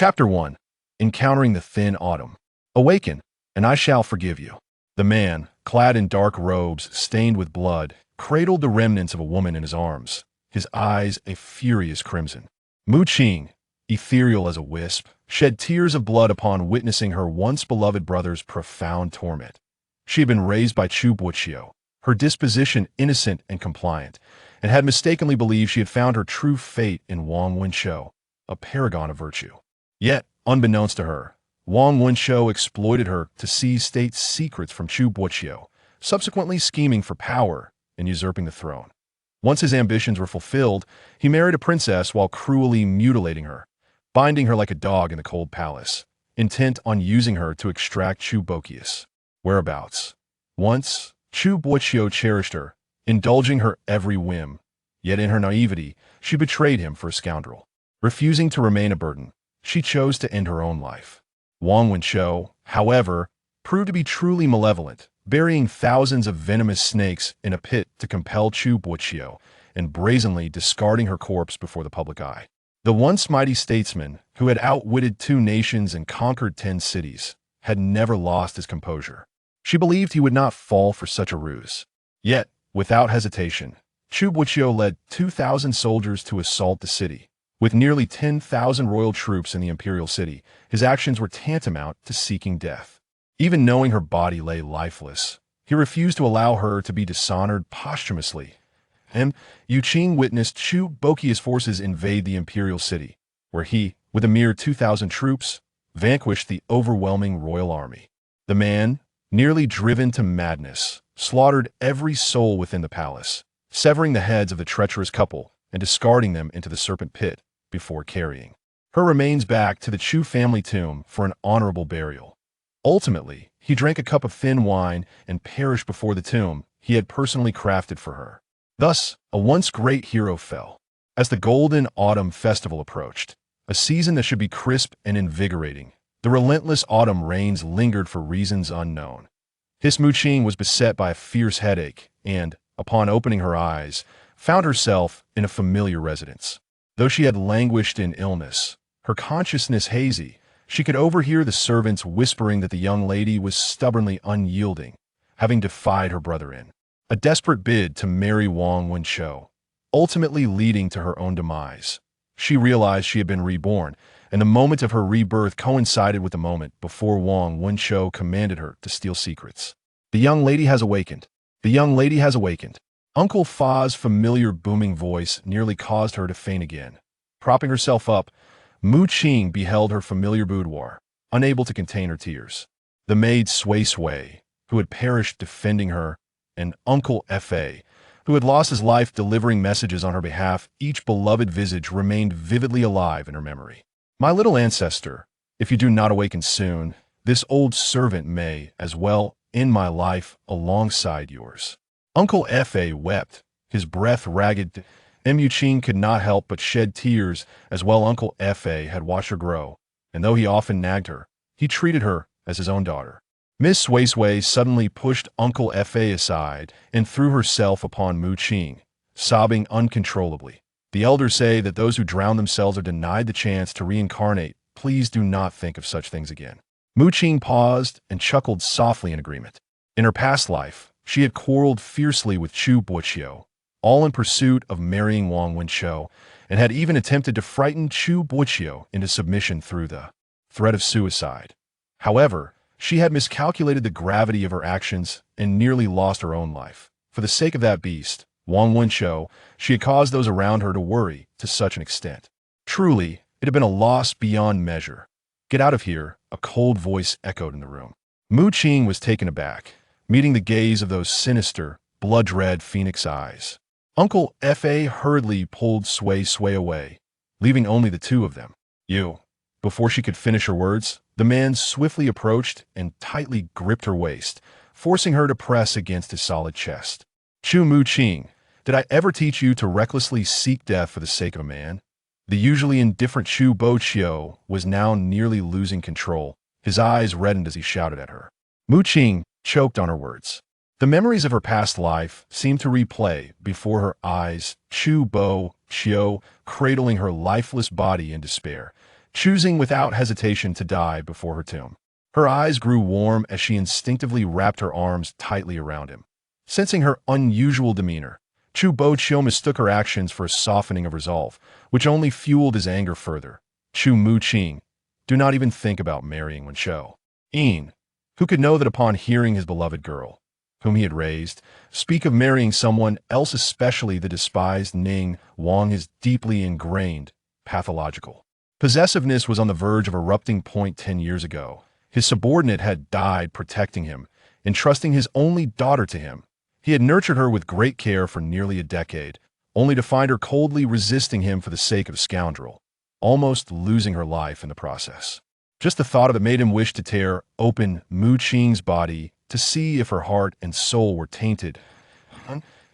Chapter 1. Encountering the Thin Autumn. Awaken, and I shall forgive you. The man, clad in dark robes stained with blood, cradled the remnants of a woman in his arms, his eyes a furious crimson. Qing, ethereal as a wisp, shed tears of blood upon witnessing her once beloved brother's profound torment. She had been raised by Chu Boqiu, her disposition innocent and compliant, and had mistakenly believed she had found her true fate in Wang Wenshou, a paragon of virtue. Yet, unbeknownst to her, Wang Wenshou exploited her to seize state secrets from Chu Boqiu, subsequently scheming for power and usurping the throne. Once his ambitions were fulfilled, he married a princess while cruelly mutilating her, binding her like a dog in the cold palace, intent on using her to extract Chu Boqiu's whereabouts. Once, Chu Boqiu cherished her, indulging her every whim, yet in her naivety, she betrayed him for a scoundrel. Refusing to remain a burden, she chose to end her own life. Wang Wenshou, however, proved to be truly malevolent, burying thousands of venomous snakes in a pit to compel Chu Boqiu, and brazenly discarding her corpse before the public eye. The once mighty statesman, who had outwitted 2 nations and conquered 10 cities, had never lost his composure. She believed he would not fall for such a ruse. Yet, without hesitation, Chu Boqiu led 2,000 soldiers to assault the city. With nearly 10,000 royal troops in the imperial city, his actions were tantamount to seeking death. Even knowing her body lay lifeless, he refused to allow her to be dishonored posthumously. And Qing witnessed Chu Boqiu's forces invade the imperial city, where he, with a mere 2,000 troops, vanquished the overwhelming royal army. The man, nearly driven to madness, slaughtered every soul within the palace, severing the heads of the treacherous couple and discarding them into the serpent pit before carrying her remains back to the Chu family tomb for an honorable burial. Ultimately, he drank a cup of thin wine and perished before the tomb he had personally crafted for her. Thus, a once great hero fell. As the golden autumn festival approached, a season that should be crisp and invigorating, the relentless autumn rains lingered for reasons unknown. His Qing was beset by a fierce headache and, upon opening her eyes, found herself in a familiar residence. Though she had languished in illness, her consciousness hazy, she could overhear the servants whispering that the young lady was stubbornly unyielding, having defied her brother in a desperate bid to marry Wang Wenshou, ultimately leading to her own demise. She realized she had been reborn, and the moment of her rebirth coincided with the moment before Wang Wenshou commanded her to steal secrets. The young lady has awakened. The young lady has awakened. Uncle Fa's familiar booming voice nearly caused her to faint again. Propping herself up, Qing beheld her familiar boudoir, unable to contain her tears. The maid Sui, who had perished defending her, and Uncle Fa, who had lost his life delivering messages on her behalf, each beloved visage remained vividly alive in her memory. My little ancestor, if you do not awaken soon, this old servant may, as well, end my life alongside yours. Uncle Fa wept, his breath ragged. Qing could not help but shed tears, as well Uncle Fa had watched her grow, and though he often nagged her, he treated her as his own daughter. Miss Sui suddenly pushed Uncle Fa aside and threw herself upon Qing, sobbing uncontrollably. The elders say that those who drown themselves are denied the chance to reincarnate. Please do not think of such things again. Qing paused and chuckled softly in agreement. In her past life, she had quarreled fiercely with Chu Boqiu, all in pursuit of marrying Wang Wenshou, and had even attempted to frighten Chu Boqiu into submission through the threat of suicide. However, she had miscalculated the gravity of her actions and nearly lost her own life. For the sake of that beast, Wang Wenshou, she had caused those around her to worry to such an extent. Truly, it had been a loss beyond measure. Get out of here, a cold voice echoed in the room. Qing was taken aback, meeting the gaze of those sinister, blood-red phoenix eyes. Uncle Fa hurriedly pulled Sui away, leaving only the two of them. You. Before she could finish her words, the man swiftly approached and tightly gripped her waist, forcing her to press against his solid chest. Qing, did I ever teach you to recklessly seek death for the sake of a man? The usually indifferent Chu Boqiu was now nearly losing control. His eyes reddened as he shouted at her. Qing choked on her words. The memories of her past life seemed to replay before her eyes, Chu Boqiu cradling her lifeless body in despair, choosing without hesitation to die before her tomb. Her eyes grew warm as she instinctively wrapped her arms tightly around him. Sensing her unusual demeanor, Chu Boqiu mistook her actions for a softening of resolve, which only fueled his anger further. Chu Mu Qing, do not even think about marrying Wen Shou. Yin, who could know that upon hearing his beloved girl, whom he had raised, speak of marrying someone else, especially the despised Ning Wang, is deeply ingrained, pathological. Possessiveness was on the verge of erupting point 10 years ago. His subordinate had died protecting him, entrusting his only daughter to him. He had nurtured her with great care for nearly a decade, only to find her coldly resisting him for the sake of scoundrel, almost losing her life in the process. Just the thought of it made him wish to tear open Mu Qing's body to see if her heart and soul were tainted.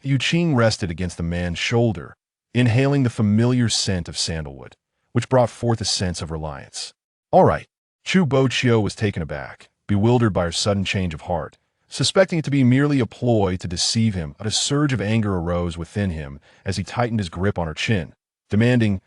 Yu Qing rested against the man's shoulder, inhaling the familiar scent of sandalwood, which brought forth a sense of reliance. All right. Chu Boqiu was taken aback, bewildered by her sudden change of heart. Suspecting it to be merely a ploy to deceive him, but a surge of anger arose within him as he tightened his grip on her chin, demanding,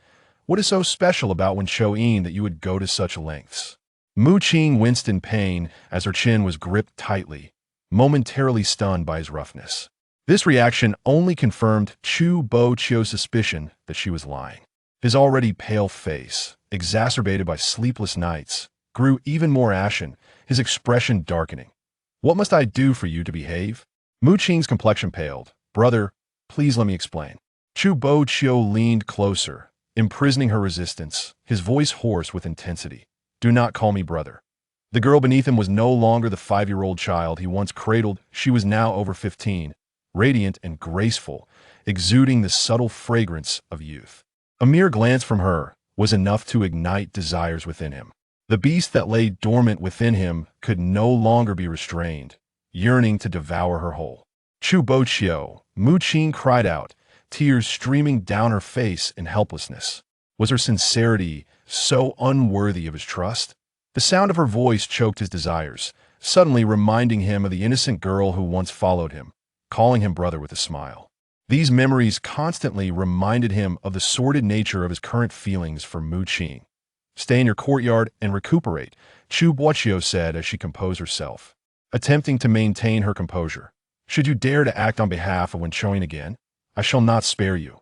"What is so special about Wen Shou that you would go to such lengths?" Mu Qing winced in pain as her chin was gripped tightly, momentarily stunned by his roughness. This reaction only confirmed Chu Boqiu's suspicion that she was lying. His already pale face, exacerbated by sleepless nights, grew even more ashen, his expression darkening. "What must I do for you to behave?" Mu Qing's complexion paled. "Brother, please let me explain." Chu Boqiu leaned closer, imprisoning her resistance, his voice hoarse with intensity. "Do not call me brother." The girl beneath him was no longer the 5-year-old child he once cradled. She was now over 15, radiant and graceful, exuding the subtle fragrance of youth. A mere glance from her was enough to ignite desires within him. The beast that lay dormant within him could no longer be restrained, yearning to devour her whole. "Chu Boqiu," Mu Qing cried out, tears streaming down her face in helplessness. Was her sincerity so unworthy of his trust? The sound of her voice choked his desires, suddenly reminding him of the innocent girl who once followed him, calling him brother with a smile. These memories constantly reminded him of the sordid nature of his current feelings for Mu Qing. "Stay in your courtyard and recuperate," Chu Boqiu said as she composed herself, attempting to maintain her composure. "Should you dare to act on behalf of Wen Shou again, I shall not spare you."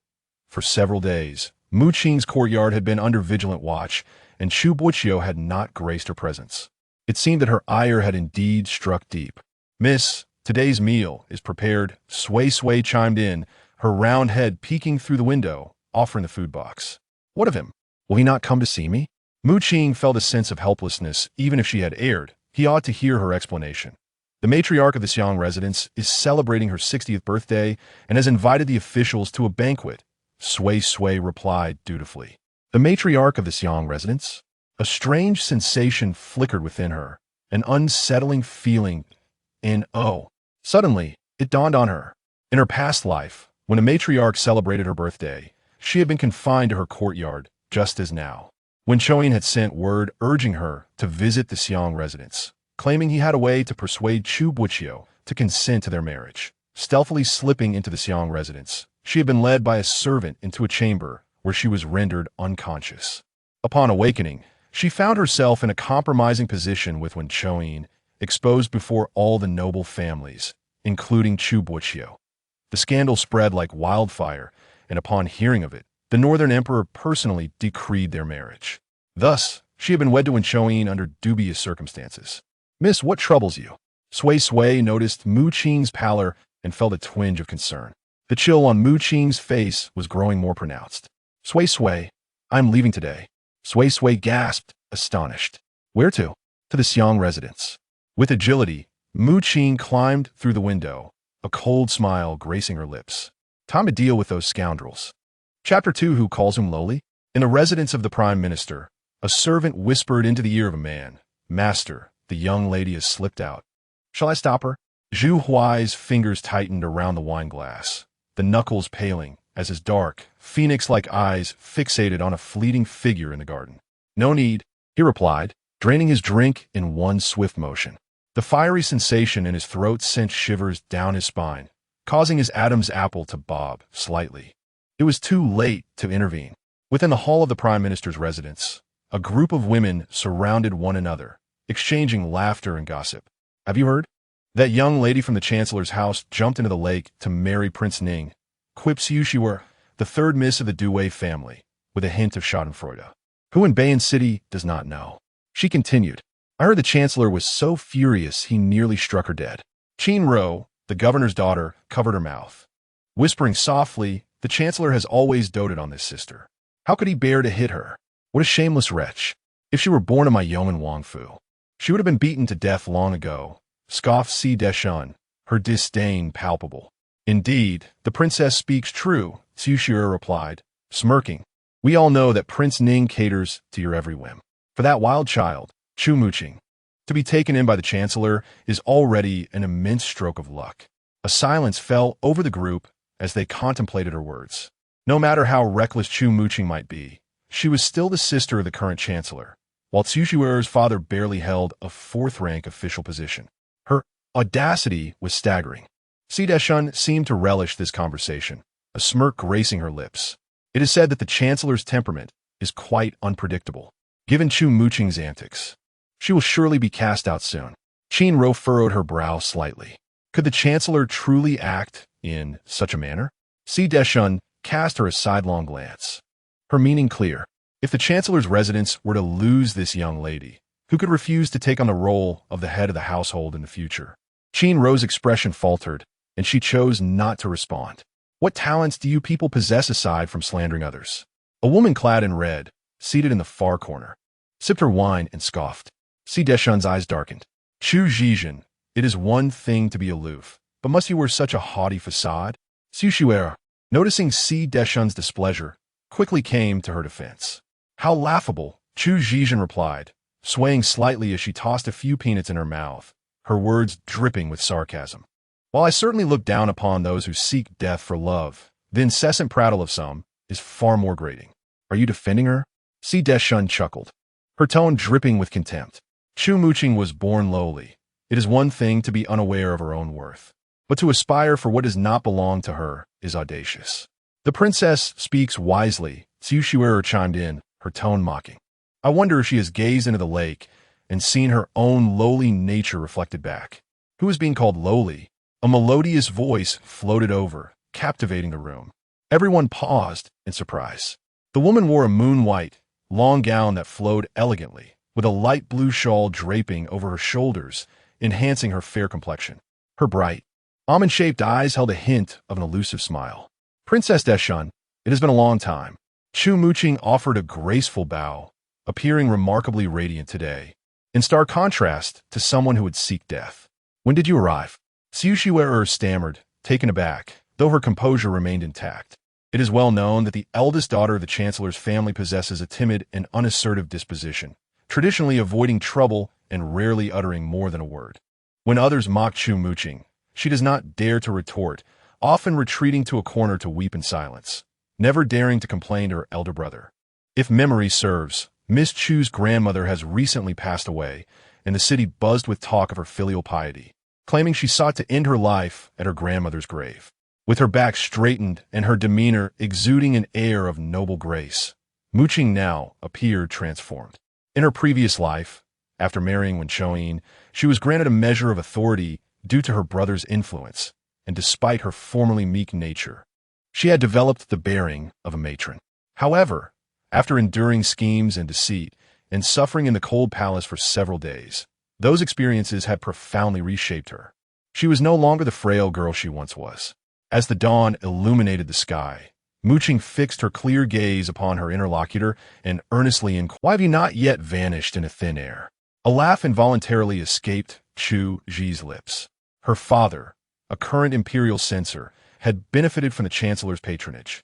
For several days, Mu Qing's courtyard had been under vigilant watch, and Chu Boqiu had not graced her presence. It seemed that her ire had indeed struck deep. "Miss, today's meal is prepared," Sui Sui chimed in, her round head peeking through the window, offering the food box. "What of him? Will he not come to see me?" Mu Qing felt a sense of helplessness. Even if she had erred, he ought to hear her explanation. The matriarch of the Xiang residence is celebrating her 60th birthday and has invited the officials to a banquet, Sui Sui replied dutifully. The matriarch of the Xiang residence? A strange sensation flickered within her, an unsettling feeling Suddenly, it dawned on her. In her past life, when a matriarch celebrated her birthday, she had been confined to her courtyard, just as now. Wen Shou had sent word urging her to visit the Xiang residence, claiming he had a way to persuade Chu Boqiu to consent to their marriage. Stealthily slipping into the Xiang residence, she had been led by a servant into a chamber where she was rendered unconscious. Upon awakening, she found herself in a compromising position with Wen Shou, exposed before all the noble families, including Chu Boqiu. The scandal spread like wildfire, and upon hearing of it, the Northern Emperor personally decreed their marriage. Thus, she had been wed to Wen Shou under dubious circumstances. "Miss, what troubles you?" Sui Sui noticed Mu Qing's pallor and felt a twinge of concern. The chill on Mu Qing's face was growing more pronounced. "Sui Sui, I'm leaving today." Sui Sui gasped, astonished. "Where to?" "To the Xiang residence." With agility, Mu Qing climbed through the window, a cold smile gracing her lips. "Time to deal with those scoundrels." Chapter 2. Who calls him lowly? In the residence of the Prime Minister, a servant whispered into the ear of a man, "Master, the young lady has slipped out." "Shall I stop her?" Zhu Huai's fingers tightened around the wine glass, the knuckles paling as his dark, phoenix-like eyes fixated on a fleeting figure in the garden. "No need," he replied, draining his drink in one swift motion. The fiery sensation in his throat sent shivers down his spine, causing his Adam's apple to bob slightly. It was too late to intervene. Within the hall of the Prime Minister's residence, a group of women surrounded one another, exchanging laughter and gossip. Have you heard? That young lady from the chancellor's house jumped into the lake to marry Prince Ning, quips Yushiwer, the third miss of the Due family, with a hint of schadenfreude. Who in Bayan City does not know? She continued. I heard the chancellor was so furious he nearly struck her dead. Qing Ro, the governor's daughter, covered her mouth. Whispering softly, the chancellor has always doted on this sister. How could he bear to hit her? What a shameless wretch. If she were born of my yeoman Wang Fu, she would have been beaten to death long ago, scoffed Si Deshun, her disdain palpable. Indeed, the princess speaks true, Xu Shira replied, smirking. We all know that Prince Ning caters to your every whim. For that wild child, Chu Muqing, to be taken in by the chancellor is already an immense stroke of luck. A silence fell over the group as they contemplated her words. No matter how reckless Chu Muqing might be, she was still the sister of the current chancellor, while Xu Shuer's father barely held a fourth-rank official position. Her audacity was staggering. Si Deshun seemed to relish this conversation, a smirk gracing her lips. It is said that the chancellor's temperament is quite unpredictable. Given Chu Muqing's antics, she will surely be cast out soon. Qin Ro furrowed her brow slightly. Could the chancellor truly act in such a manner? Si Deshun cast her a sidelong glance. Her meaning clear. If the chancellor's residence were to lose this young lady, who could refuse to take on the role of the head of the household in the future? Qin Ro's expression faltered, and she chose not to respond. What talents do you people possess aside from slandering others? A woman clad in red, seated in the far corner, sipped her wine and scoffed. Si Deshun's eyes darkened. Chu Zhizhen, it is one thing to be aloof, but must you wear such a haughty facade? Xu Shuer, noticing Si Deshun's displeasure, quickly came to her defense. How laughable, Chu Zhizhen replied, swaying slightly as she tossed a few peanuts in her mouth, her words dripping with sarcasm. While I certainly look down upon those who seek death for love, the incessant prattle of some is far more grating. Are you defending her? Si Deshun chuckled, her tone dripping with contempt. Chu Muqing was born lowly. It is one thing to be unaware of her own worth, but to aspire for what does not belong to her is audacious. The princess speaks wisely, Xu Shuer chimed in, her tone mocking. I wonder if she has gazed into the lake and seen her own lowly nature reflected back. Who is being called lowly? A melodious voice floated over, captivating the room. Everyone paused in surprise. The woman wore a moon-white, long gown that flowed elegantly, with a light blue shawl draping over her shoulders, enhancing her fair complexion. Her bright, almond-shaped eyes held a hint of an elusive smile. Princess Deshun, it has been a long time. Chu Muqing offered a graceful bow, appearing remarkably radiant today, in stark contrast to someone who would seek death. When did you arrive? Xu Shuer stammered, taken aback, though her composure remained intact. It is well known that the eldest daughter of the chancellor's family possesses a timid and unassertive disposition, traditionally avoiding trouble and rarely uttering more than a word. When others mock Chu Muqing, she does not dare to retort, often retreating to a corner to weep in silence, never daring to complain to her elder brother. If memory serves, Miss Chu's grandmother has recently passed away, and the city buzzed with talk of her filial piety, claiming she sought to end her life at her grandmother's grave. With her back straightened and her demeanor exuding an air of noble grace, Muqing now appeared transformed. In her previous life, after marrying Wen Choyin, she was granted a measure of authority due to her brother's influence, and despite her formerly meek nature, she had developed the bearing of a matron. However, after enduring schemes and deceit, and suffering in the cold palace for several days, those experiences had profoundly reshaped her. She was no longer the frail girl she once was. As the dawn illuminated the sky, Muqing fixed her clear gaze upon her interlocutor and earnestly inquired, "Why have you not yet vanished into thin air?" A laugh involuntarily escaped Chu Zhi's lips. Her father, a current imperial censor, had benefited from the chancellor's patronage,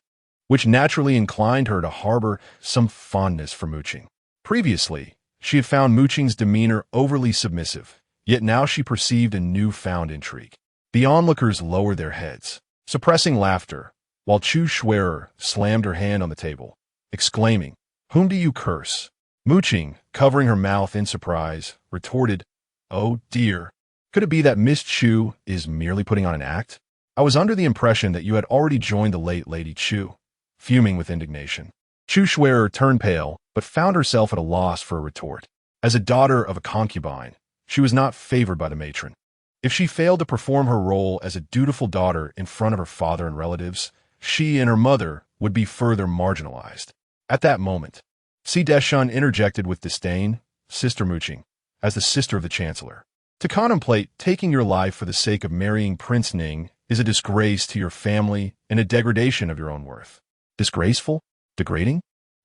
which naturally inclined her to harbor some fondness for Muqing. Previously, she had found Muqing's demeanor overly submissive, yet now she perceived a newfound intrigue. The onlookers lowered their heads, suppressing laughter, while Chu Shuer slammed her hand on the table, exclaiming, "Whom do you curse?" Muqing, covering her mouth in surprise, retorted, "Oh dear, could it be that Miss Chu is merely putting on an act? I was under the impression that you had already joined the late Lady Chu," fuming with indignation. Chu Shuer turned pale, but found herself at a loss for a retort. As a daughter of a concubine, she was not favored by the matron. If she failed to perform her role as a dutiful daughter in front of her father and relatives, she and her mother would be further marginalized. At that moment, Si Deshun interjected with disdain, Sister Muqing, as the sister of the chancellor. To contemplate taking your life for the sake of marrying Prince Ning is a disgrace to your family and a degradation of your own worth. Disgraceful? Degrading?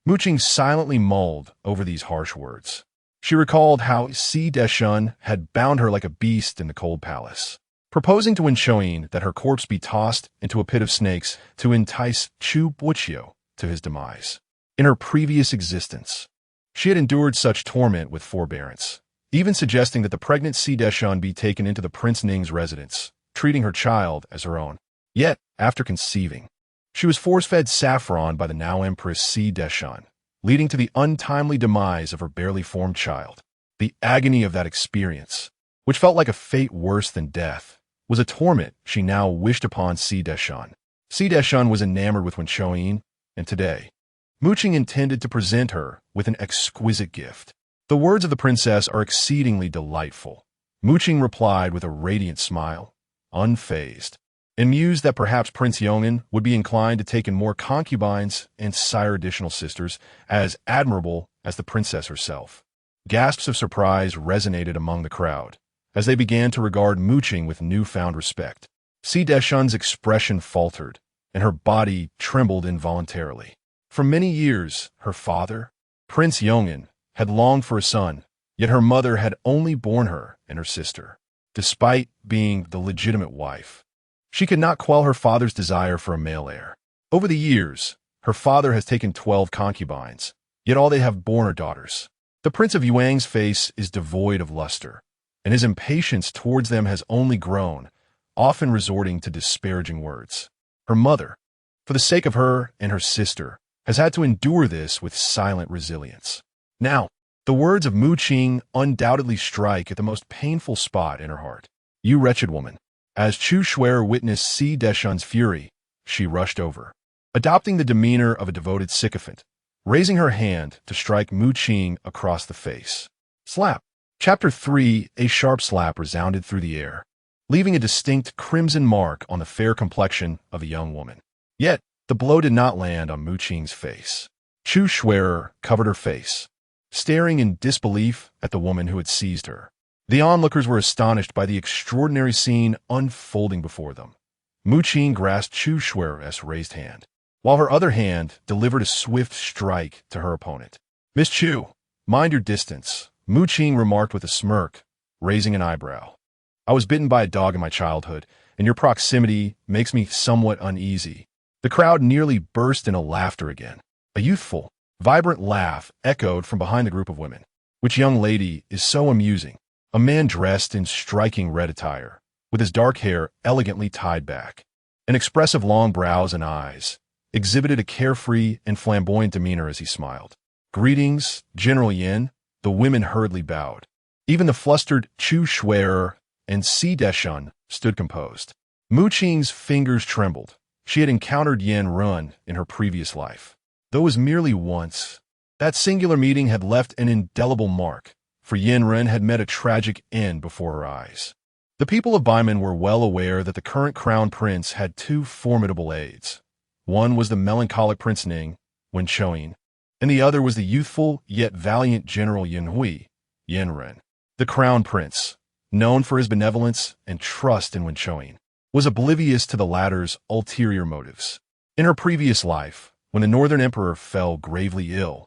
Muqing silently mulled over these harsh words. She recalled how Si Deshun had bound her like a beast in the cold palace, proposing to Wen Shoyin that her corpse be tossed into a pit of snakes to entice Chu Boqiu to his demise. In her previous existence, she had endured such torment with forbearance, even suggesting that the pregnant Si Deshun be taken into the Prince Ning's residence, treating her child as her own. Yet, after conceiving, she was force-fed saffron by the now Empress Si Deshun, leading to the untimely demise of her barely formed child. The agony of that experience, which felt like a fate worse than death, was a torment she now wished upon Si Deshun. Si Deshun was enamored with Wen Shoyin, and today, Muqing intended to present her with an exquisite gift. The words of the princess are exceedingly delightful. Muqing replied with a radiant smile, unfazed, and mused that perhaps Prince Yongin would be inclined to take in more concubines and sire additional sisters, as admirable as the princess herself. Gasps of surprise resonated among the crowd, as they began to regard Muqing with newfound respect. Si Deshun's expression faltered, and her body trembled involuntarily. For many years, her father, Prince Yongin, had longed for a son, yet her mother had only borne her and her sister. Despite being the legitimate wife, she could not quell her father's desire for a male heir. Over the years, her father has taken 12 concubines, yet all they have borne are daughters. The Prince of Yuang's face is devoid of luster, and his impatience towards them has only grown, often resorting to disparaging words. Her mother, for the sake of her and her sister, has had to endure this with silent resilience. Now, the words of Muqing undoubtedly strike at the most painful spot in her heart. You wretched woman. As Chu Shuer witnessed Si Deshun's fury, she rushed over, adopting the demeanor of a devoted sycophant, raising her hand to strike Muqing across the face. Slap. Chapter 3, a sharp slap resounded through the air, leaving a distinct crimson mark on the fair complexion of a young woman. Yet, the blow did not land on Muqing's face. Chu Shuer covered her face, staring in disbelief at the woman who had seized her. The onlookers were astonished by the extraordinary scene unfolding before them. Muqing grasped Chu Shuer's raised hand, while her other hand delivered a swift strike to her opponent. Miss Chu, mind your distance, Muqing remarked with a smirk, raising an eyebrow. I was bitten by a dog in my childhood, and your proximity makes me somewhat uneasy. The crowd nearly burst into laughter again. A youthful, vibrant laugh echoed from behind the group of women. Which young lady is so amusing? A man dressed in striking red attire, with his dark hair elegantly tied back, and expressive long brows and eyes, exhibited a carefree and flamboyant demeanor as he smiled. Greetings, General Yin. The women hurriedly bowed. Even the flustered Chu Shuer and Si Deshun stood composed. Muqing's fingers trembled. She had encountered Yan Run in her previous life. Though it was merely once, that singular meeting had left an indelible mark, for Yan Run had met a tragic end before her eyes. The people of Baiman were well aware that the current crown prince had two formidable aides. One was the melancholic Prince Ning, Wen Shoyin, and the other was the youthful yet valiant General Yin Hui, Yan Ren. The crown prince, known for his benevolence and trust in Wen Shoyin, was oblivious to the latter's ulterior motives. In her previous life, when the Northern Emperor fell gravely ill,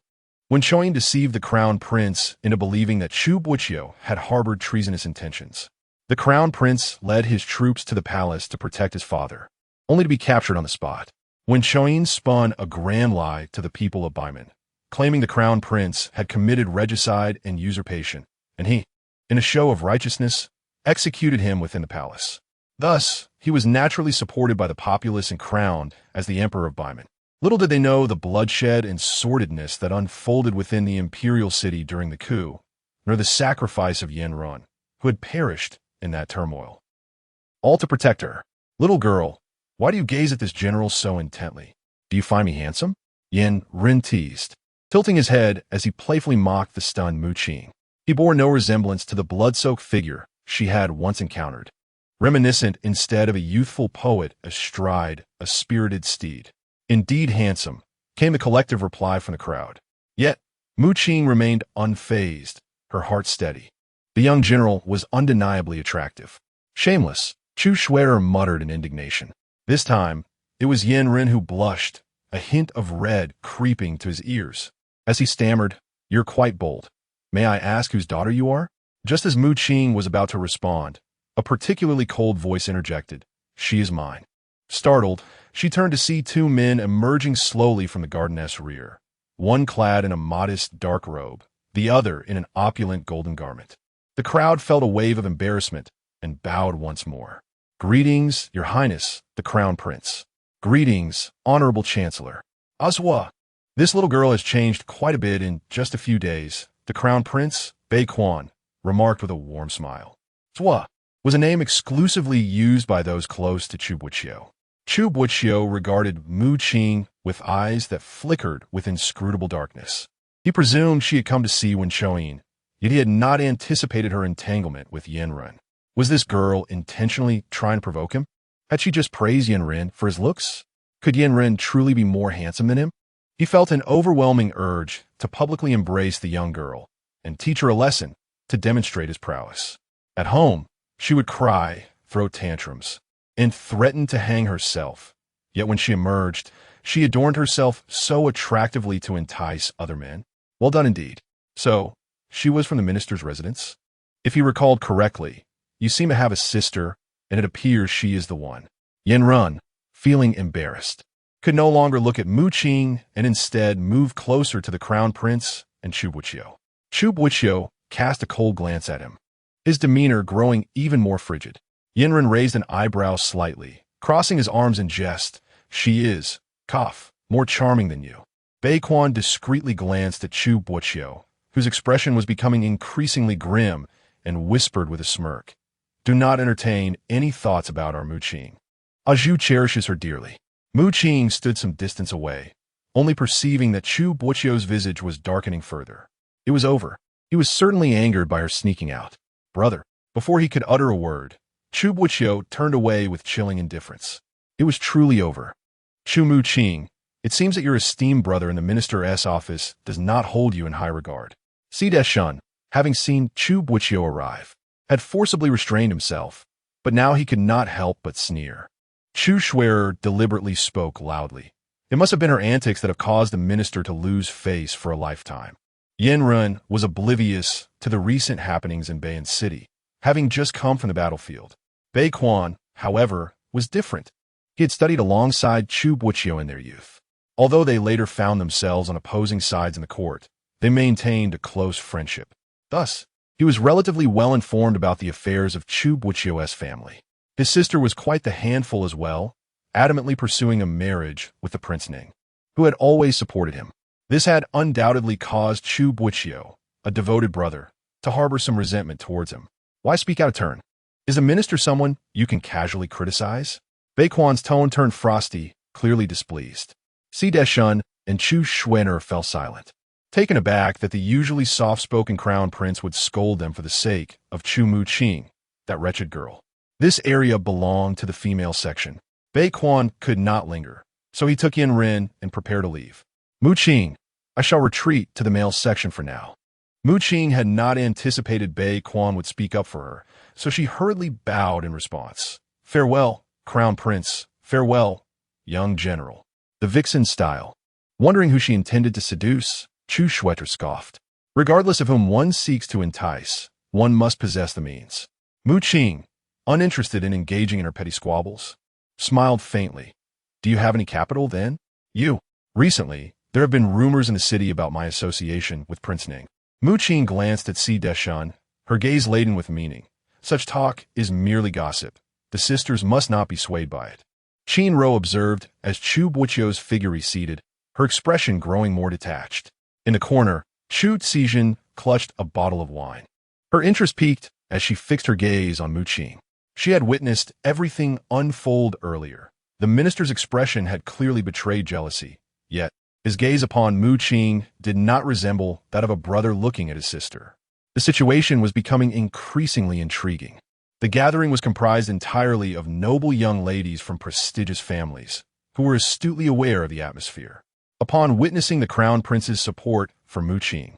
Wen Shoyin deceived the crown prince into believing that Chu Boqiu had harbored treasonous intentions. The crown prince led his troops to the palace to protect his father, only to be captured on the spot. Wen Shoyin spun a grand lie to the people of Baiman, claiming the crown prince had committed regicide and usurpation, and he, in a show of righteousness, executed him within the palace. Thus, he was naturally supported by the populace and crowned as the emperor of Baiman. Little did they know the bloodshed and sordidness that unfolded within the imperial city during the coup, nor the sacrifice of Yan Run, who had perished in that turmoil. All to protect her. Little girl, why do you gaze at this general so intently? Do you find me handsome? Yan Ren teased. tilting his head as he playfully mocked the stunned Mu Qing. He bore no resemblance to the blood-soaked figure she had once encountered, reminiscent instead of a youthful poet astride a spirited steed. Indeed handsome, came the collective reply from the crowd. Yet, Mu Qing remained unfazed, her heart steady. The young general was undeniably attractive. Shameless, Chu Boqiu muttered in indignation. This time, it was Yandere who blushed, a hint of red creeping to his ears. As he stammered, "You're quite bold. May I ask whose daughter you are?" Just as Mu Qing was about to respond, a particularly cold voice interjected, "She is mine." Startled, she turned to see two men emerging slowly from the gardeness rear, one clad in a modest dark robe, the other in an opulent golden garment. The crowd felt a wave of embarrassment and bowed once more. "Greetings, Your Highness, the Crown Prince." "Greetings, Honorable Chancellor." "Azwa." "This little girl has changed quite a bit in just a few days," the Crown Prince, Bei Quan, remarked with a warm smile. Zwa was a name exclusively used by those close to Chu Boqiu. Chu Boqiu regarded Mu Qing with eyes that flickered with inscrutable darkness. He presumed she had come to see Wen Choyin, yet he had not anticipated her entanglement with Yandere. Was this girl intentionally trying to provoke him? Had she just praised Yandere for his looks? Could Yandere truly be more handsome than him? He felt an overwhelming urge to publicly embrace the young girl and teach her a lesson to demonstrate his prowess. At home, she would cry, throw tantrums, and threaten to hang herself. Yet when she emerged, she adorned herself so attractively to entice other men. Well done indeed. So, she was from the minister's residence? If he recalled correctly, you seem to have a sister, and it appears she is the one. Yandere, feeling embarrassed, could no longer look at Mu Qing and instead moved closer to the Crown Prince and Chu Boqiu. Chu Boqiu cast a cold glance at him, his demeanor growing even more frigid. Yandere raised an eyebrow slightly, crossing his arms in jest. "She is, more charming than you." Bei Quan discreetly glanced at Chu Boqiu, whose expression was becoming increasingly grim, and whispered with a smirk, "Do not entertain any thoughts about our Mu Qing. Aju cherishes her dearly." Mu Qing stood some distance away, only perceiving that Chu Boqiu's visage was darkening further. It was over. He was certainly angered by her sneaking out. "Brother." Before he could utter a word, Chu Boqiu turned away with chilling indifference. It was truly over. "Chu Mu Qing, it seems that your esteemed brother in the minister's office does not hold you in high regard." Si Deshun, having seen Chu Boqiu arrive, had forcibly restrained himself, but now he could not help but sneer. Chu Boqiu deliberately spoke loudly. It must have been her antics that have caused the minister to lose face for a lifetime. Yandere was oblivious to the recent happenings in Bei'an City, having just come from the battlefield. Bei Quan, however, was different. He had studied alongside Chu Boqiu in their youth. Although they later found themselves on opposing sides in the court, they maintained a close friendship. Thus, he was relatively well informed about the affairs of Chu Boqiu's family. His sister was quite the handful as well, adamantly pursuing a marriage with the Prince Ning, who had always supported him. This had undoubtedly caused Chu Boqiu, a devoted brother, to harbor some resentment towards him. Why speak out of turn? Is the minister someone you can casually criticize? Bei Quan's tone turned frosty, clearly displeased. Si Deshun and Chu Boqiu fell silent, taken aback that the usually soft-spoken crown prince would scold them for the sake of Chu Mu Qing, that wretched girl. This area belonged to the female section. Bei Quan could not linger, so he took Yandere and prepared to leave. "Mu Qing, I shall retreat to the male section for now." Mu Qing had not anticipated Bei Quan would speak up for her, so she hurriedly bowed in response. "Farewell, Crown Prince. Farewell, young general." The vixen style. Wondering who she intended to seduce, Chu Boqiu scoffed. Regardless of whom one seeks to entice, one must possess the means. Mu Qing, uninterested in engaging in her petty squabbles, smiled faintly. "Do you have any capital, then?" "You." "Recently, there have been rumors in the city about my association with Prince Ning." Mu Qing glanced at Si Deshun, her gaze laden with meaning. Such talk is merely gossip. The sisters must not be swayed by it. Qin Ro observed as Chu Boqiu's figure receded, her expression growing more detached. In the corner, Chu Zizhen clutched a bottle of wine. Her interest piqued as she fixed her gaze on Mu Qing. She had witnessed everything unfold earlier. The minister's expression had clearly betrayed jealousy, yet His gaze upon Mu Qing did not resemble that of a brother looking at his sister. The situation was becoming increasingly intriguing. The gathering was comprised entirely of noble young ladies from prestigious families, who were astutely aware of the atmosphere. Upon witnessing the crown prince's support for Mu Qing,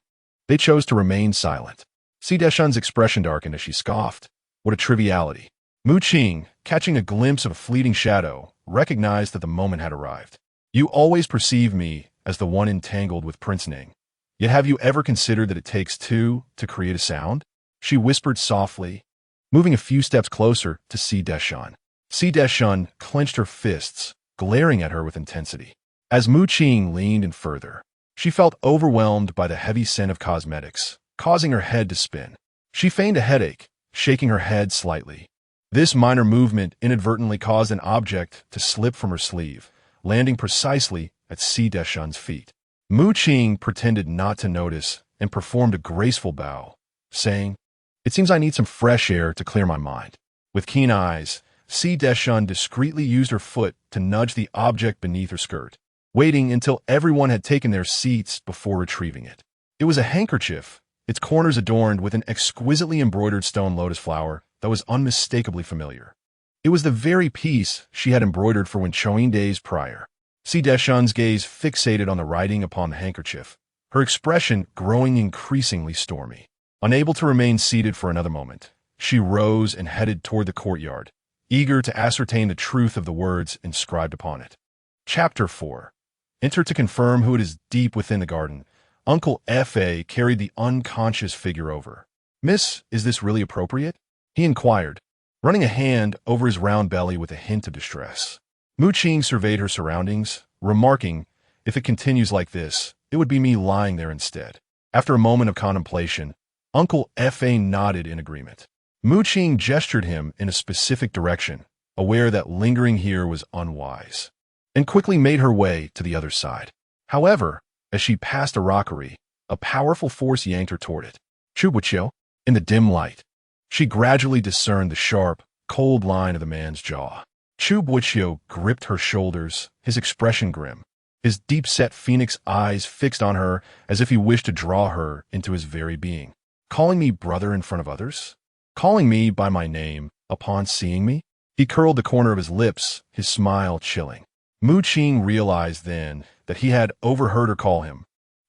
they chose to remain silent. Si Deshun's expression darkened as she scoffed. What a triviality. Mu Qing, catching a glimpse of a fleeting shadow, recognized that the moment had arrived. You always perceive me as the one entangled with Prince Ning. Yet have you ever considered that it takes two to create a sound? She whispered softly, moving a few steps closer to Si Deshun. Si Deshun clenched her fists, glaring at her with intensity. As Mu Qing leaned in further, she felt overwhelmed by the heavy scent of cosmetics, causing her head to spin. She feigned a headache, shaking her head slightly. This minor movement inadvertently caused an object to slip from her sleeve, landing precisely at Si Deshun's feet. Mu Qing pretended not to notice and performed a graceful bow, saying, "It seems I need some fresh air to clear my mind." With keen eyes, Si Deshun discreetly used her foot to nudge the object beneath her skirt, waiting until everyone had taken their seats before retrieving it. It was a handkerchief, its corners adorned with an exquisitely embroidered stone lotus flower that was unmistakably familiar. It was the very piece she had embroidered for Qing days prior. Si Deshun's gaze fixated on the writing upon the handkerchief, her expression growing increasingly stormy. Unable to remain seated for another moment, she rose and headed toward the courtyard, eager to ascertain the truth of the words inscribed upon it. Chapter 4. Enter to confirm who it is. Deep within the garden, Uncle F.A. carried the unconscious figure over. "Miss, is this really appropriate?" he inquired, running a hand over his round belly with a hint of distress. Mu Qing surveyed her surroundings, remarking, "If it continues like this, it would be me lying there instead." After a moment of contemplation, Uncle F.A. nodded in agreement. Mu Qing gestured him in a specific direction, aware that lingering here was unwise, and quickly made her way to the other side. However, as she passed a rockery, a powerful force yanked her toward it. Chu Boqiu, in the dim light, she gradually discerned the sharp, cold line of the man's jaw. Chu Boqiu gripped her shoulders, his expression grim, his deep-set phoenix eyes fixed on her as if he wished to draw her into his very being. "Calling me brother in front of others? Calling me by my name upon seeing me?" He curled the corner of his lips, his smile chilling. Mu Qing realized then that he had overheard her call him,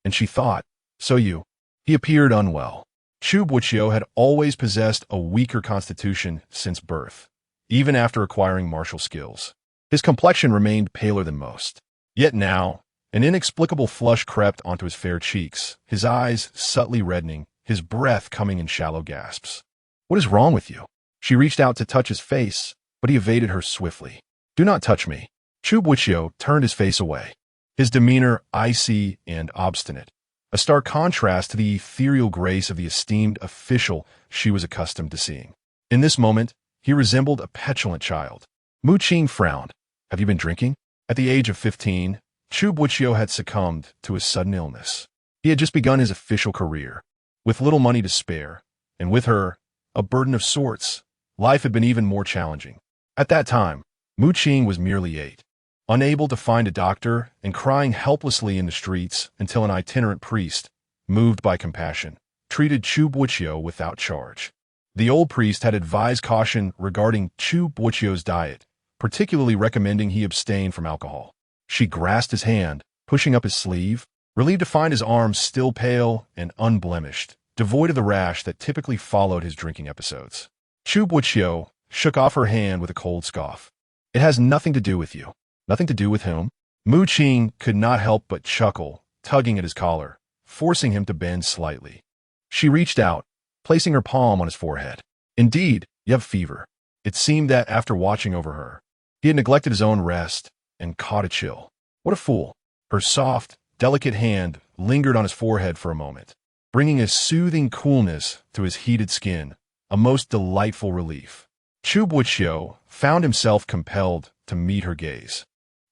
and she thought, "So you." He appeared unwell. Chu Boqiu had always possessed a weaker constitution since birth, even after acquiring martial skills. His complexion remained paler than most. Yet now, an inexplicable flush crept onto his fair cheeks, his eyes subtly reddening, his breath coming in shallow gasps. "What is wrong with you?" She reached out to touch his face, but he evaded her swiftly. "Do not touch me." Chu Boqiu turned his face away, his demeanor icy and obstinate, a stark contrast to the ethereal grace of the esteemed official she was accustomed to seeing. In this moment, he resembled a petulant child. Mu Qing frowned. "Have you been drinking?" At the age of 15, Chu Boqiu had succumbed to a sudden illness. He had just begun his official career, with little money to spare, and with her, a burden of sorts. Life had been even more challenging. At that time, Mu Qing was merely 8, unable to find a doctor and crying helplessly in the streets until an itinerant priest, moved by compassion, treated Chu Boqiu without charge. The old priest had advised caution regarding Chu Boqiu's diet, particularly recommending he abstain from alcohol. She grasped his hand, pushing up his sleeve, relieved to find his arms still pale and unblemished, devoid of the rash that typically followed his drinking episodes. Chu Boqiu shook off her hand with a cold scoff. "It has nothing to do with you." "Nothing to do with whom?" Mu Qing could not help but chuckle, tugging at his collar, forcing him to bend slightly. She reached out, placing her palm on his forehead. "Indeed, you have fever." It seemed that after watching over her, he had neglected his own rest and caught a chill. What a fool. Her soft, delicate hand lingered on his forehead for a moment, bringing a soothing coolness to his heated skin, a most delightful relief. Chu Boqiu found himself compelled to meet her gaze,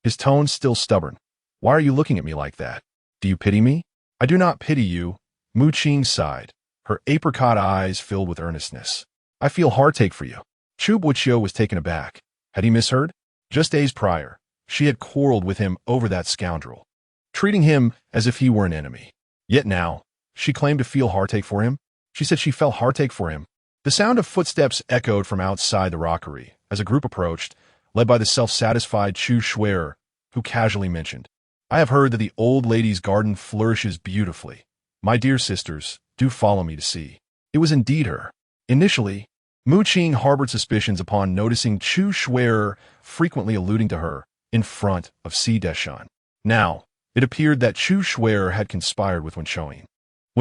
his tone still stubborn. "Why are you looking at me like that? Do you pity me?" "I do not pity you," Mu Qing sighed, her apricot eyes filled with earnestness. "I feel heartache for you." Chu Boqiu was taken aback. Had he misheard? Just days prior, she had quarreled with him over that scoundrel. treating him as if he were an enemy. Yet now, she claimed to feel heartache for him. She said she felt heartache for him. The sound of footsteps echoed from outside the rockery as a group approached, led by the self-satisfied Chu Boqiu, who casually mentioned, "I have heard that the old lady's garden flourishes beautifully. My dear sisters, do follow me to see." It was indeed her. Initially, Qing harbored suspicions upon noticing Chu Boqiu frequently alluding to her in front of Si Deshan. Now, it appeared that Chu Boqiu had conspired with Wen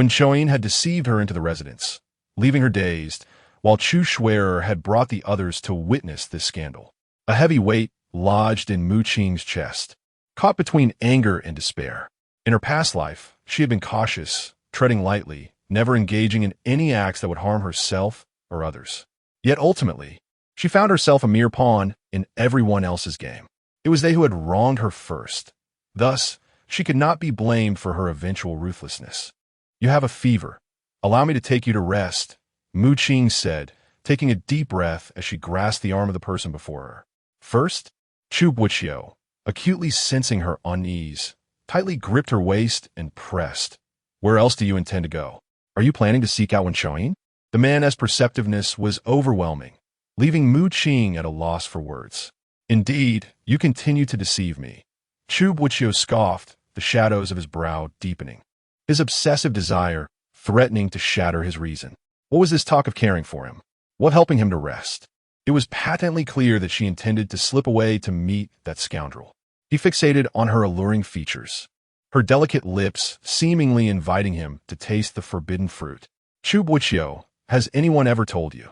Choyin had deceived her into the residence, leaving her dazed, while Chu Boqiu had brought the others to witness this scandal. A heavy weight lodged in Qing's chest, caught between anger and despair. In her past life, she had been cautious, treading lightly, never engaging in any acts that would harm herself or others. Yet ultimately, she found herself a mere pawn in everyone else's game. It was they who had wronged her first. Thus, she could not be blamed for her eventual ruthlessness. "You have a fever. Allow me to take you to rest," Qing said, taking a deep breath as she grasped the arm of the person before her. First, Chu Boqiu, acutely sensing her unease, tightly gripped her waist and pressed. "Where else do you intend to go? Are you planning to seek out Wen Choyin?" The man's perceptiveness was overwhelming, leaving Qing at a loss for words. "Indeed, you continue to deceive me." Chu Boqiu scoffed, the shadows of his brow deepening, his obsessive desire threatening to shatter his reason. What was this talk of caring for him? What helping him to rest? It was patently clear that she intended to slip away to meet that scoundrel. He fixated on her alluring features, her delicate lips seemingly inviting him to taste the forbidden fruit. "Chu Boqiu, has anyone ever told you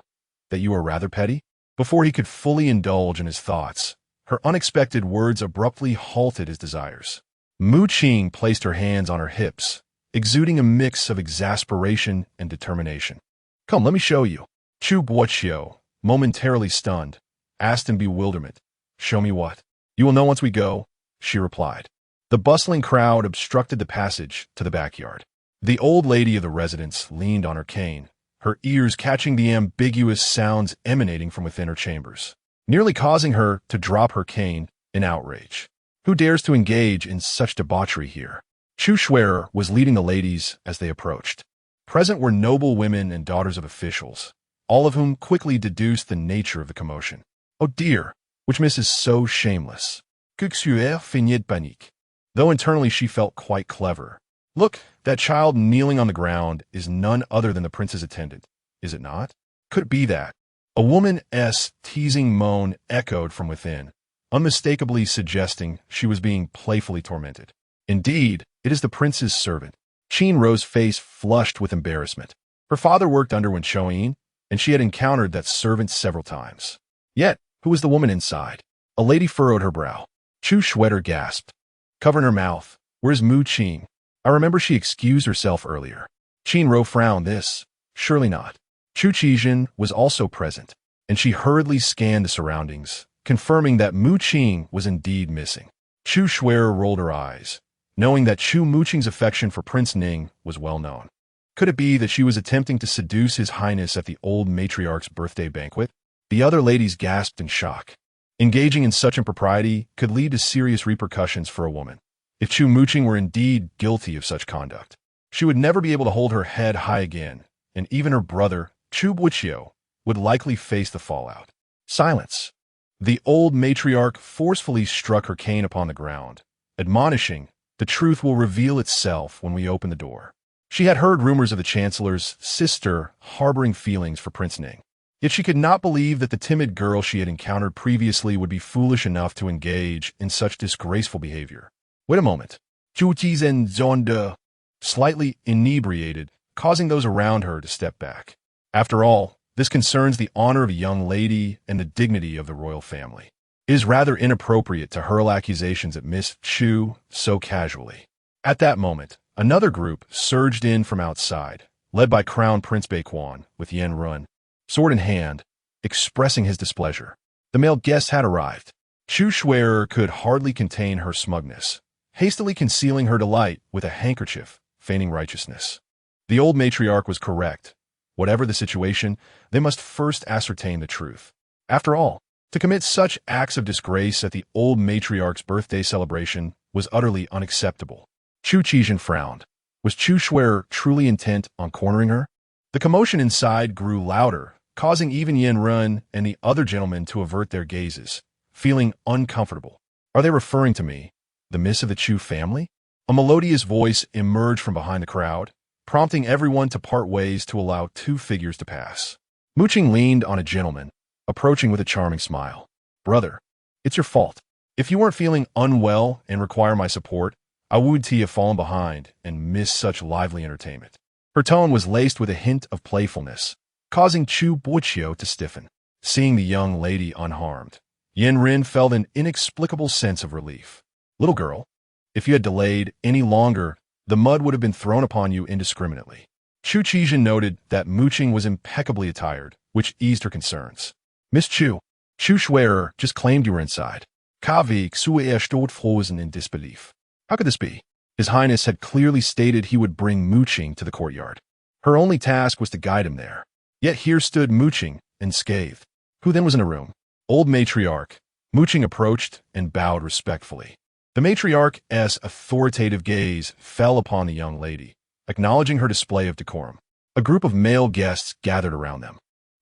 that you are rather petty?" Before he could fully indulge in his thoughts, her unexpected words abruptly halted his desires. Qing placed her hands on her hips, exuding a mix of exasperation and determination. "Come, let me show you." Chu Boqiu, momentarily stunned, asked in bewilderment, "Show me what?" "You will know once we go," she replied. The bustling crowd obstructed the passage to the backyard. The old lady of the residence leaned on her cane, her ears catching the ambiguous sounds emanating from within her chambers, nearly causing her to drop her cane in outrage. Who dares to engage in such debauchery here? Chu Boqiu was leading the ladies as they approached. Present were noble women and daughters of officials, all of whom quickly deduced the nature of the commotion. "Oh dear, which miss is so shameless." Coaxed finit panique. Though internally she felt quite clever. "Look, that child kneeling on the ground is none other than the prince's attendant, is it not?" Could it be that? A woman's teasing moan echoed from within, unmistakably suggesting she was being playfully tormented. "Indeed, it is the prince's servant." Qing Ro's face flushed with embarrassment. Her father worked under Wen Choyin, and she had encountered that servant several times. Yet, who was the woman inside? A lady furrowed her brow. Chu Boqiu gasped. Covering her mouth, "Where's Qing? I remember she excused herself earlier." Qing Ro frowned. This, surely not. Chu Qijin was also present, and she hurriedly scanned the surroundings, confirming that Qing was indeed missing. Chu Boqiu rolled her eyes, knowing that Chu Qing's affection for Prince Ning was well known. Could it be that she was attempting to seduce His Highness at the old matriarch's birthday banquet? The other ladies gasped in shock. Engaging in such impropriety could lead to serious repercussions for a woman. If Chu Qing were indeed guilty of such conduct, she would never be able to hold her head high again, and even her brother, Chu Boqiu, would likely face the fallout. Silence. The old matriarch forcefully struck her cane upon the ground, admonishing, "The truth will reveal itself when we open the door." She had heard rumors of the chancellor's sister harboring feelings for Prince Ning. Yet she could not believe that the timid girl she had encountered previously would be foolish enough to engage in such disgraceful behavior. Wait a moment. Chu Qizhen zonde, slightly inebriated, causing those around her to step back. After all, this concerns the honor of a young lady and the dignity of the royal family. It is rather inappropriate to hurl accusations at Miss Chu so casually. At that moment, another group surged in from outside, led by Crown Prince Baequan with Yan Run, sword in hand, expressing his displeasure. The male guests had arrived. Chu Boqiu could hardly contain her smugness, hastily concealing her delight with a handkerchief, feigning righteousness. The old matriarch was correct. Whatever the situation, they must first ascertain the truth. After all, to commit such acts of disgrace at the old matriarch's birthday celebration was utterly unacceptable. Chu Qijin frowned. Was Chu Shuer truly intent on cornering her? The commotion inside grew louder, causing even Yan Run and the other gentlemen to avert their gazes, feeling uncomfortable. Are they referring to me, the miss of the Chu family? A melodious voice emerged from behind the crowd, prompting everyone to part ways to allow two figures to pass. Mu Qing leaned on a gentleman, approaching with a charming smile. Brother, it's your fault. If you weren't feeling unwell and require my support, I would have fallen behind and missed such lively entertainment. Her tone was laced with a hint of playfulness, causing Chu Boqiu to stiffen. Seeing the young lady unharmed, Yan Rin felt an inexplicable sense of relief. Little girl, if you had delayed any longer, the mud would have been thrown upon you indiscriminately. Chu Qijin noted that Mu Qing was impeccably attired, which eased her concerns. Miss Chu, Chu Shuer just claimed you were inside. Kavi Xue steht frozen in disbelief. How could this be? His Highness had clearly stated he would bring Mu Qing to the courtyard. Her only task was to guide him there. Yet here stood Mu Qing, unscathed. Who then was in the room? Old matriarch. Mu Qing approached and bowed respectfully. The matriarch's authoritative gaze fell upon the young lady, acknowledging her display of decorum. A group of male guests gathered around them,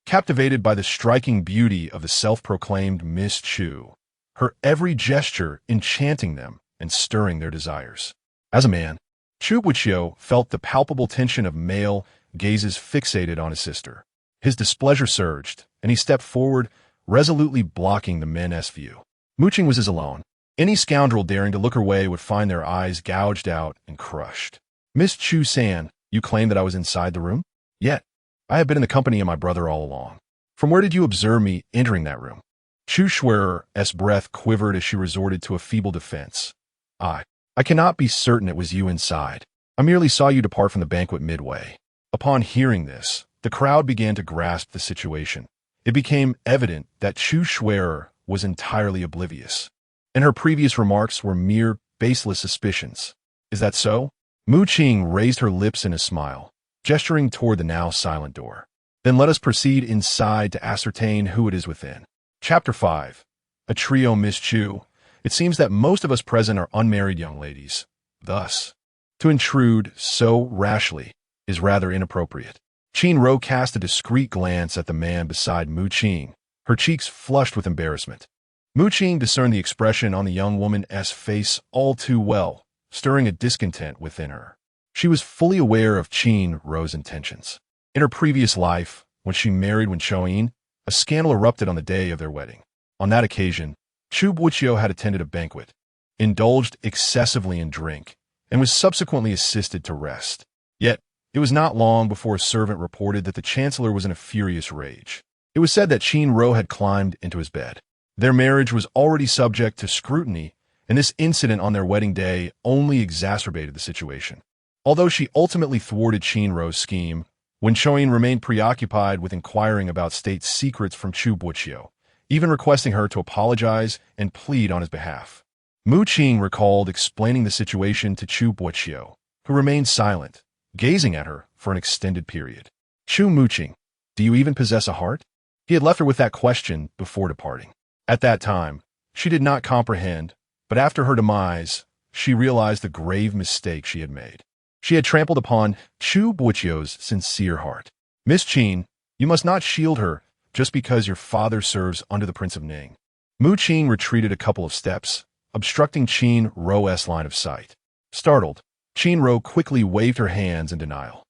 captivated by the striking beauty of the self-proclaimed Miss Chu, her every gesture enchanting them and stirring their desires. As a man, Chu Boqiu felt the palpable tension of male gazes fixated on his sister. His displeasure surged, and he stepped forward, resolutely blocking the men's view. Mu Qing was alone. Any scoundrel daring to look her way would find their eyes gouged out and crushed. Miss Chu-san, you claim that I was inside the room? Yet, I have been in the company of my brother all along. From where did you observe me entering that room? Chu Shuer's breath quivered as she resorted to a feeble defense. I cannot be certain it was you inside. I merely saw you depart from the banquet midway. Upon hearing this, the crowd began to grasp the situation. It became evident that Chu Shuer was entirely oblivious, and her previous remarks were mere baseless suspicions. Is that so? Mu Qing raised her lips in a smile, gesturing toward the now silent door. Then let us proceed inside to ascertain who it is within. Chapter 5. A trio Miss Chu. It seems that most of us present are unmarried young ladies. Thus, to intrude so rashly is rather inappropriate. Qin Ro cast a discreet glance at the man beside Mu Qing, her cheeks flushed with embarrassment. Mu Qing discerned the expression on the young woman's face all too well, stirring a discontent within her. She was fully aware of Qin Ro's intentions. In her previous life, when she married Wen Choyin, a scandal erupted on the day of their wedding. On that occasion, Chu Boqiu had attended a banquet, indulged excessively in drink, and was subsequently assisted to rest. Yet, it was not long before a servant reported that the chancellor was in a furious rage. It was said that Qin Ro had climbed into his bed. Their marriage was already subject to scrutiny, and this incident on their wedding day only exacerbated the situation. Although she ultimately thwarted Qin Ro's scheme, Wen Choyin remained preoccupied with inquiring about state secrets from Chu Boqiu, even requesting her to apologize and plead on his behalf. Mu Qing recalled explaining the situation to Chu Boqiu, who remained silent, gazing at her for an extended period. Chu Mu Qing, do you even possess a heart? He had left her with that question before departing. At that time, she did not comprehend, but after her demise, she realized the grave mistake she had made. She had trampled upon Chu Boqiu's sincere heart. Miss Qing, you must not shield her just because your father serves under the Prince of Ning. Mu Qing retreated a couple of steps, obstructing Qin Ro's line of sight. Startled, Qin Ro quickly waved her hands in denial.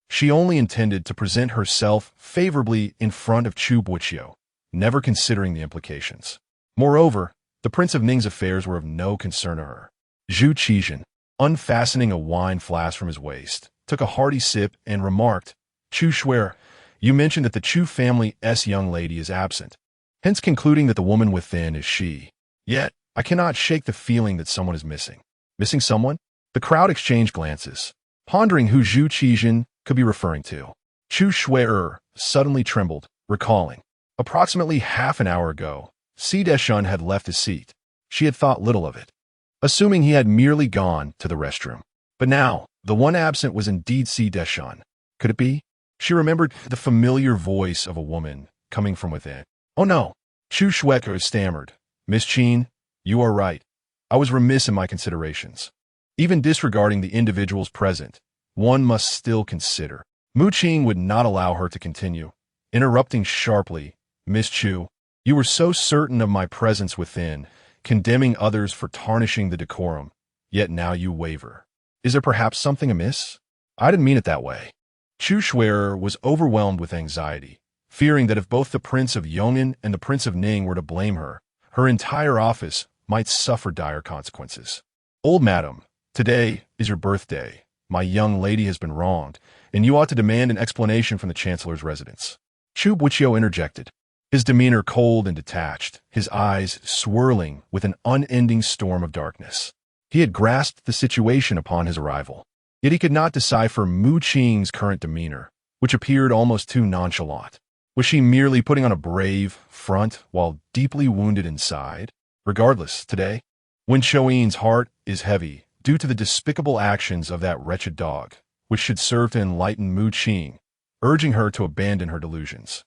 She only intended to present herself favorably in front of Chu Boqiu, never considering the implications. Moreover, the Prince of Ning's affairs were of no concern to her. Zhu Qijin, unfastening a wine flask from his waist, took a hearty sip and remarked, Chu Shuer, you mentioned that the Chu family's young lady is absent, hence concluding that the woman within is she. Yet, I cannot shake the feeling that someone is missing. Missing someone? The crowd exchanged glances, pondering who Zhu Qijin could be referring to. Chu Shuer suddenly trembled, recalling. Approximately half an hour ago, Si Deshun had left his seat. She had thought little of it, assuming he had merely gone to the restroom. But now, the one absent was indeed Si Deshun. Could it be? She remembered the familiar voice of a woman coming from within. Oh no, Chu Shuer stammered. Miss Qin, you are right. I was remiss in my considerations. Even disregarding the individuals present, one must still consider. Mu Qing would not allow her to continue, interrupting sharply, Miss Chu, you were so certain of my presence within, condemning others for tarnishing the decorum, yet now you waver. Is there perhaps something amiss? I didn't mean it that way. Chu Shuier was overwhelmed with anxiety, fearing that if both the Prince of Yong'an and the Prince of Ning were to blame her, her entire office might suffer dire consequences. Old madam, today is your birthday. My young lady has been wronged, and you ought to demand an explanation from the Chancellor's residence. Chu Boqiu interjected, his demeanor cold and detached, his eyes swirling with an unending storm of darkness. He had grasped the situation upon his arrival, yet he could not decipher Mu Qing's current demeanor, which appeared almost too nonchalant. Was she merely putting on a brave front while deeply wounded inside? Regardless, today, Wen Qiuyan's heart is heavy due to the despicable actions of that wretched dog, which should serve to enlighten Mu Qing, urging her to abandon her delusions.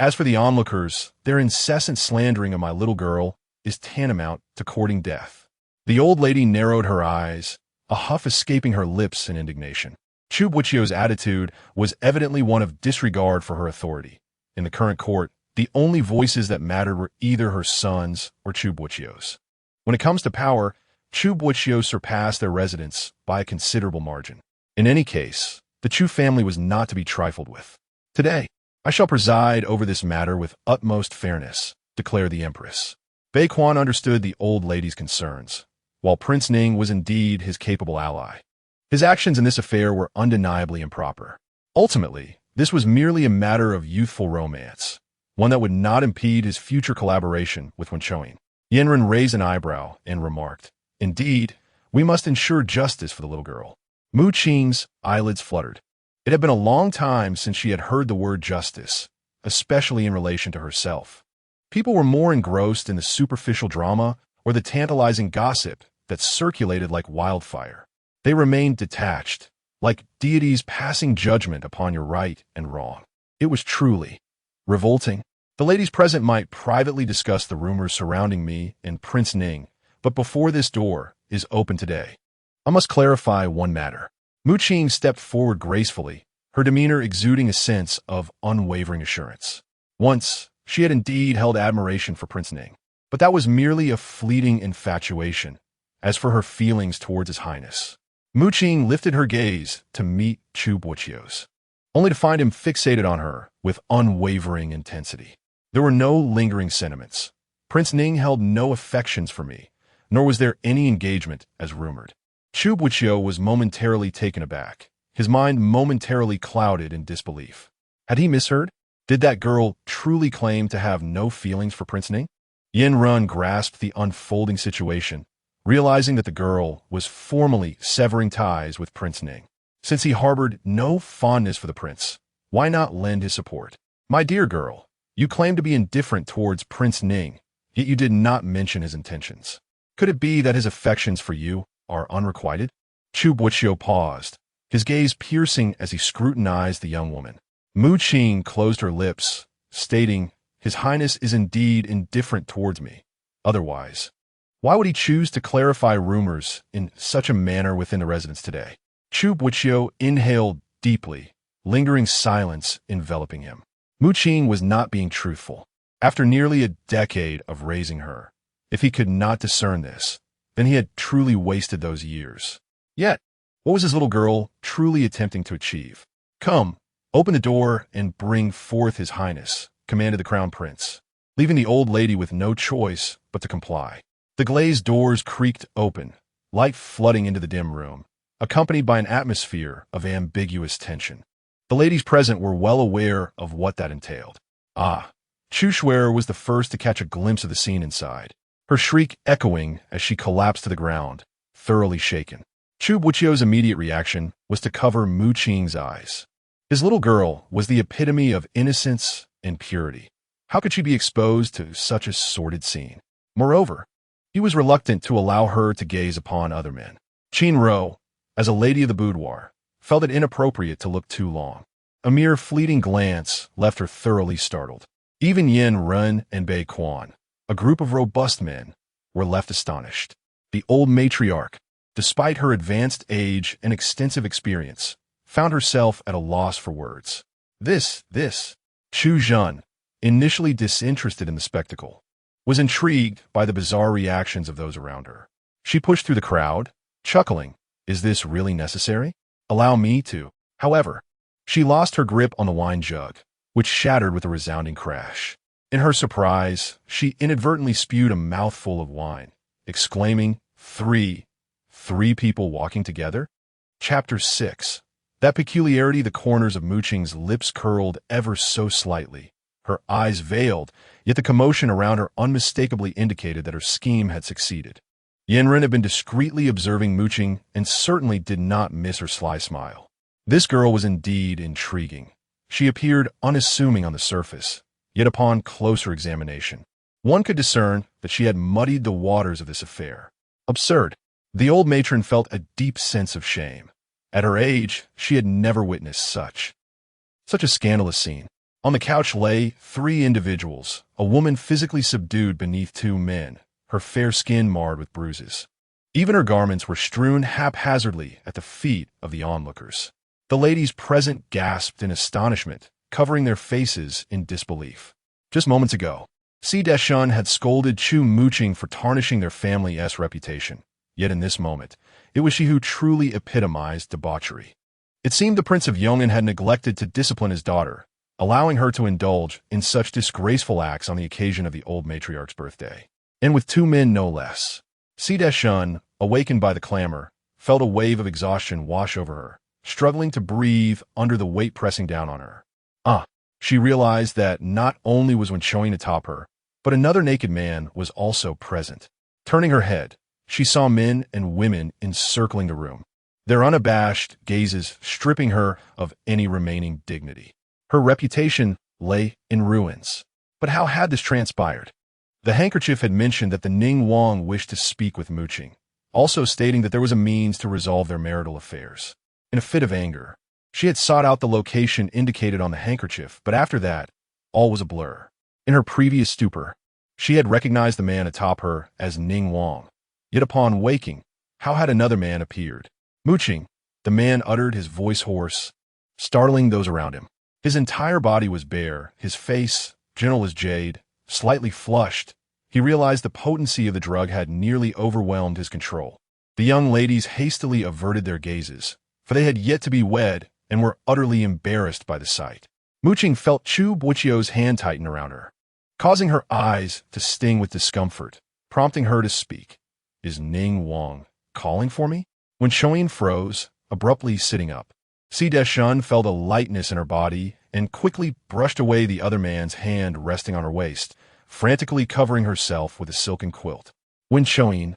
As for the onlookers, their incessant slandering of my little girl is tantamount to courting death. The old lady narrowed her eyes, a huff escaping her lips in indignation. Chu Boqiu's attitude was evidently one of disregard for her authority. In the current court, the only voices that mattered were either her sons or Chu Boqiu's. When it comes to power, Chu Boqiu surpassed their residents by a considerable margin. In any case, the Chu family was not to be trifled with. Today, I shall preside over this matter with utmost fairness, declared the Empress. Bei Quan understood the old lady's concerns, while Prince Ning was indeed his capable ally. His actions in this affair were undeniably improper. Ultimately, this was merely a matter of youthful romance, one that would not impede his future collaboration with Wen Qiuyan. Yanren raised an eyebrow and remarked, indeed, we must ensure justice for the little girl. Mu Qing's eyelids fluttered. It had been a long time since she had heard the word justice, especially in relation to herself. People were more engrossed in the superficial drama or the tantalizing gossip that circulated like wildfire. They remained detached, like deities passing judgment upon your right and wrong. It was truly revolting. The ladies present might privately discuss the rumors surrounding me and Prince Ning, but before this door is open today, I must clarify one matter. Mu Qing stepped forward gracefully, her demeanor exuding a sense of unwavering assurance. Once, she had indeed held admiration for Prince Ning, but that was merely a fleeting infatuation. As for her feelings towards His Highness, Mu Qing lifted her gaze to meet Chu Boqiu's, only to find him fixated on her with unwavering intensity. There were no lingering sentiments. Prince Ning held no affections for me, nor was there any engagement as rumored. Chu Boqiu was momentarily taken aback, his mind momentarily clouded in disbelief. Had he misheard? Did that girl truly claim to have no feelings for Prince Ning? Yin Run grasped the unfolding situation, realizing that the girl was formally severing ties with Prince Ning. Since he harbored no fondness for the prince, why not lend his support? My dear girl, you claim to be indifferent towards Prince Ning, yet you did not mention his intentions. Could it be that his affections for you are unrequited? Chu Boqiu paused, his gaze piercing as he scrutinized the young woman. Mu Qing closed her lips, stating, His Highness is indeed indifferent towards me. Otherwise, why would he choose to clarify rumors in such a manner within the residence today? Chu Boqiu inhaled deeply, lingering silence enveloping him. Mu Qing was not being truthful. After nearly a decade of raising her, if he could not discern this, then he had truly wasted those years. Yet, what was his little girl truly attempting to achieve? Come, open the door and bring forth His Highness, commanded the Crown Prince, leaving the old lady with no choice but to comply. The glazed doors creaked open, light flooding into the dim room, accompanied by an atmosphere of ambiguous tension. The ladies present were well aware of what that entailed. Chu Shuier was the first to catch a glimpse of the scene inside, her shriek echoing as she collapsed to the ground, thoroughly shaken. Chu Boqiu's immediate reaction was to cover Mu Qing's eyes. His little girl was the epitome of innocence and purity. How could she be exposed to such a sordid scene? Moreover, he was reluctant to allow her to gaze upon other men. Qin Ro, as a lady of the boudoir, felt it inappropriate to look too long. A mere fleeting glance left her thoroughly startled. Even Yin Run and Bei Quan, a group of robust men, were left astonished. The old matriarch, despite her advanced age and extensive experience, found herself at a loss for words. This, Chu Jun, initially disinterested in the spectacle, was intrigued by the bizarre reactions of those around her. She pushed through the crowd, chuckling, "Is this really necessary? Allow me to." However, she lost her grip on the wine jug, which shattered with a resounding crash. In her surprise, she inadvertently spewed a mouthful of wine, exclaiming, Three people walking together? Chapter 6. That peculiarity, the corners of Mu Qing's lips curled ever so slightly, her eyes veiled, yet the commotion around her unmistakably indicated that her scheme had succeeded. Yandere had been discreetly observing Mu Qing and certainly did not miss her sly smile. This girl was indeed intriguing. She appeared unassuming on the surface, yet upon closer examination, one could discern that she had muddied the waters of this affair. Absurd. The old matron felt a deep sense of shame. At her age, she had never witnessed such a scandalous scene. On the couch lay 3 individuals, a woman physically subdued beneath 2 men, her fair skin marred with bruises. Even her garments were strewn haphazardly at the feet of the onlookers. The ladies present gasped in astonishment, covering their faces in disbelief. Just moments ago, Si Deshun had scolded Chu Boqiu for tarnishing their family's reputation. Yet in this moment, it was she who truly epitomized debauchery. It seemed the Prince of Yong'an had neglected to discipline his daughter, allowing her to indulge in such disgraceful acts on the occasion of the old matriarch's birthday. And with 2 men no less. Si Deshun, awakened by the clamor, felt a wave of exhaustion wash over her, struggling to breathe under the weight pressing down on her. She realized that not only was Wenchoing atop her, but another naked man was also present. Turning her head, she saw men and women encircling the room, their unabashed gazes stripping her of any remaining dignity. Her reputation lay in ruins. But how had this transpired? The handkerchief had mentioned that the Ning Wang wished to speak with Mu Qing, also stating that there was a means to resolve their marital affairs. In a fit of anger, she had sought out the location indicated on the handkerchief, but after that, all was a blur. In her previous stupor, she had recognized the man atop her as Ning Wang. Yet upon waking, how had another man appeared? Mu Qing, the man uttered, his voice hoarse, startling those around him. His entire body was bare, his face, gentle as jade, slightly flushed. He realized the potency of the drug had nearly overwhelmed his control. The young ladies hastily averted their gazes, for they had yet to be wed and were utterly embarrassed by the sight. Mu Qing felt Chu Boqiu's hand tighten around her, causing her eyes to sting with discomfort, prompting her to speak. "Is Ning Wang calling for me?" Wenchoing froze, abruptly sitting up. Si Deshun felt a lightness in her body and quickly brushed away the other man's hand resting on her waist, frantically covering herself with a silken quilt. Wenchoing,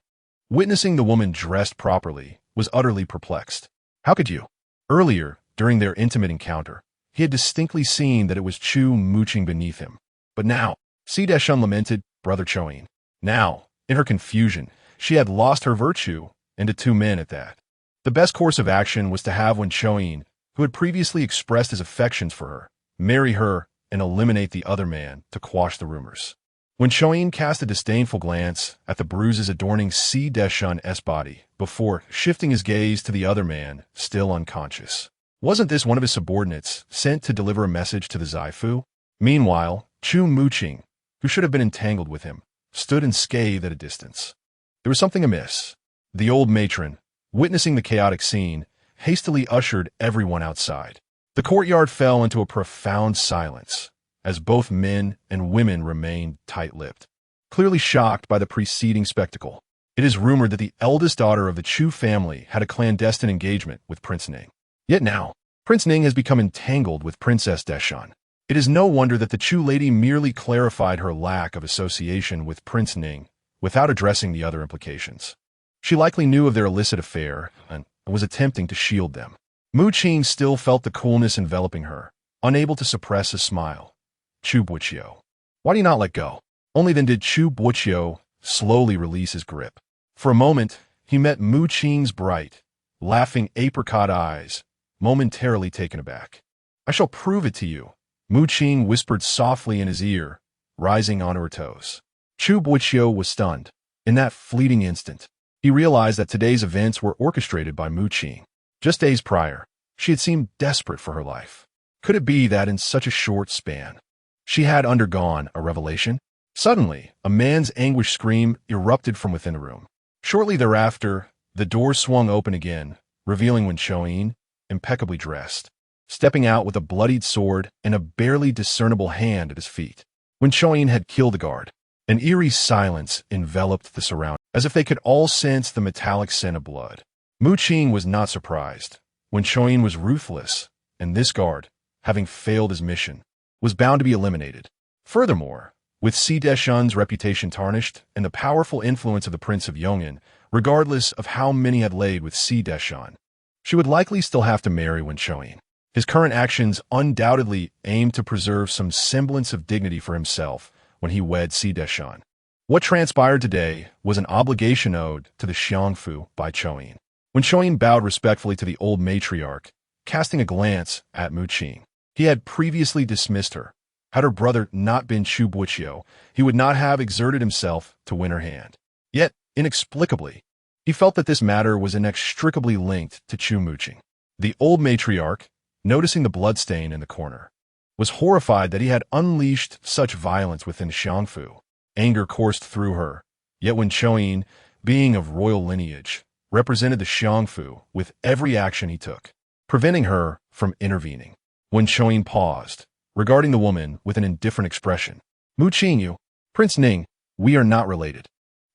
witnessing the woman dressed properly, was utterly perplexed. How could you? Earlier, during their intimate encounter, he had distinctly seen that it was Chu Boqiu beneath him. But now, Si Deshun lamented, "Brother Choing." Now, in her confusion, she had lost her virtue, and to 2 men at that. The best course of action was to have Wenchoing, who had previously expressed his affections for her, marry her and eliminate the other man to quash the rumors. Wenchoing cast a disdainful glance at the bruises adorning Si Deshun's body before shifting his gaze to the other man, still unconscious. Wasn't this one of his subordinates sent to deliver a message to the Zaifu? Meanwhile, Chu Boqiu, who should have been entangled with him, stood and scathed at a distance. There was something amiss. The old matron, witnessing the chaotic scene, hastily ushered everyone outside. The courtyard fell into a profound silence, as both men and women remained tight-lipped, clearly shocked by the preceding spectacle. It is rumored that the eldest daughter of the Chu family had a clandestine engagement with Prince Ning. Yet now, Prince Ning has become entangled with Princess Deshun. It is no wonder that the Chu lady merely clarified her lack of association with Prince Ning without addressing the other implications. She likely knew of their illicit affair and was attempting to shield them. Mu Qing still felt the coolness enveloping her, unable to suppress a smile. "Chu Boqiu, why do you not let go?" Only then did Chu Boqiu slowly release his grip. For a moment, he met Mu Qing's bright, laughing apricot eyes, momentarily taken aback. "I shall prove it to you," Mu Qing whispered softly in his ear, rising onto her toes. Chu Boqiu was stunned. In that fleeting instant, He realized that today's events were orchestrated by Qing. Just days prior, she had seemed desperate for her life. Could it be that in such a short span, she had undergone a revelation? Suddenly, a man's anguished scream erupted from within the room. Shortly thereafter, the door swung open again, revealing Wen Chouyin, impeccably dressed, stepping out with a bloodied sword and a barely discernible hand at his feet. Wen Chouyin had killed the guard. An eerie silence enveloped the surroundings, as if they could all sense the metallic scent of blood. Qing was not surprised. Wen Chouyin was ruthless, and this guard, having failed his mission, was bound to be eliminated. Furthermore, with Si Deshun's reputation tarnished and the powerful influence of the Prince of Yong'an, regardless of how many had laid with Si Deshun, she would likely still have to marry Wen Chouyin. His current actions undoubtedly aimed to preserve some semblance of dignity for himself when he wed Si Deshun. What transpired today was an obligation owed to the Xiangfu by Chouyin. When Chouyin bowed respectfully to the old matriarch, casting a glance at Qing, he had previously dismissed her. Had her brother not been Chu Boqiu, he would not have exerted himself to win her hand. Yet, inexplicably, he felt that this matter was inextricably linked to Qing. The old matriarch, noticing the bloodstain in the corner, was horrified that he had unleashed such violence within Xiangfu. Anger coursed through her, yet when Chouyin, being of royal lineage, represented the Xiangfu with every action he took, preventing her from intervening. When Chouyin paused, regarding the woman with an indifferent expression, Qing, Prince Ning, we are not related.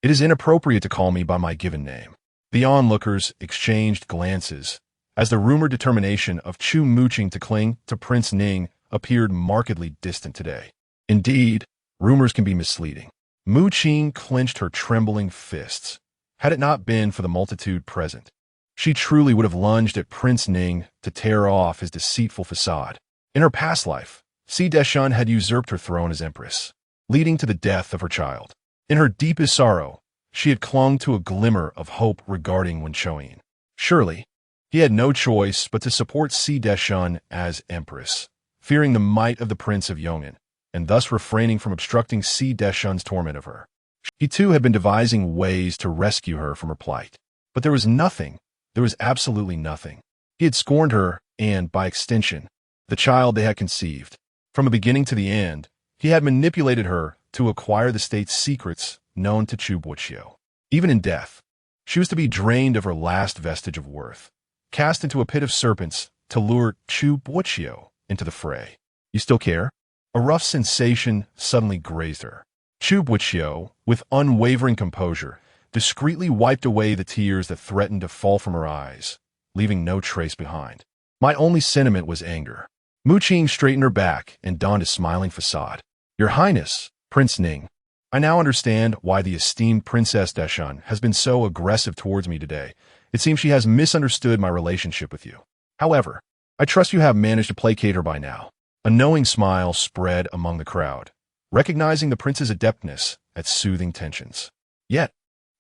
It is inappropriate to call me by my given name. The onlookers exchanged glances, as the rumored determination of Chu Qing to cling to Prince Ning appeared markedly distant today. Indeed, rumors can be misleading. Qing clenched her trembling fists. Had it not been for the multitude present, she truly would have lunged at Prince Ning to tear off his deceitful facade. In her past life, Si Deshun had usurped her throne as empress, leading to the death of her child. In her deepest sorrow, she had clung to a glimmer of hope regarding Wen Chouyin. Surely, he had no choice but to support Si Deshun as empress, fearing the might of the Prince of Yong'an, and thus refraining from obstructing Si Deshun's torment of her. He too had been devising ways to rescue her from her plight. But there was absolutely nothing. He had scorned her and, by extension, the child they had conceived. From the beginning to the end, he had manipulated her to acquire the state's secrets known to Chu Boqiu. Even in death, she was to be drained of her last vestige of worth, cast into a pit of serpents to lure Chu Boqiu into the fray. You still care? A rough sensation suddenly grazed her. Chu Boqiu, with unwavering composure, discreetly wiped away the tears that threatened to fall from her eyes, leaving no trace behind. My only sentiment was anger. Qing straightened her back and donned a smiling facade. Your Highness, Prince Ning, I now understand why the esteemed Princess Deshun has been so aggressive towards me today. It seems she has misunderstood my relationship with you. However, I trust you have managed to placate her by now. A knowing smile spread among the crowd, recognizing the prince's adeptness at soothing tensions. Yet,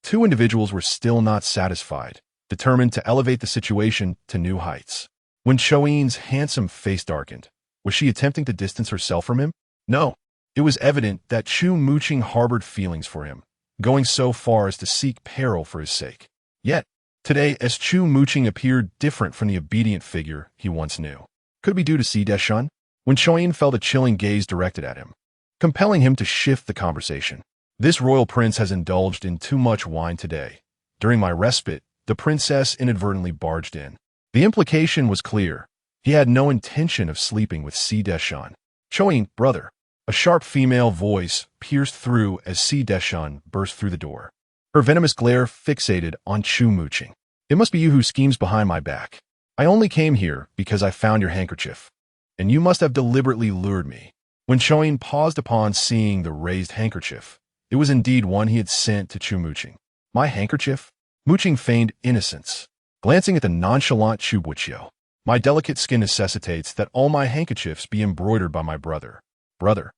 two individuals were still not satisfied, determined to elevate the situation to new heights. When Chouyin's handsome face darkened, was she attempting to distance herself from him? No. It was evident that Chu Qing harbored feelings for him, going so far as to seek peril for his sake. Yet, today, as Chu Qing appeared different from the obedient figure he once knew. Could it be due to Si Deshun? When Chouyin felt a chilling gaze directed at him, compelling him to shift the conversation. This royal prince has indulged in too much wine today. During my respite, the princess inadvertently barged in. The implication was clear. He had no intention of sleeping with Si Deshun. Chouyin, brother. A sharp female voice pierced through as Si Deshun burst through the door. Her venomous glare fixated on Chu Qing. It must be you who schemes behind my back. I only came here because I found your handkerchief, and you must have deliberately lured me. When Chouyin paused upon seeing the raised handkerchief, it was indeed one he had sent to Chu Qing. My handkerchief? Qing feigned innocence, glancing at the nonchalant Chu Boqiu. My delicate skin necessitates that all my handkerchiefs be embroidered by my brother. Brother,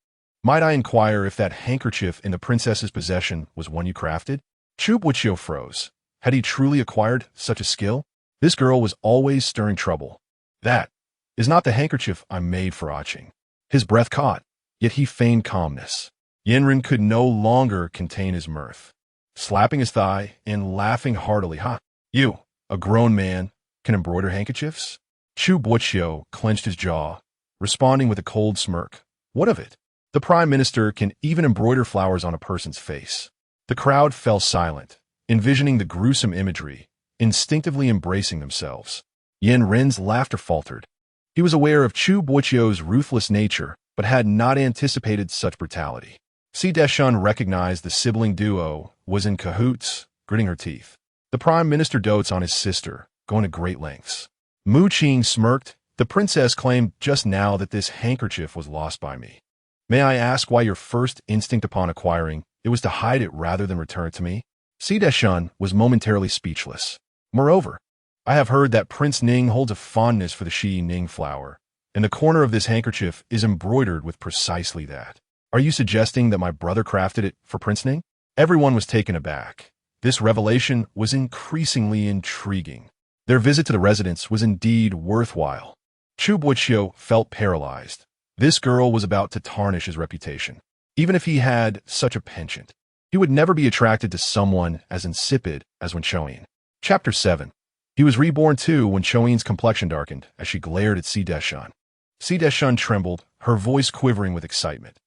might I inquire if that handkerchief in the princess's possession was one you crafted? Chu Boqiu froze. Had he truly acquired such a skill? This girl was always stirring trouble. That is not the handkerchief I made for Qing. His breath caught, yet he feigned calmness. Yanren could no longer contain his mirth. slapping his thigh and laughing heartily. "Ha! You, a grown man, can embroider handkerchiefs?" Chu Boqiu clenched his jaw, responding with a cold smirk. "What of it? The Prime Minister can even embroider flowers on a person's face." The crowd fell silent, envisioning the gruesome imagery, instinctively embracing themselves. Yandere's laughter faltered. He was aware of Chu Boqiu's ruthless nature, but had not anticipated such brutality. Si Deshun recognized the sibling duo was in cahoots, gritting her teeth. The Prime Minister dotes on his sister, going to great lengths. Mu Qing smirked. "The princess claimed just now that this handkerchief was lost by me. May I ask why your first instinct upon acquiring it was to hide it rather than return it to me?" Si Deshun was momentarily speechless. "Moreover, I have heard that Prince Ning holds a fondness for the Shi Ning flower, and the corner of this handkerchief is embroidered with precisely that. Are you suggesting that my brother crafted it for Prince Ning?" Everyone was taken aback. This revelation was increasingly intriguing. Their visit to the residence was indeed worthwhile. Chu Boqiu felt paralyzed. This girl was about to tarnish his reputation. Even if he had such a penchant, he would never be attracted to someone as insipid as Wen Choyin. Chapter 7. He was reborn too when Choyin's complexion darkened as she glared at Si Deshun. Si Deshun trembled, her voice quivering with excitement.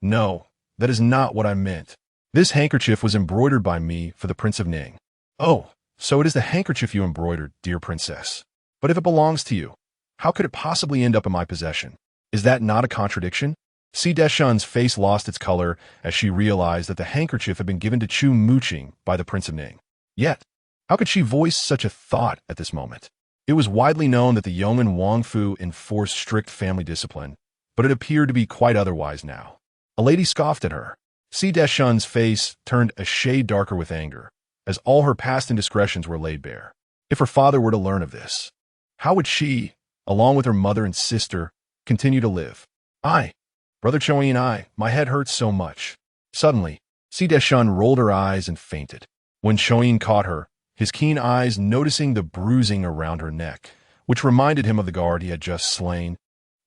"No, that is not what I meant. This handkerchief was embroidered by me for the Prince of Ning." "Oh, so it is the handkerchief you embroidered, dear princess. But if it belongs to you, how could it possibly end up in my possession? Is that not a contradiction?" Si Deshun's face lost its color as she realized that the handkerchief had been given to Chu Muqing by the Prince of Ning. Yet, how could she voice such a thought at this moment? It was widely known that the Yeoman Wangfu enforced strict family discipline, but it appeared to be quite otherwise now. A lady scoffed at her. Si Deshun's face turned a shade darker with anger, as all her past indiscretions were laid bare. If her father were to learn of this, how would she, along with her mother and sister, continue to live? Brother Choyin, my head hurts so much." Suddenly, Si Deshun rolled her eyes and fainted. When Choyin caught her, his keen eyes noticing the bruising around her neck, which reminded him of the guard he had just slain,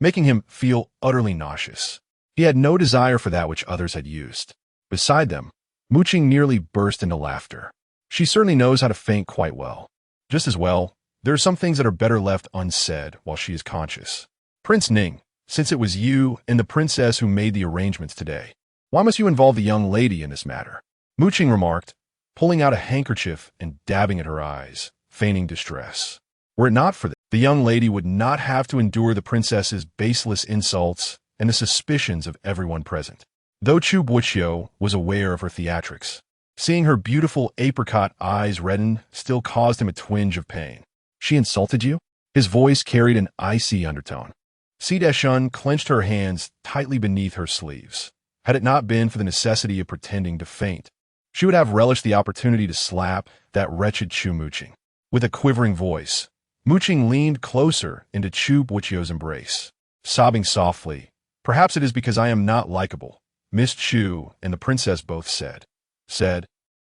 making him feel utterly nauseous. He had no desire for that which others had used. Beside them, Muqing nearly burst into laughter. She certainly knows how to faint quite well. Just as well, there are some things that are better left unsaid while she is conscious. "Prince Ning, since it was you and the princess who made the arrangements today, why must you involve the young lady in this matter?" Muqing remarked, pulling out a handkerchief and dabbing at her eyes, feigning distress. "Were it not for this, the young lady would not have to endure the princess's baseless insults and the suspicions of everyone present." Though Chu Boqiu was aware of her theatrics, seeing her beautiful apricot eyes redden still caused him a twinge of pain. "She insulted you?" His voice carried an icy undertone. Si Deshun clenched her hands tightly beneath her sleeves. Had it not been for the necessity of pretending to faint, she would have relished the opportunity to slap that wretched Chu Muqing. With a quivering voice, Muqing leaned closer into Chu Boqiu's embrace, sobbing softly. "Perhaps it is because I am not likable," Miss Chu and the princess both said.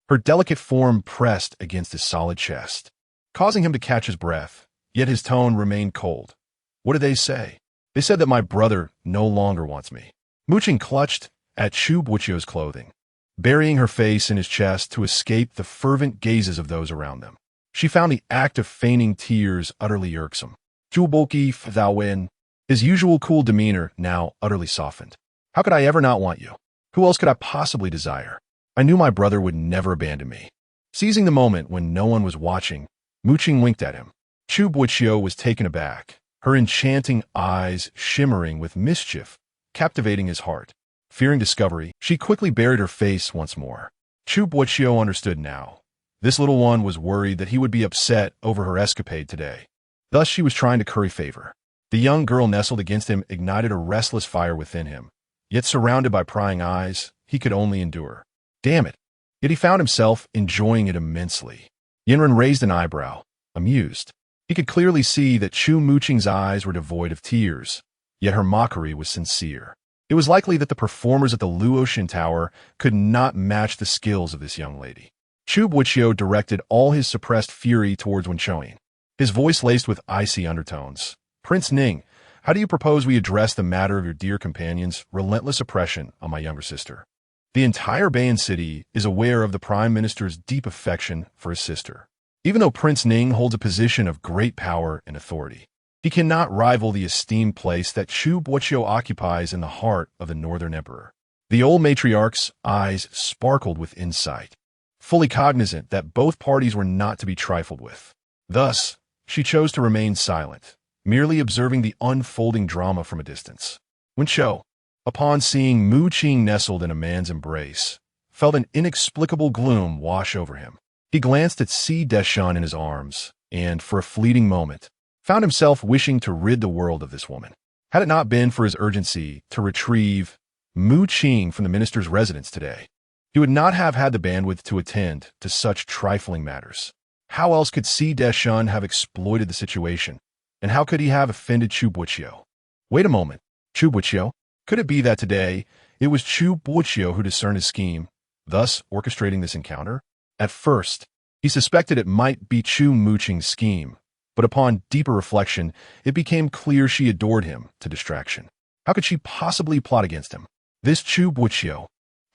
Her delicate form pressed against his solid chest, causing him to catch his breath, yet his tone remained cold. "What did they say?" "They said that my brother no longer wants me." Muqing clutched at Chu Boqiu's clothing, burying her face in his chest to escape the fervent gazes of those around them. She found the act of feigning tears utterly irksome. Chu Boqiu thou win, his usual cool demeanor now utterly softened. "How could I ever not want you? Who else could I possibly desire? I knew my brother would never abandon me." Seizing the moment when no one was watching, Muqing winked at him. Chu Boqiu was taken aback, her enchanting eyes shimmering with mischief, captivating his heart. Fearing discovery, she quickly buried her face once more. Chu Boqiu understood now. This little one was worried that he would be upset over her escapade today. Thus she was trying to curry favor. The young girl nestled against him ignited a restless fire within him. Yet surrounded by prying eyes, he could only endure. Damn it! Yet he found himself enjoying it immensely. Yandere raised an eyebrow, amused. He could clearly see that Chu Muqing's eyes were devoid of tears, yet her mockery was sincere. It was likely that the performers at the Luotian Tower could not match the skills of this young lady. Chu Boqiu directed all his suppressed fury towards Wen Choyin, his voice laced with icy undertones. "Prince Ning, how do you propose we address the matter of your dear companion's relentless oppression on my younger sister?" The entire Bayan city is aware of the prime minister's deep affection for his sister. Even though Prince Ning holds a position of great power and authority, he cannot rival the esteemed place that Chu Boqiu occupies in the heart of the Northern Emperor. The old matriarch's eyes sparkled with insight, fully cognizant that both parties were not to be trifled with. Thus, she chose to remain silent, merely observing the unfolding drama from a distance. When Cho, upon seeing Mu Qing nestled in a man's embrace, felt an inexplicable gloom wash over him. He glanced at Si Deshan in his arms, and, for a fleeting moment, found himself wishing to rid the world of this woman. Had it not been for his urgency to retrieve Mu Qing from the minister's residence today, he would not have had the bandwidth to attend to such trifling matters. How else could Si Deshan have exploited the situation, and how could he have offended Chu Boqiu? Wait a moment, Chu Boqiu? Could it be that today it was Chu Boqiu who discerned his scheme, thus orchestrating this encounter? At first, he suspected it might be Chu Mu Qing's scheme, but upon deeper reflection, it became clear she adored him to distraction. How could she possibly plot against him? This Chu Boqiu,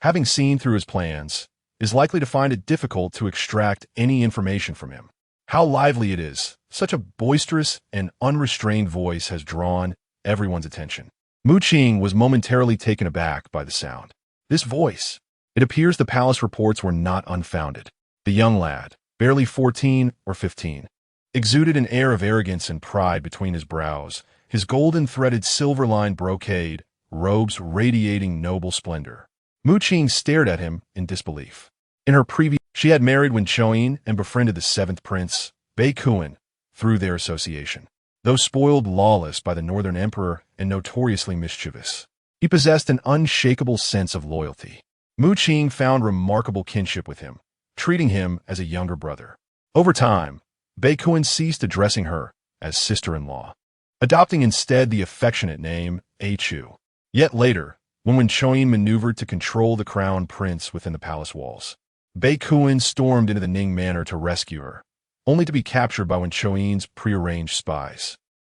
having seen through his plans, is likely to find it difficult to extract any information from him. How lively it is! Such a boisterous and unrestrained voice has drawn everyone's attention. Mu Qing was momentarily taken aback by the sound. This voice! It appears the palace reports were not unfounded. The young lad, barely 14 or 15, exuded an air of arrogance and pride between his brows, his golden-threaded silver-lined brocade robes radiating noble splendor. Mu Qing stared at him in disbelief. In her previous, she had married Wen Choyin and befriended the 7th prince, Bei Kuan, through their association. Though spoiled lawless by the Northern Emperor and notoriously mischievous, he possessed an unshakable sense of loyalty. Mu Qing found remarkable kinship with him, treating him as a younger brother. Over time, Bei Kuan ceased addressing her as sister-in-law, adopting instead the affectionate name Chu. Yet later, when Wen Choyin maneuvered to control the crown prince within the palace walls, Bei Kuan stormed into the Ning manor to rescue her, only to be captured by Wen Choyin's prearranged spies.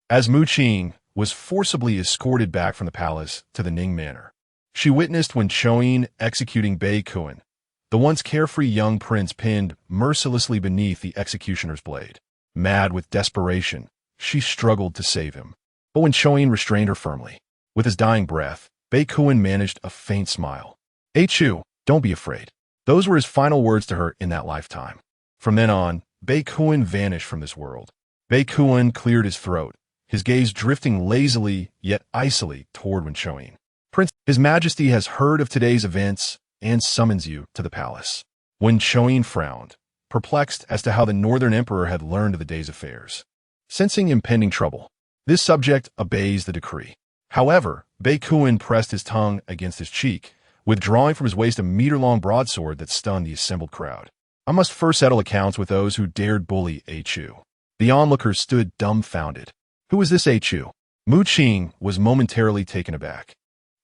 As Mu Qing was forcibly escorted back from the palace to the Ning manor, she witnessed Wen Choyin executing Bei Kuan, the once carefree young prince pinned mercilessly beneath the executioner's blade. Mad with desperation, she struggled to save him, but Wen Choyin restrained her firmly. With his dying breath, Bei Kuan managed a faint smile. Chu, don't be afraid. Those were his final words to her in that lifetime. From then on, Bei Kuan vanished from this world. Bei Kuan cleared his throat, his gaze drifting lazily yet icily toward Wen Choyin. Prince, His Majesty has heard of today's events and summons you to the palace. Wen Choyin frowned, perplexed as to how the Northern Emperor had learned of the day's affairs. Sensing impending trouble, this subject obeys the decree. However, Bei Kuan pressed his tongue against his cheek, withdrawing from his waist a meter-long broadsword that stunned the assembled crowd. I must first settle accounts with those who dared bully Chu. The onlookers stood dumbfounded. Who is this Chu? Mu Qing was momentarily taken aback,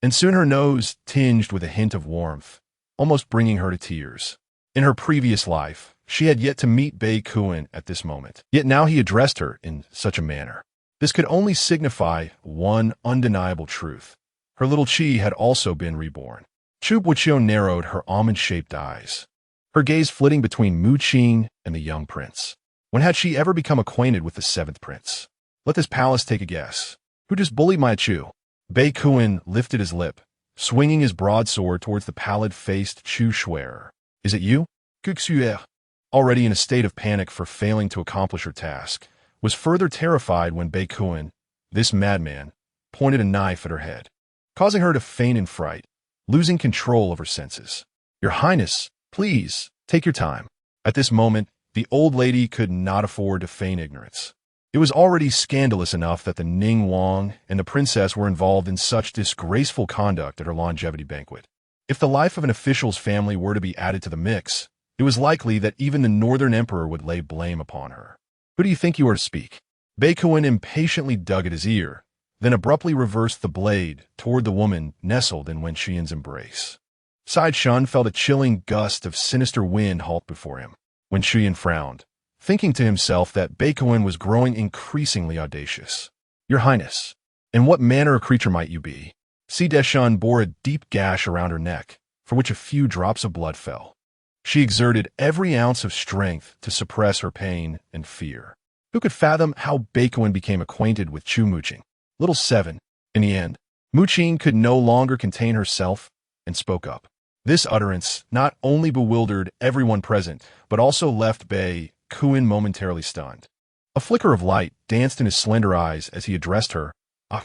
and soon her nose tinged with a hint of warmth, almost bringing her to tears. In her previous life, she had yet to meet Bei Kuan at this moment, yet now he addressed her in such a manner. This could only signify one undeniable truth. Her little Qi had also been reborn. Chu Boqiu narrowed her almond-shaped eyes, her gaze flitting between Mu Qing and the young prince. When had she ever become acquainted with the 7th prince? Let this palace take a guess. Who just bullied my Chu? Bei Kuan lifted his lip, swinging his broadsword towards the pallid-faced Chu Shuer. Is it you? Coaxed, already in a state of panic for failing to accomplish her task, was further terrified when Bei Kuan, this madman, pointed a knife at her head, causing her to faint in fright, losing control of her senses. Your Highness, please, take your time. At this moment, the old lady could not afford to feign ignorance. It was already scandalous enough that the Ning Wang and the princess were involved in such disgraceful conduct at her longevity banquet. If the life of an official's family were to be added to the mix, it was likely that even the Northern Emperor would lay blame upon her. Who do you think you are to speak? Bei Kuan impatiently dug at his ear, then abruptly reversed the blade toward the woman nestled in Wen Qian's embrace. Side Shun felt a chilling gust of sinister wind halt before him. Wen Qian frowned, thinking to himself that Bei Kuan was growing increasingly audacious. Your Highness, in what manner of creature might you be? Si Deshan bore a deep gash around her neck, for which a few drops of blood fell. She exerted every ounce of strength to suppress her pain and fear. Who could fathom how Baekuan became acquainted with Chu Muqing? Little 7. In the end, Muqing could no longer contain herself and spoke up. This utterance not only bewildered everyone present, but also left Baekuan momentarily stunned. A flicker of light danced in his slender eyes as he addressed her.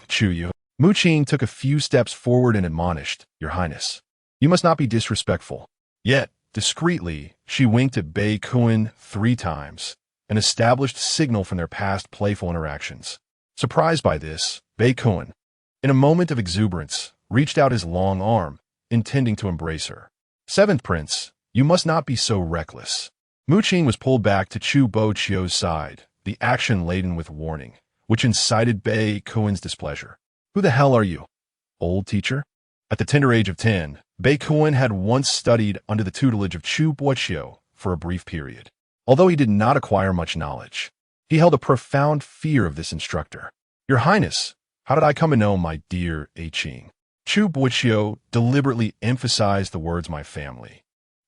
Chu. Muqing took a few steps forward and admonished, Your Highness, you must not be disrespectful. Yet, discreetly, she winked at Baekuan 3 times, an established signal from their past playful interactions. Surprised by this, Baekuan, in a moment of exuberance, reached out his long arm, intending to embrace her. 7th Prince, you must not be so reckless. Muqing was pulled back to Chu Boqiu's side, the action laden with warning, which incited Baekuan's displeasure. Who the hell are you? Old teacher? At the tender age of 10, Baekuan had once studied under the tutelage of Chu Boqiu for a brief period. Although he did not acquire much knowledge, he held a profound fear of this instructor. Your Highness, how did I come to know my dear Qing? Chu Boqiu deliberately emphasized the words my family,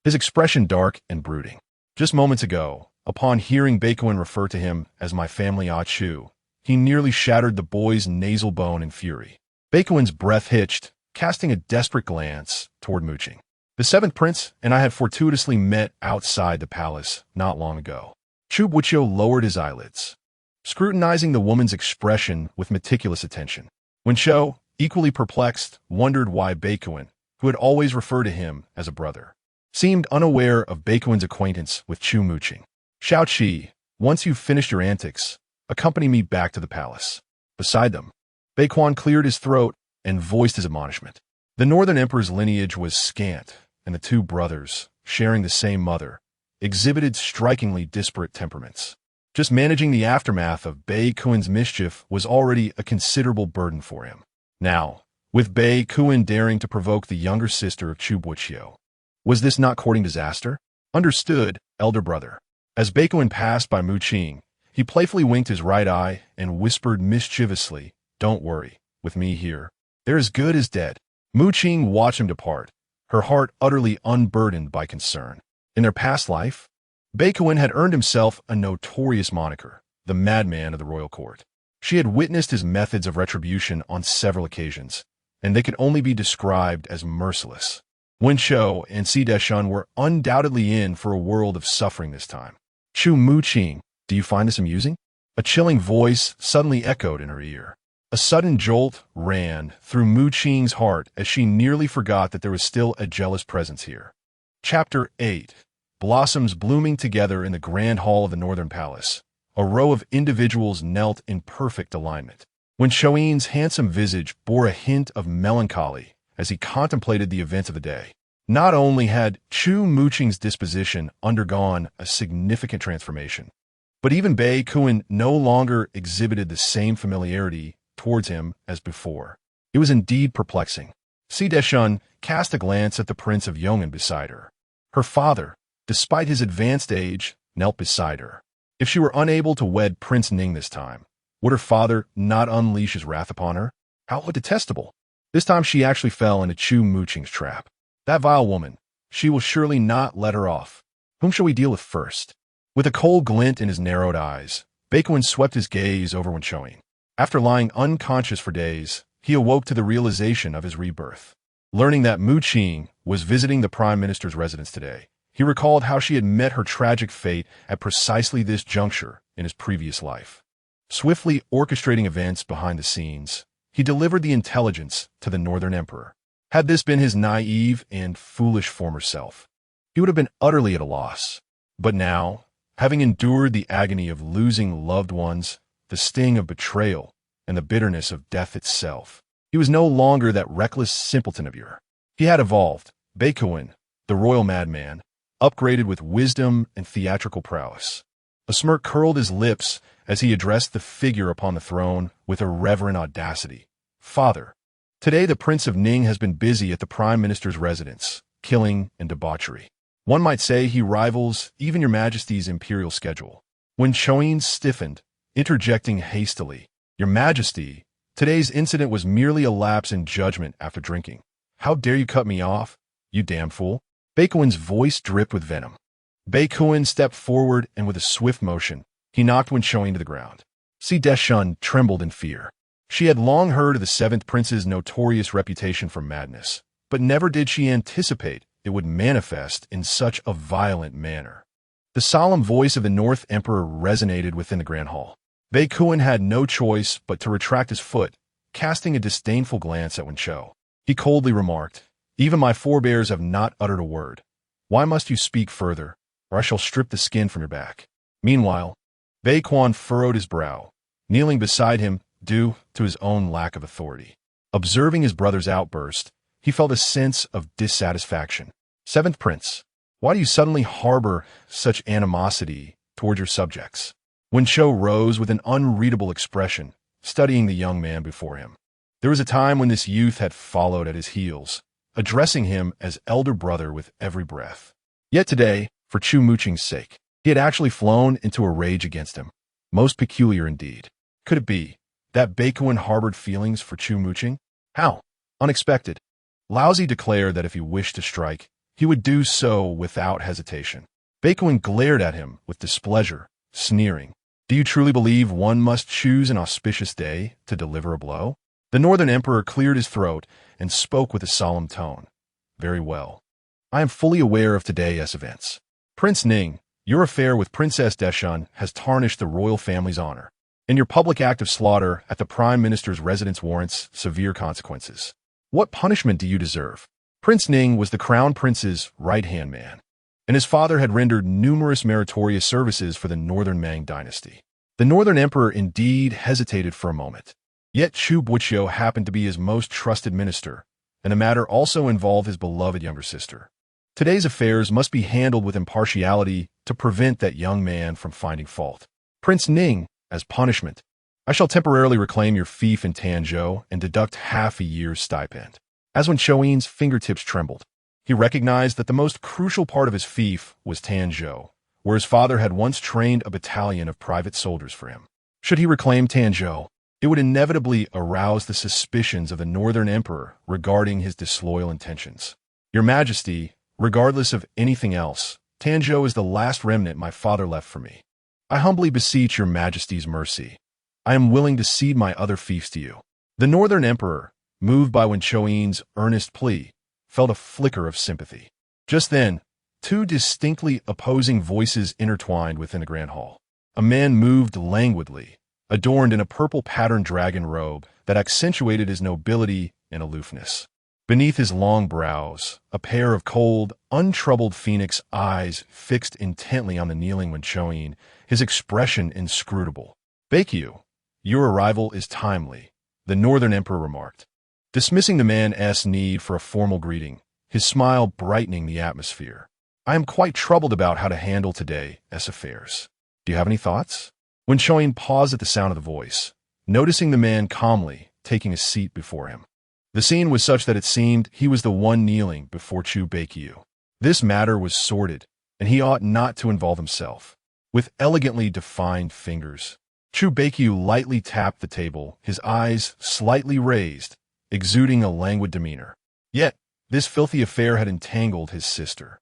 his expression dark and brooding. Just moments ago, upon hearing Baekuan refer to him as my family Chu, he nearly shattered the boy's nasal bone in fury. Baekuan's breath hitched, casting a desperate glance toward Muqing. The 7th Prince and I had fortuitously met outside the palace not long ago. Chu Boqiu lowered his eyelids, scrutinizing the woman's expression with meticulous attention. Wen Shou, equally perplexed, wondered why Baekuan, who had always referred to him as a brother, seemed unaware of Baekuan's acquaintance with Chu Muqing. Shao Qi, once you've finished your antics, accompany me back to the palace. Beside them, Baekuan cleared his throat and voiced his admonishment. The Northern Emperor's lineage was scant, and the 2 brothers, sharing the same mother, exhibited strikingly disparate temperaments. Just managing the aftermath of Baekuan's mischief was already a considerable burden for him. Now, with Baekuan daring to provoke the younger sister of Chu Boqiu, was this not courting disaster? Understood, elder brother. As Baekuan passed by Muqing, he playfully winked his right eye and whispered mischievously, Don't worry, with me here, they're as good as dead. Muqing watched him depart, her heart utterly unburdened by concern. In their past life, Baekuan had earned himself a notorious moniker, the madman of the royal court. She had witnessed his methods of retribution on several occasions, and they could only be described as merciless. Wen Shou and Si Deshun were undoubtedly in for a world of suffering this time. Chu Muqing, do you find this amusing? A chilling voice suddenly echoed in her ear. A sudden jolt ran through Muqing's heart as she nearly forgot that there was still a jealous presence here. Chapter 8. Blossoms blooming together in the grand hall of the Northern Palace. A row of individuals knelt in perfect alignment. Wen Shou's handsome visage bore a hint of melancholy as he contemplated the events of the day. Not only had Chu Muqing's disposition undergone a significant transformation, but even Baekuan no longer exhibited the same familiarity towards him as before. It was indeed perplexing. Si Deshun cast a glance at the Prince of Yong'an beside her. Her father, despite his advanced age, knelt beside her. If she were unable to wed Prince Ning this time, would her father not unleash his wrath upon her? How detestable! This time she actually fell into Chu Muqing's trap. That vile woman, she will surely not let her off. Whom shall we deal with first? With a cold glint in his narrowed eyes, Baekuan swept his gaze over Wen Shou. After lying unconscious for days, he awoke to the realization of his rebirth. Learning that Muqing was visiting the Prime Minister's residence today, he recalled how she had met her tragic fate at precisely this juncture in his previous life. Swiftly orchestrating events behind the scenes, he delivered the intelligence to the Northern Emperor. Had this been his naive and foolish former self, he would have been utterly at a loss. But now, having endured the agony of losing loved ones, the sting of betrayal, and the bitterness of death itself, he was no longer that reckless simpleton of yore. He had evolved, Baekuan, the royal madman, upgraded with wisdom and theatrical prowess. A smirk curled his lips as he addressed the figure upon the throne with irreverent audacity. Father, today the Prince of Ning has been busy at the Prime Minister's residence, killing and debauchery. One might say he rivals even your Majesty's imperial schedule. When Shou stiffened, interjecting hastily, Your Majesty, today's incident was merely a lapse in judgment after drinking. How dare you cut me off? You damn fool. Baekuan's voice dripped with venom. Baekuan stepped forward, and with a swift motion, he knocked Wen Shouyin to the ground. Si Deshun trembled in fear. She had long heard of the Seventh Prince's notorious reputation for madness, but never did she anticipate it would manifest in such a violent manner. The solemn voice of the North Emperor resonated within the Grand Hall. Baekuan had no choice but to retract his foot, casting a disdainful glance at Wen Shou. He coldly remarked, "Even my forebears have not uttered a word. Why must you speak further, or I shall strip the skin from your back?" Meanwhile, Baekuan furrowed his brow, kneeling beside him due to his own lack of authority. Observing his brother's outburst, he felt a sense of dissatisfaction. "Seventh Prince, why do you suddenly harbor such animosity toward your subjects?" Wen Shou rose with an unreadable expression, studying the young man before him. There was a time when this youth had followed at his heels, addressing him as elder brother with every breath. Yet today, for Chu Boqiu's sake, he had actually flown into a rage against him. Most peculiar indeed. Could it be that Baekuan harbored feelings for Chu Boqiu? How? Unexpected. Laozi declared that if he wished to strike, he would do so without hesitation. Baekuan glared at him with displeasure, sneering. "Do you truly believe one must choose an auspicious day to deliver a blow?" The Northern Emperor cleared his throat and spoke with a solemn tone. "Very well. I am fully aware of today's events. Prince Ning, your affair with Princess Deshun has tarnished the royal family's honor, and your public act of slaughter at the Prime Minister's residence warrants severe consequences. What punishment do you deserve?" Prince Ning was the Crown Prince's right-hand man, and his father had rendered numerous meritorious services for the Northern Mang dynasty. The Northern Emperor indeed hesitated for a moment. Yet Chu Boqiu happened to be his most trusted minister, and the matter also involved his beloved younger sister. Today's affairs must be handled with impartiality to prevent that young man from finding fault. "Prince Ning, as punishment, I shall temporarily reclaim your fief in Tanzhou and deduct half a year's stipend." As Wen Shouyin's fingertips trembled, he recognized that the most crucial part of his fief was Tanzhou, where his father had once trained a battalion of private soldiers for him. Should he reclaim Tanzhou, it would inevitably arouse the suspicions of the Northern Emperor regarding his disloyal intentions. "Your Majesty, regardless of anything else, Tanzhou is the last remnant my father left for me. I humbly beseech your Majesty's mercy. I am willing to cede my other fiefs to you." The Northern Emperor, moved by Wen Shouyin's earnest plea, felt a flicker of sympathy. Just then, two distinctly opposing voices intertwined within the Grand Hall. A man moved languidly, adorned in a purple-patterned dragon robe that accentuated his nobility and aloofness. Beneath his long brows, a pair of cold, untroubled phoenix eyes fixed intently on the kneeling Wen Shouyin, his expression inscrutable. "Baqiu, your arrival is timely," the Northern Emperor remarked, dismissing the man's need for a formal greeting, his smile brightening the atmosphere. "I am quite troubled about how to handle today's affairs. Do you have any thoughts?" Wen Shouyin paused at the sound of the voice, noticing the man calmly taking a seat before him. The scene was such that it seemed he was the one kneeling before Chu Boqiu. This matter was sordid, and he ought not to involve himself. With elegantly defined fingers, Chu Boqiu lightly tapped the table, his eyes slightly raised, exuding a languid demeanor. Yet, this filthy affair had entangled his sister.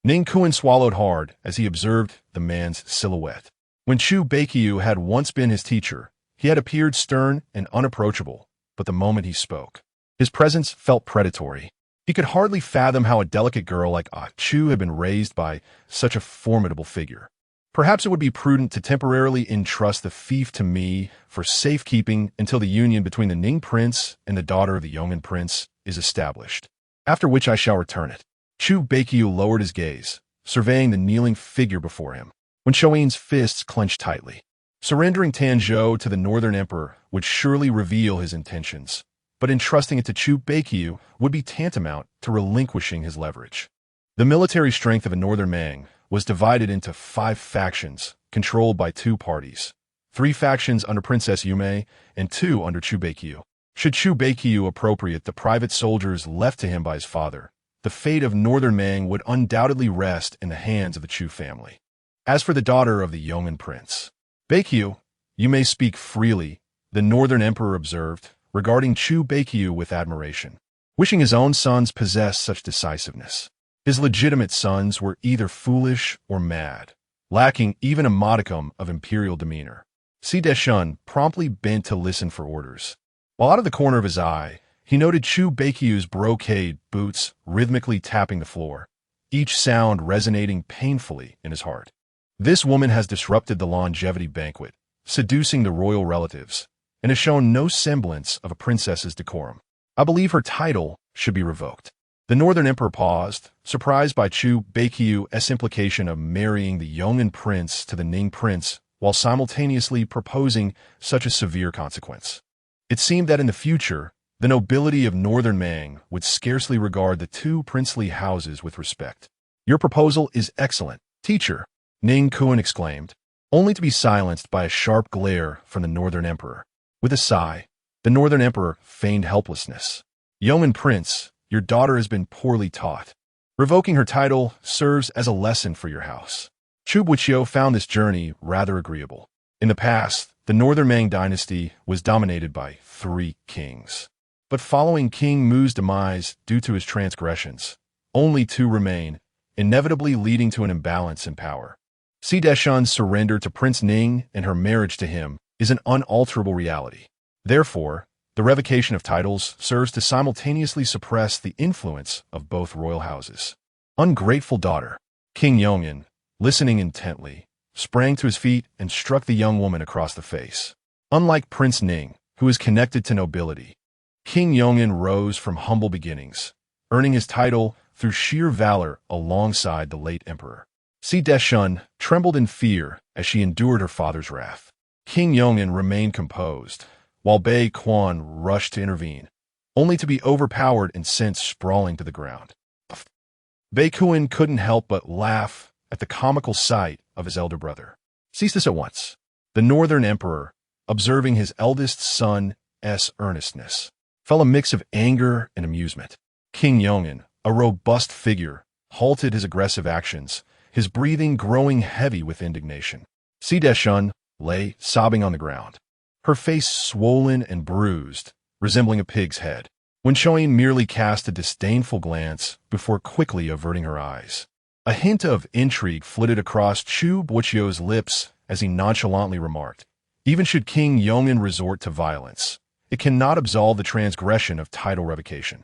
Ning Kuan swallowed hard as he observed the man's silhouette. When Chu Boqiu had once been his teacher, he had appeared stern and unapproachable, but the moment he spoke, his presence felt predatory. He could hardly fathom how a delicate girl like Chu had been raised by such a formidable figure. "Perhaps it would be prudent to temporarily entrust the fief to me for safekeeping until the union between the Ning Prince and the daughter of the Yong'an Prince is established, after which I shall return it." Chu Boqiu lowered his gaze, surveying the kneeling figure before him. Wen Shouyin's fists clenched tightly. Surrendering Tanzhou to the Northern Emperor would surely reveal his intentions, but entrusting it to Chu Boqiu would be tantamount to relinquishing his leverage. The military strength of a Northern Mang was divided into 5 factions, controlled by 2 parties, 3 factions under Princess Yume and 2 under Chu Boqiu. Should Chu Boqiu appropriate the private soldiers left to him by his father, the fate of Northern Mang would undoubtedly rest in the hands of the Chu family. As for the daughter of the Yong'an Prince, "Boqiu, you may speak freely," the Northern Emperor observed, regarding Chu Boqiu with admiration. wishing his own sons possessed such decisiveness. His legitimate sons were either foolish or mad, lacking even a modicum of imperial demeanor. Si Deshun promptly bent to listen for orders. While out of the corner of his eye, he noted Chu Boqiu's brocade boots rhythmically tapping the floor, each sound resonating painfully in his heart. This woman has disrupted the longevity banquet, seducing the royal relatives, and has shown no semblance of a princess's decorum. I believe her title should be revoked. The Northern Emperor paused, surprised by Chu Boqiu's implication of marrying the Yong'an prince to the Ning prince while simultaneously proposing such a severe consequence. It seemed that in the future, the nobility of Northern Mang would scarcely regard the two princely houses with respect. "Your proposal is excellent, teacher," Ning Kuan exclaimed, only to be silenced by a sharp glare from the Northern Emperor. With a sigh, the Northern Emperor feigned helplessness. "Yong'an prince, your daughter has been poorly taught. Revoking her title serves as a lesson for your house." Chu Boqiu found this journey rather agreeable. In the past, the Northern Mang dynasty was dominated by 3 kings. But following King Mu's demise due to his transgressions, only 2 remain, inevitably leading to an imbalance in power. Si Deshun's surrender to Prince Ning and her marriage to him is an unalterable reality. Therefore, the revocation of titles serves to simultaneously suppress the influence of both royal houses. Ungrateful daughter. King Yong'an, listening intently, sprang to his feet and struck the young woman across the face. Unlike Prince Ning, who is connected to nobility, King Yong'an rose from humble beginnings, earning his title through sheer valor alongside the late emperor. Si Deshun trembled in fear as she endured her father's wrath. King Yong'an remained composed, while Bei Quan rushed to intervene, only to be overpowered and sent sprawling to the ground. Bei Quan couldn't help but laugh at the comical sight of his elder brother. "Cease this at once." The Northern Emperor, observing his eldest son's earnestness, felt a mix of anger and amusement. King Yong'an, a robust figure, halted his aggressive actions, his breathing growing heavy with indignation. Si Deshun lay sobbing on the ground, her face swollen and bruised, resembling a pig's head. Wen Choying merely cast a disdainful glance before quickly averting her eyes. A hint of intrigue flitted across Chu Boqiu's lips as he nonchalantly remarked, "Even should King Yong'an resort to violence, it cannot absolve the transgression of title revocation.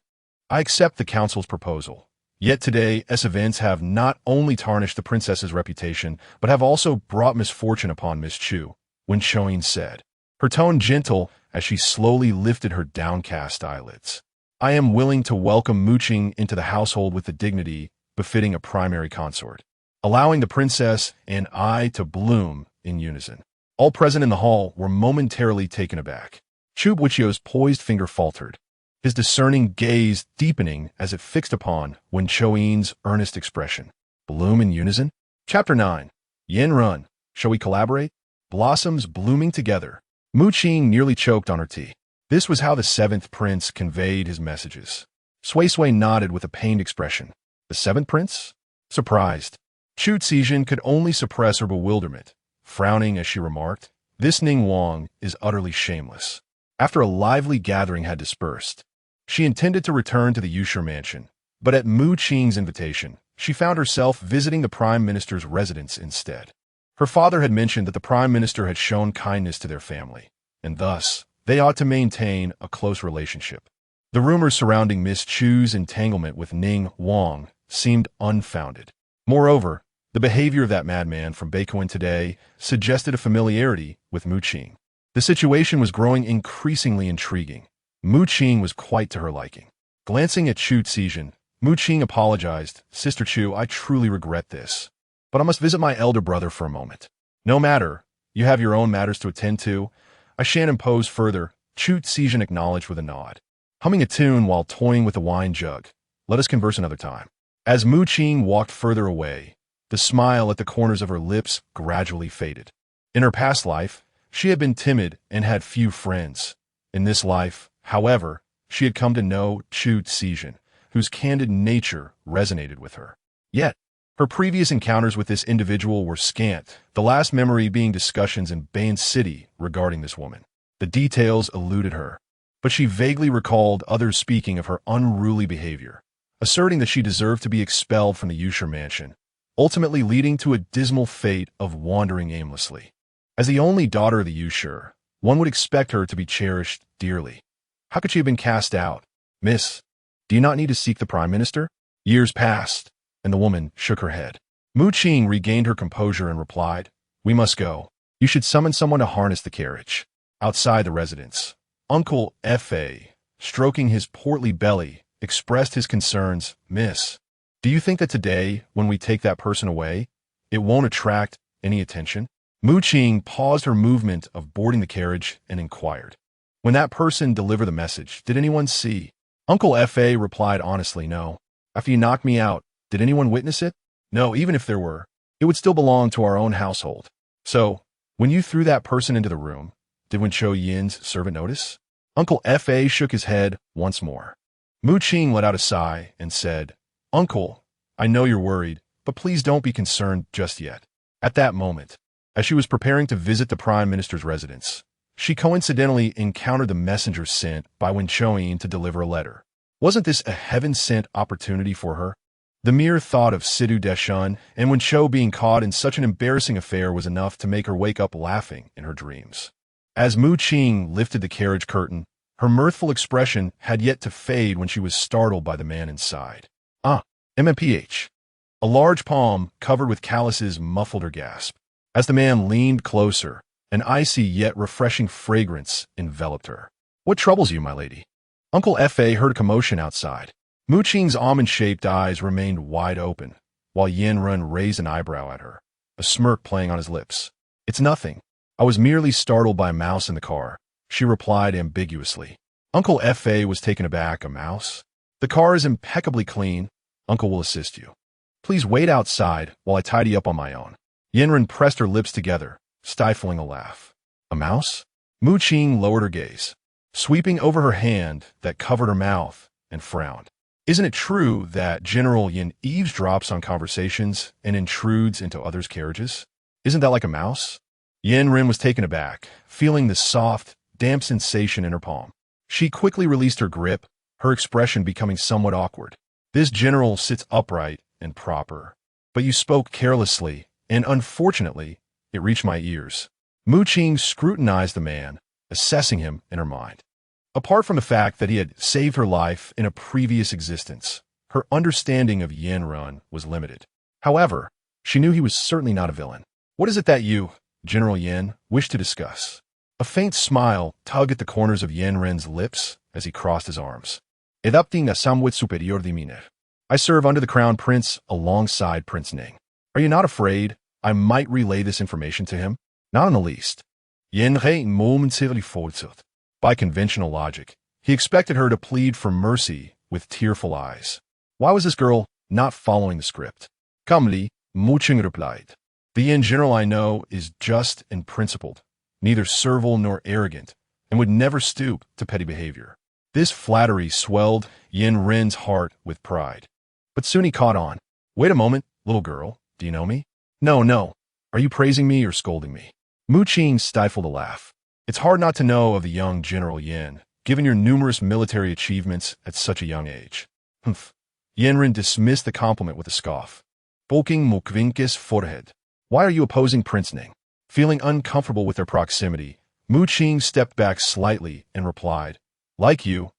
I accept the council's proposal. Yet today, events have not only tarnished the princess's reputation, but have also brought misfortune upon Miss Chu," Wen Choying said, her tone gentle as she slowly lifted her downcast eyelids. "I am willing to welcome Qing into the household with the dignity befitting a primary consort, allowing the princess and I to bloom in unison." All present in the hall were momentarily taken aback. Chu Boqiu's poised finger faltered, his discerning gaze deepening as it fixed upon Wen Choying's earnest expression. "Bloom in unison?" Chapter 9. Yin Run. Shall we collaborate? Blossoms blooming together. Qing nearly choked on her tea. This was how the 7th prince conveyed his messages. Sui Sui nodded with a pained expression. "The 7th prince?" Surprised, Chu Zizhen could only suppress her bewilderment, frowning as she remarked, "This Ning Wang is utterly shameless." After a lively gathering had dispersed, she intended to return to the Yusher mansion, but at Qing's invitation, she found herself visiting the prime minister's residence instead. Her father had mentioned that the prime minister had shown kindness to their family, and thus, they ought to maintain a close relationship. The rumors surrounding Miss Chu's entanglement with Ning Wang seemed unfounded. Moreover, the behavior of that madman from Baikuan today suggested a familiarity with Qing. The situation was growing increasingly intriguing. Qing was quite to her liking. Glancing at Chu Zizhen, Qing apologized. "Sister Chu, I truly regret this, but I must visit my elder brother for a moment." "No matter. You have your own matters to attend to. I shan't impose further," Chu Zizhen acknowledged with a nod. Humming a tune while toying with a wine jug. "Let us converse another time." As Qing walked further away, the smile at the corners of her lips gradually faded. In her past life, she had been timid and had few friends. In this life, however, she had come to know Chu Zizhen, whose candid nature resonated with her. Yet, her previous encounters with this individual were scant, the last memory being discussions in Bayan City regarding this woman. The details eluded her. but she vaguely recalled others speaking of her unruly behavior, asserting that she deserved to be expelled from the Yusher mansion, ultimately leading to a dismal fate of wandering aimlessly. As the only daughter of the Yusher, one would expect her to be cherished dearly. How could she have been cast out? Miss, do you not need to seek the Prime Minister? Years passed, and the woman shook her head. Mu Qing regained her composure and replied, We must go. You should summon someone to harness the carriage. Outside the residence, Uncle F.A., stroking his portly belly, expressed his concerns. Miss, do you think that today, when we take that person away, it won't attract any attention? Mu Qing paused her movement of boarding the carriage and inquired, When that person delivered the message, did anyone see? Uncle F.A. replied honestly, No. After you knocked me out, did anyone witness it? No, even if there were, it would still belong to our own household. So, when you threw that person into the room, did Wen Chou Yin's servant notice? Uncle F.A. shook his head once more. Mu Qing let out a sigh and said, Uncle, I know you're worried, but please don't be concerned just yet. At that moment, as she was preparing to visit the Prime Minister's residence, she coincidentally encountered the messenger sent by Wen Chou Yin to deliver a letter. Wasn't this a heaven-sent opportunity for her? The mere thought of Sidu Deshun and Wen Chou being caught in such an embarrassing affair was enough to make her wake up laughing in her dreams. As Mu Qing lifted the carriage curtain, her mirthful expression had yet to fade when she was startled by the man inside. MMPH. A large palm covered with calluses muffled her gasp. As the man leaned closer, an icy yet refreshing fragrance enveloped her. What troubles you, my lady? Uncle F.A. heard a commotion outside. Mu Qing's almond-shaped eyes remained wide open, while Yanren raised an eyebrow at her, a smirk playing on his lips. It's nothing. I was merely startled by a mouse in the car, she replied ambiguously. Uncle F.A. was taken aback. A mouse? The car is impeccably clean. Uncle will assist you. Please wait outside while I tidy up on my own. Yanren pressed her lips together, stifling a laugh. A mouse? Mu Qing lowered her gaze, sweeping over her hand that covered her mouth, and frowned. Isn't it true that General Yin eavesdrops on conversations and intrudes into others' carriages? Isn't that like a mouse? Yanren was taken aback, feeling the soft, damp sensation in her palm. She quickly released her grip, her expression becoming somewhat awkward. This general sits upright and proper. But you spoke carelessly, and unfortunately, it reached my ears. Mu Qing scrutinized the man, assessing him in her mind. Apart from the fact that he had saved her life in a previous existence, her understanding of Yanren was limited. However, she knew he was certainly not a villain. What is it that you, General Yin, wish to discuss? A faint smile tugged at the corners of Yanren's lips as he crossed his arms. Adapting a somewhat superior demeanor. I serve under the Crown Prince alongside Prince Ning. Are you not afraid I might relay this information to him? Not in the least. Yanren momentarily faltered. By conventional logic, he expected her to plead for mercy with tearful eyes. Why was this girl not following the script? Calmly, Mu Qing replied. The Yin general I know is just and principled, neither servile nor arrogant, and would never stoop to petty behavior. This flattery swelled Yanren's heart with pride. But soon he caught on. Wait a moment, little girl, do you know me? No. Are you praising me or scolding me? Mu Qing stifled a laugh. It's hard not to know of the young General Yin, given your numerous military achievements at such a young age. Humph. Yanren dismissed the compliment with a scoff, poking Mukvinke's forehead. Why are you opposing Prince Ning? Feeling uncomfortable with their proximity, Mu Qing stepped back slightly and replied, Like you,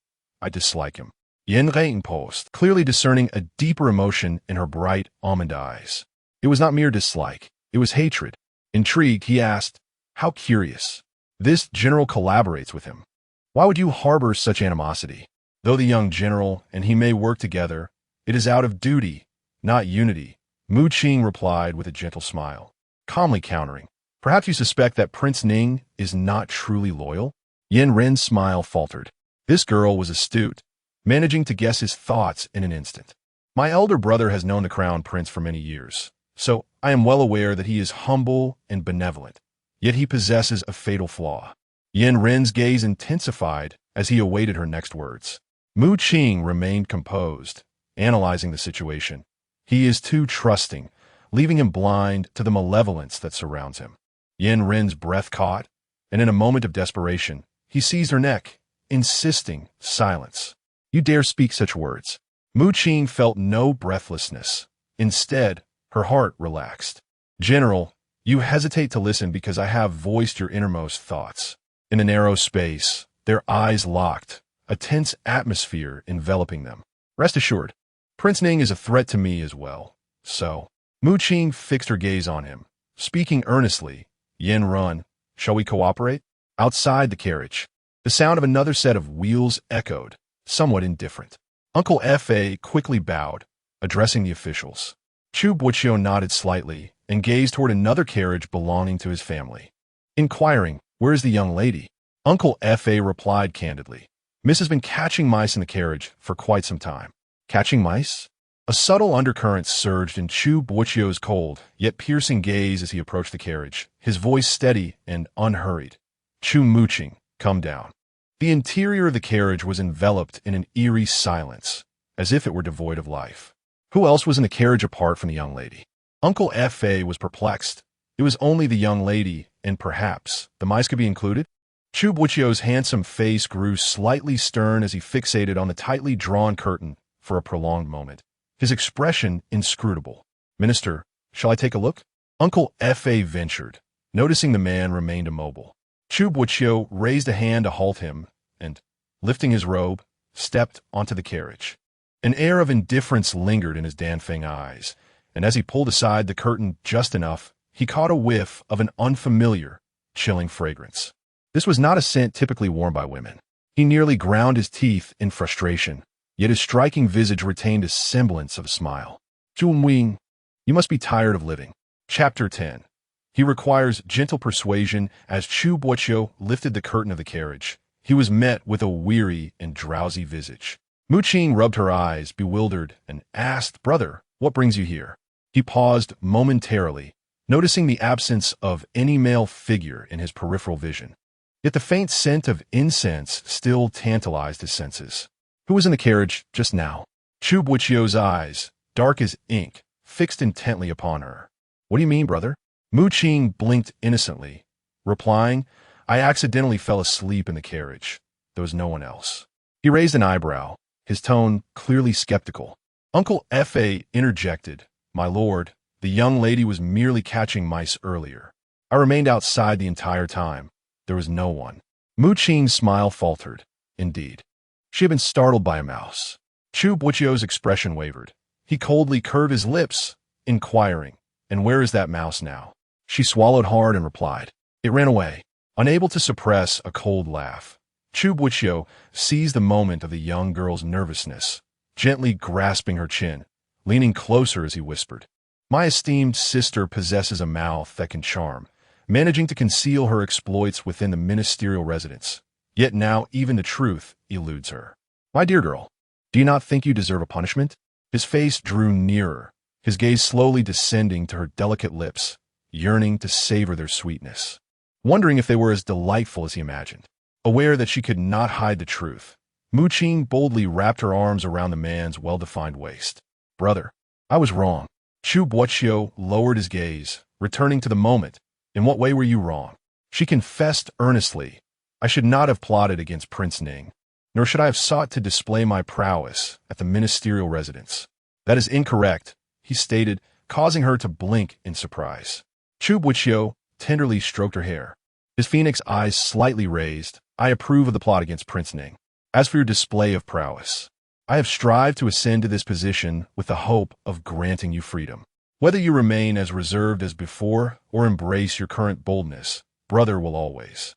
I dislike him. Yanren paused, clearly discerning a deeper emotion in her bright almond eyes. It was not mere dislike, it was hatred. Intrigued, he asked, How curious. This general collaborates with him. Why would you harbor such animosity? Though the young general and he may work together, it is out of duty, not unity, Mu Qing replied with a gentle smile, calmly countering. Perhaps you suspect that Prince Ning is not truly loyal? Yanren's smile faltered. This girl was astute, managing to guess his thoughts in an instant. My elder brother has known the Crown Prince for many years, so I am well aware that he is humble and benevolent, yet he possesses a fatal flaw. Yanren's gaze intensified as he awaited her next words. Mu Qing remained composed, analyzing the situation. He is too trusting, leaving him blind to the malevolence that surrounds him. Yanren's breath caught, and in a moment of desperation, he seized her neck, insisting silence. You dare speak such words? Mu Qing felt no breathlessness. Instead, her heart relaxed. General, you hesitate to listen because I have voiced your innermost thoughts. In a narrow space, their eyes locked, a tense atmosphere enveloping them. Rest assured, Prince Ning is a threat to me as well. So, Mu Qing fixed her gaze on him, speaking earnestly. Yin Run, shall we cooperate? Outside the carriage, the sound of another set of wheels echoed, somewhat indifferent. Uncle Fa quickly bowed, addressing the officials. Chu Boqiu nodded slightly and gazed toward another carriage belonging to his family. Inquiring, where is the young lady? Uncle Fa replied candidly. Miss has been catching mice in the carriage for quite some time. Catching mice? A subtle undercurrent surged in Chu Boqiu's cold, yet piercing gaze as he approached the carriage, his voice steady and unhurried. Chu Muqing, come down. The interior of the carriage was enveloped in an eerie silence, as if it were devoid of life. Who else was in the carriage apart from the young lady? Uncle Fa was perplexed. It was only the young lady, and perhaps the mice could be included? Chu Boqiu's handsome face grew slightly stern as he fixated on the tightly drawn curtain for a prolonged moment, his expression inscrutable. Minister, shall I take a look? Uncle Fa ventured, noticing the man remained immobile. Chu Boqiu raised a hand to halt him and, lifting his robe, stepped onto the carriage. An air of indifference lingered in his Danfeng eyes, and as he pulled aside the curtain just enough, he caught a whiff of an unfamiliar, chilling fragrance. This was not a scent typically worn by women. He nearly ground his teeth in frustration, yet his striking visage retained a semblance of a smile. Zhu Wing, you must be tired of living. Chapter 10. He requires gentle persuasion. As Chu Boqiu lifted the curtain of the carriage, he was met with a weary and drowsy visage. Mu Qing rubbed her eyes, bewildered, and asked, Brother, what brings you here? He paused momentarily, noticing the absence of any male figure in his peripheral vision. Yet the faint scent of incense still tantalized his senses. Who was in the carriage just now? Chu Boqiu's eyes, dark as ink, fixed intently upon her. What do you mean, brother? Mu Qing blinked innocently, replying, I accidentally fell asleep in the carriage. There was no one else. He raised an eyebrow, his tone clearly skeptical. Uncle Fa interjected, My lord, the young lady was merely catching mice earlier. I remained outside the entire time. There was no one. Mu Qing's smile faltered. Indeed. She had been startled by a mouse. Chu Boqiu's expression wavered. He coldly curved his lips, inquiring, And where is that mouse now? She swallowed hard and replied, It ran away. Unable to suppress a cold laugh, Chu Boqiu seized the moment of the young girl's nervousness, gently grasping her chin, leaning closer as he whispered, My esteemed sister possesses a mouth that can charm, managing to conceal her exploits within the ministerial residence. Yet now even the truth eludes her. My dear girl, do you not think you deserve a punishment? His face drew nearer, his gaze slowly descending to her delicate lips, yearning to savor their sweetness, wondering if they were as delightful as he imagined. Aware that she could not hide the truth, Mu Qing boldly wrapped her arms around the man's well-defined waist. Brother, I was wrong. Chu Boqiu lowered his gaze, returning to the moment. In what way were you wrong? She confessed earnestly, I should not have plotted against Prince Ning, nor should I have sought to display my prowess at the ministerial residence. That is incorrect, he stated, causing her to blink in surprise. Chu Boqiu tenderly stroked her hair, his phoenix eyes slightly raised. I approve of the plot against Prince Ning. As for your display of prowess, I have strived to ascend to this position with the hope of granting you freedom. Whether you remain as reserved as before or embrace your current boldness, brother will always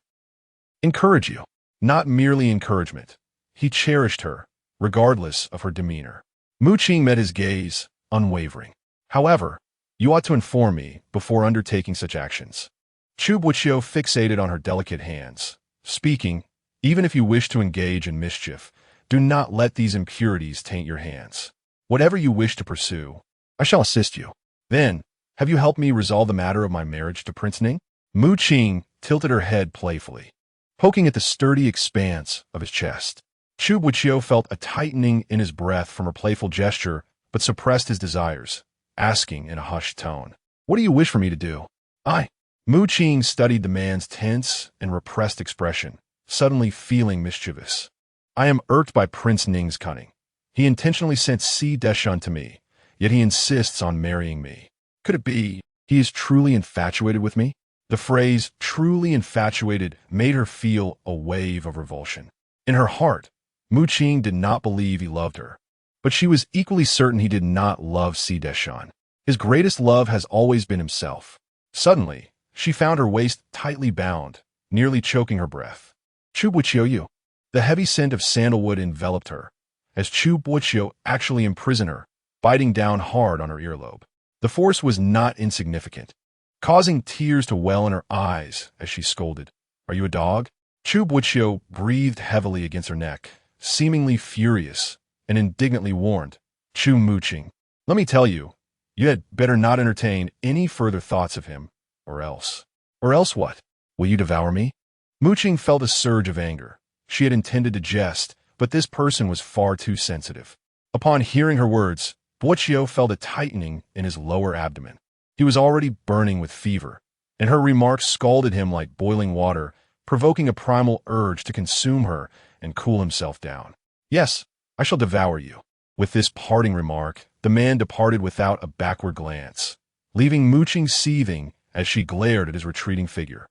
encourage you. Not merely encouragement. He cherished her, regardless of her demeanor. Mu Qing met his gaze, unwavering. However, you ought to inform me before undertaking such actions. Chu Boqiu fixated on her delicate hands, speaking, even if you wish to engage in mischief, do not let these impurities taint your hands. Whatever you wish to pursue, I shall assist you. Then, have you helped me resolve the matter of my marriage to Prince Ning? Mu Qing tilted her head playfully, poking at the sturdy expanse of his chest. Chu Boqiu felt a tightening in his breath from her playful gesture, but suppressed his desires, asking in a hushed tone, What do you wish for me to do? Mu Qing studied the man's tense and repressed expression, suddenly feeling mischievous. I am irked by Prince Ning's cunning. He intentionally sent Si Deshun to me, yet he insists on marrying me. Could it be he is truly infatuated with me? The phrase truly infatuated made her feel a wave of revulsion. In her heart, Mu Qing did not believe he loved her, but she was equally certain he did not love Si Deshun. His greatest love has always been himself. Suddenly, she found her waist tightly bound, nearly choking her breath. Chu Boqiu. The heavy scent of sandalwood enveloped her, as Chu Boqiu actually imprisoned her, biting down hard on her earlobe. The force was not insignificant, causing tears to well in her eyes as she scolded. Are you a dog? Chu Boqiu breathed heavily against her neck, seemingly furious, and indignantly warned, Chu Muqing, let me tell you, you had better not entertain any further thoughts of him, or else. Or else what? Will you devour me? Muqing felt a surge of anger. She had intended to jest, but this person was far too sensitive. Upon hearing her words, Boqiu felt a tightening in his lower abdomen. He was already burning with fever, and her remarks scalded him like boiling water, provoking a primal urge to consume her and cool himself down. Yes, I shall devour you. With this parting remark, the man departed without a backward glance, leaving Muqing seething as she glared at his retreating figure.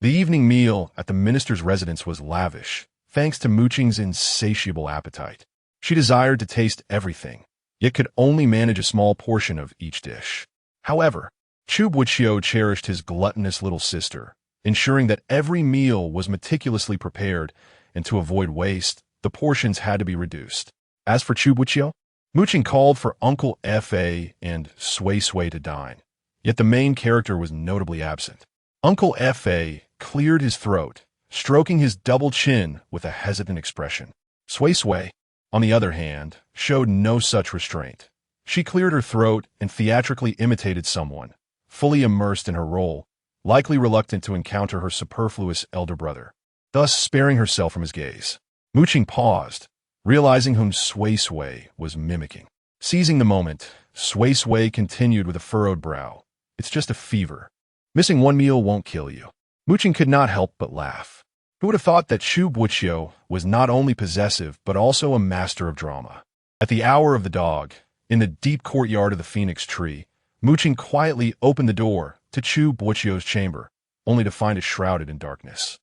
The evening meal at the minister's residence was lavish, thanks to Muqing's insatiable appetite. She desired to taste everything, yet could only manage a small portion of each dish. However, Chu Boqiu cherished his gluttonous little sister, ensuring that every meal was meticulously prepared, and to avoid waste, the portions had to be reduced. As for Chu Boqiu, Muqing called for Uncle Fa and Sui Sui to dine, yet the main character was notably absent. Uncle Fa cleared his throat, stroking his double chin with a hesitant expression. Sui Sui, on the other hand, showed no such restraint. She cleared her throat and theatrically imitated someone, fully immersed in her role, likely reluctant to encounter her superfluous elder brother, thus sparing herself from his gaze. Muqing paused, realizing whom Sui Sui was mimicking. Seizing the moment, Sui Sui continued with a furrowed brow. It's just a fever. Missing one meal won't kill you. Muqing could not help but laugh. Who would have thought that Chu Boqiu was not only possessive but also a master of drama? At the hour of the dog, in the deep courtyard of the Phoenix Tree, Muqing quietly opened the door to Chu Boqiu's chamber, only to find it shrouded in darkness.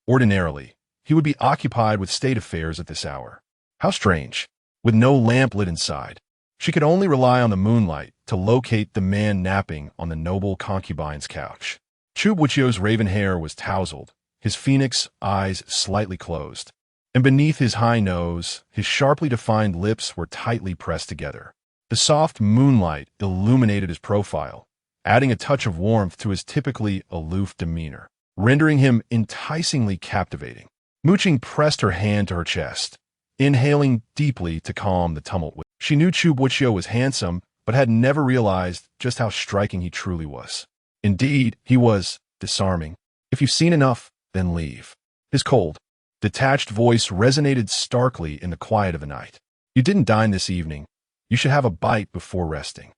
Ordinarily, he would be occupied with state affairs at this hour. How strange. With no lamp lit inside, she could only rely on the moonlight to locate the man napping on the noble concubine's couch. Chu Boqiu's raven hair was tousled, his phoenix eyes slightly closed, and beneath his high nose, his sharply defined lips were tightly pressed together. The soft moonlight illuminated his profile, adding a touch of warmth to his typically aloof demeanor, rendering him enticingly captivating. Muqing pressed her hand to her chest, inhaling deeply to calm the tumult. She knew Chu Boqiu was handsome, but had never realized just how striking he truly was. Indeed, he was disarming. If you've seen enough, then leave. His cold, detached voice resonated starkly in the quiet of the night. You didn't dine this evening. You should have a bite before resting.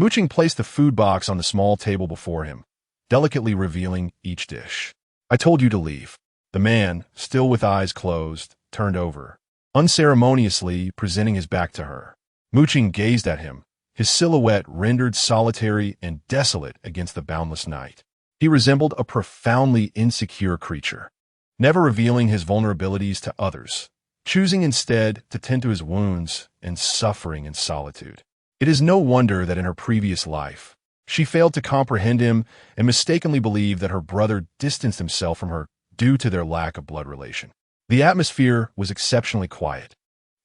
Muqing placed the food box on the small table before him, delicately revealing each dish. I told you to leave. The man, still with eyes closed, turned over, unceremoniously presenting his back to her. Muqing gazed at him, his silhouette rendered solitary and desolate against the boundless night. He resembled a profoundly insecure creature, never revealing his vulnerabilities to others, choosing instead to tend to his wounds and suffering in solitude. It is no wonder that in her previous life, she failed to comprehend him and mistakenly believed that her brother distanced himself from her due to their lack of blood relation. The atmosphere was exceptionally quiet,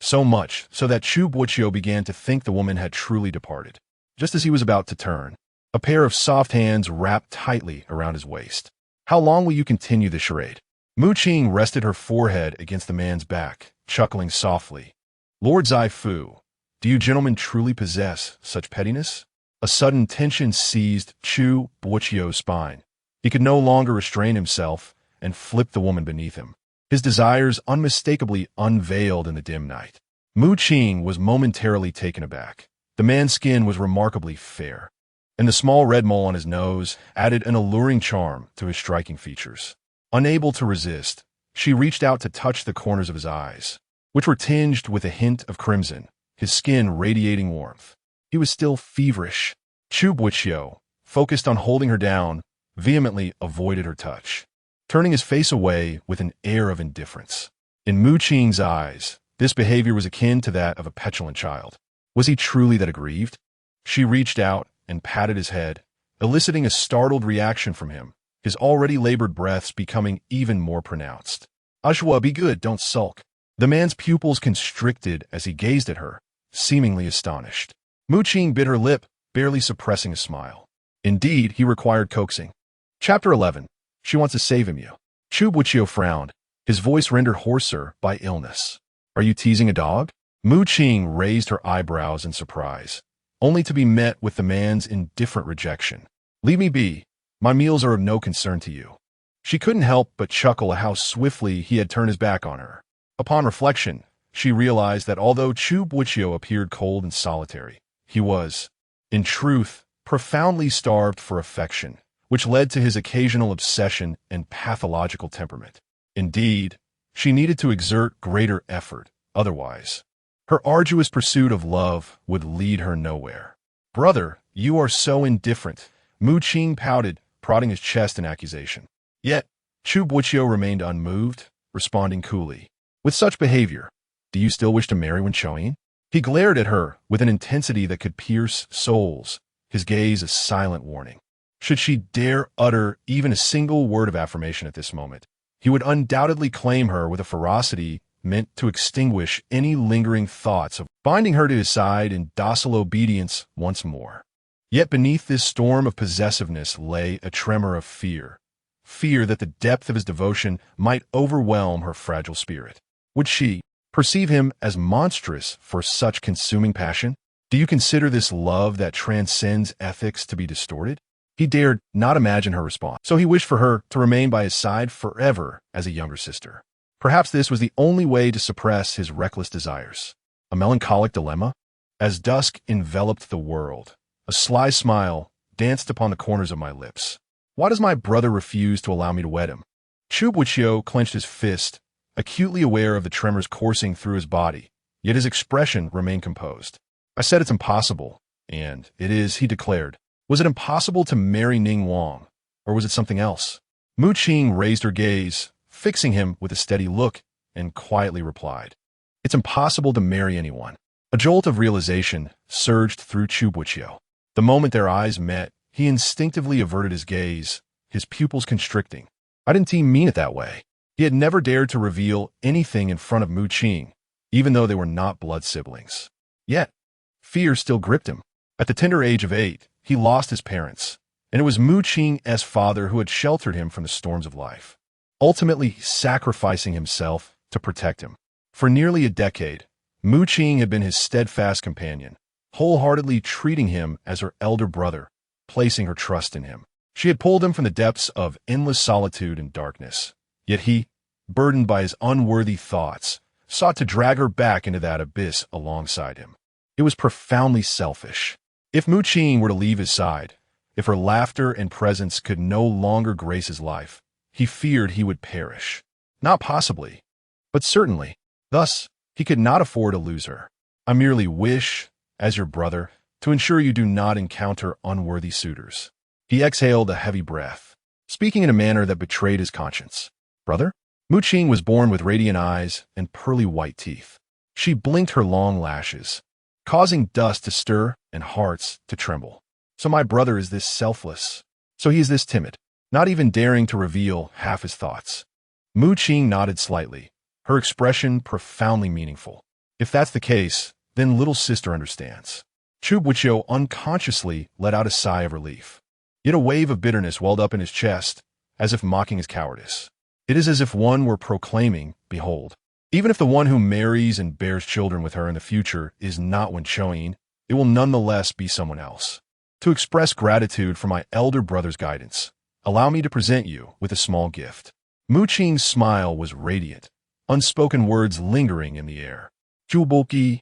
so much so that Chu Boqiu began to think the woman had truly departed. Just as he was about to turn, a pair of soft hands wrapped tightly around his waist. How long will you continue the charade? Muqing rested her forehead against the man's back, chuckling softly. Lord Zai Fu, do you gentlemen truly possess such pettiness? A sudden tension seized Chu Boqiu's spine. He could no longer restrain himself and flipped the woman beneath him, his desires unmistakably unveiled in the dim night. Muqing was momentarily taken aback. The man's skin was remarkably fair, and the small red mole on his nose added an alluring charm to his striking features. Unable to resist, She reached out to touch the corners of his eyes, which were tinged with a hint of crimson, his skin radiating warmth. He was still feverish. Chu Boqiu, focused on holding her down, vehemently avoided her touch, turning his face away with an air of indifference. In Mu Qing's eyes, this behavior was akin to that of a petulant child. Was he truly that aggrieved? She reached out and patted his head, eliciting a startled reaction from him, his already labored breaths becoming even more pronounced. Ajwa, be good, don't sulk. The man's pupils constricted as he gazed at her, seemingly astonished. Mu Qing bit her lip, barely suppressing a smile. Indeed, he required coaxing. Chapter 11. She wants to save him, you. Chu Boqiu frowned, his voice rendered hoarser by illness. Are you teasing a dog? Mu Qing raised her eyebrows in surprise, only to be met with the man's indifferent rejection. Leave me be. My meals are of no concern to you. She couldn't help but chuckle at how swiftly he had turned his back on her. Upon reflection, she realized that although Chu Boqiu appeared cold and solitary, he was, in truth, profoundly starved for affection, which led to his occasional obsession and pathological temperament. Indeed, she needed to exert greater effort, otherwise, her arduous pursuit of love would lead her nowhere. Brother, you are so indifferent, Mu Qing pouted, prodding his chest in accusation. Yet, Chu Boqiu remained unmoved, responding coolly. With such behavior, do you still wish to marry Wenchoin? He glared at her with an intensity that could pierce souls, his gaze a silent warning. Should she dare utter even a single word of affirmation at this moment, he would undoubtedly claim her with a ferocity meant to extinguish any lingering thoughts of binding her to his side in docile obedience once more. Yet beneath this storm of possessiveness lay a tremor of fear that the depth of his devotion might overwhelm her fragile spirit. Would she perceive him as monstrous for such consuming passion? Do you consider this love that transcends ethics to be distorted? He dared not imagine her response, so he wished for her to remain by his side forever as a younger sister. Perhaps this was the only way to suppress his reckless desires. A melancholic dilemma? As dusk enveloped the world, a sly smile danced upon the corners of my lips. Why does my brother refuse to allow me to wed him? Chu Boqiu clenched his fist, acutely aware of the tremors coursing through his body, yet his expression remained composed. I said it's impossible, and it is, he declared. Was it impossible to marry Ning Wang, or was it something else? Mu Qing raised her gaze, fixing him with a steady look, and quietly replied, It's impossible to marry anyone. A jolt of realization surged through Chu Boqiu. The moment their eyes met, he instinctively averted his gaze, his pupils constricting. I didn't mean it that way. He had never dared to reveal anything in front of Mu Qing, even though they were not blood siblings. Yet, fear still gripped him. At the tender age of 8, he lost his parents, and it was Mu Qing's father who had sheltered him from the storms of life, ultimately sacrificing himself to protect him. For nearly a decade, Mu Qing had been his steadfast companion, wholeheartedly treating him as her elder brother, placing her trust in him. She had pulled him from the depths of endless solitude and darkness, yet he, burdened by his unworthy thoughts, sought to drag her back into that abyss alongside him. It was profoundly selfish. If Mu Qing were to leave his side, if her laughter and presence could no longer grace his life, he feared he would perish. Not possibly, but certainly. Thus, he could not afford to lose her. I merely wish, as your brother, to ensure you do not encounter unworthy suitors. He exhaled a heavy breath, speaking in a manner that betrayed his conscience. Brother? Mu Qing was born with radiant eyes and pearly white teeth. She blinked her long lashes, causing dust to stir and hearts to tremble. So my brother is this selfless. So he is this timid, not even daring to reveal half his thoughts. Mu Qing nodded slightly, her expression profoundly meaningful. If that's the case, then little sister understands. Chu Boqiu unconsciously let out a sigh of relief. Yet a wave of bitterness welled up in his chest, as if mocking his cowardice. It is as if one were proclaiming, behold, even if the one who marries and bears children with her in the future is not Wenchoin, it will nonetheless be someone else. To express gratitude for my elder brother's guidance, allow me to present you with a small gift. Mu Qing's smile was radiant, unspoken words lingering in the air. Chu Boqiu,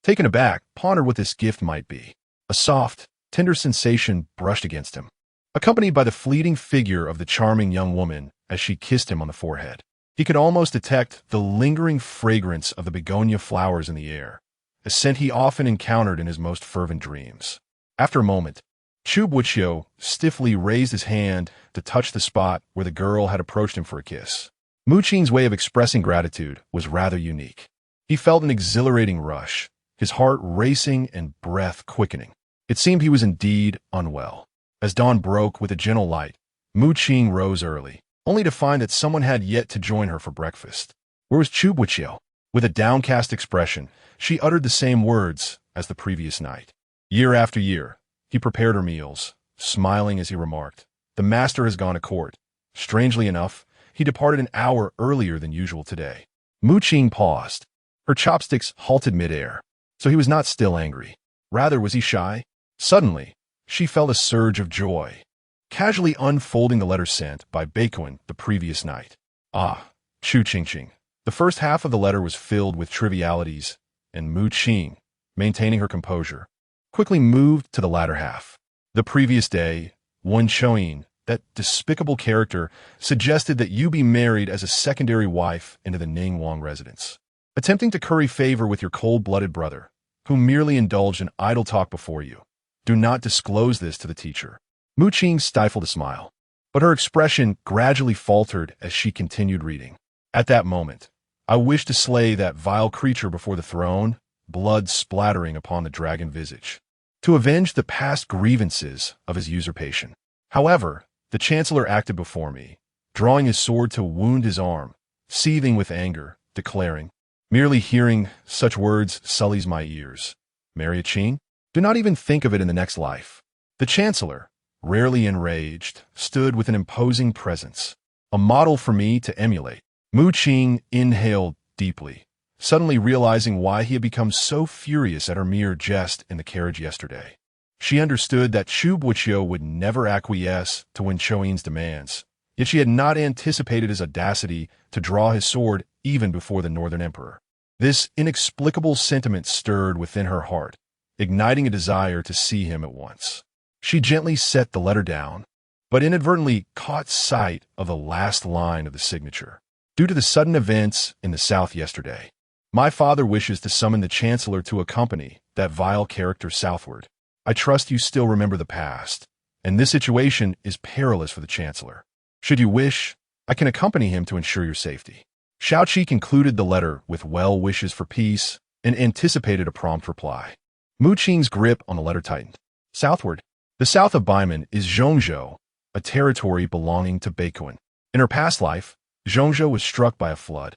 taken aback, pondered what this gift might be. A soft, tender sensation brushed against him, accompanied by the fleeting figure of the charming young woman as she kissed him on the forehead. He could almost detect the lingering fragrance of the begonia flowers in the air, a scent he often encountered in his most fervent dreams. After a moment, Chu Boqiu stiffly raised his hand to touch the spot where the girl had approached him for a kiss. Mu Qing's way of expressing gratitude was rather unique. He felt an exhilarating rush, his heart racing and breath quickening. It seemed he was indeed unwell. As dawn broke with a gentle light, Mu Qing rose early, only to find that someone had yet to join her for breakfast. Where was Chu Boqiu? With a downcast expression, she uttered the same words as the previous night. Year after year, he prepared her meals, smiling as he remarked, "The master has gone to court." Strangely enough, he departed an hour earlier than usual today. Mu Qing paused. Her chopsticks halted midair. So he was not still angry. Rather, was he shy? Suddenly, she felt a surge of joy, casually unfolding the letter sent by Baquan the previous night. Ah, Chu Qingqing. The first half of the letter was filled with trivialities, and Mu Qing, maintaining her composure, quickly moved to the latter half. The previous day, Wen Choyin, that despicable character, suggested that you be married as a secondary wife into the Ningguang residence, attempting to curry favor with your cold-blooded brother, who merely indulged in idle talk before you. Do not disclose this to the teacher. Mu Qing stifled a smile, but her expression gradually faltered as she continued reading. At that moment, I wish to slay that vile creature before the throne, blood splattering upon the dragon visage, to avenge the past grievances of his usurpation. However, the chancellor acted before me, drawing his sword to wound his arm, seething with anger, declaring, "Merely hearing such words sullies my ears. Marry a Qing? Do not even think of it in the next life." The chancellor, rarely enraged, stood with an imposing presence, a model for me to emulate. Mu Qing inhaled deeply, suddenly realizing why he had become so furious at her mere jest in the carriage yesterday. She understood that Chu Boqiu would never acquiesce to Wen Choyin's demands, yet she had not anticipated his audacity to draw his sword even before the Northern Emperor. This inexplicable sentiment stirred within her heart, igniting a desire to see him at once. She gently set the letter down, but inadvertently caught sight of the last line of the signature. Due to the sudden events in the south yesterday, my father wishes to summon the chancellor to accompany that vile character southward. I trust you still remember the past, and this situation is perilous for the chancellor. Should you wish, I can accompany him to ensure your safety. Shaoqi concluded the letter with well wishes for peace and anticipated a prompt reply. Mu Qing's grip on the letter tightened. Southward. The south of Baiman is Zhongzhou, a territory belonging to Baquan. In her past life, Zhongzhou was struck by a flood,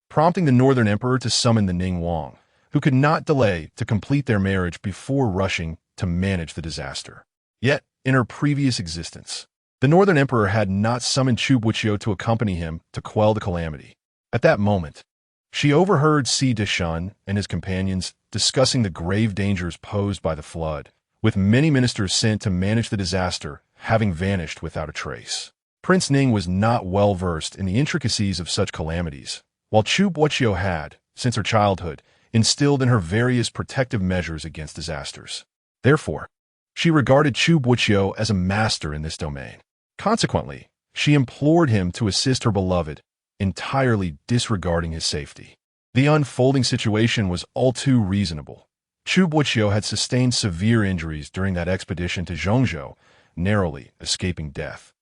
prompting the northern emperor to summon the Ningguang, who could not delay to complete their marriage before rushing to manage the disaster. Yet, in her previous existence, the northern emperor had not summoned Chu Boqiu to accompany him to quell the calamity. At that moment, she overheard Si Deshun and his companions discussing the grave dangers posed by the flood, with many ministers sent to manage the disaster having vanished without a trace. Prince Ning was not well versed in the intricacies of such calamities, while Chu Boqiu had, since her childhood, instilled in her various protective measures against disasters. Therefore, she regarded Chu Boqiu as a master in this domain. Consequently, she implored him to assist her beloved, entirely disregarding his safety. The unfolding situation was all too reasonable. Chu Boqiu had sustained severe injuries during that expedition to Zhongzhou, narrowly escaping death,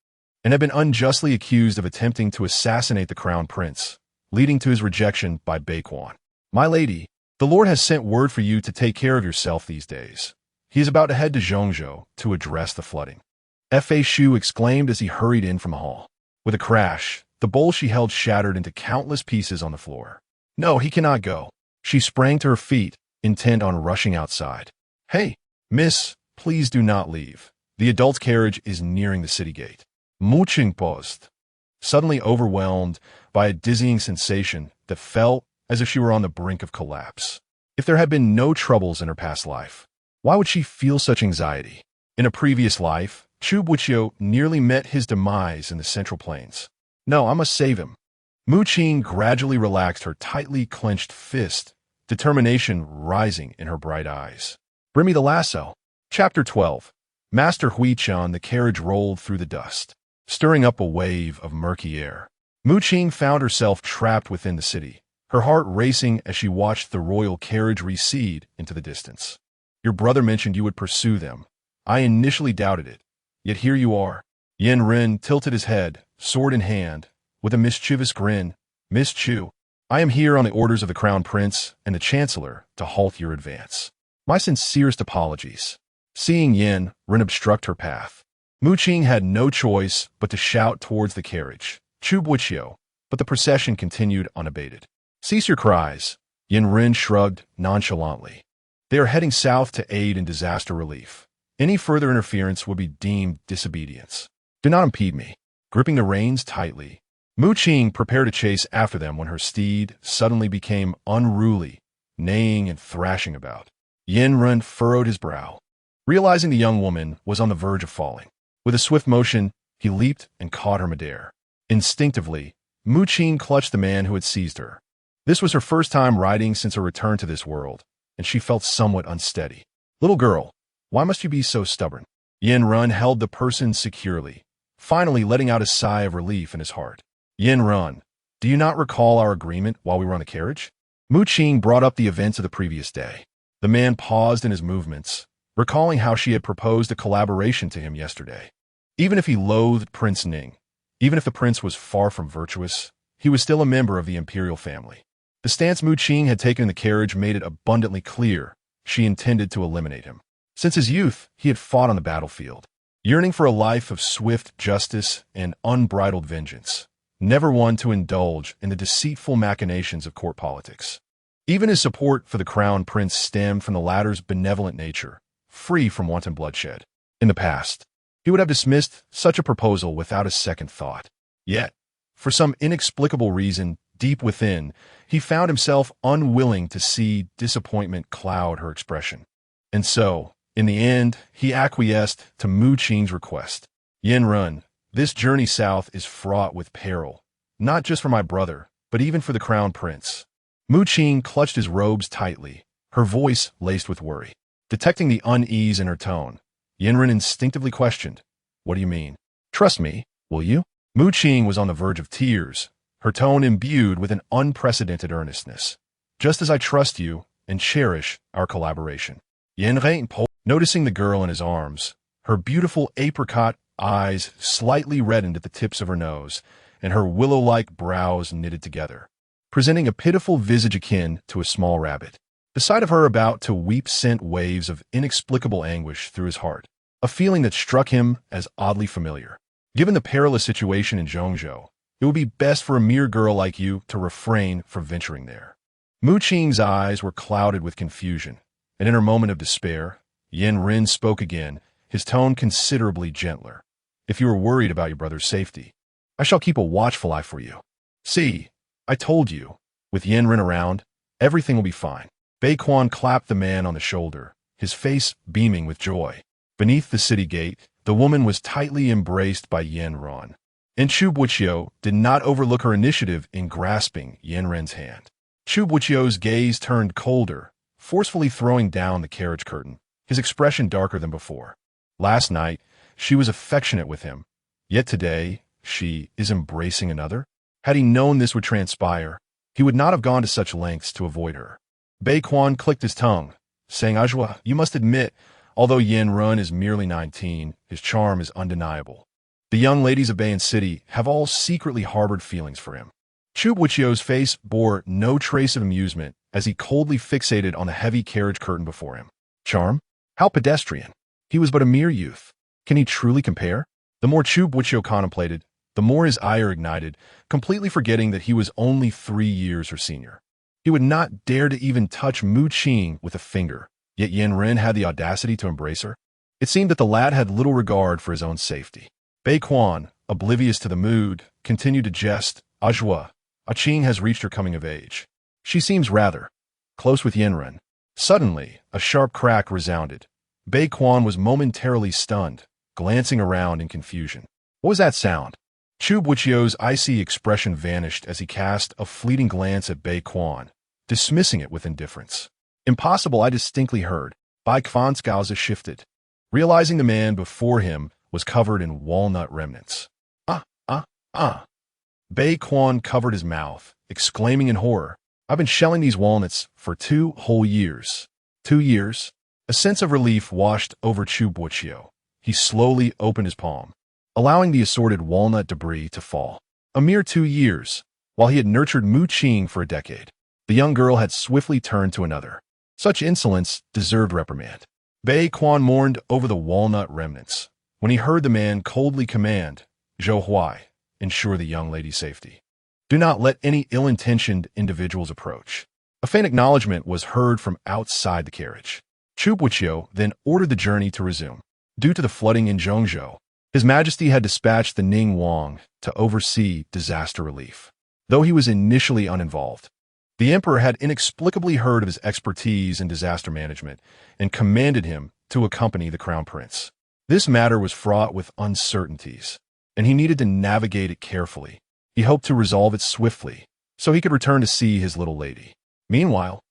and had been unjustly accused of attempting to assassinate the crown prince, leading to his rejection by Baquan. "My lady, the Lord has sent word for you to take care of yourself these days. He is about to head to Zhongzhou to address the flooding." Fa Shu exclaimed as he hurried in from the hall. With a crash, the bowl she held shattered into countless pieces on the floor. "No, he cannot go." She sprang to her feet, intent on rushing outside. "Hey, miss, please do not leave. The adult's carriage is nearing the city gate." Mu Qing paused, suddenly overwhelmed by a dizzying sensation that felt as if she were on the brink of collapse. If there had been no troubles in her past life, why would she feel such anxiety? In a previous life, Chu Boqiu nearly met his demise in the Central Plains. "No, I must save him." Mu Qing gradually relaxed her tightly clenched fist, determination rising in her bright eyes. "Bring me the lasso." Chapter 12. Master Hui Chan. The carriage rolled through the dust, stirring up a wave of murky air. Mu Qing found herself trapped within the city, her heart racing as she watched the royal carriage recede into the distance. Your brother mentioned you would pursue them. I initially doubted it, yet here you are. Yen Ren tilted his head, sword in hand, with a mischievous grin. Miss Chu, I am here on the orders of the Crown Prince and the Chancellor to halt your advance. My sincerest apologies. Seeing Yen Ren obstruct her path, Mu Qing had no choice but to shout towards the carriage, Chu Boqiu, but the procession continued unabated. Cease your cries, Yen Ren shrugged nonchalantly. They are heading south to aid in disaster relief. Any further interference would be deemed disobedience. Do not impede me. Gripping the reins tightly, Mu Qing prepared to chase after them when her steed suddenly became unruly, neighing and thrashing about. Yen Ren furrowed his brow, realizing the young woman was on the verge of falling. With a swift motion, he leaped and caught her midair. Instinctively, Mu Qing clutched the man who had seized her. This was her first time riding since her return to this world, and she felt somewhat unsteady. Little girl, why must you be so stubborn? Yen Ren held the person securely, finally letting out a sigh of relief in his heart. Yen Ren, do you not recall our agreement while we were on the carriage? Mu Qing brought up the events of the previous day. The man paused in his movements, recalling how she had proposed a collaboration to him yesterday. Even if he loathed Prince Ning, even if the prince was far from virtuous, he was still a member of the imperial family. The stance Mu Qing had taken in the carriage made it abundantly clear she intended to eliminate him. Since his youth, he had fought on the battlefield, yearning for a life of swift justice and unbridled vengeance, never one to indulge in the deceitful machinations of court politics. Even his support for the crown prince stemmed from the latter's benevolent nature, free from wanton bloodshed. In the past, he would have dismissed such a proposal without a second thought. Yet, for some inexplicable reason deep within, he found himself unwilling to see disappointment cloud her expression. And so, in the end, he acquiesced to Mu Qing's request. Yen Ren, this journey south is fraught with peril, not just for my brother, but even for the crown prince. Mu Qing clutched his robes tightly, her voice laced with worry. Detecting the unease in her tone, Yen Ren instinctively questioned, What do you mean? Trust me, will you? Mu Qing was on the verge of tears, her tone imbued with an unprecedented earnestness. Just as I trust you and cherish our collaboration. Yen Ren, noticing the girl in his arms, her beautiful apricot eyes slightly reddened at the tips of her nose, and her willow-like brows knitted together, presenting a pitiful visage akin to a small rabbit. The sight of her about to weep sent waves of inexplicable anguish through his heart, a feeling that struck him as oddly familiar. Given the perilous situation in Zhongzhou, it would be best for a mere girl like you to refrain from venturing there. Mu Qing's eyes were clouded with confusion, and in her moment of despair, Yen Ren spoke again, his tone considerably gentler. If you are worried about your brother's safety, I shall keep a watchful eye for you. See, I told you, with Yen Ren around, everything will be fine. Bei Quan clapped the man on the shoulder, his face beaming with joy. Beneath the city gate, the woman was tightly embraced by Yen Ren, and Chu Boqiu did not overlook her initiative in grasping Yen Ren's hand. Chu Boqiu's gaze turned colder, forcefully throwing down the carriage curtain, his expression darker than before. Last night, she was affectionate with him, yet today, she is embracing another? Had he known this would transpire, he would not have gone to such lengths to avoid her. Bei Quan clicked his tongue, saying, Ajua, you must admit, although Yen Ren is merely 19, his charm is undeniable. The young ladies of Bayan City have all secretly harbored feelings for him. Chu Boqiu's face bore no trace of amusement as he coldly fixated on the heavy carriage curtain before him. Charm? How pedestrian. He was but a mere youth. Can he truly compare? The more Chu Boqiu contemplated, the more his ire ignited, completely forgetting that he was only 3 years her senior. He would not dare to even touch Mu Qing with a finger, yet Yen Ren had the audacity to embrace her. It seemed that the lad had little regard for his own safety. Bei Quan, oblivious to the mood, continued to jest, Ajua, Qing has reached her coming of age. She seems rather close with Yen Ren. Suddenly, a sharp crack resounded. Bei Quan was momentarily stunned, glancing around in confusion. What was that sound? Chu Boqiu's icy expression vanished as he cast a fleeting glance at Bei Quan, dismissing it with indifference. Impossible, I distinctly heard. Bei Quan's gaze shifted, realizing the man before him was covered in walnut remnants. Bei Quan covered his mouth, exclaiming in horror, "I've been shelling these walnuts for 2 whole years." 2 years? A sense of relief washed over Chu Boqiu. He slowly opened his palm, allowing the assorted walnut debris to fall. A mere 2 years, while he had nurtured Qing for a decade. The young girl had swiftly turned to another. Such insolence deserved reprimand. Bei Quan mourned over the walnut remnants when he heard the man coldly command, "Zhou Huai, ensure the young lady's safety. Do not let any ill-intentioned individuals approach." A faint acknowledgement was heard from outside the carriage. Chu Boqiu then ordered the journey to resume. Due to the flooding in Zhongzhou, His Majesty had dispatched the Ning Wang to oversee disaster relief. Though he was initially uninvolved, the emperor had inexplicably heard of his expertise in disaster management and commanded him to accompany the crown prince. This matter was fraught with uncertainties, and he needed to navigate it carefully. He hoped to resolve it swiftly, so he could return to see his little lady. Meanwhile,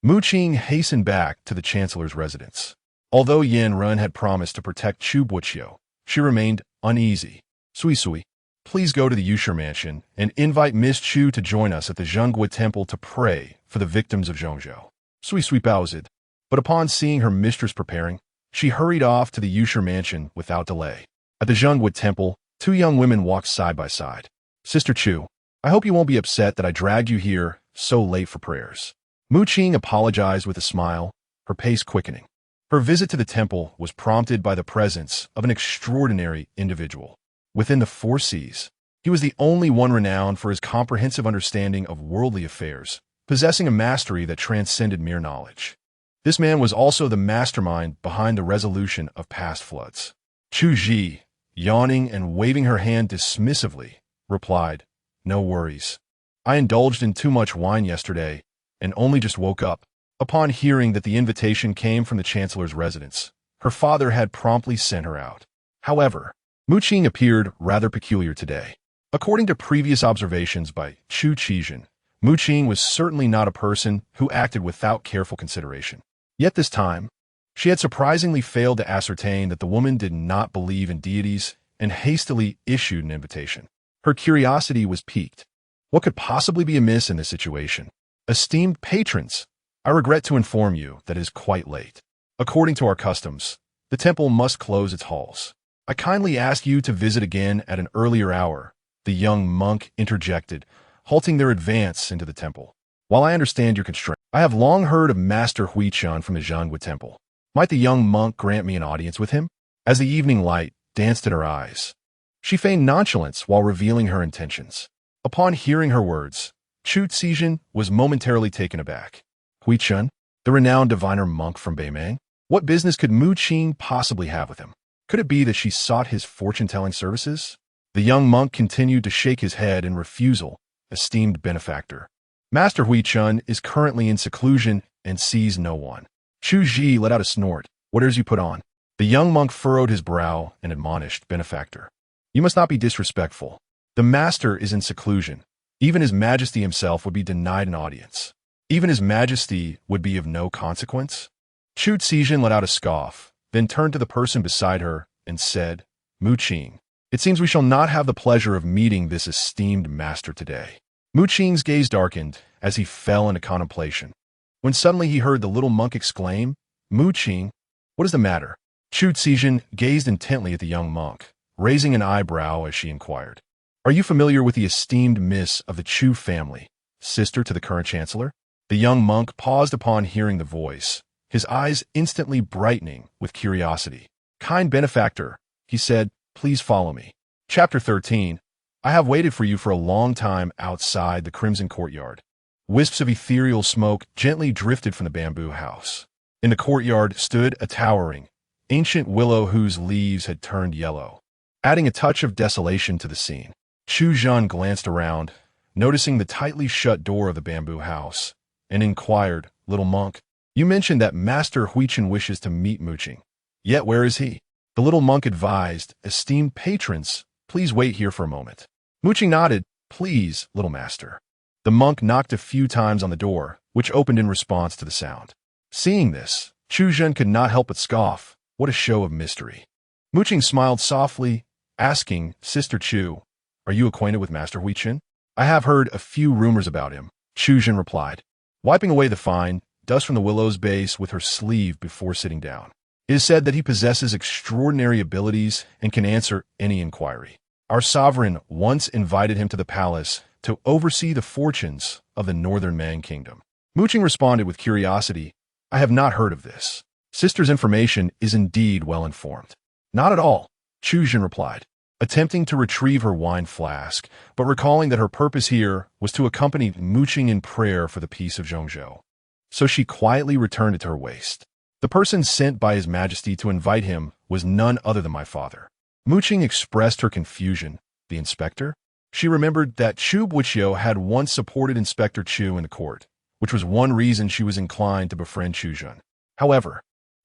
Qing hastened back to the chancellor's residence. Although Yan Run had promised to protect Chu Boqiu, she remained uneasy. "Sui Sui, please go to the Yusher mansion and invite Miss Chu to join us at the Zhongguo temple to pray for the victims of Zhongzhou." Sui Sui bowed, but upon seeing her mistress preparing, she hurried off to the Yusher mansion without delay. At the Zhongguo temple, 2 young women walked side by side. "Sister Chu, I hope you won't be upset that I dragged you here so late for prayers." Qing apologized with a smile, her pace quickening. Her visit to the temple was prompted by the presence of an extraordinary individual. Within the 4 seas, he was the only one renowned for his comprehensive understanding of worldly affairs, possessing a mastery that transcended mere knowledge. This man was also the mastermind behind the resolution of past floods. Chu Ji, yawning and waving her hand dismissively, replied, "No worries. I indulged in too much wine yesterday and only just woke up." Upon hearing that the invitation came from the chancellor's residence, her father had promptly sent her out. However, Qing appeared rather peculiar today. According to previous observations by Chu Qijin, Qing was certainly not a person who acted without careful consideration. Yet this time, she had surprisingly failed to ascertain that the woman did not believe in deities and hastily issued an invitation. Her curiosity was piqued. What could possibly be amiss in this situation? "Esteemed patrons, I regret to inform you that it is quite late. According to our customs, the temple must close its halls. I kindly ask you to visit again at an earlier hour," the young monk interjected, halting their advance into the temple. "While I understand your constraint, I have long heard of Master Huichun from the Zhongguo temple. Might the young monk grant me an audience with him?" As the evening light danced in her eyes, she feigned nonchalance while revealing her intentions. Upon hearing her words, Chu Xijin was momentarily taken aback. Huichun, the renowned diviner monk from Beimang? What business could Qing possibly have with him? Could it be that she sought his fortune-telling services? The young monk continued to shake his head in refusal. "Esteemed benefactor, Master Huichun is currently in seclusion and sees no one." Chu Ji let out a snort. "What airs you put on?" The young monk furrowed his brow and admonished, "Benefactor, you must not be disrespectful. The master is in seclusion. Even His Majesty himself would be denied an audience. Even His Majesty would be of no consequence." Chu Xijin let out a scoff, then turned to the person beside her and said, "Qing, it seems we shall not have the pleasure of meeting this esteemed master today." Qing's gaze darkened as he fell into contemplation, when suddenly he heard the little monk exclaim, "Qing, what is the matter?" Chu Xijin gazed intently at the young monk, raising an eyebrow as she inquired, "Are you familiar with the esteemed miss of the Chu family, sister to the current chancellor?" The young monk paused upon hearing the voice, his eyes instantly brightening with curiosity. "Kind benefactor," he said, "please follow me." Chapter 13. I have waited for you for a long time outside the Crimson Courtyard. Wisps of ethereal smoke gently drifted from the bamboo house. In the courtyard stood a towering, ancient willow whose leaves had turned yellow, adding a touch of desolation to the scene. Chu Zhan glanced around, noticing the tightly shut door of the bamboo house, and inquired, "Little monk, you mentioned that Master Huichun wishes to meet Qing. Yet where is he?" The little monk advised, "Esteemed patrons, please wait here for a moment." Qing nodded, "Please, little master." The monk knocked a few times on the door, which opened in response to the sound. Seeing this, Chu Zhen could not help but scoff. What a show of mystery. Qing smiled softly, asking, "Sister Chu, are you acquainted with Master Huichun?" I have heard a few rumors about him, Chu Jun replied, wiping away the fine dust from the willow's base with her sleeve before sitting down. It is said that he possesses extraordinary abilities and can answer any inquiry. Our sovereign once invited him to the palace to oversee the fortunes of the northern Man kingdom. Mu Qing responded with curiosity, I have not heard of this. Sister's information is indeed well informed. Not at all, Chu Jun replied, attempting to retrieve her wine flask, but recalling that her purpose here was to accompany Mu Qing in prayer for the peace of Zhongzhou. So she quietly returned it to her waist. The person sent by His Majesty to invite him was none other than my father. Mu Qing expressed her confusion. The inspector? She remembered that Chu Boqiu had once supported Inspector Chu in the court, which was one reason she was inclined to befriend Chu Jun. However,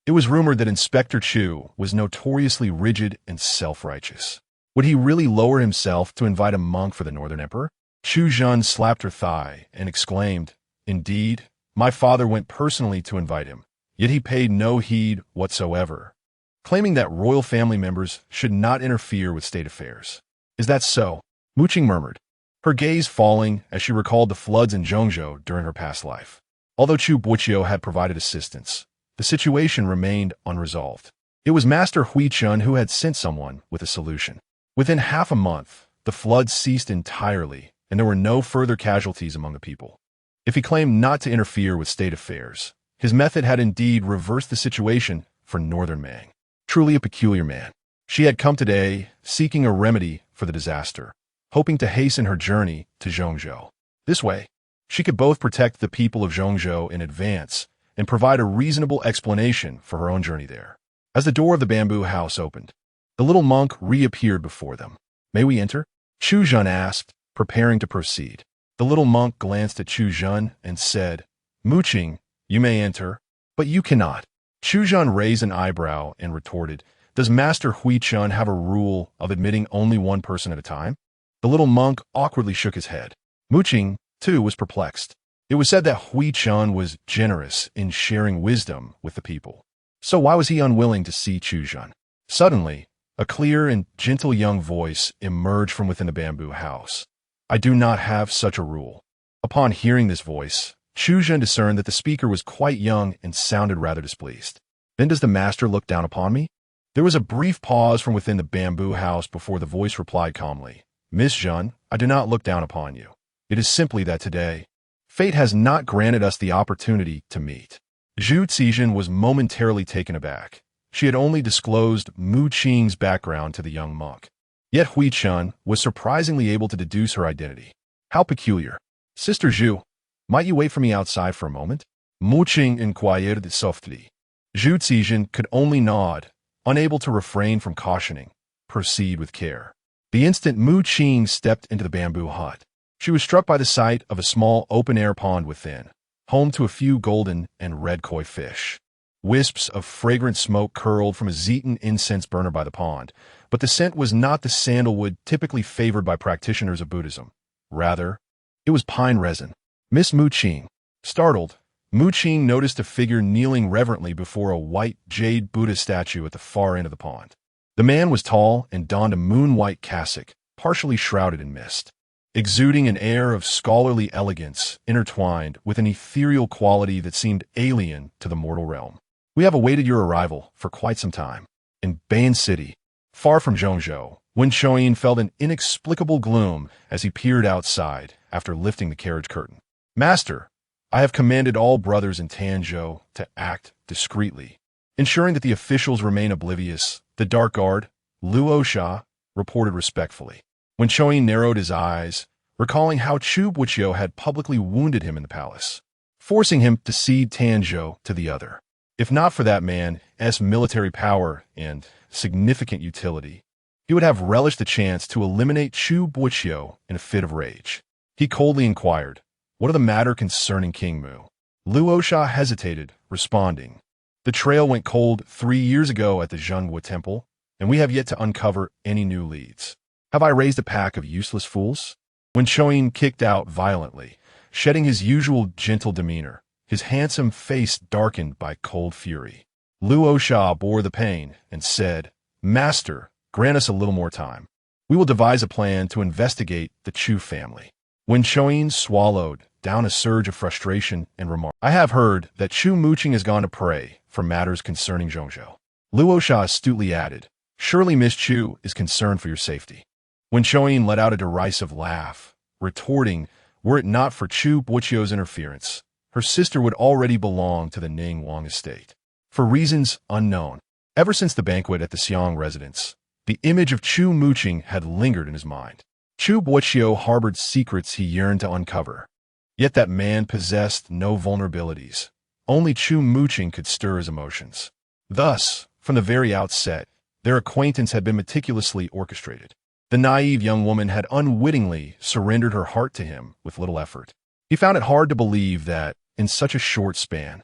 it was rumored that Inspector Chu was notoriously rigid and self-righteous. Would he really lower himself to invite a monk for the Northern Emperor? Chu Jun slapped her thigh and exclaimed, Indeed, my father went personally to invite him, yet he paid no heed whatsoever, claiming that royal family members should not interfere with state affairs. Is that so? Mu Qing murmured, her gaze falling as she recalled the floods in Zhongzhou during her past life. Although Chu Boqiu had provided assistance, the situation remained unresolved. It was Master Hui Chun who had sent someone with a solution. Within half a month, the floods ceased entirely, and there were no further casualties among the people. If he claimed not to interfere with state affairs, his method had indeed reversed the situation for Northern Mang. Truly a peculiar man. She had come today, seeking a remedy for the disaster, hoping to hasten her journey to Zhongzhou. This way, she could both protect the people of Zhongzhou in advance and provide a reasonable explanation for her own journey there. As the door of the bamboo house opened, the little monk reappeared before them. May we enter? Chu Jun asked, preparing to proceed. The little monk glanced at Chu Jun and said, Mu Qing, you may enter, but you cannot. Chu Jun raised an eyebrow and retorted, Does Master Hui Chun have a rule of admitting only one person at a time? The little monk awkwardly shook his head. Mu Qing, too, was perplexed. It was said that Hui Chun was generous in sharing wisdom with the people. So why was he unwilling to see Chu Jun? Suddenly, a clear and gentle young voice emerged from within the bamboo house. I do not have such a rule. Upon hearing this voice, Chu Jun discerned that the speaker was quite young and sounded rather displeased. Then does the master look down upon me? There was a brief pause from within the bamboo house before the voice replied calmly, Miss Jun, I do not look down upon you. It is simply that today, fate has not granted us the opportunity to meet. Zhu Zixin was momentarily taken aback. She had only disclosed Mu Qing's background to the young monk. Yet Hui Chun was surprisingly able to deduce her identity. How peculiar. Sister Zhu, might you wait for me outside for a moment? Mu Qing inquired softly. Zhu Zixin could only nod, unable to refrain from cautioning, proceed with care. The instant Mu Qing stepped into the bamboo hut, she was struck by the sight of a small open-air pond within, home to a few golden and red koi fish. Wisps of fragrant smoke curled from a Zetan incense burner by the pond, but the scent was not the sandalwood typically favored by practitioners of Buddhism. Rather, it was pine resin. Miss Mu Qing. Startled, Mu Qing noticed a figure kneeling reverently before a white jade Buddha statue at the far end of the pond. The man was tall and donned a moon-white cassock, partially shrouded in mist, exuding an air of scholarly elegance intertwined with an ethereal quality that seemed alien to the mortal realm. We have awaited your arrival for quite some time. In Bayan City, far from Zhongzhou, Wen Chouyin felt an inexplicable gloom as he peered outside after lifting the carriage curtain. Master, I have commanded all brothers in Tanzhou to act discreetly, ensuring that the officials remain oblivious. The Dark Guard, Luo Sha, reported respectfully. Wen Chouyin narrowed his eyes, recalling how Chu Boqiu had publicly wounded him in the palace, forcing him to cede Tanzhou to the other. If not for that man's military power and significant utility, he would have relished the chance to eliminate Chu Boqiu in a fit of rage. He coldly inquired, What of the matter concerning King Mu? Luo Sha hesitated, responding, The trail went cold 3 years ago at the Zhenhua Temple, and we have yet to uncover any new leads. Have I raised a pack of useless fools? Wen Chouyin kicked out violently, shedding his usual gentle demeanor, his handsome face darkened by cold fury. Luo Sha bore the pain and said, Master, grant us a little more time. We will devise a plan to investigate the Chu family. When Choyin swallowed down a surge of frustration and remarked, I have heard that Chu Boqiu has gone to pray for matters concerning Zhongzhou. Luo Sha astutely added, surely Miss Chu is concerned for your safety. When Choyin let out a derisive laugh, retorting, were it not for Chu Boqiu's interference, her sister would already belong to the Ning Wang estate. For reasons unknown, ever since the banquet at the Xiang residence, the image of Chu Boqiu had lingered in his mind. Chu Boqiu harbored secrets he yearned to uncover. Yet that man possessed no vulnerabilities. Only Chu Boqiu could stir his emotions. Thus, from the very outset, their acquaintance had been meticulously orchestrated. The naive young woman had unwittingly surrendered her heart to him with little effort. He found it hard to believe that, in such a short span,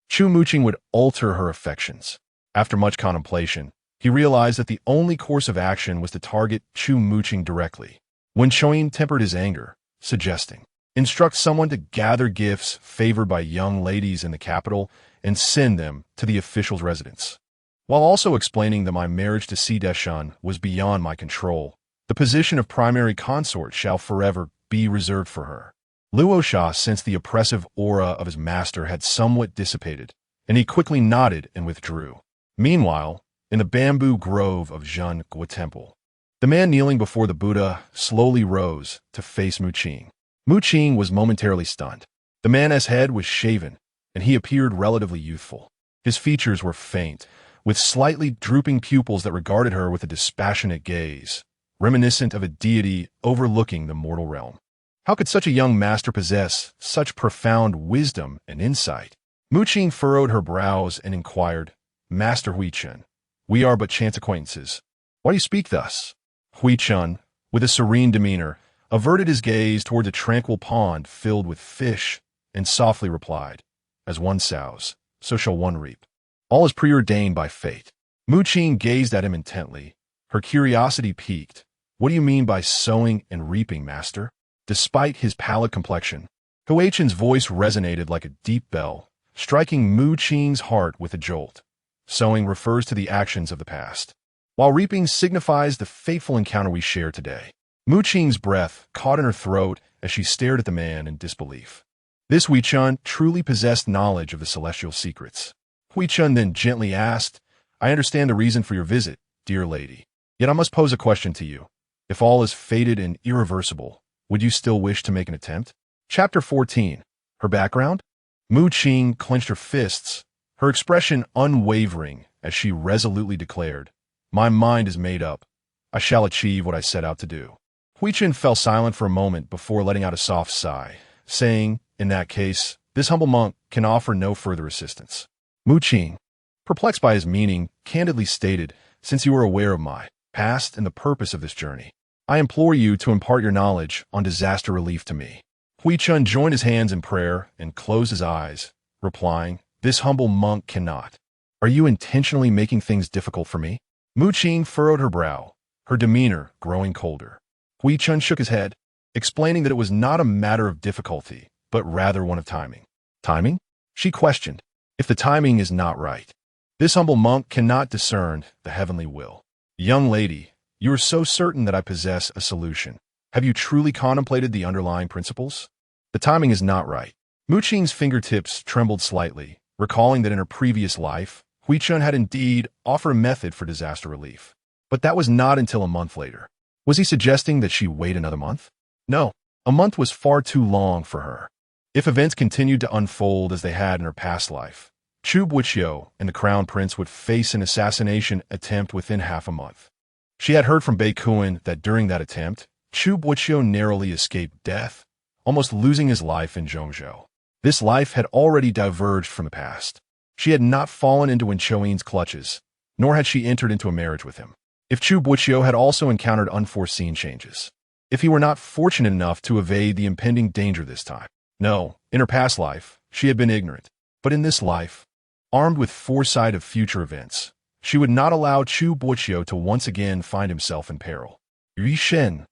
Chu Boqiu would alter her affections. After much contemplation, he realized that the only course of action was to target Chu Boqiu directly. When Choyin tempered his anger, suggesting, instruct someone to gather gifts favored by young ladies in the capital and send them to the official's residence. While also explaining that my marriage to Si Deshan was beyond my control, the position of primary consort shall forever be reserved for her. Luo Sha sensed the oppressive aura of his master had somewhat dissipated, and he quickly nodded and withdrew. Meanwhile, in the bamboo grove of Zhen Gua Temple, the man kneeling before the Buddha slowly rose to face Mu Qing. Mu Qing was momentarily stunned. The man's head was shaven, and he appeared relatively youthful. His features were faint, with slightly drooping pupils that regarded her with a dispassionate gaze, reminiscent of a deity overlooking the mortal realm. How could such a young master possess such profound wisdom and insight? Mu Qing furrowed her brows and inquired, Master Hui Chen, we are but chance acquaintances. Why do you speak thus? Hui Chen, with a serene demeanor, averted his gaze toward a tranquil pond filled with fish and softly replied, as one sows, so shall one reap. All is preordained by fate. Mu Qing gazed at him intently, her curiosity piqued. What do you mean by sowing and reaping, master? Despite his pallid complexion, Hui Chen's voice resonated like a deep bell, striking Mu Qing's heart with a jolt. Sowing refers to the actions of the past, while reaping signifies the fateful encounter we share today. Mu Qing's breath caught in her throat as she stared at the man in disbelief. This Hui Chen truly possessed knowledge of the celestial secrets. Hui Chen then gently asked, I understand the reason for your visit, dear lady. Yet I must pose a question to you. If all is fated and irreversible, would you still wish to make an attempt? Chapter 14. Her background? Mu Qing clenched her fists, her expression unwavering as she resolutely declared, My mind is made up. I shall achieve what I set out to do. Hui Chen fell silent for a moment before letting out a soft sigh, saying, In that case, this humble monk can offer no further assistance. Mu Qing, perplexed by his meaning, candidly stated, Since you are aware of my past and the purpose of this journey, I implore you to impart your knowledge on disaster relief to me. Hui Chen joined his hands in prayer and closed his eyes, replying, This humble monk cannot. Are you intentionally making things difficult for me? Mu Qing furrowed her brow, her demeanor growing colder. Hui Chen shook his head, explaining that it was not a matter of difficulty, but rather one of timing. Timing? She questioned. If the timing is not right, this humble monk cannot discern the heavenly will. Young lady, you are so certain that I possess a solution. Have you truly contemplated the underlying principles? The timing is not right. Mu Qing's fingertips trembled slightly, recalling that in her previous life, Hui Chen had indeed offered a method for disaster relief. But that was not until a month later. Was he suggesting that she wait another month? No, a month was far too long for her. If events continued to unfold as they had in her past life, Chu Boqiu and the Crown Prince would face an assassination attempt within half a month. She had heard from Bei Kuan that during that attempt, Chu Boqiu narrowly escaped death, almost losing his life in Zhongzhou. This life had already diverged from the past. She had not fallen into Wen Choyin's clutches, nor had she entered into a marriage with him. If Chu Boqiu had also encountered unforeseen changes, if he were not fortunate enough to evade the impending danger this time. No, in her past life, she had been ignorant. But in this life, armed with foresight of future events, she would not allow Chu Boqiu to once again find himself in peril. Yu Shen.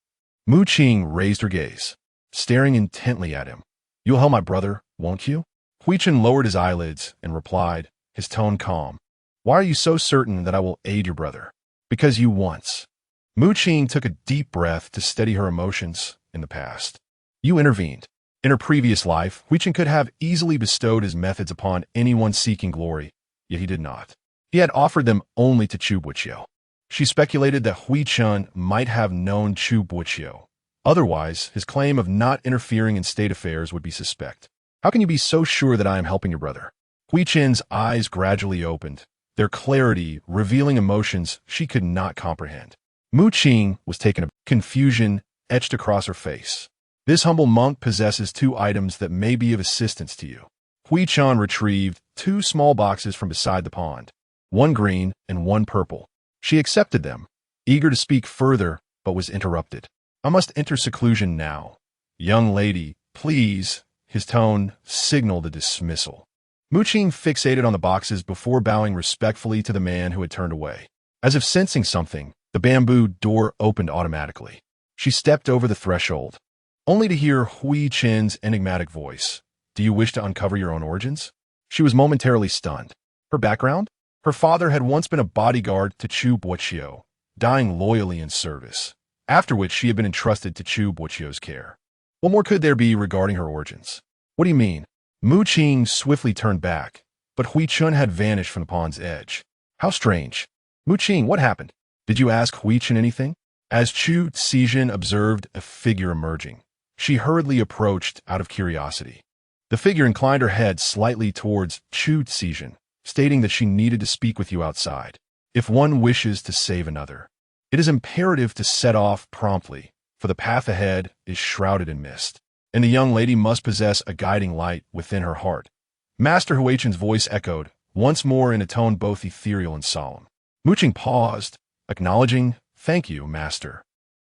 Mu Qing raised her gaze, staring intently at him. You'll help my brother, won't you? Hui Chen lowered his eyelids and replied, his tone calm. Why are you so certain that I will aid your brother? Because you once. Mu Qing took a deep breath to steady her emotions in the past. You intervened. In her previous life, Huichen could have easily bestowed his methods upon anyone seeking glory, yet he did not. He had offered them only to Chu Boqiu. She speculated that Huichen might have known Chu Boqiu. Otherwise, his claim of not interfering in state affairs would be suspect. How can you be so sure that I am helping your brother? Huichen's eyes gradually opened, their clarity revealing emotions she could not comprehend. Qing was taken aback, confusion etched across her face. This humble monk possesses 2 items that may be of assistance to you. Huichen retrieved 2 small boxes from beside the pond, one green and one purple. She accepted them, eager to speak further, but was interrupted. I must enter seclusion now. Young lady, please. His tone signaled a dismissal. Qing fixated on the boxes before bowing respectfully to the man who had turned away. As if sensing something, the bamboo door opened automatically. She stepped over the threshold, only to hear Huichen's enigmatic voice. Do you wish to uncover your own origins? She was momentarily stunned. Her background? Her father had once been a bodyguard to Chu Boqiu, dying loyally in service, after which she had been entrusted to Chu Boqiu's care. What more could there be regarding her origins? What do you mean? Qing swiftly turned back, but Huichen had vanished from the pond's edge. How strange. Qing, what happened? Did you ask Huichen anything? As Chu Boqiu observed a figure emerging, she hurriedly approached out of curiosity. The figure inclined her head slightly towards Chu Boqiu, stating that she needed to speak with you outside. If one wishes to save another, it is imperative to set off promptly, for the path ahead is shrouded in mist, and the young lady must possess a guiding light within her heart. Master Huichen's voice echoed, once more in a tone both ethereal and solemn. Qing paused, acknowledging, thank you, master,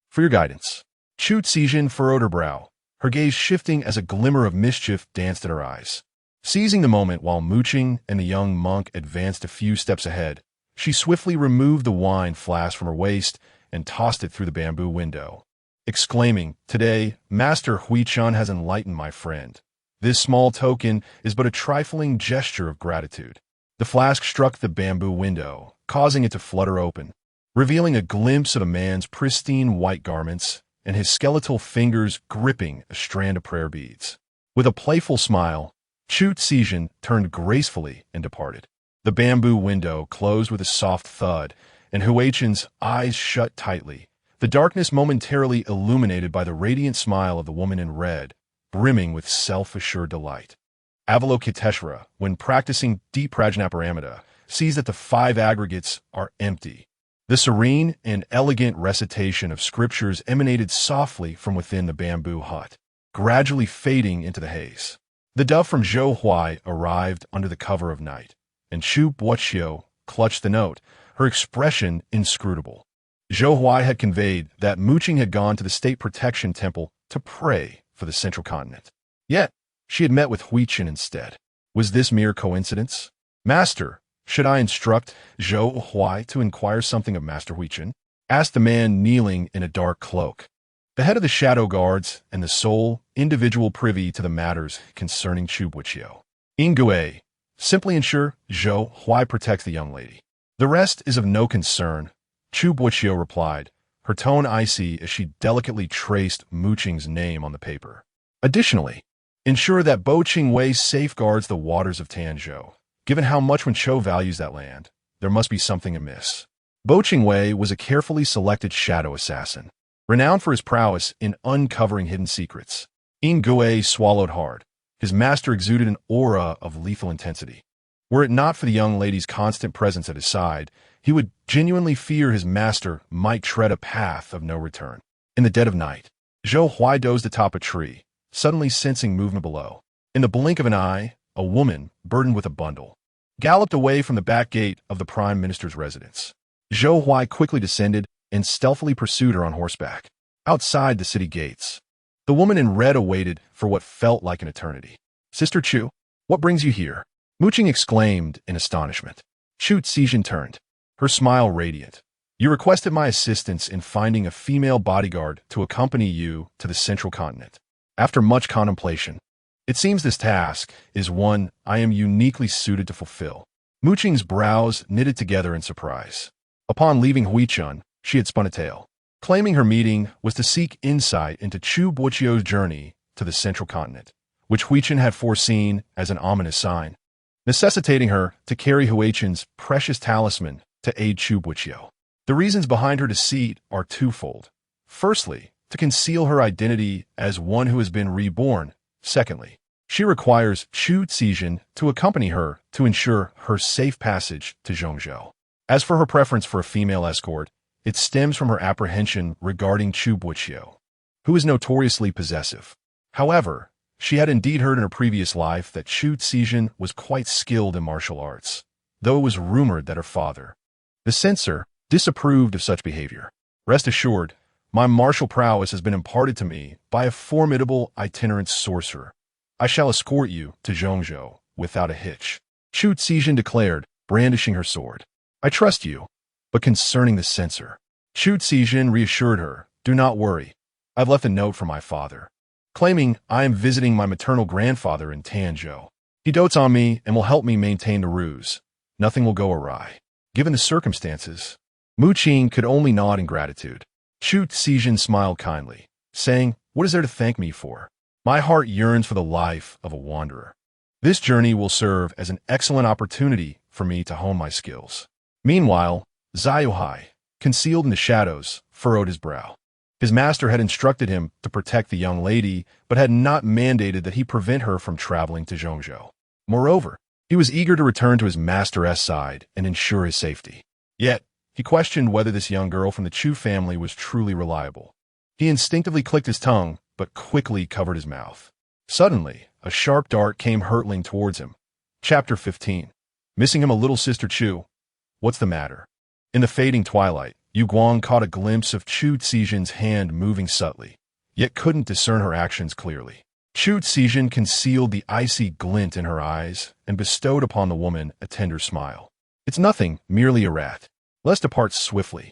for your guidance. Chu Boqiu furrowed her brow, her gaze shifting as a glimmer of mischief danced in her eyes. Seizing the moment while Qing and the young monk advanced a few steps ahead, she swiftly removed the wine flask from her waist and tossed it through the bamboo window, exclaiming, today, Master Huichen has enlightened my friend. This small token is but a trifling gesture of gratitude. The flask struck the bamboo window, causing it to flutter open, revealing a glimpse of a man's pristine white garments and his skeletal fingers gripping a strand of prayer beads. With a playful smile, Chu Boqiu turned gracefully and departed. The bamboo window closed with a soft thud, and Huichen's eyes shut tightly, the darkness momentarily illuminated by the radiant smile of the woman in red, brimming with self-assured delight. Avalokiteshvara, when practicing deep prajnaparamita, sees that the 5 aggregates are empty. The serene and elegant recitation of scriptures emanated softly from within the bamboo hut, gradually fading into the haze. The dove from Zhou Huai arrived under the cover of night, and Chu Boqiu clutched the note, her expression inscrutable. Zhou Huai had conveyed that Qing had gone to the State Protection Temple to pray for the Central Continent. Yet, she had met with Huichen instead. Was this mere coincidence? Master, should I instruct Zhou Huai to inquire something of Master Huichen? Asked the man kneeling in a dark cloak, the head of the shadow guards and the sole individual privy to the matters concerning Chu Boqiu. Ingui, simply ensure Zhou Huai protects the young lady. The rest is of no concern, Chu Boqiu replied, her tone icy as she delicately traced Qing's name on the paper. Additionally, ensure that Bo Qingwei safeguards the waters of Tanzhou. Given how much Wenchou values that land, there must be something amiss. Bo Qingwei was a carefully selected shadow assassin, renowned for his prowess in uncovering hidden secrets. Ingui swallowed hard. His master exuded an aura of lethal intensity. Were it not for the young lady's constant presence at his side, he would genuinely fear his master might tread a path of no return. In the dead of night, Zhou Huai dozed atop a tree, suddenly sensing movement below. In the blink of an eye, a woman, burdened with a bundle, galloped away from the back gate of the prime minister's residence. Zhou Huai quickly descended and stealthily pursued her on horseback. Outside the city gates, the woman in red awaited for what felt like an eternity. Sister Chu, what brings you here? Qing exclaimed in astonishment. Chu Boqiu turned, her smile radiant. You requested my assistance in finding a female bodyguard to accompany you to the Central Continent. After much contemplation, it seems this task is one I am uniquely suited to fulfill. Qing's brows knitted together in surprise. Upon leaving Huichen, she had spun a tale, claiming her meeting was to seek insight into Chu Boqiu's journey to the central continent, which Huichin had foreseen as an ominous sign, necessitating her to carry Huichin's precious talisman to aid Chu Boqiu. The reasons behind her deceit are twofold. Firstly, to conceal her identity as one who has been reborn. Secondly, she requires Chu Boqiu to accompany her to ensure her safe passage to Zhongzhou. As for her preference for a female escort, it stems from her apprehension regarding Chu Boqiu, who is notoriously possessive. However, she had indeed heard in her previous life that Chu Boqiu was quite skilled in martial arts, though it was rumored that her father, the censor, disapproved of such behavior. Rest assured, my martial prowess has been imparted to me by a formidable itinerant sorcerer. I shall escort you to Zhongzhou without a hitch, Chu Boqiu declared, brandishing her sword. I trust you, but concerning the censor, Chu Boqiu reassured her, do not worry. I've left a note for my father, claiming I am visiting my maternal grandfather in Tanzhou. He dotes on me and will help me maintain the ruse. Nothing will go awry. Given the circumstances, Mu Qing could only nod in gratitude. Chu Boqiu smiled kindly, saying, what is there to thank me for? My heart yearns for the life of a wanderer. This journey will serve as an excellent opportunity for me to hone my skills. Meanwhile, Ziyuhai, concealed in the shadows, furrowed his brow. His master had instructed him to protect the young lady, but had not mandated that he prevent her from traveling to Zhongzhou. Moreover, he was eager to return to his master's side and ensure his safety. Yet, he questioned whether this young girl from the Chu family was truly reliable. He instinctively clicked his tongue, but quickly covered his mouth. Suddenly, a sharp dart came hurtling towards him. Chapter 15. Missing him a little sister Chu. What's the matter? In the fading twilight, Yu Guang caught a glimpse of Chu Boqiu's hand moving subtly, yet couldn't discern her actions clearly. Chu Boqiu concealed the icy glint in her eyes and bestowed upon the woman a tender smile. It's nothing, merely a rat. Let's depart swiftly.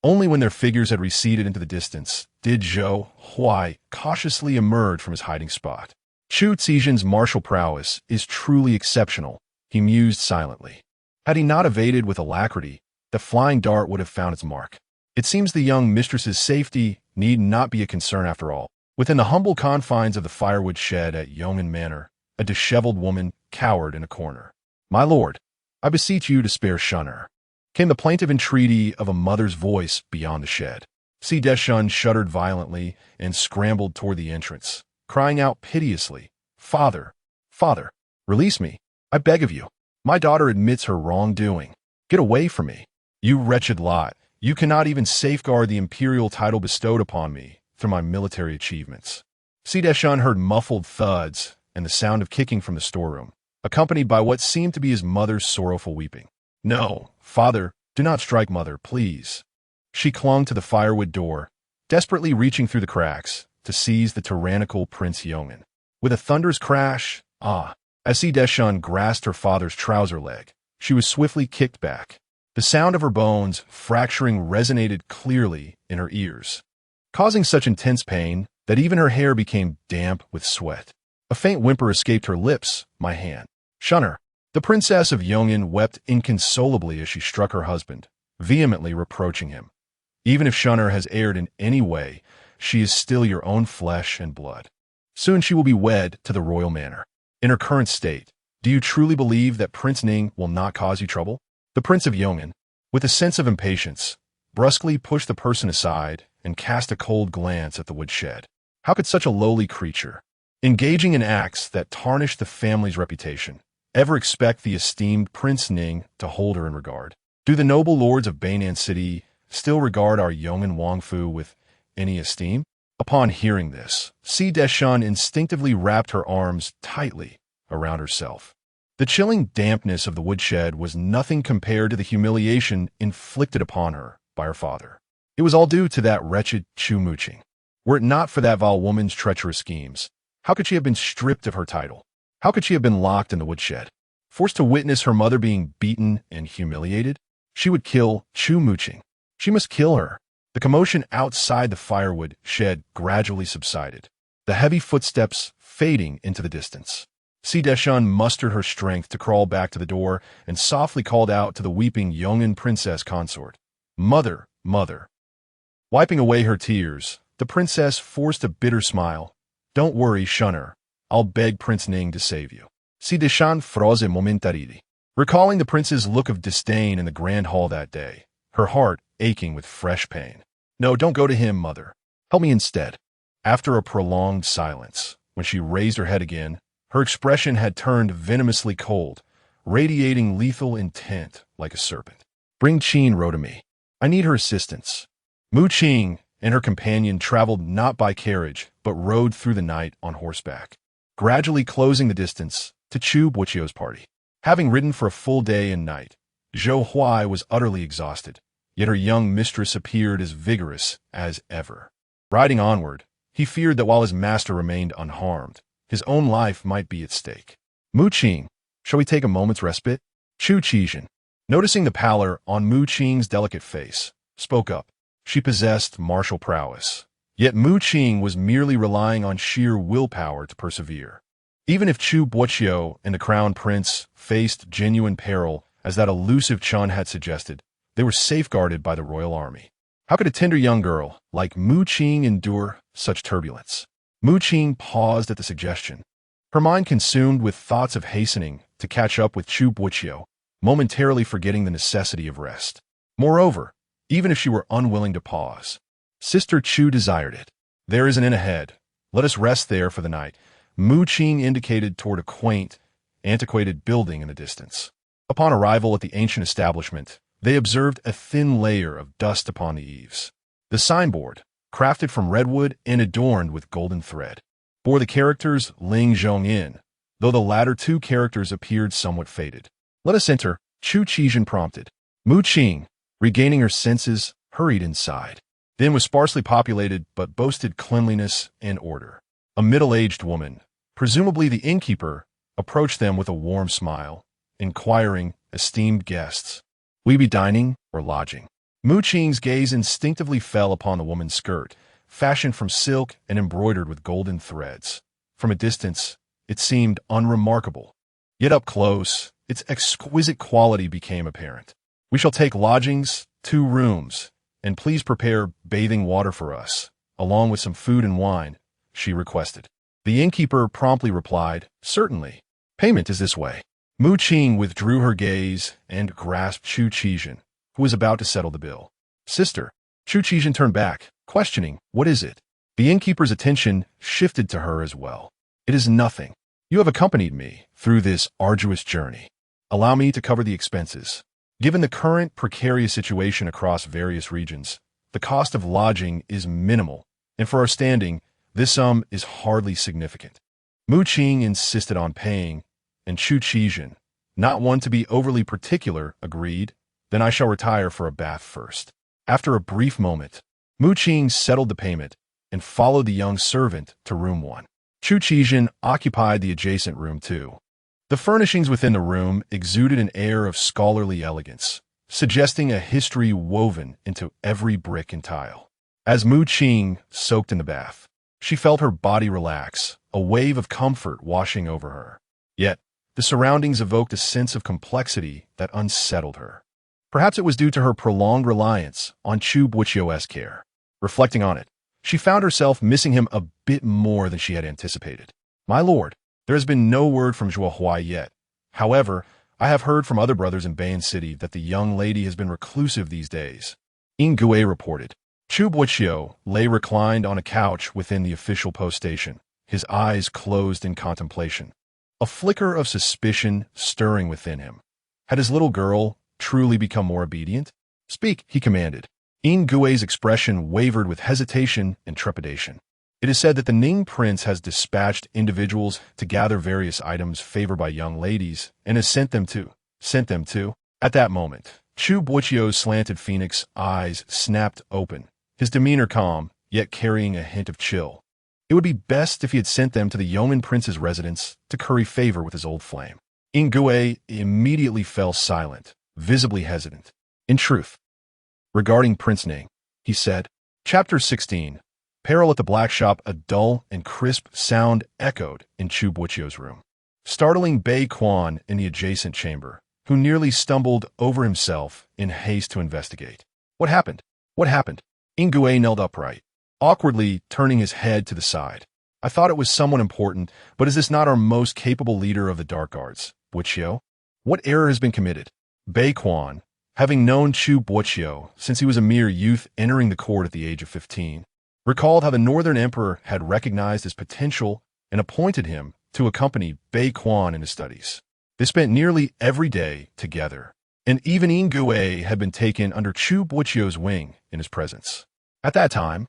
Only when their figures had receded into the distance did Zhou Huai cautiously emerge from his hiding spot. Chu Boqiu's martial prowess is truly exceptional, he mused silently. Had he not evaded with alacrity, the flying dart would have found its mark. It seems the young mistress's safety need not be a concern after all. Within the humble confines of the firewood shed at Yong'an Manor, a disheveled woman cowered in a corner. My lord, I beseech you to spare Shun'er, came the plaintive entreaty of a mother's voice beyond the shed. Si Deshun shuddered violently and scrambled toward the entrance, crying out piteously, Father, Father, release me, I beg of you. My daughter admits her wrongdoing. Get away from me. You wretched lot, you cannot even safeguard the imperial title bestowed upon me through my military achievements. Si Deshun heard muffled thuds and the sound of kicking from the storeroom, accompanied by what seemed to be his mother's sorrowful weeping. No, father, do not strike mother, please. She clung to the firewood door, desperately reaching through the cracks to seize the tyrannical Prince Yong'an. With a thunderous crash, as Si Deshun grasped her father's trouser leg, she was swiftly kicked back. The sound of her bones fracturing resonated clearly in her ears, causing such intense pain that even her hair became damp with sweat. A faint whimper escaped her lips, my hand. Shun'er, the princess of Yong'an wept inconsolably as she struck her husband, vehemently reproaching him. Even if Shun'er has erred in any way, she is still your own flesh and blood. Soon she will be wed to the royal manor. In her current state, do you truly believe that Prince Ning will not cause you trouble? The Prince of Yong'an, with a sense of impatience, brusquely pushed the person aside and cast a cold glance at the woodshed. How could such a lowly creature, engaging in acts that tarnished the family's reputation, ever expect the esteemed Prince Ning to hold her in regard? Do the noble lords of Beinan City still regard our Yong'an Wangfu with any esteem? Upon hearing this, Si Deshun instinctively wrapped her arms tightly around herself. The chilling dampness of the woodshed was nothing compared to the humiliation inflicted upon her by her father. It was all due to that wretched Chu Muqing. Were it not for that vile woman's treacherous schemes, how could she have been stripped of her title? How could she have been locked in the woodshed? Forced to witness her mother being beaten and humiliated? She would kill Chu Muqing. She must kill her. The commotion outside the firewood shed gradually subsided, the heavy footsteps fading into the distance. Si Deshun mustered her strength to crawl back to the door and softly called out to the weeping Yong'an princess consort, Mother, mother. Wiping away her tears, the princess forced a bitter smile Don't worry, shunner. I'll beg Prince Ning to save you. Si Deshan froze momentarily. Recalling the prince's look of disdain in the grand hall that day, her heart aching with fresh pain. No, don't go to him, mother. Help me instead. After a prolonged silence, when she raised her head again, her expression had turned venomously cold, radiating lethal intent like a serpent. Bring Qing Ro to me. I need her assistance. Mu Qing and her companion traveled not by carriage, but rode through the night on horseback, gradually closing the distance to Chu Boqiu's party. Having ridden for a full day and night, Zhou Huai was utterly exhausted, yet her young mistress appeared as vigorous as ever. Riding onward, he feared that while his master remained unharmed, his own life might be at stake. Mu Qing, shall we take a moment's respite? Chu Qizhen, noticing the pallor on Mu Qing's delicate face, spoke up. She possessed martial prowess, yet Mu Qing was merely relying on sheer willpower to persevere. Even if Chu Boqiu and the crown prince faced genuine peril, as that elusive Chun had suggested, they were safeguarded by the royal army. How could a tender young girl like Mu Qing endure such turbulence? Mu Qing paused at the suggestion, her mind consumed with thoughts of hastening to catch up with Chu Boqiu, momentarily forgetting the necessity of rest. Moreover, even if she were unwilling to pause, Sister Chu desired it. There is an inn ahead. Let us rest there for the night. Mu Qing indicated toward a quaint, antiquated building in the distance. Upon arrival at the ancient establishment, they observed a thin layer of dust upon the eaves. The signboard, crafted from redwood and adorned with golden thread, bore the characters Ling Zhong Yin, though the latter two characters appeared somewhat faded. Let us enter, Chu Qizhen prompted. Mu Qing, regaining her senses, hurried inside. The inn was sparsely populated but boasted cleanliness and order. A middle-aged woman, presumably the innkeeper, approached them with a warm smile, inquiring, esteemed guests, will you be dining or lodging? Mu Qing's gaze instinctively fell upon the woman's skirt, fashioned from silk and embroidered with golden threads. From a distance, it seemed unremarkable. Yet up close, its exquisite quality became apparent. We shall take lodgings, 2 rooms, and please prepare bathing water for us, along with some food and wine, she requested. The innkeeper promptly replied, certainly. Payment is this way. Mu Qing withdrew her gaze and grasped Chu Qizhen, who was about to settle the bill. Sister, Chu Qizhen turned back, questioning, what is it? The innkeeper's attention shifted to her as well. It is nothing. You have accompanied me through this arduous journey. Allow me to cover the expenses. Given the current precarious situation across various regions, the cost of lodging is minimal, and for our standing, this sum is hardly significant. Mu Qing insisted on paying, and Chu Qizhen, not one to be overly particular, agreed. Then I shall retire for a bath first. After a brief moment, Mu Qing settled the payment and followed the young servant to room 1. Chu Qizhen occupied the adjacent room 2. The furnishings within the room exuded an air of scholarly elegance, suggesting a history woven into every brick and tile. As Mu Qing soaked in the bath, she felt her body relax, a wave of comfort washing over her. Yet, the surroundings evoked a sense of complexity that unsettled her. Perhaps it was due to her prolonged reliance on Chu Boqiu's care. Reflecting on it, she found herself missing him a bit more than she had anticipated. My lord, there has been no word from Zhou Huai yet. However, I have heard from other brothers in Bayan City that the young lady has been reclusive these days. Yandere reported. Chu Boqiu lay reclined on a couch within the official post station, his eyes closed in contemplation. A flicker of suspicion stirring within him. Had his little girl truly become more obedient? Speak, he commanded. Yandere's expression wavered with hesitation and trepidation. It is said that the Ning prince has dispatched individuals to gather various items favored by young ladies and has sent them to. At that moment, Chu Boqiu's slanted phoenix eyes snapped open, his demeanor calm, yet carrying a hint of chill. It would be best if he had sent them to the yeoman prince's residence to curry favor with his old flame. Yandere immediately fell silent, visibly hesitant. In truth, regarding Prince Ning, he said, Chapter 16, Peril at the Black Shop. A dull and crisp sound echoed in Chu Boqiu's room, startling Bei Quan in the adjacent chamber, who nearly stumbled over himself in haste to investigate. What happened? What happened? Yandere knelt upright, awkwardly turning his head to the side. I thought it was someone important, but is this not our most capable leader of the Dark Arts, Boqiu? What error has been committed? Bei Quan, having known Chu Boqiu since he was a mere youth entering the court at the age of 15, recalled how the Northern Emperor had recognized his potential and appointed him to accompany Bei Quan in his studies. They spent nearly every day together, and even Yandere had been taken under Chu Boqiu's wing in his presence. At that time,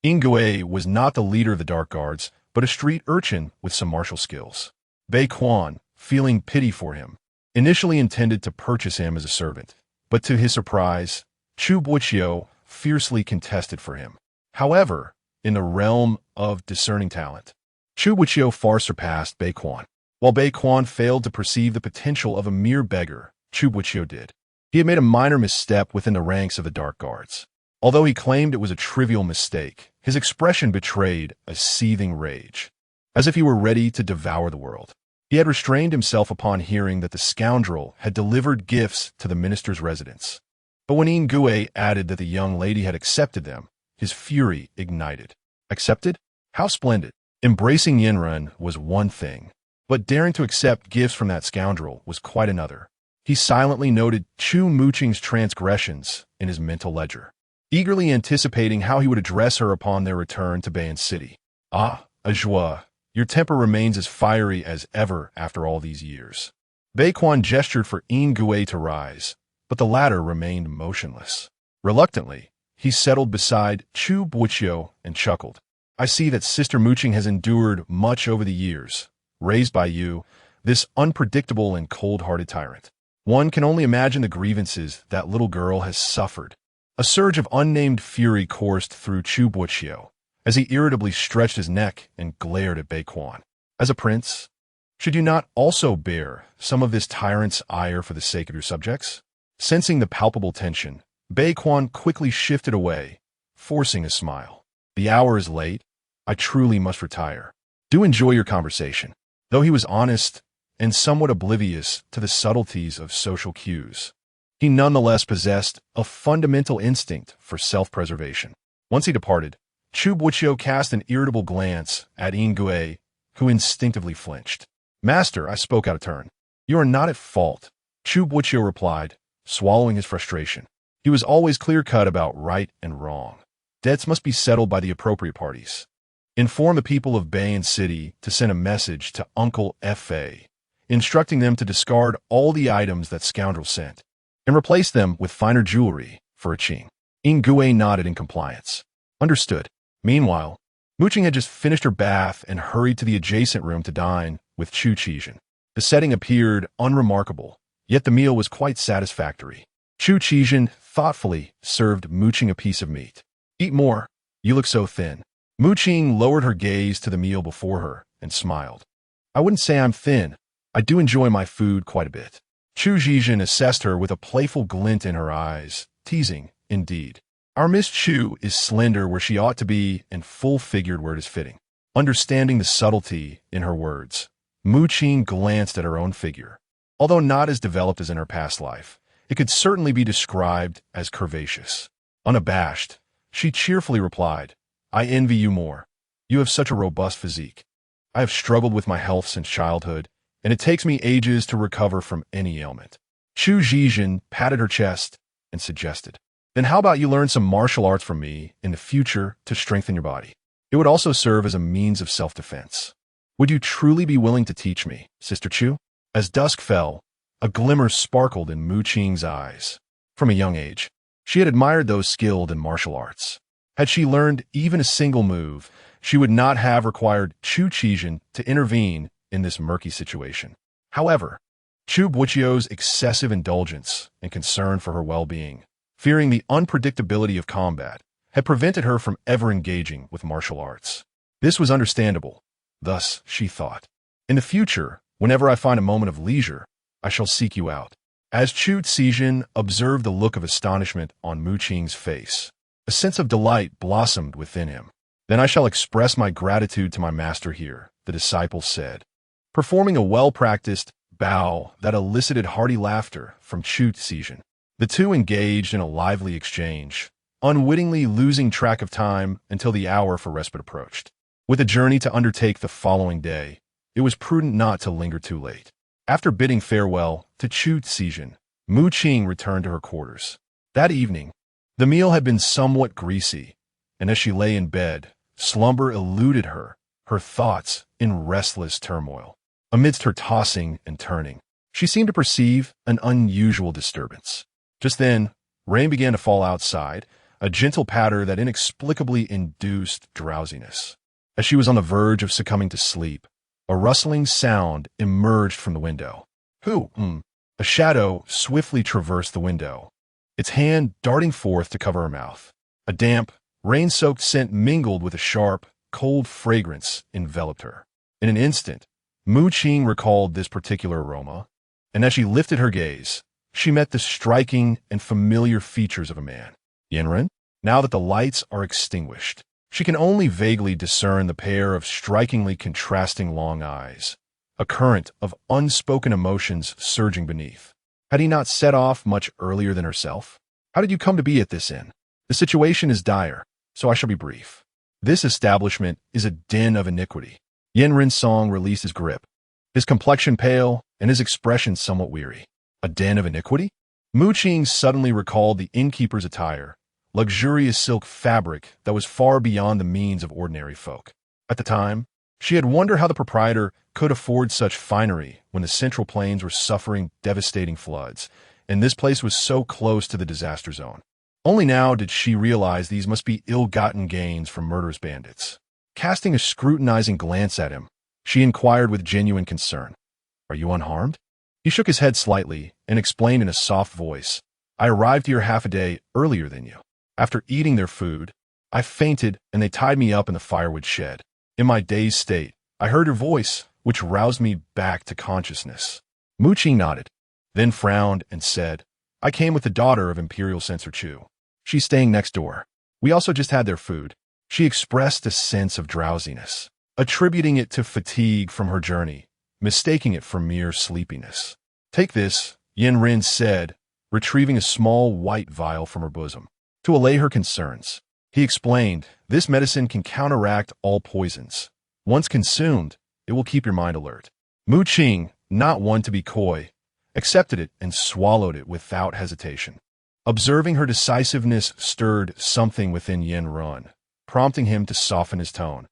Yandere was not the leader of the Dark Guards, but a street urchin with some martial skills. Bei Quan, feeling pity for him, initially intended to purchase him as a servant, but to his surprise, Chu Boqiu fiercely contested for him. However, in the realm of discerning talent, Chu Boqiu far surpassed Bei Quan. While Bei Quan failed to perceive the potential of a mere beggar, Chu Boqiu did. He had made a minor misstep within the ranks of the Dark Guards. Although he claimed it was a trivial mistake, his expression betrayed a seething rage, as if he were ready to devour the world. He had restrained himself upon hearing that the scoundrel had delivered gifts to the minister's residence. But when Yandere added that the young lady had accepted them, his fury ignited. Accepted? How splendid! Embracing Yinren was one thing, but daring to accept gifts from that scoundrel was quite another. He silently noted Chu Boqiu's transgressions in his mental ledger, eagerly anticipating how he would address her upon their return to Bayan City. Ah, Ajua, your temper remains as fiery as ever after all these years. Bei Quan gestured for Yandere to rise, but the latter remained motionless. Reluctantly, he settled beside Chu Boqiu and chuckled. I see that Sister Qing has endured much over the years, raised by you, this unpredictable and cold-hearted tyrant. One can only imagine the grievances that little girl has suffered. A surge of unnamed fury coursed through Chu Boqiu as he irritably stretched his neck and glared at Bei Quan. As a prince, should you not also bear some of this tyrant's ire for the sake of your subjects? Sensing the palpable tension, Bei Quan quickly shifted away, forcing a smile. The hour is late. I truly must retire. Do enjoy your conversation. Though he was honest and somewhat oblivious to the subtleties of social cues, he nonetheless possessed a fundamental instinct for self-preservation. Once he departed, Chu Boqiu cast an irritable glance at Yandere, who instinctively flinched. Master, I spoke out of turn. You are not at fault, Chu Boqiu replied, swallowing his frustration. He was always clear-cut about right and wrong. Debts must be settled by the appropriate parties. Inform the people of Bayan City to send a message to Uncle F.A., instructing them to discard all the items that scoundrel sent, and replace them with finer jewelry for a Qing. Yandere nodded in compliance. Understood. Meanwhile, Qing had just finished her bath and hurried to the adjacent room to dine with Chu Boqiu. The setting appeared unremarkable, yet the meal was quite satisfactory. Chu Boqiu thoughtfully served Qing a piece of meat. Eat more. You look so thin. Qing lowered her gaze to the meal before her and smiled. I wouldn't say I'm thin. I do enjoy my food quite a bit. Chu Boqiu assessed her with a playful glint in her eyes, teasing, indeed. Our Miss Chu is slender where she ought to be and full-figured where it is fitting. Understanding the subtlety in her words, Qing glanced at her own figure. Although not as developed as in her past life, it could certainly be described as curvaceous. Unabashed, she cheerfully replied, I envy you more. You have such a robust physique. I have struggled with my health since childhood, and it takes me ages to recover from any ailment. Chu Boqiu patted her chest and suggested, then how about you learn some martial arts from me in the future to strengthen your body? It would also serve as a means of self-defense. Would you truly be willing to teach me, Sister Chu? As dusk fell, a glimmer sparkled in Qing's eyes. From a young age, she had admired those skilled in martial arts. Had she learned even a single move, she would not have required Chu Boqiu to intervene in this murky situation. However, Chu Boqiu's excessive indulgence and concern for her well-being, fearing the unpredictability of combat, had prevented her from ever engaging with martial arts. This was understandable. Thus, she thought, in the future, whenever I find a moment of leisure, I shall seek you out. As Chu Boqiu observed the look of astonishment on Qing's face, a sense of delight blossomed within him. Then I shall express my gratitude to my master here, the disciple said, performing a well-practiced bow that elicited hearty laughter from Chu Boqiu. The two engaged in a lively exchange, unwittingly losing track of time until the hour for respite approached. With a journey to undertake the following day, it was prudent not to linger too late. After bidding farewell to Chu Boqiu, Qing returned to her quarters. That evening, the meal had been somewhat greasy, and as she lay in bed, slumber eluded her, her thoughts in restless turmoil. Amidst her tossing and turning, she seemed to perceive an unusual disturbance. Just then, rain began to fall outside, a gentle patter that inexplicably induced drowsiness. As she was on the verge of succumbing to sleep, a rustling sound emerged from the window. Who? A shadow swiftly traversed the window, its hand darting forth to cover her mouth. A damp, rain-soaked scent mingled with a sharp, cold fragrance enveloped her. In an instant, Qing recalled this particular aroma, and as she lifted her gaze, she met the striking and familiar features of a man. Yandere? Now that the lights are extinguished, she can only vaguely discern the pair of strikingly contrasting long eyes, a current of unspoken emotions surging beneath. Had he not set off much earlier than herself? How did you come to be at this inn? The situation is dire, so I shall be brief. This establishment is a den of iniquity. Yandere's song released his grip, his complexion pale and his expression somewhat weary. A den of iniquity? Qing suddenly recalled the innkeeper's attire, luxurious silk fabric that was far beyond the means of ordinary folk. At the time, she had wondered how the proprietor could afford such finery when the Central Plains were suffering devastating floods, and this place was so close to the disaster zone. Only now did she realize these must be ill-gotten gains from murderous bandits. Casting a scrutinizing glance at him, she inquired with genuine concern, "Are you unharmed?" He shook his head slightly and explained in a soft voice, "I arrived here half a day earlier than you. After eating their food, I fainted and they tied me up in the firewood shed. In my dazed state, I heard your voice, which roused me back to consciousness." Qing nodded, then frowned and said, "I came with the daughter of Imperial Censor Chu. She's staying next door. We also just had their food." She expressed a sense of drowsiness, attributing it to fatigue from her journey, mistaking it for mere sleepiness. "Take this," Yandere said, retrieving a small white vial from her bosom. To allay her concerns, he explained, "This medicine can counteract all poisons. Once consumed, it will keep your mind alert." Qing, not one to be coy, accepted it and swallowed it without hesitation. Observing her decisiveness stirred something within Yandere, prompting him to soften his tone.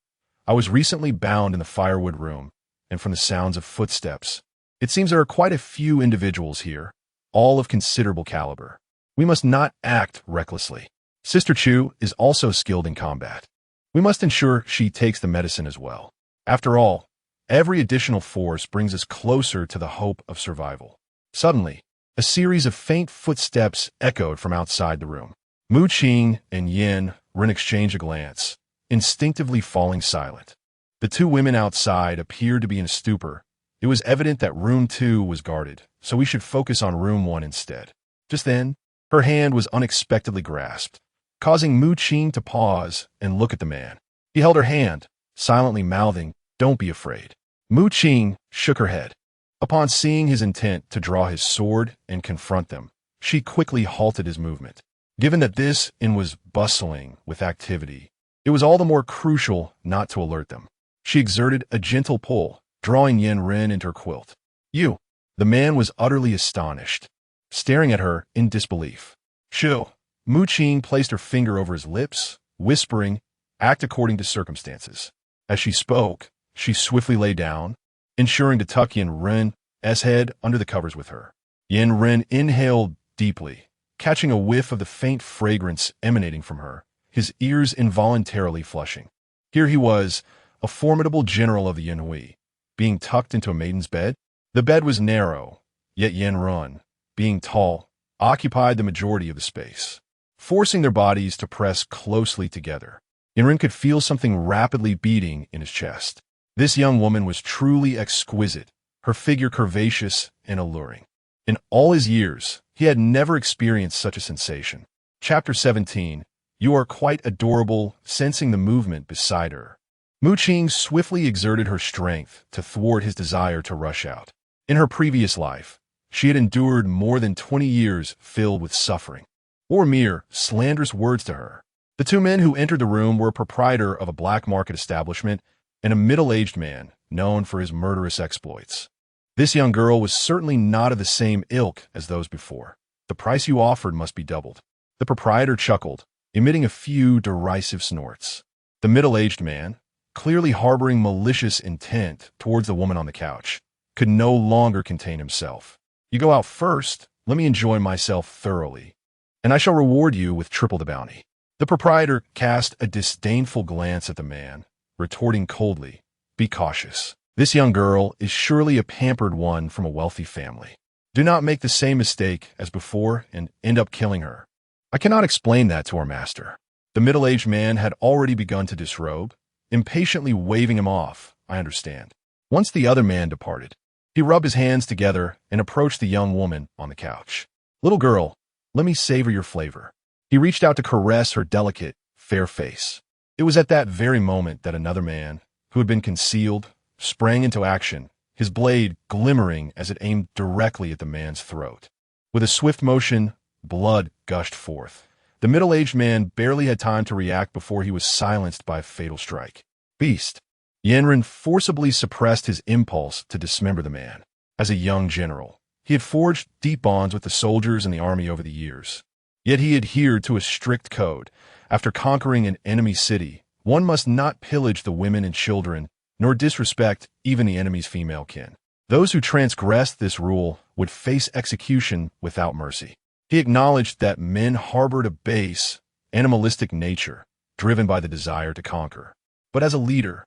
"I was recently bound in the firewood room, and from the sounds of footsteps, it seems there are quite a few individuals here, all of considerable caliber. We must not act recklessly. Sister Chu is also skilled in combat. We must ensure she takes the medicine as well. After all, every additional force brings us closer to the hope of survival." Suddenly, a series of faint footsteps echoed from outside the room. Qing and Yandere exchanged a glance, instinctively falling silent. The two women outside appeared to be in a stupor. It was evident that room 2 was guarded, so we should focus on room 1 instead. Just then, her hand was unexpectedly grasped, causing Qing to pause and look at the man. He held her hand, silently mouthing, "Don't be afraid." Qing shook her head. Upon seeing his intent to draw his sword and confront them, she quickly halted his movement. Given that this inn was bustling with activity, it was all the more crucial not to alert them. She exerted a gentle pull, drawing Yandere into her quilt. "You." The man was utterly astonished, staring at her in disbelief. "Chu." Qing placed her finger over his lips, whispering, "Act according to circumstances." As she spoke, she swiftly lay down, ensuring to tuck Yandere's head under the covers with her. Yandere inhaled deeply, catching a whiff of the faint fragrance emanating from her, his ears involuntarily flushing. Here he was, a formidable general of the Yanhui, being tucked into a maiden's bed. The bed was narrow, yet Yandere, being tall, occupied the majority of the space, forcing their bodies to press closely together. Yandere could feel something rapidly beating in his chest. This young woman was truly exquisite, her figure curvaceous and alluring. In all his years, he had never experienced such a sensation. Chapter 17. You are quite adorable, sensing the movement beside her. Qing swiftly exerted her strength to thwart his desire to rush out. In her previous life, she had endured more than 20 years filled with suffering, or mere slanderous words to her. The The two men who entered the room were a proprietor of a black market establishment and a middle-aged man known for his murderous exploits. This young girl was certainly not of the same ilk as those before. The price you offered must be doubled. The proprietor chuckled, emitting a few derisive snorts. The middle-aged man, clearly harboring malicious intent towards the woman on the couch, could no longer contain himself. You go out first, let me enjoy myself thoroughly, and I shall reward you with triple the bounty. The proprietor cast a disdainful glance at the man, retorting coldly, be cautious. This young girl is surely a pampered one from a wealthy family. Do not make the same mistake as before and end up killing her. I cannot explain that to our master. The middle-aged man had already begun to disrobe, impatiently waving him off, I understand. Once the other man departed, he rubbed his hands together and approached the young woman on the couch. Little girl, let me savor your flavor. He reached out to caress her delicate, fair face. It was at that very moment that another man, who had been concealed, sprang into action, his blade glimmering as it aimed directly at the man's throat. With a swift motion, blood gushed forth. The middle-aged man barely had time to react before he was silenced by a fatal strike. Beast! Yandere forcibly suppressed his impulse to dismember the man. As a young general, he had forged deep bonds with the soldiers and the army over the years. Yet he adhered to a strict code. After conquering an enemy city, one must not pillage the women and children, nor disrespect even the enemy's female kin. Those who transgressed this rule would face execution without mercy. He acknowledged that men harbored a base, animalistic nature, driven by the desire to conquer. But as a leader,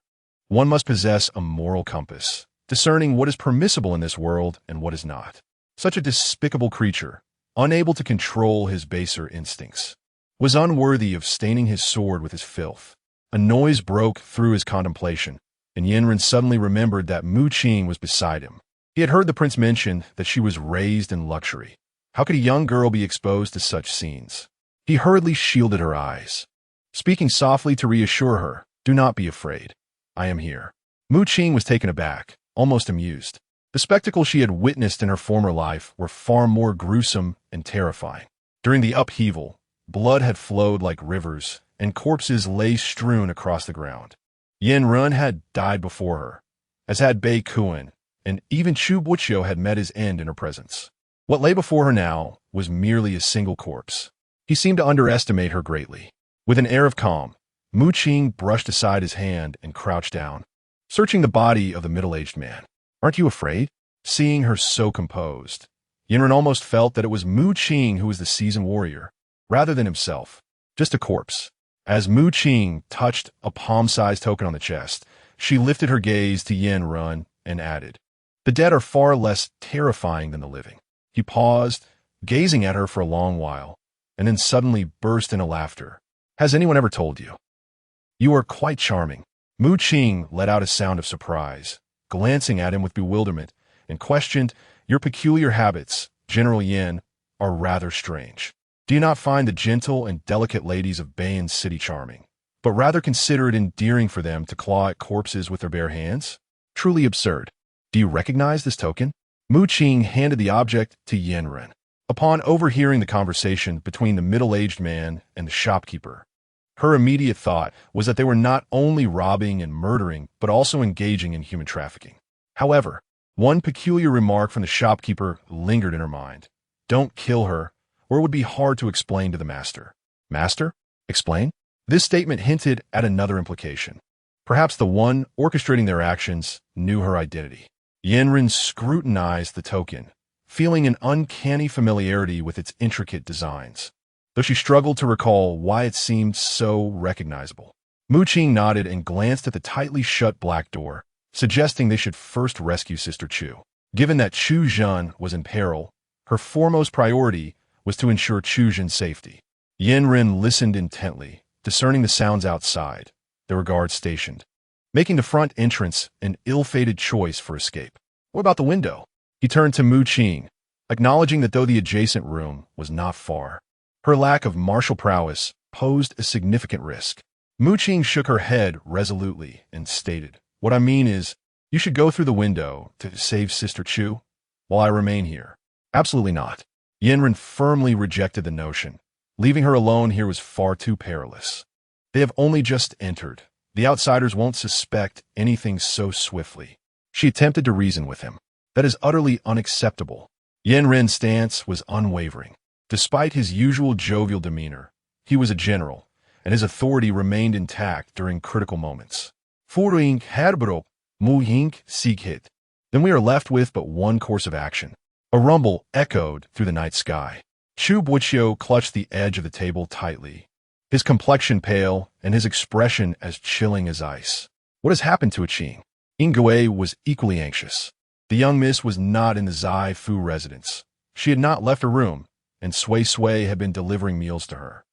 one must possess a moral compass, discerning what is permissible in this world and what is not. Such a despicable creature, unable to control his baser instincts, was unworthy of staining his sword with his filth. A noise broke through his contemplation, and Yandere suddenly remembered that Qing was beside him. He had heard the prince mention that she was raised in luxury. How could a young girl be exposed to such scenes? He hurriedly shielded her eyes, speaking softly to reassure her, do not be afraid. I am here. Qing was taken aback, almost amused. The spectacles she had witnessed in her former life were far more gruesome and terrifying. During the upheaval, blood had flowed like rivers, and corpses lay strewn across the ground. Yandere had died before her, as had Bei Kuan, and even Chu Boqiu had met his end in her presence. What lay before her now was merely a single corpse. He seemed to underestimate her greatly. With an air of calm, Qing brushed aside his hand and crouched down, searching the body of the middle-aged man. Aren't you afraid? Seeing her so composed, Yandere almost felt that it was Qing who was the seasoned warrior, rather than himself, just a corpse. As Qing touched a palm-sized token on the chest, she lifted her gaze to Yandere and added, the dead are far less terrifying than the living. He paused, gazing at her for a long while, and then suddenly burst into laughter. Has anyone ever told you? You are quite charming. Qing let out a sound of surprise, glancing at him with bewilderment, and questioned, your peculiar habits, General Yan, are rather strange. Do you not find the gentle and delicate ladies of Bayan City charming, but rather consider it endearing for them to claw at corpses with their bare hands? Truly absurd. Do you recognize this token? Qing handed the object to Yandere. Upon overhearing the conversation between the middle-aged man and the shopkeeper, her immediate thought was that they were not only robbing and murdering, but also engaging in human trafficking. However, one peculiar remark from the shopkeeper lingered in her mind. Don't kill her, or it would be hard to explain to the master. Master? Explain? This statement hinted at another implication. Perhaps the one orchestrating their actions knew her identity. Yandere scrutinized the token, feeling an uncanny familiarity with its intricate designs, though she struggled to recall why it seemed so recognizable. Qing nodded and glanced at the tightly shut black door, suggesting they should first rescue Sister Chu. Given that Chu Zhen was in peril, her foremost priority was to ensure Chu Zhen's safety. Yandere listened intently, discerning the sounds outside. There were guards stationed, making the front entrance an ill-fated choice for escape. What about the window? He turned to Qing, acknowledging that though the adjacent room was not far, her lack of martial prowess posed a significant risk. Qing shook her head resolutely and stated, what I mean is, you should go through the window to save Sister Chu, while I remain here. Absolutely not. Yandere firmly rejected the notion. Leaving her alone here was far too perilous. They have only just entered. The outsiders won't suspect anything so swiftly. She attempted to reason with him. That is utterly unacceptable. Yandere's stance was unwavering. Despite his usual jovial demeanor, he was a general, and his authority remained intact during critical moments. Furing herbro, muhink sikhit. Then we are left with but one course of action. A rumble echoed through the night sky. Chu Boqiu clutched the edge of the table tightly, his complexion pale and his expression as chilling as ice. What has happened to a Qing? Yandere was equally anxious. The young miss was not in the Zai Fu residence. She had not left her room, and Sui Sui had been delivering meals to her.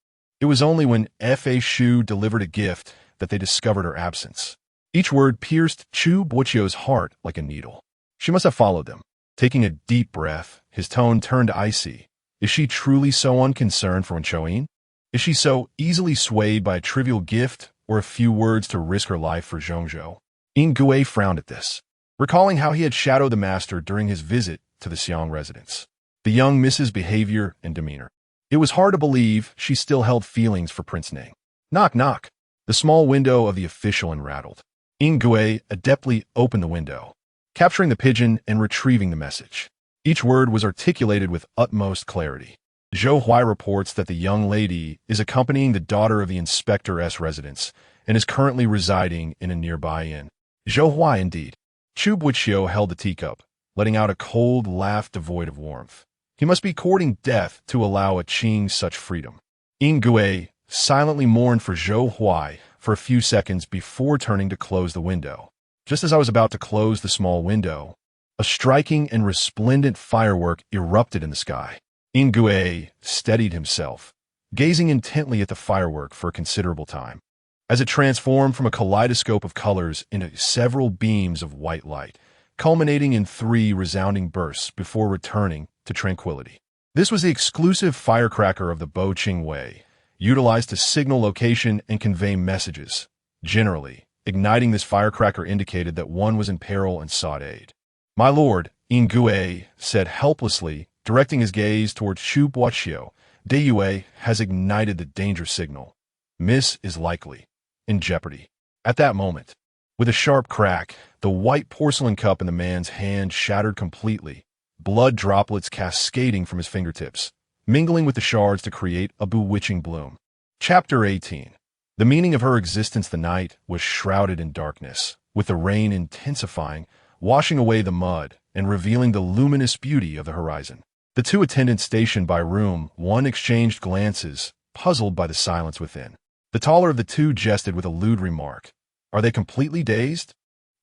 It was only when Fa Shu delivered a gift that they discovered her absence. Each word pierced Chu Boqiu's heart like a needle. She must have followed them. Taking a deep breath, his tone turned icy. Is she truly so unconcerned for Wenchoin? Is she so easily swayed by a trivial gift or a few words to risk her life for Zhongzhou? Yandere frowned at this, recalling how he had shadowed the master during his visit to the Xiang residence. The young miss's behavior and demeanor. It was hard to believe she still held feelings for Prince Ning. Knock, knock. The small window of the official unrattled. Yandere adeptly opened the window, capturing the pigeon and retrieving the message. Each word was articulated with utmost clarity. Zhou Huai reports that the young lady is accompanying the daughter of the inspector's residence and is currently residing in a nearby inn. Zhou Huai indeed. Chu Boqiu held the teacup, letting out a cold laugh devoid of warmth. He must be courting death to allow a Qing such freedom. Yandere silently mourned for Zhou Huai for a few seconds before turning to close the window. Just as I was about to close the small window, a striking and resplendent firework erupted in the sky. Yandere steadied himself, gazing intently at the firework for a considerable time, as it transformed from a kaleidoscope of colors into several beams of white light, culminating in 3 resounding bursts before returning to tranquility. This was the exclusive firecracker of the Bo Qing Way, utilized to signal location and convey messages. Generally, igniting this firecracker indicated that one was in peril and sought aid. "My lord," Yandere said helplessly, directing his gaze towards Chu Boqiu, "Deyue has ignited the danger signal. Miss is likely in jeopardy." At that moment, with a sharp crack, the white porcelain cup in the man's hand shattered completely, blood droplets cascading from his fingertips, mingling with the shards to create a bewitching bloom. Chapter 18. The meaning of her existence the night was shrouded in darkness, with the rain intensifying, washing away the mud, and revealing the luminous beauty of the horizon. The 2 attendants stationed by room 1 exchanged glances, puzzled by the silence within. The taller of the 2 jested with a lewd remark. "Are they completely dazed?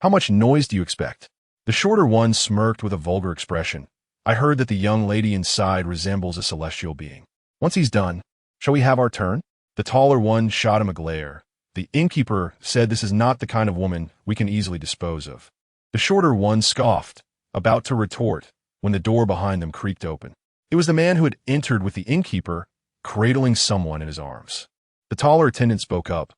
How much noise do you expect?" The shorter one smirked with a vulgar expression. "I heard that the young lady inside resembles a celestial being. Once he's done, shall we have our turn?" The taller one shot him a glare. The innkeeper said this is not the kind of woman we can easily dispose of. The shorter one scoffed, about to retort, when the door behind them creaked open. It was the man who had entered with the innkeeper, cradling someone in his arms. The taller attendant spoke up.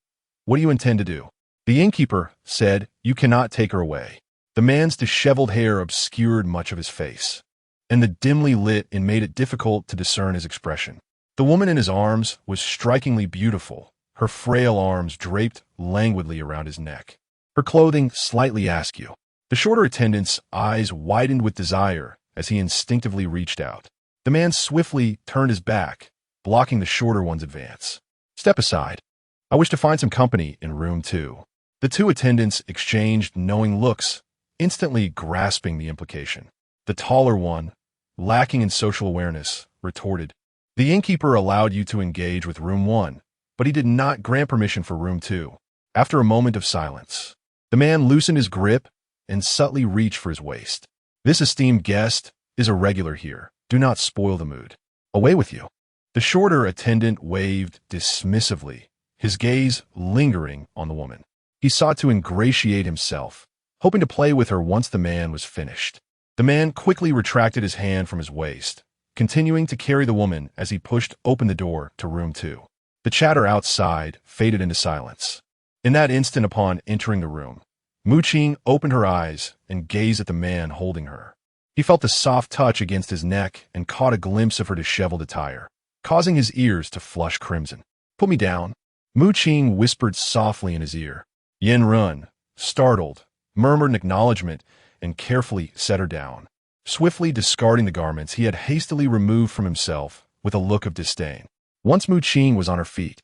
"What do you intend to do?" The innkeeper said, "You cannot take her away." The man's disheveled hair obscured much of his face, and the dimly lit and made it difficult to discern his expression. The woman in his arms was strikingly beautiful, her frail arms draped languidly around his neck, her clothing slightly askew. The shorter attendant's eyes widened with desire as he instinctively reached out. The man swiftly turned his back, blocking the shorter one's advance. "Step aside. I wish to find some company in room 2. The 2 attendants exchanged knowing looks, instantly grasping the implication. The taller one, lacking in social awareness, retorted, "The innkeeper allowed you to engage with room 1, but he did not grant permission for room 2. After a moment of silence, the man loosened his grip and subtly reached for his waist. "This esteemed guest is a regular here. Do not spoil the mood. Away with you." The shorter attendant waved dismissively, his gaze lingering on the woman. He sought to ingratiate himself, hoping to play with her once the man was finished. The man quickly retracted his hand from his waist, continuing to carry the woman as he pushed open the door to room 2. The chatter outside faded into silence. In that instant upon entering the room, Mu Qing opened her eyes and gazed at the man holding her. He felt the soft touch against his neck and caught a glimpse of her disheveled attire, causing his ears to flush crimson. "Put me down," Mu Qing whispered softly in his ear. Yin Run, startled, murmured an acknowledgement and carefully set her down. Swiftly discarding the garments he had hastily removed from himself with a look of disdain. Once Mu Qing was on her feet,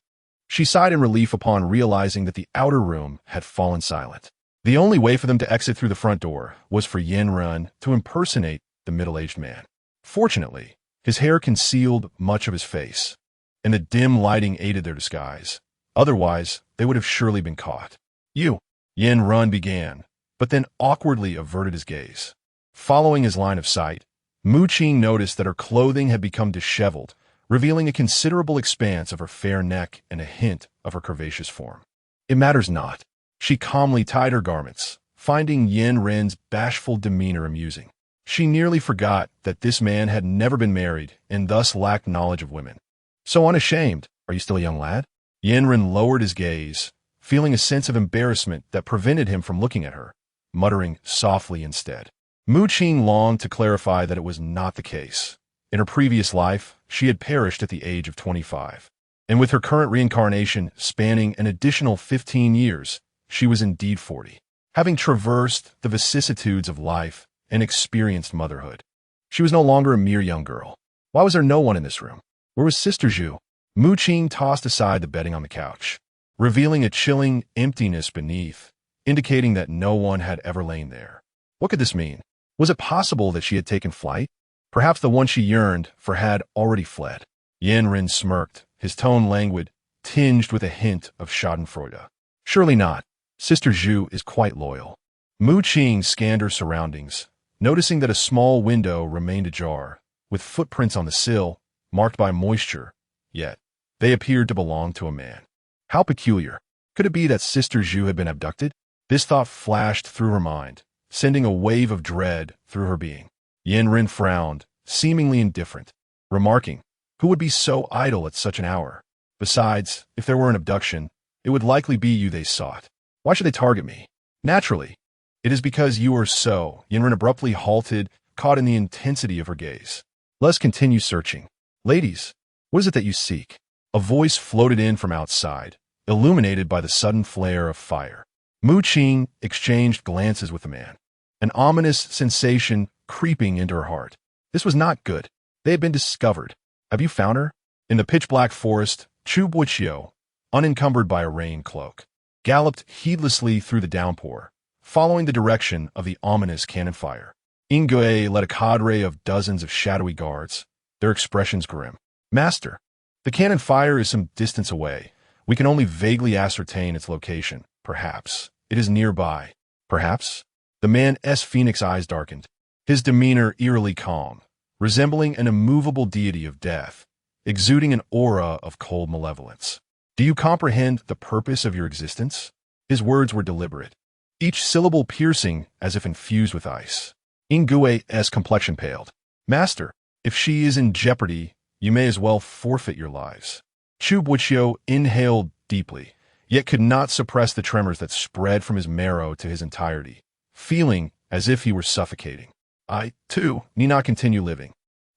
she sighed in relief upon realizing that the outer room had fallen silent. The only way for them to exit through the front door was for Yin Run to impersonate the middle-aged man. Fortunately, his hair concealed much of his face, and the dim lighting aided their disguise. Otherwise, they would have surely been caught. You, Yin Run began, but then awkwardly averted his gaze. Following his line of sight, Mu Qing noticed that her clothing had become disheveled, revealing a considerable expanse of her fair neck and a hint of her curvaceous form. It matters not. She calmly tied her garments, finding Yin Ren's bashful demeanor amusing. She nearly forgot that this man had never been married and thus lacked knowledge of women. So unashamed, are you still a young lad? Yin Ren lowered his gaze, feeling a sense of embarrassment that prevented him from looking at her, muttering softly instead. Mu Qing longed to clarify that it was not the case. In her previous life, she had perished at the age of 25. And with her current reincarnation spanning an additional 15 years, she was indeed 40. Having traversed the vicissitudes of life and experienced motherhood, she was no longer a mere young girl. Why was there no one in this room? Where was Sister Zhu? Mu Qing tossed aside the bedding on the couch, revealing a chilling emptiness beneath, indicating that no one had ever lain there. What could this mean? Was it possible that she had taken flight? Perhaps the one she yearned for had already fled. Yin Ren smirked, his tone languid, tinged with a hint of schadenfreude. Surely not. Sister Zhu is quite loyal. Mu Qing scanned her surroundings, noticing that a small window remained ajar, with footprints on the sill, marked by moisture, yet they appeared to belong to a man. How peculiar. Could it be that Sister Zhu had been abducted? This thought flashed through her mind, sending a wave of dread through her being. Yin Ren frowned, seemingly indifferent, remarking, "Who would be so idle at such an hour? Besides, if there were an abduction, it would likely be you they sought. Why should they target me? Naturally, it is because you are so." Yin Ren abruptly halted, caught in the intensity of her gaze. "Let us continue searching. Ladies, what is it that you seek?" A voice floated in from outside, illuminated by the sudden flare of fire. Mu Qing exchanged glances with the man, an ominous sensation creeping into her heart. This was not good. They had been discovered. "Have you found her?" In the pitch-black forest, Chu Boqiu, unencumbered by a rain cloak, galloped heedlessly through the downpour, following the direction of the ominous cannon fire. Yandere led a cadre of dozens of shadowy guards, their expressions grim. "Master, the cannon fire is some distance away. We can only vaguely ascertain its location. Perhaps it is nearby." Perhaps? The man's phoenix eyes darkened, his demeanor eerily calm, resembling an immovable deity of death, exuding an aura of cold malevolence. "Do you comprehend the purpose of your existence?" His words were deliberate, each syllable piercing as if infused with ice. Nguye's complexion paled. "Master, if she is in jeopardy, you may as well forfeit your lives." Chu Boqiu inhaled deeply, yet could not suppress the tremors that spread from his marrow to his entirety, feeling as if he were suffocating. "I, too, need not continue living."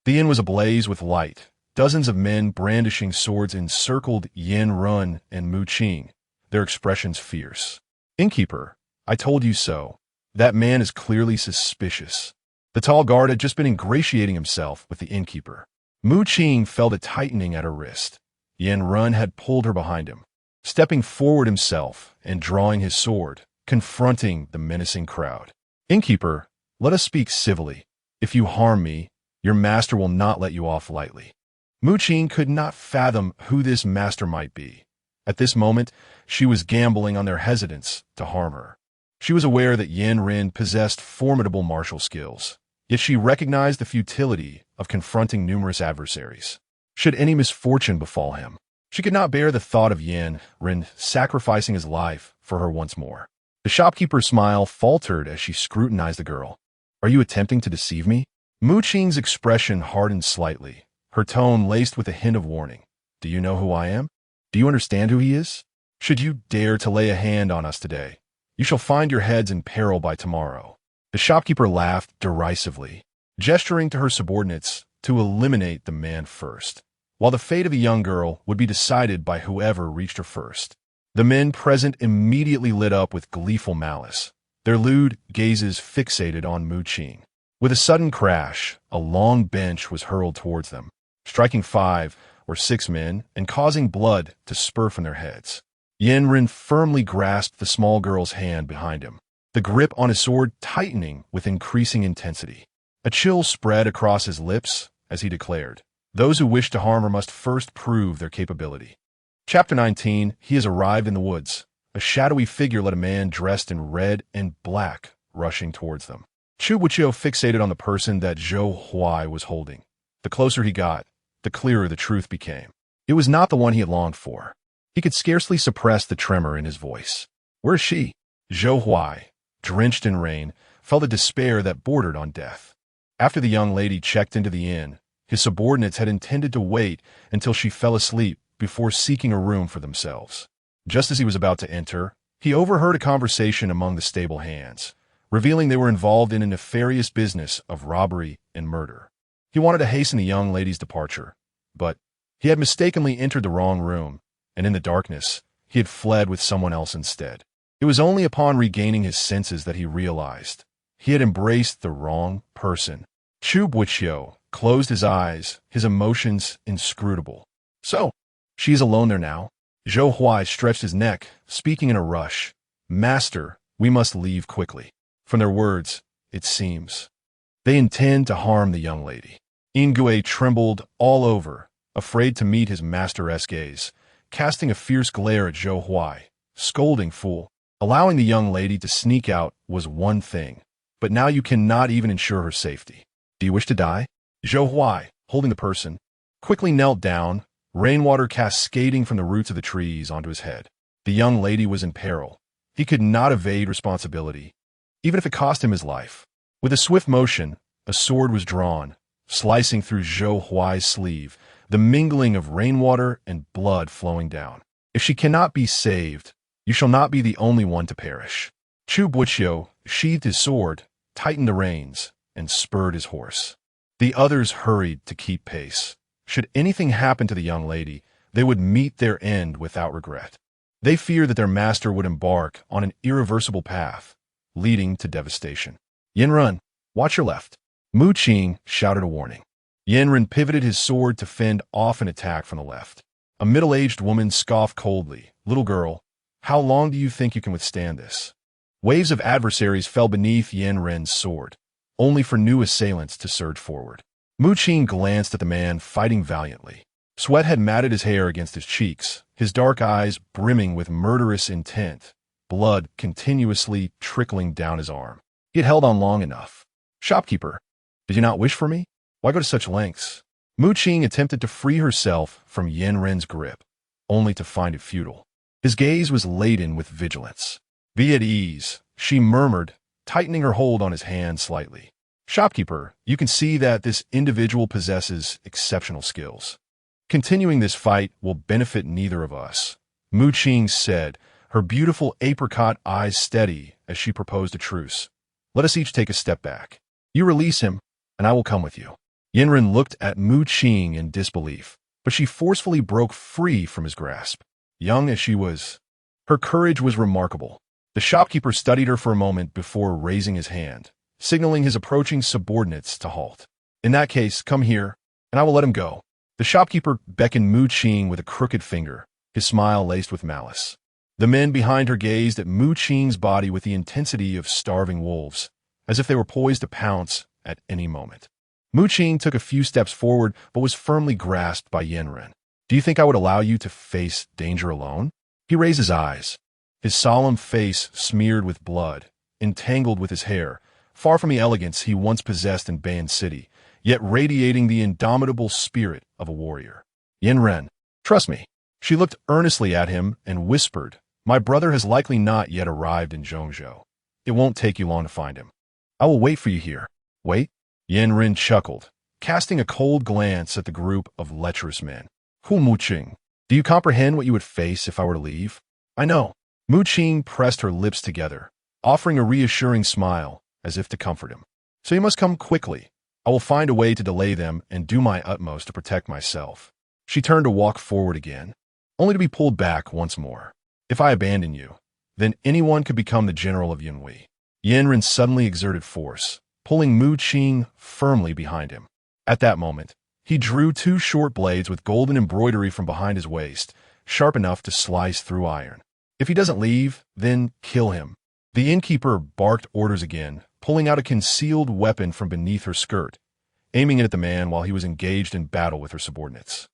The inn was ablaze with light. Dozens of men brandishing swords encircled Yin Run and Mu Qing, their expressions fierce. "Innkeeper, I told you so. That man is clearly suspicious." The tall guard had just been ingratiating himself with the innkeeper. Mu Qing felt a tightening at her wrist. Yin Run had pulled her behind him, stepping forward himself and drawing his sword, confronting the menacing crowd. "Innkeeper, let us speak civilly. If you harm me, your master will not let you off lightly." Mu Qing could not fathom who this master might be. At this moment, she was gambling on their hesitance to harm her. She was aware that Yin Ren possessed formidable martial skills, yet she recognized the futility of confronting numerous adversaries. Should any misfortune befall him, she could not bear the thought of Yin Ren sacrificing his life for her once more. The shopkeeper's smile faltered as she scrutinized the girl. "Are you attempting to deceive me?" Mu Qing's expression hardened slightly, her tone laced with a hint of warning. "Do you know who I am? Do you understand who he is? Should you dare to lay a hand on us today, you shall find your heads in peril by tomorrow." The shopkeeper laughed derisively, gesturing to her subordinates to eliminate the man first. while the fate of the young girl would be decided by whoever reached her first. The men present immediately lit up with gleeful malice, their lewd gazes fixated on Mu Qing. With a sudden crash, a long bench was hurled towards them, striking 5 or 6 men and causing blood to spur from their heads. Yandere firmly grasped the small girl's hand behind him, the grip on his sword tightening with increasing intensity. A chill spread across his lips as he declared, "Those who wish to harm her must first prove their capability." Chapter 19, he has arrived in the woods. A shadowy figure led a man dressed in red and black rushing towards them. Chu Boqiu fixated on the person that Zhou Huai was holding. The closer he got, the clearer the truth became. It was not the one he had longed for. He could scarcely suppress the tremor in his voice. "Where is she?" Zhou Huai, drenched in rain, felt a despair that bordered on death. After the young lady checked into the inn, his subordinates had intended to wait until she fell asleep before seeking a room for themselves. Just as he was about to enter, he overheard a conversation among the stable hands, revealing they were involved in a nefarious business of robbery and murder. He wanted to hasten the young lady's departure, but he had mistakenly entered the wrong room, and in the darkness, he had fled with someone else instead. It was only upon regaining his senses that he realized he had embraced the wrong person. Chu Boqiu closed his eyes, his emotions inscrutable. "So, she is alone there now?" Zhou Huai stretched his neck, speaking in a rush. "Master, we must leave quickly." From their words, it seems they intend to harm the young lady. Ingui trembled all over, afraid to meet his master's gaze, casting a fierce glare at Zhou Huai, scolding, "Fool, allowing the young lady to sneak out was one thing, but now you cannot even ensure her safety. Do you wish to die?" Zhou Huai, holding the person, quickly knelt down, rainwater cascading from the roots of the trees onto his head. The young lady was in peril. He could not evade responsibility, even if it cost him his life. With a swift motion, a sword was drawn, slicing through Zhou Huai's sleeve, the mingling of rainwater and blood flowing down. "If she cannot be saved, you shall not be the only one to perish." Chu Boqiu sheathed his sword, tightened the reins, and spurred his horse. The others hurried to keep pace. Should anything happen to the young lady, they would meet their end without regret. They feared that their master would embark on an irreversible path, leading to devastation. "Yandere, watch your left." Mu Qing shouted a warning. Yandere pivoted his sword to fend off an attack from the left. A middle-aged woman scoffed coldly, "Little girl, how long do you think you can withstand this?" Waves of adversaries fell beneath Yandere's sword, only for new assailants to surge forward. Mu Qing glanced at the man fighting valiantly. Sweat had matted his hair against his cheeks, his dark eyes brimming with murderous intent, blood continuously trickling down his arm. He had held on long enough. "Shopkeeper, did you not wish for me? Why go to such lengths?" Mu Qing attempted to free herself from Yandere's grip, only to find it futile. His gaze was laden with vigilance. "Be at ease," she murmured, tightening her hold on his hand slightly. "Shopkeeper, you can see that this individual possesses exceptional skills. Continuing this fight will benefit neither of us," Mu Qing said, her beautiful apricot eyes steady as she proposed a truce. "Let us each take a step back. You release him, and I will come with you." Yandere looked at Mu Qing in disbelief, but she forcefully broke free from his grasp. Young as she was, her courage was remarkable. The shopkeeper studied her for a moment before raising his hand, signaling his approaching subordinates to halt. "In that case, come here, and I will let him go." The shopkeeper beckoned Mu Qing with a crooked finger, his smile laced with malice. The men behind her gazed at Mu Qing's body with the intensity of starving wolves, as if they were poised to pounce at any moment. Mu Qing took a few steps forward, but was firmly grasped by Yandere. "Do you think I would allow you to face danger alone?" He raised his eyes, his solemn face smeared with blood, entangled with his hair, far from the elegance he once possessed in Ban City, yet radiating the indomitable spirit of a warrior. "Yandere, trust me." She looked earnestly at him and whispered, "My brother has likely not yet arrived in Zhongzhou. It won't take you long to find him. I will wait for you here." "Wait?" Yandere chuckled, casting a cold glance at the group of lecherous men. Mu Qing, do you comprehend what you would face if I were to leave?" "I know." Mu Qing pressed her lips together, offering a reassuring smile, as if to comfort him. "So you must come quickly. I will find a way to delay them and do my utmost to protect myself." She turned to walk forward again, only to be pulled back once more. If I abandon you, then anyone could become the general of Yunhui. Yanren suddenly exerted force, pulling Mu Qing firmly behind him. At that moment, he drew two short blades with golden embroidery from behind his waist, sharp enough to slice through iron. If he doesn't leave, then kill him. The innkeeper barked orders again, pulling out a concealed weapon from beneath her skirt, aiming it at the man while he was engaged in battle with her subordinates.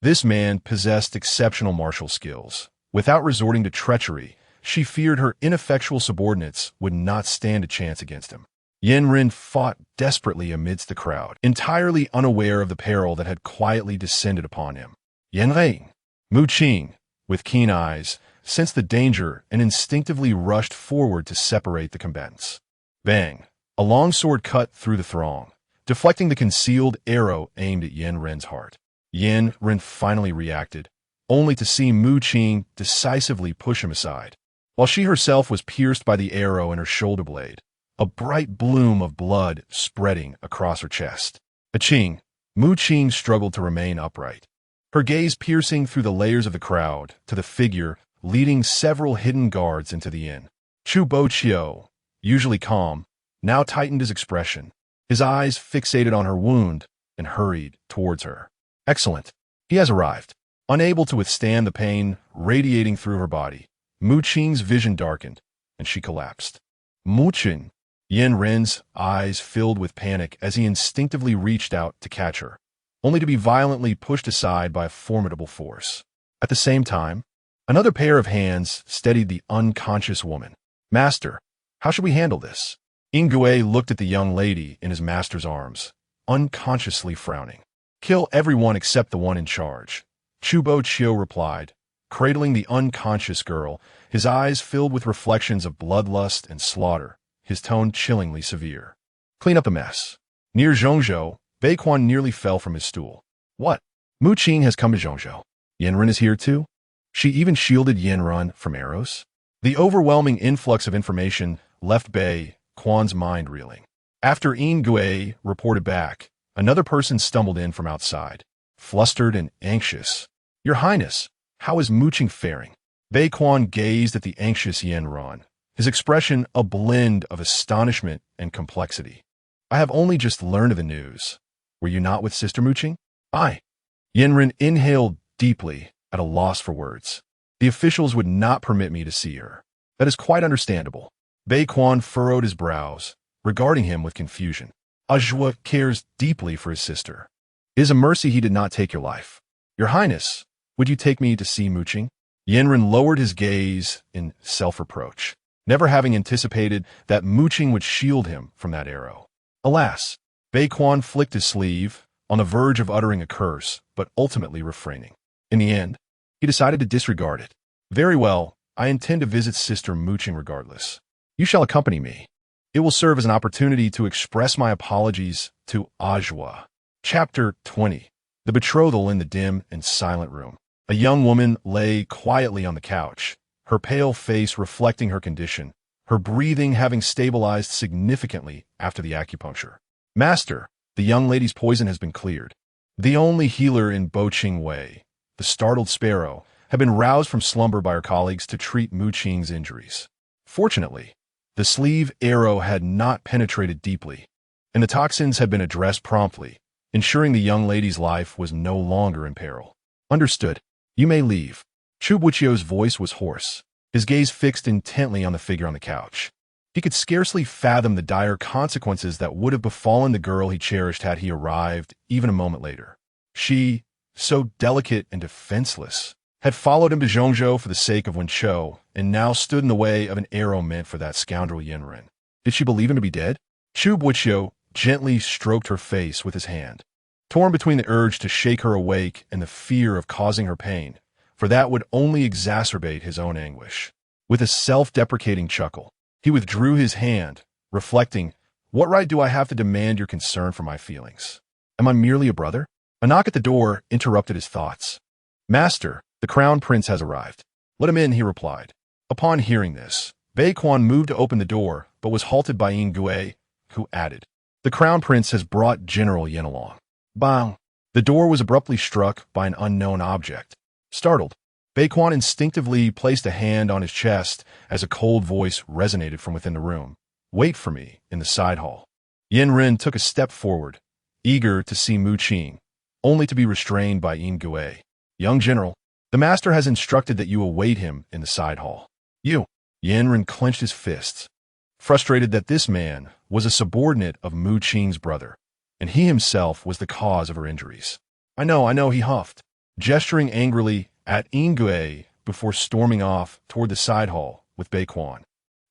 This man possessed exceptional martial skills. Without resorting to treachery, she feared her ineffectual subordinates would not stand a chance against him. Yanren fought desperately amidst the crowd, entirely unaware of the peril that had quietly descended upon him. Yanren, Mu Qing, with keen eyes, sensed the danger and instinctively rushed forward to separate the combatants. Bang! A long sword cut through the throng, deflecting the concealed arrow aimed at Yanren's heart. Yanren finally reacted, only to see Mu Qing decisively push him aside. While she herself was pierced by the arrow in her shoulder blade, a bright bloom of blood spreading across her chest. Qing, Mu Qing struggled to remain upright, her gaze piercing through the layers of the crowd to the figure leading several hidden guards into the inn. Chu Boqiu, usually calm, now tightened his expression, his eyes fixated on her wound, and hurried towards her. Excellent. He has arrived. Unable to withstand the pain radiating through her body, Mu Qing's vision darkened, and she collapsed. Mu Qing. Yanren's eyes filled with panic as he instinctively reached out to catch her, only to be violently pushed aside by a formidable force. At the same time, another pair of hands steadied the unconscious woman. Master, how should we handle this? Yingui looked at the young lady in his master's arms, unconsciously frowning. Kill everyone except the one in charge, Chu Boqiu replied, cradling the unconscious girl, his eyes filled with reflections of bloodlust and slaughter, his tone chillingly severe. Clean up the mess. Near Zhongzhou, Beiquan nearly fell from his stool. What? Mu Qing has come to Zhongzhou. Yanren is here too? She even shielded Yanren from arrows? The overwhelming influx of information left Beiquan's mind reeling. After Yingui reported back, another person stumbled in from outside, flustered and anxious. Your Highness, how is Mu Qing faring? Beiquan gazed at the anxious Yanren, his expression a blend of astonishment and complexity. I have only just learned of the news. Were you not with Sister Mu Qing? I. Yanren inhaled deeply, at a loss for words. The officials would not permit me to see her. That is quite understandable. Beiquan furrowed his brows, regarding him with confusion. Ajwa cares deeply for his sister. It is a mercy he did not take your life. Your Highness, would you take me to see Mu Qing? Yanren lowered his gaze in self-reproach, never having anticipated that Mu Qing would shield him from that arrow. Alas, Beiquan flicked his sleeve, on the verge of uttering a curse, but ultimately refraining. In the end, he decided to disregard it. Very well, I intend to visit Sister Mu Qing regardless. You shall accompany me. It will serve as an opportunity to express my apologies to Ajwa. Chapter 20. The Betrothal in the Dim and Silent Room. A young woman lay quietly on the couch, her pale face reflecting her condition, her breathing having stabilized significantly after the acupuncture. Master, the young lady's poison has been cleared. The only healer in Boqing Wei, the startled sparrow, had been roused from slumber by her colleagues to treat Mu Qing's injuries. Fortunately, the sleeve arrow had not penetrated deeply, and the toxins had been addressed promptly, ensuring the young lady's life was no longer in peril. Understood. You may leave. Chu Boqiu's voice was hoarse, his gaze fixed intently on the figure on the couch. He could scarcely fathom the dire consequences that would have befallen the girl he cherished had he arrived even a moment later. She, so delicate and defenseless, had followed him to Zhongzhou for the sake of Wenchou, and now stood in the way of an arrow meant for that scoundrel Yanren. Did she believe him to be dead? Chu Boqiu gently stroked her face with his hand, torn between the urge to shake her awake and the fear of causing her pain, for that would only exacerbate his own anguish. With a self-deprecating chuckle, he withdrew his hand, reflecting, what right do I have to demand your concern for my feelings? Am I merely a brother? A knock at the door interrupted his thoughts. Master, the crown prince has arrived. Let him in, he replied. Upon hearing this, Beiquan moved to open the door, but was halted by Yingui, who added, the crown prince has brought General Yin along. Bang! The door was abruptly struck by an unknown object. Startled, Baekwon instinctively placed a hand on his chest as a cold voice resonated from within the room. "Wait for me in the side hall." Yen took a step forward, eager to see Mu Qing, only to be restrained by Yin. "Young general, the master has instructed that you await him in the side hall." "You." Yen clenched his fists, frustrated that this man was a subordinate of Mu Qing's brother, and he himself was the cause of her injuries. I know, he huffed, gesturing angrily at Yin before storming off toward the side hall with Baekwon.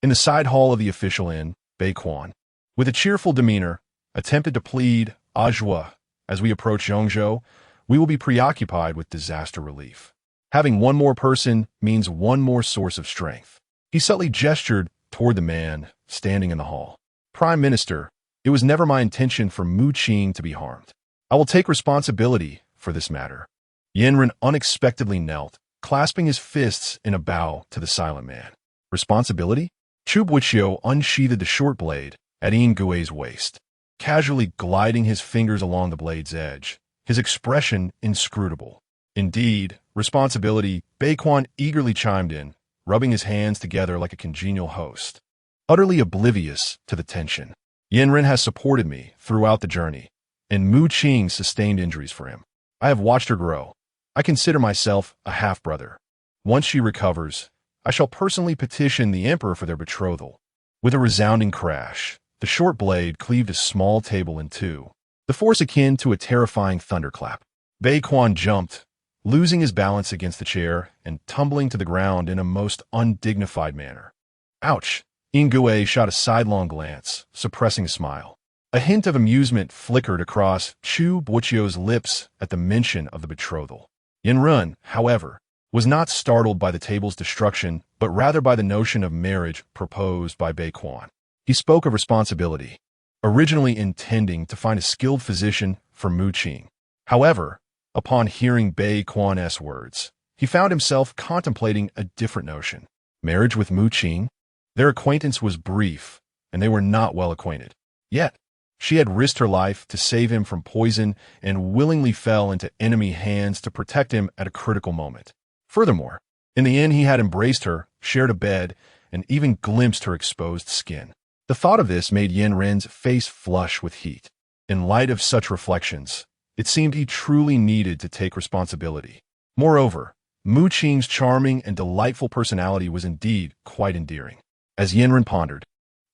In the side hall of the official inn, Baekwon, with a cheerful demeanor, attempted to plead, "Ajwa, as we approach Yongzhou, we will be preoccupied with disaster relief. Having one more person means one more source of strength." He subtly gestured toward the man standing in the hall. "Prime Minister, it was never my intention for Mu Qing to be harmed. I will take responsibility for this matter." Yen unexpectedly knelt, clasping his fists in a bow to the silent man. "Responsibility?" Chu Boqiu unsheathed the short blade at Yingui's waist, casually gliding his fingers along the blade's edge, his expression inscrutable. "Indeed, responsibility," Baekwon eagerly chimed in, rubbing his hands together like a congenial host. Utterly oblivious to the tension, Yen has supported me throughout the journey, and Mu Qing sustained injuries for him. I have watched her grow. I consider myself a half-brother. Once she recovers, I shall personally petition the emperor for their betrothal." With a resounding crash, the short blade cleaved a small table in two, the force akin to a terrifying thunderclap. Baekwon jumped, losing his balance against the chair and tumbling to the ground in a most undignified manner. "Ouch!" Yingui shot a sidelong glance, suppressing a smile. A hint of amusement flickered across Chu Boqiu's lips at the mention of the betrothal. Yen, however, was not startled by the table's destruction, but rather by the notion of marriage proposed by Baekwon. He spoke of responsibility, originally intending to find a skilled physician for Mu Qing. However, upon hearing Baekwon's words, he found himself contemplating a different notion. Marriage with Mu Qing? Their acquaintance was brief, and they were not well acquainted. Yet, she had risked her life to save him from poison and willingly fell into enemy hands to protect him at a critical moment. Furthermore, in the inn he had embraced her, shared a bed, and even glimpsed her exposed skin. The thought of this made Yen's face flush with heat. In light of such reflections, it seemed he truly needed to take responsibility. Moreover, Mu Qing's charming and delightful personality was indeed quite endearing. As Yen pondered,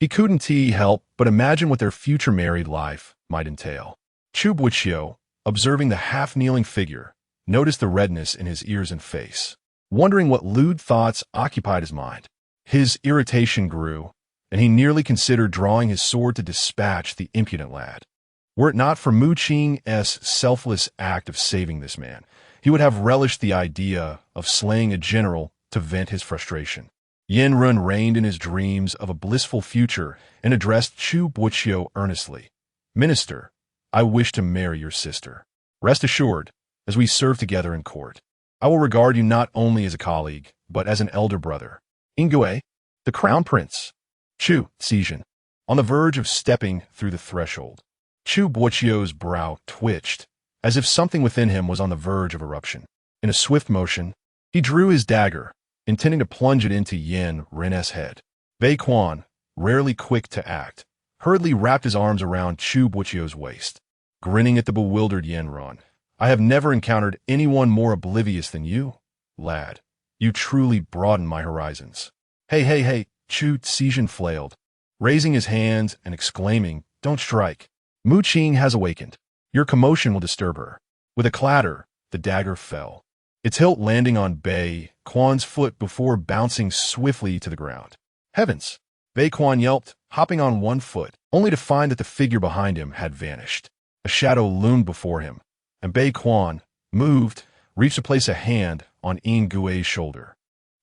he couldn't help but imagine what their future married life might entail. Chu Boqiu, observing the half-kneeling figure, noticed the redness in his ears and face. Wondering what lewd thoughts occupied his mind, his irritation grew, and he nearly considered drawing his sword to dispatch the impudent lad. Were it not for Mu Qing's selfless act of saving this man, he would have relished the idea of slaying a general to vent his frustration. Yen reigned in his dreams of a blissful future and addressed Chu Boqiu earnestly. "Minister, I wish to marry your sister. Rest assured, as we serve together in court, I will regard you not only as a colleague, but as an elder brother." Yingui, the crown prince, Chu Boqiu, on the verge of stepping through the threshold. Chu Boqiu's brow twitched, as if something within him was on the verge of eruption. In a swift motion, he drew his dagger, intending to plunge it into Yen's head. Baekwon, rarely quick to act, hurriedly wrapped his arms around Chu Boqiu's waist. Grinning at the bewildered Yen, "I have never encountered anyone more oblivious than you, lad. You truly broaden my horizons." Hey, Chu Boqiu flailed, raising his hands and exclaiming, "Don't strike. Mu Qing has awakened. Your commotion will disturb her." With a clatter, the dagger fell, its hilt landing on Baekwon's foot before bouncing swiftly to the ground. "Heavens!" Baekwon yelped, hopping on one foot, only to find that the figure behind him had vanished. A shadow loomed before him, and Baekwon, moved, reached to place a hand on Yingui's shoulder.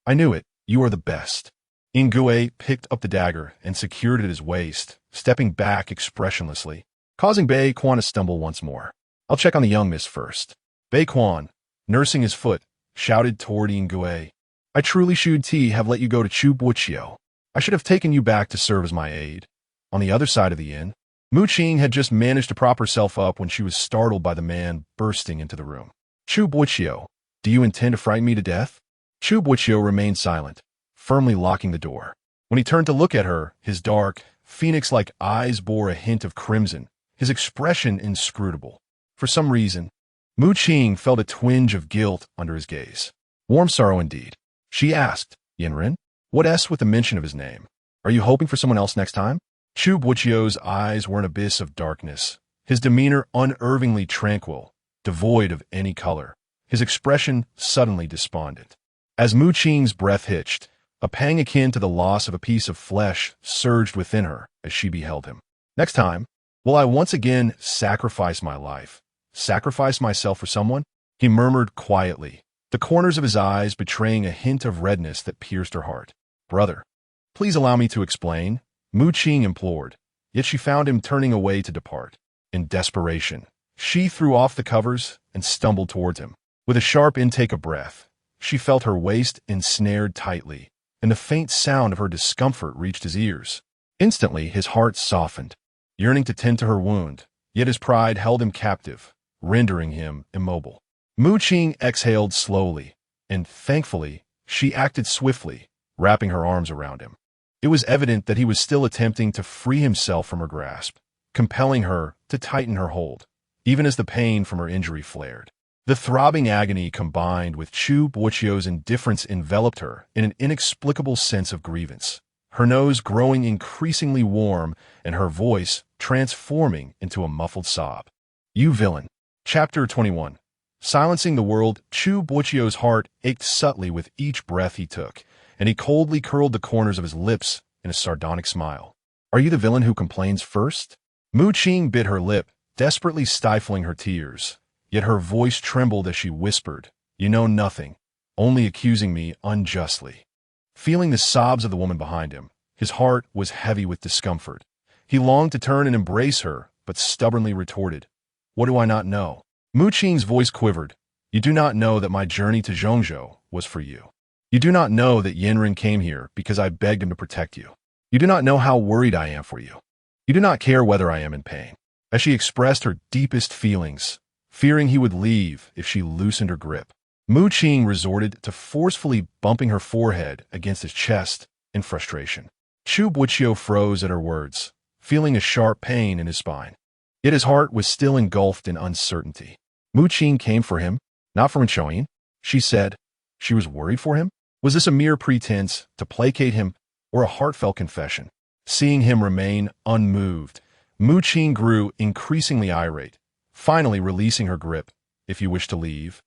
"I knew it. You are the best." Yingui picked up the dagger and secured it at his waist, stepping back expressionlessly, causing Baekwon to stumble once more. "I'll check on the young miss first." Baekwon, nursing his foot, shouted toward Yingui, "I truly should have let you go to Chu Boqiu. I should have taken you back to serve as my aide." On the other side of the inn, Mu Qing had just managed to prop herself up when she was startled by the man bursting into the room. Chu Boqiu, do you intend to frighten me to death? Chu Boqiu remained silent, firmly locking the door. When he turned to look at her, his dark, phoenix-like eyes bore a hint of crimson, his expression inscrutable. For some reason, Mu Qing felt a twinge of guilt under his gaze. Warm sorrow indeed. She asked, Yinren, what s with the mention of his name? Are you hoping for someone else next time? Chu Boqiu's eyes were an abyss of darkness, his demeanor unervingly tranquil, devoid of any color, his expression suddenly despondent. As Mu Qing's breath hitched, a pang akin to the loss of a piece of flesh surged within her as she beheld him. Next time, will I once again sacrifice my life, sacrifice myself for someone? He murmured quietly, the corners of his eyes betraying a hint of redness that pierced her heart. Brother, please allow me to explain, Mu Qing implored, yet she found him turning away to depart. In desperation, she threw off the covers and stumbled towards him. With a sharp intake of breath, she felt her waist ensnared tightly, and the faint sound of her discomfort reached his ears. Instantly, his heart softened, yearning to tend to her wound, yet his pride held him captive, rendering him immobile. Mu Qing exhaled slowly, and thankfully, she acted swiftly, wrapping her arms around him. It was evident that he was still attempting to free himself from her grasp, compelling her to tighten her hold, even as the pain from her injury flared. The throbbing agony combined with Chu Boqiu's indifference enveloped her in an inexplicable sense of grievance, her nose growing increasingly warm and her voice transforming into a muffled sob. You villain. Chapter 21. Silencing the world, Chu Boqiu's heart ached subtly with each breath he took, and he coldly curled the corners of his lips in a sardonic smile. Are you the villain who complains first? Mu Qing bit her lip, desperately stifling her tears, yet her voice trembled as she whispered, You know nothing, only accusing me unjustly. Feeling the sobs of the woman behind him, his heart was heavy with discomfort. He longed to turn and embrace her, but stubbornly retorted, What do I not know? Mu Qing's voice quivered. You do not know that my journey to Zhongzhou was for you. You do not know that Yinren came here because I begged him to protect you. You do not know how worried I am for you. You do not care whether I am in pain. As she expressed her deepest feelings, fearing he would leave if she loosened her grip, Mu Qing resorted to forcefully bumping her forehead against his chest in frustration. Chu Boqiu froze at her words, feeling a sharp pain in his spine. Yet his heart was still engulfed in uncertainty. Mu Qing came for him, not for Wen, she said. She was worried for him? Was this a mere pretense to placate him or a heartfelt confession? Seeing him remain unmoved, Mu Qing grew increasingly irate, finally releasing her grip. If you wish to leave,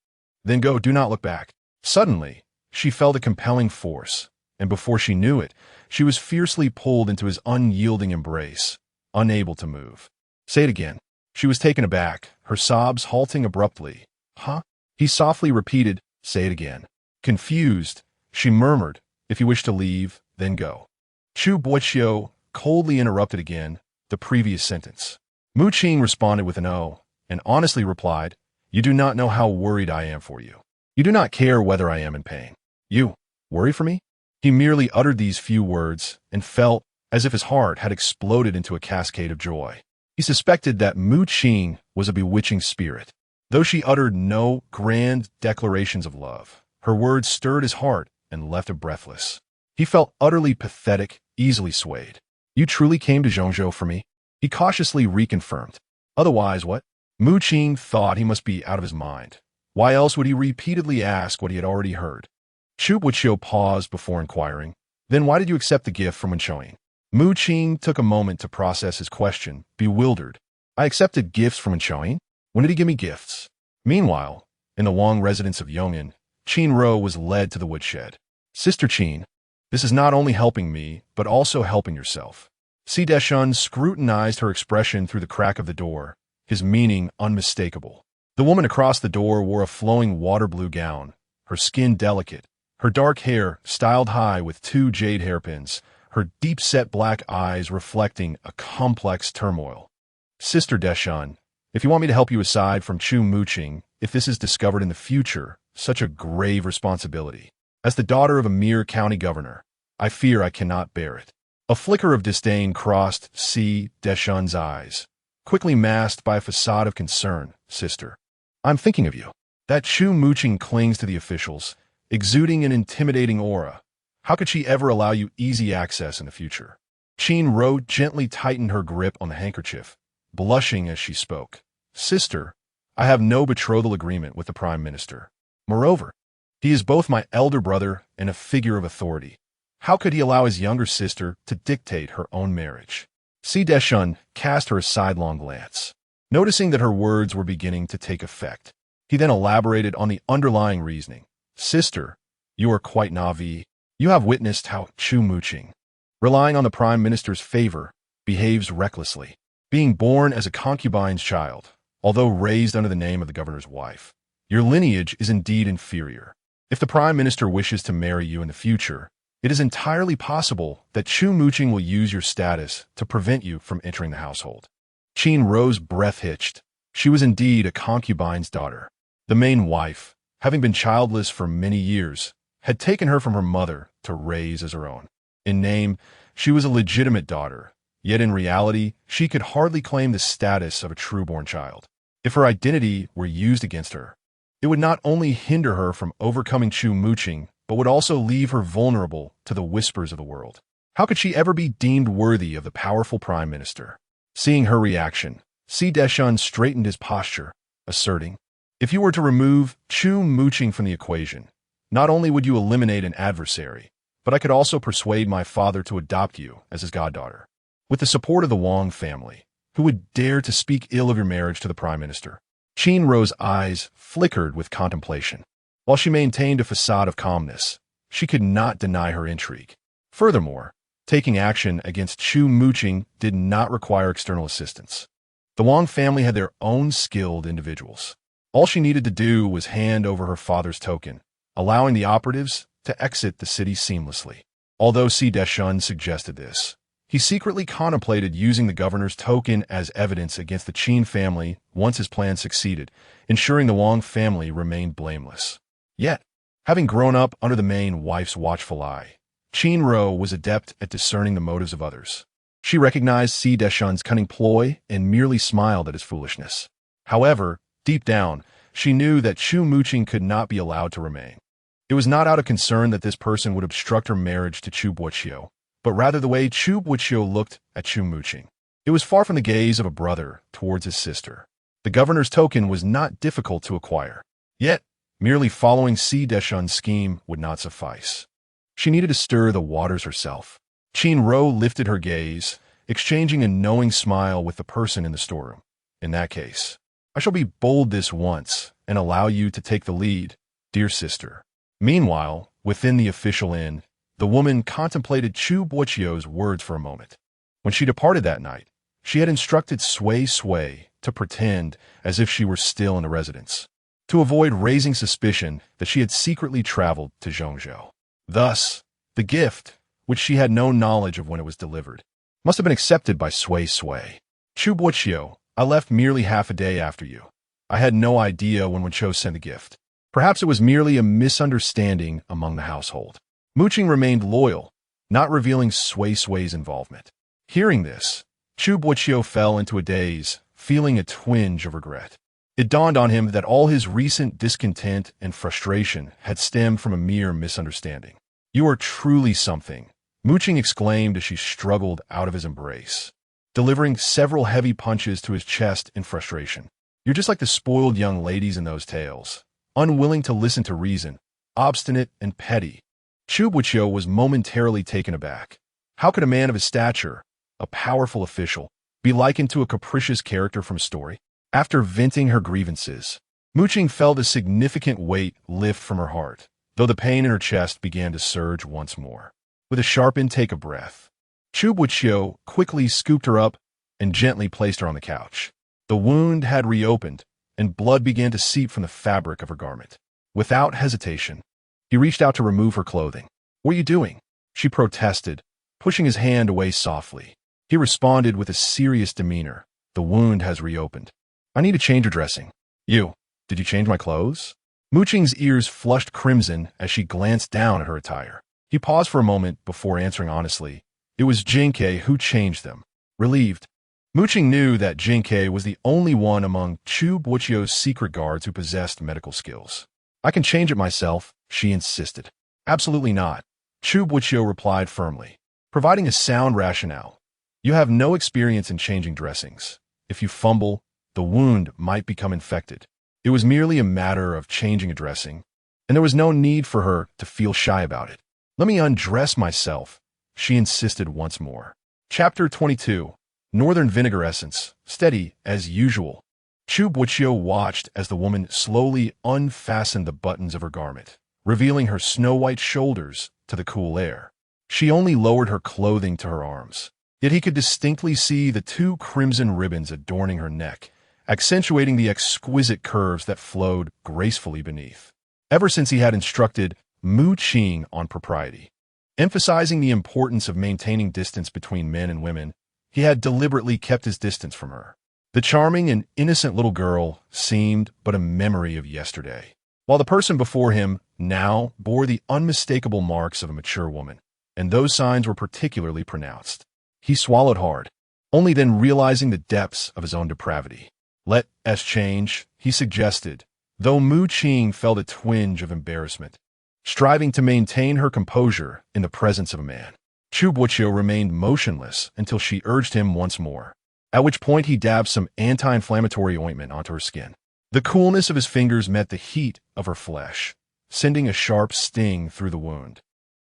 then go, do not look back. Suddenly, she felt a compelling force, and before she knew it, she was fiercely pulled into his unyielding embrace, unable to move. Say it again. She was taken aback, her sobs halting abruptly. Huh? He softly repeated, Say it again. Confused, she murmured, If you wish to leave, then go. Chu Boqiu coldly interrupted again the previous sentence. Mu Qing responded with an O, and honestly replied, You do not know how worried I am for you. You do not care whether I am in pain. You worry for me? He merely uttered these few words and felt as if his heart had exploded into a cascade of joy. He suspected that Mu Qing was a bewitching spirit. Though she uttered no grand declarations of love, her words stirred his heart and left him breathless. He felt utterly pathetic, easily swayed. You truly came to Zhongzhou for me? He cautiously reconfirmed. Otherwise, what? Mu Qing thought he must be out of his mind. Why else would he repeatedly ask what he had already heard? Chu Boqiu paused before inquiring, Then why did you accept the gift from Wen? Mu Qing took a moment to process his question, bewildered. I accepted gifts from Wen? When did he give me gifts? Meanwhile, in the long residence of Yong'an, Qin Ro was led to the woodshed. Sister Qin, this is not only helping me, but also helping yourself. Si Deshun scrutinized her expression through the crack of the door, his meaning unmistakable. The woman across the door wore a flowing water blue gown, her skin delicate, her dark hair styled high with 2 jade hairpins, her deep-set black eyes reflecting a complex turmoil. Sister Deshun, if you want me to help you aside from Chu Muqing, if this is discovered in the future, such a grave responsibility. As the daughter of a mere county governor, I fear I cannot bear it. A flicker of disdain crossed Si Deshun's eyes, quickly masked by a facade of concern. Sister, I'm thinking of you. That Chu Boqiu clings to the officials, exuding an intimidating aura. How could she ever allow you easy access in the future? Qing Ro gently tightened her grip on the handkerchief, blushing as she spoke. Sister, I have no betrothal agreement with the Prime Minister. Moreover, he is both my elder brother and a figure of authority. How could he allow his younger sister to dictate her own marriage? Si Deshun cast her a sidelong glance, noticing that her words were beginning to take effect. He then elaborated on the underlying reasoning. Sister, you are quite naive. You have witnessed how Chu Boqiu, relying on the Prime Minister's favor, behaves recklessly. Being born as a concubine's child, although raised under the name of the governor's wife, your lineage is indeed inferior. If the Prime Minister wishes to marry you in the future, it is entirely possible that Chu Boqiu will use your status to prevent you from entering the household. Qing Ro's breath hitched. She was indeed a concubine's daughter. The main wife, having been childless for many years, had taken her from her mother to raise as her own. In name, she was a legitimate daughter, yet in reality, she could hardly claim the status of a true-born child. If her identity were used against her, it would not only hinder her from overcoming Chu Boqiu, but would also leave her vulnerable to the whispers of the world. How could she ever be deemed worthy of the powerful Prime Minister? Seeing her reaction, Si Deshun straightened his posture, asserting, if you were to remove Chu Boqiu from the equation, not only would you eliminate an adversary, but I could also persuade my father to adopt you as his goddaughter. With the support of the Wang family, who would dare to speak ill of your marriage to the Prime Minister? Qing Ro's eyes flickered with contemplation. While she maintained a facade of calmness, she could not deny her intrigue. Furthermore, taking action against Chu Boqiu did not require external assistance. The Wang family had their own skilled individuals. All she needed to do was hand over her father's token, allowing the operatives to exit the city seamlessly. Although Si Deshun suggested this, he secretly contemplated using the governor's token as evidence against the Qing family once his plan succeeded, ensuring the Wang family remained blameless. Yet, having grown up under the main wife's watchful eye, Qing Ro was adept at discerning the motives of others. She recognized Si Deshun's cunning ploy and merely smiled at his foolishness. However, deep down, she knew that Chu Boqiu could not be allowed to remain. It was not out of concern that this person would obstruct her marriage to Chu Boqiu, but rather the way Chu Boqiu looked at Chu Boqiu. It was far from the gaze of a brother towards his sister. The governor's token was not difficult to acquire. Yet, merely following Si Deshun's scheme would not suffice. She needed to stir the waters herself. Qing Ro lifted her gaze, exchanging a knowing smile with the person in the storeroom. In that case, I shall be bold this once and allow you to take the lead, dear sister. Meanwhile, within the official inn, the woman contemplated Chu Boqiu's words for a moment. When she departed that night, she had instructed Sui to pretend as if she were still in the residence, to avoid raising suspicion that she had secretly traveled to Zhongzhou. Thus, the gift, which she had no knowledge of when it was delivered, must have been accepted by Sui. Chu Boqiu, I left merely half a day after you. I had no idea when Wenqiu sent the gift. Perhaps it was merely a misunderstanding among the household. Boqiu remained loyal, not revealing Sui's involvement. Hearing this, Chu Boqiu fell into a daze, feeling a twinge of regret. It dawned on him that all his recent discontent and frustration had stemmed from a mere misunderstanding. You are truly something, Boqiu exclaimed as she struggled out of his embrace, delivering several heavy punches to his chest in frustration. You're just like the spoiled young ladies in those tales, unwilling to listen to reason, obstinate and petty. Chu Boqiu was momentarily taken aback. How could a man of his stature, a powerful official, be likened to a capricious character from a story? After venting her grievances, Boqiu felt a significant weight lift from her heart, though the pain in her chest began to surge once more. With a sharp intake of breath, Chu Boqiu quickly scooped her up and gently placed her on the couch. The wound had reopened, and blood began to seep from the fabric of her garment. Without hesitation, he reached out to remove her clothing. "What are you doing?" she protested, pushing his hand away softly. He responded with a serious demeanor. "The wound has reopened. I need to change your dressing." Did you change my clothes?" Boqiu's ears flushed crimson as she glanced down at her attire. He paused for a moment before answering honestly, It was Jinke who changed them. Relieved, Mu Qing knew that Jinke was the only one among Chu Boqiu's secret guards who possessed medical skills. I can change it myself, she insisted. Absolutely not, Chu Boqiu replied firmly, providing a sound rationale. You have no experience in changing dressings. If you fumble, the wound might become infected. It was merely a matter of changing a dressing, and there was no need for her to feel shy about it. Let me undress myself, she insisted once more. Chapter 22. Northern Vinegar Essence, steady as usual. Chu Boqiu watched as the woman slowly unfastened the buttons of her garment, revealing her snow-white shoulders to the cool air. She only lowered her clothing to her arms, yet he could distinctly see the two crimson ribbons adorning her neck, accentuating the exquisite curves that flowed gracefully beneath. Ever since he had instructed Mu Qing on propriety, emphasizing the importance of maintaining distance between men and women, he had deliberately kept his distance from her. The charming and innocent little girl seemed but a memory of yesterday, while the person before him now bore the unmistakable marks of a mature woman, and those signs were particularly pronounced. He swallowed hard, only then realizing the depths of his own depravity. Let us change, he suggested, though Mu Qing felt a twinge of embarrassment, striving to maintain her composure in the presence of a man. Chu Boqiu remained motionless until she urged him once more, at which point he dabbed some anti-inflammatory ointment onto her skin. The coolness of his fingers met the heat of her flesh, sending a sharp sting through the wound,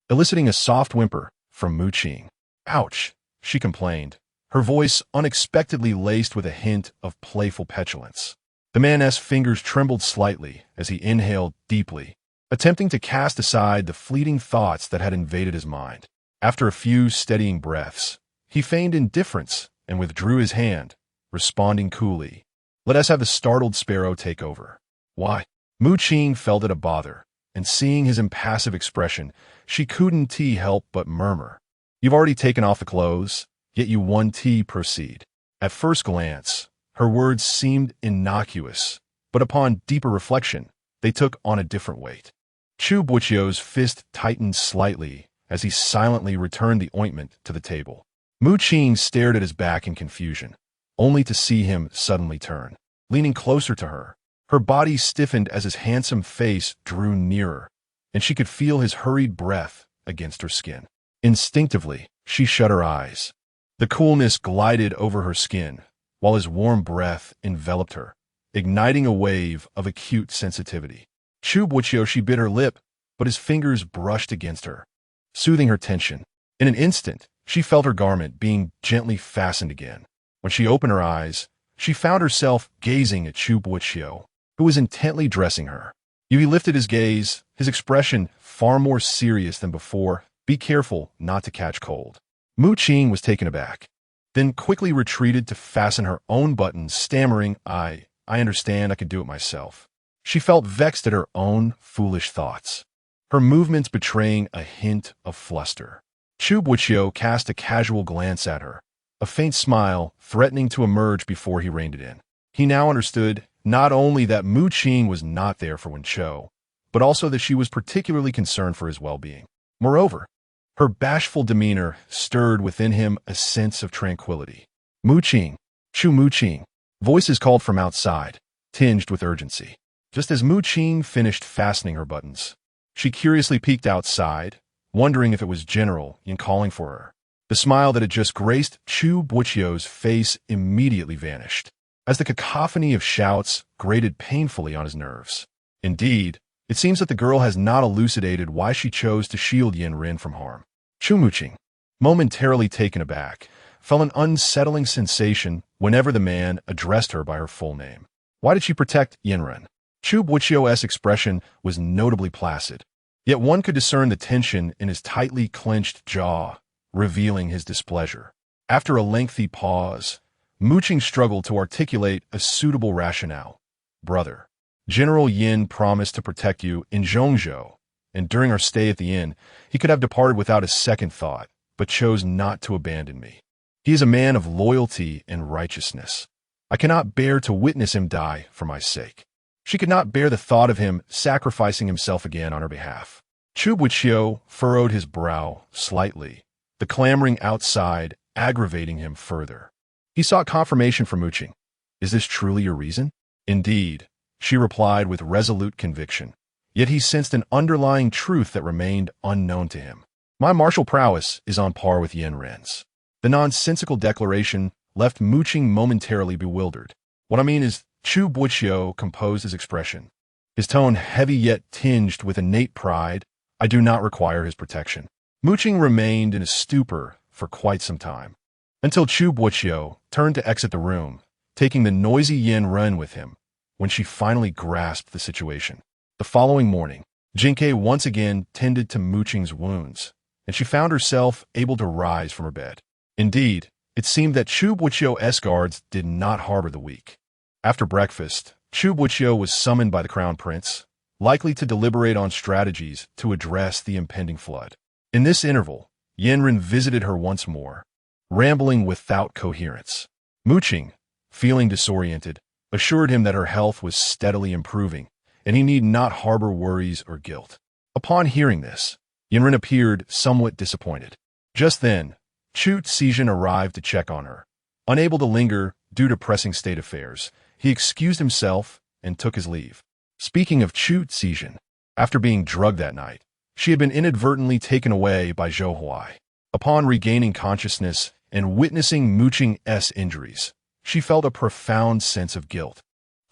eliciting a soft whimper from Mu Qing. Ouch, she complained, her voice unexpectedly laced with a hint of playful petulance. The man's fingers trembled slightly as he inhaled deeply, attempting to cast aside the fleeting thoughts that had invaded his mind. After a few steadying breaths, he feigned indifference and withdrew his hand, responding coolly, "Let us have the startled sparrow take over." Why? Mu Qing felt it a bother, and seeing his impassive expression, she couldn't help but murmur, "You've already taken off the clothes, yet you want to proceed." At first glance, her words seemed innocuous, but upon deeper reflection, they took on a different weight. Chu Boqiu's fist tightened slightly as he silently returned the ointment to the table. Mu Qing stared at his back in confusion, only to see him suddenly turn, leaning closer to her. Her body stiffened as his handsome face drew nearer, and she could feel his hurried breath against her skin. Instinctively, she shut her eyes. The coolness glided over her skin, while his warm breath enveloped her, igniting a wave of acute sensitivity. Chu Boqiu, she bit her lip, but his fingers brushed against her, soothing her tension. In an instant, she felt her garment being gently fastened again. When she opened her eyes, she found herself gazing at Chu Boqiu, who was intently dressing her. He lifted his gaze, his expression far more serious than before. "Be careful not to catch cold." Mu Qing was taken aback, then quickly retreated to fasten her own buttons, stammering, I understand, I could do it myself." She felt vexed at her own foolish thoughts, her movements betraying a hint of fluster. Chu Boqiu cast a casual glance at her, a faint smile threatening to emerge before he reined it in. He now understood not only that Mu Qing was not there for Wenqiu, but also that she was particularly concerned for his well-being. Moreover, her bashful demeanor stirred within him a sense of tranquility. "Mu Qing, Chu Mu Qing," voices called from outside, tinged with urgency. Just as Mu Qing finished fastening her buttons, she curiously peeked outside, wondering if it was General Yin calling for her. The smile that had just graced Chu Boqiu's face immediately vanished, as the cacophony of shouts grated painfully on his nerves. Indeed, it seems that the girl has not elucidated why she chose to shield Yin Ren from harm. Chu Mu Qing, momentarily taken aback, felt an unsettling sensation whenever the man addressed her by her full name. Why did she protect Yin Ren? Chu Boqiu's expression was notably placid, yet one could discern the tension in his tightly clenched jaw, revealing his displeasure. After a lengthy pause, Mu Qing struggled to articulate a suitable rationale. "Brother, General Yin promised to protect you in Zhongzhou, and during our stay at the inn, he could have departed without a second thought, but chose not to abandon me. He is a man of loyalty and righteousness. I cannot bear to witness him die for my sake." She could not bear the thought of him sacrificing himself again on her behalf. Chu Boqiu furrowed his brow slightly, the clamoring outside aggravating him further. He sought confirmation from Qing. "Is this truly your reason?" "Indeed," she replied with resolute conviction. Yet he sensed an underlying truth that remained unknown to him. "My martial prowess is on par with Yandere's." The nonsensical declaration left Qing momentarily bewildered. "What I mean is," Chu Boqiu composed his expression, his tone heavy yet tinged with innate pride, "I do not require his protection." Qing remained in a stupor for quite some time, until Chu Boqiu turned to exit the room, taking the noisy Yandere with him, when she finally grasped the situation. The following morning, Jinke once again tended to Qing's wounds, and she found herself able to rise from her bed. Indeed, it seemed that Chu Boqiu's guards did not harbor the weak. After breakfast, Chu Boqiu was summoned by the crown prince, likely to deliberate on strategies to address the impending flood. In this interval, Yandere visited her once more, rambling without coherence. Qing, feeling disoriented, assured him that her health was steadily improving, and he need not harbor worries or guilt. Upon hearing this, Yandere appeared somewhat disappointed. Just then, Chu Boqiu arrived to check on her. Unable to linger due to pressing state affairs, he excused himself and took his leave. Speaking of Chu Boqiu, after being drugged that night, she had been inadvertently taken away by Zhou Huai. Upon regaining consciousness and witnessing Qing's injuries, she felt a profound sense of guilt,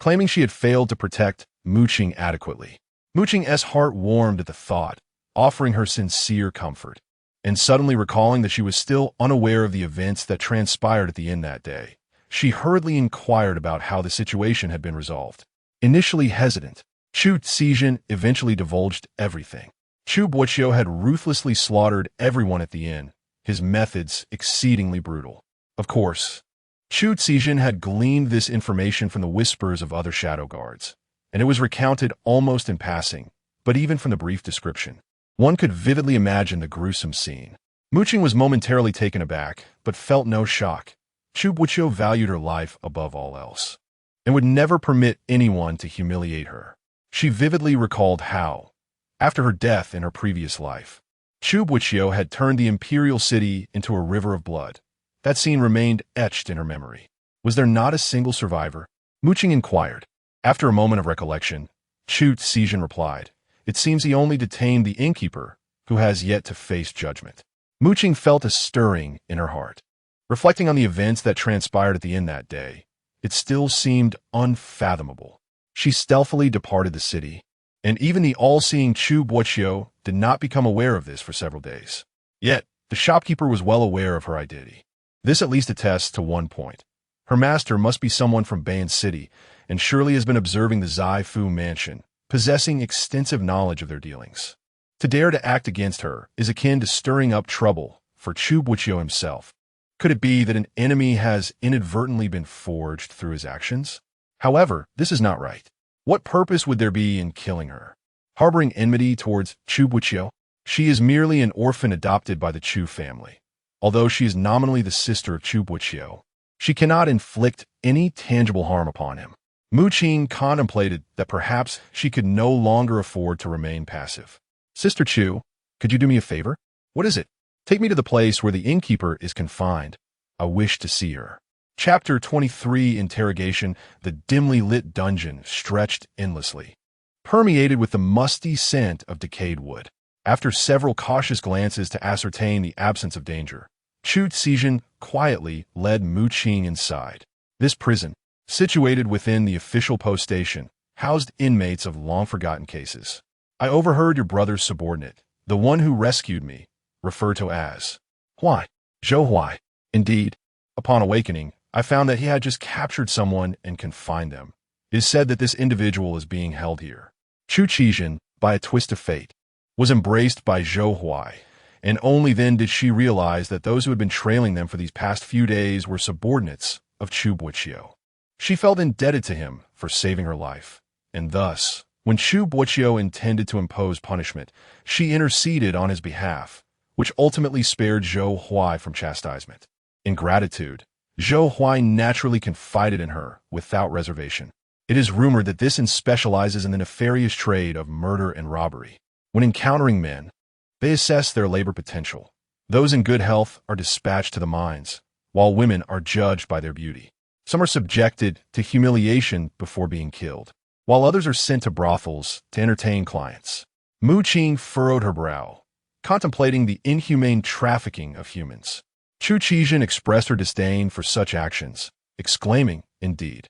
claiming she had failed to protect Qing adequately. Qing's heart warmed at the thought, offering her sincere comfort, and suddenly recalling that she was still unaware of the events that transpired at the inn that day, she hurriedly inquired about how the situation had been resolved. Initially hesitant, Chu Boqiu eventually divulged everything. Chu Boqiu had ruthlessly slaughtered everyone at the inn, his methods exceedingly brutal. Of course, Chu Boqiu had gleaned this information from the whispers of other shadow guards, and it was recounted almost in passing, but even from the brief description, one could vividly imagine the gruesome scene. Qing was momentarily taken aback, but felt no shock. Chu Boqiu valued her life above all else, and would never permit anyone to humiliate her. She vividly recalled how, after her death in her previous life, Chu Boqiu had turned the imperial city into a river of blood. That scene remained etched in her memory. Was there not a single survivor? Qing inquired. After a moment of recollection, Chu Boqiu replied, "It seems he only detained the innkeeper, who has yet to face judgment." Qing felt a stirring in her heart. Reflecting on the events that transpired at the inn that day, it still seemed unfathomable. She stealthily departed the city, and even the all-seeing Chu Boqiu did not become aware of this for several days. Yet, the shopkeeper was well aware of her identity. This at least attests to one point. Her master must be someone from Bayan City, and surely has been observing the Zai Fu mansion, possessing extensive knowledge of their dealings. To dare to act against her is akin to stirring up trouble for Chu Boqiu himself. Could it be that an enemy has inadvertently been forged through his actions? However, this is not right. What purpose would there be in killing her? Harboring enmity towards Chu Boqiu? She is merely an orphan adopted by the Chu family. Although she is nominally the sister of Chu Boqiu, she cannot inflict any tangible harm upon him. Qing contemplated that perhaps she could no longer afford to remain passive. "Sister Chu, could you do me a favor?" "What is it?" "Take me to the place where the innkeeper is confined. I wish to see her." Chapter 23 Interrogation. The dimly lit dungeon stretched endlessly, permeated with the musty scent of decayed wood. After several cautious glances to ascertain the absence of danger, Chu Boqiu quietly led Qing inside. This prison, situated within the official post station, housed inmates of long-forgotten cases. "I overheard your brother's subordinate, the one who rescued me, refer to as Huai, Zhou Huai. Indeed, upon awakening, I found that he had just captured someone and confined them. It is said that this individual is being held here." Chu Boqiu, by a twist of fate, was embraced by Zhou Huai, and only then did she realize that those who had been trailing them for these past few days were subordinates of Chu Boqiu. She felt indebted to him for saving her life, and thus, when Chu Boqiu intended to impose punishment, she interceded on his behalf, which ultimately spared Zhou Huai from chastisement. In gratitude, Zhou Huai naturally confided in her without reservation. It is rumored that this inn specializes in the nefarious trade of murder and robbery. When encountering men, they assess their labor potential, Those in good health are dispatched to the mines, while women are judged by their beauty. Some are subjected to humiliation before being killed, while others are sent to brothels to entertain clients. Mu Qing furrowed her brow, contemplating the inhumane trafficking of humans. Chu Qijin expressed her disdain for such actions, exclaiming, "Indeed."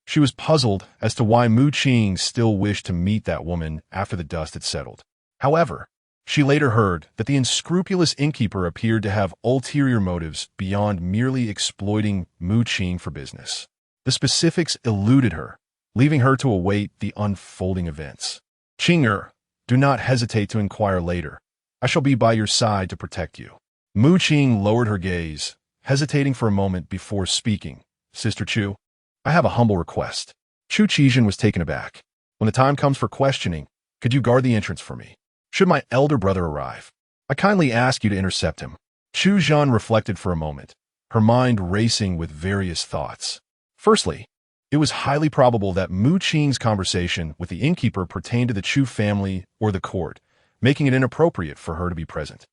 She was puzzled as to why Mu Qing still wished to meet that woman after the dust had settled. However, she later heard that the unscrupulous innkeeper appeared to have ulterior motives beyond merely exploiting Mu Qing for business. The specifics eluded her, leaving her to await the unfolding events. "Qinger, do not hesitate to inquire later. I shall be by your side to protect you." Mu Qing lowered her gaze, hesitating for a moment before speaking. "Sister Chu, I have a humble request." Chu Qijin was taken aback. "When the time comes for questioning, could you guard the entrance for me? Should my elder brother arrive, I kindly ask you to intercept him." Chu Zhan reflected for a moment, her mind racing with various thoughts. Firstly, it was highly probable that Mu Qing's conversation with the innkeeper pertained to the Chu family or the court, making it inappropriate for her to be present.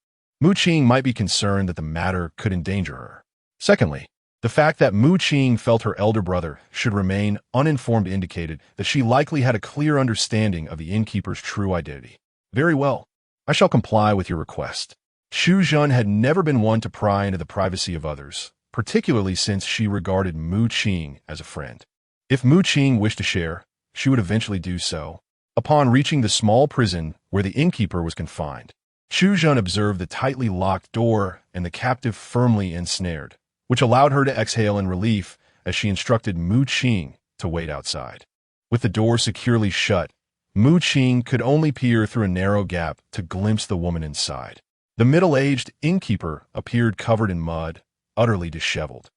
Mu Qing might be concerned that the matter could endanger her. Secondly, the fact that Mu Qing felt her elder brother should remain uninformed indicated that she likely had a clear understanding of the innkeeper's true identity. "Very well. I shall comply with your request." Chu Zhan had never been one to pry into the privacy of others, particularly since she regarded Mu Qing as a friend. If Mu Qing wished to share, she would eventually do so. Upon reaching the small prison where the innkeeper was confined, Chu Zhan observed the tightly locked door and the captive firmly ensnared, which allowed her to exhale in relief as she instructed Mu Qing to wait outside. With the door securely shut, Mu Qing could only peer through a narrow gap to glimpse the woman inside. The middle-aged innkeeper appeared covered in mud, utterly disheveled.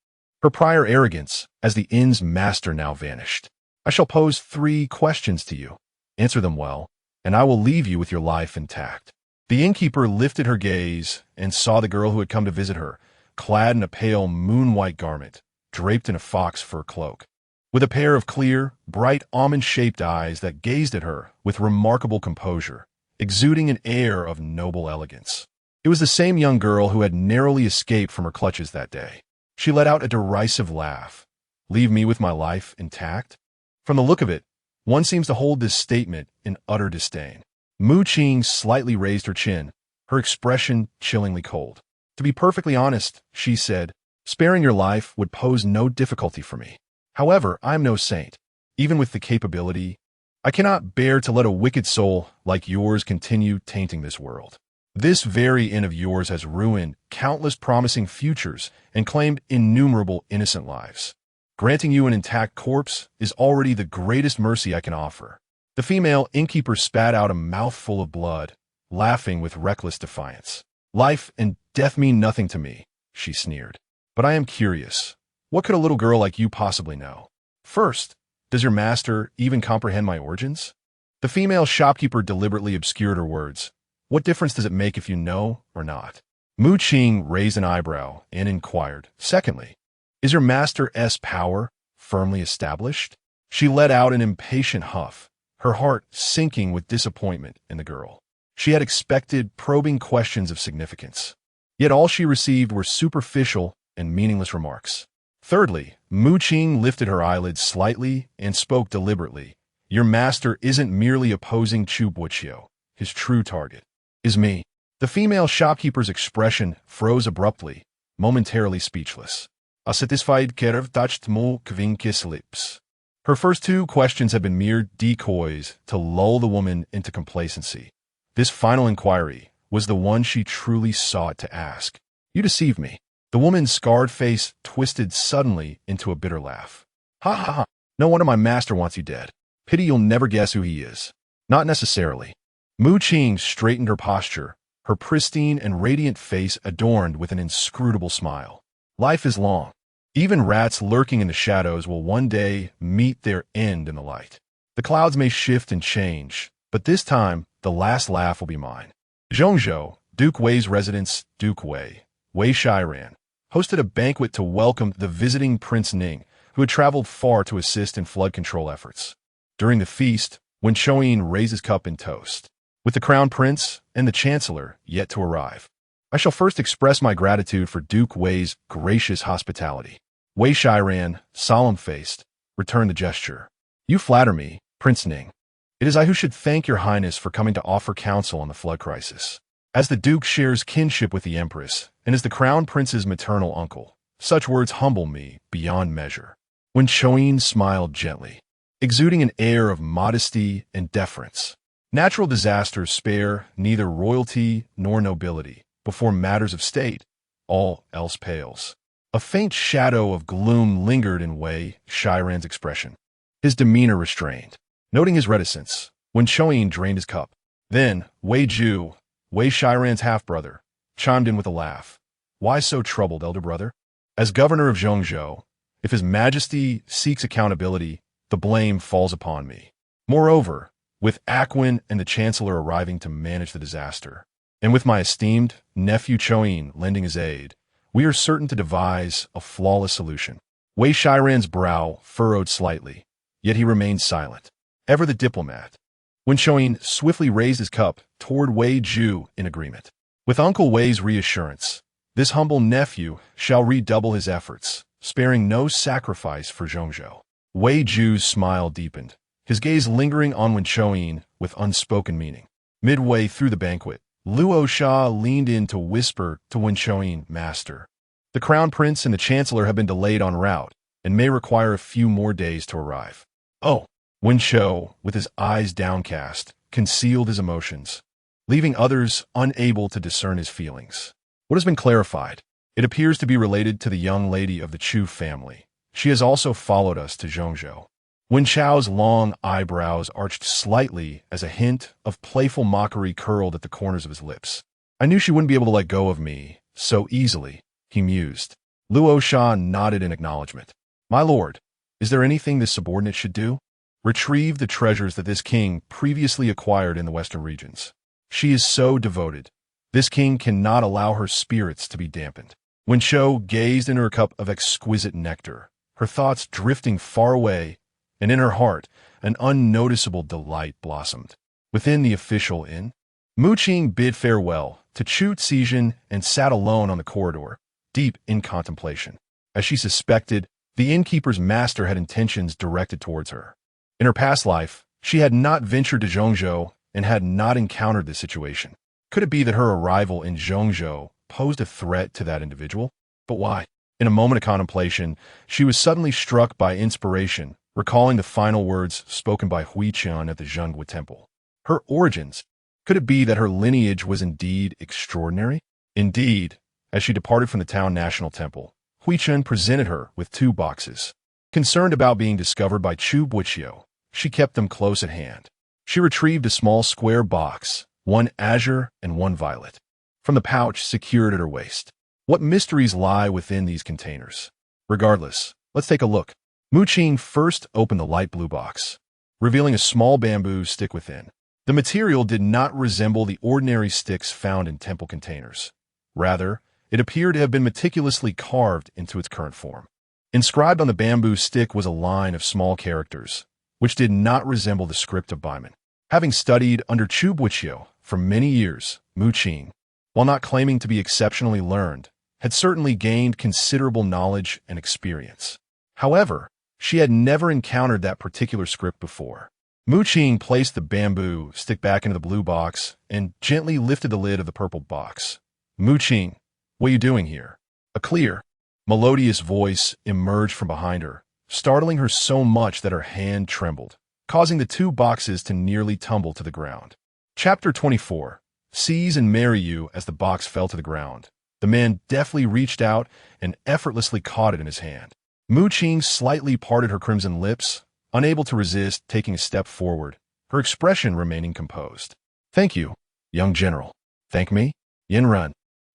Her prior arrogance as the inn's master now vanished. "I shall pose 3 questions to you. Answer them well, and I will leave you with your life intact." The innkeeper lifted her gaze and saw the girl who had come to visit her, clad in a pale moon-white garment, draped in a fox fur cloak, with a pair of clear, bright almond-shaped eyes that gazed at her with remarkable composure, exuding an air of noble elegance. It was the same young girl who had narrowly escaped from her clutches that day. She let out a derisive laugh. "Leave me with my life intact?" From the look of it, one seems to hold this statement in utter disdain. Mu Qing slightly raised her chin, her expression chillingly cold. "To be perfectly honest," she said, "sparing your life would pose no difficulty for me. However, I am no saint. Even with the capability, I cannot bear to let a wicked soul like yours continue tainting this world. This very inn of yours has ruined countless promising futures and claimed innumerable innocent lives. Granting you an intact corpse is already the greatest mercy I can offer." The female innkeeper spat out a mouthful of blood, laughing with reckless defiance. "Life and death mean nothing to me," she sneered. "But I am curious. What could a little girl like you possibly know? First, does your master even comprehend my origins?" The female shopkeeper deliberately obscured her words. "What difference does it make if you know or not?" Mu Qing raised an eyebrow and inquired, "Secondly, is your master's power firmly established?" She let out an impatient huff, her heart sinking with disappointment in the girl. She had expected probing questions of significance, yet all she received were superficial and meaningless remarks. Thirdly, Mu Qing lifted her eyelids slightly and spoke deliberately. "Your master isn't merely opposing Chu Boqiu. His true target is me." The female shopkeeper's expression froze abruptly, momentarily speechless. A satisfied curve touched Mu Qing's lips. Her first 2 questions had been mere decoys to lull the woman into complacency. This final inquiry was the one she truly sought to ask. "You deceived me." The woman's scarred face twisted suddenly into a bitter laugh. "Ha ha ha! No wonder my master wants you dead. Pity you'll never guess who he is." "Not necessarily." Mu Qing straightened her posture, her pristine and radiant face adorned with an inscrutable smile. "Life is long. Even rats lurking in the shadows will one day meet their end in the light. The clouds may shift and change, but this time the last laugh will be mine." Zhongzhou, Duke Wei's residence, Duke Wei Shiran, hosted a banquet to welcome the visiting Prince Ning, who had traveled far to assist in flood control efforts. During the feast, Wen Chouyin raised his cup in toast, with the crown prince and the chancellor yet to arrive. I shall first express my gratitude for Duke Wei's gracious hospitality. Wei Shiran, solemn-faced, returned the gesture. You flatter me, Prince Ning. It is I who should thank your highness for coming to offer counsel on the flood crisis. As the Duke shares kinship with the Empress, and is the Crown Prince's maternal uncle, such words humble me beyond measure. When Choyin smiled gently, exuding an air of modesty and deference. Natural disasters spare neither royalty nor nobility. Before matters of state, all else pales. A faint shadow of gloom lingered in Wei Shiran's expression, his demeanor restrained. Noting his reticence, when Choyin drained his cup. Then Wei Ju, Wei Shiran's half-brother, chimed in with a laugh. Why so troubled, elder brother? As governor of Zhongzhou, if his majesty seeks accountability, the blame falls upon me. Moreover, with Aquin and the chancellor arriving to manage the disaster, and with my esteemed nephew Choyin lending his aid, we are certain to devise a flawless solution. Wei Shiran's brow furrowed slightly, yet he remained silent, ever the diplomat. When Choyin swiftly raised his cup toward Wei Ju in agreement. With Uncle Wei's reassurance, this humble nephew shall redouble his efforts, sparing no sacrifice for Zhongzhou. Wei Ju's smile deepened, his gaze lingering on Wen Choyin with unspoken meaning. Midway through the banquet, Luo Sha leaned in to whisper to Wen Choyin, Master. The Crown Prince and the Chancellor have been delayed en route, and may require a few more days to arrive. Oh, Wen Chou, with his eyes downcast, concealed his emotions, leaving others unable to discern his feelings. What has been clarified? It appears to be related to the young lady of the Chu family. She has also followed us to Zhongzhou. Wen Chao's long eyebrows arched slightly as a hint of playful mockery curled at the corners of his lips. I knew she wouldn't be able to let go of me so easily, he mused. Luo Sha nodded in acknowledgement. My lord, is there anything this subordinate should do? Retrieve the treasures that this king previously acquired in the western regions. She is so devoted. This king cannot allow her spirits to be dampened. Wen Chou gazed into her cup of exquisite nectar, her thoughts drifting far away, and in her heart an unnoticeable delight blossomed. Within the official inn, Mu Qing bid farewell to Chu Zizhen and sat alone on the corridor, deep in contemplation. As she suspected, the innkeeper's master had intentions directed towards her. In her past life, she had not ventured to Zhongzhou and had not encountered this situation. Could it be that her arrival in Zhongzhou posed a threat to that individual? But why? In a moment of contemplation, she was suddenly struck by inspiration, recalling the final words spoken by Hui Qian at the Zhengwu Temple. Her origins. Could it be that her lineage was indeed extraordinary? Indeed, as she departed from the town national temple, Hui Qian presented her with 2 boxes. Concerned about being discovered by Chu Boqiu, she kept them close at hand. She retrieved a small square box, one azure and one violet, from the pouch secured at her waist. What mysteries lie within these containers? Regardless, let's take a look. Mu Qing first opened the light blue box, revealing a small bamboo stick within. The material did not resemble the ordinary sticks found in temple containers. Rather, it appeared to have been meticulously carved into its current form. Inscribed on the bamboo stick was a line of small characters, which did not resemble the script of Baiman. Having studied under Chu Boqiu for many years, Mu Qing, while not claiming to be exceptionally learned, had certainly gained considerable knowledge and experience. However, she had never encountered that particular script before. Mu Qing placed the bamboo stick back into the blue box and gently lifted the lid of the purple box. Mu Qing, what are you doing here? A clear, melodious voice emerged from behind her, startling her so much that her hand trembled, causing the 2 boxes to nearly tumble to the ground. Chapter 24. Seize and marry you. As the box fell to the ground, the man deftly reached out and effortlessly caught it in his hand. Mu Qing slightly parted her crimson lips, unable to resist taking a step forward, her expression remaining composed. Thank you, young general. Thank me? Yin Run,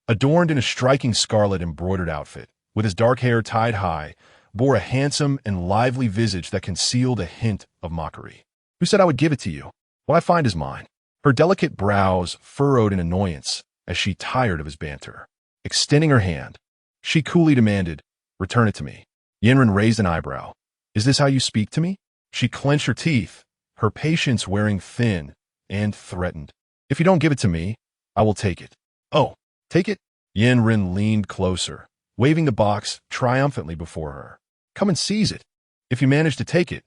adorned in a striking scarlet embroidered outfit, with his dark hair tied high, bore a handsome and lively visage that concealed a hint of mockery. Who said I would give it to you? What I find is mine. Her delicate brows furrowed in annoyance as she tired of his banter. Extending her hand, she coolly demanded, return it to me. Yinren raised an eyebrow. Is this how you speak to me? She clenched her teeth, her patience wearing thin, and threatened. If you don't give it to me, I will take it. Oh, Take it? Yandere leaned closer, waving the box triumphantly before her. Come and seize it. If you manage to take it,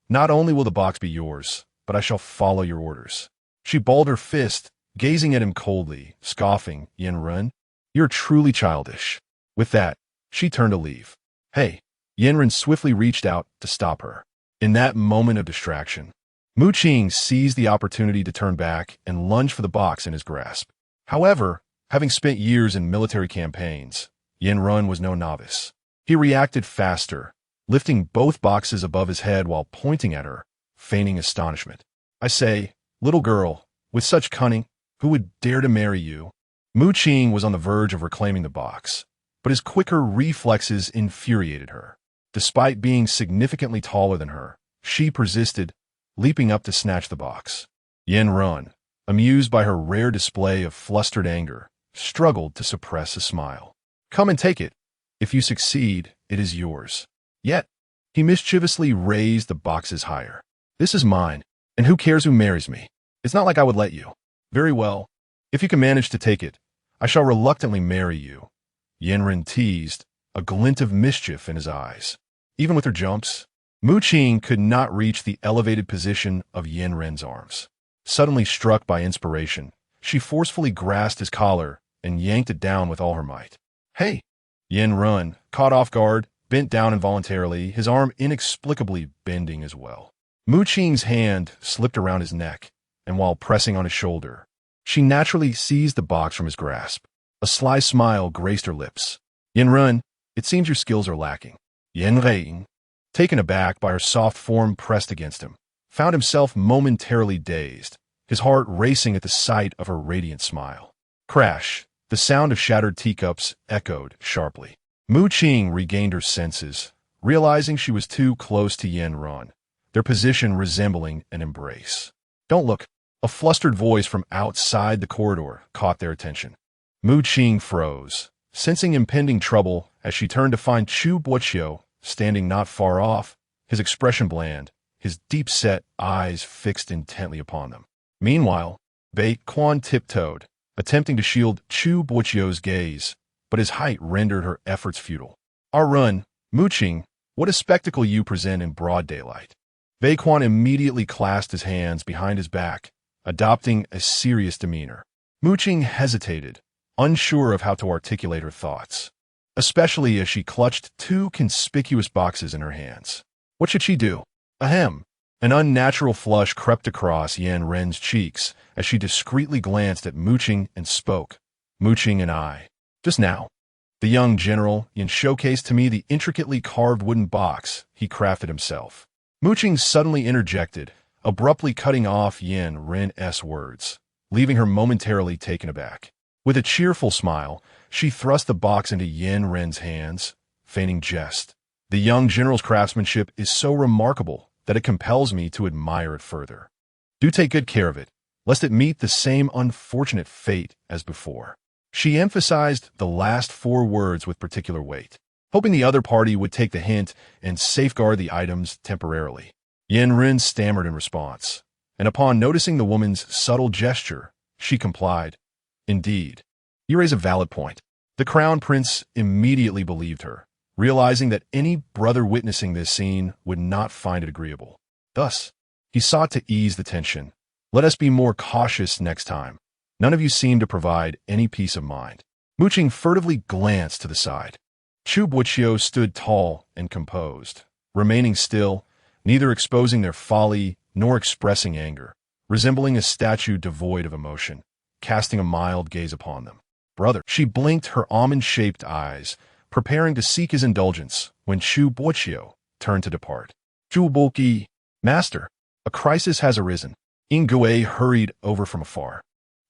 not only will the box be yours, but I shall follow your orders. She balled her fist, gazing at him coldly, scoffing. Yandere, you're truly childish. With that, she turned to leave. Hey, Yandere swiftly reached out to stop her. In that moment of distraction, Qing seized the opportunity to turn back and lunge for the box in his grasp. However, having spent years in military campaigns, Yandere was no novice. He reacted faster, lifting both boxes above his head while pointing at her, feigning astonishment. I say, little girl, with such cunning, who would dare to marry you? Qing was on the verge of reclaiming the box, but his quicker reflexes infuriated her. Despite being significantly taller than her, she persisted, leaping up to snatch the box. Yandere, amused by her rare display of flustered anger, struggled to suppress a smile. Come and take it. If you succeed, it is yours. Yet, he mischievously raised the boxes higher. This is mine, and who cares who marries me? It's not like I would let you. Very well. If you can manage to take it, I shall reluctantly marry you. Yandere teased, a glint of mischief in his eyes. Even with her jumps, Qing could not reach the elevated position of Yandere's arms. Suddenly struck by inspiration, she forcefully grasped his collar and yanked it down with all her might. Hey! Yandere, caught off guard, bent down involuntarily, his arm inexplicably bending as well. Qing's hand slipped around his neck, and while pressing on his shoulder, she naturally seized the box from his grasp. A sly smile graced her lips. Yandere, it seems your skills are lacking. Yandere, taken aback by her soft form pressed against him, found himself momentarily dazed, his heart racing at the sight of her radiant smile. Crash! The sound of shattered teacups echoed sharply. Qing regained her senses, realizing she was too close to Yandere, their position resembling an embrace. Don't look! A flustered voice from outside the corridor caught their attention. Qing froze, sensing impending trouble as she turned to find Chu Boqiu standing not far off, his expression bland, his deep-set eyes fixed intently upon them. Meanwhile, Baequan tiptoed, attempting to shield Chu Boqiu's gaze, but his height rendered her efforts futile. Our run, Qing, what a spectacle you present in broad daylight. Baequan immediately clasped his hands behind his back, adopting a serious demeanor. Qing hesitated, unsure of how to articulate her thoughts, especially as she clutched two conspicuous boxes in her hands. What should she do? Ahem! An unnatural flush crept across Yandere's cheeks as she discreetly glanced at Qing and spoke. Qing and I. Just now. The young general showcased to me the intricately carved wooden box he crafted himself. Qing suddenly interjected, abruptly cutting off Yandere's words, leaving her momentarily taken aback. With a cheerful smile, she thrust the box into Yandere's hands, feigning jest. The young general's craftsmanship is so remarkable that it compels me to admire it further. Do take good care of it, lest it meet the same unfortunate fate as before. She emphasized the last four words with particular weight, hoping the other party would take the hint and safeguard the items temporarily. Yandere stammered in response, and upon noticing the woman's subtle gesture, she complied. Indeed, you raise a valid point. The crown prince immediately believed her, realizing that any brother witnessing this scene would not find it agreeable. Thus, he sought to ease the tension. Let us be more cautious next time. None of you seem to provide any peace of mind. Qing furtively glanced to the side. Chu Boqiu stood tall and composed, remaining still, neither exposing their folly nor expressing anger, resembling a statue devoid of emotion, casting a mild gaze upon them. Brother, she blinked her almond-shaped eyes, preparing to seek his indulgence when Chu Boqiu turned to depart. Chu Boqiu, master, a crisis has arisen. Yandere hurried over from afar,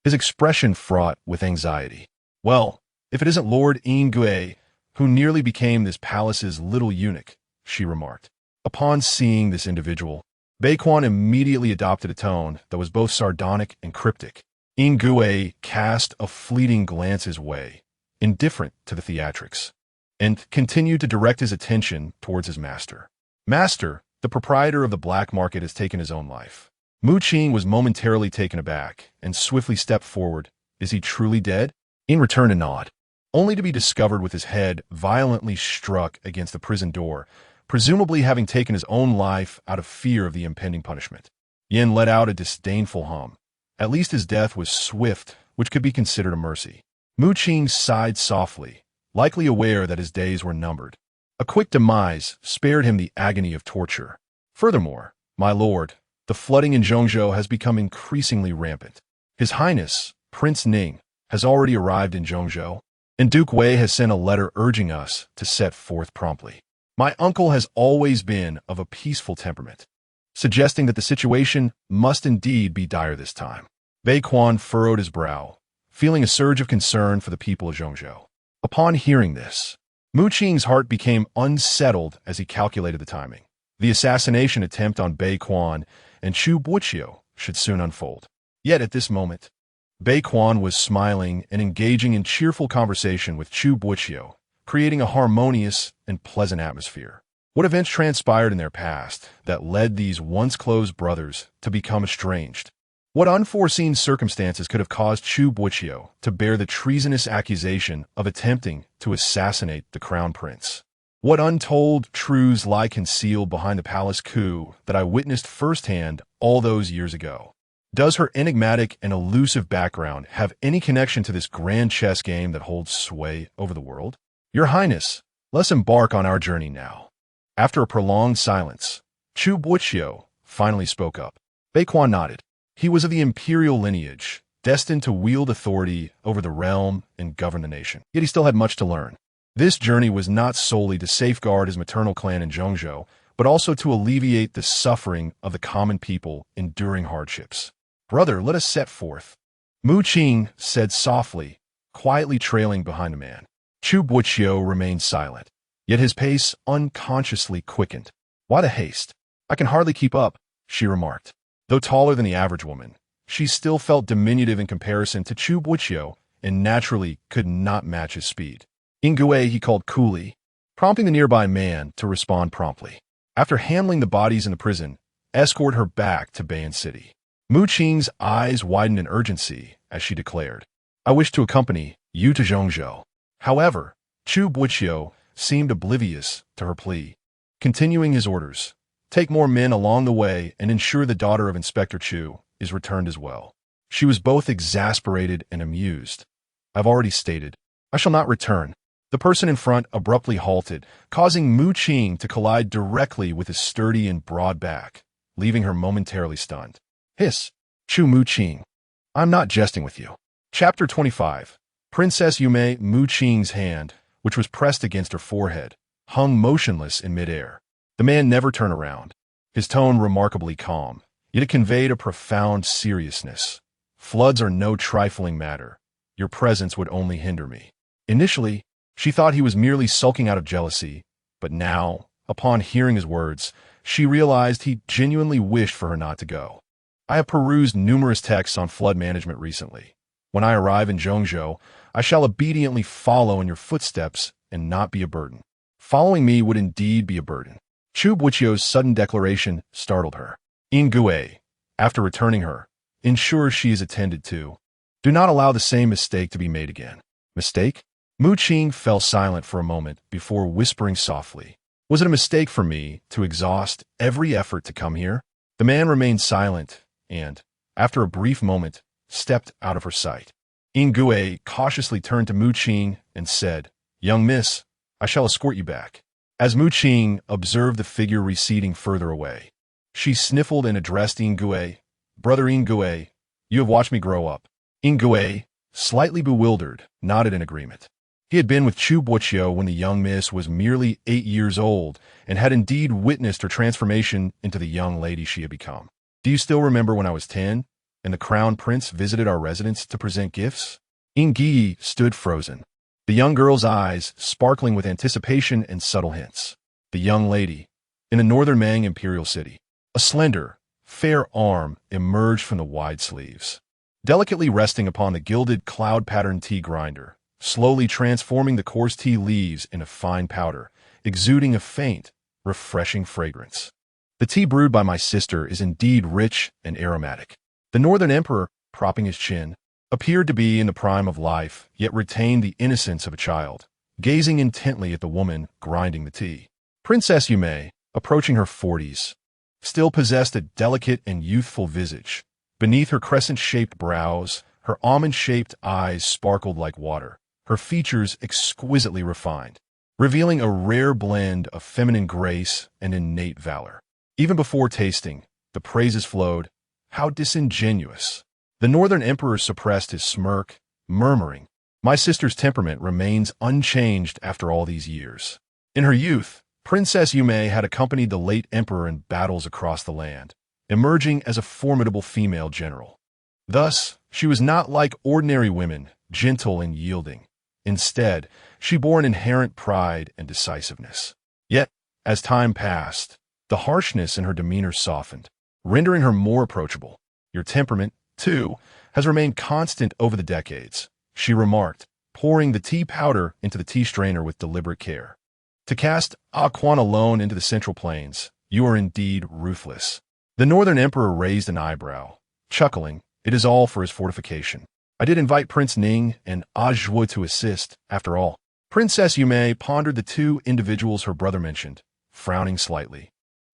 his expression fraught with anxiety. Well, if it isn't Lord Yandere, who nearly became this palace's little eunuch, she remarked. Upon seeing this individual, Baequan immediately adopted a tone that was both sardonic and cryptic. Yandere cast a fleeting glance his way, indifferent to the theatrics, and continued to direct his attention towards his master. Master, the proprietor of the black market has taken his own life. Qing was momentarily taken aback and swiftly stepped forward. Is he truly dead? Ying returned a nod, only to be discovered with his head violently struck against the prison door, presumably having taken his own life out of fear of the impending punishment. Yin let out a disdainful hum. At least his death was swift, which could be considered a mercy. Mu Qing sighed softly, likely aware that his days were numbered. A quick demise spared him the agony of torture. Furthermore, my lord, the flooding in Zhongzhou has become increasingly rampant. His Highness, Prince Ning, has already arrived in Zhongzhou, and Duke Wei has sent a letter urging us to set forth promptly. My uncle has always been of a peaceful temperament, suggesting that the situation must indeed be dire this time. Bei Quan furrowed his brow, feeling a surge of concern for the people of Zhongzhou. Upon hearing this, Mu Qing's heart became unsettled as he calculated the timing. The assassination attempt on Bei Quan and Chu Boqiu should soon unfold. Yet at this moment, Bei Quan was smiling and engaging in cheerful conversation with Chu Boqiu, creating a harmonious and pleasant atmosphere. What events transpired in their past that led these once-close brothers to become estranged? What unforeseen circumstances could have caused Chu Boqiu to bear the treasonous accusation of attempting to assassinate the crown prince? What untold truths lie concealed behind the palace coup that I witnessed firsthand all those years ago? Does her enigmatic and elusive background have any connection to this grand chess game that holds sway over the world? Your Highness, let's embark on our journey now. After a prolonged silence, Chu Boqiu finally spoke up. Bei Quan nodded. He was of the imperial lineage, destined to wield authority over the realm and govern the nation. Yet he still had much to learn. This journey was not solely to safeguard his maternal clan in Zhongzhou, but also to alleviate the suffering of the common people enduring hardships. Brother, let us set forth. Mu Qing said softly, quietly trailing behind the man. Chu Boqiu remained silent, yet his pace unconsciously quickened. Why the haste? I can hardly keep up, she remarked. Though taller than the average woman, she still felt diminutive in comparison to Chu Boqiu and naturally could not match his speed. Yingguei, he called coolly, prompting the nearby man to respond promptly. After handling the bodies in the prison, escort her back to Bayan City. Mu Qing's eyes widened in urgency as she declared, I wish to accompany you to Zhongzhou. However, Chu Boqiu seemed oblivious to her plea, continuing his orders. Take more men along the way and ensure the daughter of Inspector Chu is returned as well. She was both exasperated and amused. I've already stated, I shall not return. The person in front abruptly halted, causing Mu Qing to collide directly with his sturdy and broad back, leaving her momentarily stunned. Hiss, Chu Mu Qing. I'm not jesting with you. Chapter 25. Princess Yume. Mu Qing's hand, which was pressed against her forehead, hung motionless in midair. The man never turned around, his tone remarkably calm, yet it conveyed a profound seriousness. Floods are no trifling matter. Your presence would only hinder me. Initially, she thought he was merely sulking out of jealousy, but now, upon hearing his words, she realized he genuinely wished for her not to go. I have perused numerous texts on flood management recently. When I arrive in Zhongzhou, I shall obediently follow in your footsteps and not be a burden. Following me would indeed be a burden. Chu Boqiu's sudden declaration startled her. Yingguei, after returning her, ensure she is attended to. Do not allow the same mistake to be made again. Mistake? Mu Qing fell silent for a moment before whispering softly. Was it a mistake for me to exhaust every effort to come here? The man remained silent and, after a brief moment, stepped out of her sight. Yingguei cautiously turned to Mu Qing and said, Young miss, I shall escort you back. As Mu Qing observed the figure receding further away, she sniffled and addressed Yingguei. Brother Yingguei, you have watched me grow up. Yingguei, slightly bewildered, nodded in agreement. He had been with Chu Boqiu when the young miss was merely 8 years old and had indeed witnessed her transformation into the young lady she had become. Do you still remember when I was 10 and the crown prince visited our residence to present gifts? Yingguei stood frozen, the young girl's eyes sparkling with anticipation and subtle hints. The young lady, in the northern Mang imperial city. A slender, fair arm emerged from the wide sleeves, delicately resting upon the gilded cloud-patterned tea grinder, slowly transforming the coarse tea leaves into fine powder, exuding a faint, refreshing fragrance. The tea brewed by my sister is indeed rich and aromatic. The northern emperor, propping his chin, appeared to be in the prime of life, yet retained the innocence of a child, gazing intently at the woman grinding the tea. Princess Yume, approaching her 40s, still possessed a delicate and youthful visage. Beneath her crescent-shaped brows, her almond-shaped eyes sparkled like water, her features exquisitely refined, revealing a rare blend of feminine grace and innate valor. Even before tasting, the praises flowed. How disingenuous! The Northern Emperor suppressed his smirk, murmuring, "My sister's temperament remains unchanged after all these years." In her youth, Princess Yume had accompanied the late emperor in battles across the land, emerging as a formidable female general. Thus, she was not like ordinary women, gentle and yielding. Instead, she bore an inherent pride and decisiveness. Yet, as time passed, the harshness in her demeanor softened, rendering her more approachable. "Your temperament, too, has remained constant over the decades," she remarked, pouring the tea powder into the tea strainer with deliberate care. "To cast Quan alone into the Central Plains, you are indeed ruthless." The Northern Emperor raised an eyebrow, chuckling. "It is all for his fortification. I did invite Prince Ning and Ajwa to assist, after all." Princess Yume pondered the two individuals her brother mentioned, frowning slightly.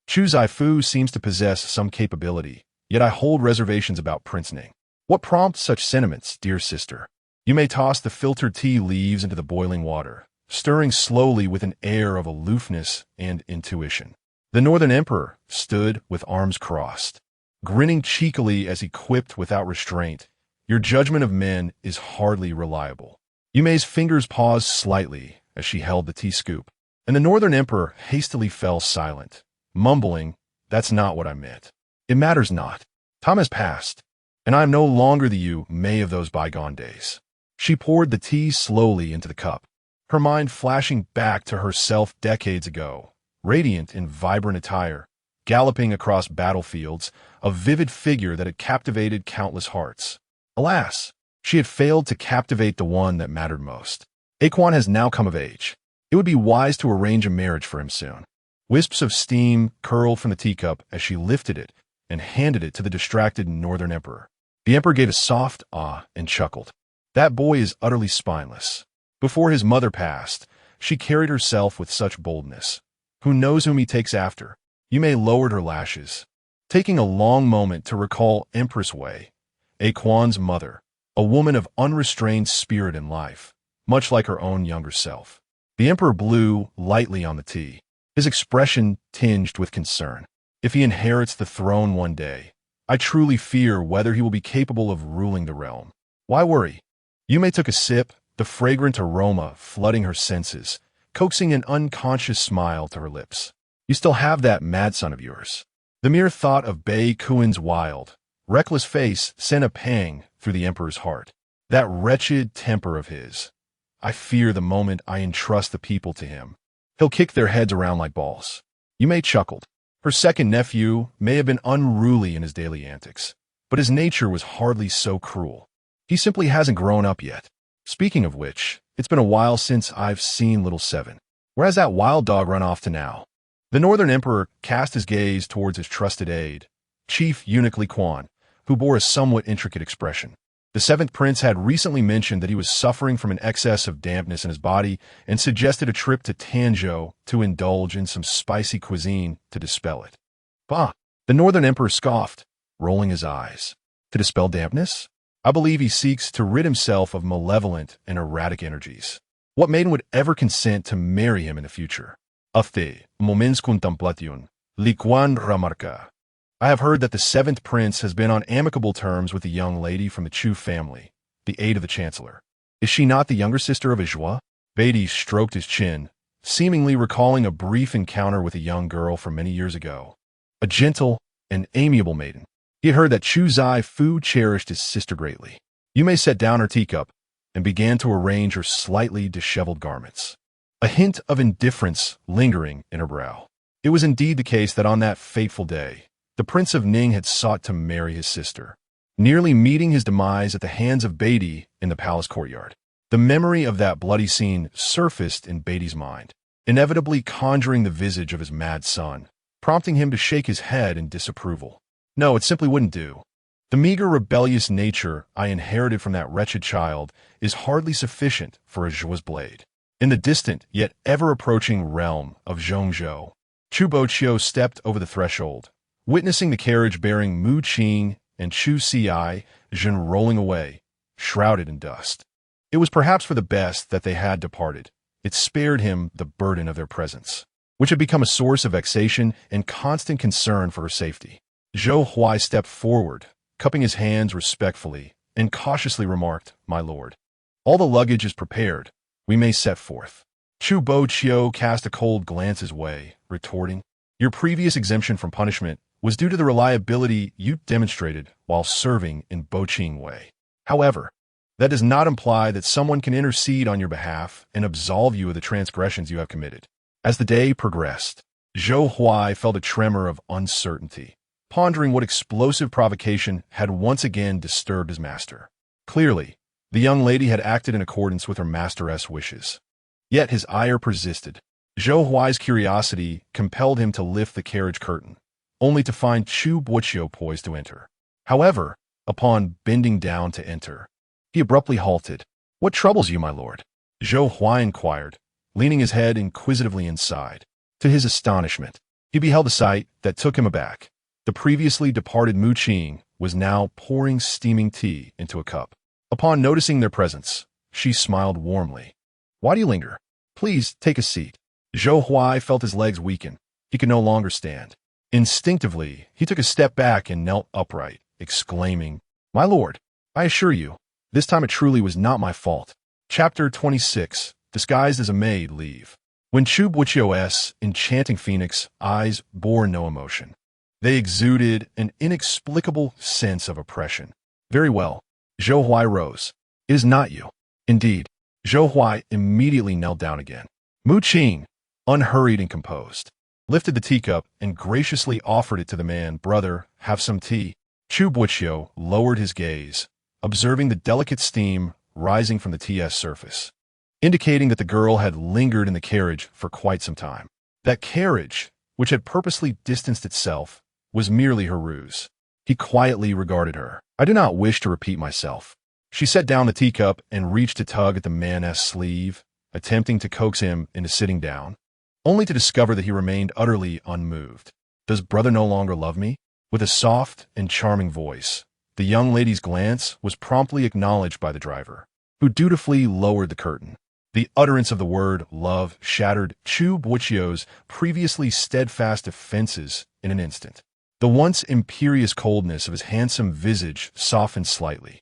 "Chu Zaifu seems to possess some capability, yet I hold reservations about Prince Ning." "What prompts such sentiments, dear sister?" Yume tossed the filtered tea leaves into the boiling water, stirring slowly with an air of aloofness and intuition. The Northern Emperor stood with arms crossed, grinning cheekily as he quipped without restraint, "Your judgment of men is hardly reliable." Yume's fingers paused slightly as she held the tea scoop, and the Northern Emperor hastily fell silent, mumbling, "That's not what I meant. It matters not. Time has passed, and I am no longer the Yume of those bygone days." She poured the tea slowly into the cup, her mind flashing back to herself decades ago, radiant in vibrant attire, galloping across battlefields, a vivid figure that had captivated countless hearts. Alas, she had failed to captivate the one that mattered most. Quan has now come of age. It would be wise to arrange a marriage for him soon. Wisps of steam curled from the teacup as she lifted it and handed it to the distracted Northern Emperor. The Emperor gave a soft ah and chuckled. That boy is utterly spineless. Before his mother passed, she carried herself with such boldness. Who knows whom he takes after? Yume lowered her lashes, taking a long moment to recall Empress Wei, Quan's mother, a woman of unrestrained spirit and life, much like her own younger self. The Emperor blew lightly on the tea, his expression tinged with concern. "If he inherits the throne one day, I truly fear whether he will be capable of ruling the realm." "Why worry?" Yume took a sip, the fragrant aroma flooding her senses, coaxing an unconscious smile to her lips. "You still have that mad son of yours." The mere thought of Bei Kuin's wild, reckless face sent a pang through the Emperor's heart. That wretched temper of his. "I fear the moment I entrust the people to him, he'll kick their heads around like balls." Yume chuckled. Her second nephew may have been unruly in his daily antics, but his nature was hardly so cruel. He simply hasn't grown up yet. Speaking of which, it's been a while since I've seen little Seven. Where has that wild dog run off to now? The Northern Emperor cast his gaze towards his trusted aide, Chief Eunuch Li Quan, who bore a somewhat intricate expression. The seventh prince had recently mentioned that he was suffering from an excess of dampness in his body and suggested a trip to Tanzhou to indulge in some spicy cuisine to dispel it. "Bah!" The Northern Emperor scoffed, rolling his eyes. "To dispel dampness? I believe he seeks to rid himself of malevolent and erratic energies. What maiden would ever consent to marry him in the future?" Afte, moments contemplation, Li Quan remarca. "I have heard that the seventh prince has been on amicable terms with a young lady from the Chu family, the aide of the chancellor. Is she not the younger sister of Ajwa?" Beatty stroked his chin, seemingly recalling a brief encounter with a young girl from many years ago. A gentle and amiable maiden. He had heard that Chu Zaifu cherished his sister greatly. Yume set down her teacup and began to arrange her slightly disheveled garments, a hint of indifference lingering in her brow. It was indeed the case that on that fateful day, the Prince of Ning had sought to marry his sister, nearly meeting his demise at the hands of Beatty in the palace courtyard. The memory of that bloody scene surfaced in Beatty's mind, inevitably conjuring the visage of his mad son, prompting him to shake his head in disapproval. No, it simply wouldn't do. The meager, rebellious nature I inherited from that wretched child is hardly sufficient for a Zhuo's blade. In the distant, yet ever-approaching realm of Zhongzhou, Chu Boqiu stepped over the threshold, witnessing the carriage bearing Mu Qing and Chu Ci Jin rolling away, shrouded in dust. It was perhaps for the best that they had departed. It spared him the burden of their presence, which had become a source of vexation and constant concern for her safety. Zhou Huai stepped forward, cupping his hands respectfully, and cautiously remarked, "My lord, all the luggage is prepared. We may set forth." Chu Boqiu cast a cold glance his way, retorting, "Your previous exemption from punishment was due to the reliability you demonstrated while serving in Boqing Wei. However, that does not imply that someone can intercede on your behalf and absolve you of the transgressions you have committed." As the day progressed, Zhou Huai felt a tremor of uncertainty, pondering what explosive provocation had once again disturbed his master. Clearly, the young lady had acted in accordance with her masteress' wishes. Yet his ire persisted. Zhou Huai's curiosity compelled him to lift the carriage curtain, only to find Chu Boqiu poised to enter. However, upon bending down to enter, he abruptly halted. "What troubles you, my lord?" Zhou Huai inquired, leaning his head inquisitively inside. To his astonishment, he beheld a sight that took him aback. The previously departed Mu Qing was now pouring steaming tea into a cup. Upon noticing their presence, she smiled warmly. "Why do you linger? Please take a seat." Zhou Huai felt his legs weaken. He could no longer stand. Instinctively, he took a step back and knelt upright, exclaiming, "My lord, I assure you, this time it truly was not my fault." Chapter 26, Disguised as a Maid, Leave. When Chu Boqiu's enchanting phoenix eyes bore no emotion, they exuded an inexplicable sense of oppression. "Very well." Zhou Huai rose. "It is not you." "Indeed." Zhou Huai immediately knelt down again. Mu Qing, unhurried and composed, lifted the teacup and graciously offered it to the man. "Brother, have some tea." Chu Boqiu lowered his gaze, observing the delicate steam rising from the tea's surface, indicating that the girl had lingered in the carriage for quite some time. That carriage, which had purposely distanced itself, was merely her ruse. He quietly regarded her. "I do not wish to repeat myself." She set down the teacup and reached to tug at the man's sleeve, attempting to coax him into sitting down, only to discover that he remained utterly unmoved. "Does brother no longer love me?" With a soft and charming voice, the young lady's glance was promptly acknowledged by the driver, who dutifully lowered the curtain. The utterance of the word love shattered Chu Boqiu's previously steadfast defenses in an instant. The once imperious coldness of his handsome visage softened slightly.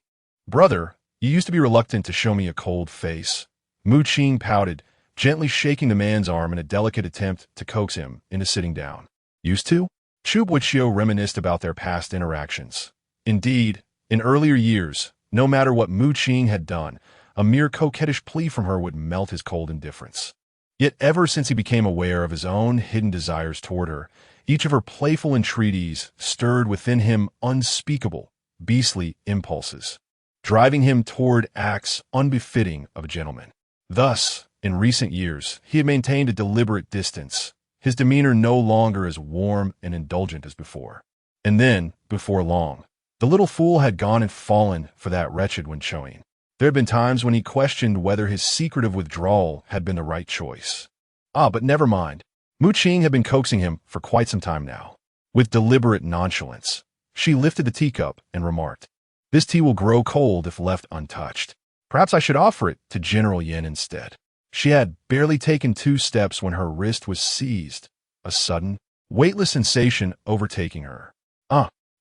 "Brother, you used to be reluctant to show me a cold face." Mu Qing pouted, gently shaking the man's arm in a delicate attempt to coax him into sitting down. "Used to?" Chu Boqiu reminisced about their past interactions. Indeed, in earlier years, no matter what Mu Qing had done, a mere coquettish plea from her would melt his cold indifference. Yet ever since he became aware of his own hidden desires toward her, each of her playful entreaties stirred within him unspeakable, beastly impulses, driving him toward acts unbefitting of a gentleman. Thus, in recent years, he had maintained a deliberate distance, his demeanor no longer as warm and indulgent as before. And then, before long, the little fool had gone and fallen for that wretched Wenchoing. There had been times when he questioned whether his secretive withdrawal had been the right choice. But never mind. Mu Qing had been coaxing him for quite some time now. With deliberate nonchalance, she lifted the teacup and remarked, "This tea will grow cold if left untouched. Perhaps I should offer it to General Yin instead." She had barely taken 2 steps when her wrist was seized, a sudden, weightless sensation overtaking her.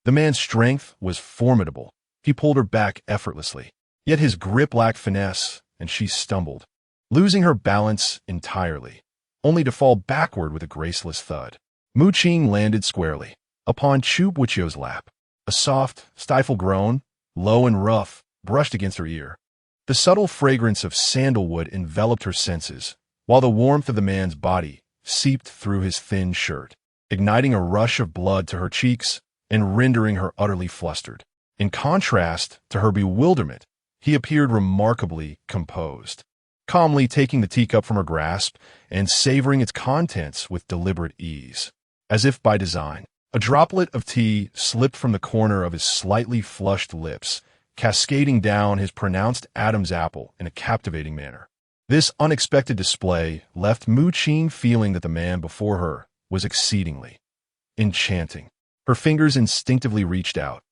The man's strength was formidable. He pulled her back effortlessly. Yet his grip lacked finesse, and she stumbled, losing her balance entirely, only to fall backward with a graceless thud. Mu Qing landed squarely upon Chu Boqiu's lap. A soft, stifled groan, low and rough, brushed against her ear. The subtle fragrance of sandalwood enveloped her senses, while the warmth of the man's body seeped through his thin shirt, igniting a rush of blood to her cheeks and rendering her utterly flustered. In contrast to her bewilderment, he appeared remarkably composed, calmly taking the teacup from her grasp and savoring its contents with deliberate ease. As if by design, A droplet of tea slipped from the corner of his slightly flushed lips, cascading down his pronounced Adam's apple in a captivating manner. This unexpected display left Mu Qing feeling that the man before her was exceedingly enchanting. Her fingers instinctively reached out,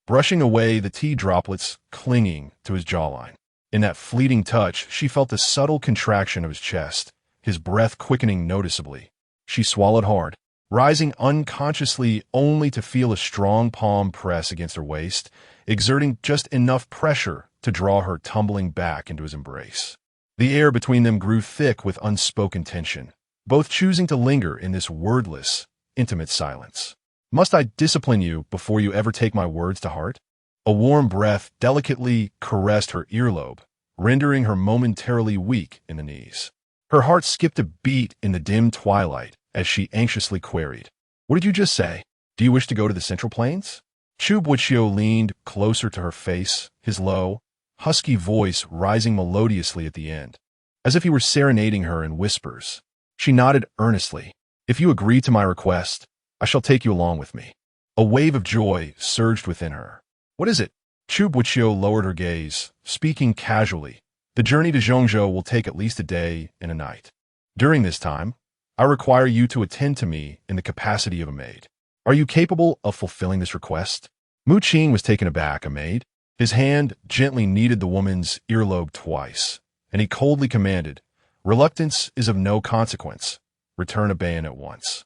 brushing away the tea droplets clinging to his jawline. In that fleeting touch, she felt the subtle contraction of his chest, his breath quickening noticeably. She swallowed hard, rising unconsciously only to feel a strong palm press against her waist, exerting just enough pressure to draw her tumbling back into his embrace. The air between them grew thick with unspoken tension, both choosing to linger in this wordless, intimate silence. Must I discipline you before you ever take my words to heart? A warm breath delicately caressed her earlobe, rendering her momentarily weak in the knees. Her heart skipped a beat in the dim twilight as she anxiously queried, "What did you just say? Do you wish to go to the Central Plains?" Chu Boqiu leaned closer to her face, his low, husky voice rising melodiously at the end, as if he were serenading her in whispers. She nodded earnestly. "If you agree to my request, I shall take you along with me." A wave of joy surged within her. "What is it?" Chu Boqiu lowered her gaze, speaking casually. "The journey to Zhongzhou will take at least a day and a night. During this time, I require you to attend to me in the capacity of a maid. Are you capable of fulfilling this request?" Mu Qing was taken aback. A maid? His hand gently kneaded the woman's earlobe twice, and he coldly commanded, "Reluctance is of no consequence. Return a bayon at once."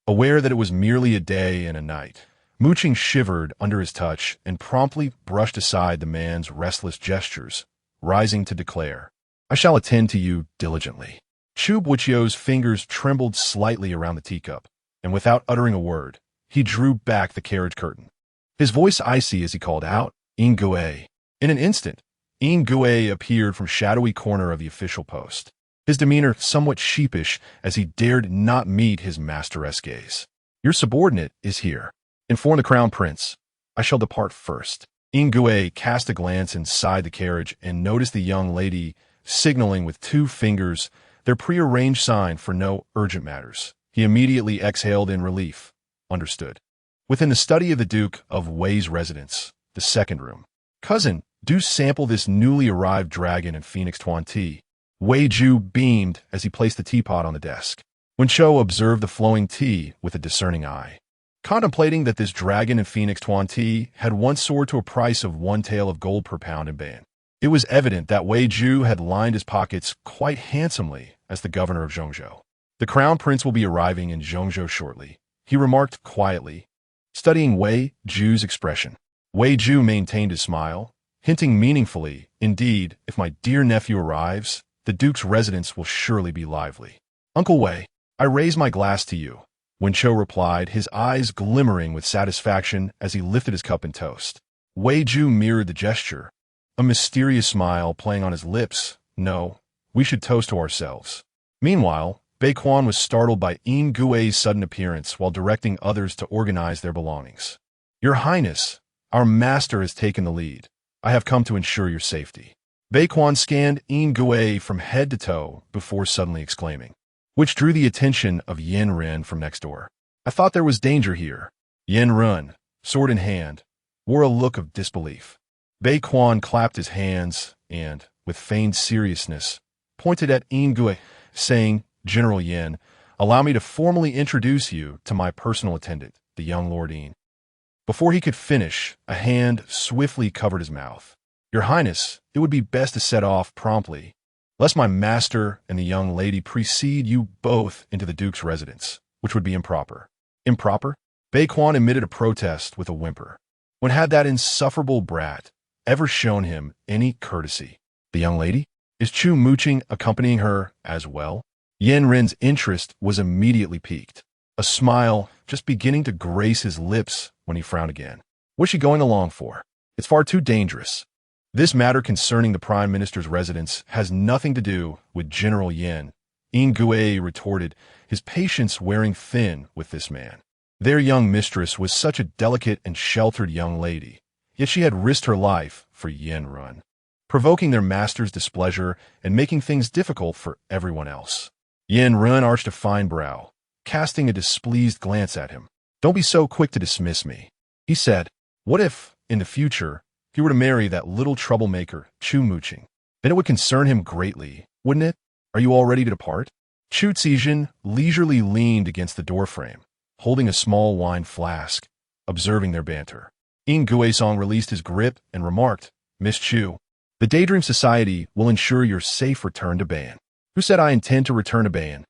Aware that it was merely a day and a night, Mu Qing shivered under his touch and promptly brushed aside the man's restless gestures, rising to declare, "I shall attend to you diligently." Chu Boqiu's fingers trembled slightly around the teacup, and without uttering a word, he drew back the carriage curtain. His voice icy as he called out, "Yingui." In an instant, Yingui appeared from shadowy corner of the official post, his demeanor somewhat sheepish as he dared not meet his master's gaze. "Your subordinate is here. Inform the crown prince. I shall depart first." Yingui cast a glance inside the carriage and noticed the young lady signaling with two fingers, their prearranged sign for no urgent matters. He immediately exhaled in relief. Understood. Within the study of the Duke of Wei's residence, the second room. "Cousin, do sample this newly arrived dragon and phoenix tuan tea." Wei Ju beamed as he placed the teapot on the desk. Wen Chou observed the flowing tea with a discerning eye, contemplating that this dragon and phoenix tuan tea had once soared to a price of 1 tael of gold per pound in bayon. It was evident that Wei Ju had lined his pockets quite handsomely as the governor of Zhongzhou. "The crown prince will be arriving in Zhongzhou shortly," he remarked quietly, studying Wei Ju's expression. Wei Ju maintained his smile, hinting meaningfully, "Indeed, if my dear nephew arrives, the duke's residence will surely be lively." "Uncle Wei, I raise my glass to you," Wen Chou replied, his eyes glimmering with satisfaction as he lifted his cup and toast. Wei Ju mirrored the gesture, a mysterious smile playing on his lips. "No, we should toast to ourselves." Meanwhile, Bei Quan was startled by Ngui's sudden appearance while directing others to organize their belongings. "Your Highness, our master has taken the lead. I have come to ensure your safety." Bei Quan scanned Ngui from head to toe before suddenly exclaiming, which drew the attention of Yen Ren from next door. "I thought there was danger here." Yen Ren, sword in hand, wore a look of disbelief. Bei Quan clapped his hands and, with feigned seriousness, pointed at Ngui, saying, "General Yen, allow me to formally introduce you to my personal attendant, the young Lord Yin." Before he could finish, a hand swiftly covered his mouth. "Your Highness, it would be best to set off promptly, lest my master and the young lady precede you both into the Duke's residence, which would be improper." "Improper?" Bei Quan emitted a protest with a whimper. When had that insufferable brat ever shown him any courtesy? "The young lady? Is Chu Muqing accompanying her as well?" Yen Ren's interest was immediately piqued, a smile just beginning to grace his lips when he frowned again. "What's she going along for? It's far too dangerous. This matter concerning the Prime Minister's residence has nothing to do with General Yen," Ngui retorted, his patience wearing thin with this man. Their young mistress was such a delicate and sheltered young lady, yet she had risked her life for Yen Ren, provoking their master's displeasure and making things difficult for everyone else. Yen Ren arched a fine brow, casting a displeased glance at him. Don't be so quick to dismiss me. He said, what if, in the future, he were to marry that little troublemaker, Chu Boqiu? Then it would concern him greatly, wouldn't it? Are you all ready to depart? Chu Boqiu leisurely leaned against the doorframe, holding a small wine flask, observing their banter. Ying Guisong released his grip and remarked, Miss Chu, the Daydream Society will ensure your safe return to Ban. Who said I intend to return to Ban?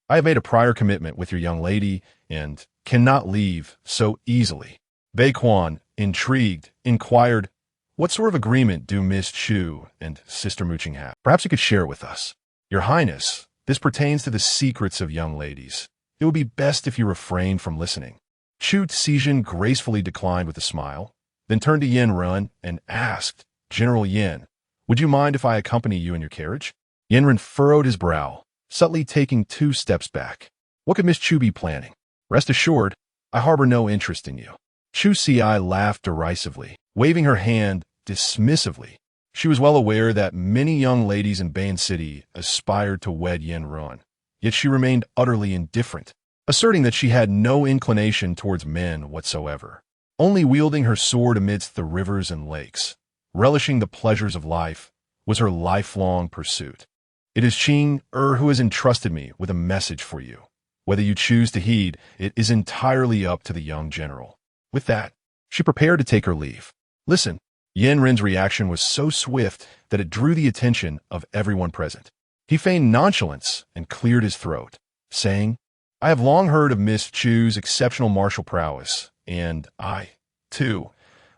I have made a prior commitment with your young lady and cannot leave so easily. Bei Quan, intrigued, inquired, what sort of agreement do Miss Chu and Sister Boqiu have? Perhaps you could share it with us. Your Highness, this pertains to the secrets of young ladies. It would be best if you refrained from listening. Chu Boqiu gracefully declined with a smile, then turned to Yen Run and asked, General Yen, would you mind if I accompany you in your carriage? Yen Run furrowed his brow, subtly taking 2 steps back. What could Miss Chu be planning? Rest assured, I harbor no interest in you. Chu Ci laughed derisively, waving her hand dismissively. She was well aware that many young ladies in Ban City aspired to wed Yen Run, yet she remained utterly indifferent, asserting that she had no inclination towards men whatsoever, only wielding her sword amidst the rivers and lakes, relishing the pleasures of life, was her lifelong pursuit. It is Qing who has entrusted me with a message for you. Whether you choose to heed, it is entirely up to the young general. With that, she prepared to take her leave. Listen, Yen Ren's reaction was so swift that it drew the attention of everyone present. He feigned nonchalance and cleared his throat, saying, I have long heard of Miss Chu's exceptional martial prowess, and I, too,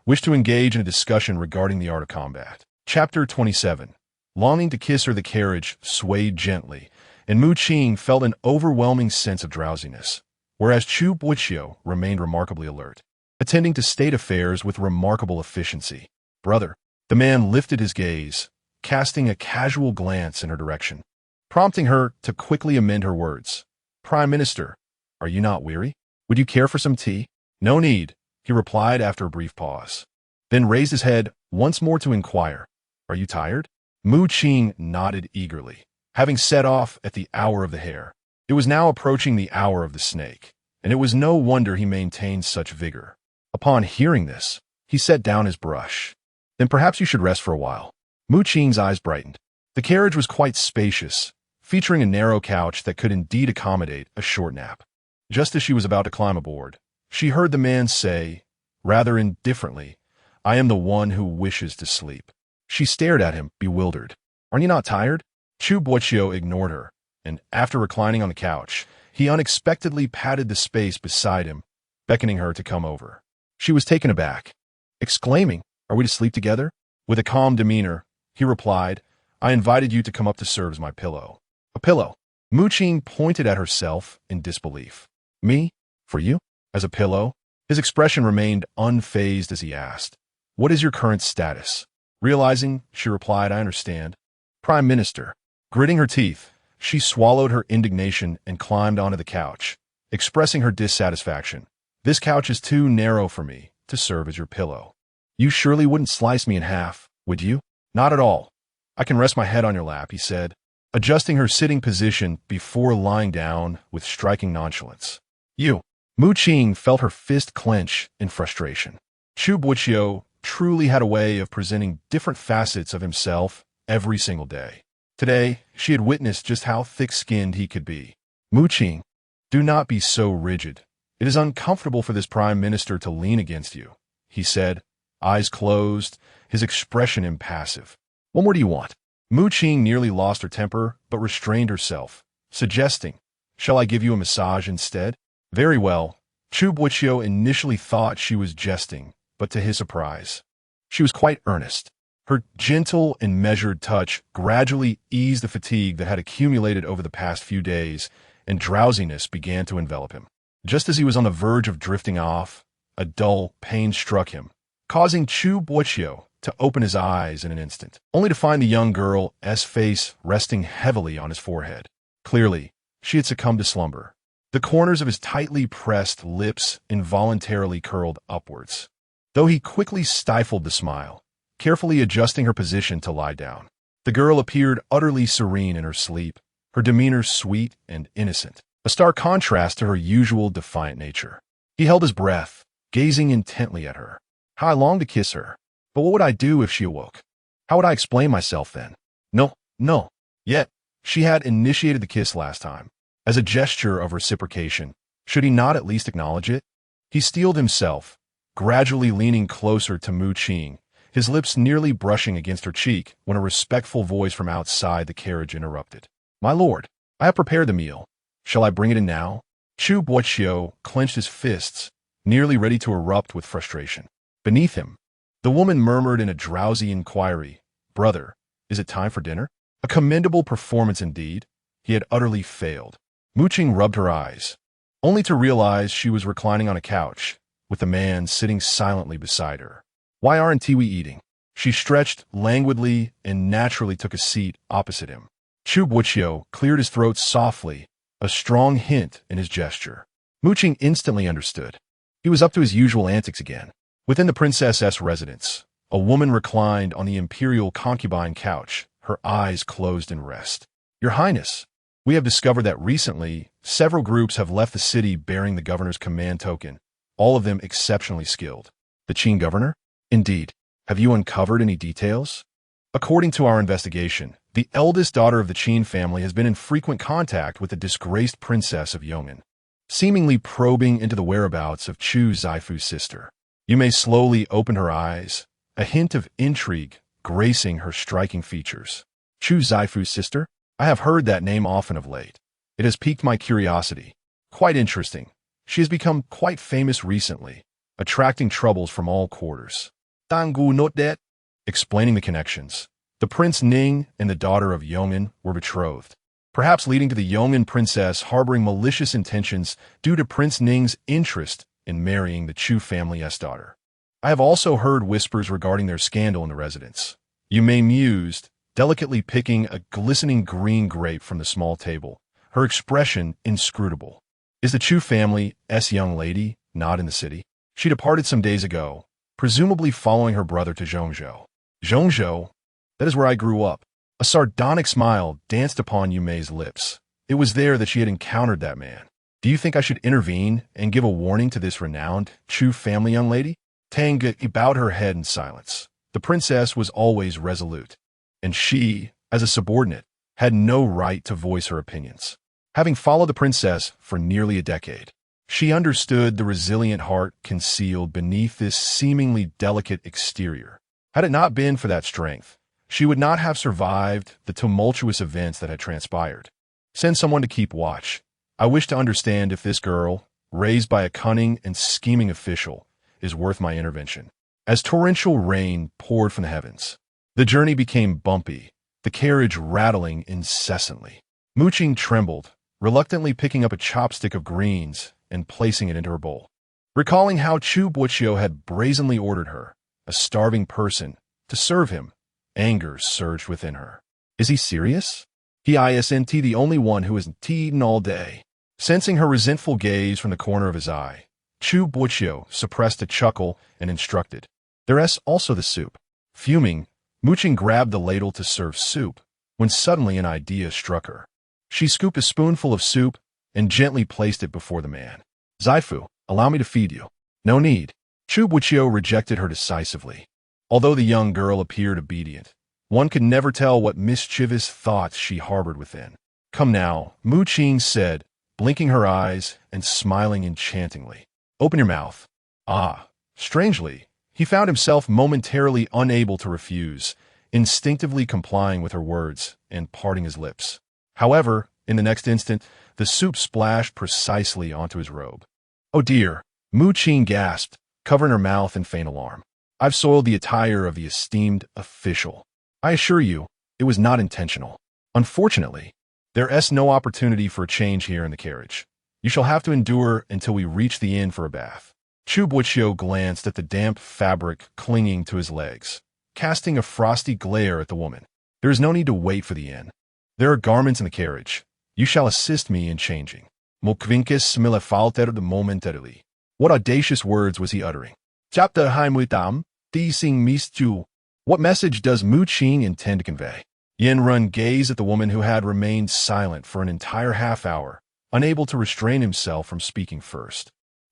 wish to engage in a discussion regarding the art of combat. Chapter 27. Longing to kiss her, the carriage swayed gently, and Mu Qing felt an overwhelming sense of drowsiness, whereas Chu Boqiu remained remarkably alert, attending to state affairs with remarkable efficiency. Brother, the man lifted his gaze, casting a casual glance in her direction, prompting her to quickly amend her words. Prime Minister, are you not weary? Would you care for some tea? No need, he replied after a brief pause, then raised his head once more to inquire, are you tired? Mu Qing nodded eagerly, having set off at the hour of the hare. It was now approaching the hour of the snake, and it was no wonder he maintained such vigor. Upon hearing this, he set down his brush. Then perhaps you should rest for a while. Mu Qing's eyes brightened. The carriage was quite spacious, featuring a narrow couch that could indeed accommodate a short nap. Just as she was about to climb aboard, she heard the man say, rather indifferently, I am the one who wishes to sleep. She stared at him, bewildered. Aren't you not tired? Chu Boqiu ignored her, and after reclining on the couch, he unexpectedly patted the space beside him, beckoning her to come over. She was taken aback, exclaiming, are we to sleep together? With a calm demeanor, he replied, I invited you to come up to serve as my pillow. A pillow? Mu Qing pointed at herself in disbelief. Me? For you? As a pillow? His expression remained unfazed as he asked, what is your current status? Realizing, she replied, I understand. Prime Minister. Gritting her teeth, she swallowed her indignation and climbed onto the couch, expressing her dissatisfaction. This couch is too narrow for me to serve as your pillow. You surely wouldn't slice me in half, would you? Not at all. I can rest my head on your lap, he said, adjusting her sitting position before lying down with striking nonchalance. You. Mu Qing felt her fist clench in frustration. Chu Boqiu truly had a way of presenting different facets of himself every single day. Today, she had witnessed just how thick-skinned he could be. Mu Qing, do not be so rigid. It is uncomfortable for this prime minister to lean against you, he said, eyes closed, his expression impassive. What more do you want? Mu Qing nearly lost her temper, but restrained herself, suggesting, shall I give you a massage instead? Very well. Chu Boqiu initially thought she was jesting, but to his surprise, she was quite earnest. Her gentle and measured touch gradually eased the fatigue that had accumulated over the past few days, and drowsiness began to envelop him. Just as he was on the verge of drifting off, a dull pain struck him, causing Chu Boqiu to open his eyes in an instant, only to find the young girl's face resting heavily on his forehead. Clearly, she had succumbed to slumber. The corners of his tightly pressed lips involuntarily curled upwards, though he quickly stifled the smile, carefully adjusting her position to lie down. The girl appeared utterly serene in her sleep, her demeanor sweet and innocent, a stark contrast to her usual defiant nature. He held his breath, gazing intently at her. How I longed to kiss her. But what would I do if she awoke? How would I explain myself then? No, no. Yet, she had initiated the kiss last time. As a gesture of reciprocation, should he not at least acknowledge it? He steeled himself, gradually leaning closer to Mu Qing, his lips nearly brushing against her cheek when a respectful voice from outside the carriage interrupted. My lord, I have prepared the meal. Shall I bring it in now? Chu Boqiu clenched his fists, nearly ready to erupt with frustration. Beneath him, the woman murmured in a drowsy inquiry, Brother, is it time for dinner? A commendable performance indeed. He had utterly failed. Mu Qing rubbed her eyes, only to realize she was reclining on a couch, with the man sitting silently beside her. Why aren't we eating? She stretched languidly and naturally took a seat opposite him. Chu Boqiu cleared his throat softly, a strong hint in his gesture. Mu Qing instantly understood. He was up to his usual antics again. Within the princess's residence, a woman reclined on the imperial concubine couch, her eyes closed in rest. Your Highness, we have discovered that recently, several groups have left the city bearing the governor's command token, all of them exceptionally skilled. The Qing governor? Indeed. Have you uncovered any details? According to our investigation, the eldest daughter of the Qing family has been in frequent contact with the disgraced princess of Yong'an, seemingly probing into the whereabouts of Chu Zaifu's sister. You may slowly open her eyes, a hint of intrigue gracing her striking features. Chu Zaifu's sister? I have heard that name often of late. It has piqued my curiosity. Quite interesting. She has become quite famous recently, attracting troubles from all quarters. Dangu note that. Explaining the connections. The Prince Ning and the daughter of Yong'an were betrothed, perhaps leading to the Yong'an princess harboring malicious intentions due to Prince Ning's interest in marrying the Chu family's daughter. I have also heard whispers regarding their scandal in the residence. Yu Mei mused, delicately picking a glistening green grape from the small table, her expression inscrutable. Is the Chu family's young lady not in the city? She departed some days ago, presumably following her brother to Zhongzhou. Zhongzhou? That is where I grew up. A sardonic smile danced upon Yu Mei's lips. It was there that she had encountered that man. Do you think I should intervene and give a warning to this renowned Chu family young lady? Tang bowed her head in silence. The princess was always resolute, and she, as a subordinate, had no right to voice her opinions. Having followed the princess for nearly a decade, she understood the resilient heart concealed beneath this seemingly delicate exterior. Had it not been for that strength, she would not have survived the tumultuous events that had transpired. Send someone to keep watch. I wish to understand if this girl, raised by a cunning and scheming official, is worth my intervention. As torrential rain poured from the heavens, the journey became bumpy, the carriage rattling incessantly. Mu Qing trembled, reluctantly picking up a chopstick of greens and placing it into her bowl. Recalling how Chu Boqiu had brazenly ordered her, a starving person, to serve him, anger surged within her. Is he serious? He isn't the only one who hasn't eaten all day. Sensing her resentful gaze from the corner of his eye, Chu Boqiu suppressed a chuckle and instructed, There's also the soup. Fuming, Mu Qing grabbed the ladle to serve soup, when suddenly an idea struck her. She scooped a spoonful of soup and gently placed it before the man. Zaifu, allow me to feed you. No need. Chu Boqiu rejected her decisively. Although the young girl appeared obedient, one could never tell what mischievous thoughts she harbored within. Come now, Mu Qing said, blinking her eyes and smiling enchantingly. Open your mouth. Ah, strangely, he found himself momentarily unable to refuse, instinctively complying with her words and parting his lips. However, in the next instant, the soup splashed precisely onto his robe. Oh dear, Mu Qing gasped, covering her mouth in faint alarm. I've soiled the attire of the esteemed official. I assure you, it was not intentional. Unfortunately, there's no opportunity for a change here in the carriage. You shall have to endure until we reach the inn for a bath. Chu Boqiu glanced at the damp fabric clinging to his legs, casting a frosty glare at the woman. There is no need to wait for the inn. There are garments in the carriage. You shall assist me in changing. Mokvinkis mille falter de momentarily. What audacious words was he uttering? Chapter Haimuitam, Sing Mistu. What message does Mu Qing intend to convey? Yanrun gazed at the woman who had remained silent for an entire half hour, unable to restrain himself from speaking first.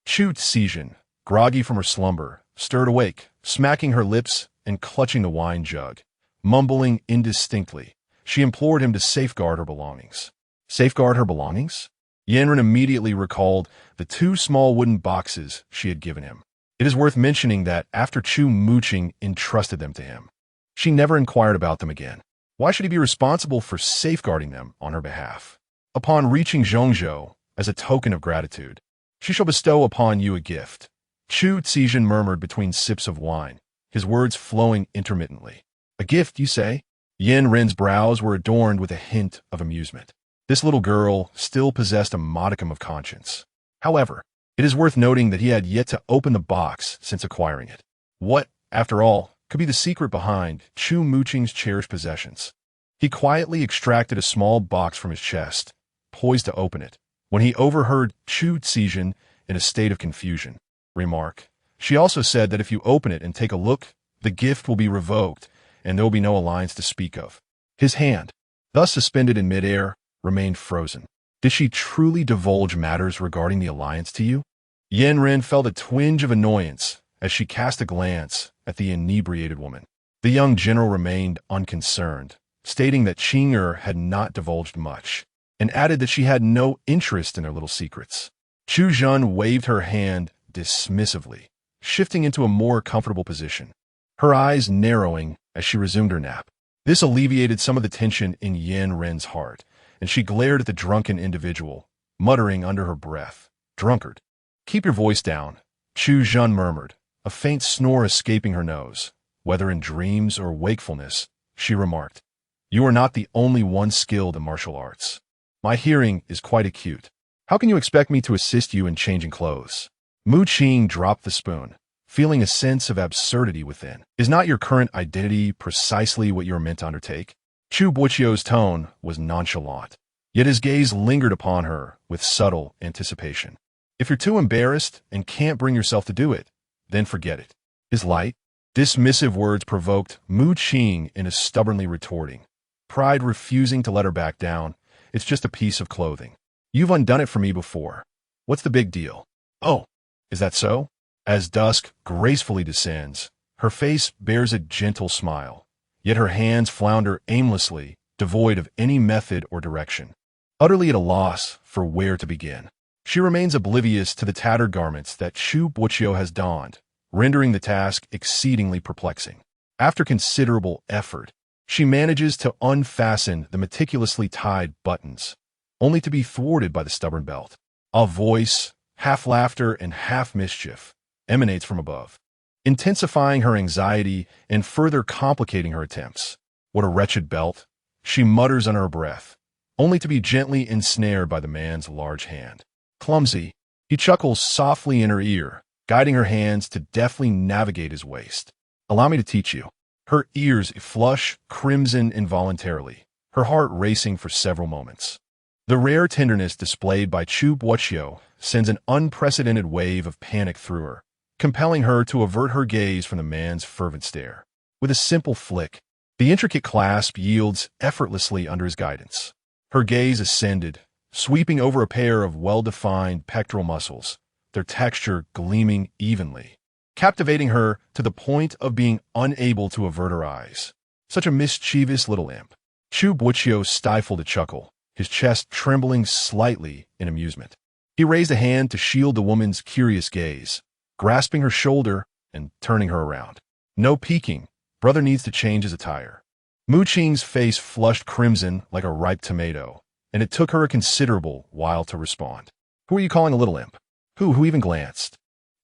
Chu Boqiu, groggy from her slumber, stirred awake, smacking her lips and clutching the wine jug. Mumbling indistinctly, she implored him to safeguard her belongings. Safeguard her belongings? Yandere immediately recalled the 2 small wooden boxes she had given him. It is worth mentioning that after Chu Boqiu entrusted them to him, she never inquired about them again. Why should he be responsible for safeguarding them on her behalf? Upon reaching Zhongzhou, as a token of gratitude, she shall bestow upon you a gift. Chu Boqiu murmured between sips of wine, his words flowing intermittently. A gift, you say? Yandere's brows were adorned with a hint of amusement. This little girl still possessed a modicum of conscience. However, it is worth noting that he had yet to open the box since acquiring it. What, after all, could be the secret behind Chu Boqiu's cherished possessions? He quietly extracted a small box from his chest, poised to open it, when he overheard Chu Boqiu, in a state of confusion, remark, "She also said that if you open it and take a look, the gift will be revoked, and there will be no alliance to speak of." His hand, thus suspended in midair, remained frozen. Did she truly divulge matters regarding the alliance to you? Yandere felt a twinge of annoyance as she cast a glance at the inebriated woman. The young general remained unconcerned, stating that Qing had not divulged much, and added that she had no interest in their little secrets. Chu Boqiu waved her hand dismissively, shifting into a more comfortable position, her eyes narrowing as she resumed her nap. This alleviated some of the tension in Yandere's heart, and she glared at the drunken individual, muttering under her breath, "Drunkard." "Keep your voice down," Chu Boqiu murmured, a faint snore escaping her nose. "Whether in dreams or wakefulness," she remarked, "you are not the only one skilled in martial arts. My hearing is quite acute. How can you expect me to assist you in changing clothes?" Qing dropped the spoon, feeling a sense of absurdity within. "Is not your current identity precisely what you are meant to undertake?" Chu Boqiu's tone was nonchalant, yet his gaze lingered upon her with subtle anticipation. "If you're too embarrassed and can't bring yourself to do it, then forget it." His light, dismissive words provoked Qing into stubbornly retorting, pride refusing to let her back down. "It's just a piece of clothing. You've undone it for me before. What's the big deal?" "Oh, is that so?" As dusk gracefully descends, her face bears a gentle smile, yet her hands flounder aimlessly, devoid of any method or direction. Utterly at a loss for where to begin, she remains oblivious to the tattered garments that Chu Boqiu has donned, rendering the task exceedingly perplexing. After considerable effort, she manages to unfasten the meticulously tied buttons, only to be thwarted by the stubborn belt. A voice, half laughter and half mischief, emanates from above, intensifying her anxiety and further complicating her attempts. "What a wretched belt," she mutters under her breath, only to be gently ensnared by the man's large hand. "Clumsy," he chuckles softly in her ear, guiding her hands to deftly navigate his waist. "Allow me to teach you." Her ears flush crimson involuntarily, her heart racing for several moments. The rare tenderness displayed by Chu Boqiu sends an unprecedented wave of panic through her, compelling her to avert her gaze from the man's fervent stare. With a simple flick, the intricate clasp yields effortlessly under his guidance. Her gaze ascended, sweeping over a pair of well-defined pectoral muscles, their texture gleaming evenly, captivating her to the point of being unable to avert her eyes. Such a mischievous little imp. Chu Boqiu stifled a chuckle, his chest trembling slightly in amusement. He raised a hand to shield the woman's curious gaze, grasping her shoulder and turning her around. "No peeking. Brother needs to change his attire." Qing's face flushed crimson like a ripe tomato, and it took her a considerable while to respond. "Who are you calling a little imp? Who even glanced?"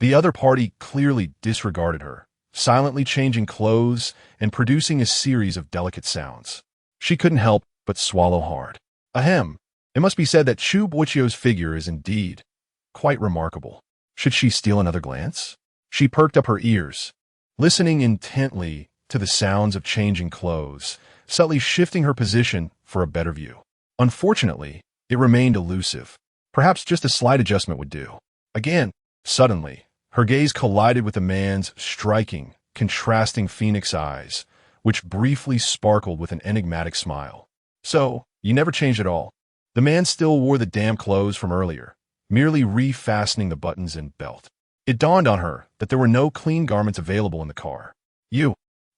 The other party clearly disregarded her, silently changing clothes and producing a series of delicate sounds. She couldn't help but swallow hard. Ahem. It must be said that Chu Boqiu's figure is indeed quite remarkable. Should she steal another glance? She perked up her ears, listening intently to the sounds of changing clothes, subtly shifting her position for a better view. Unfortunately, it remained elusive. Perhaps just a slight adjustment would do. Again, suddenly, her gaze collided with the man's striking, contrasting phoenix eyes, which briefly sparkled with an enigmatic smile. "So, you never changed at all?" The man still wore the damp clothes from earlier, merely refastening the buttons and belt. It dawned on her that there were no clean garments available in the car.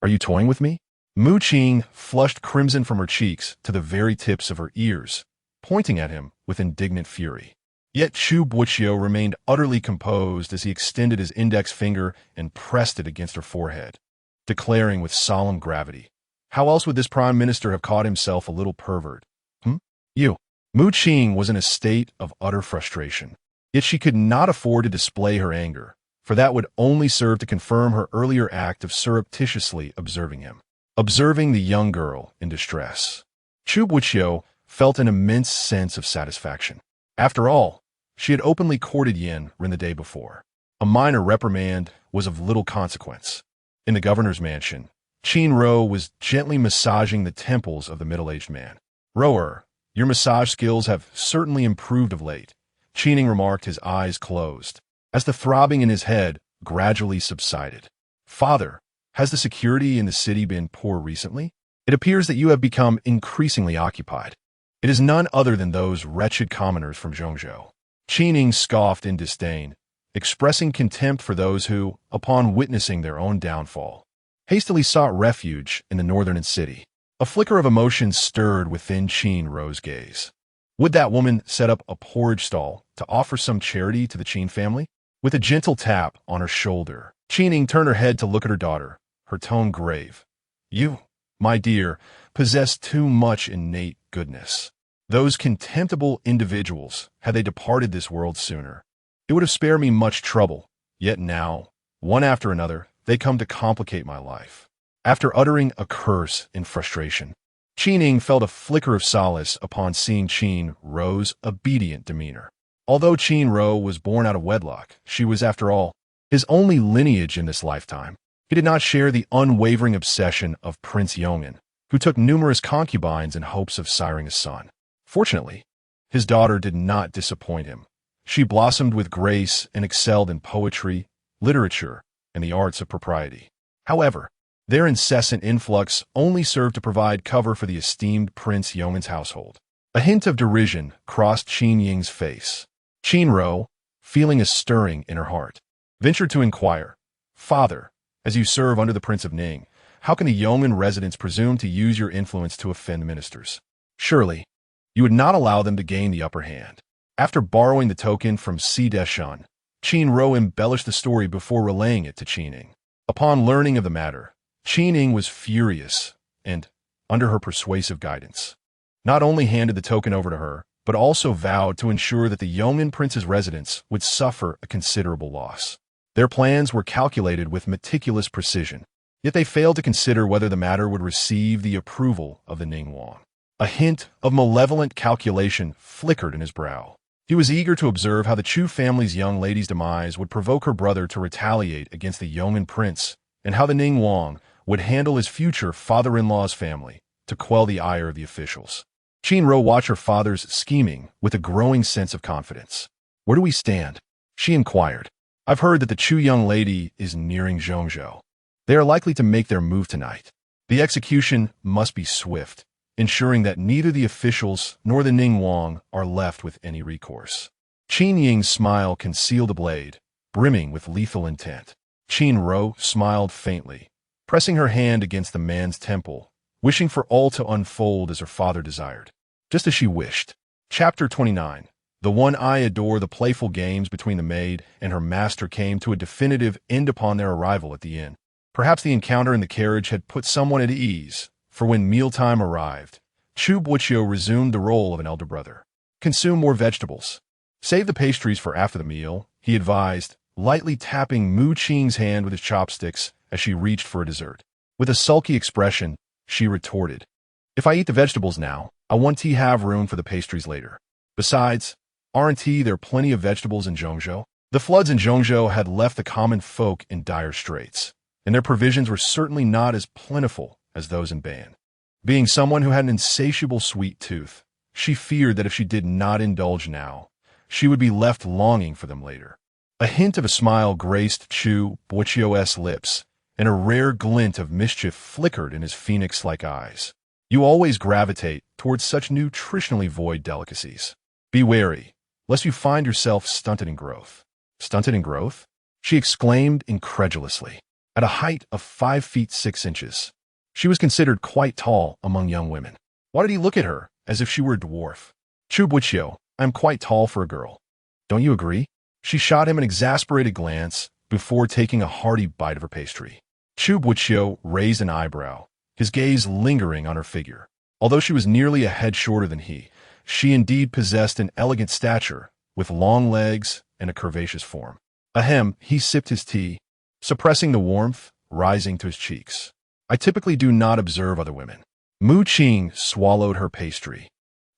Are you toying with me? Mu Qing flushed crimson from her cheeks to the very tips of her ears, pointing at him with indignant fury. Yet Chu Boqiu remained utterly composed as he extended his index finger and pressed it against her forehead, declaring with solemn gravity, "How else would this prime minister have caught himself a little pervert? You." Mu Qing was in a state of utter frustration, yet she could not afford to display her anger, for that would only serve to confirm her earlier act of surreptitiously observing the young girl in distress. Chu Boqiu felt an immense sense of satisfaction. After all, she had openly courted Yandere the day before. A minor reprimand was of little consequence. In the governor's mansion, Qing was gently massaging the temples of the middle-aged man. "Rower, your massage skills have certainly improved of late," Qing remarked, his eyes closed, as the throbbing in his head gradually subsided. "Father, has the security in the city been poor recently? It appears that you have become increasingly occupied." "It is none other than those wretched commoners from Zhongzhou." Qing scoffed in disdain, expressing contempt for those who, upon witnessing their own downfall, hastily sought refuge in the northern city. A flicker of emotion stirred within Qing's gaze. Would that woman set up a porridge stall to offer some charity to the Qing family? With a gentle tap on her shoulder, Qing turned her head to look at her daughter, her tone grave. "You, my dear, possess too much innate goodness. Those contemptible individuals, had they departed this world sooner, it would have spared me much trouble. Yet now, one after another, they come to complicate my life." After uttering a curse in frustration, Qing felt a flicker of solace upon seeing Qing's obedient demeanor. Although Qing was born out of wedlock, she was, after all, his only lineage in this lifetime. He did not share the unwavering obsession of Prince Yong'an, who took numerous concubines in hopes of siring a son. Fortunately, his daughter did not disappoint him. She blossomed with grace and excelled in poetry, literature, and the arts of propriety. However, their incessant influx only served to provide cover for the esteemed Prince Yong'an's household. A hint of derision crossed Qing's face. Qing, feeling a stirring in her heart, ventured to inquire, "Father, as you serve under the Prince of Ning, how can the Yong'an residents presume to use your influence to offend ministers? Surely, you would not allow them to gain the upper hand." After borrowing the token from Si Deshan, Qing embellished the story before relaying it to Qing. Upon learning of the matter, Qing was furious and, under her persuasive guidance, not only handed the token over to her, but also vowed to ensure that the Yong'an prince's residence would suffer a considerable loss. Their plans were calculated with meticulous precision, yet they failed to consider whether the matter would receive the approval of the Ningguang. A hint of malevolent calculation flickered in his brow. He was eager to observe how the Chu family's young lady's demise would provoke her brother to retaliate against the Yong'an prince, and how the Ningguang would handle his future father-in-law's family to quell the ire of the officials. Qing watched her father's scheming with a growing sense of confidence. "Where do we stand?" she inquired. "I've heard that the Chu young lady is nearing Zhongzhou. They are likely to make their move tonight. The execution must be swift, ensuring that neither the officials nor the Ningguang are left with any recourse." Qing's smile concealed a blade, brimming with lethal intent. Qing smiled faintly, pressing her hand against the man's temple, wishing for all to unfold as her father desired, just as she wished. Chapter 29. The one eye adore. The playful games between the maid and her master came to a definitive end upon their arrival at the inn. Perhaps the encounter in the carriage had put someone at ease, for when mealtime arrived, Chu Boqiu resumed the role of an elder brother. "Consume more vegetables. Save the pastries for after the meal," he advised, lightly tapping Mu Qing's hand with his chopsticks as she reached for a dessert. With a sulky expression, she retorted, "If I eat the vegetables now, I won't have room for the pastries later. Besides, aren't there plenty of vegetables in Zhongzhou?" The floods in Zhongzhou had left the common folk in dire straits, and their provisions were certainly not as plentiful as those in Ban. Being someone who had an insatiable sweet tooth, she feared that if she did not indulge now, she would be left longing for them later. A hint of a smile graced Chu Boqiu's lips, and a rare glint of mischief flickered in his phoenix-like eyes. "You always gravitate towards such nutritionally void delicacies. Be wary. lest you find yourself stunted in growth. Stunted in growth? She exclaimed incredulously. At a height of 5 feet 6 inches, she was considered quite tall among young women. Why did he look at her as if she were a dwarf? Chu Boqiu, I am quite tall for a girl. Don't you agree? She shot him an exasperated glance before taking a hearty bite of her pastry. Chu Boqiu raised an eyebrow, his gaze lingering on her figure. Although she was nearly a head shorter than he, she indeed possessed an elegant stature, with long legs and a curvaceous form. Ahem, he sipped his tea, suppressing the warmth rising to his cheeks. I typically do not observe other women. Qing swallowed her pastry,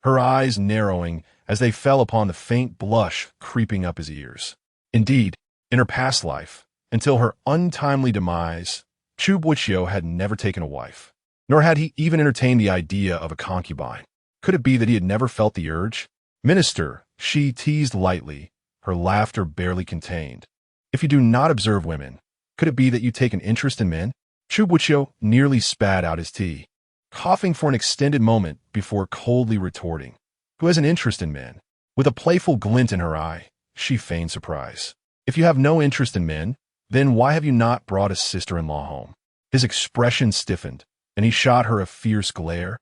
her eyes narrowing as they fell upon the faint blush creeping up his ears. Indeed, in her past life, until her untimely demise, Chu Boqiu had never taken a wife, nor had he even entertained the idea of a concubine. Could it be that he had never felt the urge? Minister, she teased lightly, her laughter barely contained. If you do not observe women, could it be that you take an interest in men? Chu Boqiu nearly spat out his tea, coughing for an extended moment before coldly retorting. Who has an interest in men? With a playful glint in her eye, she feigned surprise. If you have no interest in men, then why have you not brought a sister-in-law home? His expression stiffened, and he shot her a fierce glare,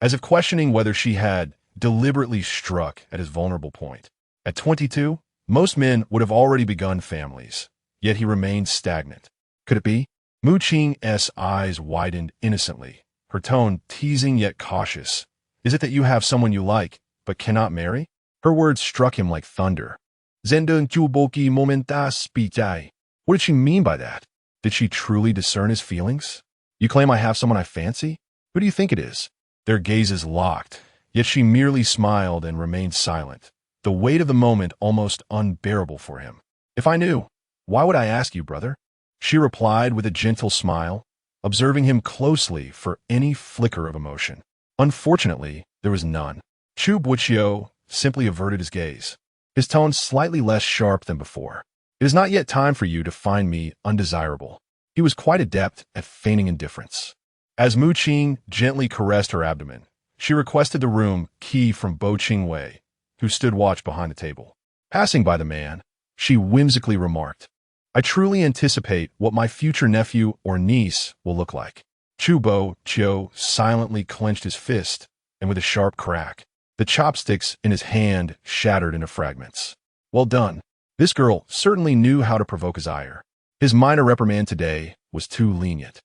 as if questioning whether she had deliberately struck at his vulnerable point. At 22, most men would have already begun families, yet he remained stagnant. Could it be? Qing's eyes widened innocently, her tone teasing yet cautious. Is it that you have someone you like, but cannot marry? Her words struck him like thunder. Zendun Chu Boqiu momentas pichai. What did she mean by that? Did she truly discern his feelings? You claim I have someone I fancy? Who do you think it is? Their gazes locked, yet she merely smiled and remained silent, the weight of the moment almost unbearable for him. If I knew, why would I ask you, brother? She replied with a gentle smile, observing him closely for any flicker of emotion. Unfortunately, there was none. Chu Boqiu simply averted his gaze, his tone slightly less sharp than before. It is not yet time for you to find me undesirable. He was quite adept at feigning indifference. As Qing gently caressed her abdomen, she requested the room key from Bo Qingwei, who stood watch behind the table. Passing by the man, she whimsically remarked, I truly anticipate what my future nephew or niece will look like. Chu Boqiu silently clenched his fist, and with a sharp crack, the chopsticks in his hand shattered into fragments. Well done. This girl certainly knew how to provoke his ire. His minor reprimand today was too lenient.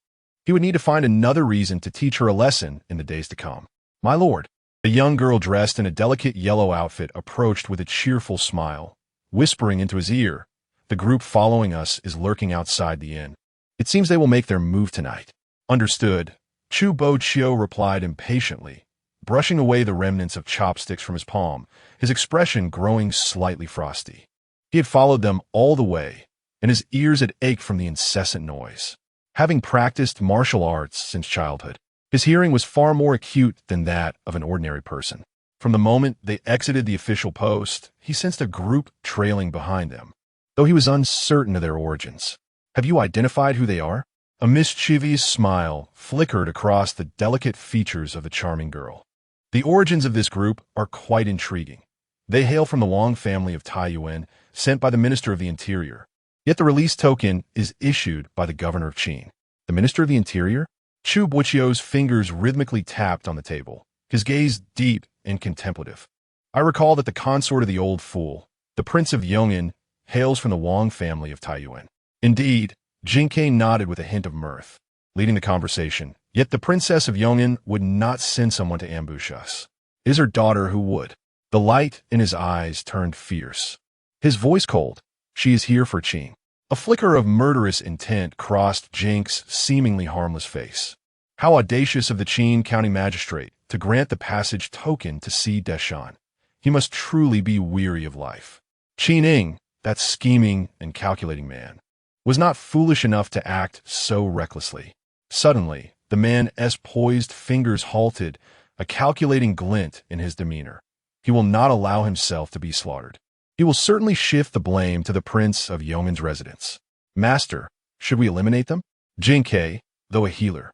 He would need to find another reason to teach her a lesson in the days to come. My lord, the young girl dressed in a delicate yellow outfit approached with a cheerful smile, whispering into his ear, the group following us is lurking outside the inn. It seems they will make their move tonight. Understood. Chu Boqiu replied impatiently, brushing away the remnants of chopsticks from his palm, his expression growing slightly frosty. He had followed them all the way, and his ears had ached from the incessant noise. Having practiced martial arts since childhood, his hearing was far more acute than that of an ordinary person. From the moment they exited the official post, he sensed a group trailing behind them, though he was uncertain of their origins. Have you identified who they are? A mischievous smile flickered across the delicate features of the charming girl. The origins of this group are quite intriguing. They hail from the Wang family of Taiyuan, sent by the Minister of the Interior. Yet the release token is issued by the governor of Qing. The Minister of the Interior? Chu Boqiu's fingers rhythmically tapped on the table, his gaze deep and contemplative. I recall that the consort of the old fool, the Prince of Yong'an, hails from the Wang family of Taiyuan. Indeed, Jinke nodded with a hint of mirth, leading the conversation. Yet the Princess of Yong'an would not send someone to ambush us. It is her daughter who would. The light in his eyes turned fierce, his voice cold. She is here for Qing. A flicker of murderous intent crossed Jink's seemingly harmless face. How audacious of the Qing County Magistrate to grant the passage token to see Deshan. He must truly be weary of life. Qing, that scheming and calculating man, was not foolish enough to act so recklessly. Suddenly, the man's poised fingers halted, a calculating glint in his demeanor. He will not allow himself to be slaughtered. He will certainly shift the blame to the Prince of Yong'an's residence. Master, should we eliminate them? Jinke, though a healer,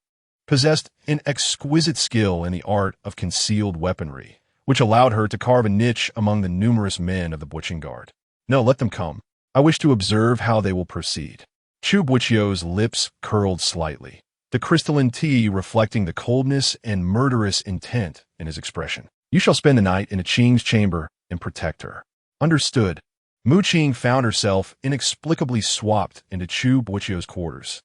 possessed an exquisite skill in the art of concealed weaponry, which allowed her to carve a niche among the numerous men of the Butching Guard. No, let them come. I wish to observe how they will proceed. Chu Boqiu's lips curled slightly, the crystalline tea reflecting the coldness and murderous intent in his expression. You shall spend the night in a Qing's chamber and protect her. Understood. Mu Qing found herself inexplicably swapped into Chu Boqiu's quarters,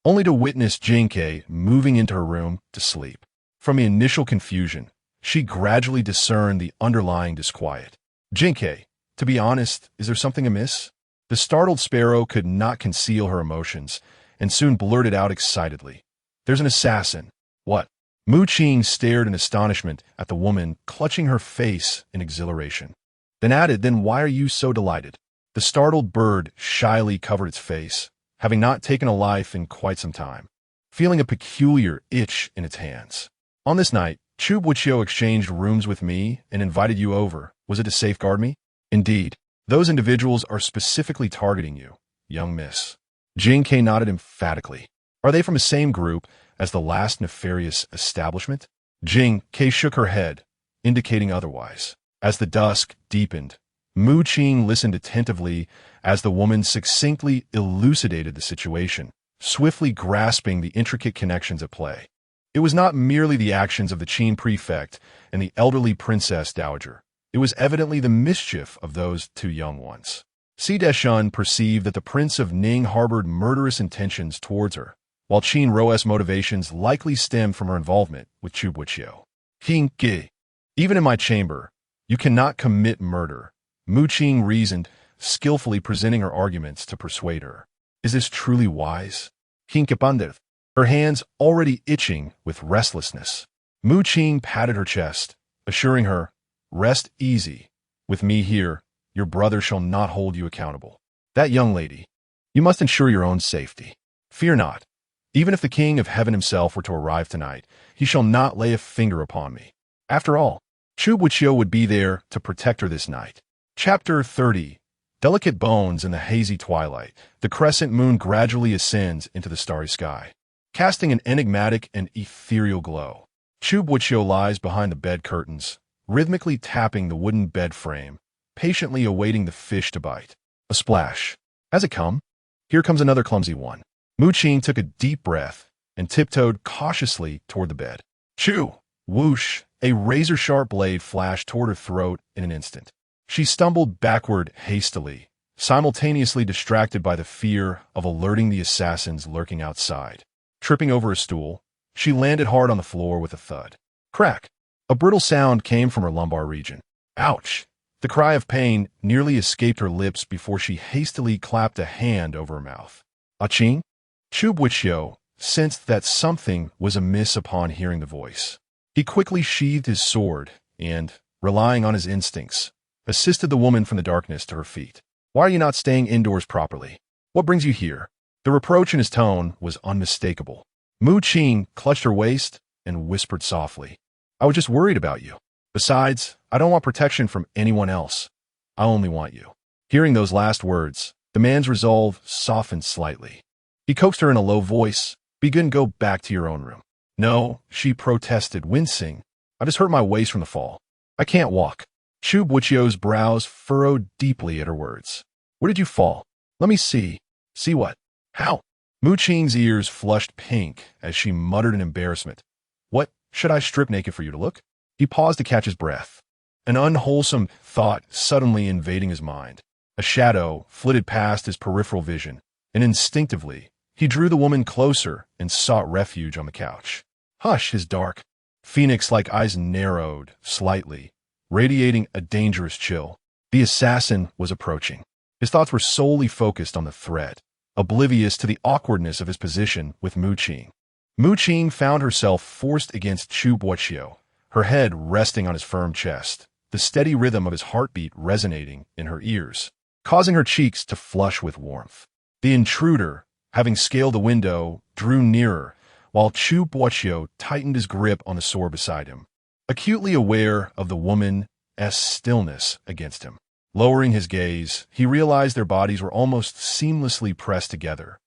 only to witness Jinke moving into her room to sleep. From the initial confusion, she gradually discerned the underlying disquiet. Jinke, to be honest, is there something amiss? The startled sparrow could not conceal her emotions, and soon blurted out excitedly. There's an assassin. What? Mu Qing stared in astonishment at the woman, clutching her face in exhilaration. Then added, then why are you so delighted? The startled bird shyly covered its face, having not taken a life in quite some time, feeling a peculiar itch in its hands. On this night, Chu Boqiu exchanged rooms with me and invited you over. Was it to safeguard me? Indeed. Those individuals are specifically targeting you, young miss. Jing K nodded emphatically. Are they from the same group as the last nefarious establishment? Jing K shook her head, indicating otherwise. As the dusk deepened, Mu Qing listened attentively as the woman succinctly elucidated the situation, swiftly grasping the intricate connections at play. It was not merely the actions of the Qing prefect and the elderly princess dowager. It was evidently the mischief of those two young ones. Si Deshun perceived that the Prince of Ning harbored murderous intentions towards her, while Qin Ro's motivations likely stemmed from her involvement with Chu Boqiu. Qing, even in my chamber, you cannot commit murder, Mu Qing reasoned, skillfully presenting her arguments to persuade her. Is this truly wise? Qing, her hands already itching with restlessness. Mu Qing patted her chest, assuring her, rest easy. With me here, your brother shall not hold you accountable. That young lady, you must ensure your own safety. Fear not. Even if the King of Heaven himself were to arrive tonight, he shall not lay a finger upon me. After all, Chu Boqiu would be there to protect her this night. Chapter 30. Delicate bones in the hazy twilight, the crescent moon gradually ascends into the starry sky, casting an enigmatic and ethereal glow. Chu Boqiu lies behind the bed curtains, rhythmically tapping the wooden bed frame, patiently awaiting the fish to bite. A splash. Has it come? Here comes another clumsy one. Mu Qing took a deep breath and tiptoed cautiously toward the bed. Chu! Whoosh! A razor-sharp blade flashed toward her throat in an instant. She stumbled backward hastily, simultaneously distracted by the fear of alerting the assassins lurking outside. Tripping over a stool, she landed hard on the floor with a thud. Crack! A brittle sound came from her lumbar region. Ouch! The cry of pain nearly escaped her lips before she hastily clapped a hand over her mouth. Qing? Chu Boqiu sensed that something was amiss upon hearing the voice. He quickly sheathed his sword and, relying on his instincts, assisted the woman from the darkness to her feet. Why are you not staying indoors properly? What brings you here? The reproach in his tone was unmistakable. Mu Qing clutched her waist and whispered softly. I was just worried about you. Besides, I don't want protection from anyone else. I only want you. Hearing those last words, the man's resolve softened slightly. He coaxed her in a low voice. Begin, go back to your own room. No, she protested, wincing. I just hurt my waist from the fall. I can't walk. Chu Boqiu's brows furrowed deeply at her words. Where did you fall? Let me see. See what? How? Mu Qing's ears flushed pink as she muttered in embarrassment. What? Should I strip naked for you to look? He paused to catch his breath, an unwholesome thought suddenly invading his mind. A shadow flitted past his peripheral vision, and instinctively, he drew the woman closer and sought refuge on the couch. Hush, his dark, phoenix-like eyes narrowed slightly, radiating a dangerous chill. The assassin was approaching. His thoughts were solely focused on the threat, oblivious to the awkwardness of his position with Mu Qing. Mu Qing found herself forced against Chu Boqiu, her head resting on his firm chest, the steady rhythm of his heartbeat resonating in her ears, causing her cheeks to flush with warmth. The intruder, having scaled the window, drew nearer, while Chu Boqiu tightened his grip on the sword beside him, acutely aware of the woman's stillness against him. Lowering his gaze, he realized their bodies were almost seamlessly pressed together,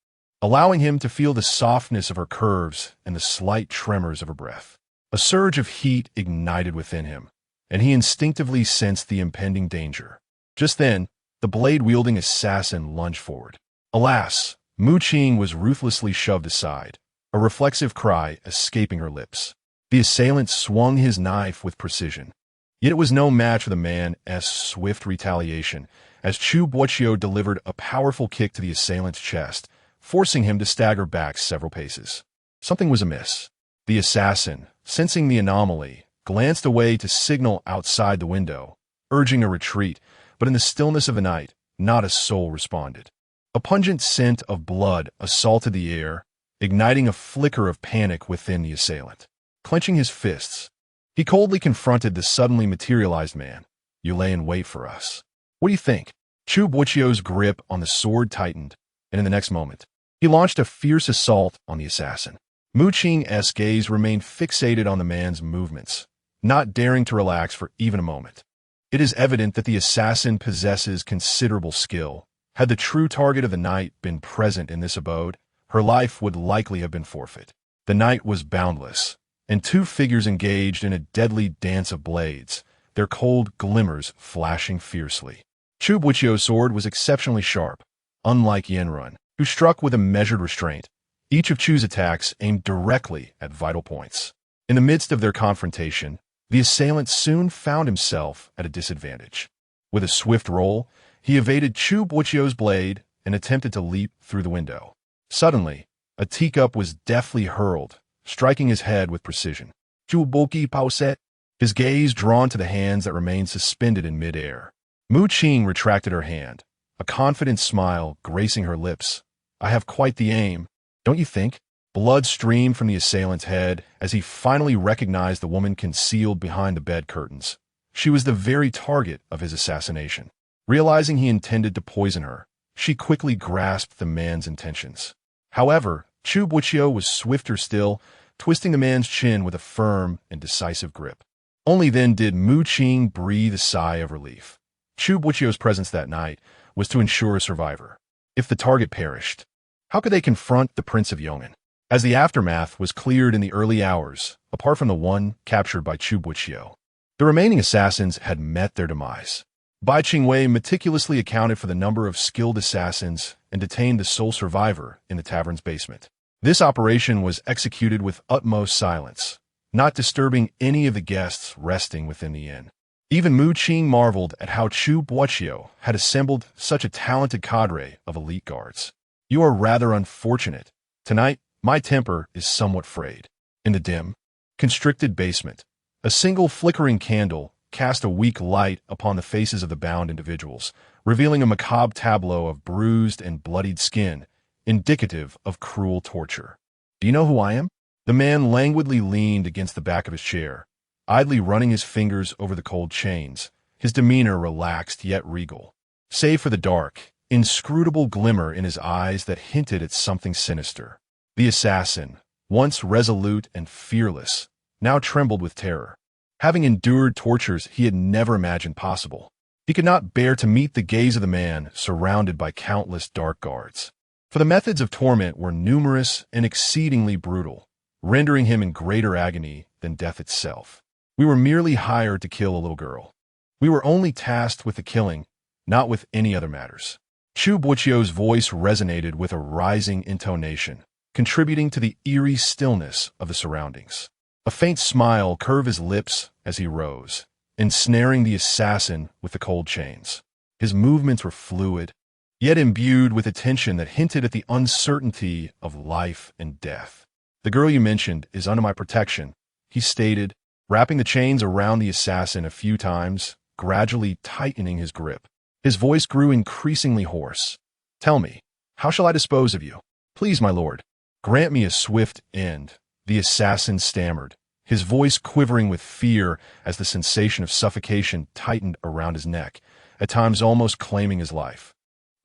allowing him to feel the softness of her curves and the slight tremors of her breath. A surge of heat ignited within him, and he instinctively sensed the impending danger. Just then, the blade-wielding assassin lunged forward. Alas, Qing was ruthlessly shoved aside, a reflexive cry escaping her lips. The assailant swung his knife with precision. Yet it was no match for the man's swift retaliation, as Chu Boqiu delivered a powerful kick to the assailant's chest, forcing him to stagger back several paces. Something was amiss. The assassin, sensing the anomaly, glanced away to signal outside the window, urging a retreat, but in the stillness of the night, not a soul responded. A pungent scent of blood assaulted the air, igniting a flicker of panic within the assailant. Clenching his fists, he coldly confronted the suddenly materialized man. "You lay in wait for us. What do you think?" Chu Boqiu's grip on the sword tightened, and in the next moment, he launched a fierce assault on the assassin. Qing's gaze remained fixated on the man's movements, not daring to relax for even a moment. It is evident that the assassin possesses considerable skill. Had the true target of the night been present in this abode, her life would likely have been forfeit. The night was boundless, and two figures engaged in a deadly dance of blades, their cold glimmers flashing fiercely. Chu Boqiu's sword was exceptionally sharp, unlike Yandere, who struck with a measured restraint. Each of Chu's attacks aimed directly at vital points. In the midst of their confrontation, the assailant soon found himself at a disadvantage. With a swift roll, he evaded Chu Boqiu's blade and attempted to leap through the window. Suddenly, a teacup was deftly hurled, striking his head with precision. Chu Boqiu paused, his gaze drawn to the hands that remained suspended in midair. Qing retracted her hand, a confident smile gracing her lips. "I have quite the aim, don't you think?" Blood streamed from the assailant's head as he finally recognized the woman concealed behind the bed curtains. She was the very target of his assassination. Realizing he intended to poison her, she quickly grasped the man's intentions. However, Chu Boqiu was swifter still, twisting the man's chin with a firm and decisive grip. Only then did Qing breathe a sigh of relief. Chu Boqiu's presence that night was to ensure a survivor. If the target perished, how could they confront the Prince of Yong'an? As the aftermath was cleared in the early hours, apart from the one captured by Chu Boqiu, the remaining assassins had met their demise. Bai Qingwei meticulously accounted for the number of skilled assassins and detained the sole survivor in the tavern's basement. This operation was executed with utmost silence, not disturbing any of the guests resting within the inn. Even Qing marveled at how Chu Boqiu had assembled such a talented cadre of elite guards. "You are rather unfortunate. Tonight, my temper is somewhat frayed." In the dim, constricted basement, a single flickering candle cast a weak light upon the faces of the bound individuals, revealing a macabre tableau of bruised and bloodied skin, indicative of cruel torture. "Do you know who I am?" The man languidly leaned against the back of his chair, idly running his fingers over the cold chains, his demeanor relaxed yet regal, save for the dark, inscrutable glimmer in his eyes that hinted at something sinister. The assassin, once resolute and fearless, now trembled with terror. Having endured tortures he had never imagined possible, he could not bear to meet the gaze of the man surrounded by countless dark guards. For the methods of torment were numerous and exceedingly brutal, rendering him in greater agony than death itself. "We were merely hired to kill a little girl. We were only tasked with the killing, not with any other matters." Chu Boqiu's voice resonated with a rising intonation, contributing to the eerie stillness of the surroundings. A faint smile curved his lips as he rose, ensnaring the assassin with the cold chains. His movements were fluid, yet imbued with a tension that hinted at the uncertainty of life and death. "The girl you mentioned is under my protection," he stated, wrapping the chains around the assassin a few times, gradually tightening his grip. His voice grew increasingly hoarse. "Tell me, how shall I dispose of you?" "Please, my lord, grant me a swift end," the assassin stammered, his voice quivering with fear as the sensation of suffocation tightened around his neck, at times almost claiming his life,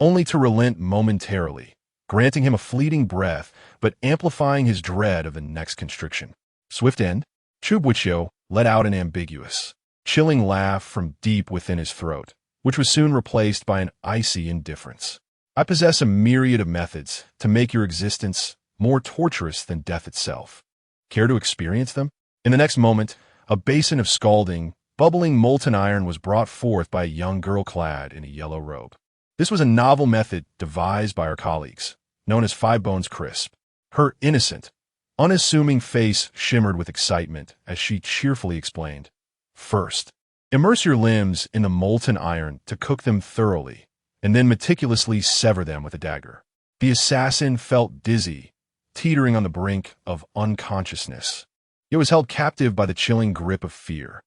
only to relent momentarily, granting him a fleeting breath but amplifying his dread of the next constriction. "Swift end?" Chu Boqiu let out an ambiguous, chilling laugh from deep within his throat, which was soon replaced by an icy indifference. "I possess a myriad of methods to make your existence more torturous than death itself. Care to experience them?" In the next moment, a basin of scalding Bubbling molten iron was brought forth by a young girl clad in a yellow robe. This was a novel method devised by our colleagues, known as Five Bones Crisp. Her innocent, unassuming face shimmered with excitement as she cheerfully explained. First, immerse your limbs in the molten iron to cook them thoroughly, and then meticulously sever them with a dagger. The assassin felt dizzy, teetering on the brink of unconsciousness. It was held captive by the chilling grip of fear.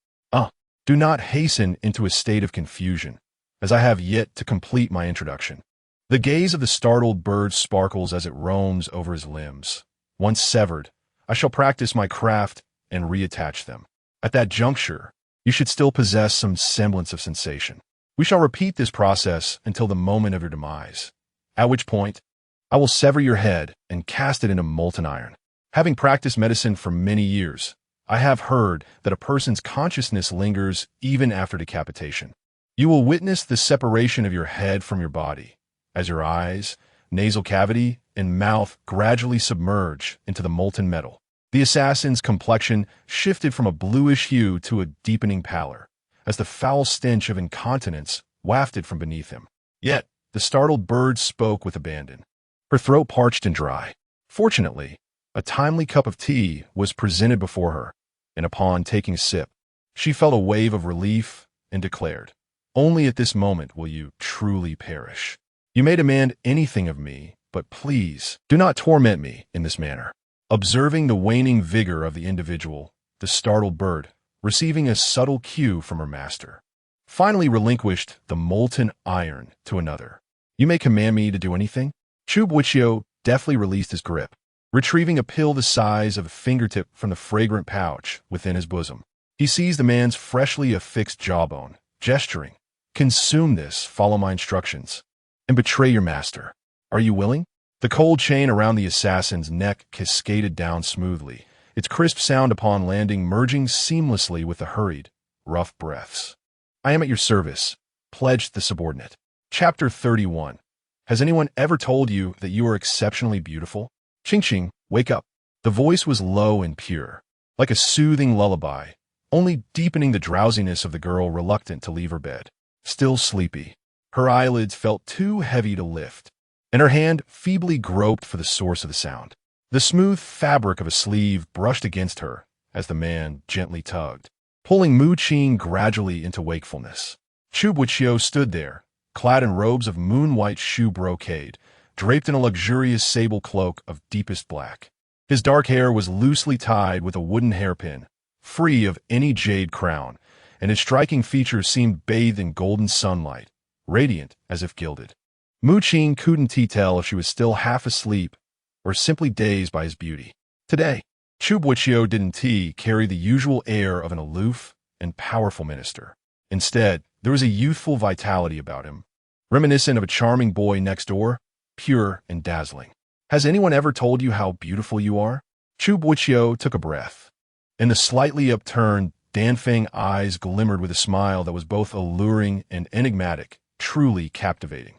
Do not hasten into a state of confusion, as I have yet to complete my introduction. The gaze of the startled bird sparkles as it roams over his limbs. Once severed, I shall practice my craft and reattach them. At that juncture, you should still possess some semblance of sensation. We shall repeat this process until the moment of your demise, at which point I will sever your head and cast it into molten iron. Having practiced medicine for many years, I have heard that a person's consciousness lingers even after decapitation. You will witness the separation of your head from your body, as your eyes, nasal cavity, and mouth gradually submerge into the molten metal. The assassin's complexion shifted from a bluish hue to a deepening pallor, as the foul stench of incontinence wafted from beneath him. Yet, the startled bird spoke with abandon. Her throat parched and dry. Fortunately, a timely cup of tea was presented before her, and upon taking a sip, she felt a wave of relief and declared, "Only at this moment will you truly perish. You may demand anything of me, but please do not torment me in this manner." Observing the waning vigor of the individual, the startled bird, receiving a subtle cue from her master, finally relinquished the molten iron to another. "You may command me to do anything?" Chu Boqiu deftly released his grip, retrieving a pill the size of a fingertip from the fragrant pouch within his bosom. He seized the man's freshly affixed jawbone, gesturing, "Consume this, follow my instructions, and betray your master. Are you willing?" The cold chain around the assassin's neck cascaded down smoothly, its crisp sound upon landing merging seamlessly with the hurried, rough breaths. "I am at your service," pledged the subordinate. Chapter 31. Has anyone ever told you that you are exceptionally beautiful? Qing, wake up. The voice was low and pure, like a soothing lullaby, only deepening the drowsiness of the girl reluctant to leave her bed. Still sleepy, her eyelids felt too heavy to lift, and her hand feebly groped for the source of the sound. The smooth fabric of a sleeve brushed against her as the man gently tugged, pulling Qing gradually into wakefulness. Chu Boqiu stood there, clad in robes of moon-white shoe brocade, draped in a luxurious sable cloak of deepest black. His dark hair was loosely tied with a wooden hairpin, free of any jade crown, and his striking features seemed bathed in golden sunlight, radiant as if gilded. Qing couldn't tell if she was still half asleep or simply dazed by his beauty. Today, Chu Boqiu didn't carry the usual air of an aloof and powerful minister. Instead, there was a youthful vitality about him, reminiscent of a charming boy next door, pure and dazzling. Has anyone ever told you how beautiful you are? Chu Boqiu took a breath, and the slightly upturned, Danfeng eyes glimmered with a smile that was both alluring and enigmatic, truly captivating.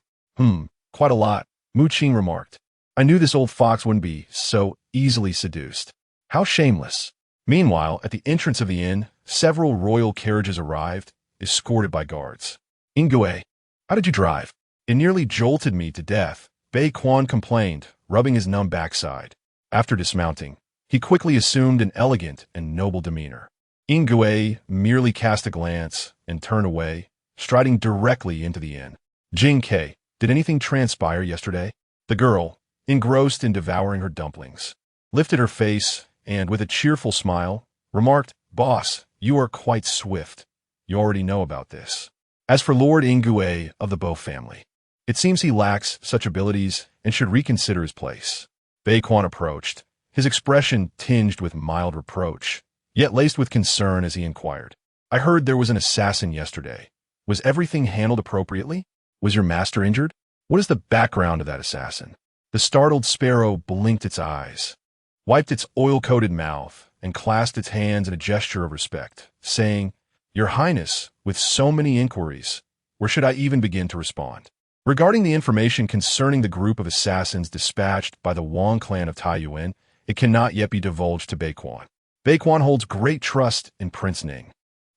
Quite a lot, Qing remarked. I knew this old fox wouldn't be so easily seduced. How shameless. Meanwhile, at the entrance of the inn, several royal carriages arrived, escorted by guards. Yandere, how did you drive? It nearly jolted me to death, Bei Quan complained, rubbing his numb backside. After dismounting, he quickly assumed an elegant and noble demeanor. Yandere merely cast a glance and turned away, striding directly into the inn. Jing, did anything transpire yesterday? The girl, engrossed in devouring her dumplings, lifted her face and, with a cheerful smile, remarked, "Boss, you are quite swift. You already know about this. As for Lord Yandere of the Bo family, it seems he lacks such abilities and should reconsider his place." Bei Quan approached, his expression tinged with mild reproach, yet laced with concern as he inquired, "I heard there was an assassin yesterday. Was everything handled appropriately? Was your master injured? What is the background of that assassin?" The startled sparrow blinked its eyes, wiped its oil-coated mouth, and clasped its hands in a gesture of respect, saying, "Your Highness, with so many inquiries, where should I even begin to respond? Regarding the information concerning the group of assassins dispatched by the Wang clan of Taiyuan, it cannot yet be divulged to Bei Quan. Bei Quan holds great trust in Prince Ning.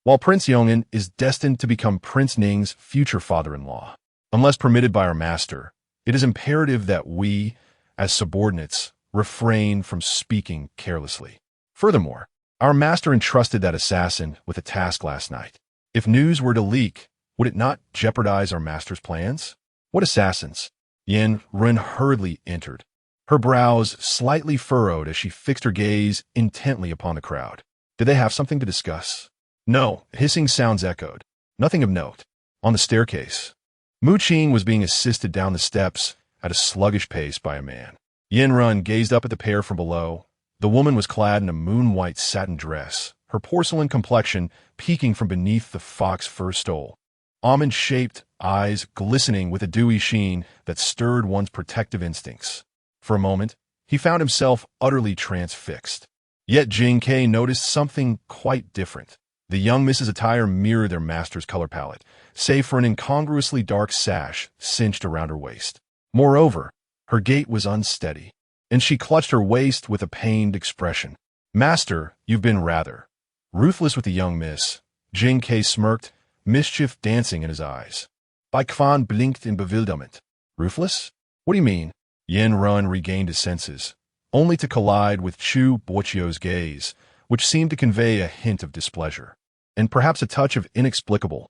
while Prince Yong'an is destined to become Prince Ning's future father-in-law. Unless permitted by our master, it is imperative that we, as subordinates, refrain from speaking carelessly. Furthermore, our master entrusted that assassin with a task last night. If news were to leak, would it not jeopardize our master's plans? What assassins? Ren hurriedly entered, her brows slightly furrowed as she fixed her gaze intently upon the crowd. Did they have something to discuss? No, hissing sounds echoed. Nothing of note. On the staircase, Mu Qing was being assisted down the steps at a sluggish pace by a man. Run gazed up at the pair from below. The woman was clad in a moon-white satin dress, her porcelain complexion peeking from beneath the fox fur stole. Almond-shaped eyes glistening with a dewy sheen that stirred one's protective instincts. For a moment, he found himself utterly transfixed. Yet Jing Ke noticed something quite different. The young Mrs. attire mirrored their master's color palette, save for an incongruously dark sash cinched around her waist. Moreover, her gait was unsteady, and she clutched her waist with a pained expression. Master, you've been rather ruthless with the young miss. Jing Ke smirked, mischief dancing in his eyes. Bai Quan blinked in bewilderment. Ruthless? What do you mean? Run regained his senses, only to collide with Chu Boqiu's gaze, which seemed to convey a hint of displeasure, and perhaps a touch of inexplicable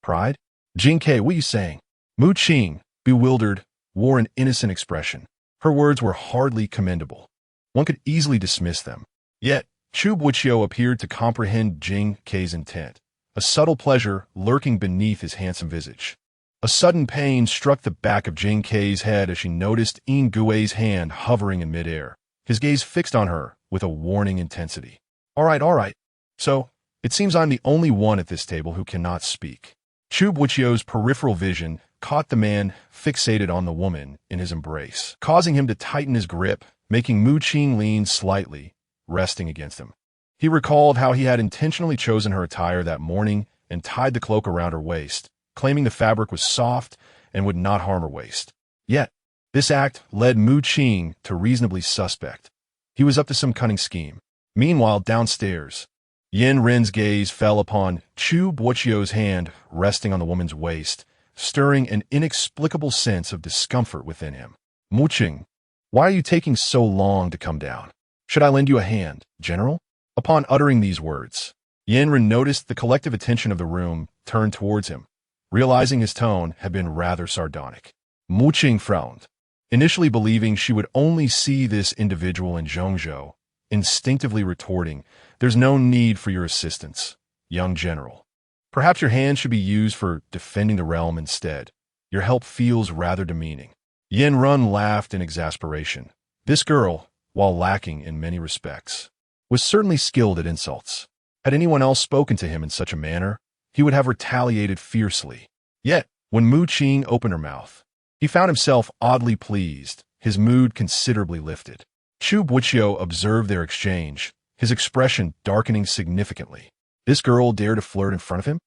pride. Jing Ke, what are you saying? Mu Qing, bewildered, wore an innocent expression. Her words were hardly commendable. One could easily dismiss them. Yet, Chu Boqiu appeared to comprehend Jing Ke's intent, a subtle pleasure lurking beneath his handsome visage. A sudden pain struck the back of Jing Ke's head as she noticed Ying Gui's hand hovering in midair, his gaze fixed on her with a warning intensity. All right. So, it seems I'm the only one at this table who cannot speak. Chu Boqiu's peripheral vision caught the man fixated on the woman in his embrace, causing him to tighten his grip, making Mu Qing lean slightly, resting against him. He recalled how he had intentionally chosen her attire that morning and tied the cloak around her waist, claiming the fabric was soft and would not harm her waist. Yet, this act led Mu Qing to reasonably suspect. He was up to some cunning scheme. Meanwhile, downstairs, Ren's gaze fell upon Chu Boqiu's hand resting on the woman's waist, stirring an inexplicable sense of discomfort within him. Mu Qing, why are you taking so long to come down? Should I lend you a hand, General? Upon uttering these words, Ren noticed the collective attention of the room turned towards him, realizing his tone had been rather sardonic. Mu Qing frowned, initially believing she would only see this individual in Zhongzhou, instinctively retorting, "There's no need for your assistance, young general. Perhaps your hand should be used for defending the realm instead. Your help feels rather demeaning." Run laughed in exasperation. This girl, while lacking in many respects, was certainly skilled at insults. Had anyone else spoken to him in such a manner, he would have retaliated fiercely. Yet, when Mu Qing opened her mouth, he found himself oddly pleased, his mood considerably lifted. Chu Boqiu observed their exchange, his expression darkening significantly. This girl dared to flirt in front of him?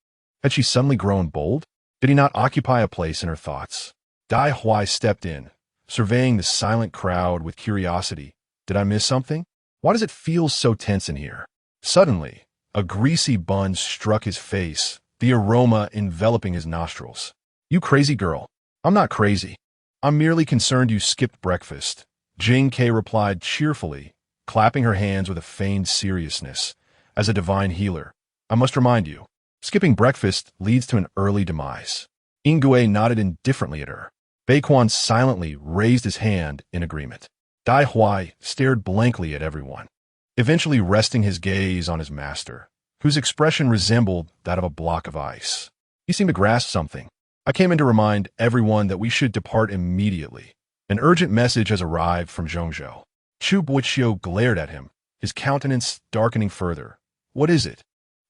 Had she suddenly grown bold? Did he not occupy a place in her thoughts? Dai Huai stepped in, surveying the silent crowd with curiosity. Did I miss something? Why does it feel so tense in here? Suddenly, a greasy bun struck his face, the aroma enveloping his nostrils. You crazy girl. I'm not crazy. I'm merely concerned you skipped breakfast. Jing Ke replied cheerfully, clapping her hands with a feigned seriousness. As a divine healer, I must remind you, skipping breakfast leads to an early demise. Ying Gui nodded indifferently at her. Bai Quan silently raised his hand in agreement. Dai Huai stared blankly at everyone, eventually resting his gaze on his master, whose expression resembled that of a block of ice. He seemed to grasp something. I came in to remind everyone that we should depart immediately. An urgent message has arrived from Zhongzhou. Chu Boqiu glared at him, his countenance darkening further. What is it?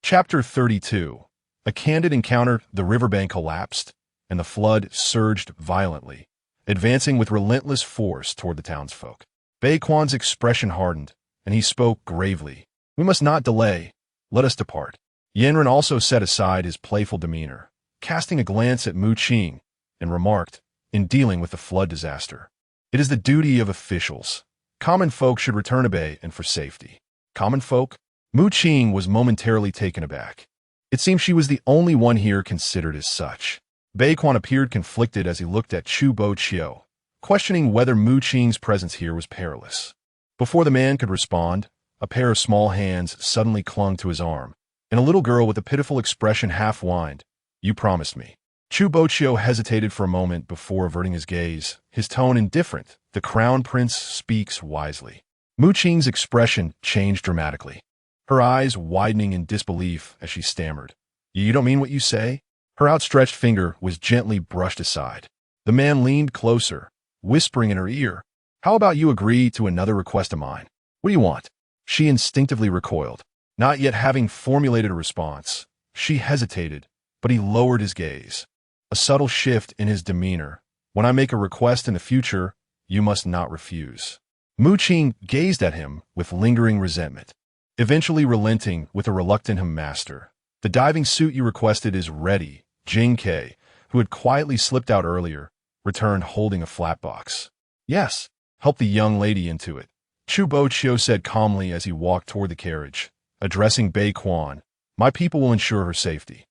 Chapter 32. A candid encounter. The riverbank collapsed, and the flood surged violently, advancing with relentless force toward the townsfolk. Bai Quan's expression hardened, and he spoke gravely. We must not delay. Let us depart. Yanren also set aside his playful demeanor, casting a glance at Mu Qing, and remarked, in dealing with the flood disaster, it is the duty of officials. Common folk should return to Bai and for safety. Common folk? Mu Qing was momentarily taken aback. It seemed she was the only one here considered as such. Bei Quan appeared conflicted as he looked at Chu Boqiu, questioning whether Mu Qing's presence here was perilous. Before the man could respond, a pair of small hands suddenly clung to his arm, and a little girl with a pitiful expression half whined, "You promised me." Chu Boqiu hesitated for a moment before averting his gaze, his tone indifferent. The crown prince speaks wisely. Mu Qing's expression changed dramatically, her eyes widening in disbelief as she stammered, "You don't mean what you say?" Her outstretched finger was gently brushed aside. The man leaned closer, whispering in her ear, "How about you agree to another request of mine? What do you want?" She instinctively recoiled, not yet having formulated a response. She hesitated, but he lowered his gaze. A subtle shift in his demeanor. "When I make a request in the future, you must not refuse." Mu Qing gazed at him with lingering resentment, eventually relenting with a reluctant master. "The diving suit you requested is ready." Jing Ke, who had quietly slipped out earlier, returned holding a flat box. "Yes, help the young lady into it," Chu Boqiu said calmly as he walked toward the carriage. Addressing Bei Quan, "My people will ensure her safety."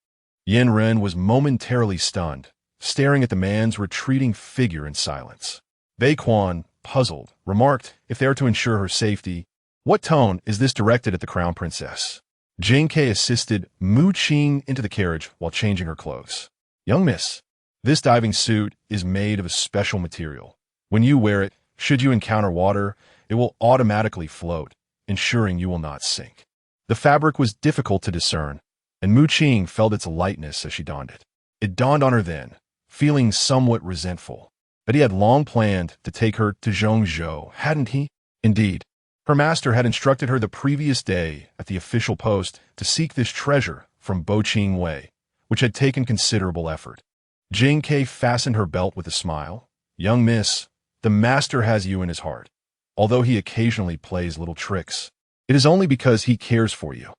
Yin Ren was momentarily stunned, staring at the man's retreating figure in silence. Bei Quan, puzzled, remarked, "If they are to ensure her safety, what tone is this directed at the crown princess?" Jing Ke assisted Mu Qing into the carriage while changing her clothes. "Young miss, this diving suit is made of a special material. When you wear it, should you encounter water, it will automatically float, ensuring you will not sink." The fabric was difficult to discern, and Mu Qing felt its lightness as she donned it. It dawned on her then, feeling somewhat resentful, that he had long planned to take her to Zhongzhou, hadn't he? Indeed, her master had instructed her the previous day at the official post to seek this treasure from Boqing Wei, which had taken considerable effort. Jing Ke fastened her belt with a smile. "Young miss, the master has you in his heart. Although he occasionally plays little tricks, it is only because he cares for you."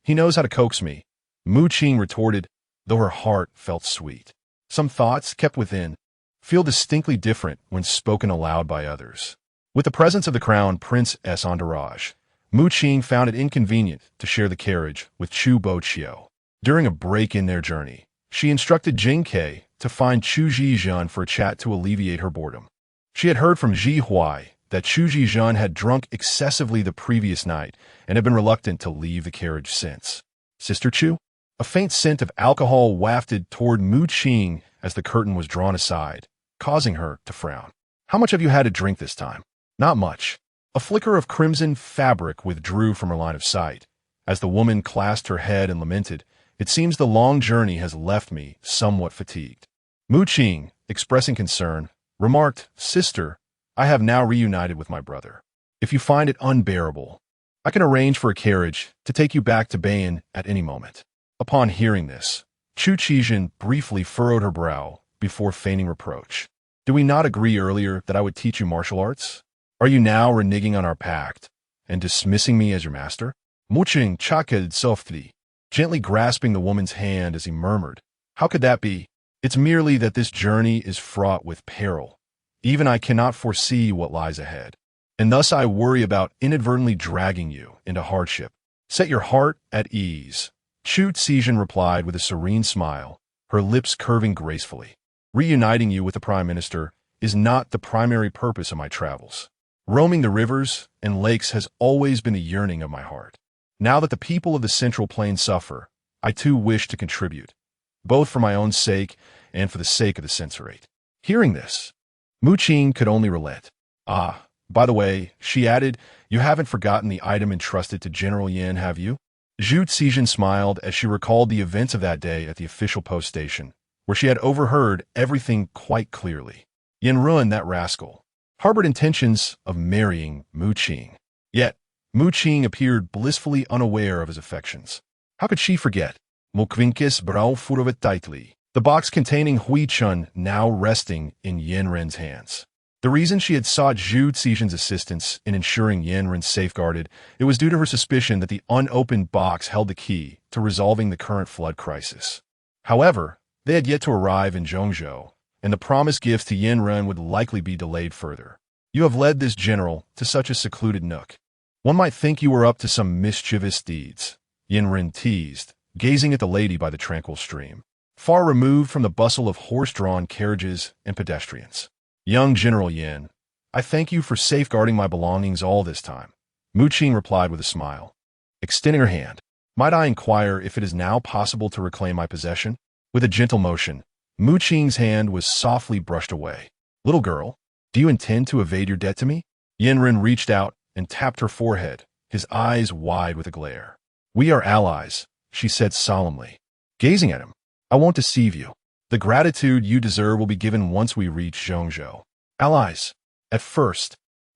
He knows how to coax me," Mu Qing retorted, though her heart felt sweet. Some thoughts kept within feel distinctly different when spoken aloud by others. With the presence of the crown prince's entourage, Mu Qing found it inconvenient to share the carriage with Chu Boqiu. During a break in their journey, she instructed Jing Ke to find Chu Zhizhen for a chat to alleviate her boredom. She had heard from Ji Huai that Chu Zhizhen had drunk excessively the previous night and had been reluctant to leave the carriage since. "Sister Chu?" A faint scent of alcohol wafted toward Mu Qing as the curtain was drawn aside, causing her to frown. "How much have you had to drink this time?" "Not much." A flicker of crimson fabric withdrew from her line of sight. As the woman clasped her head and lamented, "It seems the long journey has left me somewhat fatigued." Mu Qing, expressing concern, remarked, "Sister, I have now reunited with my brother. If you find it unbearable, I can arrange for a carriage to take you back to Bayan at any moment." Upon hearing this, Chu Zhizhen briefly furrowed her brow before feigning reproach. "Did we not agree earlier that I would teach you martial arts? Are you now reneging on our pact and dismissing me as your master?" Mu Qing chuckled softly, gently grasping the woman's hand as he murmured, "How could that be? It's merely that this journey is fraught with peril. Even I cannot foresee what lies ahead, and thus I worry about inadvertently dragging you into hardship. Set your heart at ease." Chu Zhizhen replied with a serene smile, her lips curving gracefully. "Reuniting you with the Prime Minister is not the primary purpose of my travels. Roaming the rivers and lakes has always been the yearning of my heart. Now that the people of the Central Plain suffer, I too wish to contribute, both for my own sake and for the sake of the censorate." Hearing this, Mu Qing could only relent. "Ah, by the way," she added, "you haven't forgotten the item entrusted to General Yin, have you?" Zhu Zhizhen smiled as she recalled the events of that day at the official post station, where she had overheard everything quite clearly. Yin Ruin, that rascal, harbored intentions of marrying Mu Qing. Yet, Mu Qing appeared blissfully unaware of his affections. How could she forget? Mukvinkis braufurovet tightly, the box containing Hui Chun now resting in Yin Ren's hands. The reason she had sought Zhu Zhizhen's assistance in ensuring Yin Ren safeguarded, it was due to her suspicion that the unopened box held the key to resolving the current flood crisis. However, they had yet to arrive in Zhongzhou, and the promised gifts to Yin Ren would likely be delayed further. "You have led this general to such a secluded nook. One might think you were up to some mischievous deeds," Yin Ren teased, gazing at the lady by the tranquil stream, far removed from the bustle of horse-drawn carriages and pedestrians. Young General Yin, I thank you for safeguarding my belongings all this time, Mu Qing replied with a smile, extending her hand. Might I inquire if it is now possible to reclaim my possession? With a gentle motion, Mu Qing's hand was softly brushed away. Little girl, do you intend to evade your debt to me? Yanren reached out and tapped her forehead, his eyes wide with a glare. We are allies, she said solemnly. Gazing at him, I won't deceive you. The gratitude you deserve will be given once we reach Zhongzhou. Allies. At first,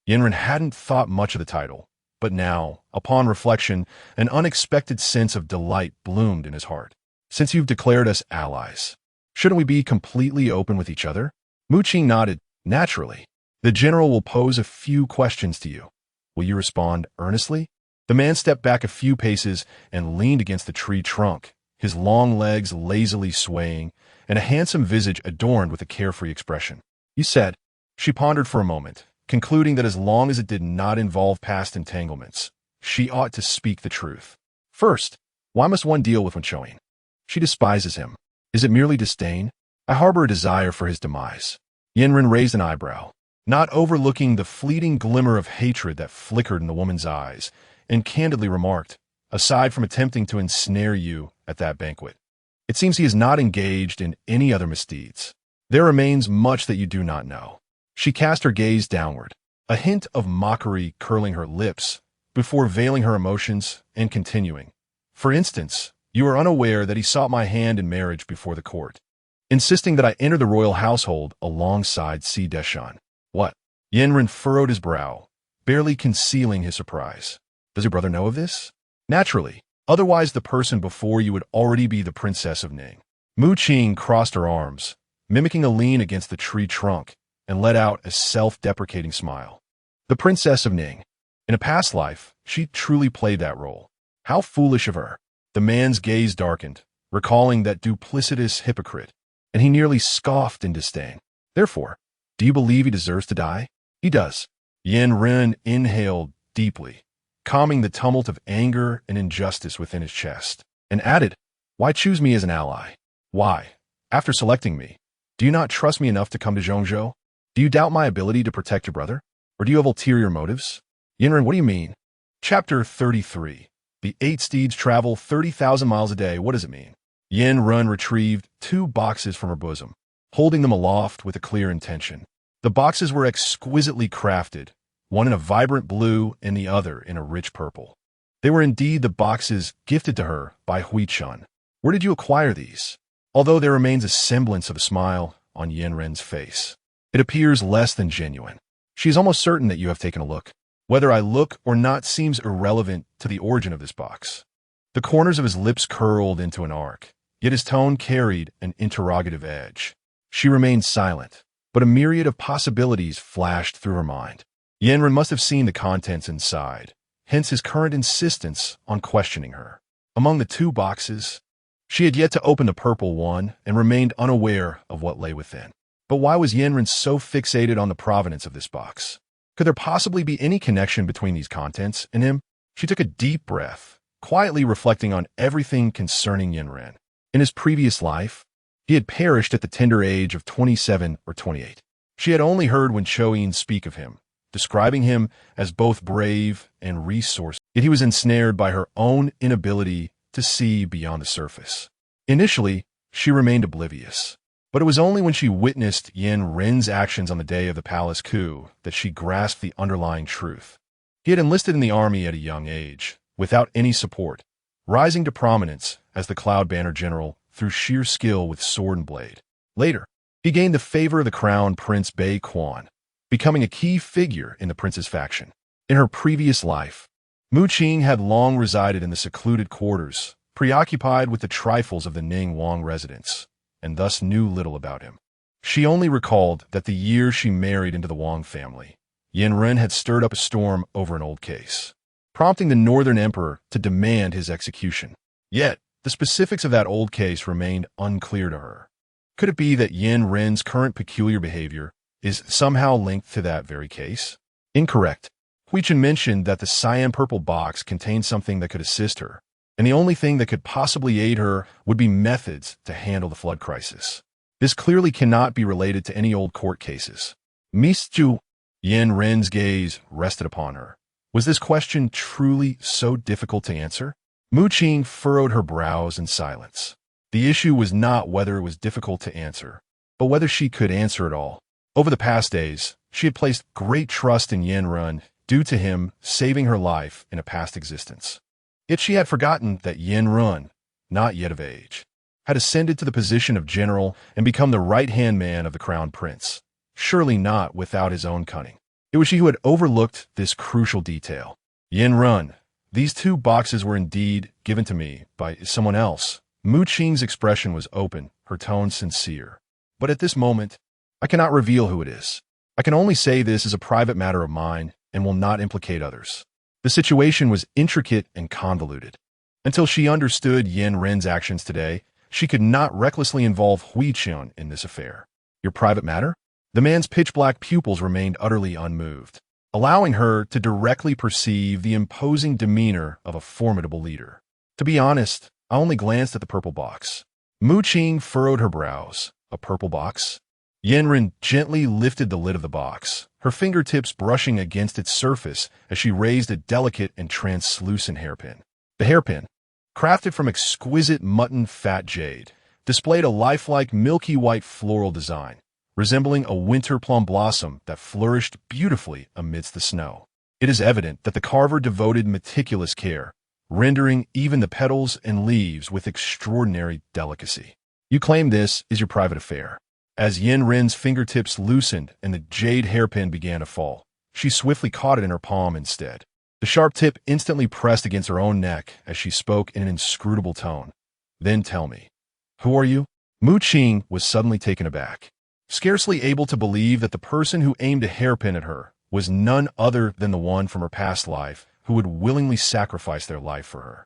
Yanren hadn't thought much of the title, but now, upon reflection, an unexpected sense of delight bloomed in his heart. Since you've declared us allies, shouldn't we be completely open with each other? Mu Qing nodded. Naturally. The general will pose a few questions to you. Will you respond earnestly? The man stepped back a few paces and leaned against the tree trunk, his long legs lazily swaying, and a handsome visage adorned with a carefree expression. You said. She pondered for a moment, concluding that as long as it did not involve past entanglements, she ought to speak the truth. First, why must one deal with Wenchoing? She despises him. Is it merely disdain? I harbor a desire for his demise. Yanren raised an eyebrow, not overlooking the fleeting glimmer of hatred that flickered in the woman's eyes, and candidly remarked, aside from attempting to ensnare you at that banquet, it seems he is not engaged in any other misdeeds. There remains much that you do not know. She cast her gaze downward, a hint of mockery curling her lips, before veiling her emotions and continuing. For instance, you are unaware that he sought my hand in marriage before the court, insisting that I enter the royal household alongside Si Deshan. What? Yanren furrowed his brow, barely concealing his surprise. Does your brother know of this? Naturally. Otherwise the person before you would already be the princess of Ning. Mu Qing crossed her arms, mimicking a lean against the tree trunk, and let out a self-deprecating smile. The princess of Ning. In a past life, she truly played that role. How foolish of her. The man's gaze darkened, recalling that duplicitous hypocrite, and he nearly scoffed in disdain. Therefore, do you believe he deserves to die? He does. Yanren inhaled deeply, calming the tumult of anger and injustice within his chest, and added, why choose me as an ally? Why, after selecting me, do you not trust me enough to come to Zhongzhou? Do you doubt my ability to protect your brother? Or do you have ulterior motives? Yanren, what do you mean? Chapter 33. The 8 steeds travel 30,000 miles a day. What does it mean? Yanren retrieved 2 boxes from her bosom, holding them aloft with a clear intention. The boxes were exquisitely crafted, one in a vibrant blue and the other in a rich purple. They were indeed the boxes gifted to her by Hui Chun. Where did you acquire these? Although there remains a semblance of a smile on Yanren's face, it appears less than genuine. She is almost certain that you have taken a look. Whether I look or not seems irrelevant to the origin of this box. The corners of his lips curled into an arc, yet his tone carried an interrogative edge. She remained silent, but a myriad of possibilities flashed through her mind. Yanren must have seen the contents inside, hence his current insistence on questioning her. Among the 2 boxes, she had yet to open the purple one and remained unaware of what lay within. But why was Yanren so fixated on the provenance of this box? Could there possibly be any connection between these contents and him? She took a deep breath, quietly reflecting on everything concerning Yanren. In his previous life, he had perished at the tender age of 27 or 28. She had only heard Wenchoing speak of him, describing him as both brave and resourceful, yet he was ensnared by her own inability to see beyond the surface. Initially, she remained oblivious. But it was only when she witnessed Yanren's actions on the day of the palace coup that she grasped the underlying truth. He had enlisted in the army at a young age, without any support, rising to prominence as the Cloud Banner General through sheer skill with sword and blade. Later, he gained the favor of the Crown Prince Bei Quan, becoming a key figure in the prince's faction. In her previous life, Mu Qing had long resided in the secluded quarters, preoccupied with the trifles of the Ning Wang residence, and thus knew little about him. She only recalled that the year she married into the Wang family, Yanren had stirred up a storm over an old case, prompting the Northern Emperor to demand his execution. Yet, the specifics of that old case remained unclear to her. Could it be that Yanren's current peculiar behavior is somehow linked to that very case? Incorrect. Hui Chun mentioned that the cyan-purple box contained something that could assist her, and the only thing that could possibly aid her would be methods to handle the flood crisis. This clearly cannot be related to any old court cases. Miss Chu, Yandere's gaze rested upon her. Was this question truly so difficult to answer? Qing furrowed her brows in silence. The issue was not whether it was difficult to answer, but whether she could answer it all. Over the past days, she had placed great trust in Yandere due to him saving her life in a past existence. Yet she had forgotten that Yandere, not yet of age, had ascended to the position of general and become the right-hand man of the crown prince, surely not without his own cunning. It was she who had overlooked this crucial detail. Yandere, these 2 boxes were indeed given to me by someone else. Qing's expression was open, her tone sincere. But at this moment, I cannot reveal who it is. I can only say this is a private matter of mine and will not implicate others. The situation was intricate and convoluted. Until she understood Yandere's actions today, she could not recklessly involve Qing in this affair. Your private matter? The man's pitch-black pupils remained utterly unmoved, allowing her to directly perceive the imposing demeanor of a formidable leader. To be honest, I only glanced at the purple box. Qing furrowed her brows. A purple box? Yandere gently lifted the lid of the box, her fingertips brushing against its surface as she raised a delicate and translucent hairpin. The hairpin, crafted from exquisite mutton fat jade, displayed a lifelike milky white floral design, resembling a winter plum blossom that flourished beautifully amidst the snow. It is evident that the carver devoted meticulous care, rendering even the petals and leaves with extraordinary delicacy. You claim this is your private affair. As Yandere's fingertips loosened and the jade hairpin began to fall, she swiftly caught it in her palm instead. The sharp tip instantly pressed against her own neck as she spoke in an inscrutable tone. Then tell me, who are you? Qing was suddenly taken aback, scarcely able to believe that the person who aimed a hairpin at her was none other than the one from her past life who would willingly sacrifice their life for her.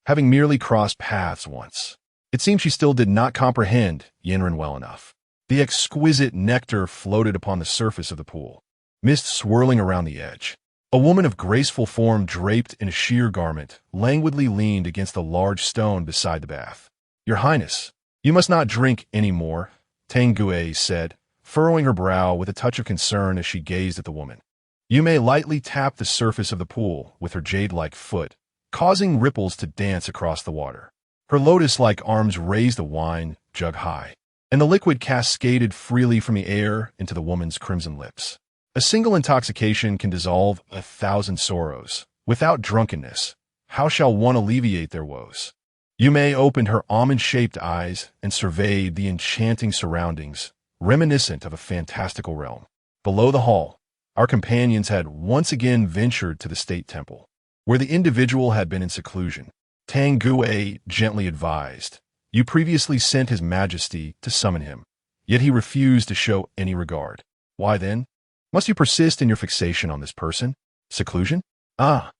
Having merely crossed paths once, it seemed she still did not comprehend Yandere well enough. The exquisite nectar floated upon the surface of the pool, mist swirling around the edge. A woman of graceful form draped in a sheer garment languidly leaned against a large stone beside the bath. Your Highness, you must not drink any more, Tanguay said, furrowing her brow with a touch of concern as she gazed at the woman. You may lightly tap the surface of the pool with her jade-like foot, causing ripples to dance across the water. Her lotus-like arms raised the wine jug high, and the liquid cascaded freely from the air into the woman's crimson lips. A single intoxication can dissolve 1,000 sorrows. Without drunkenness, how shall one alleviate their woes? Yume opened her almond-shaped eyes and surveyed the enchanting surroundings, reminiscent of a fantastical realm. Below the hall, our companions had once again ventured to the state temple, where the individual had been in seclusion. Tanguay gently advised, you previously sent his majesty to summon him, yet he refused to show any regard. Why then? Must you persist in your fixation on this person? Seclusion? Ah!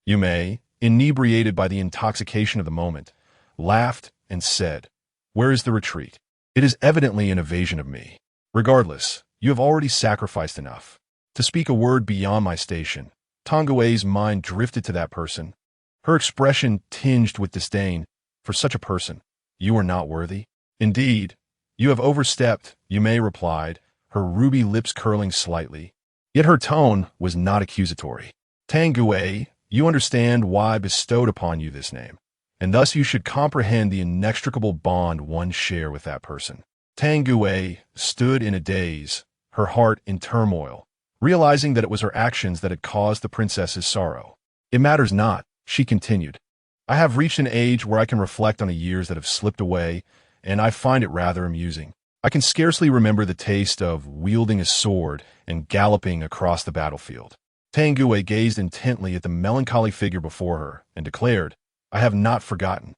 Yume, inebriated by the intoxication of the moment, laughed and said, where is the retreat? It is evidently an evasion of me. Regardless, you have already sacrificed enough. To speak a word beyond my station, Tanguay's mind drifted to that person, her expression tinged with disdain. For such a person, you are not worthy. Indeed, you have overstepped, Yume replied, her ruby lips curling slightly. Yet her tone was not accusatory. Tanguay, you understand why I bestowed upon you this name, and thus you should comprehend the inextricable bond one share with that person. Tanguay stood in a daze, her heart in turmoil, realizing that it was her actions that had caused the princess's sorrow. It matters not, she continued. I have reached an age where I can reflect on the years that have slipped away, and I find it rather amusing. I can scarcely remember the taste of wielding a sword and galloping across the battlefield. Tanguay gazed intently at the melancholy figure before her and declared, I have not forgotten.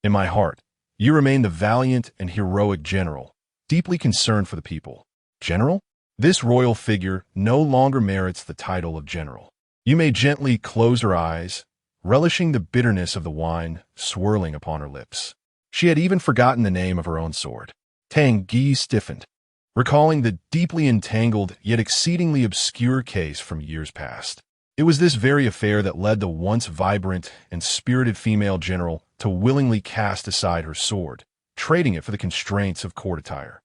In my heart, you remain the valiant and heroic general, deeply concerned for the people. General? This royal figure no longer merits the title of general. You may gently close her eyes, relishing the bitterness of the wine swirling upon her lips. She had even forgotten the name of her own sword. Tanguy stiffened, recalling the deeply entangled yet exceedingly obscure case from years past. It was this very affair that led the once vibrant and spirited female general to willingly cast aside her sword, trading it for the constraints of court attire.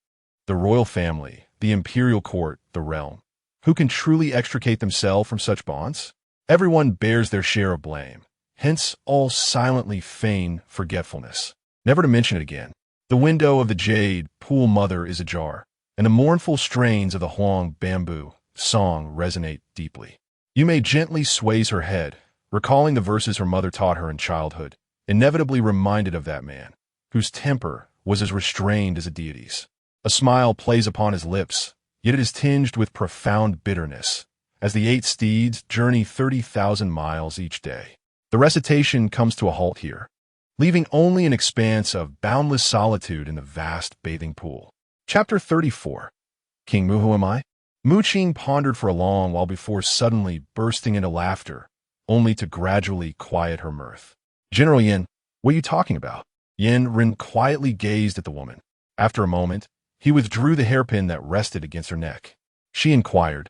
The royal family, the imperial court, the realm. Who can truly extricate themselves from such bonds? Everyone bears their share of blame, hence all silently feign forgetfulness, never to mention it again. The window of the jade pool mother is ajar, and the mournful strains of the Huang bamboo song resonate deeply. Yume gently sways her head, recalling the verses her mother taught her in childhood, inevitably reminded of that man, whose temper was as restrained as a deity's. A smile plays upon his lips, yet it is tinged with profound bitterness, as the 8 steeds journey 30,000 miles each day. The recitation comes to a halt here, leaving only an expanse of boundless solitude in the vast bathing pool. Chapter 34. King Mu, who am I? Mu Qing pondered for a long while before suddenly bursting into laughter, only to gradually quiet her mirth. General Yin, what are you talking about? Yin quietly gazed at the woman. After a moment, he withdrew the hairpin that rested against her neck. She inquired,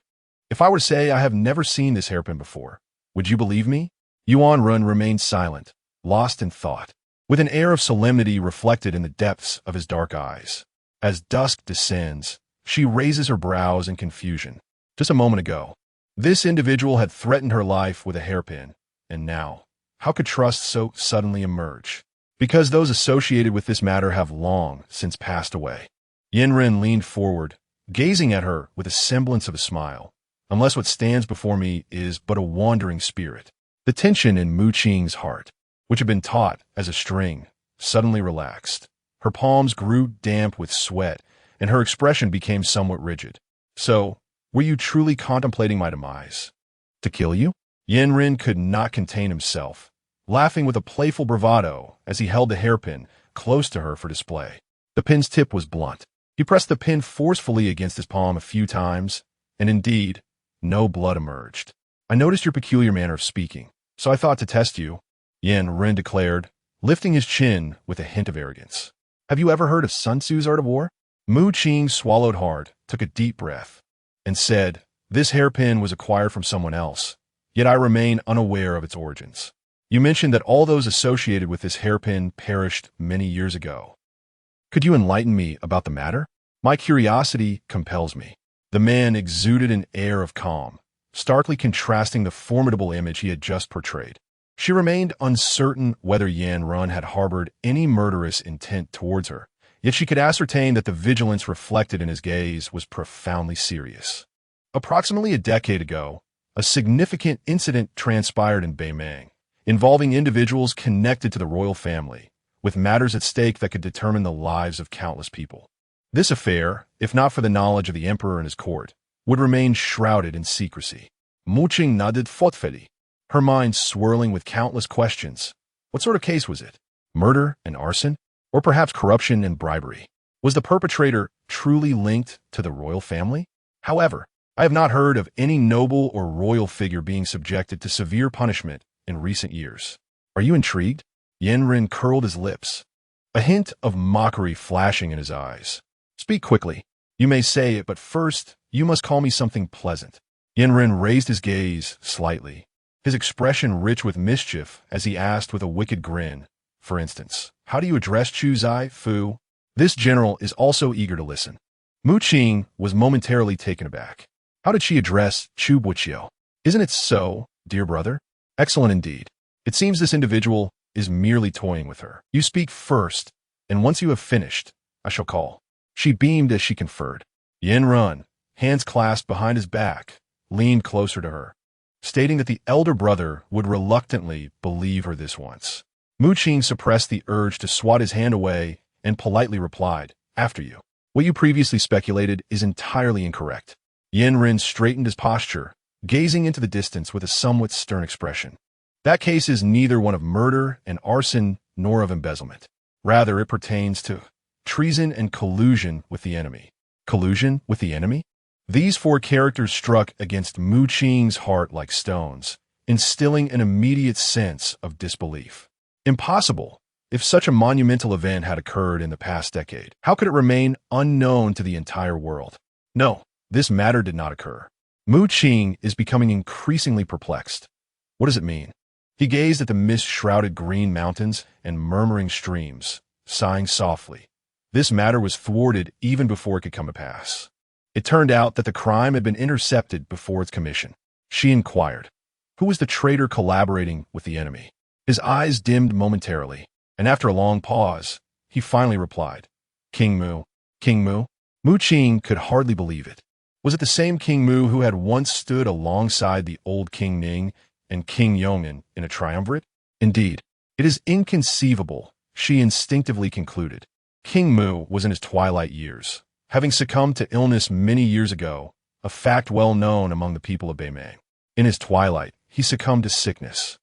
if I were to say I have never seen this hairpin before, would you believe me? Yuan Run remained silent, lost in thought, with an air of solemnity reflected in the depths of his dark eyes. As dusk descends, she raises her brows in confusion. Just a moment ago, this individual had threatened her life with a hairpin, and now, how could trust so suddenly emerge? Because those associated with this matter have long since passed away. Yinren leaned forward, gazing at her with a semblance of a smile. Unless what stands before me is but a wandering spirit. The tension in Mu Qing's heart, which had been taut as a string, suddenly relaxed. Her palms grew damp with sweat, and her expression became somewhat rigid. So, were you truly contemplating my demise? To kill you? Yinren could not contain himself, laughing with a playful bravado as he held the hairpin close to her for display. The pin's tip was blunt. He pressed the pin forcefully against his palm a few times, and indeed, no blood emerged. I noticed your peculiar manner of speaking, so I thought to test you, Yin declared, lifting his chin with a hint of arrogance. Have you ever heard of Sun Tzu's Art of War? Mu Qing swallowed hard, took a deep breath, and said, this hairpin was acquired from someone else, yet I remain unaware of its origins. You mentioned that all those associated with this hairpin perished many years ago. Could you enlighten me about the matter? My curiosity compels me. The man exuded an air of calm, starkly contrasting the formidable image he had just portrayed. She remained uncertain whether Yan Run had harbored any murderous intent towards her, yet she could ascertain that the vigilance reflected in his gaze was profoundly serious. Approximately a decade ago, a significant incident transpired in Beimang, involving individuals connected to the royal family, with matters at stake that could determine the lives of countless people. This affair, if not for the knowledge of the emperor and his court, would remain shrouded in secrecy. Mu Qing nodded thoughtfully, her mind swirling with countless questions. What sort of case was it? Murder and arson? Or perhaps corruption and bribery? Was the perpetrator truly linked to the royal family? However, I have not heard of any noble or royal figure being subjected to severe punishment in recent years. Are you intrigued? Yinren curled his lips, a hint of mockery flashing in his eyes. Speak quickly. You may say it, but first, you must call me something pleasant. Yinren raised his gaze slightly, his expression rich with mischief as he asked with a wicked grin, for instance, how do you address Chu Zai Fu? This general is also eager to listen. Mu Qing was momentarily taken aback. How did she address Chu Boqiu? Isn't it so, dear brother? Excellent indeed. It seems this individual is merely toying with her. You speak first, and once you have finished, I shall call. She beamed as she conferred. Yin Run, hands clasped behind his back, leaned closer to her, stating that the elder brother would reluctantly believe her this once. Mu Qing suppressed the urge to swat his hand away and politely replied, after you. What you previously speculated is entirely incorrect. Yin Rin straightened his posture, gazing into the distance with a somewhat stern expression. That case is neither one of murder and arson nor of embezzlement. Rather, it pertains to treason and collusion with the enemy. Collusion with the enemy? These 4 characters struck against Mu Qing's heart like stones, instilling an immediate sense of disbelief. Impossible. If such a monumental event had occurred in the past decade, how could it remain unknown to the entire world? No, this matter did not occur. Mu Qing is becoming increasingly perplexed. What does it mean? He gazed at the mist-shrouded green mountains and murmuring streams, sighing softly. This matter was thwarted even before it could come to pass. It turned out that the crime had been intercepted before its commission. She inquired, who was the traitor collaborating with the enemy? His eyes dimmed momentarily, and after a long pause, he finally replied, King Mu. King Mu? Mu Qing could hardly believe it. Was it the same King Mu who had once stood alongside the old King Ning and King Yong'an in a triumvirate? Indeed, it is inconceivable, she instinctively concluded. King Mu was in his twilight years, having succumbed to illness many years ago, a fact well known among the people of Beimei. In his twilight, he succumbed to sickness.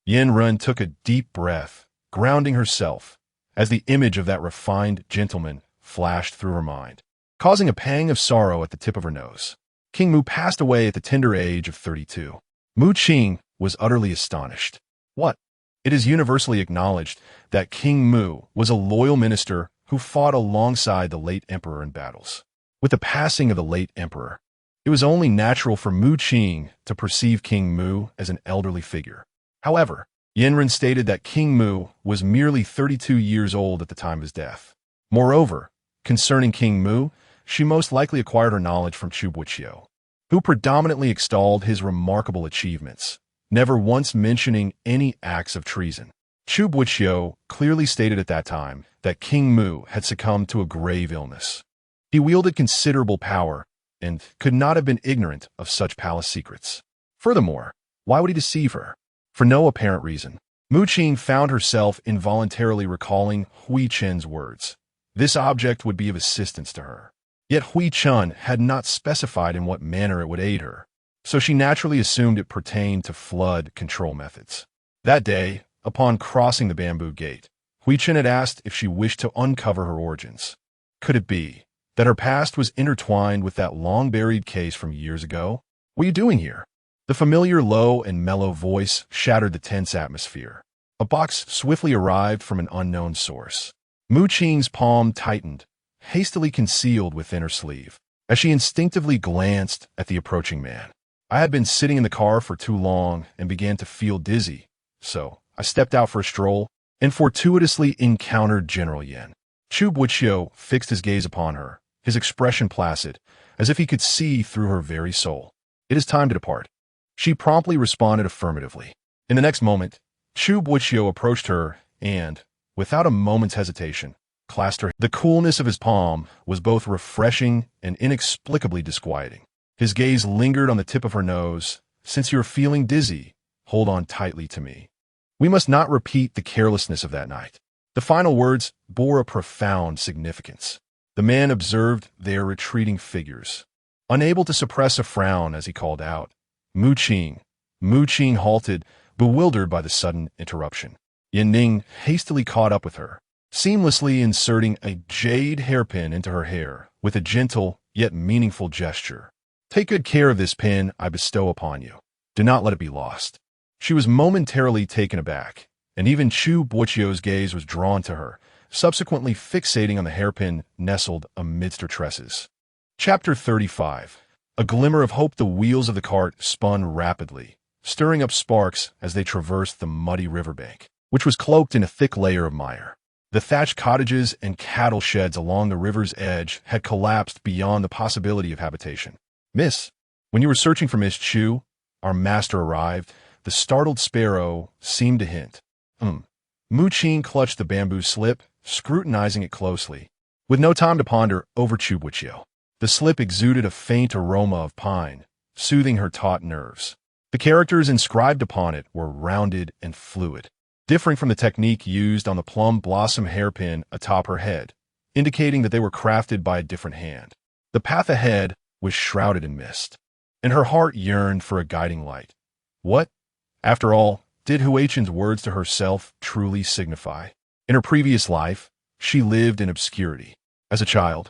Yanren took a deep breath, grounding herself, as the image of that refined gentleman flashed through her mind, causing a pang of sorrow at the tip of her nose. King Mu passed away at the tender age of 32. Mu Qing was utterly astonished. What? It is universally acknowledged that King Mu was a loyal minister who fought alongside the late emperor in battles. With the passing of the late emperor, it was only natural for Mu Qing to perceive King Mu as an elderly figure. However, Yanren stated that King Mu was merely 32 years old at the time of his death. Moreover, concerning King Mu, she most likely acquired her knowledge from Chu Boqiu, who predominantly extolled his remarkable achievements, never once mentioning any acts of treason. Chu Boqiu clearly stated at that time that King Mu had succumbed to a grave illness. He wielded considerable power and could not have been ignorant of such palace secrets. Furthermore, why would he deceive her? For no apparent reason. Mu Qing found herself involuntarily recalling Hui Chen's words. This object would be of assistance to her. Yet Hui Chen had not specified in what manner it would aid her, so she naturally assumed it pertained to flood control methods. That day, upon crossing the bamboo gate, Hui Chen had asked if she wished to uncover her origins. Could it be that her past was intertwined with that long-buried case from years ago? What are you doing here? The familiar low and mellow voice shattered the tense atmosphere. A box swiftly arrived from an unknown source. Mu Qing's palm tightened, hastily concealed within her sleeve, as she instinctively glanced at the approaching man. I had been sitting in the car for too long and began to feel dizzy, so I stepped out for a stroll and fortuitously encountered General Yan. Chu Boqiu fixed his gaze upon her, his expression placid, as if he could see through her very soul. It is time to depart. She promptly responded affirmatively. In the next moment, Chu Boqiu approached her and, without a moment's hesitation, clasped her. The coolness of his palm was both refreshing and inexplicably disquieting. His gaze lingered on the tip of her nose. Since you're feeling dizzy, hold on tightly to me. We must not repeat the carelessness of that night. The final words bore a profound significance. The man observed their retreating figures, unable to suppress a frown as he called out, Mu Qing. Mu Qing halted, bewildered by the sudden interruption. Yan Ning hastily caught up with her, seamlessly inserting a jade hairpin into her hair with a gentle yet meaningful gesture. Take good care of this pin I bestow upon you. Do not let it be lost. She was momentarily taken aback, and even Chu Boqiu's gaze was drawn to her, subsequently fixating on the hairpin nestled amidst her tresses. Chapter 35. A glimmer of hope. The wheels of the cart spun rapidly, stirring up sparks as they traversed the muddy riverbank, which was cloaked in a thick layer of mire. The thatched cottages and cattle sheds along the river's edge had collapsed beyond the possibility of habitation. Miss, when you were searching for Miss Chu, our master arrived. The startled sparrow seemed to hint. Mu Qing clutched the bamboo slip, scrutinizing it closely. With no time to ponder over Chu Boqiu, the slip exuded a faint aroma of pine, soothing her taut nerves. The characters inscribed upon it were rounded and fluid, differing from the technique used on the plum blossom hairpin atop her head, indicating that they were crafted by a different hand. The path ahead was shrouded in mist, and her heart yearned for a guiding light. What, after all, did Huichen's words to herself truly signify? In her previous life, she lived in obscurity. As a child,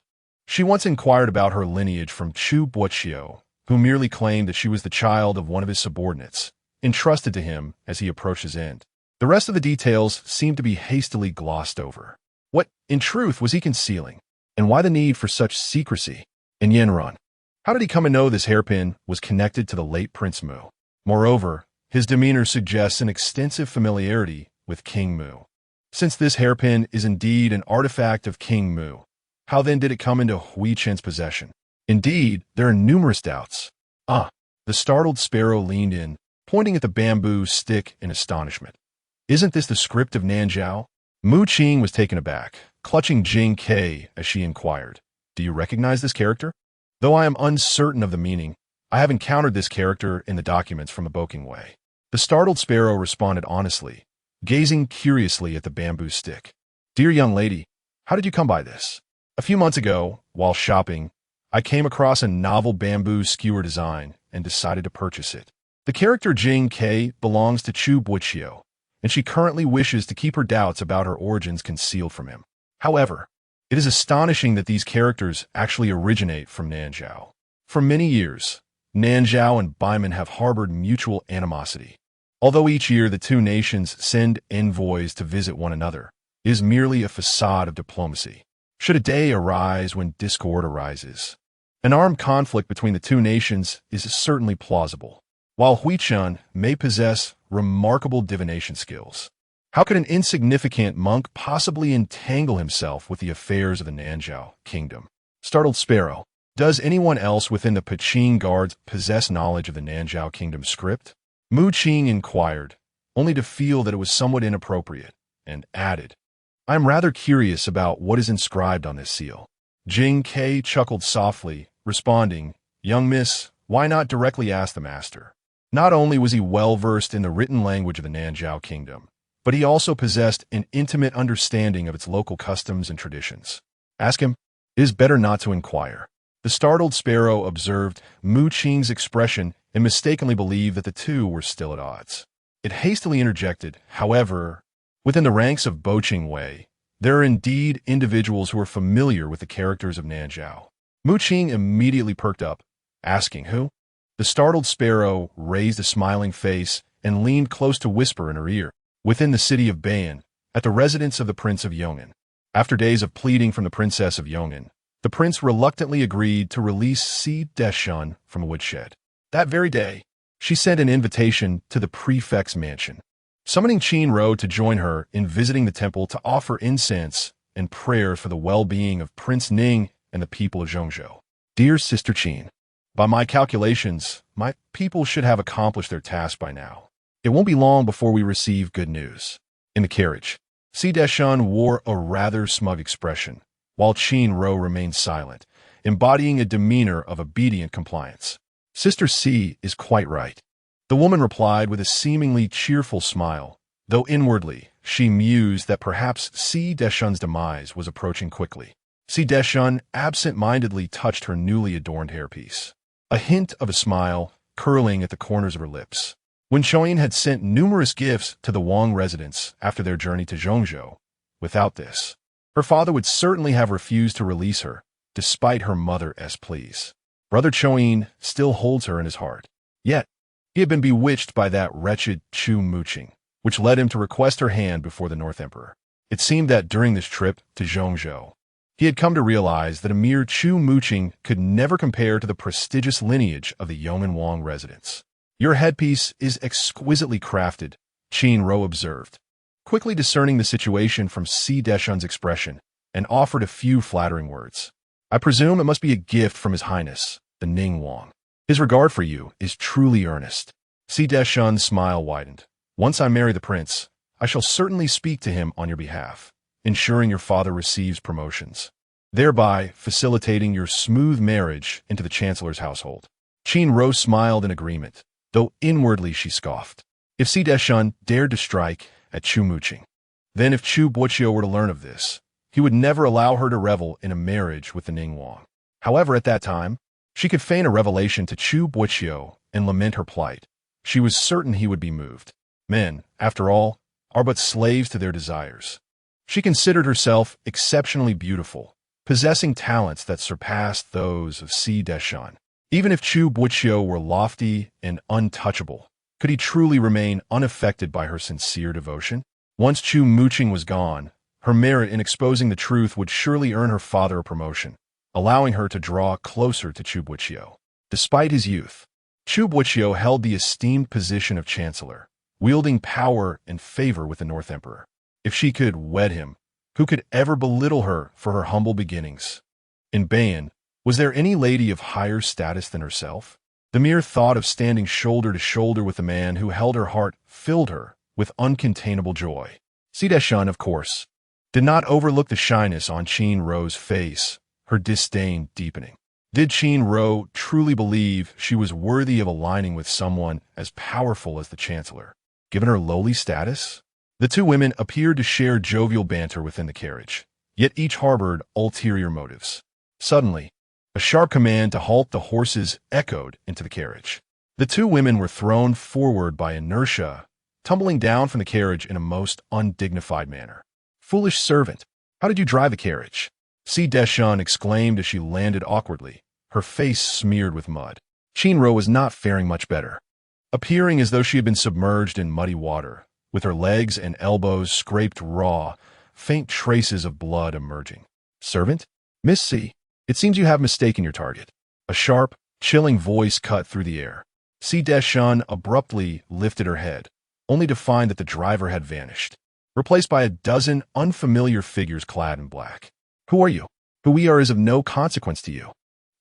she once inquired about her lineage from Chu Boqiu, who merely claimed that she was the child of one of his subordinates, entrusted to him as he approached his end. The rest of the details seemed to be hastily glossed over. What, in truth, was he concealing? And why the need for such secrecy? In Yanren, How did he come to know this hairpin was connected to the late Prince Mu? Moreover, his demeanor suggests an extensive familiarity with King Mu. Since this hairpin is indeed an artifact of King Mu, how then did it come into Hui Chen's possession? Indeed, there are numerous doubts. The startled sparrow leaned in, pointing at the bamboo stick in astonishment. Isn't this the script of Nanzhao? Mu Qing was taken aback, clutching Jing Ke as she inquired, "Do you recognize this character?" "Though I am uncertain of the meaning, I have encountered this character in the documents from a Boqing Wei." The startled sparrow responded honestly, gazing curiously at the bamboo stick. "Dear young lady, how did you come by this?" "A few months ago, while shopping, I came across a novel bamboo skewer design and decided to purchase it. The character Jing Ke belongs to Chu Boqiu, and she currently wishes to keep her doubts about her origins concealed from him. However, it is astonishing that these characters actually originate from Nanzhao. For many years, Nanzhao and Baiman have harbored mutual animosity. Although each year the two nations send envoys to visit one another, it is merely a facade of diplomacy. Should a day arise when discord arises, an armed conflict between the two nations is certainly plausible. While Hui Chen may possess remarkable divination skills, how could an insignificant monk possibly entangle himself with the affairs of the Nanzhao kingdom? Startled sparrow, does anyone else within the Qing guards possess knowledge of the Nanzhao kingdom script? Mu Qing inquired, only to feel that it was somewhat inappropriate, and added, "I am rather curious about what is inscribed on this seal." Jing Ke chuckled softly, responding, "Young miss, why not directly ask the master?" Not only was he well-versed in the written language of the Nanzhao kingdom, but he also possessed an intimate understanding of its local customs and traditions. "Ask him. It is better not to inquire." The startled sparrow observed Mu Qing's expression and mistakenly believed that the two were still at odds. It hastily interjected, however, "Within the ranks of Boqing Wei, there are indeed individuals who are familiar with the characters of Nanzhao." Mu Qing immediately perked up, asking who? The startled sparrow raised a smiling face and leaned close to whisper in her ear. "Within the city of Bayan, at the residence of the Prince of Yong'an." After days of pleading from the Princess of Yong'an, the prince reluctantly agreed to release Si Deshun from a woodshed. That very day, she sent an invitation to the prefect's mansion, summoning Qin Ro to join her in visiting the temple to offer incense and prayers for the well-being of Prince Ning and the people of Zhongzhou. "Dear Sister Qin, by my calculations, my people should have accomplished their task by now. It won't be long before we receive good news." In the carriage, Si Deshun wore a rather smug expression, while Qin Ro remained silent, embodying a demeanor of obedient compliance. "Sister Si is quite right," the woman replied with a seemingly cheerful smile, though inwardly she mused that perhaps Si Deshun's demise was approaching quickly. Si Deshun absent-mindedly touched her newly adorned hairpiece, a hint of a smile curling at the corners of her lips. When Choyin had sent numerous gifts to the Wang residence after their journey to Zhongzhou, without this, her father would certainly have refused to release her, despite her mother's pleas. Brother Choyin still holds her in his heart. Yet, he had been bewitched by that wretched Chu Muqing, which led him to request her hand before the North Emperor. It seemed that during this trip to Zhongzhou, he had come to realize that a mere Chu Muqing could never compare to the prestigious lineage of the Yong'an Wang residence. "Your headpiece is exquisitely crafted," Qin Ro observed, quickly discerning the situation from Si Deshun's expression, and offered a few flattering words. "I presume it must be a gift from His Highness, the Ning Wang. His regard for you is truly earnest." Si Deshun's smile widened. "Once I marry the prince, I shall certainly speak to him on your behalf, ensuring your father receives promotions, thereby facilitating your smooth marriage into the chancellor's household." Qin Ro smiled in agreement, though inwardly she scoffed. If Si Deshun dared to strike at Chu Muqing, then if Chu Boqiu were to learn of this, he would never allow her to revel in a marriage with the Ning Wang. However, at that time, she could feign a revelation to Chu Boqiu and lament her plight. She was certain he would be moved. Men, after all, are but slaves to their desires. She considered herself exceptionally beautiful, possessing talents that surpassed those of Si Deshun. Even if Chu Boqiu were lofty and untouchable, could he truly remain unaffected by her sincere devotion? Once Chu Muqing was gone, her merit in exposing the truth would surely earn her father a promotion, allowing her to draw closer to Chu Boqiu. Despite his youth, Chu Boqiu held the esteemed position of chancellor, wielding power and favor with the North Emperor. If she could wed him, who could ever belittle her for her humble beginnings? In Bayan, was there any lady of higher status than herself? The mere thought of standing shoulder to shoulder with the man who held her heart filled her with uncontainable joy. Deshan, of course, did not overlook the shyness on Qing Rou's face, her disdain deepening. Did Qing Rou truly believe she was worthy of aligning with someone as powerful as the chancellor, given her lowly status? The two women appeared to share jovial banter within the carriage, yet each harbored ulterior motives. Suddenly, a sharp command to halt the horses echoed into the carriage. The two women were thrown forward by inertia, tumbling down from the carriage in a most undignified manner. "Foolish servant, how did you drive the carriage?" Deshan exclaimed as she landed awkwardly, her face smeared with mud. Qing Rou was not faring much better, appearing as though she had been submerged in muddy water, with her legs and elbows scraped raw, faint traces of blood emerging. "Servant? Miss C, it seems you have mistaken your target." A sharp, chilling voice cut through the air. Deshan abruptly lifted her head, only to find that the driver had vanished, replaced by a dozen unfamiliar figures clad in black. "Who are you? Who we are is of no consequence to you."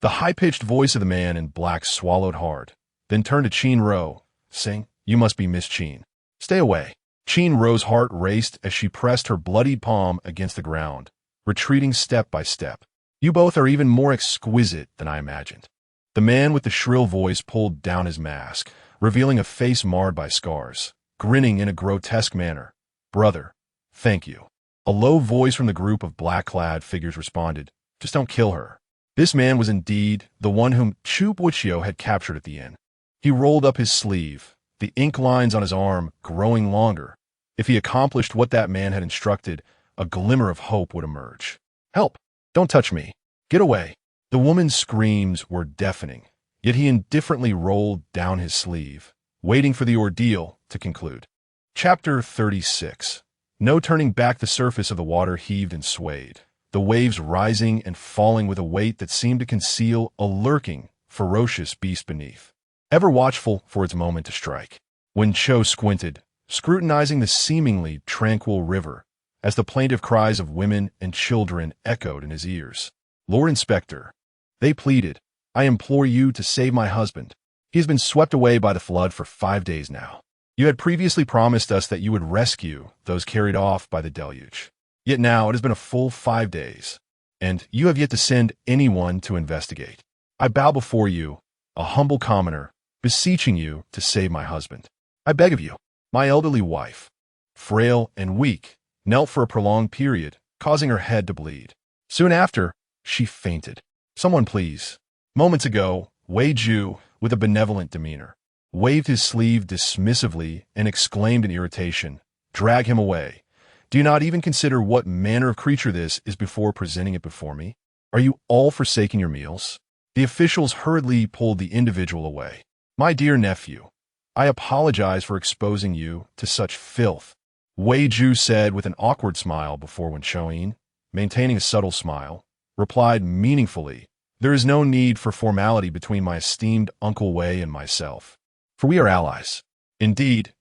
The high-pitched voice of the man in black swallowed hard, then turned to Qing Rou, saying, "You must be Miss Qing. Stay away." Qing Rou's heart raced as she pressed her bloodied palm against the ground, retreating step by step. "You both are even more exquisite than I imagined." The man with the shrill voice pulled down his mask, revealing a face marred by scars, grinning in a grotesque manner. "Brother, thank you." A low voice from the group of black-clad figures responded, "Just don't kill her." This man was indeed the one whom Chu Boqiu had captured at the inn. He rolled up his sleeve, the ink lines on his arm growing longer. If he accomplished what that man had instructed, a glimmer of hope would emerge. "Help! Don't touch me! Get away!" The woman's screams were deafening, yet he indifferently rolled down his sleeve, waiting for the ordeal to conclude. Chapter 36. No turning back. The surface of the water heaved and swayed, the waves rising and falling with a weight that seemed to conceal a lurking, ferocious beast beneath, ever watchful for its moment to strike. When Cho squinted, scrutinizing the seemingly tranquil river, as the plaintive cries of women and children echoed in his ears. "Lord Inspector," they pleaded, "I implore you to save my husband. He has been swept away by the flood for 5 days now. You had previously promised us that you would rescue those carried off by the deluge. Yet now it has been a full 5 days, and you have yet to send anyone to investigate. I bow before you, a humble commoner, beseeching you to save my husband. I beg of you." My elderly wife, frail and weak, knelt for a prolonged period, causing her head to bleed. Soon after, she fainted. "Someone please." Moments ago, Wei Ju, with a benevolent demeanor, waved his sleeve dismissively and exclaimed in irritation, "Drag him away. Do you not even consider what manner of creature this is before presenting it before me? Are you all forsaking your meals?" The officials hurriedly pulled the individual away. "My dear nephew, I apologize for exposing you to such filth," Wei Ju said with an awkward smile before when Shoin, maintaining a subtle smile, replied meaningfully, "There is no need for formality between my esteemed Uncle Wei and myself, for we are allies." Indeed,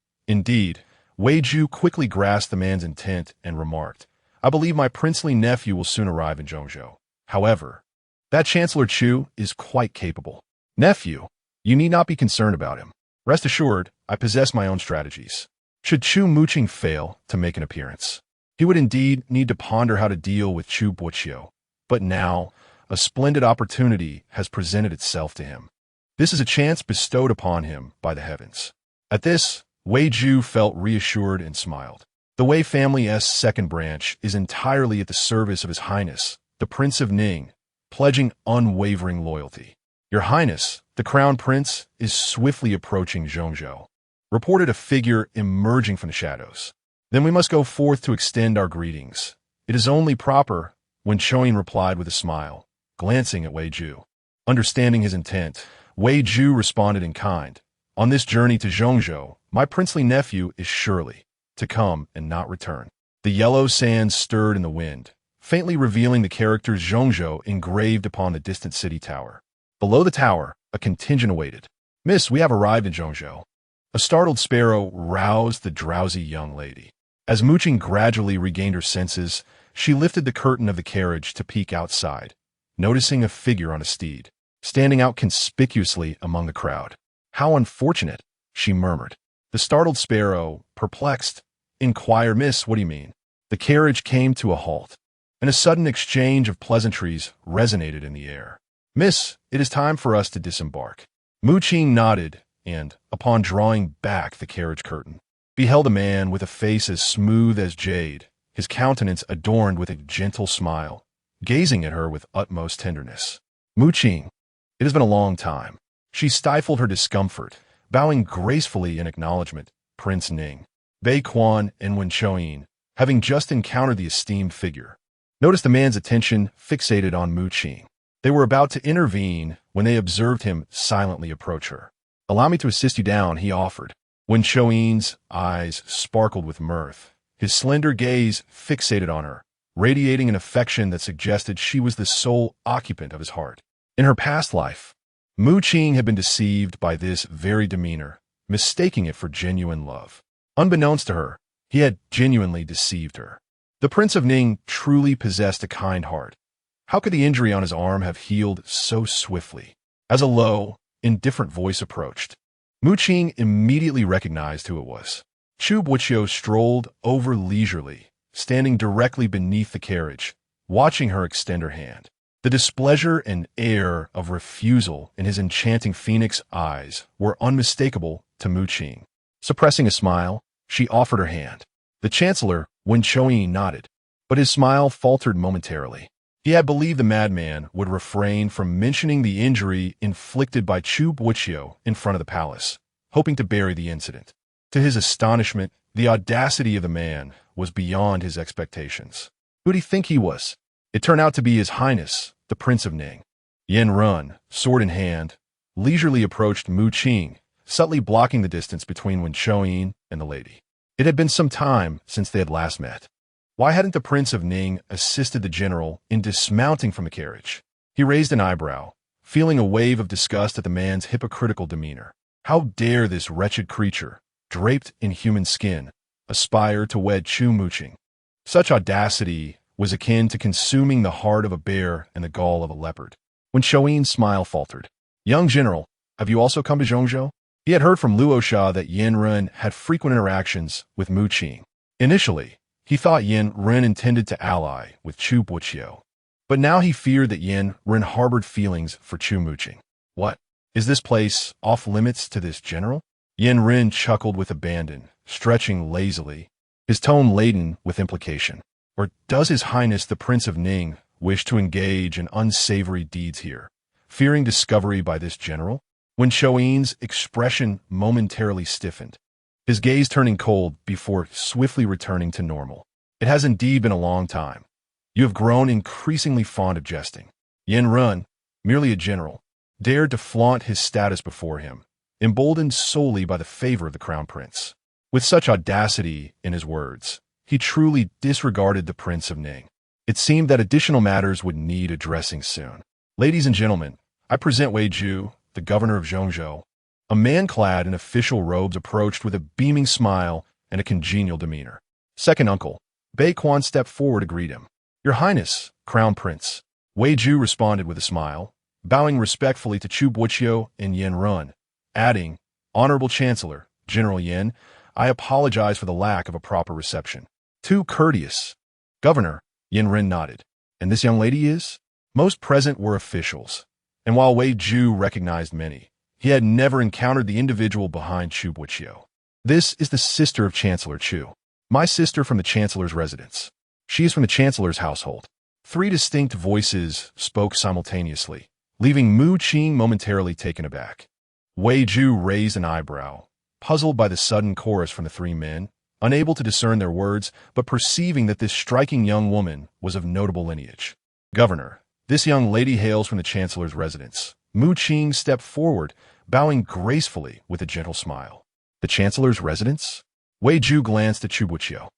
Wei Ju quickly grasped the man's intent and remarked, "I believe my princely nephew will soon arrive in Zhongzhou. However, that Chancellor Chu is quite capable. Nephew, you need not be concerned about him. Rest assured, I possess my own strategies. Should Chu Muqing fail to make an appearance, he would indeed need to ponder how to deal with Chu Boqiu. But now, a splendid opportunity has presented itself to him. This is a chance bestowed upon him by the heavens." At this, Wei Ju felt reassured and smiled. "The Wei family's second branch is entirely at the service of His Highness, the Prince of Ning, pledging unwavering loyalty. Your Highness, the Crown Prince, is swiftly approaching Zhongzhou," reported a figure emerging from the shadows. "Then we must go forth to extend our greetings. It is only proper," Wen Shoin replied with a smile, glancing at Wei Ju. Understanding his intent, Wei Ju responded in kind, "On this journey to Zhongzhou, my princely nephew is surely to come and not return." The yellow sands stirred in the wind, faintly revealing the characters Zhongzhou engraved upon the distant city tower. Below the tower, a contingent awaited. "Miss, we have arrived in Zhongzhou." A startled sparrow roused the drowsy young lady. As Mu Qing gradually regained her senses, she lifted the curtain of the carriage to peek outside, noticing a figure on a steed, standing out conspicuously among the crowd. "How unfortunate," she murmured. The startled sparrow, perplexed, inquired, "Miss, what do you mean?" The carriage came to a halt, and a sudden exchange of pleasantries resonated in the air. "Miss, it is time for us to disembark." Mu Qing nodded and, upon drawing back the carriage curtain, beheld a man with a face as smooth as jade, his countenance adorned with a gentle smile, gazing at her with utmost tenderness. "Mu Qing, it has been a long time." She stifled her discomfort, bowing gracefully in acknowledgement. Prince Ning, Bei Quan, and Wen Chouyin, having just encountered the esteemed figure, noticed the man's attention fixated on Mu Qing. They were about to intervene when they observed him silently approach her. "Allow me to assist you down," he offered. Wen Chouyin's eyes sparkled with mirth, his slender gaze fixated on her, radiating an affection that suggested she was the sole occupant of his heart. In her past life, Mu Qing had been deceived by this very demeanor, mistaking it for genuine love. Unbeknownst to her, he had genuinely deceived her. The Prince of Ning truly possessed a kind heart. How could the injury on his arm have healed so swiftly? As a low, indifferent voice approached, Mu Qing immediately recognized who it was. Chu Boqiu strolled over leisurely, standing directly beneath the carriage, watching her extend her hand. The displeasure and air of refusal in his enchanting phoenix eyes were unmistakable to Mu Qing. Suppressing a smile, she offered her hand. The Chancellor, Wen Chouyin, nodded, but his smile faltered momentarily. He had believed the madman would refrain from mentioning the injury inflicted by Chu Boqiu in front of the palace, hoping to bury the incident. To his astonishment, the audacity of the man was beyond his expectations. Who did he think he was? It turned out to be His Highness, the Prince of Ning. Yan, sword in hand, leisurely approached Mu Qing, subtly blocking the distance between Wen Chouyin and the lady. It had been some time since they had last met. Why hadn't the Prince of Ning assisted the general in dismounting from the carriage? He raised an eyebrow, feeling a wave of disgust at the man's hypocritical demeanor. How dare this wretched creature, draped in human skin, aspire to wed Chu Mu Qing? Such audacity was akin to consuming the heart of a bear and the gall of a leopard. When Chouyin's smile faltered, "Young general, have you also come to Zhongzhou?" He had heard from Luosha that Yan had frequent interactions with Mu Qing. Initially, he thought Yan intended to ally with Chu Boqiu, but now he feared that Yan harbored feelings for Chu Mu Qing. "What? Is this place off limits to this general?" Yan chuckled with abandon, stretching lazily, his tone laden with implication. "Or does His Highness the Prince of Ning wish to engage in unsavory deeds here, fearing discovery by this general?" When Chouyin's expression momentarily stiffened, his gaze turning cold before swiftly returning to normal. "It has indeed been a long time. You have grown increasingly fond of jesting." Yan, merely a general, dared to flaunt his status before him, emboldened solely by the favor of the crown prince. With such audacity in his words, he truly disregarded the Prince of Ning. It seemed that additional matters would need addressing soon. "Ladies and gentlemen, I present Wei Ju, the governor of Zhongzhou." A man clad in official robes approached with a beaming smile and a congenial demeanor. Second uncle, Bei Quan, stepped forward to greet him. "Your Highness, Crown Prince." Wei Ju responded with a smile, bowing respectfully to Chu Boqiu and Yan, adding, "Honorable Chancellor, General Yan, I apologize for the lack of a proper reception." "Too courteous." "Governor," Yan nodded. "And this young lady is?" Most present were officials, and while Wei Ju recognized many, he had never encountered the individual behind Chu Boqiu. "This is the sister of Chancellor Chu. My sister from the Chancellor's residence. She is from the Chancellor's household." Three distinct voices spoke simultaneously, leaving Mu Qing momentarily taken aback. Wei Ju raised an eyebrow, puzzled by the sudden chorus from the three men, unable to discern their words, but perceiving that this striking young woman was of notable lineage. "Governor, this young lady hails from the Chancellor's residence." Mu Qing stepped forward, bowing gracefully with a gentle smile. "The Chancellor's residence?" Wei Ju glanced at Chu Boqiu.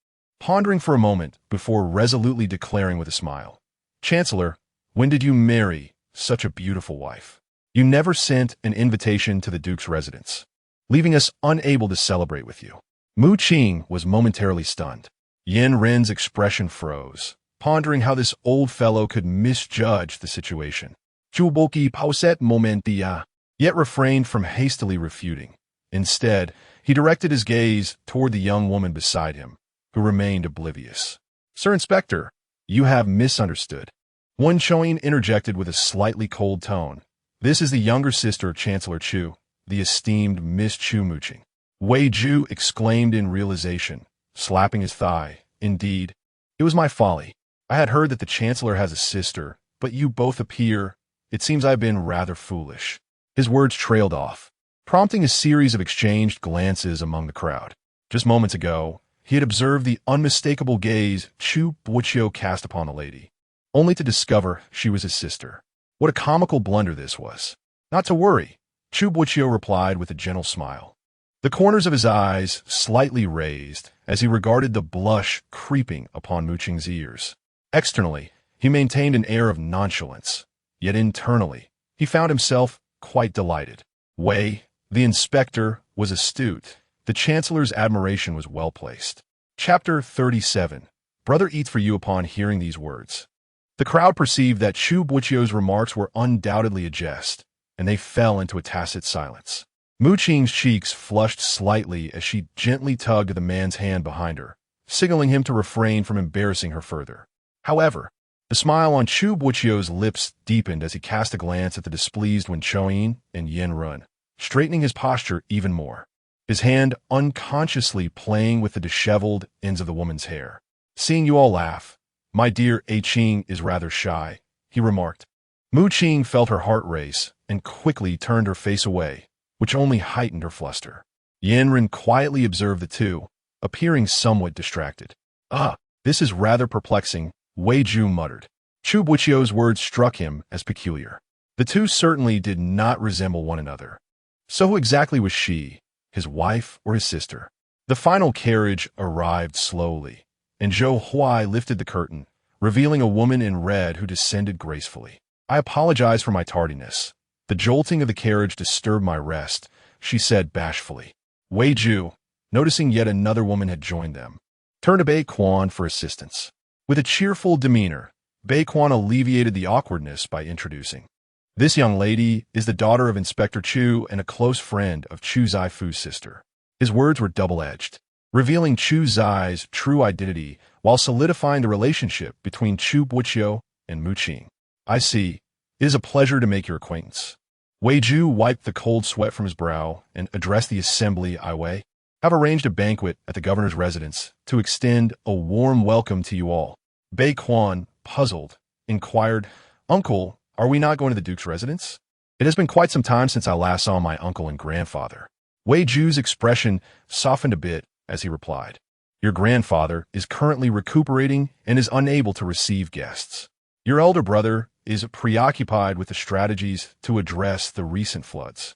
pondering for a moment before resolutely declaring with a smile, "Chancellor, when did you marry such a beautiful wife? You never sent an invitation to the Duke's residence, leaving us unable to celebrate with you." Mu Qing was momentarily stunned. Yin Ren's expression froze, pondering how this old fellow could misjudge the situation. Chu Boqiu pauset momentia, yet refrained from hastily refuting. Instead, he directed his gaze toward the young woman beside him, who remained oblivious. "Sir Inspector, you have misunderstood." Wen Choying interjected with a slightly cold tone. "This is the younger sister of Chancellor Chu, the esteemed Miss Chu Muqing." Wei Ju exclaimed in realization, slapping his thigh. "Indeed, it was my folly. I had heard that the Chancellor has a sister, but you both appear. It seems I've been rather foolish." His words trailed off, prompting a series of exchanged glances among the crowd. Just moments ago, he had observed the unmistakable gaze Chu Boqiu cast upon the lady, only to discover she was his sister. What a comical blunder this was. "Not to worry," Chu Boqiu replied with a gentle smile, the corners of his eyes slightly raised as he regarded the blush creeping upon Mu Qing's ears. Externally, he maintained an air of nonchalance, yet internally, he found himself quite delighted. Wei, the inspector, was astute. The Chancellor's admiration was well placed. Chapter 37. Brother eats for you. Upon hearing these words, the crowd perceived that Chu Boqiu's remarks were undoubtedly a jest, and they fell into a tacit silence. Mu Qing's cheeks flushed slightly as she gently tugged at the man's hand behind her, signaling him to refrain from embarrassing her further. However, the smile on Chu Boqiu's lips deepened as he cast a glance at the displeased Wen Choying and Yin Ren, straightening his posture even more, his hand unconsciously playing with the disheveled ends of the woman's hair. "Seeing you all laugh, my dear A Qing is rather shy," he remarked. Mu Qing felt her heart race and quickly turned her face away, which only heightened her fluster. Yin Ren quietly observed the two, appearing somewhat distracted. "Ah, this is rather perplexing," Wei Ju muttered. Chu Boqiu's words struck him as peculiar. The two certainly did not resemble one another. So who exactly was she, his wife or his sister? The final carriage arrived slowly, and Zhou Huai lifted the curtain, revealing a woman in red who descended gracefully. "I apologize for my tardiness. The jolting of the carriage disturbed my rest," she said bashfully. Wei Ju, noticing yet another woman had joined them, turned to Bei Quan for assistance. With a cheerful demeanor, Bei Quan alleviated the awkwardness by introducing, "This young lady is the daughter of Inspector Chu and a close friend of Chu Zaifu's sister." His words were double-edged, revealing Chu Zai's true identity while solidifying the relationship between Chu Boqiu and Mu Qing. "I see. It is a pleasure to make your acquaintance." Wei Ju wiped the cold sweat from his brow and addressed the assembly. "I Wei have arranged a banquet at the governor's residence to extend a warm welcome to you all." Bei Quan, puzzled, inquired, "Uncle, are we not going to the Duke's residence? It has been quite some time since I last saw my uncle and grandfather." Wei Ju's expression softened a bit as he replied, "Your grandfather is currently recuperating and is unable to receive guests. Your elder brother is preoccupied with the strategies to address the recent floods.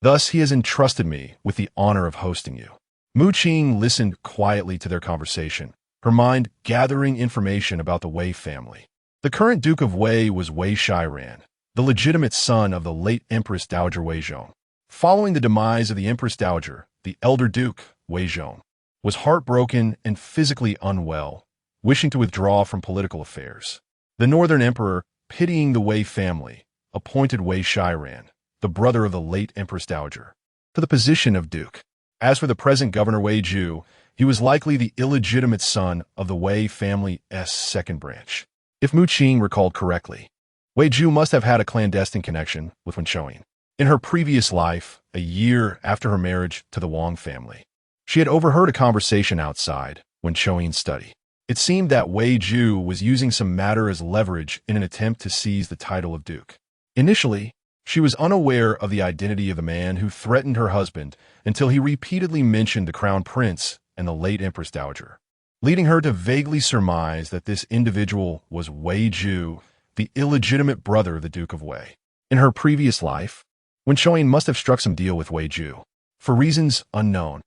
Thus, he has entrusted me with the honor of hosting you." Mu Qing listened quietly to their conversation, her mind gathering information about the Wei family. The current Duke of Wei was Wei Shiran, the legitimate son of the late Empress Dowager Wei Zhong. Following the demise of the Empress Dowager, the elder Duke, Wei Zhong, was heartbroken and physically unwell, wishing to withdraw from political affairs. The Northern Emperor, pitying the Wei family, appointed Wei Shiran, the brother of the late Empress Dowager, to the position of Duke. As for the present Governor Wei Ju, he was likely the illegitimate son of the Wei family's second branch. If Mu Qing recalled correctly, Wei Ju must have had a clandestine connection with Wen Choying. In her previous life, a year after her marriage to the Wang family, she had overheard a conversation outside Wen Choying's study. It seemed that Wei Ju was using some matter as leverage in an attempt to seize the title of Duke. Initially, she was unaware of the identity of the man who threatened her husband until he repeatedly mentioned the Crown Prince and the late Empress Dowager, leading her to vaguely surmise that this individual was Wei Ju, the illegitimate brother of the Duke of Wei. In her previous life, Wen Choying must have struck some deal with Wei Ju. For reasons unknown,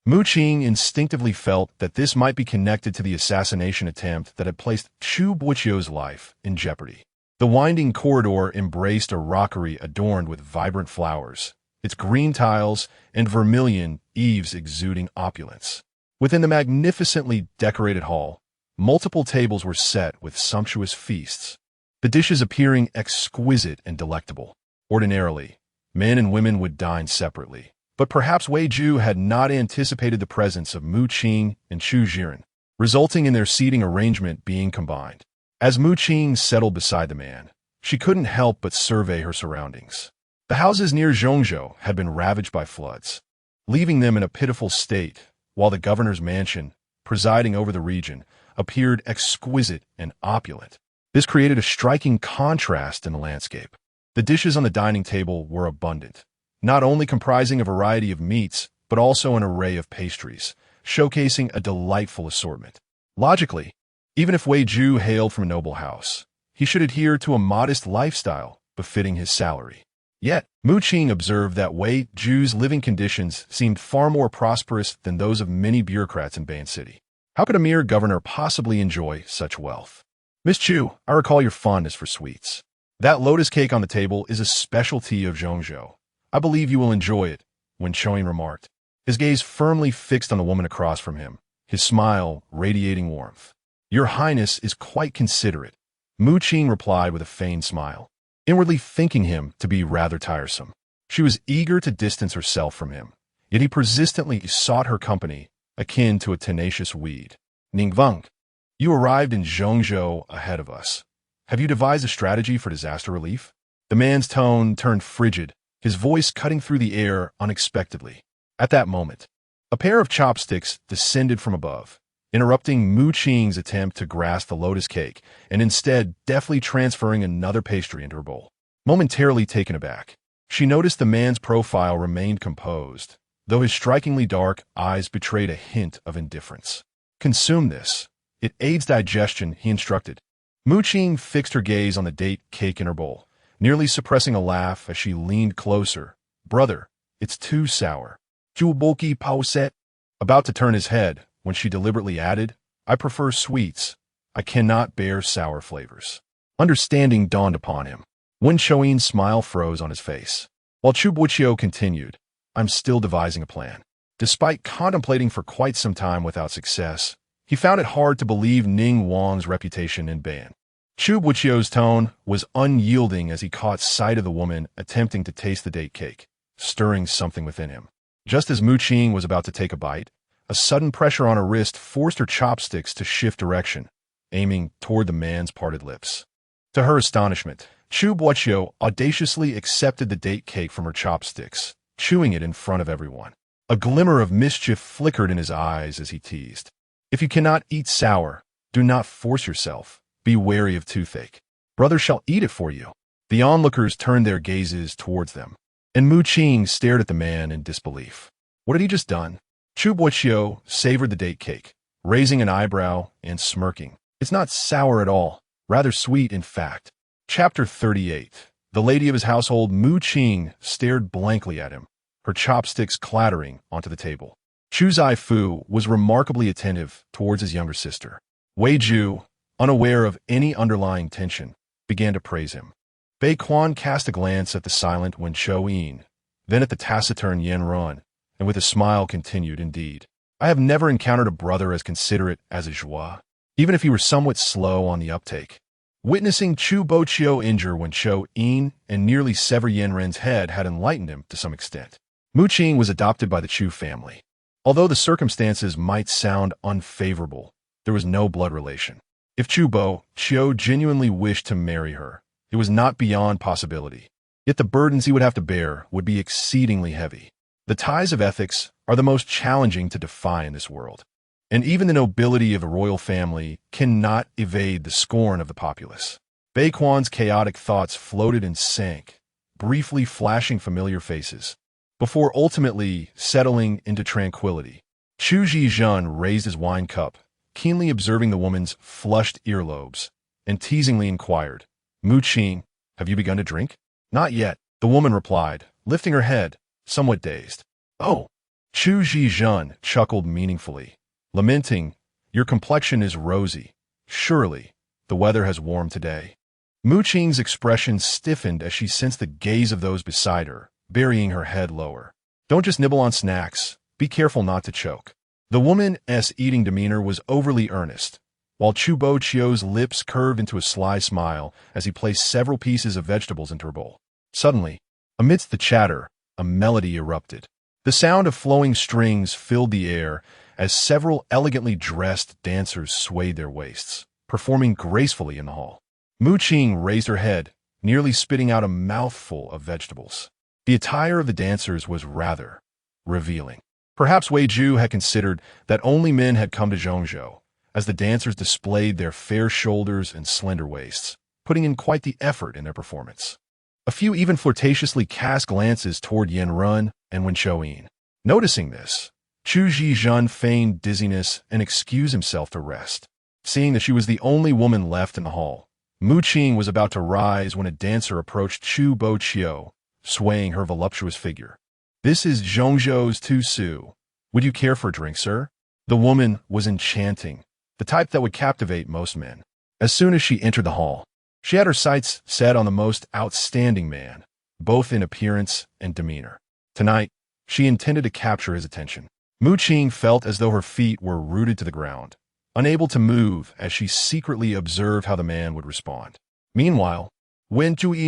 Mu Qing instinctively felt that this might be connected to the assassination attempt that had placed Chu Boqiu's life in jeopardy. The winding corridor embraced a rockery adorned with vibrant flowers, its green tiles and vermilion eaves exuding opulence. Within the magnificently decorated hall, multiple tables were set with sumptuous feasts, the dishes appearing exquisite and delectable. Ordinarily, men and women would dine separately, but perhaps Wei Ju had not anticipated the presence of Mu Qing and Chu Jiren, resulting in their seating arrangement being combined. As Mu Qing settled beside the man, she couldn't help but survey her surroundings. The houses near Zhongzhou had been ravaged by floods, leaving them in a pitiful state, while the governor's mansion, presiding over the region, appeared exquisite and opulent. This created a striking contrast in the landscape. The dishes on the dining table were abundant, not only comprising a variety of meats, but also an array of pastries, showcasing a delightful assortment. Logically, even if Wei Ju hailed from a noble house, he should adhere to a modest lifestyle befitting his salary. Yet, Mu Qing observed that Wei Ju's living conditions seemed far more prosperous than those of many bureaucrats in Ban City. How could a mere governor possibly enjoy such wealth? Miss Chu, I recall your fondness for sweets. That lotus cake on the table is a specialty of Zhongzhou. I believe you will enjoy it, Wen Choying remarked, his gaze firmly fixed on the woman across from him, his smile radiating warmth. Your Highness is quite considerate, Mu Qing replied with a feigned smile, inwardly thinking him to be rather tiresome. She was eager to distance herself from him, yet he persistently sought her company, akin to a tenacious weed. Ningveng, you arrived in Zhongzhou ahead of us. Have you devised a strategy for disaster relief? The man's tone turned frigid, his voice cutting through the air unexpectedly. At that moment, a pair of chopsticks descended from above, interrupting Mu Qing's attempt to grasp the lotus cake and instead deftly transferring another pastry into her bowl. Momentarily taken aback, she noticed the man's profile remained composed, though his strikingly dark eyes betrayed a hint of indifference. Consume this. It aids digestion, he instructed. Mu Qing fixed her gaze on the date cake in her bowl, nearly suppressing a laugh as she leaned closer. Brother, it's too sour. Chu Boqiu, about to turn his head, when she deliberately added, I prefer sweets. I cannot bear sour flavors. Understanding dawned upon him. Wen Choying's smile froze on his face, while Chu Boqiu continued, I'm still devising a plan. Despite contemplating for quite some time without success, he found it hard to believe Ning Wang's reputation in Ban. Chu Boqiu's tone was unyielding as he caught sight of the woman attempting to taste the date cake, stirring something within him. Just as Mu Qing was about to take a bite, a sudden pressure on her wrist forced her chopsticks to shift direction, aiming toward the man's parted lips. To her astonishment, Chu Boqiu audaciously accepted the date cake from her chopsticks, chewing it in front of everyone. A glimmer of mischief flickered in his eyes as he teased. If you cannot eat sour, do not force yourself. Be wary of toothache. Brother shall eat it for you. The onlookers turned their gazes towards them, and Mu Qing stared at the man in disbelief. What had he just done? Chu Boqiu savored the date cake, raising an eyebrow and smirking. It's not sour at all, rather sweet in fact. Chapter 38. The lady of his household, Mu Qing, stared blankly at him, her chopsticks clattering onto the table. Chu Zaifu was remarkably attentive towards his younger sister. Wei Ju, unaware of any underlying tension, began to praise him. Bei Quan cast a glance at the silent Wen Choying, then at the taciturn Yan Ran, and with a smile continued, indeed, I have never encountered a brother as considerate as a Joie, even if he were somewhat slow on the uptake. Witnessing Chu Boqiu injure Wen Choying and nearly sever Yan Ren's head had enlightened him to some extent. Mu Qing was adopted by the Chu family. Although the circumstances might sound unfavorable, there was no blood relation. If Chu Boqiu genuinely wished to marry her, it was not beyond possibility. Yet the burdens he would have to bear would be exceedingly heavy. The ties of ethics are the most challenging to defy in this world, and even the nobility of a royal family cannot evade the scorn of the populace. Bei Quan's chaotic thoughts floated and sank, briefly flashing familiar faces, before ultimately settling into tranquility. Chu Zhizhen raised his wine cup, keenly observing the woman's flushed earlobes, and teasingly inquired, Mu Qing, have you begun to drink? Not yet, the woman replied, lifting her head, somewhat dazed. Oh, Chu Zhizhen chuckled meaningfully, lamenting, "Your complexion is rosy. Surely, the weather has warmed today." Mu Qing's expression stiffened as she sensed the gaze of those beside her, burying her head lower. "Don't just nibble on snacks. Be careful not to choke." The woman's eating demeanor was overly earnest, while Chu Boqiu's lips curved into a sly smile as he placed several pieces of vegetables into her bowl. Suddenly, amidst the chatter, a melody erupted. The sound of flowing strings filled the air as several elegantly dressed dancers swayed their waists, performing gracefully in the hall. Mu Qing raised her head, nearly spitting out a mouthful of vegetables. The attire of the dancers was rather revealing. Perhaps Wei Ju had considered that only men had come to Zhongzhou, as the dancers displayed their fair shoulders and slender waists, putting in quite the effort in their performance. A few even flirtatiously cast glances toward Yanren and Wenchoyin. Noticing this, Chu Zhizhen feigned dizziness and excused himself to rest. Seeing that she was the only woman left in the hall, Mu Qing was about to rise when a dancer approached Chu Boqiu, swaying her voluptuous figure. "This is Zhongzhou's Tu Su. Would you care for a drink, sir?" The woman was enchanting, the type that would captivate most men. As soon as she entered the hall, she had her sights set on the most outstanding man, both in appearance and demeanor. Tonight, she intended to capture his attention. Mu Qing felt as though her feet were rooted to the ground, unable to move as she secretly observed how the man would respond. Meanwhile, "Thank you,"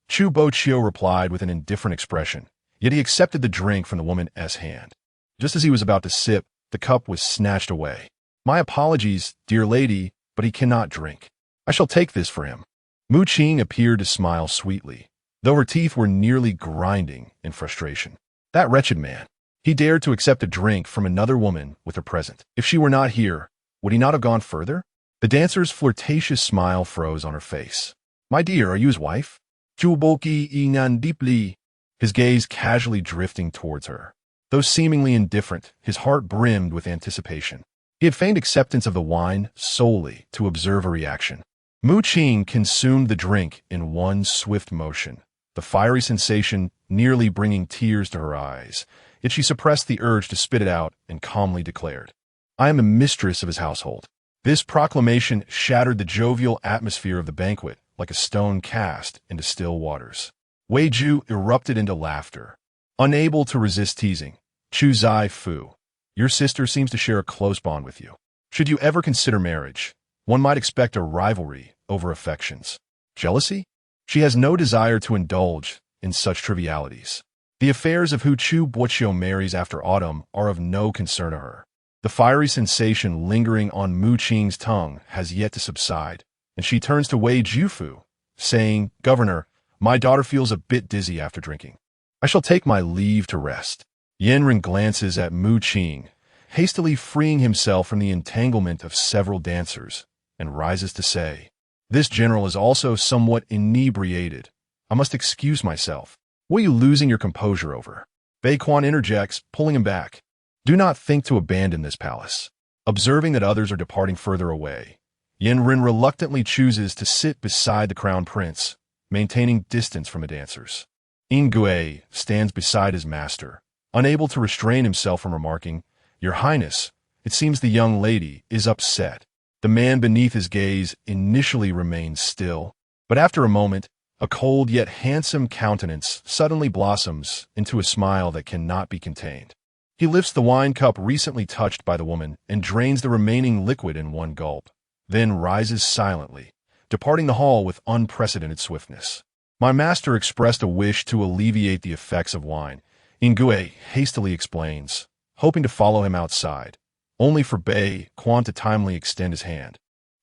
Chu Boqiu replied with an indifferent expression, yet he accepted the drink from the woman's hand. Just as he was about to sip, the cup was snatched away. "My apologies, dear lady, but he cannot drink. I shall take this for him." Mu Qing appeared to smile sweetly, though her teeth were nearly grinding in frustration. That wretched man. He dared to accept a drink from another woman with her present. If she were not here, would he not have gone further? The dancer's flirtatious smile froze on her face. "My dear, are you his wife?" Chu Boqiu deeply, his gaze casually drifting towards her. Though seemingly indifferent, his heart brimmed with anticipation. He had feigned acceptance of the wine solely to observe a reaction. Mu Qing consumed the drink in one swift motion, the fiery sensation nearly bringing tears to her eyes, yet she suppressed the urge to spit it out and calmly declared, "I am a mistress of his household." This proclamation shattered the jovial atmosphere of the banquet like a stone cast into still waters. Wei Ju erupted into laughter. Unable to resist teasing, "Chu Zai Fu, your sister seems to share a close bond with you. Should you ever consider marriage, one might expect a rivalry over affections. Jealousy? She has no desire to indulge in such trivialities. The affairs of who Chu Boqiu marries after autumn are of no concern to her." The fiery sensation lingering on Mu Qing's tongue has yet to subside, and she turns to Wei Jufu, saying, "Governor, my daughter feels a bit dizzy after drinking. I shall take my leave to rest." Yanren glances at Mu Qing, hastily freeing himself from the entanglement of several dancers, and rises to say, "This general is also somewhat inebriated. I must excuse myself. What are you losing your composure over?" Bei Quan interjects, pulling him back. "Do not think to abandon this palace." Observing that others are departing further away, Yanren reluctantly chooses to sit beside the crown prince, maintaining distance from the dancers. Ingui stands beside his master, unable to restrain himself from remarking, "Your Highness, it seems the young lady is upset." The man beneath his gaze initially remains still, but after a moment, a cold yet handsome countenance suddenly blossoms into a smile that cannot be contained. He lifts the wine cup recently touched by the woman and drains the remaining liquid in one gulp, then rises silently, departing the hall with unprecedented swiftness. "My master expressed a wish to alleviate the effects of wine," Ingui hastily explains, hoping to follow him outside, only for Bei Quan to timely extend his hand,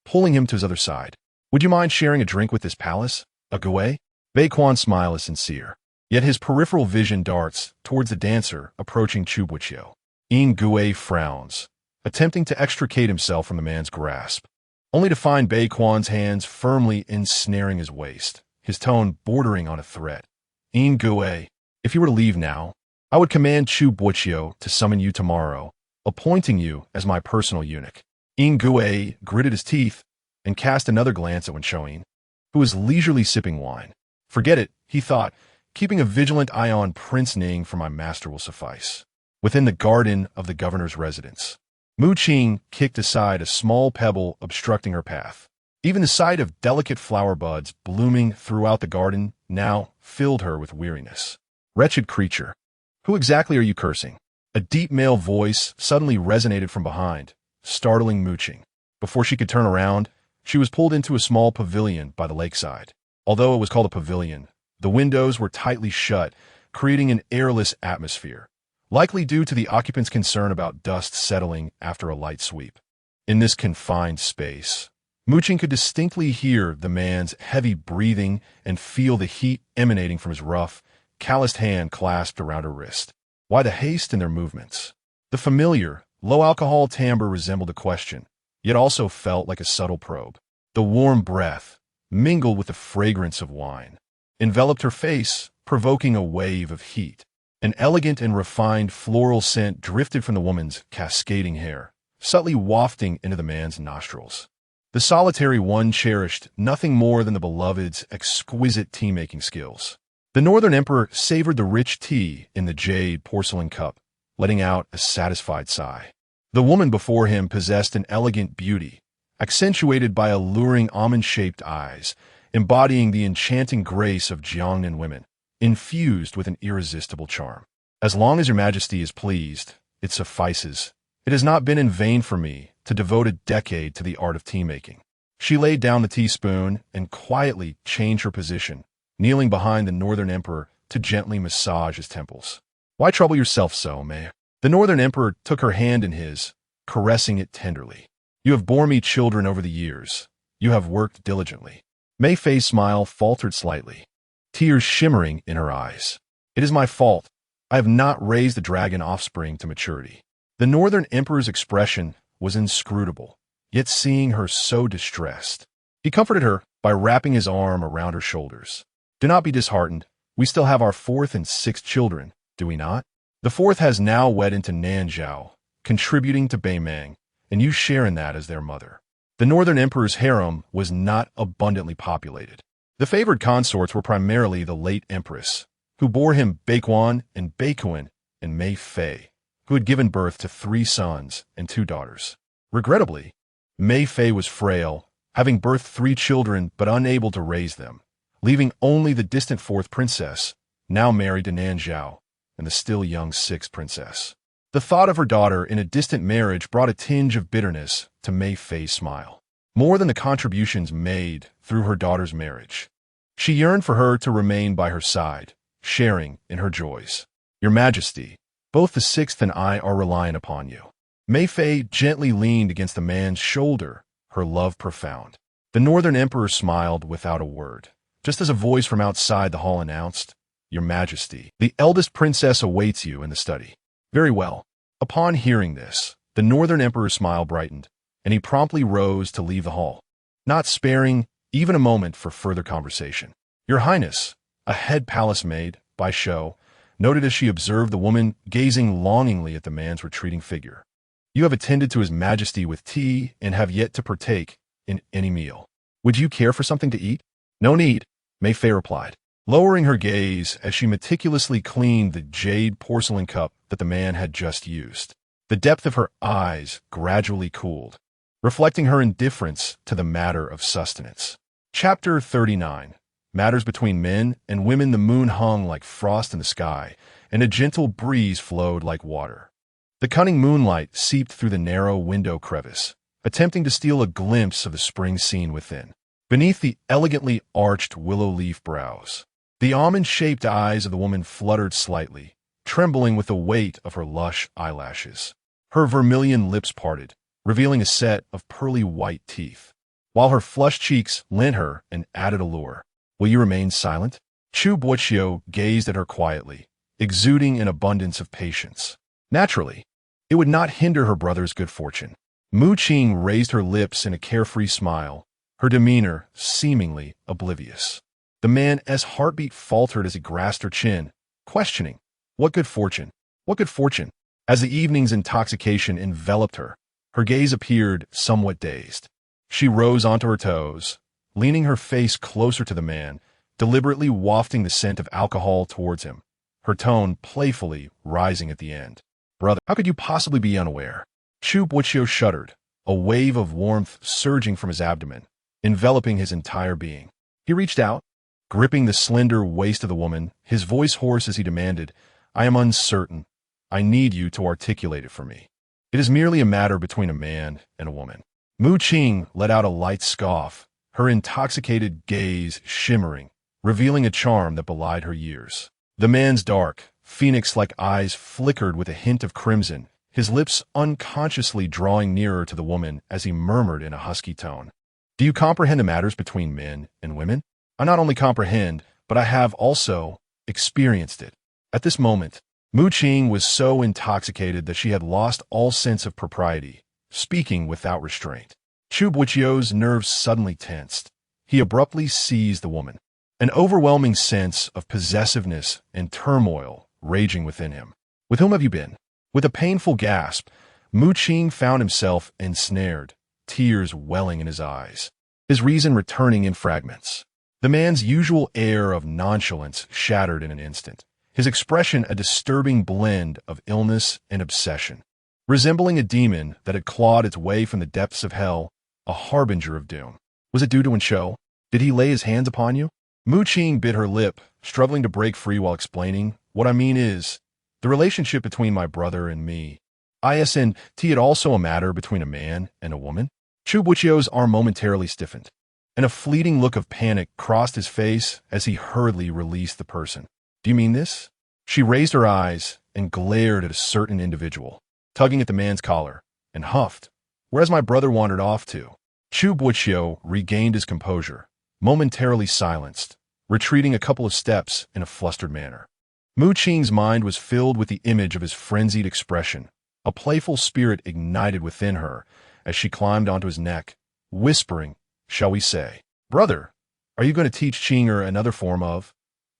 pulling him to his other side. "Would you mind sharing a drink with this palace, Ingui?" Bei Quan's smile is sincere, yet his peripheral vision darts towards the dancer approaching Chu Boqiu. Ingui frowns, attempting to extricate himself from the man's grasp, only to find Bei Quan's hands firmly ensnaring his waist, his tone bordering on a threat. "Ingui, if you were to leave now, I would command Chu Boqiu to summon you tomorrow, appointing you as my personal eunuch." Ingui gritted his teeth and cast another glance at Wenchoyin, who was leisurely sipping wine. Forget it, he thought, Keeping a vigilant eye on Prince Ning for my master will suffice. Within the garden of the governor's residence, Qing kicked aside a small pebble obstructing her path. Even the sight of delicate flower buds blooming throughout the garden now filled her with weariness. Wretched creature, who exactly are you cursing? A deep male voice suddenly resonated from behind, startling Qing. Before she could turn around, she was pulled into a small pavilion by the lakeside. Although it was called a pavilion, the windows were tightly shut, creating an airless atmosphere, likely due to the occupants' concern about dust settling after a light sweep. In this confined space, Qing could distinctly hear the man's heavy breathing and feel the heat emanating from his rough, calloused hand clasped around her wrist. Why the haste in their movements? The familiar, low-alcohol timbre resembled a question, yet also felt like a subtle probe. The warm breath, mingled with the fragrance of wine, enveloped her face, provoking a wave of heat. An elegant and refined floral scent drifted from the woman's cascading hair, subtly wafting into the man's nostrils. The solitary one cherished nothing more than the beloved's exquisite tea-making skills. The Northern Emperor savored the rich tea in the jade porcelain cup, letting out a satisfied sigh. The woman before him possessed an elegant beauty, accentuated by alluring almond-shaped eyes, embodying the enchanting grace of Jiangnan women, infused with an irresistible charm. As long as your majesty is pleased, it suffices. It has not been in vain for me to devote a decade to the art of tea-making. She laid down the teaspoon and quietly changed her position, kneeling behind the Northern Emperor to gently massage his temples. Why trouble yourself so, Mei? The Northern Emperor took her hand in his, caressing it tenderly. You have borne me children over the years. You have worked diligently. Mei Fei's smile faltered slightly, tears shimmering in her eyes. It is my fault. I have not raised the dragon offspring to maturity. The Northern Emperor's expression was inscrutable, yet seeing her so distressed, he comforted her by wrapping his arm around her shoulders. Do not be disheartened. We still have our 4th and 6th children, do we not? The 4th has now wed into Nanzhao, contributing to Beimang, and you share in that as their mother. The Northern Emperor's harem was not abundantly populated. The favored consorts were primarily the late Empress, who bore him Baekuan and Baekuan, and Mei Fei, who had given birth to 3 sons and 2 daughters. Regrettably, Mei Fei was frail, having birthed 3 children but unable to raise them, leaving only the distant 4th princess, now married to Nanzhao, and the still young 6th princess. The thought of her daughter in a distant marriage brought a tinge of bitterness to Mei Fei's smile. More than the contributions made through her daughter's marriage, she yearned for her to remain by her side, sharing in her joys. Your Majesty, both the 6th and I are relying upon you. Mei Fei gently leaned against the man's shoulder, her love profound. The Northern Emperor smiled without a word, just as a voice from outside the hall announced, Your Majesty, the eldest princess awaits you in the study. Very well. Upon hearing this, the Northern Emperor's smile brightened, and he promptly rose to leave the hall, not sparing even a moment for further conversation. Your Highness, a head palace maid, by show, noted as she observed the woman gazing longingly at the man's retreating figure. You have attended to His Majesty with tea and have yet to partake in any meal. Would you care for something to eat? No need, Mei Fei replied, lowering her gaze as she meticulously cleaned the jade porcelain cup that the man had just used. The depth of her eyes gradually cooled, reflecting her indifference to the matter of sustenance. Chapter 39. Matters between men and women. The moon hung like frost in the sky, and a gentle breeze flowed like water. The cunning moonlight seeped through the narrow window crevice, attempting to steal a glimpse of the spring scene within. Beneath the elegantly arched willow leaf brows, the almond-shaped eyes of the woman fluttered slightly, trembling with the weight of her lush eyelashes. Her vermilion lips parted, revealing a set of pearly white teeth, while her flushed cheeks lent her an added allure. Will you remain silent? Chu Boqiu gazed at her quietly, exuding an abundance of patience. Naturally, it would not hinder her brother's good fortune. Qing raised her lips in a carefree smile, her demeanor seemingly oblivious. The man's heartbeat faltered as he grasped her chin, questioning, What good fortune? What good fortune? As the evening's intoxication enveloped her, her gaze appeared somewhat dazed. She rose onto her toes, leaning her face closer to the man, deliberately wafting the scent of alcohol towards him, her tone playfully rising at the end. Brother, how could you possibly be unaware? Chu Boqiu shuddered, a wave of warmth surging from his abdomen, enveloping his entire being. He reached out, gripping the slender waist of the woman, his voice hoarse as he demanded, I am uncertain. I need you to articulate it for me. It is merely a matter between a man and a woman. Qing let out a light scoff, her intoxicated gaze shimmering, revealing a charm that belied her years. The man's dark, phoenix-like eyes flickered with a hint of crimson, his lips unconsciously drawing nearer to the woman as he murmured in a husky tone. Do you comprehend the matters between men and women? I not only comprehend, but I have also experienced it. At this moment, Qing was so intoxicated that she had lost all sense of propriety, speaking without restraint. Chu Boqiu's nerves suddenly tensed. He abruptly seized the woman, an overwhelming sense of possessiveness and turmoil raging within him. With whom have you been? With a painful gasp, Qing found himself ensnared, tears welling in his eyes, his reason returning in fragments. The man's usual air of nonchalance shattered in an instant, his expression a disturbing blend of illness and obsession. Resembling a demon that had clawed its way from the depths of hell, a harbinger of doom. Was it due to Wen? Did he lay his hands upon you? Qing bit her lip, struggling to break free while explaining, what I mean is, the relationship between my brother and me. Isn't it also a matter between a man and a woman? Chu Boqiu's arm momentarily stiffened, and a fleeting look of panic crossed his face as he hurriedly released the person. Do you mean this? She raised her eyes and glared at a certain individual, tugging at the man's collar, and huffed. Where has my brother wandered off to? Chu Boqiu regained his composure, momentarily silenced, retreating a couple of steps in a flustered manner. Qing's mind was filled with the image of his frenzied expression. A playful spirit ignited within her as she climbed onto his neck, whispering, shall we say, Brother, are you going to teach Qing another form of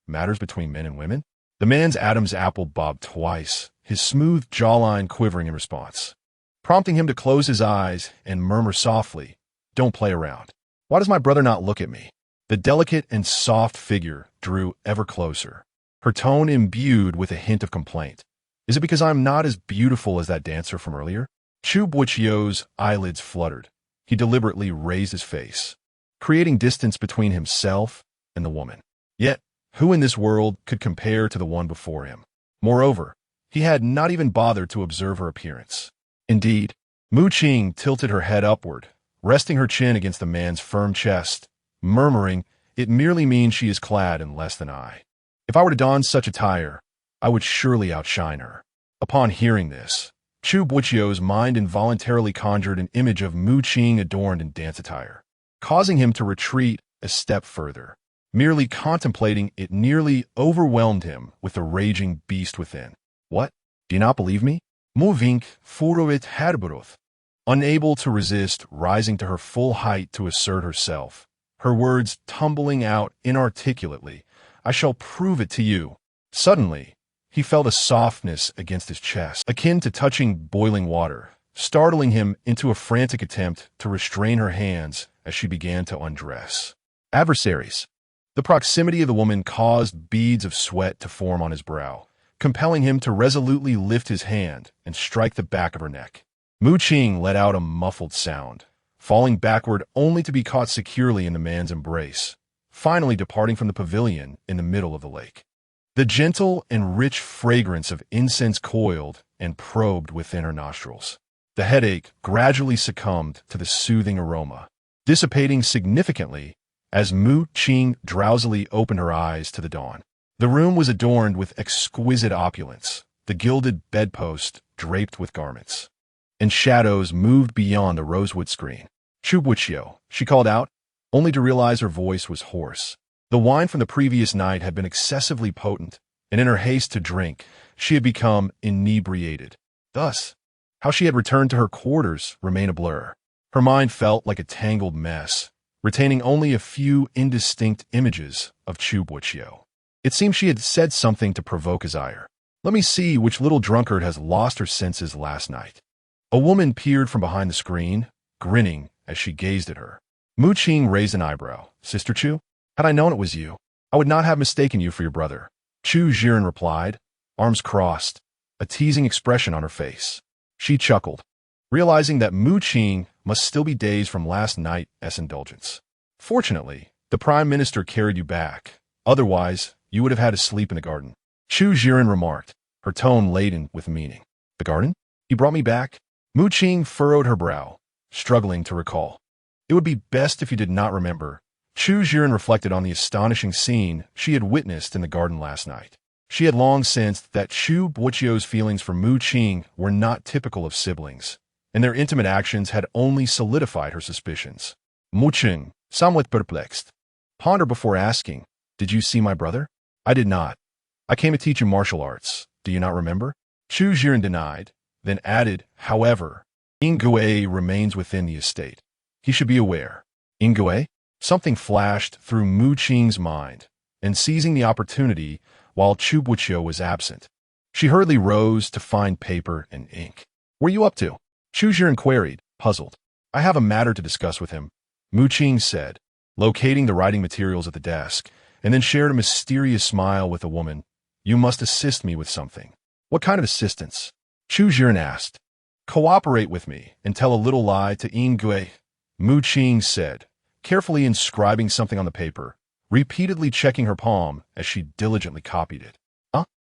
matters between men and women? The man's Adam's apple bobbed twice, his smooth jawline quivering in response, prompting him to close his eyes and murmur softly, don't play around. Why does my brother not look at me? The delicate and soft figure drew ever closer, her tone imbued with a hint of complaint. Is it because I'm not as beautiful as that dancer from earlier? Chu Boqiu's eyelids fluttered. He deliberately raised his face, creating distance between himself and the woman. Yet, who in this world could compare to the one before him? Moreover, he had not even bothered to observe her appearance. Indeed, Qing tilted her head upward, resting her chin against the man's firm chest, murmuring, it merely means she is clad in less than I. If I were to don such attire, I would surely outshine her. Upon hearing this, Chu Boqiu's mind involuntarily conjured an image of Qing adorned in dance attire, causing him to retreat a step further. Merely contemplating it nearly overwhelmed him with the raging beast within. What? Do you not believe me? Moving furuit herberoth. Unable to resist rising to her full height to assert herself, her words tumbling out inarticulately, I shall prove it to you. Suddenly, he felt a softness against his chest, akin to touching boiling water, startling him into a frantic attempt to restrain her hands as she began to undress. Adversaries. The proximity of the woman caused beads of sweat to form on his brow, compelling him to resolutely lift his hand and strike the back of her neck. Qing let out a muffled sound, falling backward only to be caught securely in the man's embrace, finally departing from the pavilion in the middle of the lake. The gentle and rich fragrance of incense coiled and probed within her nostrils. The headache gradually succumbed to the soothing aroma, dissipating significantly as Qing drowsily opened her eyes to the dawn. The room was adorned with exquisite opulence, the gilded bedpost draped with garments, and shadows moved beyond the rosewood screen. Chu Boqiu, she called out, only to realize her voice was hoarse. The wine from the previous night had been excessively potent, and in her haste to drink, she had become inebriated. Thus, how she had returned to her quarters remained a blur. Her mind felt like a tangled mess, retaining only a few indistinct images of Chu Boqiu. It seemed she had said something to provoke his ire. Let me see which little drunkard has lost her senses last night. A woman peered from behind the screen, grinning as she gazed at her. Qing raised an eyebrow. Sister Chu? Had I known it was you, I would not have mistaken you for your brother. Chu Jiren replied, arms crossed, a teasing expression on her face. She chuckled, realizing that Mu Qing must still be dazed from last night's indulgence. Fortunately, the Prime Minister carried you back. Otherwise, you would have had to sleep in the garden. Chu Jiren remarked, her tone laden with meaning. The garden? You brought me back? Mu Qing furrowed her brow, struggling to recall. It would be best if you did not remember. Chu Jiren reflected on the astonishing scene she had witnessed in the garden last night. She had long sensed that Chu Boqiu's feelings for Mu Qing were not typical of siblings, and their intimate actions had only solidified her suspicions. Mu Qing, somewhat perplexed, pondered before asking, "Did you see my brother?" "I did not. I came to teach you martial arts. Do you not remember?" Chu Jiren denied, then added, "However, Yandere remains within the estate. He should be aware." Yandere? Something flashed through Mu Qing's mind, and seizing the opportunity while Chu Boqiu was absent, she hurriedly rose to find paper and ink. "What are you up to?" Chu Jiren queried, puzzled. "I have a matter to discuss with him," Mu Qing said, locating the writing materials at the desk, and then shared a mysterious smile with the woman. "You must assist me with something." "What kind of assistance?" Chu Jiren asked. "Cooperate with me and tell a little lie to Yandere," Mu Qing said, carefully inscribing something on the paper, repeatedly checking her palm as she diligently copied it.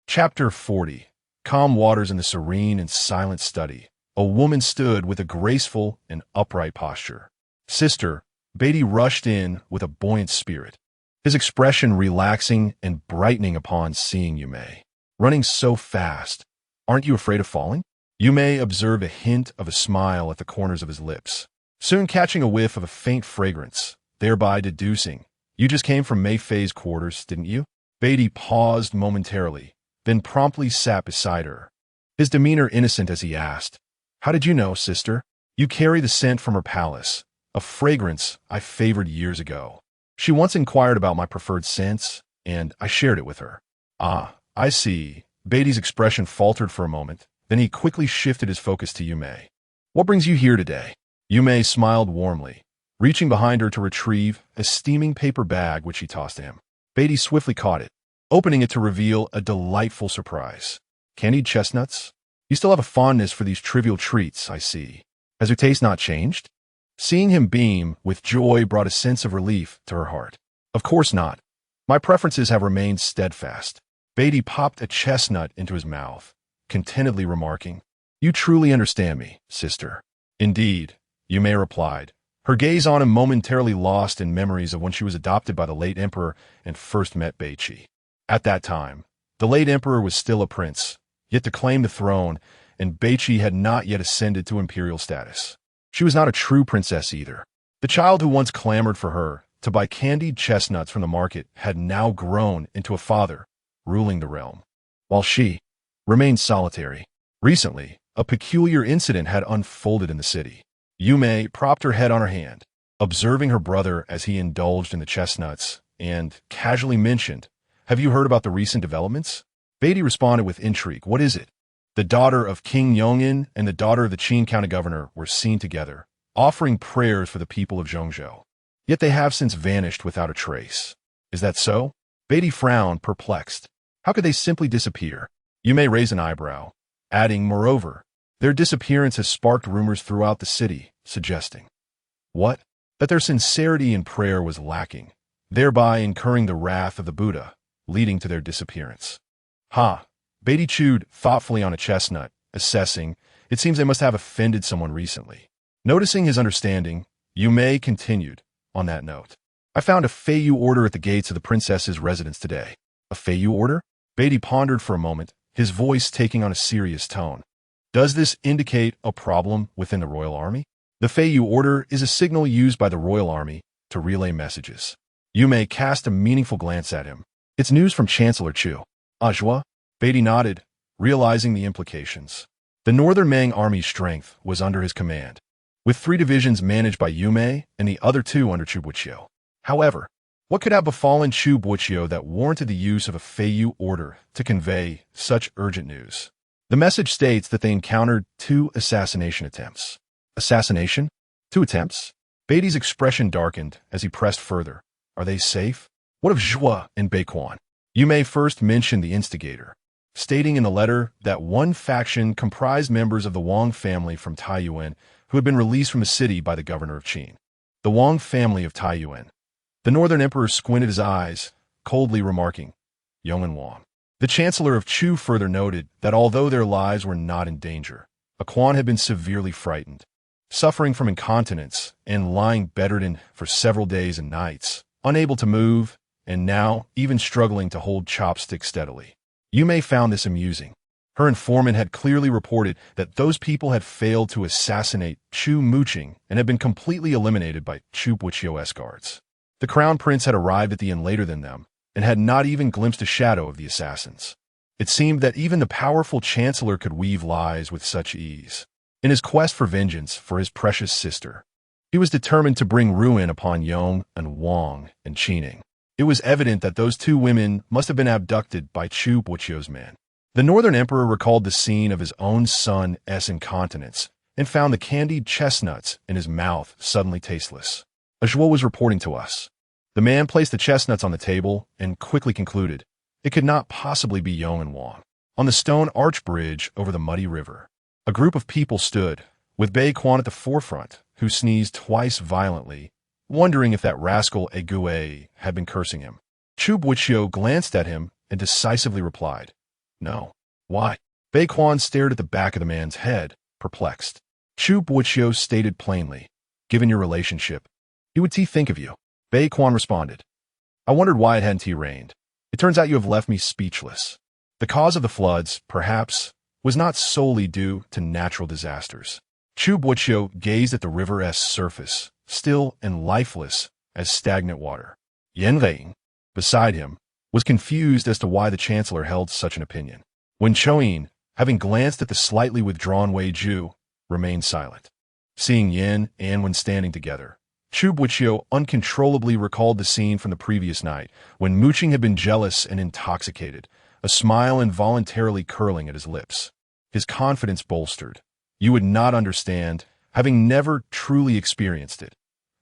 Chapter 40. Calm waters in the serene and silent study. A woman stood with a graceful and upright posture. "Sister," Beatty rushed in with a buoyant spirit, his expression relaxing and brightening upon seeing Yume. "Running so fast. Aren't you afraid of falling?" Yume observed a hint of a smile at the corners of his lips, soon catching a whiff of a faint fragrance, thereby deducing, "You just came from Mei Fei's quarters, didn't you?" Beatty paused momentarily, then promptly sat beside her, his demeanor innocent as he asked, "How did you know, sister?" "You carry the scent from her palace, a fragrance I favored years ago. She once inquired about my preferred scents, and I shared it with her." "Ah, I see." Beatty's expression faltered for a moment, then he quickly shifted his focus to Yume. "What brings you here today?" Yume smiled warmly, reaching behind her to retrieve a steaming paper bag which she tossed to him. Beatty swiftly caught it, opening it to reveal a delightful surprise. "Candied chestnuts? You still have a fondness for these trivial treats, I see. Has your taste not changed?" Seeing him beam with joy brought a sense of relief to her heart. "Of course not. My preferences have remained steadfast." Beatty popped a chestnut into his mouth, contentedly remarking, "You truly understand me, sister." "Indeed," Yume replied, her gaze on him momentarily lost in memories of when she was adopted by the late emperor and first met Beiqi. At that time, the late emperor was still a prince, yet to claim the throne, and Beiqi had not yet ascended to imperial status. She was not a true princess either. The child who once clamored for her to buy candied chestnuts from the market had now grown into a father, ruling the realm, while she remained solitary. Recently, a peculiar incident had unfolded in the city. Yume propped her head on her hand, observing her brother as he indulged in the chestnuts, and casually mentioned, "Have you heard about the recent developments?" Beatty responded with intrigue, "What is it?" The daughter of King Yongin and the daughter of the Qing county governor were seen together, offering prayers for the people of Zhongzhou. Yet they have since vanished without a trace. "Is that so?" Beatty frowned, perplexed. "How could they simply disappear?" Yume raised an eyebrow, adding, "Moreover, their disappearance has sparked rumors throughout the city, suggesting, what? That their sincerity in prayer was lacking, thereby incurring the wrath of the Buddha, leading to their disappearance." "Ha!" Beatty chewed thoughtfully on a chestnut, assessing, "It seems they must have offended someone recently." Noticing his understanding, Yume continued, "On that note, I found a Feiyu order at the gates of the princess's residence today." "A Feiyu order?" Beatty pondered for a moment, his voice taking on a serious tone. "Does this indicate a problem within the royal army?" "The Feiyu order is a signal used by the royal army to relay messages." Yume cast a meaningful glance at him. "It's news from Chancellor Chu." "Ajwa?" Beatty nodded, realizing the implications. The northern Ming army's strength was under his command, with 3 divisions managed by Yume and the other 2 under Chu Boqiu. However, what could have befallen Chu Boqiu that warranted the use of a Feiyu order to convey such urgent news? The message states that they encountered 2 assassination attempts. Assassination? 2 attempts? Beatty's expression darkened as he pressed further. "Are they safe?" What of Zhua and Beiquan? You may first mention the instigator, stating in the letter that one faction comprised members of the Wang family from Taiyuan who had been released from the city by the governor of Qing. The Wang family of Taiyuan. The northern emperor squinted his eyes, coldly remarking, Yong and Wang. The chancellor of Chu further noted that although their lives were not in danger, Quan had been severely frightened, suffering from incontinence and lying bedridden for several days and nights, unable to move, and now even struggling to hold chopsticks steadily. Yume found this amusing. Her informant had clearly reported that those people had failed to assassinate Chu Muqing and had been completely eliminated by Chu Boqiu's guards. The crown prince had arrived at the inn later than them and had not even glimpsed a shadow of the assassins. It seemed that even the powerful chancellor could weave lies with such ease. In his quest for vengeance for his precious sister, he was determined to bring ruin upon Yong and Wang and Qing. It was evident that those two women must have been abducted by Chu Boqiu's men. The northern emperor recalled the scene of his own son's incontinence and found the candied chestnuts in his mouth suddenly tasteless. Zhuo was reporting to us. The man placed the chestnuts on the table and quickly concluded, it could not possibly be Yong and Wang. On the stone arch bridge over the muddy river, a group of people stood, with Beiquan at the forefront, who sneezed twice violently, wondering if that rascal Egue had been cursing him. Chu Boqiu glanced at him and decisively replied, no. Why? Beiquan stared at the back of the man's head, perplexed. Chu Boqiu stated plainly, given your relationship, he would think of you. Beiquan responded, I wondered why it hadn't rained. It turns out you have left me speechless. The cause of the floods, perhaps, was not solely due to natural disasters. Chu Boqiu gazed at the river's surface, still and lifeless as stagnant water. Yandere, beside him, was confused as to why the chancellor held such an opinion. When Choyin, having glanced at the slightly withdrawn Wei Ju, remained silent. Seeing Yin and Wen standing together, Chu Boqiu uncontrollably recalled the scene from the previous night when Muqing had been jealous and intoxicated, a smile involuntarily curling at his lips. His confidence bolstered. You would not understand, having never truly experienced it.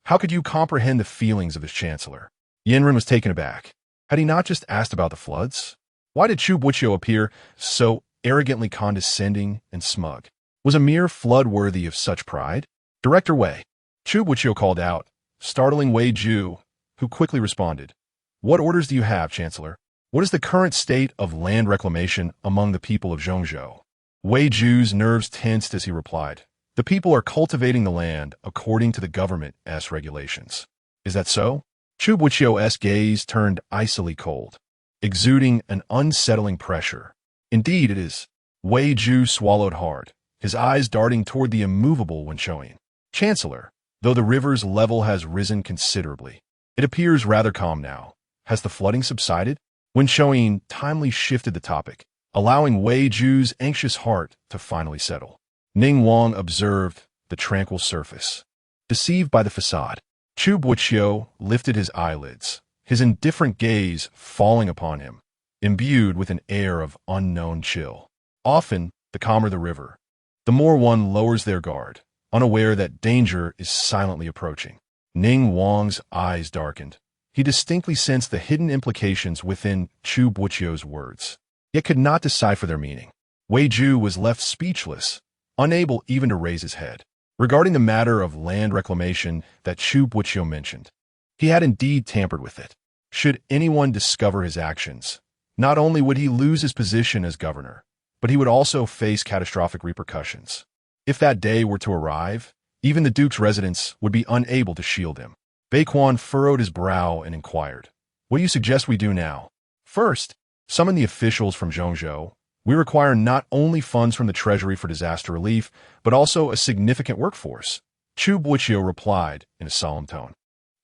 How could you comprehend the feelings of his chancellor? Yinren was taken aback. Had he not just asked about the floods? Why did Chu Boqiu appear so arrogantly condescending and smug? Was a mere flood worthy of such pride? Director Wei. Chu Boqiu called out, startling Wei Ju, who quickly responded, what orders do you have, Chancellor? What is the current state of land reclamation among the people of Zhongzhou? Wei Ju's nerves tensed as he replied, the people are cultivating the land according to the government's regulations. Is that so? Chu Boqiu's gaze turned icily cold, exuding an unsettling pressure. Indeed it is. Wei Ju swallowed hard, his eyes darting toward the immovable Wen Choyin. Chancellor, though the river's level has risen considerably, it appears rather calm now. Has the flooding subsided? Wen Choyin timely shifted the topic, allowing Wei Ju's anxious heart to finally settle. Ning Wang observed the tranquil surface. Deceived by the facade, Chu Boqiu lifted his eyelids, his indifferent gaze falling upon him, imbued with an air of unknown chill. Often, the calmer the river, the more one lowers their guard, unaware that danger is silently approaching. Ning Wang's eyes darkened. He distinctly sensed the hidden implications within Chu Boqiu's words, yet could not decipher their meaning. Wei Ju was left speechless, unable even to raise his head. Regarding the matter of land reclamation that Chu Boqiu mentioned, he had indeed tampered with it. Should anyone discover his actions, not only would he lose his position as governor, but he would also face catastrophic repercussions. If that day were to arrive, even the Duke's residence would be unable to shield him. Beiquan furrowed his brow and inquired, what do you suggest we do now? First, summon the officials from Zhongzhou. We require not only funds from the treasury for disaster relief, but also a significant workforce. Chu Boqiu replied in a solemn tone.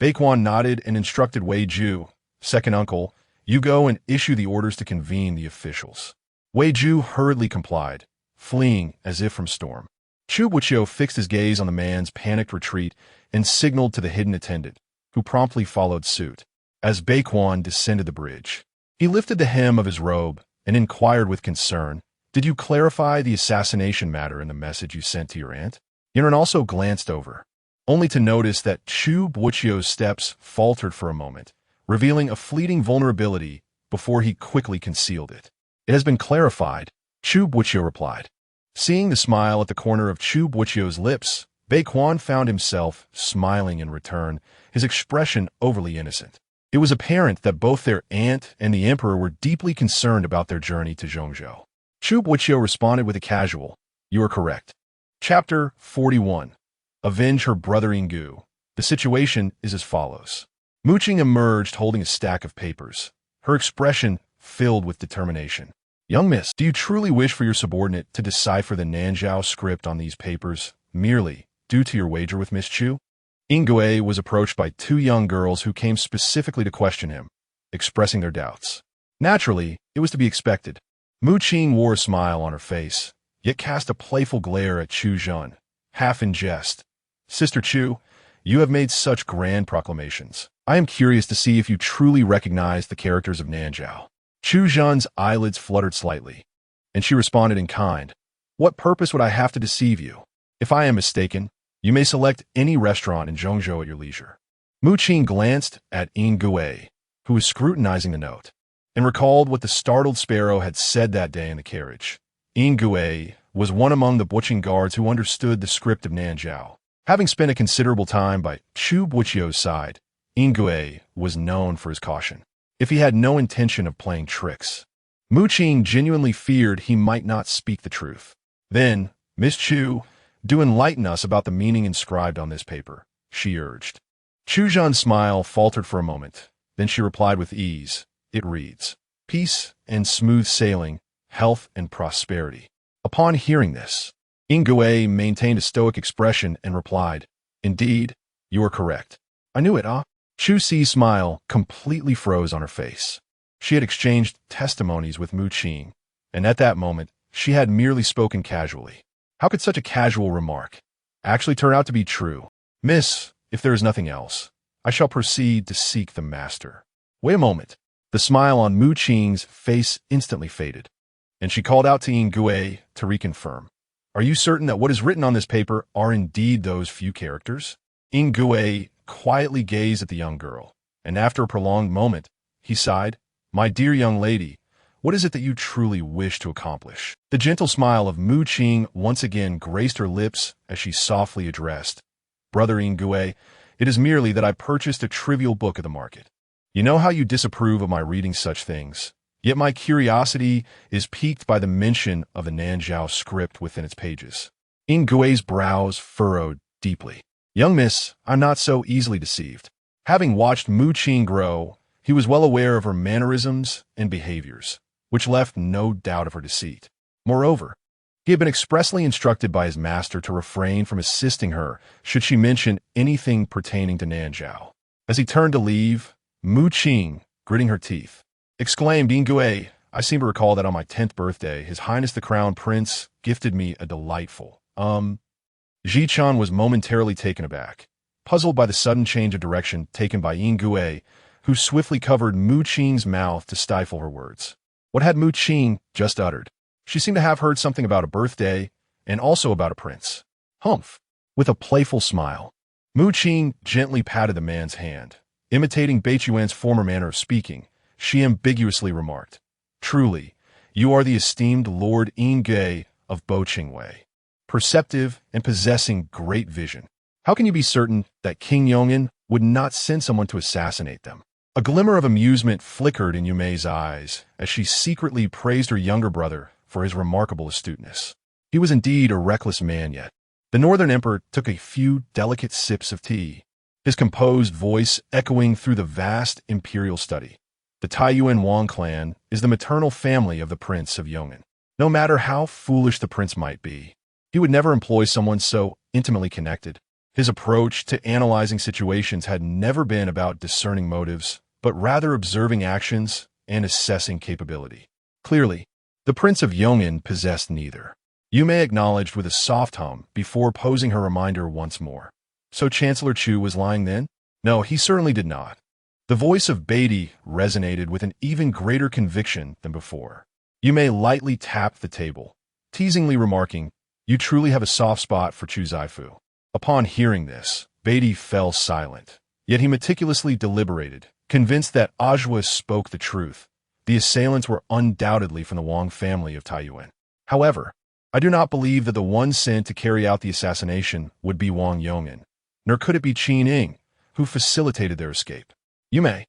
Beiquan nodded and instructed Wei Ju, second uncle, you go and issue the orders to convene the officials. Wei Ju hurriedly complied, fleeing as if from storm. Chu Boqiu fixed his gaze on the man's panicked retreat and signaled to the hidden attendant, who promptly followed suit. As Beiquan descended the bridge, he lifted the hem of his robe and inquired with concern, did you clarify the assassination matter in the message you sent to your aunt? Yinren also glanced over, only to notice that Chu Boqiu's steps faltered for a moment, revealing a fleeting vulnerability before he quickly concealed it. "It has been clarified," Chu Boqiu replied. Seeing the smile at the corner of Chu Boqiu's lips, Bei Quan found himself smiling in return, his expression overly innocent. It was apparent that both their aunt and the emperor were deeply concerned about their journey to Zhongzhou. Chu Boqiu responded with a casual, "You are correct." Chapter 41. Avenge her brother Yinggu. The situation is as follows. Mu Qing emerged holding a stack of papers, her expression filled with determination. "Young miss, do you truly wish for your subordinate to decipher the Nanzhao script on these papers merely due to your wager with Miss Chu?" Yinggu was approached by two young girls who came specifically to question him, expressing their doubts. Naturally, it was to be expected. Mu Qing wore a smile on her face, yet cast a playful glare at Chu Zhen, half in jest. "Sister Chu, you have made such grand proclamations. I am curious to see if you truly recognize the characters of Nanzhao." Chu Zhen's eyelids fluttered slightly, and she responded in kind. "What purpose would I have to deceive you? If I am mistaken, you may select any restaurant in Zhongzhou at your leisure." Mu Qing glanced at Yinggu, who was scrutinizing the note, and recalled what the startled sparrow had said that day in the carriage. Yinggu was one among the Boqing guards who understood the script of Nanzhao. Having spent a considerable time by Chu Boqiu's side, Yinggu was known for his caution. If he had no intention of playing tricks, Mu Qing genuinely feared he might not speak the truth. "Then, Miss Chu, do enlighten us about the meaning inscribed on this paper," she urged. Chu Zhen's smile faltered for a moment, then she replied with ease. "It reads, 'Peace and smooth sailing, health and prosperity.'" Upon hearing this, Yinggu maintained a stoic expression and replied, "Indeed, you are correct. I knew it, ah." Chu Si's smile completely froze on her face. She had exchanged testimonies with Mu Qing, and at that moment, she had merely spoken casually. How could such a casual remark actually turn out to be true? "Miss, if there is nothing else, I shall proceed to seek the master." "Wait a moment." The smile on Mu Qing's face instantly faded, and she called out to Yinggu to reconfirm. "Are you certain that what is written on this paper are indeed those few characters?" Yinggu quietly gazed at the young girl, and after a prolonged moment, he sighed, "My dear young lady, what is it that you truly wish to accomplish?" The gentle smile of Mu Qing once again graced her lips as she softly addressed, "Brother Yinggu, it is merely that I purchased a trivial book at the market. You know how you disapprove of my reading such things, yet my curiosity is piqued by the mention of the Nanzhao script within its pages." Yinggu's brows furrowed deeply. "Young miss, I'm not so easily deceived." Having watched Mu Qing grow, he was well aware of her mannerisms and behaviors, which left no doubt of her deceit. Moreover, he had been expressly instructed by his master to refrain from assisting her should she mention anything pertaining to Nanzhao. As he turned to leave, Mu Qing, gritting her teeth, exclaimed, "Yinggu, I seem to recall that on my 10th birthday, His Highness the Crown Prince gifted me a delightful, Ji-chan was momentarily taken aback, puzzled by the sudden change of direction taken by Yinggu, who swiftly covered Mu Qing's mouth to stifle her words. What had Mu Qing just uttered? She seemed to have heard something about a birthday and also about a prince. Humph! With a playful smile, Mu Qing gently patted the man's hand. Imitating Beichuan's former manner of speaking, she ambiguously remarked, "Truly, you are the esteemed Lord Yinggu of Boqingwei, perceptive and possessing great vision. How can you be certain that King Yong'an would not send someone to assassinate them?" A glimmer of amusement flickered in Yumei's eyes as she secretly praised her younger brother for his remarkable astuteness. He was indeed a reckless man yet. The Northern Emperor took a few delicate sips of tea, his composed voice echoing through the vast imperial study. The Taiyuan Wang clan is the maternal family of the Prince of Yong'an. No matter how foolish the prince might be, he would never employ someone so intimately connected. His approach to analyzing situations had never been about discerning motives, but rather observing actions and assessing capability. Clearly, the Prince of Yong'an possessed neither. Yumei acknowledged with a soft hum before posing her reminder once more. So Chancellor Chu was lying then? No, he certainly did not. The voice of Beatty resonated with an even greater conviction than before. Yumei lightly tapped the table, teasingly remarking, "You truly have a soft spot for Chu Zaifu." Upon hearing this, Beatty fell silent, yet he meticulously deliberated, Convinced that Ajwa spoke the truth, the assailants were undoubtedly from the Wang family of Taiyuan. However, I do not believe that the one sent to carry out the assassination would be Wang Yong'an, nor could it be Qing, who facilitated their escape. Yume,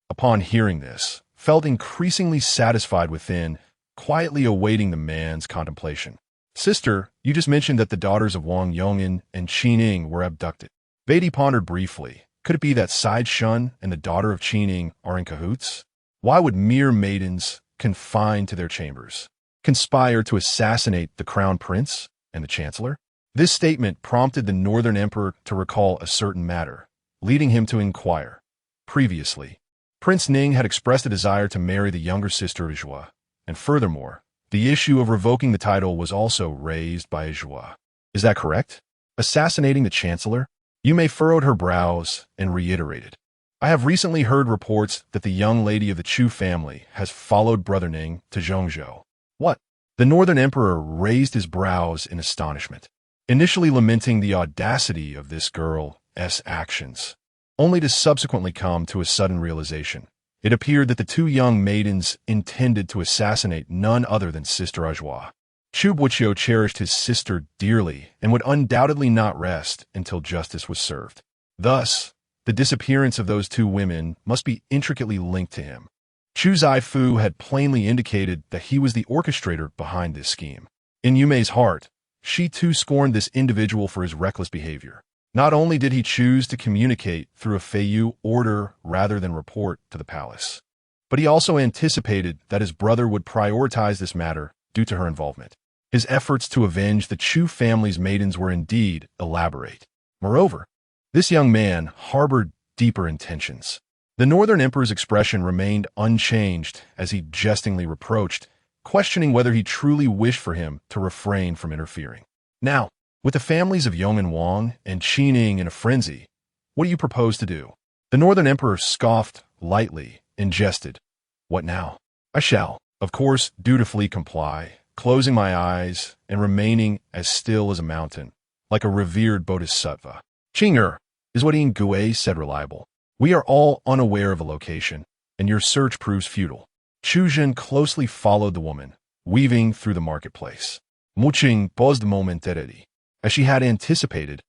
upon hearing this, felt increasingly satisfied within, quietly awaiting the man's contemplation. Sister, you just mentioned that the daughters of Wang Yong'an and Qing were abducted. Beatty pondered briefly. Could it be that Side Shun and the daughter of Qing are in cahoots? Why would mere maidens, confined to their chambers, conspire to assassinate the crown prince and the chancellor? This statement prompted the northern emperor to recall a certain matter, leading him to inquire. Previously, Prince Ning had expressed a desire to marry the younger sister of Zhua, and furthermore, the issue of revoking the title was also raised by Zhua. Is that correct? Assassinating the chancellor? Yume furrowed her brows and reiterated. I have recently heard reports that the young lady of the Chu family has followed Brother Ning to Zhongzhou. What? The northern emperor raised his brows in astonishment, initially lamenting the audacity of this girl's actions, only to subsequently come to a sudden realization. It appeared that the two young maidens intended to assassinate none other than Sister Ajwa. Chu Boqiu cherished his sister dearly and would undoubtedly not rest until justice was served. Thus, the disappearance of those two women must be intricately linked to him. Chu Zaifu had plainly indicated that he was the orchestrator behind this scheme. In Yume's heart, she too scorned this individual for his reckless behavior. Not only did he choose to communicate through a Feiyu order rather than report to the palace, but he also anticipated that his brother would prioritize this matter due to her involvement. His efforts to avenge the Chu family's maidens were indeed elaborate. Moreover, this young man harbored deeper intentions. The northern emperor's expression remained unchanged as he jestingly reproached, questioning whether he truly wished for him to refrain from interfering. Now, with the families of Yong and Wang and Qing in a frenzy, what do you propose to do? The northern emperor scoffed lightly and jested. What now? I shall, of course, dutifully comply, closing my eyes and remaining as still as a mountain, like a revered bodhisattva. Qing is what Yin Gui said reliable. We are all unaware of a location, and your search proves futile. Chu Zhen closely followed the woman, weaving through the marketplace. Muqing paused momentarily. As she had anticipated,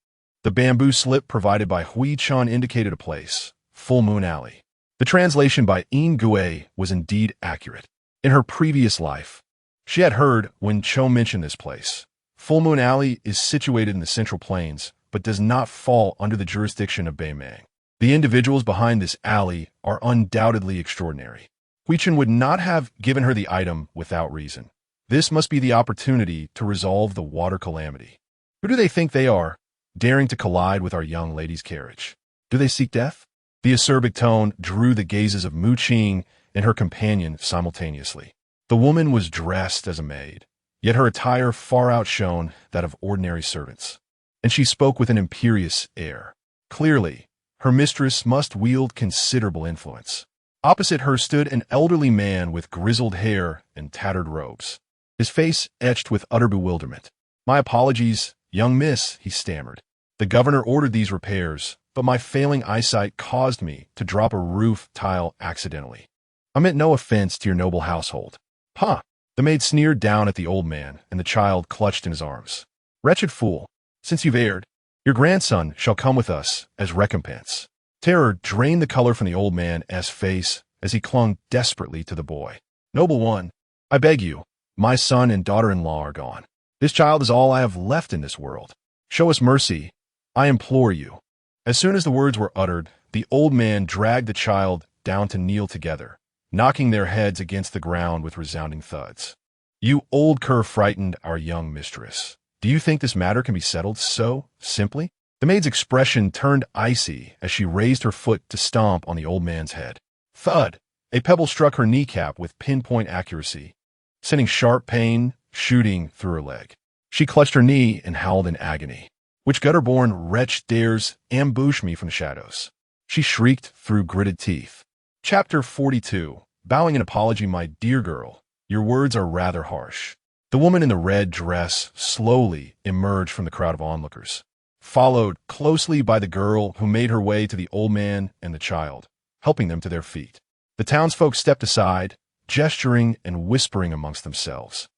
the bamboo slip provided by Hui Chan indicated a place, Full Moon Alley. The translation by Yin Gui was indeed accurate. In her previous life, she had heard when Cho mentioned this place. Full Moon Alley is situated in the Central Plains, but does not fall under the jurisdiction of Beimang. The individuals behind this alley are undoubtedly extraordinary. Huichin would not have given her the item without reason. This must be the opportunity to resolve the water calamity. Who do they think they are, daring to collide with our young lady's carriage? Do they seek death? The acerbic tone drew the gazes of Mu Qing and her companion simultaneously. The woman was dressed as a maid, yet her attire far outshone that of ordinary servants, and she spoke with an imperious air. Clearly, her mistress must wield considerable influence. Opposite her stood an elderly man with grizzled hair and tattered robes, his face etched with utter bewilderment. My apologies, young miss, he stammered. The governor ordered these repairs, but my failing eyesight caused me to drop a roof tile accidentally. I meant no offense to your noble household. Huh! The maid sneered down at the old man, and the child clutched in his arms. Wretched fool, since you've erred, your grandson shall come with us as recompense. Terror drained the color from the old man's face as he clung desperately to the boy. Noble one, I beg you, my son and daughter-in-law are gone. This child is all I have left in this world. Show us mercy, I implore you. As soon as the words were uttered, the old man dragged the child down to kneel together, knocking their heads against the ground with resounding thuds. You old cur frightened our young mistress. Do you think this matter can be settled so simply? The maid's expression turned icy as she raised her foot to stomp on the old man's head. Thud! A pebble struck her kneecap with pinpoint accuracy, sending sharp pain shooting through her leg. She clutched her knee and howled in agony. Which gutter-born wretch dares ambush me from the shadows? She shrieked through gritted teeth. Chapter 42. Bowing an apology, my dear girl. Your words are rather harsh. The woman in the red dress slowly emerged from the crowd of onlookers, followed closely by the girl who made her way to the old man and the child. helping them to their feet. The townsfolk stepped aside, gesturing and whispering amongst themselves.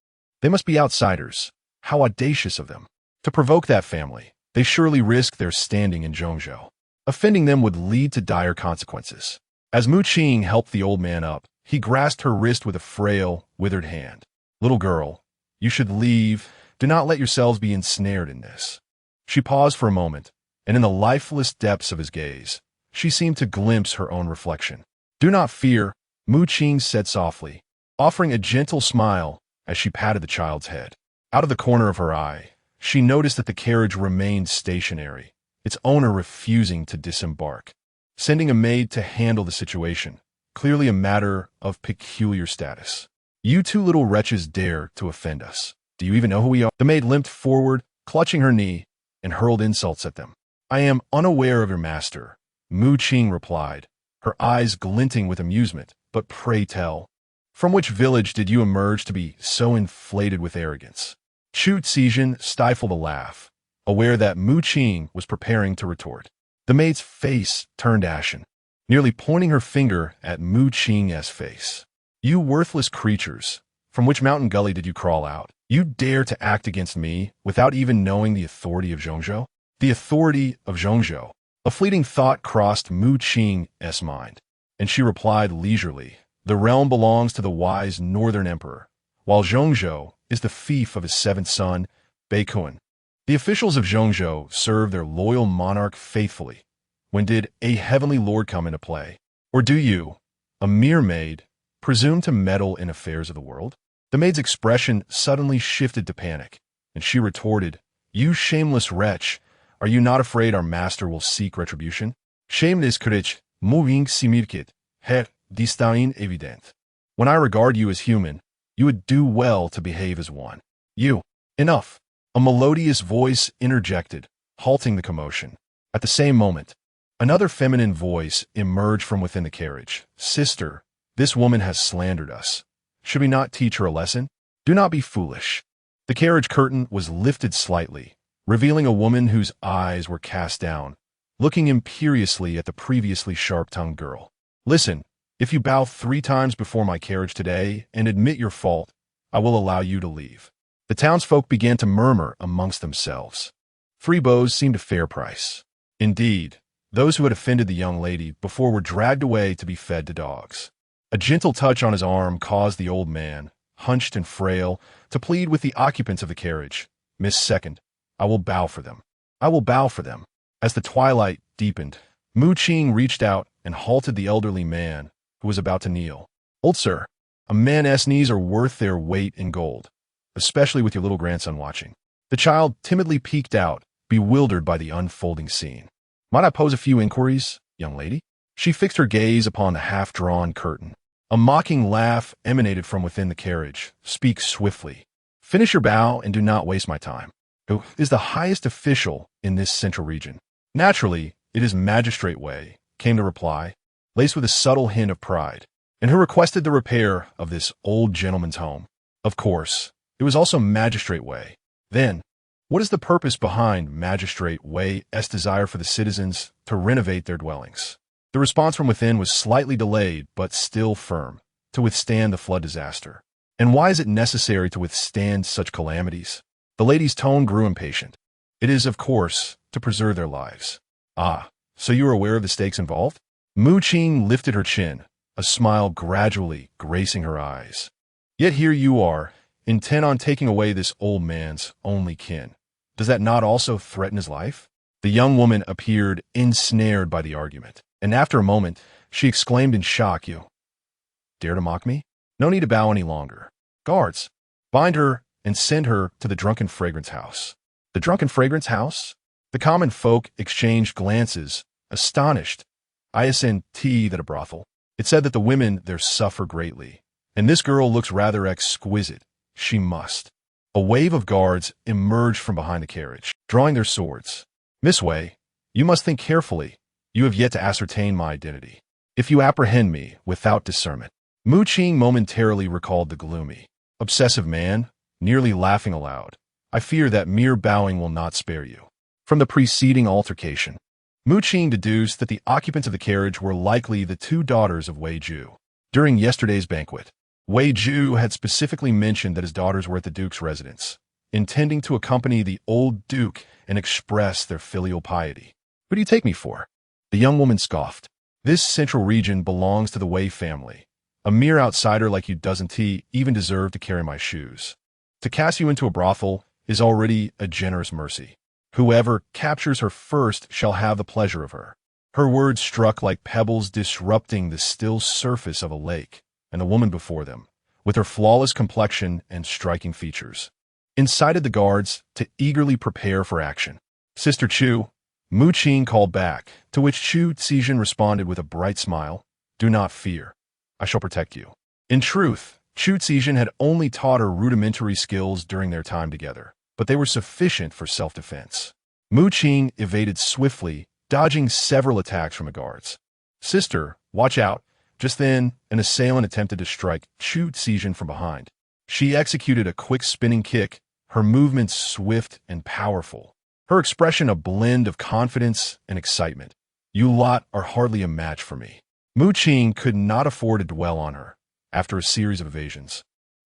They must be outsiders. How audacious of them. To provoke that family, they surely risk their standing in Zhongzhou. Offending them would lead to dire consequences. As Mu Qing helped the old man up, he grasped her wrist with a frail, withered hand. Little girl, you should leave. Do not let yourselves be ensnared in this. She paused for a moment, and in the lifeless depths of his gaze, she seemed to glimpse her own reflection. Do not fear, Mu Qing said softly, offering a gentle smile as she patted the child's head. Out of the corner of her eye, she noticed that the carriage remained stationary, its owner refusing to disembark, sending a maid to handle the situation, clearly a matter of peculiar status. You two little wretches dare to offend us. Do you even know who we are? The maid limped forward, clutching her knee, and hurled insults at them. I am unaware of your master, Mu Qing replied, her eyes glinting with amusement. But pray tell, from which village did you emerge to be so inflated with arrogance? Chu Boqiu stifled a laugh, aware that Mu Qing was preparing to retort. The maid's face turned ashen, nearly pointing her finger at Mu Qing's face. You worthless creatures, from which mountain gully did you crawl out? You dare to act against me without even knowing the authority of Zhongzhou? The authority of Zhongzhou. A fleeting thought crossed Mu Qing's mind, and she replied leisurely, the realm belongs to the wise northern emperor, while Zhongzhou is the fief of his seventh son, Beikun. The officials of Zhongzhou serve their loyal monarch faithfully. When did a heavenly lord come into play? Or do you, a mere maid, presume to meddle in affairs of the world? The maid's expression suddenly shifted to panic, and she retorted, You shameless wretch, are you not afraid our master will seek retribution? Shameless courage, moving simirkit, het, disdain evident. When I regard you as human, you would do well to behave as one. You. Enough. A melodious voice interjected, halting the commotion. At the same moment, another feminine voice emerged from within the carriage. Sister, this woman has slandered us. Should we not teach her a lesson? Do not be foolish. The carriage curtain was lifted slightly, revealing a woman whose eyes were cast down, looking imperiously at the previously sharp-tongued girl. Listen, if you bow 3 times before my carriage today and admit your fault, I will allow you to leave. The townsfolk began to murmur amongst themselves. 3 bows seemed a fair price. Indeed, those who had offended the young lady before were dragged away to be fed to dogs. A gentle touch on his arm caused the old man, hunched and frail, to plead with the occupants of the carriage. Miss Second, I will bow for them. I will bow for them. As the twilight deepened, Mu Qing reached out and halted the elderly man who was about to kneel. Old sir, a man's knees are worth their weight in gold, especially with your little grandson watching. The child timidly peeked out, bewildered by the unfolding scene. Might I pose a few inquiries, young lady? She fixed her gaze upon the half-drawn curtain. A mocking laugh emanated from within the carriage. Speak swiftly. Finish your bow and do not waste my time. Who is the highest official in this central region? Naturally, it is Magistrate Wei, came the reply, laced with a subtle hint of pride, and who requested the repair of this old gentleman's home. Of course, it was also Magistrate Wei. Then, what is the purpose behind Magistrate Wei's desire for the citizens to renovate their dwellings? The response from within was slightly delayed, but still firm, to withstand the flood disaster. And why is it necessary to withstand such calamities? The lady's tone grew impatient. It is, of course, to preserve their lives. Ah, so you are aware of the stakes involved? Mu Qing lifted her chin, a smile gradually gracing her eyes. Yet here you are, intent on taking away this old man's only kin. Does that not also threaten his life? The young woman appeared ensnared by the argument, and after a moment, she exclaimed in shock, You dare to mock me? No need to bow any longer. Guards, bind her and send her to the Drunken Fragrance House. The Drunken Fragrance House? The common folk exchanged glances, astonished. ISNT that a brothel. It said that the women there suffer greatly, and this girl looks rather exquisite. She must. A wave of guards emerged from behind the carriage, drawing their swords. Miss Wei, you must think carefully. You have yet to ascertain my identity. If you apprehend me without discernment. Mu Qing momentarily recalled the gloomy, obsessive man, nearly laughing aloud. I fear that mere bowing will not spare you. From the preceding altercation, Mu Qing deduced that the occupants of the carriage were likely the two daughters of Wei Ju. During yesterday's banquet, Wei Ju had specifically mentioned that his daughters were at the Duke's residence, intending to accompany the old Duke and express their filial piety. "Who do you take me for?" The young woman scoffed. "This central region belongs to the Wei family. A mere outsider like you doesn't even deserve to carry my shoes. To cast you into a brothel is already a generous mercy. Whoever captures her first shall have the pleasure of her." Her words struck like pebbles disrupting the still surface of a lake, and the woman before them, with her flawless complexion and striking features, incited the guards to eagerly prepare for action. "Sister Chu," Mu Qing called back, to which Chu Zizhen responded with a bright smile, "Do not fear. I shall protect you." In truth, Chu Zizhen had only taught her rudimentary skills during their time together, but they were sufficient for self-defense. Mu Qing evaded swiftly, dodging several attacks from the guards. "Sister, watch out." Just then, an assailant attempted to strike Chu Zizhen from behind. She executed a quick spinning kick, her movements swift and powerful, her expression a blend of confidence and excitement. "You lot are hardly a match for me." Mu Qing could not afford to dwell on her. After a series of evasions,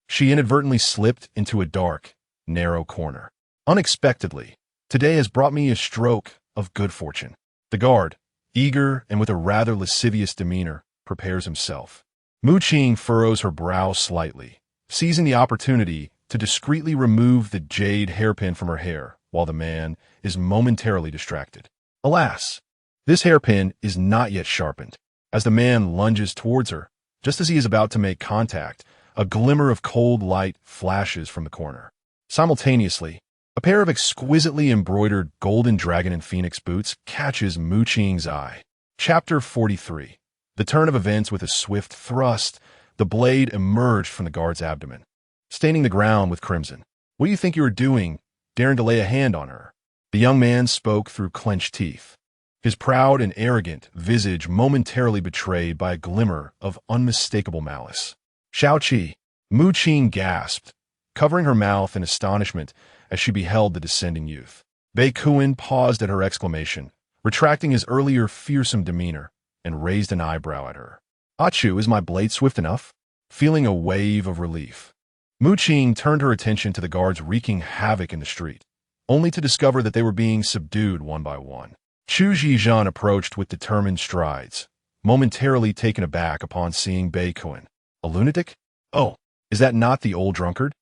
she inadvertently slipped into a dark, narrow corner. "Unexpectedly, today has brought me a stroke of good fortune." The guard, eager and with a rather lascivious demeanor, prepares himself. Mu Qing furrows her brow slightly, seizing the opportunity to discreetly remove the jade hairpin from her hair, while the man is momentarily distracted. Alas, this hairpin is not yet sharpened. As the man lunges towards her, just as he is about to make contact, a glimmer of cold light flashes from the corner. Simultaneously, a pair of exquisitely embroidered golden dragon and phoenix boots catches Mu Qing's eye. Chapter 43. The turn of events. With a swift thrust, the blade emerged from the guard's abdomen, staining the ground with crimson. "What do you think you are doing, daring to lay a hand on her?" The young man spoke through clenched teeth, his proud and arrogant visage momentarily betrayed by a glimmer of unmistakable malice. "Xiaoqi," Mu Qing gasped, covering her mouth in astonishment as she beheld the descending youth. Bei Kuan paused at her exclamation, retracting his earlier fearsome demeanor, and raised an eyebrow at her. "Achu, is my blade swift enough?" Feeling a wave of relief, Mu Qing turned her attention to the guards wreaking havoc in the street, only to discover that they were being subdued one by one. Chu Zizhen approached with determined strides, momentarily taken aback upon seeing Bei Kuan. "A lunatic? Oh, is that not the old drunkard?"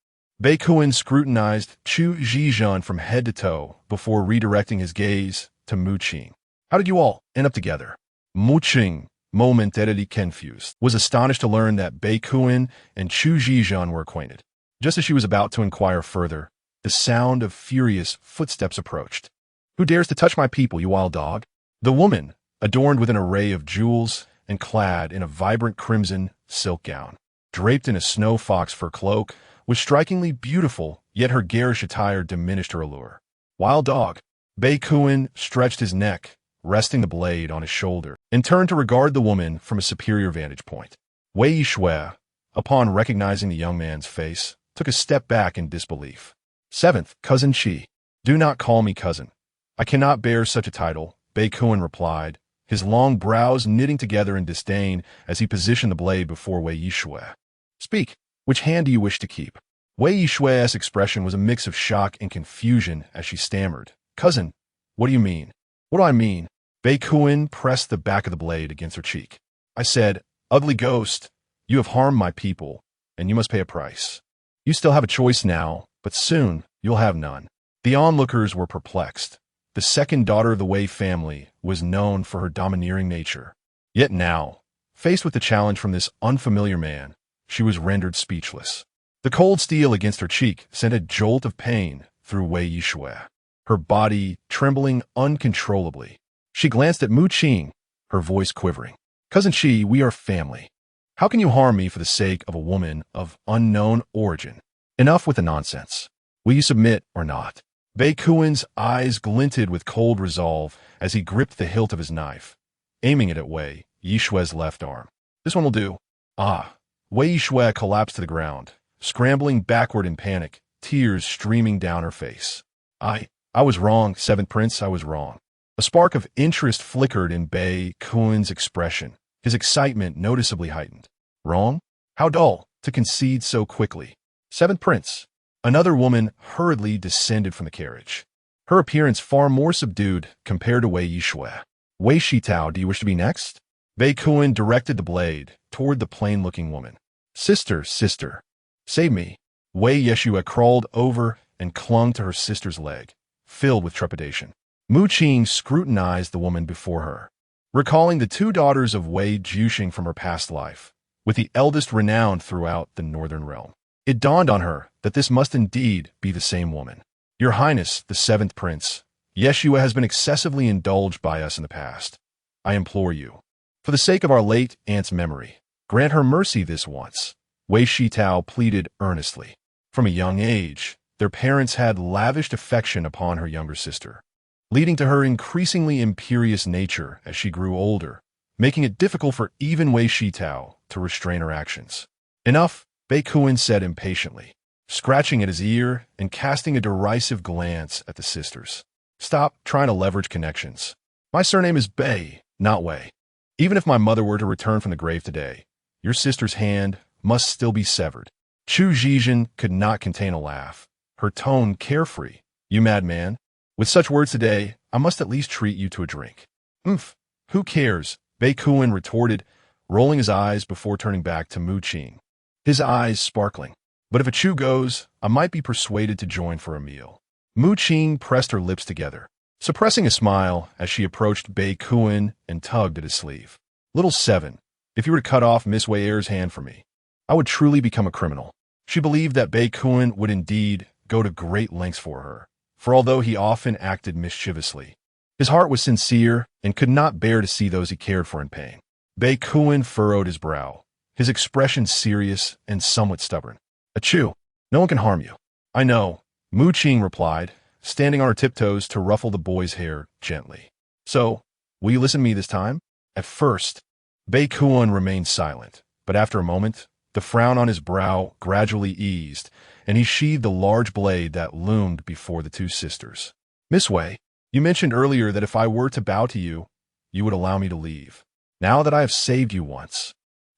Bei Kuan scrutinized Chu Zizhen from head to toe before redirecting his gaze to Mu Qing. "How did you all end up together?" Mu Qing, momentarily confused, was astonished to learn that Bei Kuan and Chu Zizhen were acquainted. Just as she was about to inquire further, the sound of furious footsteps approached. "Who dares to touch my people, you wild dog?" The woman, adorned with an array of jewels and clad in a vibrant crimson silk gown, draped in a snow fox fur cloak, was strikingly beautiful, yet her garish attire diminished her allure. "Wild dog." Bei Kuan stretched his neck, resting the blade on his shoulder, and turned to regard the woman from a superior vantage point. Wei Yishui, upon recognizing the young man's face, took a step back in disbelief. "Seventh, Cousin Qi." "Do not call me cousin. I cannot bear such a title," Bei Kuan replied, his long brows knitting together in disdain as he positioned the blade before Wei Yishui. "Speak, which hand do you wish to keep?" Wei Yishui's expression was a mix of shock and confusion as she stammered. "Cousin, what do you mean?" "What do I mean?" Bei Kuan pressed the back of the blade against her cheek. "I said, ugly ghost, you have harmed my people, and you must pay a price. You still have a choice now, but soon you'll have none." The onlookers were perplexed. The second daughter of the Wei family was known for her domineering nature. Yet now, faced with the challenge from this unfamiliar man, she was rendered speechless. The cold steel against her cheek sent a jolt of pain through Wei Yishui, her body trembling uncontrollably. She glanced at Mu Qing, her voice quivering. "Cousin Qi, we are family. How can you harm me for the sake of a woman of unknown origin? Enough with the nonsense. Will you submit or not?" Bei Kuan's eyes glinted with cold resolve as he gripped the hilt of his knife, aiming it at Wei Yishui's left arm. "This one will do." "Ah." Wei Yishui collapsed to the ground, scrambling backward in panic, tears streaming down her face. I was wrong, Seventh Prince, I was wrong." A spark of interest flickered in Bei Kuen's expression, his excitement noticeably heightened. Wrong? How dull, to concede so quickly. Seventh Prince. Another woman hurriedly descended from the carriage. Her appearance far more subdued compared to Wei Yishui. Wei Shitao, do you wish to be next? Bei Kuen directed the blade toward the plain-looking woman. Sister, sister, save me. Wei Yeshua crawled over and clung to her sister's leg, filled with trepidation. Mu Qing scrutinized the woman before her, recalling the two daughters of Wei Juxing from her past life, with the eldest renowned throughout the northern realm. It dawned on her that this must indeed be the same woman. Your Highness, the seventh prince, Yeshua has been excessively indulged by us in the past. I implore you, for the sake of our late aunt's memory, grant her mercy this once. Wei Shitao pleaded earnestly. From a young age, their parents had lavished affection upon her younger sister, leading to her increasingly imperious nature as she grew older, making it difficult for even Wei Shitao to restrain her actions. Enough, Bei Kuen said impatiently, scratching at his ear and casting a derisive glance at the sisters. Stop trying to leverage connections. My surname is Bei, not Wei. Even if my mother were to return from the grave today, your sister's hand must still be severed. Chu Zhizhen could not contain a laugh, her tone carefree. You madman. With such words today, I must at least treat you to a drink. Who cares? Bei Kuen retorted, rolling his eyes before turning back to Mu Qing, his eyes sparkling. But if a Chu goes, I might be persuaded to join for a meal. Mu Qing pressed her lips together, suppressing a smile as she approached Bei Kuen and tugged at his sleeve. Little seven, if you were to cut off Miss Wei Er's hand for me, I would truly become a criminal. She believed that Bei Kuen would indeed go to great lengths for her, for although he often acted mischievously, his heart was sincere and could not bear to see those he cared for in pain. Bei Kuen furrowed his brow, his expression serious and somewhat stubborn. Achoo, no one can harm you. I know, Mu Qing replied, standing on her tiptoes to ruffle the boy's hair gently. So, will you listen to me this time? At first, Bei Kuen remained silent, but after a moment, the frown on his brow gradually eased, and he sheathed the large blade that loomed before the two sisters. Miss Wei, you mentioned earlier that if I were to bow to you, you would allow me to leave. Now that I have saved you once,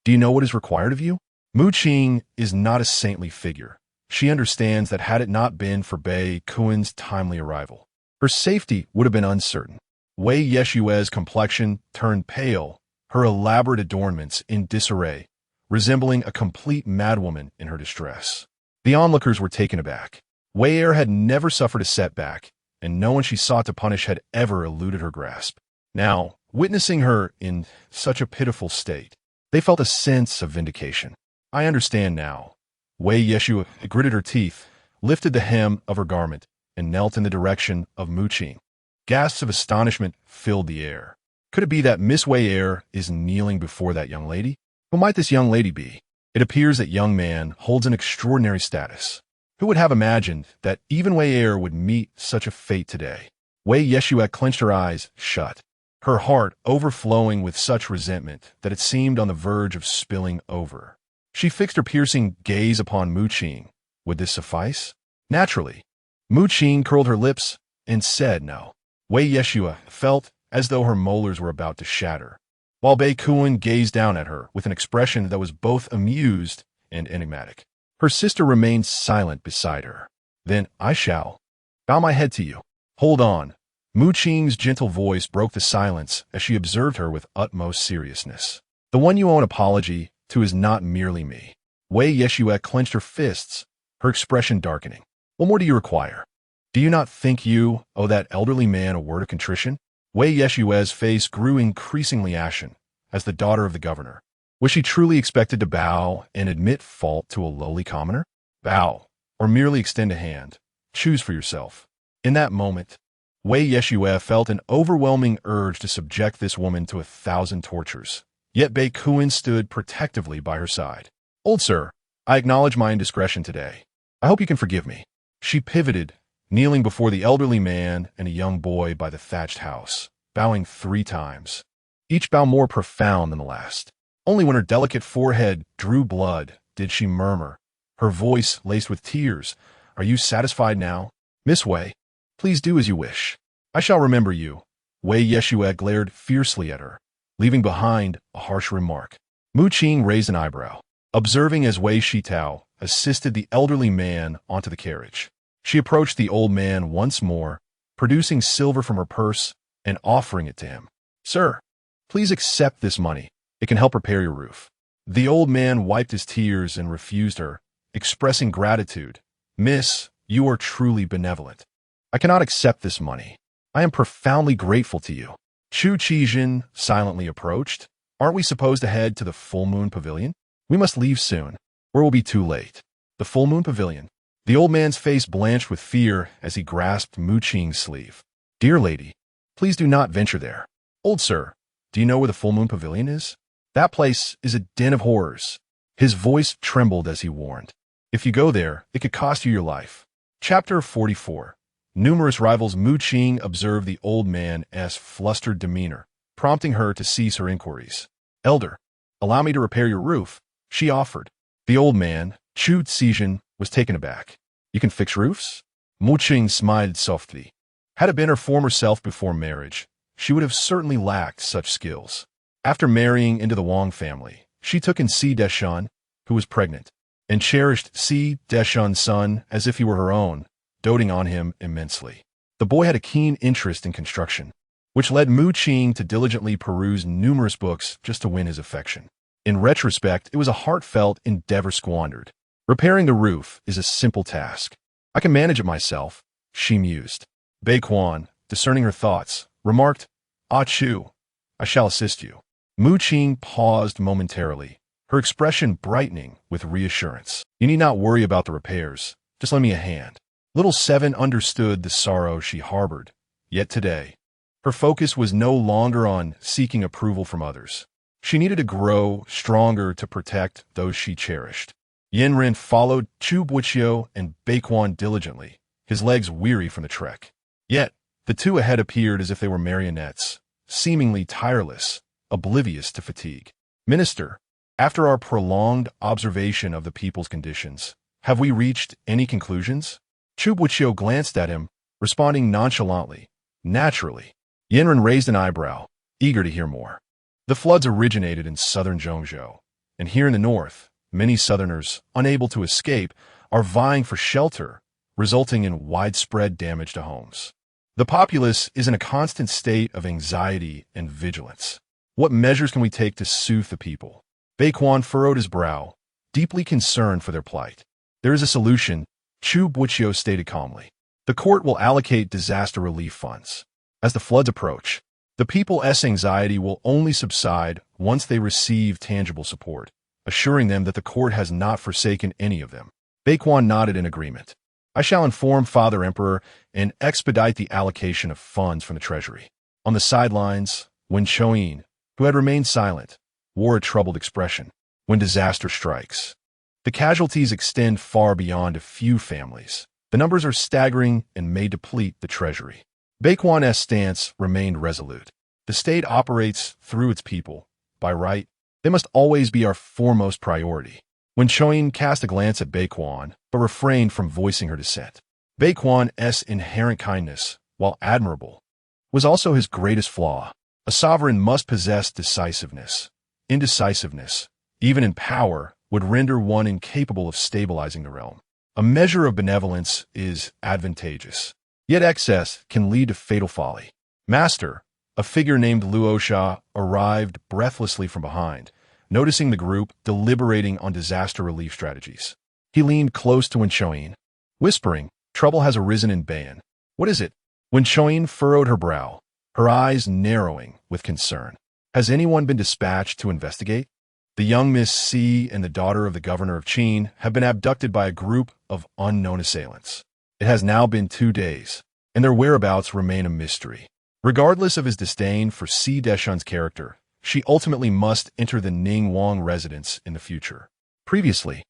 do you know what is required of you? Mu Qing is not a saintly figure. She understands that had it not been for Bei Kuen's timely arrival, her safety would have been uncertain. Wei Yeshua's complexion turned pale, her elaborate adornments in disarray, resembling a complete madwoman in her distress. The onlookers were taken aback. Wei Er had never suffered a setback, and no one she sought to punish had ever eluded her grasp. Now, witnessing her in such a pitiful state, they felt a sense of vindication. I understand now. Wei Yeshua gritted her teeth, lifted the hem of her garment, and knelt in the direction of Mu Qing. Gasps of astonishment filled the air. Could it be that Miss Wei Er is kneeling before that young lady? Who might this young lady be? It appears that young man holds an extraordinary status. Who would have imagined that even Wei Er would meet such a fate today? Wei Yeshua clenched her eyes shut, her heart overflowing with such resentment that it seemed on the verge of spilling over. She fixed her piercing gaze upon Mu Qing. Would this suffice? Naturally. Mu Qing curled her lips and said no. Wei Yeshua felt as though her molars were about to shatter, while Bei Kuen gazed down at her with an expression that was both amused and enigmatic. Her sister remained silent beside her. Then I shall bow my head to you. Hold on. Mu Qing's gentle voice broke the silence as she observed her with utmost seriousness. The one you owe an apology to is not merely me. Wei Yeshua clenched her fists, her expression darkening. What more do you require? Do you not think you owe that elderly man a word of contrition? Wei Yeshua's face grew increasingly ashen as the daughter of the governor. Was she truly expected to bow and admit fault to a lowly commoner? Bow, or merely extend a hand. Choose for yourself. In that moment, Wei Yeshua felt an overwhelming urge to subject this woman to 1,000 tortures. Yet Bei Kuen stood protectively by her side. Old sir, I acknowledge my indiscretion today. I hope you can forgive me. She pivoted, kneeling before the elderly man and a young boy by the thatched house, bowing 3 times, each bow more profound than the last. Only when her delicate forehead drew blood did she murmur, her voice laced with tears, "Are you satisfied now? Miss Wei, please do as you wish. I shall remember you, Wei Yeshua glared fiercely at her, leaving behind a harsh remark. Mu Qing raised an eyebrow, observing as Wei Shitao assisted the elderly man onto the carriage. She approached the old man once more, producing silver from her purse and offering it to him. Sir, please accept this money. It can help repair your roof. The old man wiped his tears and refused her, expressing gratitude. Miss, you are truly benevolent. I cannot accept this money. I am profoundly grateful to you. Chu Qijin silently approached. Aren't we supposed to head to the full moon pavilion? We must leave soon, or it will be too late. The full moon pavilion. The old man's face blanched with fear as he grasped Mu Qing's sleeve. Dear lady, please do not venture there. Old sir, do you know where the full moon pavilion is? That place is a den of horrors. His voice trembled as he warned. If you go there, it could cost you your life. Chapter 44. Numerous rivals. Mu Qing observed the old man's flustered demeanor, prompting her to cease her inquiries. Elder, allow me to repair your roof, she offered. The old man, Chu Qijin, was taken aback. You can fix roofs? Mu Qing smiled softly. Had it been her former self before marriage, she would have certainly lacked such skills. After marrying into the Wang family, she took in Si Deshan, who was pregnant, and cherished Si Deshan's son as if he were her own, doting on him immensely. The boy had a keen interest in construction, which led Mu Qing to diligently peruse numerous books just to win his affection. In retrospect, it was a heartfelt endeavor squandered. Repairing the roof is a simple task. I can manage it myself, she mused. Bei Quan, discerning her thoughts, remarked, Ah Chu, I shall assist you. Mu Qing paused momentarily, her expression brightening with reassurance. You need not worry about the repairs. Just lend me a hand. Little Seven understood the sorrow she harbored, yet today, her focus was no longer on seeking approval from others. She needed to grow stronger to protect those she cherished. Yandere followed Chu Boqiu and Bei Quan diligently, his legs weary from the trek. Yet, the two ahead appeared as if they were marionettes, seemingly tireless, oblivious to fatigue. Minister, after our prolonged observation of the people's conditions, have we reached any conclusions? Chu Boqiu glanced at him, responding nonchalantly, naturally. Yandere raised an eyebrow, eager to hear more. The floods originated in southern Zhongzhou, and here in the north, many southerners, unable to escape, are vying for shelter, resulting in widespread damage to homes. The populace is in a constant state of anxiety and vigilance. What measures can we take to soothe the people? Bei Quan furrowed his brow, deeply concerned for their plight. There is a solution, Chu Boqiu stated calmly. The court will allocate disaster relief funds. As the floods approach, the people's anxiety will only subside once they receive tangible support, assuring them that the court has not forsaken any of them. Bei Quan nodded in agreement. I shall inform Father Emperor and expedite the allocation of funds from the treasury. On the sidelines, Wen Choyin, who had remained silent, wore a troubled expression. When disaster strikes, the casualties extend far beyond a few families. The numbers are staggering and may deplete the treasury. Bei Quan's stance remained resolute. The state operates through its people. By right, they must always be our foremost priority. Wen Choyin cast a glance at Bei Quan, but refrained from voicing her dissent. Bei Quan's inherent kindness, while admirable, was also his greatest flaw. A sovereign must possess decisiveness. Indecisiveness, even in power, would render one incapable of stabilizing the realm. A measure of benevolence is advantageous, yet excess can lead to fatal folly. Master, a figure named Luosha, arrived breathlessly from behind, noticing the group deliberating on disaster relief strategies. He leaned close to Wen Choyin, whispering, trouble has arisen in Bayan. What is it? Wen Choyin furrowed her brow, her eyes narrowing with concern. Has anyone been dispatched to investigate? The young Miss C and the daughter of the governor of Qing have been abducted by a group of unknown assailants. It has now been 2 days, and their whereabouts remain a mystery. Regardless of his disdain for Si Deshan's character, she ultimately must enter the Ning Wang residence in the future. Previously,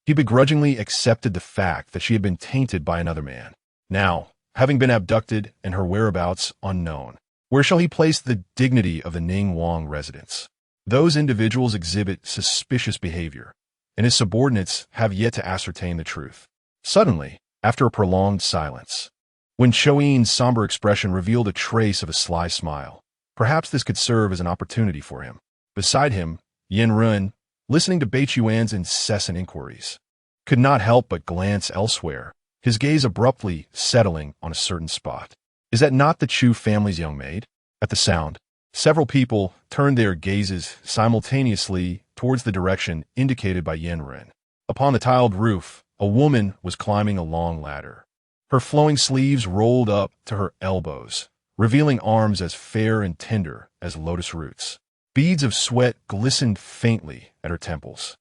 he begrudgingly accepted the fact that she had been tainted by another man. Now, having been abducted and her whereabouts unknown, where shall he place the dignity of the Ning Wang residence? Those individuals exhibit suspicious behavior, and his subordinates have yet to ascertain the truth. Suddenly, after a prolonged silence, When Choyin's somber expression revealed a trace of a sly smile. Perhaps this could serve as an opportunity for him. Beside him, Yen, listening to Beichuan's incessant inquiries, could not help but glance elsewhere, his gaze abruptly settling on a certain spot. Is that not the Chu family's young maid? At the sound, several people turned their gazes simultaneously towards the direction indicated by Yen. Upon the tiled roof, a woman was climbing a long ladder. Her flowing sleeves rolled up to her elbows, revealing arms as fair and tender as lotus roots. Beads of sweat glistened faintly at her temples,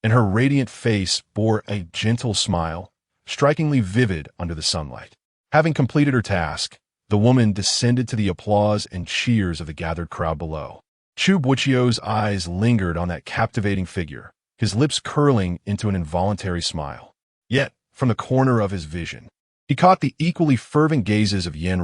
and her radiant face bore a gentle smile, strikingly vivid under the sunlight. Having completed her task, the woman descended to the applause and cheers of the gathered crowd below. Chu Boqiu's eyes lingered on that captivating figure, his lips curling into an involuntary smile. Yet, from the corner of his vision, he caught the equally fervent gazes of Yen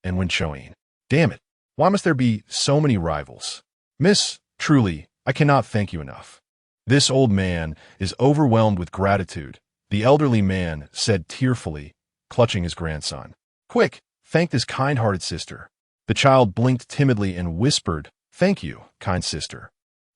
and Wen Choyin. Damn it, why must there be so many rivals? Miss, truly, I cannot thank you enough. This old man is overwhelmed with gratitude, the elderly man said tearfully, clutching his grandson. Quick, thank this kind-hearted sister. The child blinked timidly and whispered, Thank you, kind sister.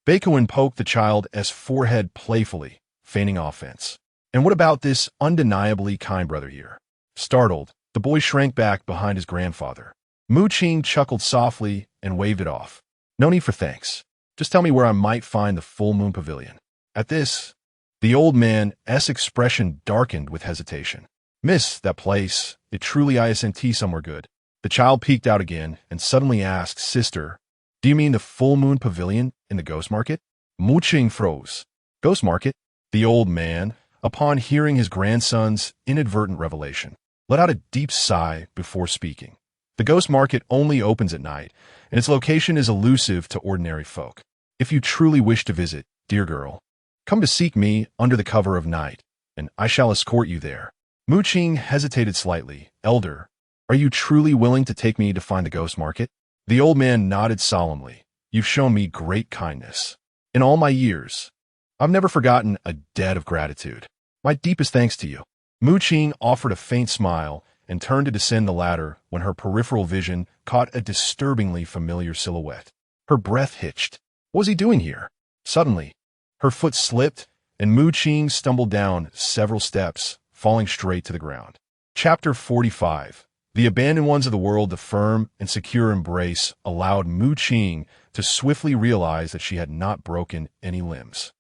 Baekuin poked the child's forehead playfully, feigning offense. And what about this undeniably kind brother here? Startled, the boy shrank back behind his grandfather. Qing chuckled softly and waved it off. No need for thanks. Just tell me where I might find the full moon pavilion. At this, the old man's expression darkened with hesitation. Miss, that place, it truly isn't somewhere good. The child peeked out again and suddenly asked, Sister, do you mean the full moon pavilion in the ghost market? Qing froze. Ghost market? The old man, upon hearing his grandson's inadvertent revelation, let out a deep sigh before speaking. The ghost market only opens at night, and its location is elusive to ordinary folk. If you truly wish to visit, dear girl, come to seek me under the cover of night, and I shall escort you there. Qing hesitated slightly. Elder, are you truly willing to take me to find the ghost market? The old man nodded solemnly. You've shown me great kindness. In all my years, I've never forgotten a debt of gratitude. My deepest thanks to you. Qing offered a faint smile and turned to descend the ladder when her peripheral vision caught a disturbingly familiar silhouette. Her breath hitched. What was he doing here? Suddenly, her foot slipped, and Qing stumbled down several steps, falling straight to the ground. Chapter 45. The abandoned ones of the world, the firm and secure embrace allowed Qing to swiftly realize that she had not broken any limbs.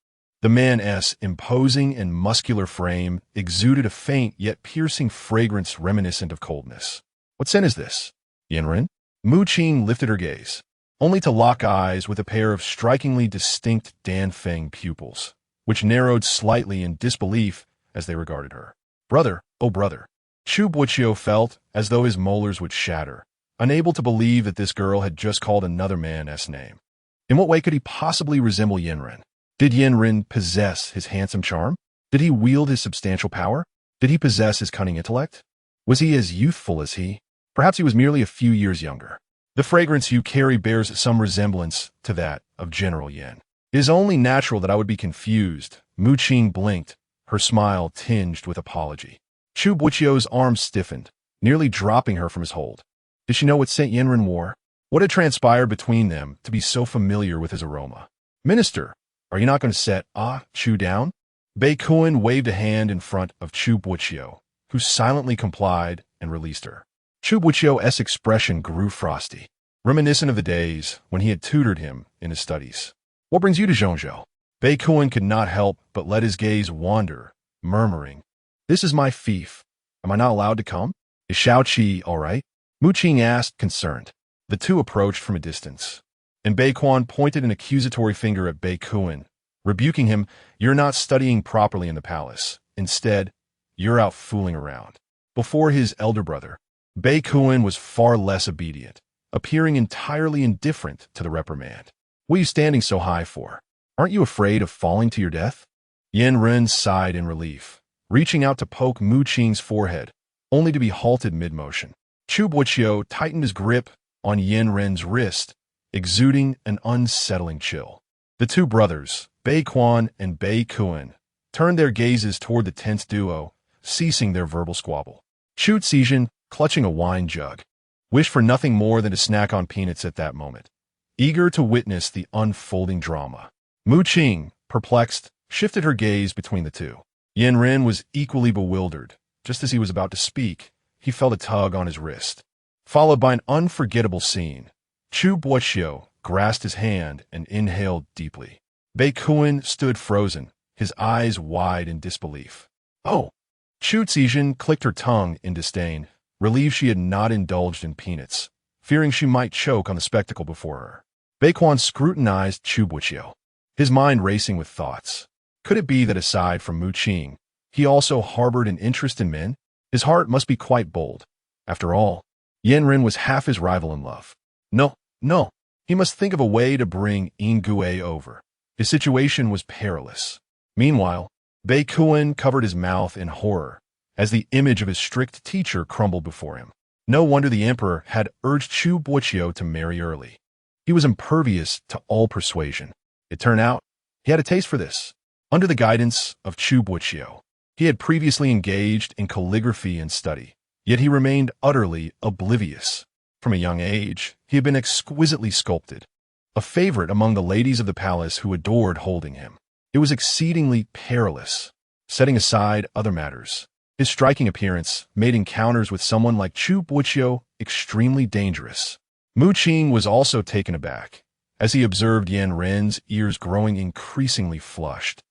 The man's imposing and muscular frame exuded a faint yet piercing fragrance reminiscent of coldness. What scent is this? Yen? Qing lifted her gaze, only to lock eyes with a pair of strikingly distinct Dan-Feng pupils, which narrowed slightly in disbelief as they regarded her. Brother, oh brother. Chu Boqiu felt as though his molars would shatter, unable to believe that this girl had just called another man's name. In what way could he possibly resemble Yen? Did Yen possess his handsome charm? Did he wield his substantial power? Did he possess his cunning intellect? Was he as youthful as he? Perhaps he was merely a few years younger. The fragrance you carry bears some resemblance to that of General Yen. It is only natural that I would be confused. Qing blinked, her smile tinged with apology. Chu Boqiu's arm stiffened, nearly dropping her from his hold. Did she know what scent Yen wore? What had transpired between them to be so familiar with his aroma? Minister, are you not going to set Chu down? Baekuin waved a hand in front of Chu Boqiu, who silently complied and released her. Chu Boqiu's expression grew frosty, reminiscent of the days when he had tutored him in his studies. What brings you to Zhongzhou? Baekuin could not help but let his gaze wander, murmuring, This is my fief. Am I not allowed to come? Is Shaoqi all right? Qing asked, concerned. The two approached from a distance, and Baekuan pointed an accusatory finger at Baekuin, rebuking him, You're not studying properly in the palace. Instead, you're out fooling around. Before his elder brother, Baekuin was far less obedient, appearing entirely indifferent to the reprimand. What are you standing so high for? Aren't you afraid of falling to your death? Yen sighed in relief, reaching out to poke Qing's forehead, only to be halted mid-motion. Chu Boqiu tightened his grip on Yen's wrist, exuding an unsettling chill. The two brothers, Baekuan and Baekuin, turned their gazes toward the tense duo, ceasing their verbal squabble. Chu Zizhen clutching a wine jug. Wished for nothing more than to snack on peanuts at that moment, eager to witness the unfolding drama. Mu Qing, perplexed, shifted her gaze between the two. Yandere was equally bewildered. Just as he was about to speak, he felt a tug on his wrist, followed by an unforgettable scene. Chu Boqiu grasped his hand and inhaled deeply. Baikuan stood frozen, his eyes wide in disbelief. Oh! Chu Zizhen clicked her tongue in disdain, relieved she had not indulged in peanuts, fearing she might choke on the spectacle before her. Baikuan scrutinized Chu Boqiu, his mind racing with thoughts. Could it be that aside from Mu Qing, he also harbored an interest in men? His heart must be quite bold. After all, Yandere was half his rival in love. No. He must think of a way to bring Yandere over. His situation was perilous. Meanwhile, Baikuan covered his mouth in horror as the image of his strict teacher crumbled before him. No wonder the emperor had urged Chu Boqiu to marry early. He was impervious to all persuasion. It turned out he had a taste for this. Under the guidance of Chu Boqiu, he had previously engaged in calligraphy and study, yet he remained utterly oblivious. From a young age, he had been exquisitely sculpted, a favorite among the ladies of the palace who adored holding him. It was exceedingly perilous. Setting aside other matters, his striking appearance made encounters with someone like Chu Boqiu extremely dangerous. Mu Qing was also taken aback as he observed Yandere's ears growing increasingly flushed.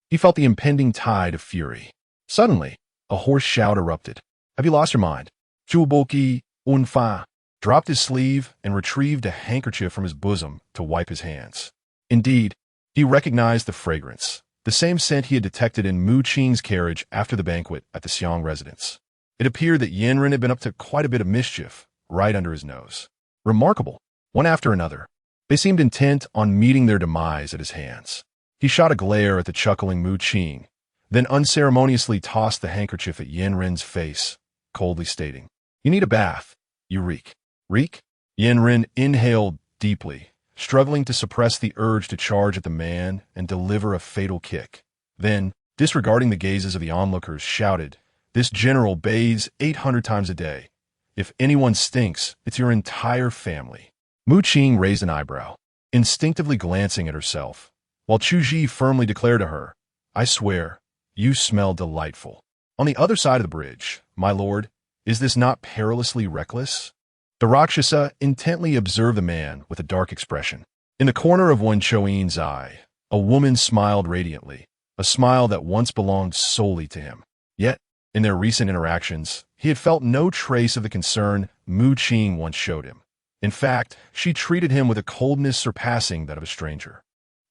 He felt the impending tide of fury. Suddenly, a hoarse shout erupted. "Have you lost your mind?" Chu Boqiu Unfa dropped his sleeve and retrieved a handkerchief from his bosom to wipe his hands. Indeed, he recognized the fragrance, the same scent he had detected in Mu Qing's carriage after the banquet at the Xiang residence. It appeared that Yandere had been up to quite a bit of mischief right under his nose. Remarkable. One after another, they seemed intent on meeting their demise at his hands. He shot a glare at the chuckling Mu Qing, then unceremoniously tossed the handkerchief at Yandere's face, coldly stating, "You need a bath. You reek." "Reek?" Yandere inhaled deeply, struggling to suppress the urge to charge at the man and deliver a fatal kick. Then, disregarding the gazes of the onlookers, shouted, "This general bathes 800 times a day. If anyone stinks, it's your entire family." Mu Qing raised an eyebrow, instinctively glancing at herself, while Chu Ji firmly declared to her, "I swear, you smell delightful." On the other side of the bridge, "My lord, is this not perilously reckless?" The Rakshasa intently observed the man with a dark expression. In the corner of one Choyin's eye, a woman smiled radiantly, a smile that once belonged solely to him. Yet, in their recent interactions, he had felt no trace of the concern Mu Qing once showed him. In fact, she treated him with a coldness surpassing that of a stranger.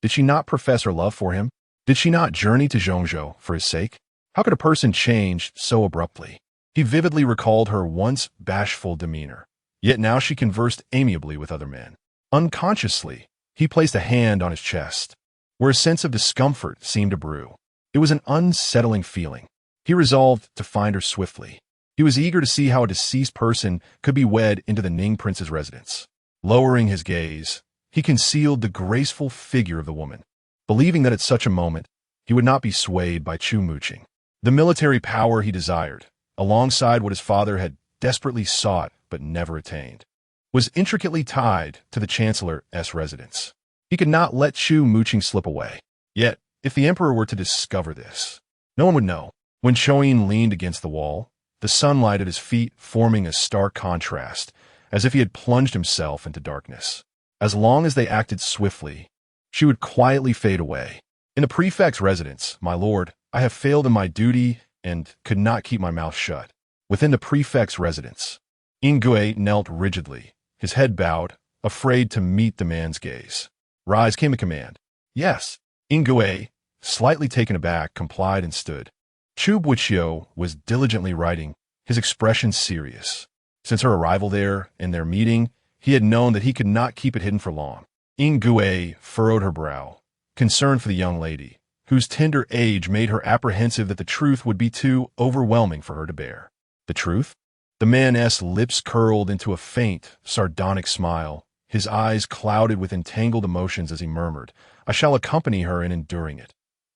Did she not profess her love for him? Did she not journey to Zhongzhou for his sake? How could a person change so abruptly? He vividly recalled her once bashful demeanor. Yet now she conversed amiably with other men. Unconsciously, he placed a hand on his chest, where a sense of discomfort seemed to brew. It was an unsettling feeling. He resolved to find her swiftly. He was eager to see how a deceased person could be wed into the Ning prince's residence. Lowering his gaze, he concealed the graceful figure of the woman, believing that at such a moment, he would not be swayed by Chu Muqing. The military power he desired, alongside what his father had desperately sought but never attained, was intricately tied to the Chancellor's residence. He could not let Chu Muqing slip away. Yet, if the emperor were to discover this, no one would know. When Choyin leaned against the wall, the sunlight at his feet forming a stark contrast, as if he had plunged himself into darkness. As long as they acted swiftly, she would quietly fade away. "In the prefect's residence, my lord, I have failed in my duty and could not keep my mouth shut." Within the prefect's residence, Yandere knelt rigidly, his head bowed, afraid to meet the man's gaze. "Rise," came a command. "Yes." Yandere, slightly taken aback, complied and stood. Chu Boqiu was diligently writing, his expression serious. Since her arrival there and their meeting, he had known that he could not keep it hidden for long. Yandere furrowed her brow, concerned for the young lady, whose tender age made her apprehensive that the truth would be too overwhelming for her to bear. The truth? The man's lips curled into a faint, sardonic smile, his eyes clouded with entangled emotions as he murmured, "I shall accompany her in enduring it.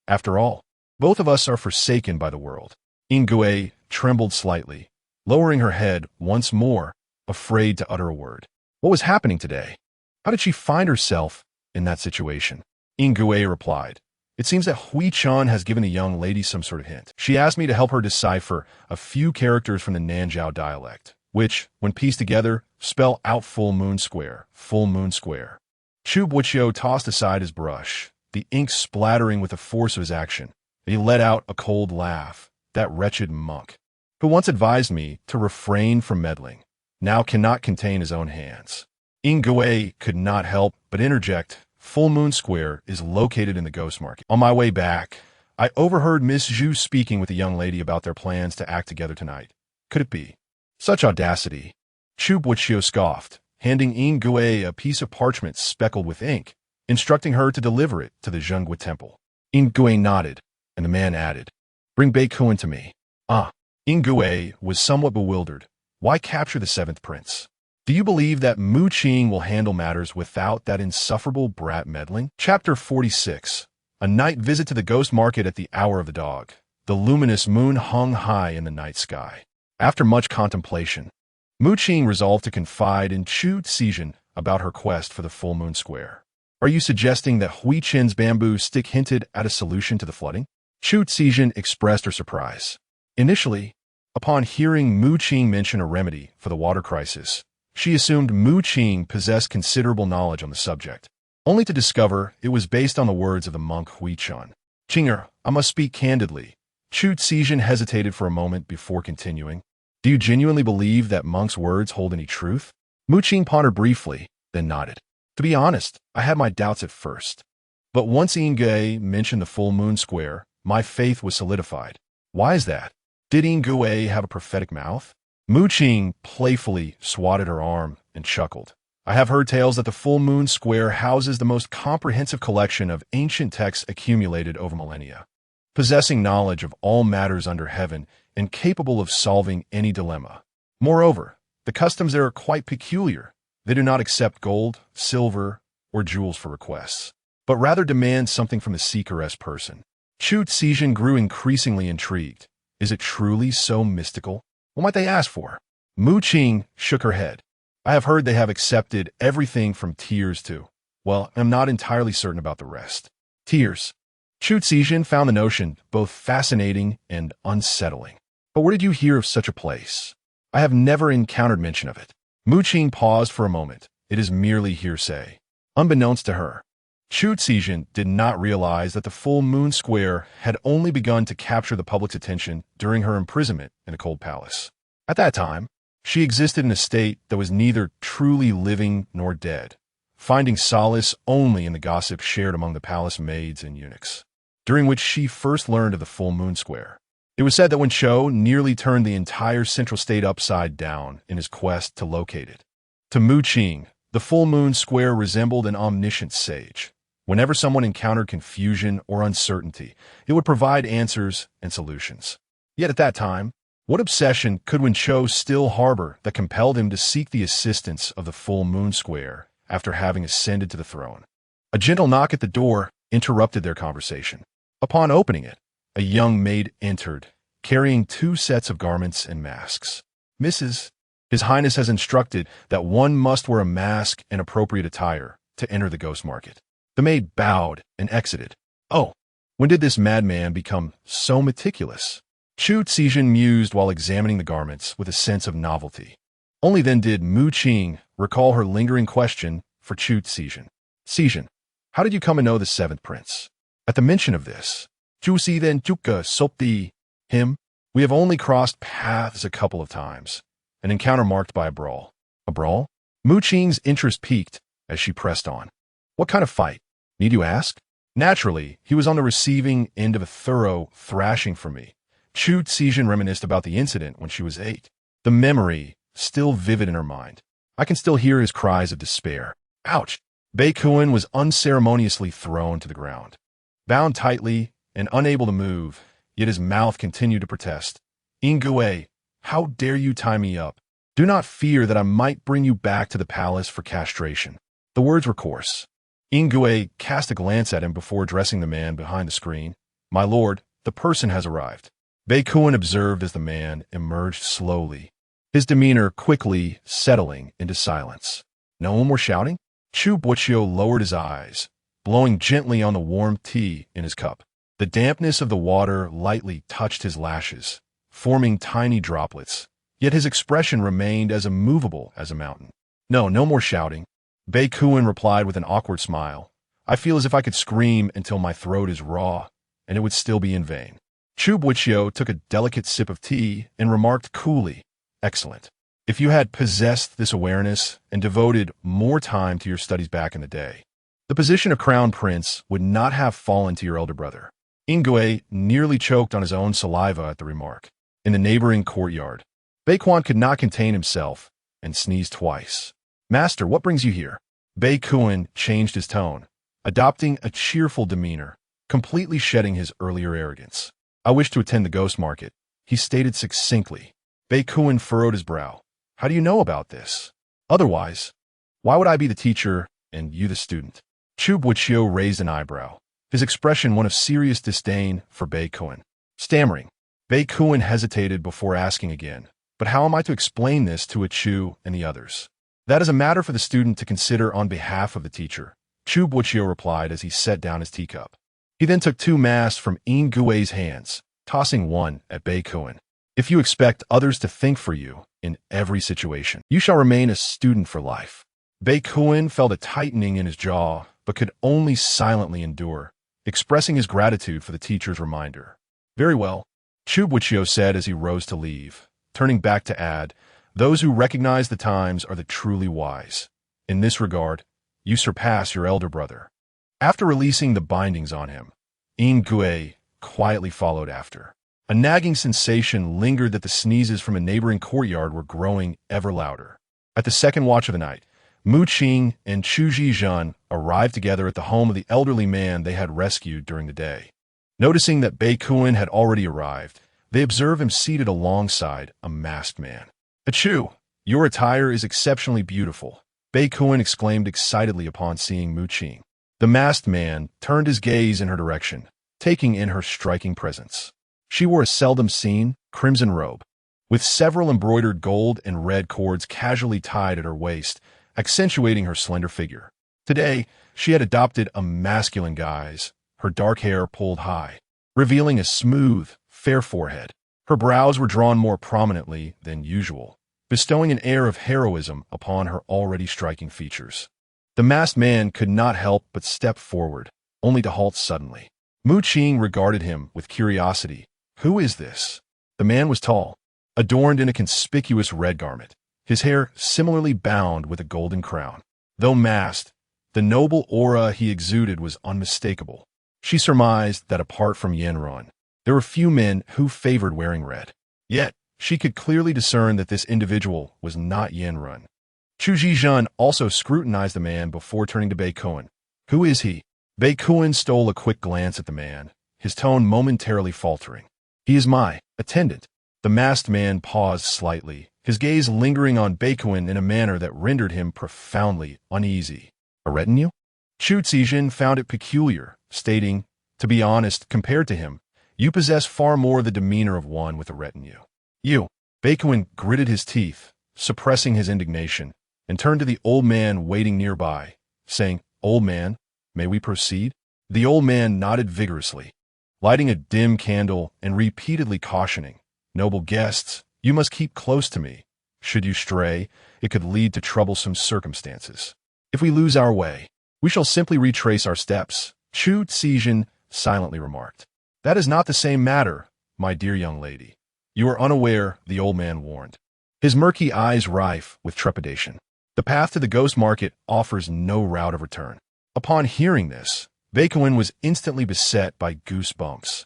After all, both of us are forsaken by the world." Yandere trembled slightly, lowering her head once more, afraid to utter a word. What was happening today? How did she find herself in that situation? Yandere replied, "It seems that Hui-chan has given a young lady some sort of hint. She asked me to help her decipher a few characters from the Nanjiao dialect, which, when pieced together, spell out full moon square, full moon square." Chu Boqiu tossed aside his brush, the ink splattering with the force of his action. He let out a cold laugh. That wretched monk, who once advised me to refrain from meddling, now cannot contain his own hands. Yandere could not help but interject, "Full Moon Square is located in the Ghost Market. On my way back, I overheard Miss Zhu speaking with a young lady about their plans to act together tonight. Could it be?" Such audacity. Chu Boqiu scoffed, handing Yandere a piece of parchment speckled with ink, instructing her to deliver it to the Zhengguo Temple. Yandere nodded, and the man added, "Bring Baikuan to me." Yandere was somewhat bewildered. Why capture the seventh prince? Do you believe that Mu Qing will handle matters without that insufferable brat meddling? Chapter 46. A night visit to the ghost market at the hour of the dog. The luminous moon hung high in the night sky. After much contemplation, Mu Qing resolved to confide in Chu Boqiu about her quest for the full moon square. Are you suggesting that Hui Chen's bamboo stick hinted at a solution to the flooding? Chu Boqiu expressed her surprise. Initially, upon hearing Mu Qing mention a remedy for the water crisis, she assumed Mu Qing possessed considerable knowledge on the subject, only to discover it was based on the words of the monk Hui-chan. "Qinger, I must speak candidly." Chu Boqiu hesitated for a moment before continuing. "Do you genuinely believe that monks' words hold any truth?" Mu Qing pondered briefly, then nodded. "To be honest, I had my doubts at first. But once Yandere mentioned the full moon square, my faith was solidified." "Why is that? Did Yandere have a prophetic mouth?" Mu Qing playfully swatted her arm and chuckled. "I have heard tales that the full moon square houses the most comprehensive collection of ancient texts accumulated over millennia, possessing knowledge of all matters under heaven and capable of solving any dilemma. Moreover, the customs there are quite peculiar. They do not accept gold, silver, or jewels for requests, but rather demand something from the seeker-esque person." Chu Boqiu grew increasingly intrigued. Is it truly so mystical? What might they ask for? Mu Qing shook her head. "I have heard they have accepted everything from tears to, well, I'm not entirely certain about the rest." Tears. Chu Boqiu found the notion both fascinating and unsettling. "But where did you hear of such a place? I have never encountered mention of it." Mu Qing paused for a moment. "It is merely hearsay." Unbeknownst to her, Chu Boqiu did not realize that the full moon square had only begun to capture the public's attention during her imprisonment in a cold palace. At that time, she existed in a state that was neither truly living nor dead, finding solace only in the gossip shared among the palace maids and eunuchs, during which she first learned of the full moon square. It was said that when Cho nearly turned the entire central state upside down in his quest to locate it, to Mu Qing, the full moon square resembled an omniscient sage. Whenever someone encountered confusion or uncertainty, it would provide answers and solutions. Yet at that time, what obsession could Wen Cho still harbor that compelled him to seek the assistance of the full moon square after having ascended to the throne? A gentle knock at the door interrupted their conversation. Upon opening it, a young maid entered, carrying 2 sets of garments and masks. "Mrs. His Highness has instructed that one must wear a mask and appropriate attire to enter the ghost market." The maid bowed and exited. "Oh, when did this madman become so meticulous?" Chu Boqiu mused while examining the garments with a sense of novelty. Only then did Mu Qing recall her lingering question for Chu Boqiu. "Boqiu, how did you come to know the seventh prince?" At the mention of this, Chu Si then Chuka Sopti, him, we have only crossed paths a couple of times. An encounter marked by a brawl. A brawl? Mu Qing's interest peaked as she pressed on. "What kind of fight? Need you ask?" Naturally, he was on the receiving end of a thorough thrashing from me. Chu Boqiu reminisced about the incident when she was 8. The memory, still vivid in her mind. I can still hear his cries of despair. Ouch! Baikuan was unceremoniously thrown to the ground. Bound tightly and unable to move, yet his mouth continued to protest. "Yandere, how dare you tie me up? Do not fear that I might bring you back to the palace for castration." The words were coarse. Yandere cast a glance at him before addressing the man behind the screen. "My lord, the person has arrived." Baikuan observed as the man emerged slowly, his demeanor quickly settling into silence. No more shouting? Chu Boqiu lowered his eyes, blowing gently on the warm tea in his cup. The dampness of the water lightly touched his lashes, forming tiny droplets, yet his expression remained as immovable as a mountain. No more shouting. Bei Kuan replied with an awkward smile. I feel as if I could scream until my throat is raw, and it would still be in vain. Chu Boqiu took a delicate sip of tea and remarked coolly, Excellent. If you had possessed this awareness and devoted more time to your studies back in the day, the position of crown prince would not have fallen to your elder brother. Yandere nearly choked on his own saliva at the remark. In the neighboring courtyard, Bei Kuan could not contain himself and sneezed twice. Master, what brings you here? Bei Kuan changed his tone, adopting a cheerful demeanor, completely shedding his earlier arrogance. I wish to attend the ghost market, he stated succinctly. Bei Kuan furrowed his brow. How do you know about this? Otherwise, why would I be the teacher and you the student? Chu Boqiu raised an eyebrow, his expression one of serious disdain for Bei Kuan. Stammering, Bei Kuan hesitated before asking again, but how am I to explain this to a Chu and the others? That is a matter for the student to consider on behalf of the teacher, Chu Boqiu replied as he set down his teacup. He then took 2 masks from Yandere hands, tossing one at Bei Kuan. If you expect others to think for you in every situation, you shall remain a student for life. Bei Kuan felt a tightening in his jaw, but could only silently endure, expressing his gratitude for the teacher's reminder. Very well, Chu Boqiu said as he rose to leave, turning back to add, those who recognize the times are the truly wise. In this regard, you surpass your elder brother. After releasing the bindings on him, Yandere quietly followed after. A nagging sensation lingered that the sneezes from a neighboring courtyard were growing ever louder. At the second watch of the night, Qing and Chu Zhizhen arrived together at the home of the elderly man they had rescued during the day. Noticing that Bei Kuan had already arrived, they observed him seated alongside a masked man. Chu, your attire is exceptionally beautiful, Bei Kuan exclaimed excitedly upon seeing Qing. The masked man turned his gaze in her direction, taking in her striking presence. She wore a seldom-seen, crimson robe, with several embroidered gold and red cords casually tied at her waist, accentuating her slender figure. Today, she had adopted a masculine guise, her dark hair pulled high, revealing a smooth, fair forehead. Her brows were drawn more prominently than usual, bestowing an air of heroism upon her already striking features. The masked man could not help but step forward, only to halt suddenly. Qing regarded him with curiosity. Who is this? The man was tall, adorned in a conspicuous red garment, his hair similarly bound with a golden crown. Though masked, the noble aura he exuded was unmistakable. She surmised that apart from Yandere, there were few men who favored wearing red. Yet, she could clearly discern that this individual was not Yandere. Chu Zhizhen also scrutinized the man before turning to Bei Kuan. Who is he? Bei Kuan stole a quick glance at the man, his tone momentarily faltering. He is my attendant. The masked man paused slightly, his gaze lingering on Bei Kuan in a manner that rendered him profoundly uneasy. A retinue? Chu Zhizhen found it peculiar, stating, to be honest, compared to him, you possess far more the demeanor of one with a retinue. You. Bei Kuan gritted his teeth, suppressing his indignation, and turned to the old man waiting nearby, saying, Old man, may we proceed? The old man nodded vigorously, lighting a dim candle and repeatedly cautioning, Noble guests, you must keep close to me. Should you stray, it could lead to troublesome circumstances. If we lose our way, we shall simply retrace our steps, Chu Zhizhen silently remarked. That is not the same matter, my dear young lady. You are unaware, the old man warned, his murky eyes rife with trepidation. The path to the ghost market offers no route of return. Upon hearing this, Bei Kuan was instantly beset by goosebumps,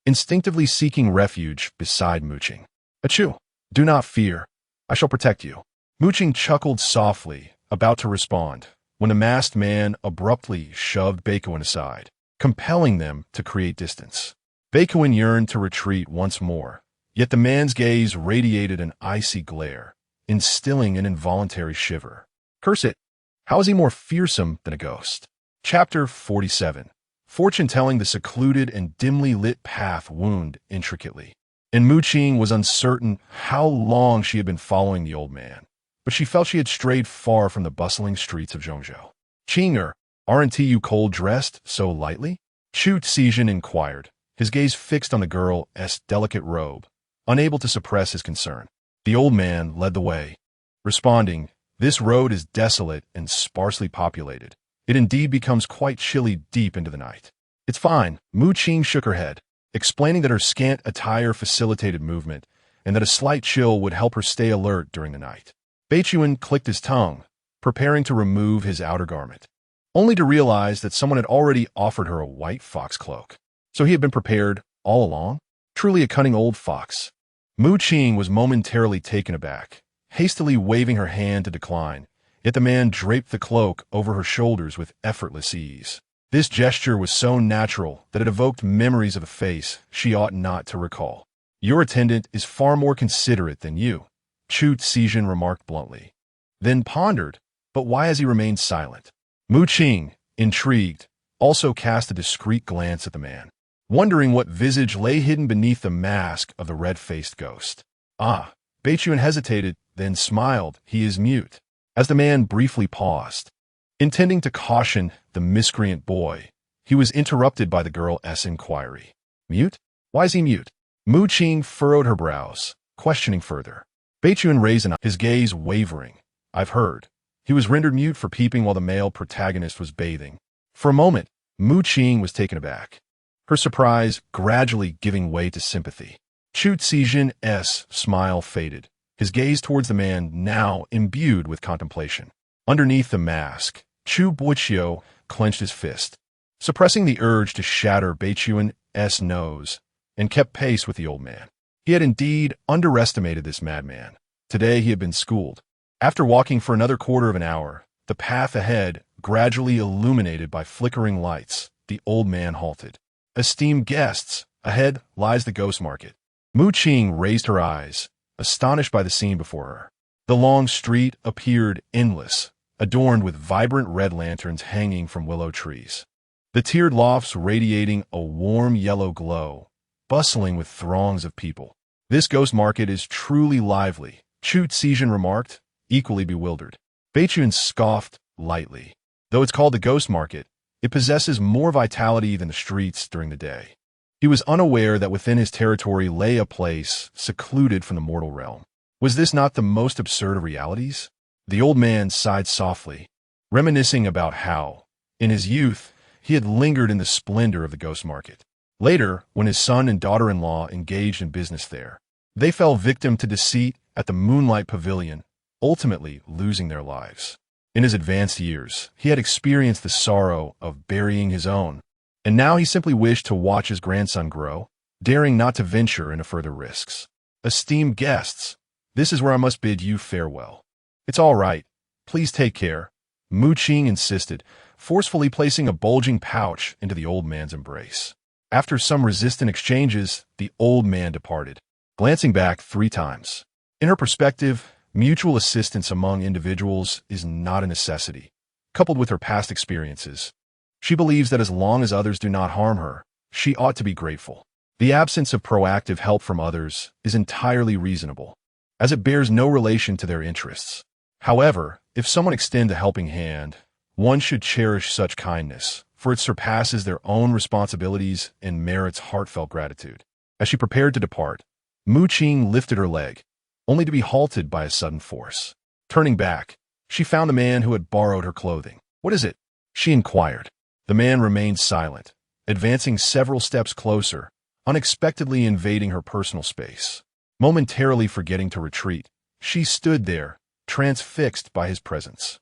instinctively seeking refuge beside Qing. Chu, do not fear. I shall protect you. Qing chuckled softly, about to respond, when the masked man abruptly shoved Bei Kuan aside, compelling them to create distance. Bei Kuan yearned to retreat once more, yet the man's gaze radiated an icy glare, instilling an involuntary shiver. Curse it! How is he more fearsome than a ghost? Chapter 47. Fortune-telling the secluded and dimly lit path wound intricately. and Mu Qing was uncertain how long she had been following the old man, but she felt she had strayed far from the bustling streets of Zhongzhou. Qing, aren't you cold-dressed so lightly? Chu Boqiu inquired, his gaze fixed on the girl's delicate robe, unable to suppress his concern. The old man led the way, responding, "This road is desolate and sparsely populated. It indeed becomes quite chilly deep into the night." "It's fine," Mu Qing shook her head, explaining that her scant attire facilitated movement and that a slight chill would help her stay alert during the night. Beichuan clicked his tongue, preparing to remove his outer garment, only to realize that someone had already offered her a white fox cloak. So he had been prepared all along? Truly a cunning old fox. Mu Qing was momentarily taken aback, hastily waving her hand to decline, yet the man draped the cloak over her shoulders with effortless ease. This gesture was so natural that it evoked memories of a face she ought not to recall. "Your attendant is far more considerate than you," Chu Boqiu remarked bluntly. Then pondered, but why has he remained silent? Mu Qing, intrigued, also cast a discreet glance at the man, wondering what visage lay hidden beneath the mask of the red-faced ghost. "Ah," Beichuan hesitated, then smiled, "he is mute." As the man briefly paused, intending to caution the miscreant boy, he was interrupted by the girl's inquiry. "Mute? Why is he mute?" Mu Qing furrowed her brows, questioning further. Beichuan raised an eye, his gaze wavering. "I've heard. He was rendered mute for peeping while the male protagonist was bathing." For a moment, Mu Qing was taken aback, her surprise gradually giving way to sympathy. Chu Boqiu's smile faded, his gaze towards the man now imbued with contemplation. Underneath the mask, Chu Boqiu clenched his fist, suppressing the urge to shatter Beichuan's nose, and kept pace with the old man. He had indeed underestimated this madman. Today he had been schooled. After walking for another quarter of an hour, the path ahead gradually illuminated by flickering lights, the old man halted. "Esteemed guests, ahead lies the ghost market." Mu Qing raised her eyes, astonished by the scene before her. The long street appeared endless, adorned with vibrant red lanterns hanging from willow trees. The tiered lofts radiating a warm yellow glow, bustling with throngs of people. "This ghost market is truly lively," Chu Boqiu remarked, equally bewildered. Beichuan scoffed lightly. Though it's called the ghost market, it possesses more vitality than the streets during the day. He was unaware that within his territory lay a place secluded from the mortal realm. Was this not the most absurd of realities? The old man sighed softly, reminiscing about how, in his youth, he had lingered in the splendor of the ghost market. Later, when his son and daughter-in-law engaged in business there, they fell victim to deceit at the Moonlight Pavilion, ultimately losing their lives. In his advanced years, he had experienced the sorrow of burying his own, and now he simply wished to watch his grandson grow, daring not to venture into further risks. "Esteemed guests, this is where I must bid you farewell." "It's all right. Please take care," Mu Qing insisted, forcefully placing a bulging pouch into the old man's embrace. After some resistant exchanges, the old man departed, glancing back 3 times. In her perspective, mutual assistance among individuals is not a necessity. Coupled with her past experiences, she believes that as long as others do not harm her, she ought to be grateful. The absence of proactive help from others is entirely reasonable, as it bears no relation to their interests. However, if someone extends a helping hand, one should cherish such kindness, for it surpasses their own responsibilities and merits heartfelt gratitude. As she prepared to depart, Mu Qing lifted her leg, only to be halted by a sudden force. Turning back, she found the man who had borrowed her clothing. "What is it?" she inquired. The man remained silent, advancing several steps closer, unexpectedly invading her personal space. Momentarily forgetting to retreat, she stood there, transfixed by his presence.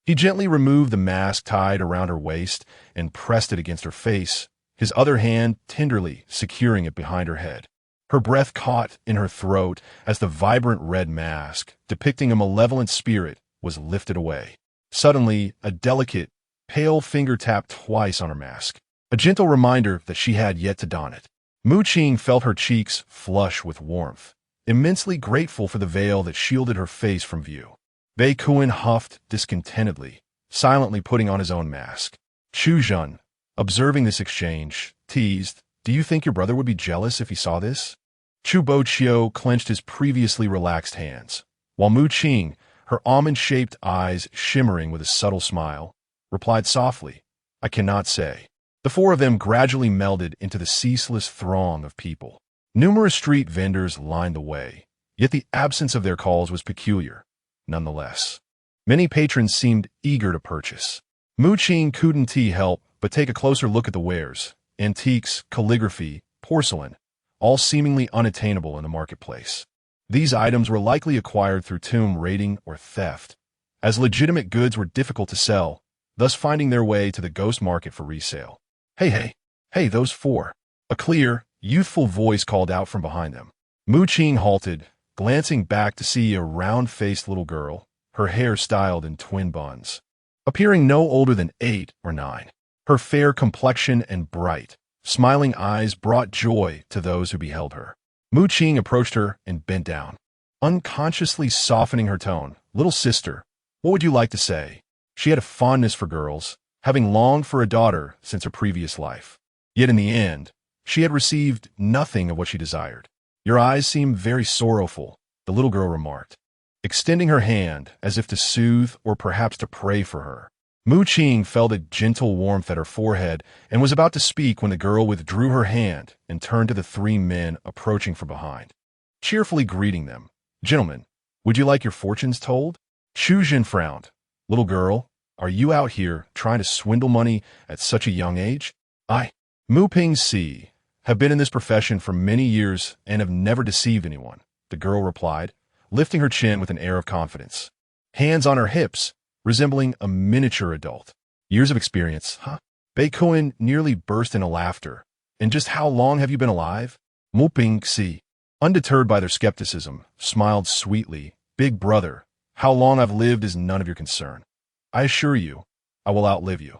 He gently removed the mask tied around her waist and pressed it against her face, his other hand tenderly securing it behind her head. Her breath caught in her throat as the vibrant red mask, depicting a malevolent spirit, was lifted away. Suddenly, a delicate, pale finger tapped twice on her mask, a gentle reminder that she had yet to don it. Mu Qing felt her cheeks flush with warmth, immensely grateful for the veil that shielded her face from view. Beichuan huffed discontentedly, silently putting on his own mask. Chu Boqiu, observing this exchange, teased, "Do you think your brother would be jealous if he saw this?" Chu Boqiu clenched his previously relaxed hands, while Mu Qing, her almond-shaped eyes shimmering with a subtle smile, replied softly, I cannot say. The four of them gradually melded into the ceaseless throng of people. Numerous street vendors lined the way, yet the absence of their calls was peculiar, nonetheless. Many patrons seemed eager to purchase. Mu Qing couldn't help but take a closer look at the wares, antiques, calligraphy, porcelain, all seemingly unattainable in the marketplace. These items were likely acquired through tomb raiding or theft, as legitimate goods were difficult to sell, thus finding their way to the ghost market for resale. Hey, those four. A clear, youthful voice called out from behind them. Mu Qing halted, glancing back to see a round-faced little girl, her hair styled in twin buns, appearing no older than 8 or 9. Her fair complexion and bright, smiling eyes brought joy to those who beheld her. Mu Qing approached her and bent down, unconsciously softening her tone. Little sister, what would you like to say? She had a fondness for girls, having longed for a daughter since her previous life. Yet in the end, she had received nothing of what she desired. Your eyes seem very sorrowful, the little girl remarked, extending her hand as if to soothe or perhaps to pray for her. Mu Qing felt a gentle warmth at her forehead and was about to speak when the girl withdrew her hand and turned to the 3 men approaching from behind, cheerfully greeting them. Gentlemen, would you like your fortunes told? Chu Jin frowned. Little girl, are you out here trying to swindle money at such a young age? I, Mu Ping Si, have been in this profession for many years and have never deceived anyone, the girl replied, lifting her chin with an air of confidence. Hands on her hips, resembling a miniature adult. Years of experience, huh? Bei Kuan nearly burst into laughter. And just how long have you been alive? Mu Ping Si, undeterred by their skepticism, smiled sweetly. Big brother, how long I've lived is none of your concern. I assure you, I will outlive you.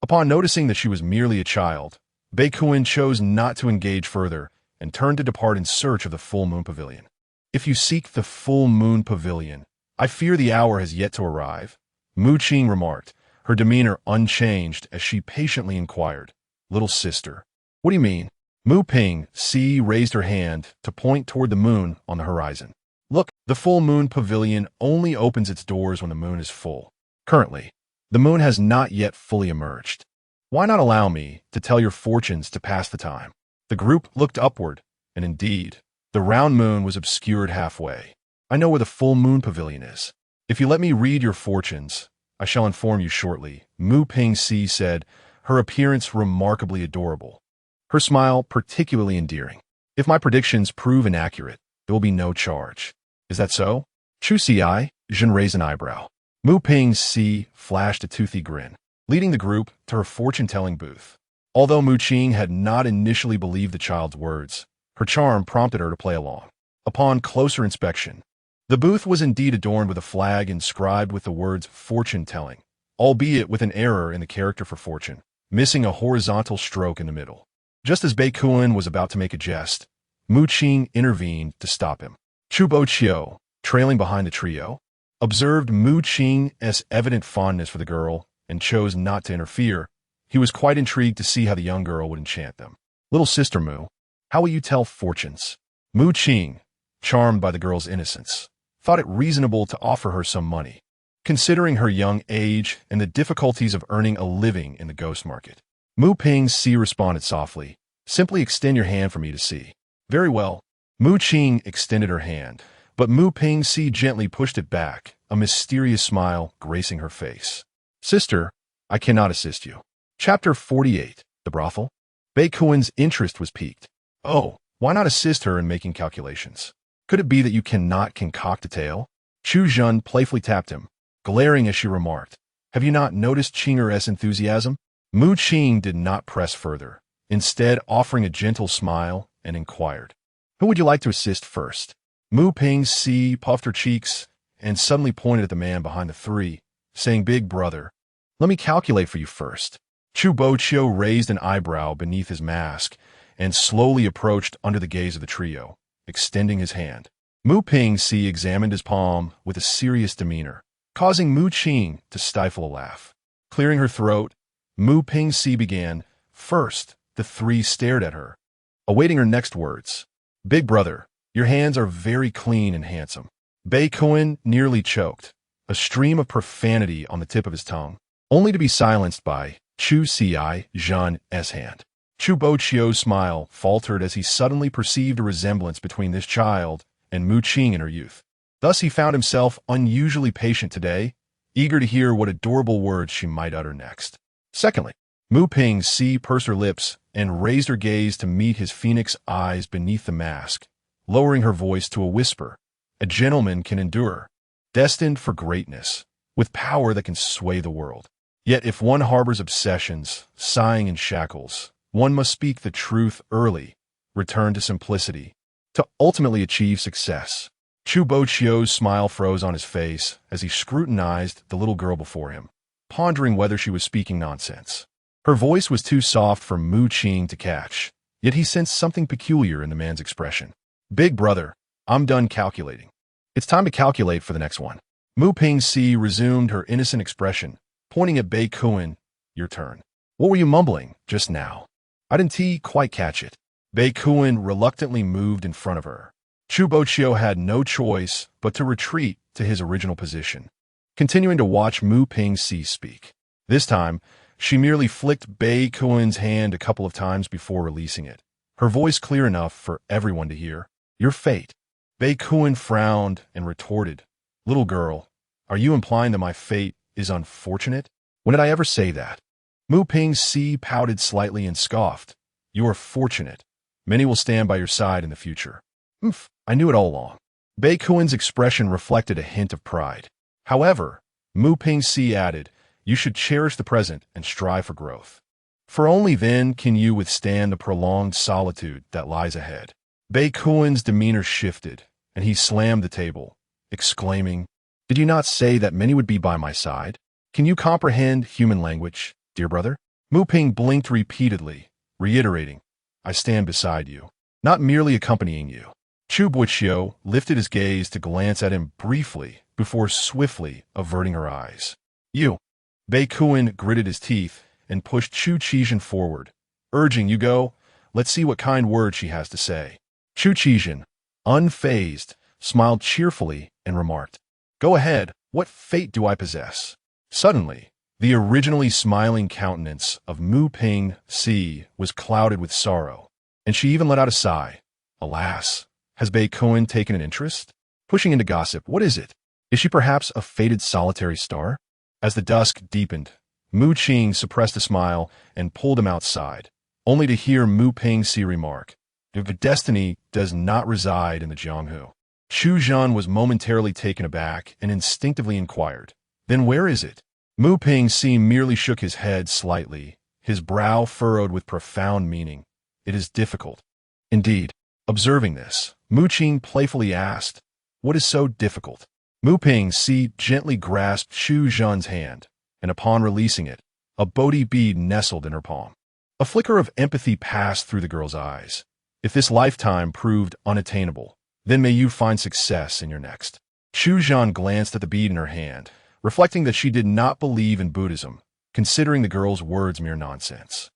Upon noticing that she was merely a child, Bei Kuan chose not to engage further and turned to depart in search of the full moon pavilion. If you seek the full moon pavilion, I fear the hour has yet to arrive, Mu Qing remarked, her demeanor unchanged as she patiently inquired. Little sister, what do you mean? Mu Ping Si raised her hand to point toward the moon on the horizon. Look, the full moon pavilion only opens its doors when the moon is full. Currently, the moon has not yet fully emerged. Why not allow me to tell your fortunes to pass the time? The group looked upward, and indeed, the round moon was obscured halfway. I know where the full moon pavilion is. If you let me read your fortunes, I shall inform you shortly, Mu Ping Si said, her appearance remarkably adorable, her smile particularly endearing. If my predictions prove inaccurate, there will be no charge. Is that so? Chu Si Jin raised an eyebrow. Mu Ping Si flashed a toothy grin, leading the group to her fortune-telling booth. Although Mu Qing had not initially believed the child's words, her charm prompted her to play along. Upon closer inspection, the booth was indeed adorned with a flag inscribed with the words fortune-telling, albeit with an error in the character for fortune, missing a horizontal stroke in the middle. Just as Bei Kuan was about to make a jest, Mu Qing intervened to stop him. Chu Boqiu, trailing behind the trio, observed Mu Qing's evident fondness for the girl and chose not to interfere. He was quite intrigued to see how the young girl would enchant them. Little sister Mu, how will you tell fortunes? Mu Qing, charmed by the girl's innocence, thought it reasonable to offer her some money, considering her young age and the difficulties of earning a living in the ghost market. Mu Ping Si responded softly, simply extend your hand for me to see. Very well. Mu Qing extended her hand, but Mu Ping Si gently pushed it back, a mysterious smile gracing her face. Sister, I cannot assist you. Chapter 48, The Brothel. Bei Kuan's interest was piqued. Oh, why not assist her in making calculations? Could it be that you cannot concoct a tale? Chu Jun playfully tapped him, glaring as she remarked, have you not noticed Qinger's enthusiasm? Mu Qing did not press further, instead offering a gentle smile and inquired, who would you like to assist first? Mu Ping Si puffed her cheeks and suddenly pointed at the man behind the 3, saying, Big brother, let me calculate for you first. Chu Boqiu raised an eyebrow beneath his mask and slowly approached under the gaze of the trio, extending his hand. Mu Ping Si examined his palm with a serious demeanor, causing Mu Qing to stifle a laugh. Clearing her throat, Mu Ping Si began. First, the 3 stared at her, awaiting her next words. Big brother, your hands are very clean and handsome. Baikuin nearly choked, a stream of profanity on the tip of his tongue, only to be silenced by Chu Zhan's hand. Chu Boqiu's smile faltered as he suddenly perceived a resemblance between this child and Mu Qing in her youth. Thus he found himself unusually patient today, eager to hear what adorable words she might utter next. Secondly, Mu Ping pursed her lips and raised her gaze to meet his phoenix eyes beneath the mask, lowering her voice to a whisper. A gentleman can endure, destined for greatness, with power that can sway the world. Yet if one harbors obsessions, sighing in shackles, one must speak the truth early, return to simplicity, to ultimately achieve success. Chu Boqiu's smile froze on his face as he scrutinized the little girl before him, pondering whether she was speaking nonsense. Her voice was too soft for Mu Qing to catch, yet he sensed something peculiar in the man's expression. Big brother, I'm done calculating. It's time to calculate for the next one. Mu Ping resumed her innocent expression, pointing at Baikuin. Your turn. What were you mumbling just now? I didn't quite catch it. Baikuin reluctantly moved in front of her. Chu Boqiu had no choice but to retreat to his original position, continuing to watch Mu Ping speak. This time, she merely flicked Baikuin's hand a couple of times before releasing it, her voice clear enough for everyone to hear. Your fate. Baikuin frowned and retorted. Little girl, are you implying that my fate is unfortunate? When did I ever say that? Mu Ping pouted slightly and scoffed. You are fortunate. Many will stand by your side in the future. I knew it all along. Baikuin's expression reflected a hint of pride. However, Mu Ping added, you should cherish the present and strive for growth. For only then can you withstand the prolonged solitude that lies ahead. Baikuin's demeanor shifted, and he slammed the table, exclaiming, Did you not say that many would be by my side? Can you comprehend human language, dear brother? Mu Ping blinked repeatedly, reiterating, I stand beside you, not merely accompanying you. Chu Boqiu lifted his gaze to glance at him briefly before swiftly averting her eyes. You. Baikuin gritted his teeth and pushed Chu Qizhan forward, urging, You go, let's see what kind words she has to say. Chu Qizhan, unfazed, smiled cheerfully and remarked, Go ahead, what fate do I possess? Suddenly, the originally smiling countenance of Mu Ping was clouded with sorrow, and she even let out a sigh. Alas, has Baikuin taken an interest? Pushing into gossip, what is it? Is she perhaps a fated solitary star? As the dusk deepened, Mu Qing suppressed a smile and pulled him outside, only to hear Mu Ping remark, The destiny does not reside in the Jianghu. Chu Zhan was momentarily taken aback and instinctively inquired, Then where is it? Mu Ping merely shook his head slightly, his brow furrowed with profound meaning. It is difficult. Indeed. Observing this, Mu Qing playfully asked, What is so difficult? Mu Ping gently grasped Chu Zhan's hand, and upon releasing it, a Bodhi bead nestled in her palm. A flicker of empathy passed through the girl's eyes. If this lifetime proved unattainable, then may you find success in your next. Chu Zhan glanced at the bead in her hand, reflecting that she did not believe in Buddhism, considering the girl's words mere nonsense.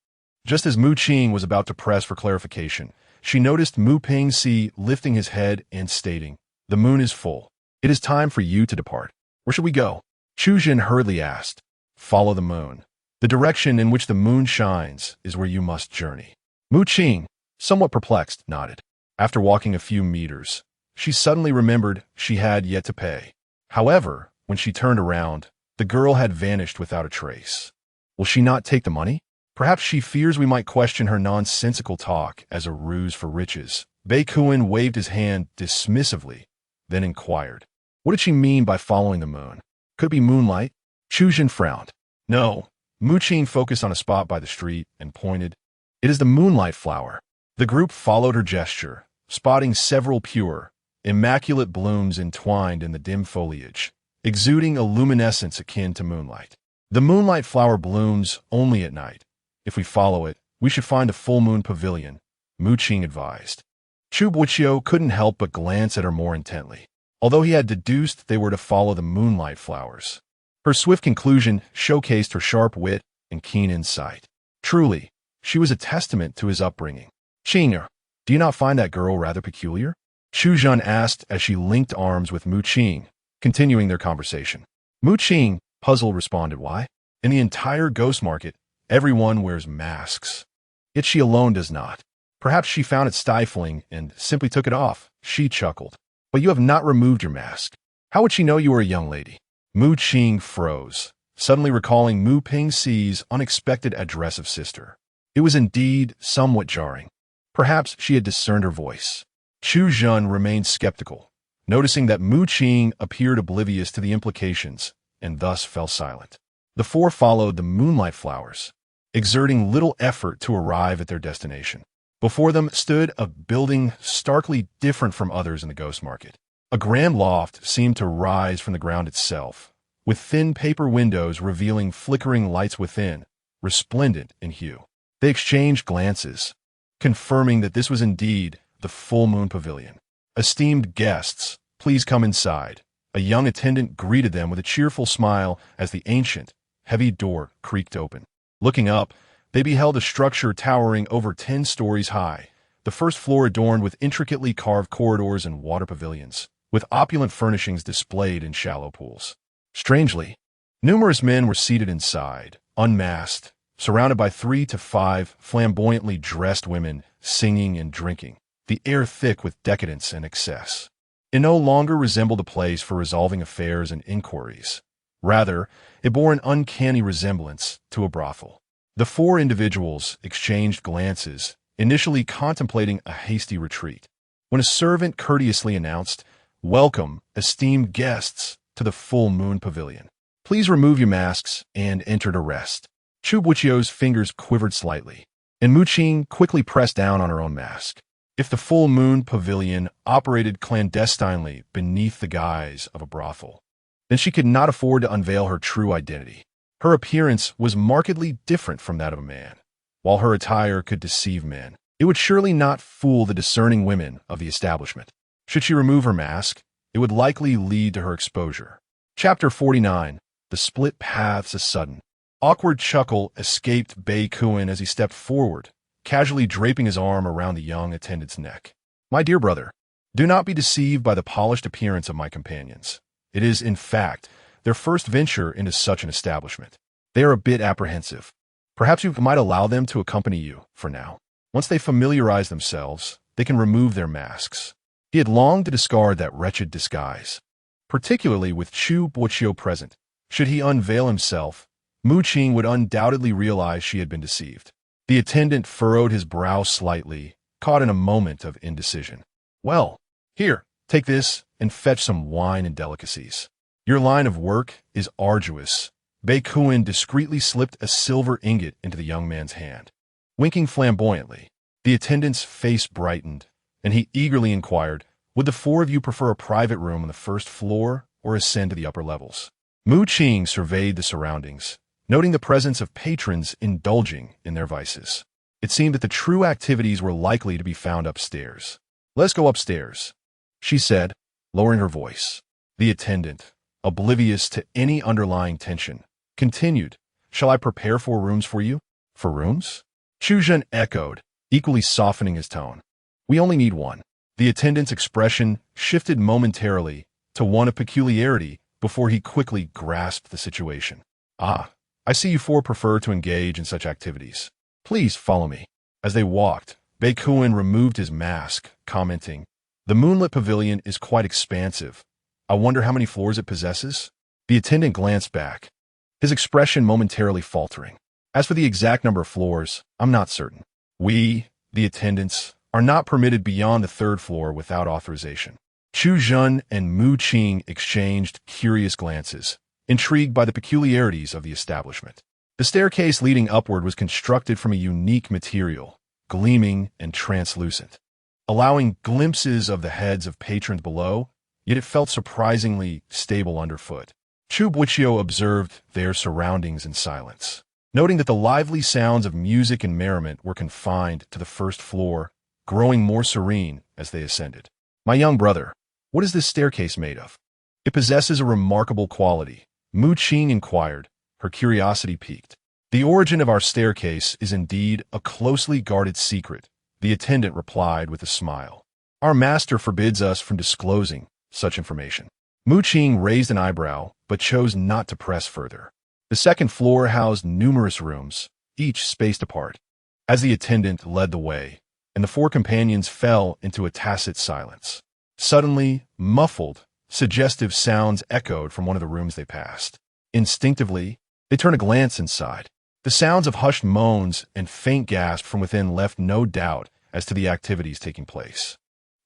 Just as Mu Qing was about to press for clarification, she noticed Mu Ping lifting his head and stating, The moon is full. It is time for you to depart. Where should we go? Chu Zhan hurriedly asked. Follow the moon. The direction in which the moon shines is where you must journey. Mu Qing, somewhat perplexed, nodded. After walking a few meters, she suddenly remembered she had yet to pay. However, when she turned around, the girl had vanished without a trace. Will she not take the money? Perhaps she fears we might question her nonsensical talk as a ruse for riches. Baikuin waved his hand dismissively, then inquired, What did she mean by following the moon? Could it be moonlight? Chu Zhan frowned. No. Mu Qing focused on a spot by the street and pointed. It is the moonlight flower. The group followed her gesture, spotting several pure, immaculate blooms entwined in the dim foliage, exuding a luminescence akin to moonlight. The moonlight flower blooms only at night. If we follow it, we should find a full moon pavilion, Mu Qing advised. Chu Boqiu couldn't help but glance at her more intently, although he had deduced they were to follow the moonlight flowers. Her swift conclusion showcased her sharp wit and keen insight. Truly, she was a testament to his upbringing. Qing, Do you not find that girl rather peculiar? Chu Jun asked as she linked arms with Mu Qing, continuing their conversation. Mu Qing, puzzled, responded, why? In the entire ghost market, everyone wears masks. Yet she alone does not. Perhaps she found it stifling and simply took it off. She chuckled. But you have not removed your mask. How would she know you were a young lady? Mu Qing froze, suddenly recalling Mu Pingxi's unexpected address of sister. It was indeed somewhat jarring. Perhaps she had discerned her voice. Chu Jun remained skeptical, noticing that Mu Qing appeared oblivious to the implications and thus fell silent. The four followed the moonlight flowers, exerting little effort to arrive at their destination. Before them stood a building starkly different from others in the ghost market. A grand loft seemed to rise from the ground itself, with thin paper windows revealing flickering lights within, resplendent in hue. They exchanged glances, confirming that this was indeed the full moon pavilion. Esteemed guests, please come inside. A young attendant greeted them with a cheerful smile as the ancient, heavy door creaked open. Looking up, they beheld a structure towering over 10 stories high, the first floor adorned with intricately carved corridors and water pavilions, with opulent furnishings displayed in shallow pools. Strangely, numerous men were seated inside, unmasked, surrounded by 3 to 5 flamboyantly dressed women singing and drinking, the air thick with decadence and excess. It no longer resembled a place for resolving affairs and inquiries. Rather, it bore an uncanny resemblance to a brothel. The 4 individuals exchanged glances, initially contemplating a hasty retreat, when a servant courteously announced, "Welcome, esteemed guests, to the full moon pavilion. Please remove your masks and enter to rest." Chu Boqiu's fingers quivered slightly, and Mu Qing quickly pressed down on her own mask. If the full moon pavilion operated clandestinely beneath the guise of a brothel, then she could not afford to unveil her true identity. Her appearance was markedly different from that of a man. While her attire could deceive men, it would surely not fool the discerning women of the establishment. Should she remove her mask, it would likely lead to her exposure. Chapter 49. The Split Paths. A sudden, awkward chuckle escaped Bei Kuan as he stepped forward, casually draping his arm around the young attendant's neck. "My dear brother, do not be deceived by the polished appearance of my companions. It is, in fact, their first venture into such an establishment. They are a bit apprehensive. Perhaps you might allow them to accompany you, for now. Once they familiarize themselves, they can remove their masks." He had longed to discard that wretched disguise, particularly with Chu Boqiu present. Should he unveil himself, Mu Qing would undoubtedly realize she had been deceived. The attendant furrowed his brow slightly, caught in a moment of indecision. "Well, here, take this and fetch some wine and delicacies. Your line of work is arduous." Bei Kuan discreetly slipped a silver ingot into the young man's hand. Winking flamboyantly, the attendant's face brightened, and he eagerly inquired, "Would the 4 of you prefer a private room on the first floor or ascend to the upper levels?" Mu Qing surveyed the surroundings, noting the presence of patrons indulging in their vices. It seemed that the true activities were likely to be found upstairs. "Let's go upstairs," she said, lowering her voice. The attendant, oblivious to any underlying tension, continued, "Shall I prepare 4 rooms for you?" "For rooms?" Chu Jun echoed, equally softening his tone. "We only need 1. The attendant's expression shifted momentarily to one of peculiarity before he quickly grasped the situation. "Ah, I see you 4 prefer to engage in such activities. Please follow me." As they walked, Bei Kuan removed his mask, commenting, "The moonlit pavilion is quite expansive. I wonder how many floors it possesses?" The attendant glanced back, his expression momentarily faltering. "As for the exact number of floors, I'm not certain. We, the attendants, are not permitted beyond the 3rd floor without authorization." Chu Jun and Mu Qing exchanged curious glances, intrigued by the peculiarities of the establishment. The staircase leading upward was constructed from a unique material, gleaming and translucent, allowing glimpses of the heads of patrons below, yet it felt surprisingly stable underfoot. Chu Boqiu observed their surroundings in silence, noting that the lively sounds of music and merriment were confined to the 1st floor, growing more serene as they ascended. "My young brother, what is this staircase made of?" "It possesses a remarkable quality," Mu Qing inquired, her curiosity piqued. "The origin of our staircase is indeed a closely guarded secret," The attendant replied with a smile. Our master forbids us from disclosing such information. Mu Qing raised an eyebrow, but chose not to press further. The second floor housed numerous rooms, each spaced apart. As the attendant led the way, and the four companions fell into a tacit silence. Suddenly, muffled, suggestive sounds echoed from one of the rooms they passed. Instinctively, they turned a glance inside. The sounds of hushed moans and faint gasps from within left no doubt as to the activities taking place.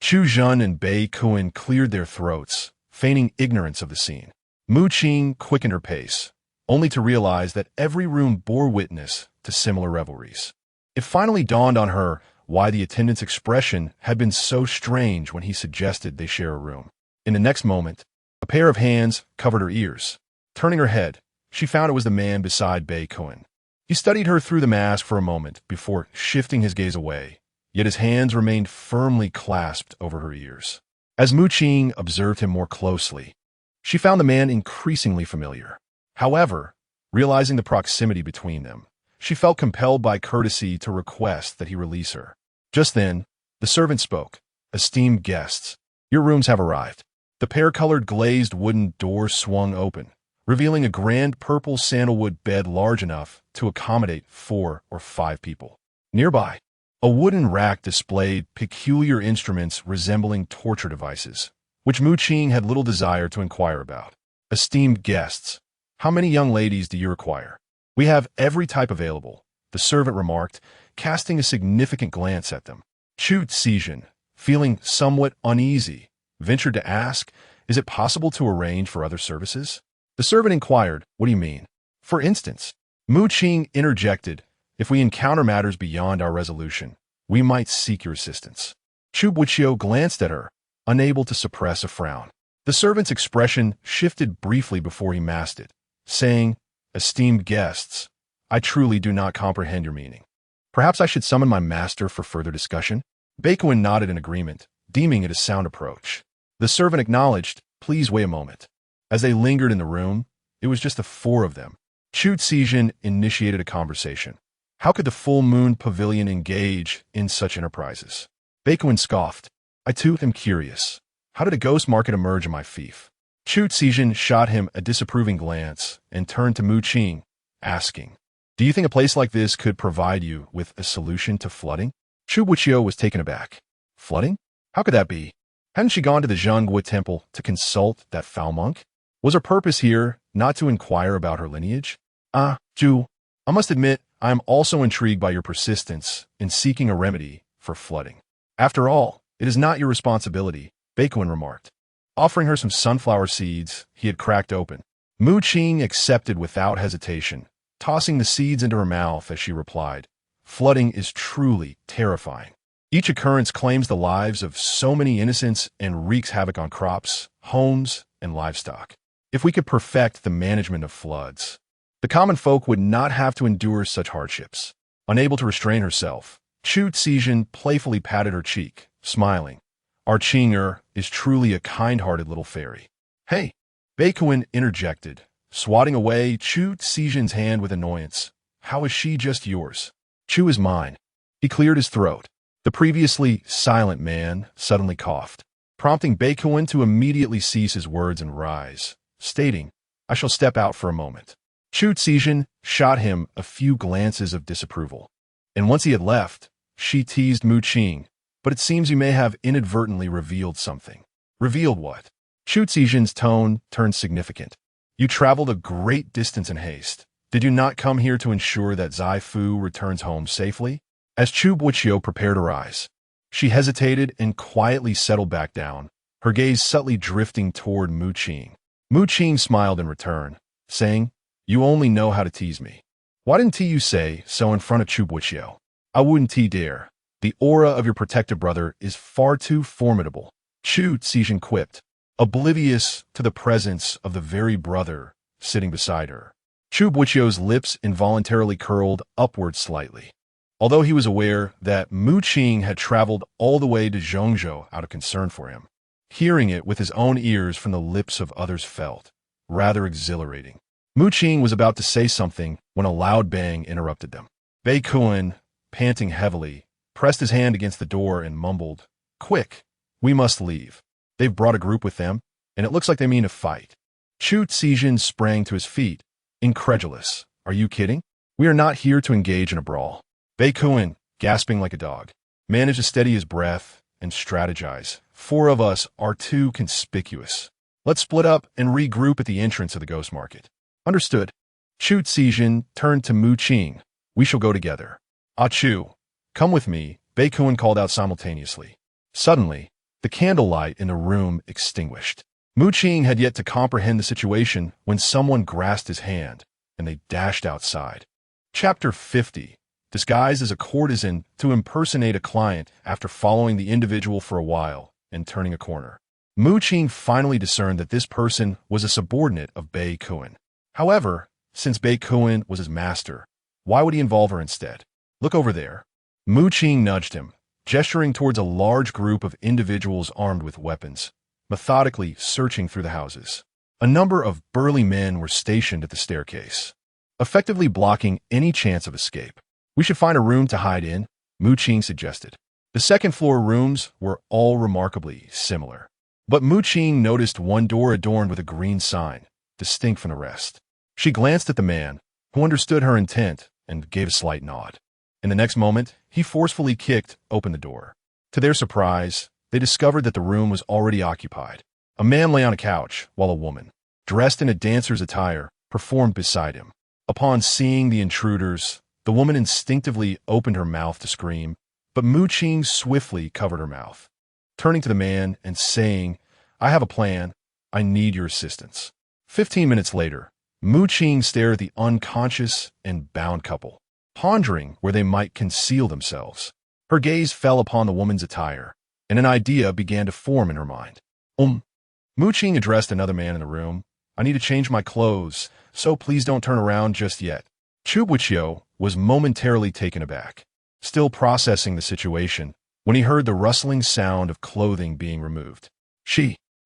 Chu Zhen and Bei Kuan cleared their throats, feigning ignorance of the scene. Mu Qing quickened her pace, only to realize that every room bore witness to similar revelries. It finally dawned on her why the attendant's expression had been so strange when he suggested they share a room. In the next moment, a pair of hands covered her ears. Turning her head, she found it was the man beside Bei Kuan. He studied her through the mask for a moment before shifting his gaze away, yet his hands remained firmly clasped over her ears. As Mu Qing observed him more closely, she found the man increasingly familiar. However, realizing the proximity between them, she felt compelled by courtesy to request that he release her. Just then, the servant spoke. Esteemed guests, your rooms have arrived. The pear-colored glazed wooden door swung open, revealing a grand purple sandalwood bed large enough to accommodate 4 or 5 people. Nearby, a wooden rack displayed peculiar instruments resembling torture devices, which Mu Qing had little desire to inquire about. Esteemed guests, how many young ladies do you require? We have every type available, the servant remarked, casting a significant glance at them. Chu Boqiu, feeling somewhat uneasy, ventured to ask, is it possible to arrange for other services? The servant inquired, what do you mean? For instance, Mu Qing interjected, if we encounter matters beyond our resolution, we might seek your assistance. Chu Boqiu glanced at her, unable to suppress a frown. The servant's expression shifted briefly before he masked it, saying, esteemed guests, I truly do not comprehend your meaning. Perhaps I should summon my master for further discussion? Bei Kuan nodded in agreement, deeming it a sound approach. The servant acknowledged, please wait a moment. As they lingered in the room, it was just the 4 of them. Chu Boqiu initiated a conversation. How could the full moon pavilion engage in such enterprises? Bei Kuan scoffed. I too am curious. How did a ghost market emerge in my fief? Chu Boqiu shot him a disapproving glance and turned to Mu Qing, asking, do you think a place like this could provide you with a solution to flooding? Chu Boqiu was taken aback. Flooding? How could that be? Hadn't she gone to the Zhonggui temple to consult that foul monk? Was her purpose here not to inquire about her lineage? Chu, I must admit I am also intrigued by your persistence in seeking a remedy for flooding. After all, it is not your responsibility, Bei Kuan remarked. Offering her some sunflower seeds he had cracked open. Mu Qing accepted without hesitation, tossing the seeds into her mouth as she replied, flooding is truly terrifying. Each occurrence claims the lives of so many innocents and wreaks havoc on crops, homes, and livestock. If we could perfect the management of floods, the common folk would not have to endure such hardships. Unable to restrain herself, Chu Boqiu playfully patted her cheek, smiling. Our Qing is truly a kind-hearted little fairy. Hey, Bei Kuan interjected, swatting away Chu Boqiu's hand with annoyance. How is she just yours? Chu is mine. He cleared his throat. The previously silent man suddenly coughed, prompting Bei Kuan to immediately cease his words and rise, stating, I shall step out for a moment. Chu Boqiu shot him a few glances of disapproval, and once he had left, she teased Mu Qing, but it seems you may have inadvertently revealed something. Revealed what? Chu Boqiu's tone turned significant. You traveled a great distance in haste. Did you not come here to ensure that Zai Fu returns home safely? As Chu Boqiu prepared to rise, she hesitated and quietly settled back down, her gaze subtly drifting toward Mu Qing. Mu Qing smiled in return, saying, you only know how to tease me. Why didn't you say so in front of Chu Boqiu? I wouldn't dare. The aura of your protective brother is far too formidable, Chu Boqiu quipped, oblivious to the presence of the very brother sitting beside her. Chu Boqiu's lips involuntarily curled upward slightly, although he was aware that Mu Qing had traveled all the way to Zhongzhou out of concern for him. Hearing it with his own ears from the lips of others felt rather exhilarating. Mu Qing was about to say something when a loud bang interrupted them. Bei Kuan, panting heavily, pressed his hand against the door and mumbled, "Quick, we must leave. They've brought a group with them, and it looks like they mean to fight." Chu Boqiu sprang to his feet, incredulous. "Are you kidding? We are not here to engage in a brawl." Baikuin, gasping like a dog, managed to steady his breath and strategize. "4 of us are too conspicuous. Let's split up and regroup at the entrance of the ghost market." "Understood." Chu Boqiu turned to Mu Qing. "We shall go together." "Ah Chu, come with me," Baikuin called out simultaneously. Suddenly, the candlelight in the room extinguished. Mu Qing had yet to comprehend the situation when someone grasped his hand, and they dashed outside. Chapter 50. Disguised as a courtesan to impersonate a client after following the individual for a while and turning a corner. Mu Qing finally discerned that this person was a subordinate of Baikuin. However, since Baikuin was his master, why would he involve her instead? "Look over there." Mu Qing nudged him, gesturing towards a large group of individuals armed with weapons, methodically searching through the houses. A number of burly men were stationed at the staircase, effectively blocking any chance of escape. "We should find a room to hide in," Mu Qing suggested. The second-floor rooms were all remarkably similar, but Mu Qing noticed one door adorned with a green sign, distinct from the rest. She glanced at the man, who understood her intent and gave a slight nod. In the next moment, he forcefully kicked open the door. To their surprise, they discovered that the room was already occupied. A man lay on a couch, while a woman, dressed in a dancer's attire, performed beside him. Upon seeing the intruders, the woman instinctively opened her mouth to scream, but Mu Qing swiftly covered her mouth, turning to the man and saying, "I have a plan. I need your assistance." 15 minutes later, Mu Qing stared at the unconscious and bound couple, pondering where they might conceal themselves. Her gaze fell upon the woman's attire, and an idea began to form in her mind. Mu Qing addressed another man in the room. "I need to change my clothes, so please don't turn around just yet." Chu Boqiu was momentarily taken aback, still processing the situation, when he heard the rustling sound of clothing being removed.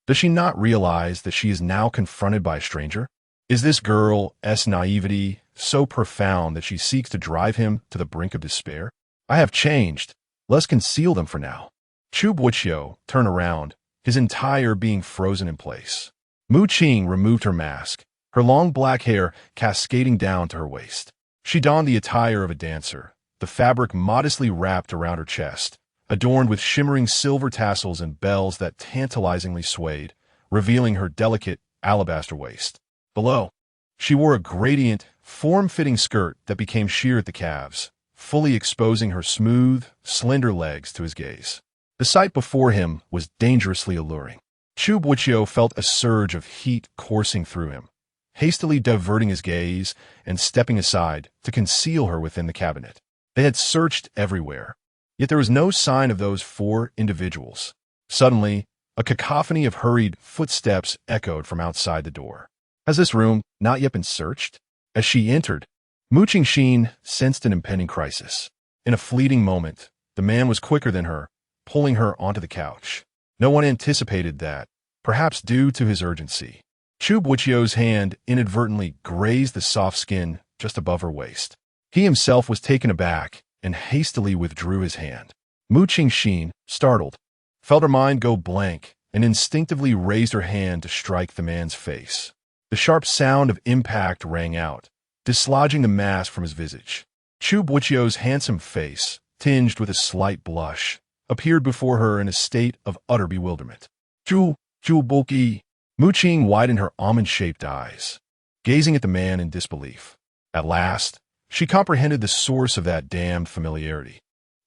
Does she not realize that she is now confronted by a stranger? Is this girl's naivety so profound that she seeks to drive him to the brink of despair? "I have changed. Let's conceal them for now." Chu Boqiu turned around, his entire being frozen in place. Mu Qing removed her mask, her long black hair cascading down to her waist. She donned the attire of a dancer, the fabric modestly wrapped around her chest, adorned with shimmering silver tassels and bells that tantalizingly swayed, revealing her delicate alabaster waist. Below, she wore a gradient, form-fitting skirt that became sheer at the calves, fully exposing her smooth, slender legs to his gaze. The sight before him was dangerously alluring. Chu Boqiu felt a surge of heat coursing through him, hastily diverting his gaze and stepping aside to conceal her within the cabinet. They had searched everywhere, yet there was no sign of those 4 individuals. Suddenly, a cacophony of hurried footsteps echoed from outside the door. "Has this room not yet been searched?" As she entered, Mu Qing sensed an impending crisis. In a fleeting moment, the man was quicker than her, pulling her onto the couch. No one anticipated that, perhaps due to his urgency. Chu Boqiu's hand inadvertently grazed the soft skin just above her waist. He himself was taken aback and hastily withdrew his hand. Mu Qing, startled, felt her mind go blank and instinctively raised her hand to strike the man's face. The sharp sound of impact rang out, dislodging the mask from his visage. Chu Boqiu's handsome face, tinged with a slight blush, appeared before her in a state of utter bewilderment. Chu Boqiu." Mu Qing widened her almond-shaped eyes, gazing at the man in disbelief. At last, she comprehended the source of that damned familiarity.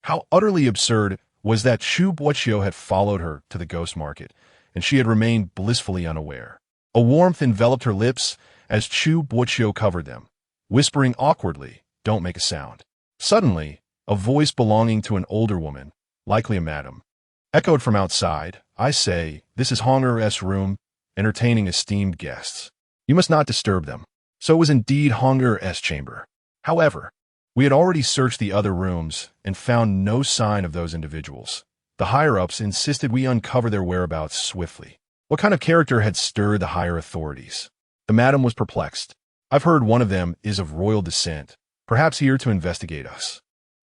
How utterly absurd was that Chu Boqiu had followed her to the ghost market, and she had remained blissfully unaware. A warmth enveloped her lips as Chu Boqiu covered them, whispering awkwardly, "Don't make a sound." Suddenly, a voice belonging to an older woman, likely a madam, echoed from outside, "I say, this is Honger's room, entertaining esteemed guests. You must not disturb them." So it was indeed Honger's chamber. However, we had already searched the other rooms and found no sign of those individuals. The higher-ups insisted we uncover their whereabouts swiftly. What kind of character had stirred the higher authorities? The madam was perplexed. "I've heard one of them is of royal descent, perhaps here to investigate us."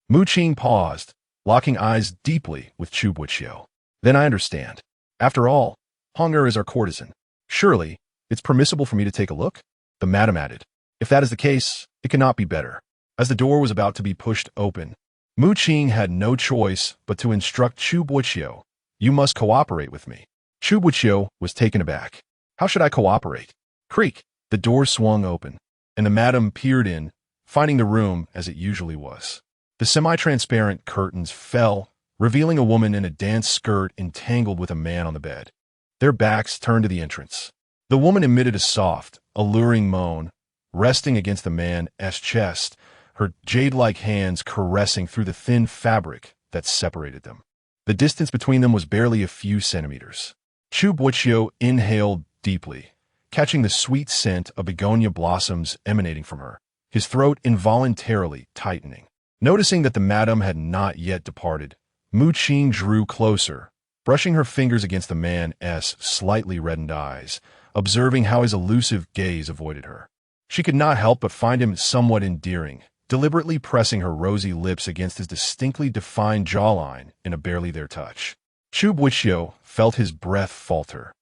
Mu Qing paused, locking eyes deeply with Chu Boqiu. Then I understand. After all, Honger is our courtesan. Surely, it's permissible for me to take a look? The madam added. If that is the case, it cannot be better. As the door was about to be pushed open, Mu Qing had no choice but to instruct Chu Boqiu, "You must cooperate with me." Chu Boqiu was taken aback. How should I cooperate? Creak! The door swung open, and the madam peered in, finding the room as it usually was. The semi-transparent curtains fell, revealing a woman in a dance skirt entangled with a man on the bed. Their backs turned to the entrance. The woman emitted a soft, alluring moan, resting against the man's chest, her jade-like hands caressing through the thin fabric that separated them. The distance between them was barely a few centimeters. Chu Boqiu inhaled deeply, catching the sweet scent of begonia blossoms emanating from her, his throat involuntarily tightening. Noticing that the madam had not yet departed, Mu Qing drew closer, brushing her fingers against the man's slightly reddened eyes, observing how his elusive gaze avoided her. She could not help but find him somewhat endearing, deliberately pressing her rosy lips against his distinctly defined jawline in a barely-there touch. Chu Boqiu felt his breath falter,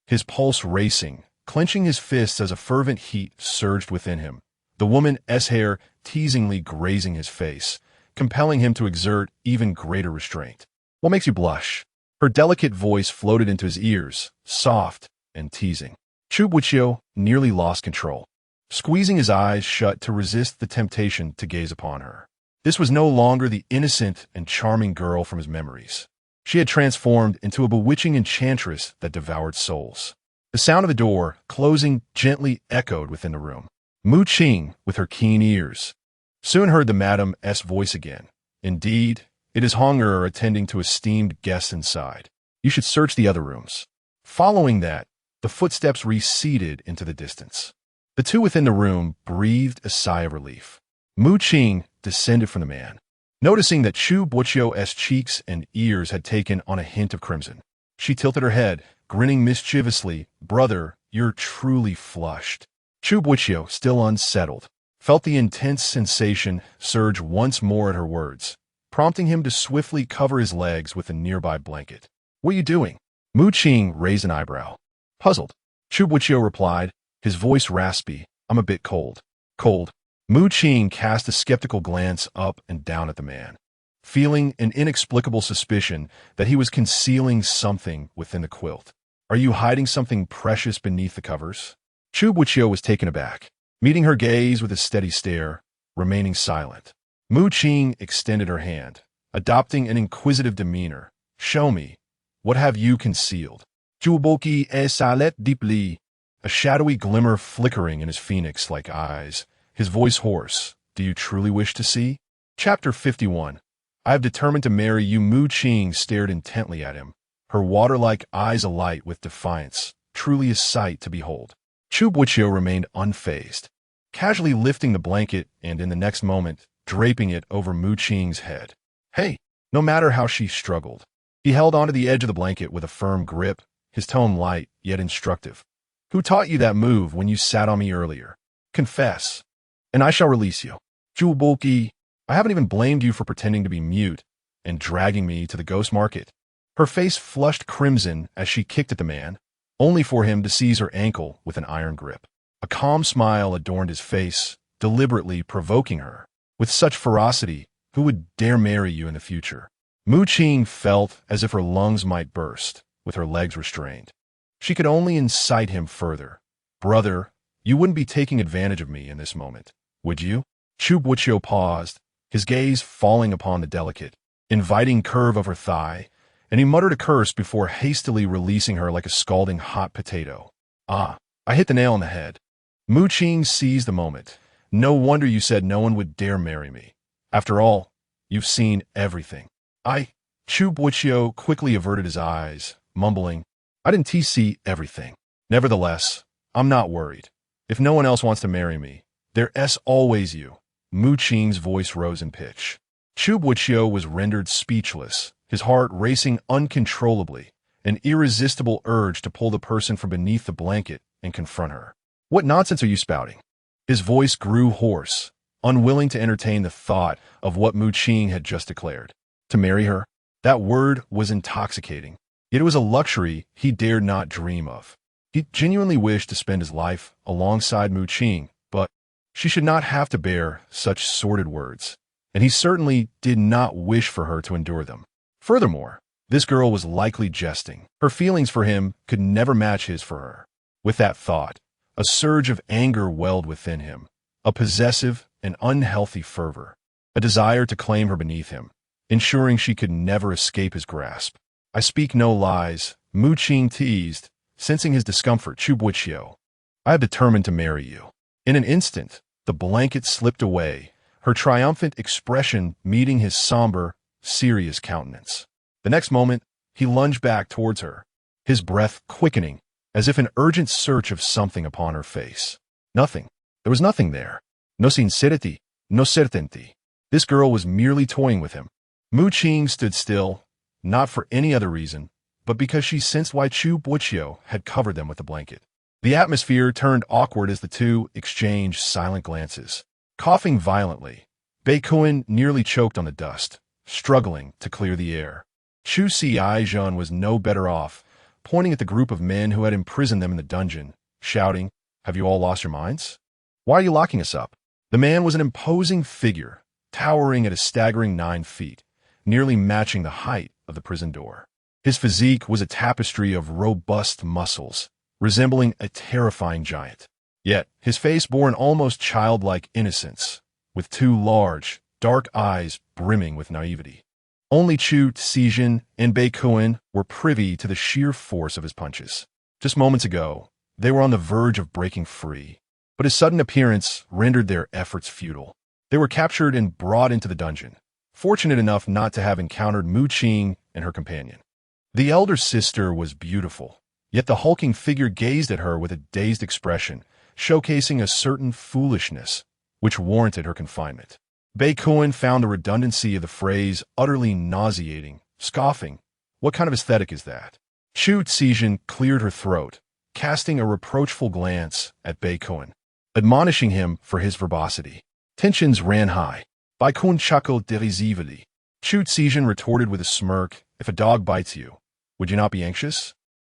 his pulse racing, clenching his fists as a fervent heat surged within him, the woman's hair teasingly grazing his face, compelling him to exert even greater restraint. What makes you blush? Her delicate voice floated into his ears, soft and teasing. Chu Boqiu nearly lost control, squeezing his eyes shut to resist the temptation to gaze upon her. This was no longer the innocent and charming girl from his memories. She had transformed into a bewitching enchantress that devoured souls. The sound of the door closing gently echoed within the room. Mu Qing, with her keen ears, soon heard the madam's voice again. Indeed, it is Honger attending to esteemed guests inside. You should search the other rooms. Following that, the footsteps receded into the distance. The two within the room breathed a sigh of relief. Mu Qing descended from the man, noticing that Chu Boqiu's cheeks and ears had taken on a hint of crimson. She tilted her head, grinning mischievously. Brother, you're truly flushed. Chu Boqiu, still unsettled, felt the intense sensation surge once more at her words, prompting him to swiftly cover his legs with a nearby blanket. What are you doing? Mu Qing raised an eyebrow. Puzzled. Chu Boqiu replied, his voice raspy. I'm a bit cold. Cold. Mu Qing cast a skeptical glance up and down at the man, feeling an inexplicable suspicion that he was concealing something within the quilt. Are you hiding something precious beneath the covers? Chu Boqiu was taken aback, meeting her gaze with a steady stare, remaining silent. Mu Qing extended her hand, adopting an inquisitive demeanor. Show me. What have you concealed? Chu Boqiu exhaled deeply, a shadowy glimmer flickering in his phoenix-like eyes, his voice hoarse. Do you truly wish to see? Chapter 51. I have determined to marry you. Mu Qing stared intently at him, her water-like eyes alight with defiance, truly a sight to behold. Chu Boqiu remained unfazed, casually lifting the blanket and in the next moment, draping it over Mu Qing's head. Hey! No matter how she struggled, he held onto the edge of the blanket with a firm grip, his tone light yet instructive. Who taught you that move when you sat on me earlier? Confess, and I shall release you. Chu Boqiu, I haven't even blamed you for pretending to be mute and dragging me to the ghost market. Her face flushed crimson as she kicked at the man, only for him to seize her ankle with an iron grip. A calm smile adorned his face, deliberately provoking her. With such ferocity, who would dare marry you in the future? Mu Qing felt as if her lungs might burst, with her legs restrained. She could only incite him further. Brother, you wouldn't be taking advantage of me in this moment, would you? Chu Boqiu paused, his gaze falling upon the delicate, inviting curve of her thigh, and he muttered a curse before hastily releasing her like a scalding hot potato. Ah, I hit the nail on the head. Mu Qing seized the moment. No wonder you said no one would dare marry me. After all, you've seen everything. Chu Boqiu quickly averted his eyes, mumbling, I didn't see everything. Nevertheless, I'm not worried. If no one else wants to marry me, there's always you. Mu Qing's voice rose in pitch. Chu Boqiu was rendered speechless, his heart racing uncontrollably, an irresistible urge to pull the person from beneath the blanket and confront her. What nonsense are you spouting? His voice grew hoarse, unwilling to entertain the thought of what Mu Qing had just declared. To marry her? That word was intoxicating. Yet it was a luxury he dared not dream of. He genuinely wished to spend his life alongside Qing, but she should not have to bear such sordid words, and he certainly did not wish for her to endure them. Furthermore, this girl was likely jesting. Her feelings for him could never match his for her. With that thought, a surge of anger welled within him, a possessive and unhealthy fervor, a desire to claim her beneath him, ensuring she could never escape his grasp. I speak no lies, Qing teased, sensing his discomfort. Chu Boqiu, I have determined to marry you. In an instant, the blanket slipped away, her triumphant expression meeting his somber, serious countenance. The next moment, he lunged back towards her, his breath quickening, as if an urgent search of something upon her face. Nothing. There was nothing there. No sincerity, no certainty. This girl was merely toying with him. Qing stood still, not for any other reason, but because she sensed why Chu Boqiu had covered them with a blanket. The atmosphere turned awkward as the two exchanged silent glances. Coughing violently, Baikuin nearly choked on the dust, struggling to clear the air. Chu Xiaijun was no better off, pointing at the group of men who had imprisoned them in the dungeon, shouting, "Have you all lost your minds? Why are you locking us up?" The man was an imposing figure, towering at a staggering 9 feet, nearly matching the height of the prison door. His physique was a tapestry of robust muscles, resembling a terrifying giant. Yet, his face bore an almost childlike innocence, with 2 large, dark eyes brimming with naivety. Only Chu Xijin and Baikuin were privy to the sheer force of his punches. Just moments ago, they were on the verge of breaking free, but his sudden appearance rendered their efforts futile. They were captured and brought into the dungeon, fortunate enough not to have encountered Qing and her companion. The elder sister was beautiful, yet the hulking figure gazed at her with a dazed expression, showcasing a certain foolishness which warranted her confinement. Baikuin found the redundancy of the phrase utterly nauseating, scoffing, "What kind of aesthetic is that?" Chu Xijin cleared her throat, casting a reproachful glance at Baikuin, admonishing him for his verbosity. Tensions ran high. Baikuin chuckled derisively. Chu Xijin retorted with a smirk, "If a dog bites you, would you not be anxious?"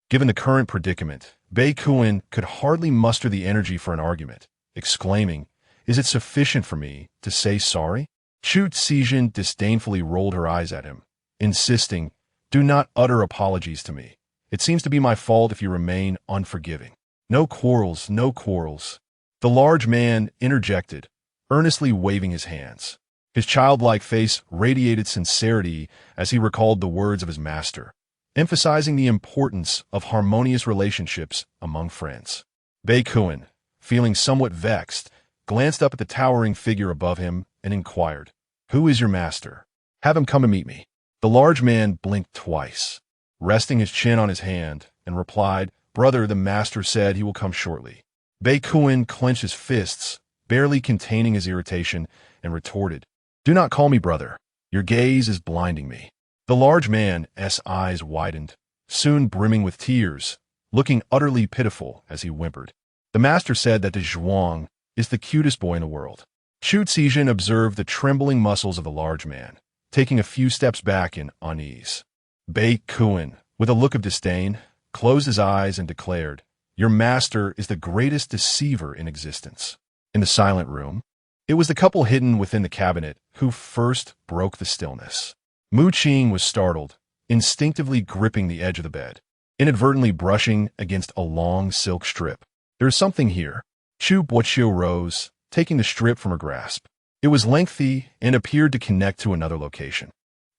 Given the current predicament, Baikuin could hardly muster the energy for an argument, exclaiming, "Is it sufficient for me to say sorry?" Chu Xijin disdainfully rolled her eyes at him, insisting, "Do not utter apologies to me. It seems to be my fault if you remain unforgiving." "No quarrels, no quarrels." The large man interjected, earnestly waving his hands. His childlike face radiated sincerity as he recalled the words of his master, emphasizing the importance of harmonious relationships among friends. Baikuin, feeling somewhat vexed, glanced up at the towering figure above him and inquired, "Who is your master? Have him come and meet me." The large man blinked twice, resting his chin on his hand, and replied, "Brother, the master said he will come shortly." Baikuin clenched his fists, barely containing his irritation, and retorted, "Do not call me brother. Your gaze is blinding me." The large man's eyes widened, soon brimming with tears, looking utterly pitiful as he whimpered, "The master said that the Zhuang is the cutest boy in the world." Chu Xijin observed the trembling muscles of the large man, taking a few steps back in unease. Baikuin, with a look of disdain, closed his eyes and declared, "Your master is the greatest deceiver in existence." In the silent room, it was the couple hidden within the cabinet who first broke the stillness. Qing was startled, instinctively gripping the edge of the bed, inadvertently brushing against a long silk strip. "There is something here." Chu Boqiu rose, taking the strip from her grasp. It was lengthy and appeared to connect to another location.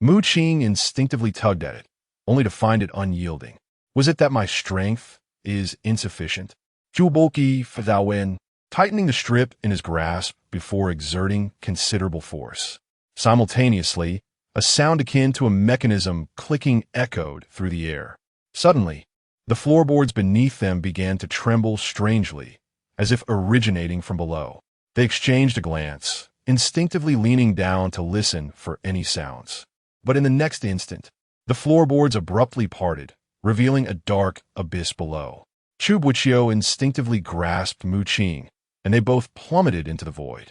Qing instinctively tugged at it, only to find it unyielding. "Was it that my strength is insufficient?" Chu Boqiu Fadawen, tightening the strip in his grasp before exerting considerable force. Simultaneously, a sound akin to a mechanism clicking echoed through the air. Suddenly, the floorboards beneath them began to tremble strangely, as if originating from below. They exchanged a glance, instinctively leaning down to listen for any sounds. But in the next instant, the floorboards abruptly parted, revealing a dark abyss below. Chu Boqiu instinctively grasped Qing, and they both plummeted into the void.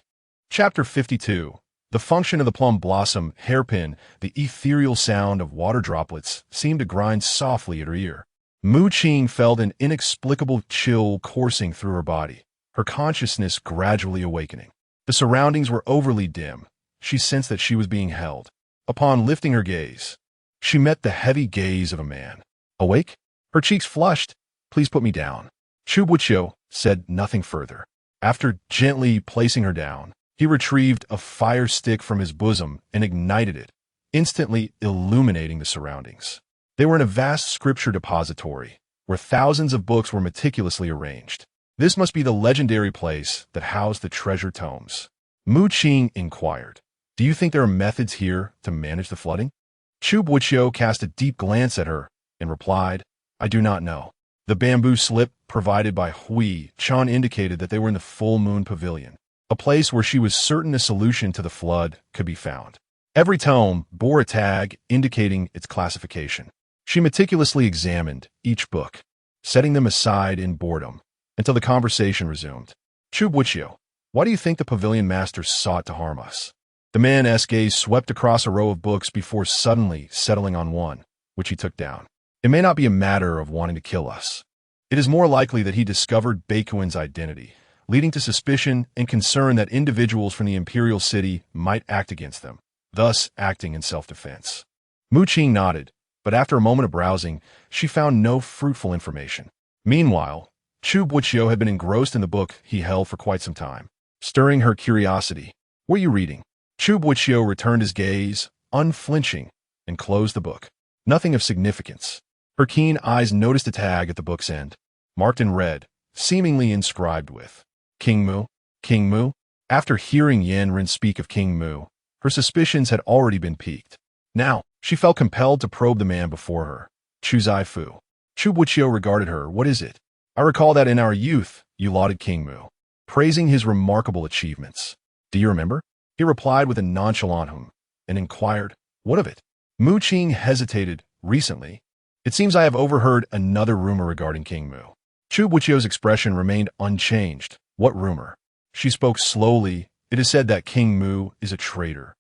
Chapter 52. The function of the plum blossom hairpin, the ethereal sound of water droplets, seemed to grind softly at her ear. Mu Qing felt an inexplicable chill coursing through her body, her consciousness gradually awakening. The surroundings were overly dim. She sensed that she was being held. Upon lifting her gaze, she met the heavy gaze of a man. Awake? Her cheeks flushed. Please put me down. Chu Boqiu said nothing further. After gently placing her down, he retrieved a fire stick from his bosom and ignited it, instantly illuminating the surroundings. They were in a vast scripture depository, where thousands of books were meticulously arranged. This must be the legendary place that housed the treasure tomes. Mu Qing inquired, "Do you think there are methods here to manage the flooding?" Chu Boqiu cast a deep glance at her and replied, "I do not know." The bamboo slip provided by Hui Chan indicated that they were in the full moon pavilion, a place where she was certain a solution to the flood could be found. Every tome bore a tag indicating its classification. She meticulously examined each book, setting them aside in boredom until the conversation resumed. Chu Boqiu, why do you think the pavilion master sought to harm us? The man's gaze swept across a row of books before suddenly settling on one, which he took down. It may not be a matter of wanting to kill us. It is more likely that he discovered Baekuan's identity, leading to suspicion and concern that individuals from the imperial city might act against them, thus acting in self-defense. Mu Qing nodded, but after a moment of browsing, she found no fruitful information. Meanwhile, Chu Boqiu had been engrossed in the book he held for quite some time, stirring her curiosity. "What are you reading?" Chu Boqiu returned his gaze, unflinching, and closed the book. Nothing of significance. Her keen eyes noticed a tag at the book's end, marked in red, seemingly inscribed with King Mu. King Mu? After hearing Yandere speak of King Mu, her suspicions had already been piqued. Now, she felt compelled to probe the man before her. Chu Zaifu. Chu Boqiu regarded her. "What is it?" "I recall that in our youth, you lauded King Mu, praising his remarkable achievements. Do you remember?" He replied with a nonchalant hum, and inquired, "What of it?" Mu Qing hesitated. "Recently, it seems I have overheard another rumor regarding King Mu." Chu Boqiu's expression remained unchanged. "What rumor?" She spoke slowly. "It is said that King Mu is a traitor,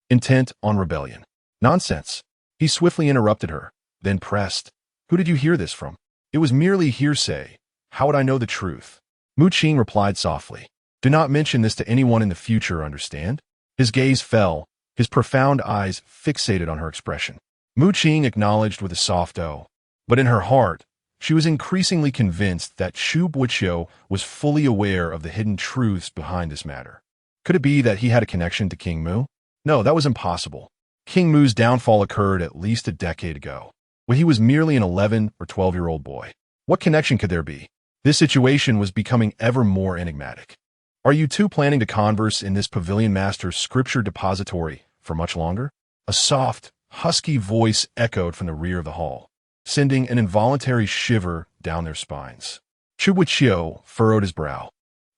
intent on rebellion." "Nonsense." He swiftly interrupted her, then pressed, "Who did you hear this from?" "It was merely hearsay. How would I know the truth?" Mu Qing replied softly, "Do not mention this to anyone in the future, understand?" His gaze fell, his profound eyes fixated on her expression. Mu Qing acknowledged with a soft "oh," but in her heart, she was increasingly convinced that Chu Boqiu was fully aware of the hidden truths behind this matter. Could it be that he had a connection to King Mu? No, that was impossible. King Mu's downfall occurred at least a decade ago, when he was merely an 11 or 12-year-old boy. What connection could there be? This situation was becoming ever more enigmatic. "Are you two planning to converse in this pavilion master's scripture depository for much longer?" A soft, husky voice echoed from the rear of the hall, sending an involuntary shiver down their spines. Chu Boqiu furrowed his brow,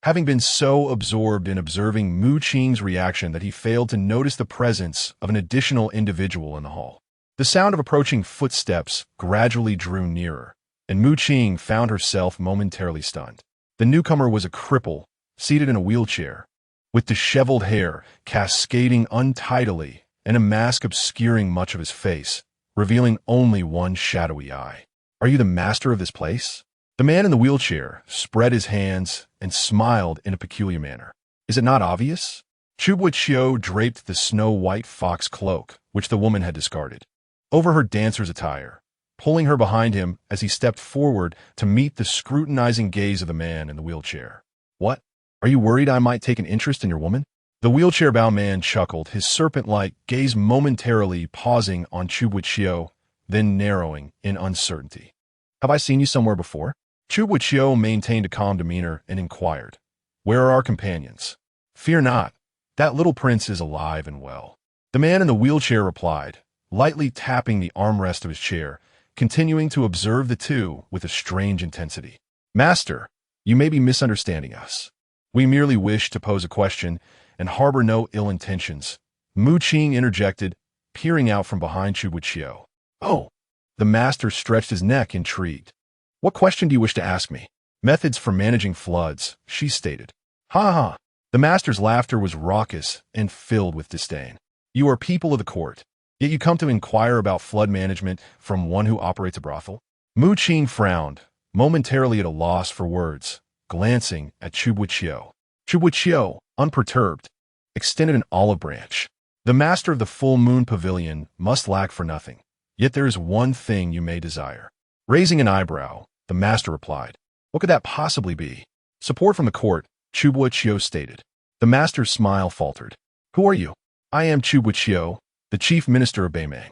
having been so absorbed in observing Mu Qing's reaction that he failed to notice the presence of an additional individual in the hall. The sound of approaching footsteps gradually drew nearer, and Mu Qing found herself momentarily stunned. The newcomer was a cripple, seated in a wheelchair, with disheveled hair cascading untidily and a mask obscuring much of his face, revealing only one shadowy eye. "Are you the master of this place?" The man in the wheelchair spread his hands and smiled in a peculiar manner. "Is it not obvious?" Chu Boqiu draped the snow-white fox cloak, which the woman had discarded, over her dancer's attire, pulling her behind him as he stepped forward to meet the scrutinizing gaze of the man in the wheelchair. "What? Are you worried I might take an interest in your woman?" The wheelchair-bound man chuckled, his serpent-like gaze momentarily pausing on Chu Boqiu, then narrowing in uncertainty. "Have I seen you somewhere before?" Chu Boqiu maintained a calm demeanor and inquired, "Where are our companions?" "Fear not. That little prince is alive and well." The man in the wheelchair replied, lightly tapping the armrest of his chair, continuing to observe the two with a strange intensity. "Master, you may be misunderstanding us. We merely wish to pose a question and harbor no ill intentions." Mu Qing interjected, peering out from behind Chu Boqiu. "Oh!" The master stretched his neck, intrigued. "What question do you wish to ask me?" "Methods for managing floods," she stated. "Ha ha!" The master's laughter was raucous and filled with disdain. You are people of the court, yet you come to inquire about flood management from one who operates a brothel? Mu Qing frowned, momentarily at a loss for words, glancing at Chu Boqiu. Chu Boqiu, unperturbed, extended an olive branch. The master of the full moon pavilion must lack for nothing, yet there is one thing you may desire. Raising an eyebrow, the master replied, "What could that possibly be?" "Support from the court," Chu Boqiu stated. The master's smile faltered. "Who are you?" "I am Chu Boqiu, the chief minister of Beimang."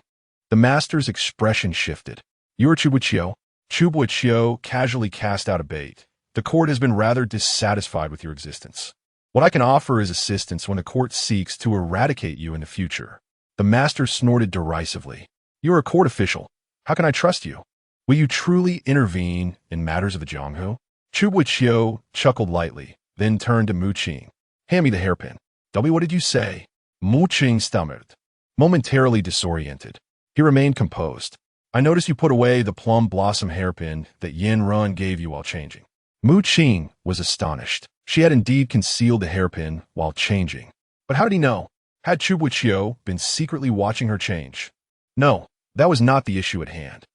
The master's expression shifted. "You are Chu Boqiu?" Chu Boqiu casually cast out a bait. "The court has been rather dissatisfied with your existence. What I can offer is assistance when the court seeks to eradicate you in the future." The master snorted derisively. "You are a court official. How can I trust you? Will you truly intervene in matters of the Jianghu?" Chu Boqiu chuckled lightly, then turned to Mu Qing. "Hand me the hairpin." "What did you say?" Mu Qing stammered, momentarily disoriented. He remained composed. "I noticed you put away the plum blossom hairpin that Yin Run gave you while changing." Mu Qing was astonished. She had indeed concealed the hairpin while changing. But how did he know? Had Chu Boqiu been secretly watching her change? No, that was not the issue at hand.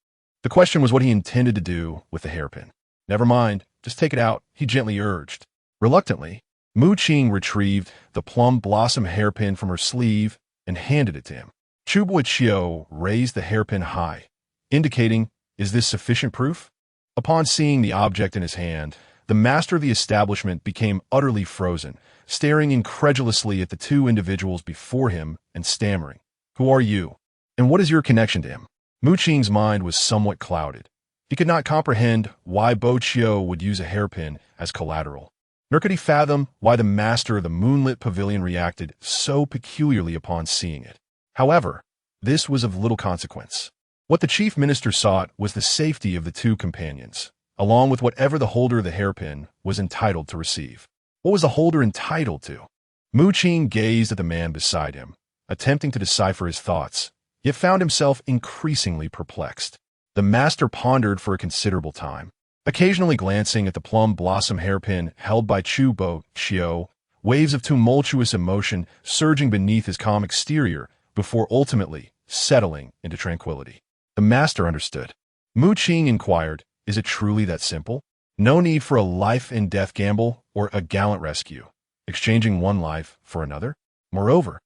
The question was what he intended to do with the hairpin. "Never mind, just take it out," he gently urged. Reluctantly, Mu Qing retrieved the plum blossom hairpin from her sleeve and handed it to him. Chu Boqiu raised the hairpin high, indicating, "Is this sufficient proof?" Upon seeing the object in his hand, the master of the establishment became utterly frozen, staring incredulously at the two individuals before him and stammering, "Who are you? And what is your connection to him?" Mu Qing's mind was somewhat clouded. He could not comprehend why Boqiu would use a hairpin as collateral. Nor could he fathom why the master of the moonlit pavilion reacted so peculiarly upon seeing it. However, this was of little consequence. What the chief minister sought was the safety of the two companions, along with whatever the holder of the hairpin was entitled to receive. What was the holder entitled to? Mu Qing gazed at the man beside him, attempting to decipher his thoughts, yet found himself increasingly perplexed. The master pondered for a considerable time, occasionally glancing at the plum blossom hairpin held by Chu Boqiu, waves of tumultuous emotion surging beneath his calm exterior before ultimately settling into tranquility. The master understood. Mu Qing inquired, "Is it truly that simple? No need for a life-and-death gamble or a gallant rescue, exchanging one life for another? Moreover,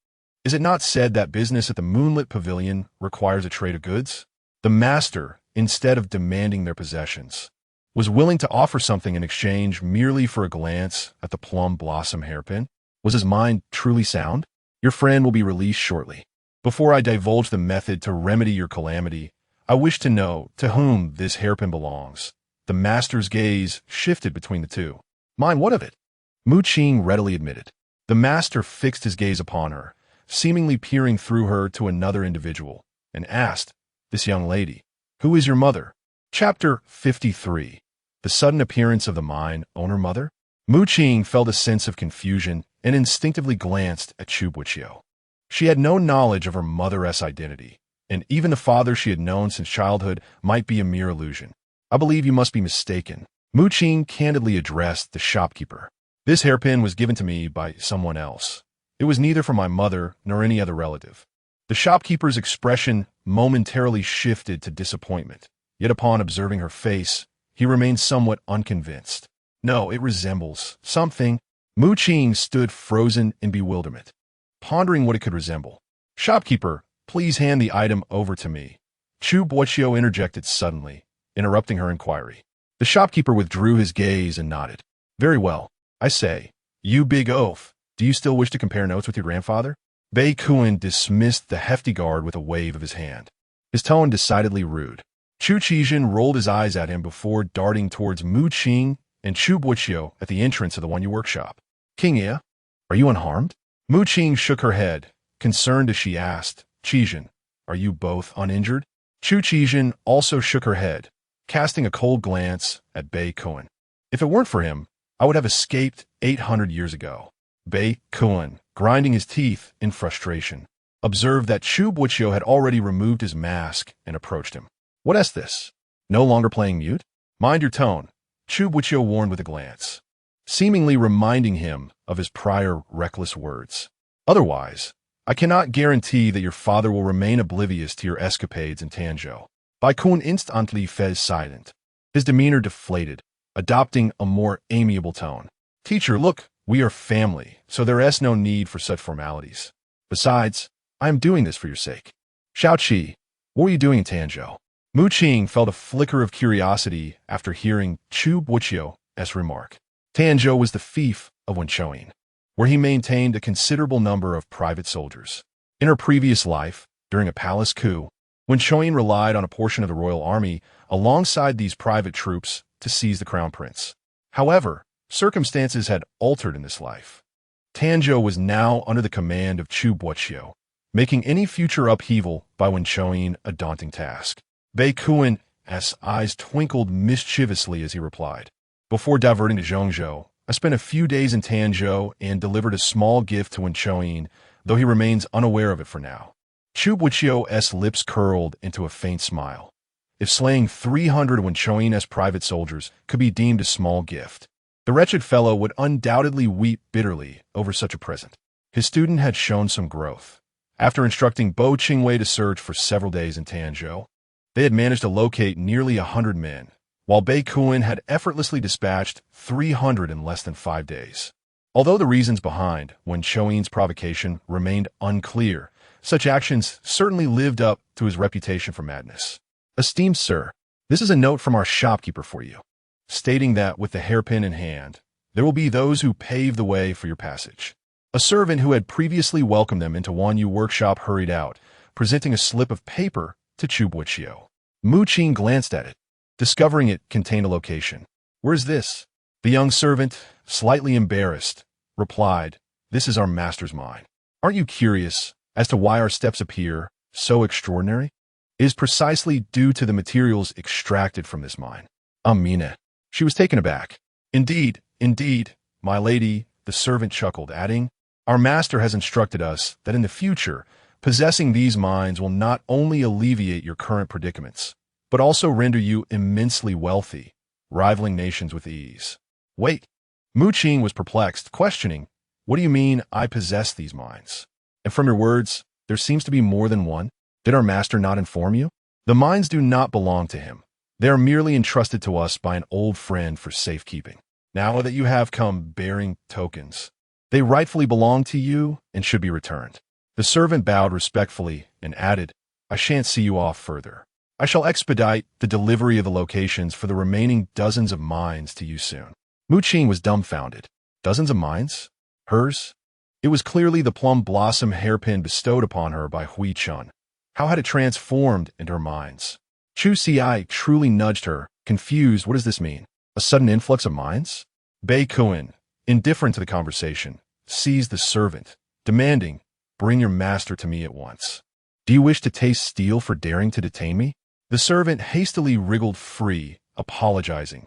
is it not said that business at the moonlit pavilion requires a trade of goods?" The master, instead of demanding their possessions, was willing to offer something in exchange merely for a glance at the plum blossom hairpin. Was his mind truly sound? "Your friend will be released shortly. Before I divulge the method to remedy your calamity, I wish to know to whom this hairpin belongs." The master's gaze shifted between the two. "Mine, what of it?" Mu Qing readily admitted. The master fixed his gaze upon her, seemingly peering through her to another individual, and asked, "This young lady, who is your mother?" Chapter 53. The sudden appearance of the mine owner mother? Mu Qing felt a sense of confusion and instinctively glanced at Chu Boqiu. She had no knowledge of her mother's identity, and even the father she had known since childhood might be a mere illusion. "I believe you must be mistaken," Mu Qing candidly addressed the shopkeeper. "This hairpin was given to me by someone else. It was neither from my mother nor any other relative." The shopkeeper's expression momentarily shifted to disappointment, yet upon observing her face, he remained somewhat unconvinced. "No, it resembles something." Mu Qing stood frozen in bewilderment, pondering what it could resemble. "Shopkeeper, please hand the item over to me," Chu Boqiu interjected suddenly, interrupting her inquiry. The shopkeeper withdrew his gaze and nodded. "Very well. I say, you big oaf, do you still wish to compare notes with your grandfather?" Bei Kuan dismissed the hefty guard with a wave of his hand, his tone decidedly rude. Chu Qijin rolled his eyes at him before darting towards Mu Qing and Chu Boqiu at the entrance of the Wanyu workshop. "King Ye, are you unharmed?" Mu Qing shook her head, concerned as she asked, "Qijin, are you both uninjured?" Chu Qijin also shook her head, casting a cold glance at Bei Kuan. "If it weren't for him, I would have escaped 800 years ago." Bei Kuan, grinding his teeth in frustration, observed that Chu Boqiu had already removed his mask and approached him. "What is this? No longer playing mute? Mind your tone," Chu Boqiu warned with a glance, seemingly reminding him of his prior reckless words. Otherwise, I cannot guarantee that your father will remain oblivious to your escapades in Tanzhou. Baikun instantly fell silent, his demeanor deflated, adopting a more amiable tone. Teacher, look, we are family, so there is no need for such formalities. Besides, I am doing this for your sake. Xiaoqi, what were you doing in Tanzhou? Mu Qing felt a flicker of curiosity after hearing Chu Boqiu's remark. Tanzhou was the fief of Wenchoing, where he maintained a considerable number of private soldiers. In her previous life, during a palace coup, Wenchoing relied on a portion of the royal army alongside these private troops to seize the crown prince. However, circumstances had altered in this life. Tanzhou was now under the command of Chu Boqiu, making any future upheaval by Wenchoing a daunting task. Baikuan's eyes twinkled mischievously as he replied. Before diverting to Zhongzhou, I spent a few days in Tanzhou and delivered a small gift to Wenchoing, though he remains unaware of it for now. Chu Boqiu's lips curled into a faint smile. If slaying 300 Wenchoing's private soldiers could be deemed a small gift, the wretched fellow would undoubtedly weep bitterly over such a present. His student had shown some growth. After instructing Bo Qingwei to search for several days in Tanzhou, they had managed to locate nearly 100 men, while Bei Kuan had effortlessly dispatched 300 in less than 5 days. Although the reasons behind Wenchoing's provocation remained unclear, such actions certainly lived up to his reputation for madness. Esteemed sir, this is a note from our shopkeeper for you, stating that with the hairpin in hand, there will be those who pave the way for your passage. A servant who had previously welcomed them into Wanyu workshop hurried out, presenting a slip of paper to Chu Boqiu. Mu Qing glanced at it, discovering it contained a location. Where's this? The young servant, slightly embarrassed, replied, This is our master's mine. Aren't you curious as to why our steps appear so extraordinary? It is precisely due to the materials extracted from this mine. Amina. She was taken aback. Indeed, my lady, the servant chuckled, adding, Our master has instructed us that in the future, possessing these mines will not only alleviate your current predicaments, but also render you immensely wealthy, rivaling nations with ease. Wait. Mu Qing was perplexed, questioning, What do you mean I possess these mines? And from your words, there seems to be more than one. Did our master not inform you? The mines do not belong to him. They are merely entrusted to us by an old friend for safekeeping. Now that you have come bearing tokens, they rightfully belong to you and should be returned. The servant bowed respectfully and added, I shan't see you off further. I shall expedite the delivery of the locations for the remaining dozens of mines to you soon. Mu Qing was dumbfounded. Dozens of mines? Hers? It was clearly the plum blossom hairpin bestowed upon her by Hui Chun. How had it transformed into her mines? Chu Xi truly nudged her, confused. What does this mean? A sudden influx of mines? Bei Kuan, indifferent to the conversation, seized the servant, demanding, Bring your master to me at once. Do you wish to taste steel for daring to detain me? The servant hastily wriggled free, apologizing.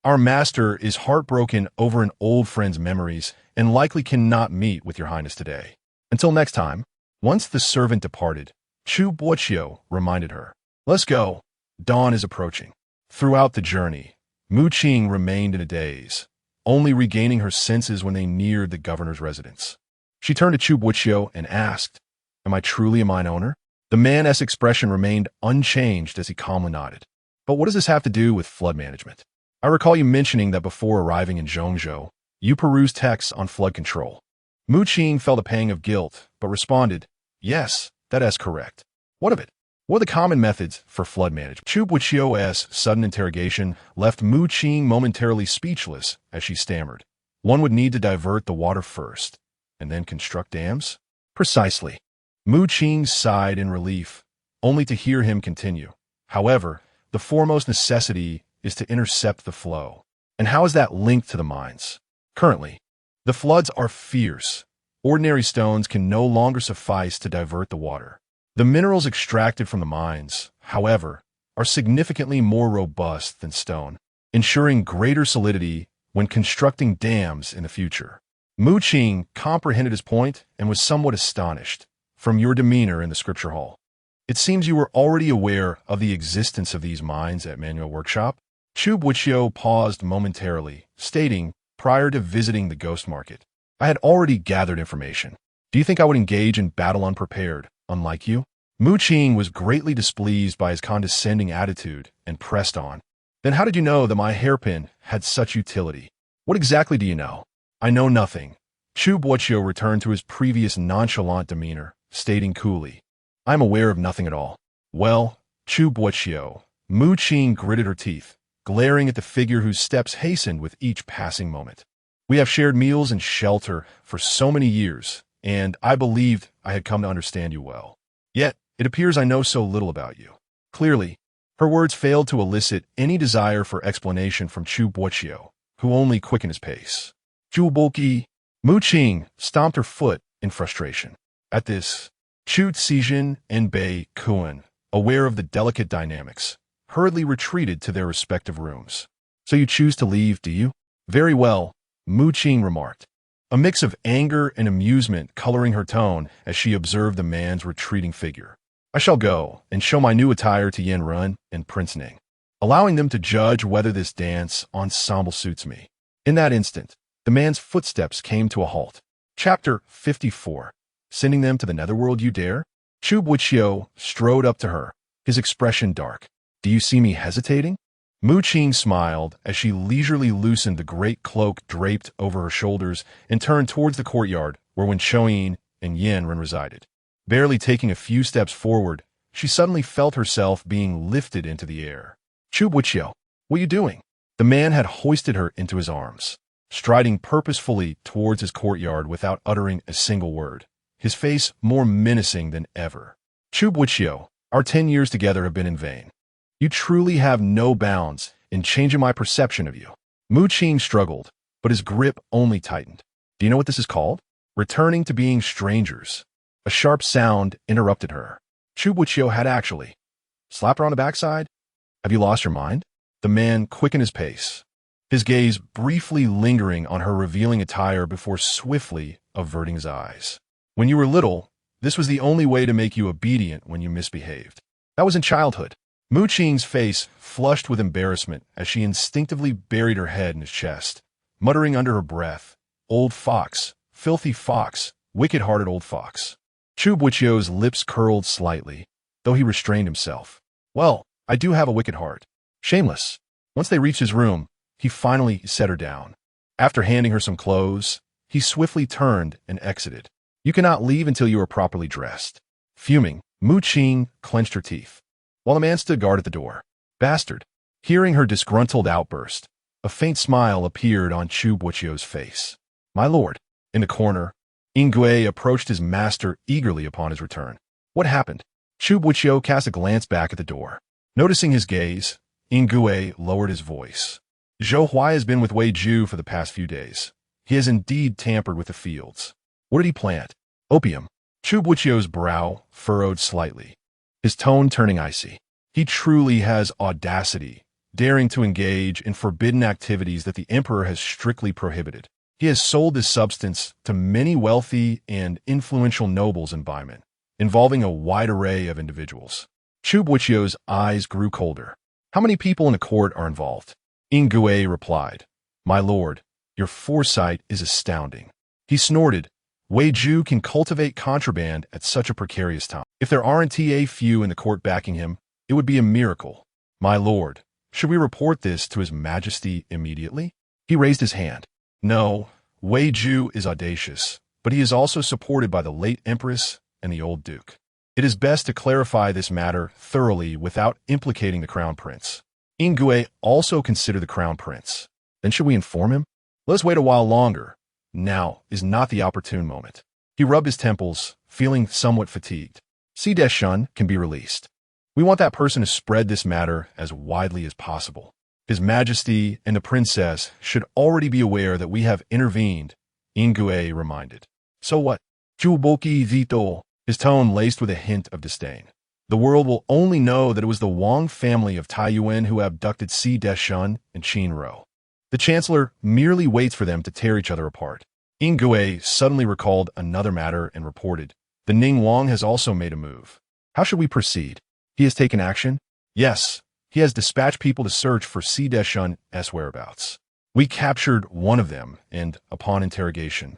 Our master is heartbroken over an old friend's memories and likely cannot meet with your highness today. Until next time. Once the servant departed, Chu Boqiu reminded her, Let's go. Dawn is approaching. Throughout the journey, Mu Qing remained in a daze, only regaining her senses when they neared the governor's residence. She turned to Chu Boqiu and asked, Am I truly a mine owner? The man's expression remained unchanged as he calmly nodded. But what does this have to do with flood management? I recall you mentioning that before arriving in Zhongzhou, you perused texts on flood control. Mu Qing felt a pang of guilt, but responded, Yes, that is correct. What of it? What are the common methods for flood management? Chu Boqiu's sudden interrogation left Mu Qing momentarily speechless as she stammered. One would need to divert the water first, and then construct dams? Precisely. Mu Qing sighed in relief, only to hear him continue. However, the foremost necessity is to intercept the flow. And how is that linked to the mines? Currently, the floods are fierce. Ordinary stones can no longer suffice to divert the water. The minerals extracted from the mines, however, are significantly more robust than stone, ensuring greater solidity when constructing dams in the future. Mu Qing comprehended his point and was somewhat astonished from your demeanor in the scripture hall. It seems you were already aware of the existence of these mines at Manual Workshop. Chu Boqiu paused momentarily, stating, prior to visiting the ghost market, I had already gathered information. Do you think I would engage in battle unprepared, unlike you? Qing was greatly displeased by his condescending attitude and pressed on. Then how did you know that my hairpin had such utility? What exactly do you know? I know nothing. Chu Boqiu returned to his previous nonchalant demeanor, stating coolly, I am aware of nothing at all. Well, Chu Boqiu, Qing gritted her teeth, glaring at the figure whose steps hastened with each passing moment. We have shared meals and shelter for so many years, and I believed I had come to understand you well. Yet, it appears I know so little about you. Clearly, her words failed to elicit any desire for explanation from Chu Boqiu, who only quickened his pace. Chu Boqiu, Qing stomped her foot in frustration. At this, Chu Xijin and Bei Kuan, aware of the delicate dynamics, hurriedly retreated to their respective rooms. So you choose to leave, do you? Very well, Qing remarked, a mix of anger and amusement coloring her tone as she observed the man's retreating figure. I shall go and show my new attire to Yandere and Prince Ning, allowing them to judge whether this dance ensemble suits me. In that instant, the man's footsteps came to a halt. Chapter 54. Sending them to the netherworld, you dare? Chu Boqiu strode up to her, his expression dark. Do you see me hesitating? Qing smiled as she leisurely loosened the great cloak draped over her shoulders and turned towards the courtyard where Wen Qiuyin and Yandere resided. Barely taking a few steps forward, she suddenly felt herself being lifted into the air. Chu Boqiu, what are you doing? The man had hoisted her into his arms, striding purposefully towards his courtyard without uttering a single word, his face more menacing than ever. Chu Boqiu, our 10 years together have been in vain. You truly have no bounds in changing my perception of you. Qing struggled, but his grip only tightened. Do you know what this is called? Returning to being strangers. A sharp sound interrupted her. Chu Boqiu had actually slapped her on the backside. Have you lost your mind? The man quickened his pace, his gaze briefly lingering on her revealing attire before swiftly averting his eyes. When you were little, this was the only way to make you obedient when you misbehaved. That was in childhood. Qing's face flushed with embarrassment as she instinctively buried her head in his chest, muttering under her breath, Old fox, filthy fox, wicked-hearted old fox. Chu Boqiu's lips curled slightly, though he restrained himself. Well, I do have a wicked heart. Shameless. Once they reached his room, he finally set her down. After handing her some clothes, he swiftly turned and exited. You cannot leave until you are properly dressed. Fuming, Qing clenched her teeth, while the man stood guard at the door. Bastard. Hearing her disgruntled outburst, a faint smile appeared on Chu Boqiu's face. My lord. In the corner, Yingui approached his master eagerly upon his return. What happened? Chu Boqiu cast a glance back at the door. Noticing his gaze, Yingui lowered his voice. Zhou Huai has been with Wei Ju for the past few days. He has indeed tampered with the fields. What did he plant? Opium. Chu Boqiu's brow furrowed slightly, his tone turning icy. He truly has audacity, daring to engage in forbidden activities that the emperor has strictly prohibited. He has sold this substance to many wealthy and influential nobles in Baimen, involving a wide array of individuals. Chu Boqiu's eyes grew colder. How many people in the court are involved? Yingui replied, My lord, your foresight is astounding. He snorted, Wei Ju can cultivate contraband at such a precarious time. If there aren't a few in the court backing him, it would be a miracle. My lord, should we report this to his majesty immediately? He raised his hand. No, Wei Ju is audacious, but he is also supported by the late empress and the old duke. It is best to clarify this matter thoroughly without implicating the crown prince. Yingui also considered the crown prince. Then should we inform him? Let us wait a while longer. Now is not the opportune moment. He rubbed his temples, feeling somewhat fatigued. Si Deshun can be released. We want that person to spread this matter as widely as possible. His Majesty and the princess should already be aware that we have intervened, Yingui reminded. So what? Chu Boqiu Zito, his tone laced with a hint of disdain. The world will only know that it was the Wang family of Taiyuan who abducted Si Deshun and Qin Ro. The chancellor merely waits for them to tear each other apart. Yingui suddenly recalled another matter and reported, the Ning Wang has also made a move. How should we proceed? He has taken action? Yes. He has dispatched people to search for Si Deshun's whereabouts. We captured one of them, and, upon interrogation,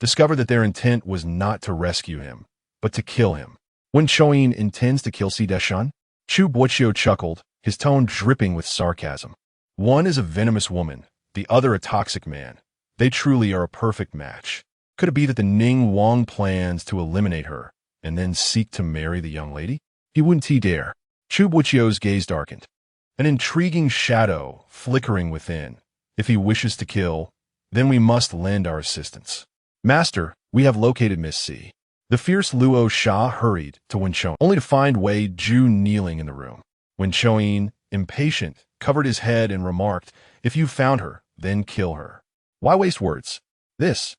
discover that their intent was not to rescue him, but to kill him. When Choyin intends to kill Si Deshan? Chu Boqiu chuckled, his tone dripping with sarcasm. One is a venomous woman, the other a toxic man. They truly are a perfect match. Could it be that the Ning Wang plans to eliminate her, and then seek to marry the young lady? He wouldn't dare. Chu Boqiu's gaze darkened. An intriguing shadow flickering within. If he wishes to kill, then we must lend our assistance. Master, we have located Miss C. The fierce Luo Sha hurried to Wen Choyin, only to find Wei Ju kneeling in the room. Wen Choyin, impatient, covered his head and remarked, "If you found her, then kill her." Why waste words? This.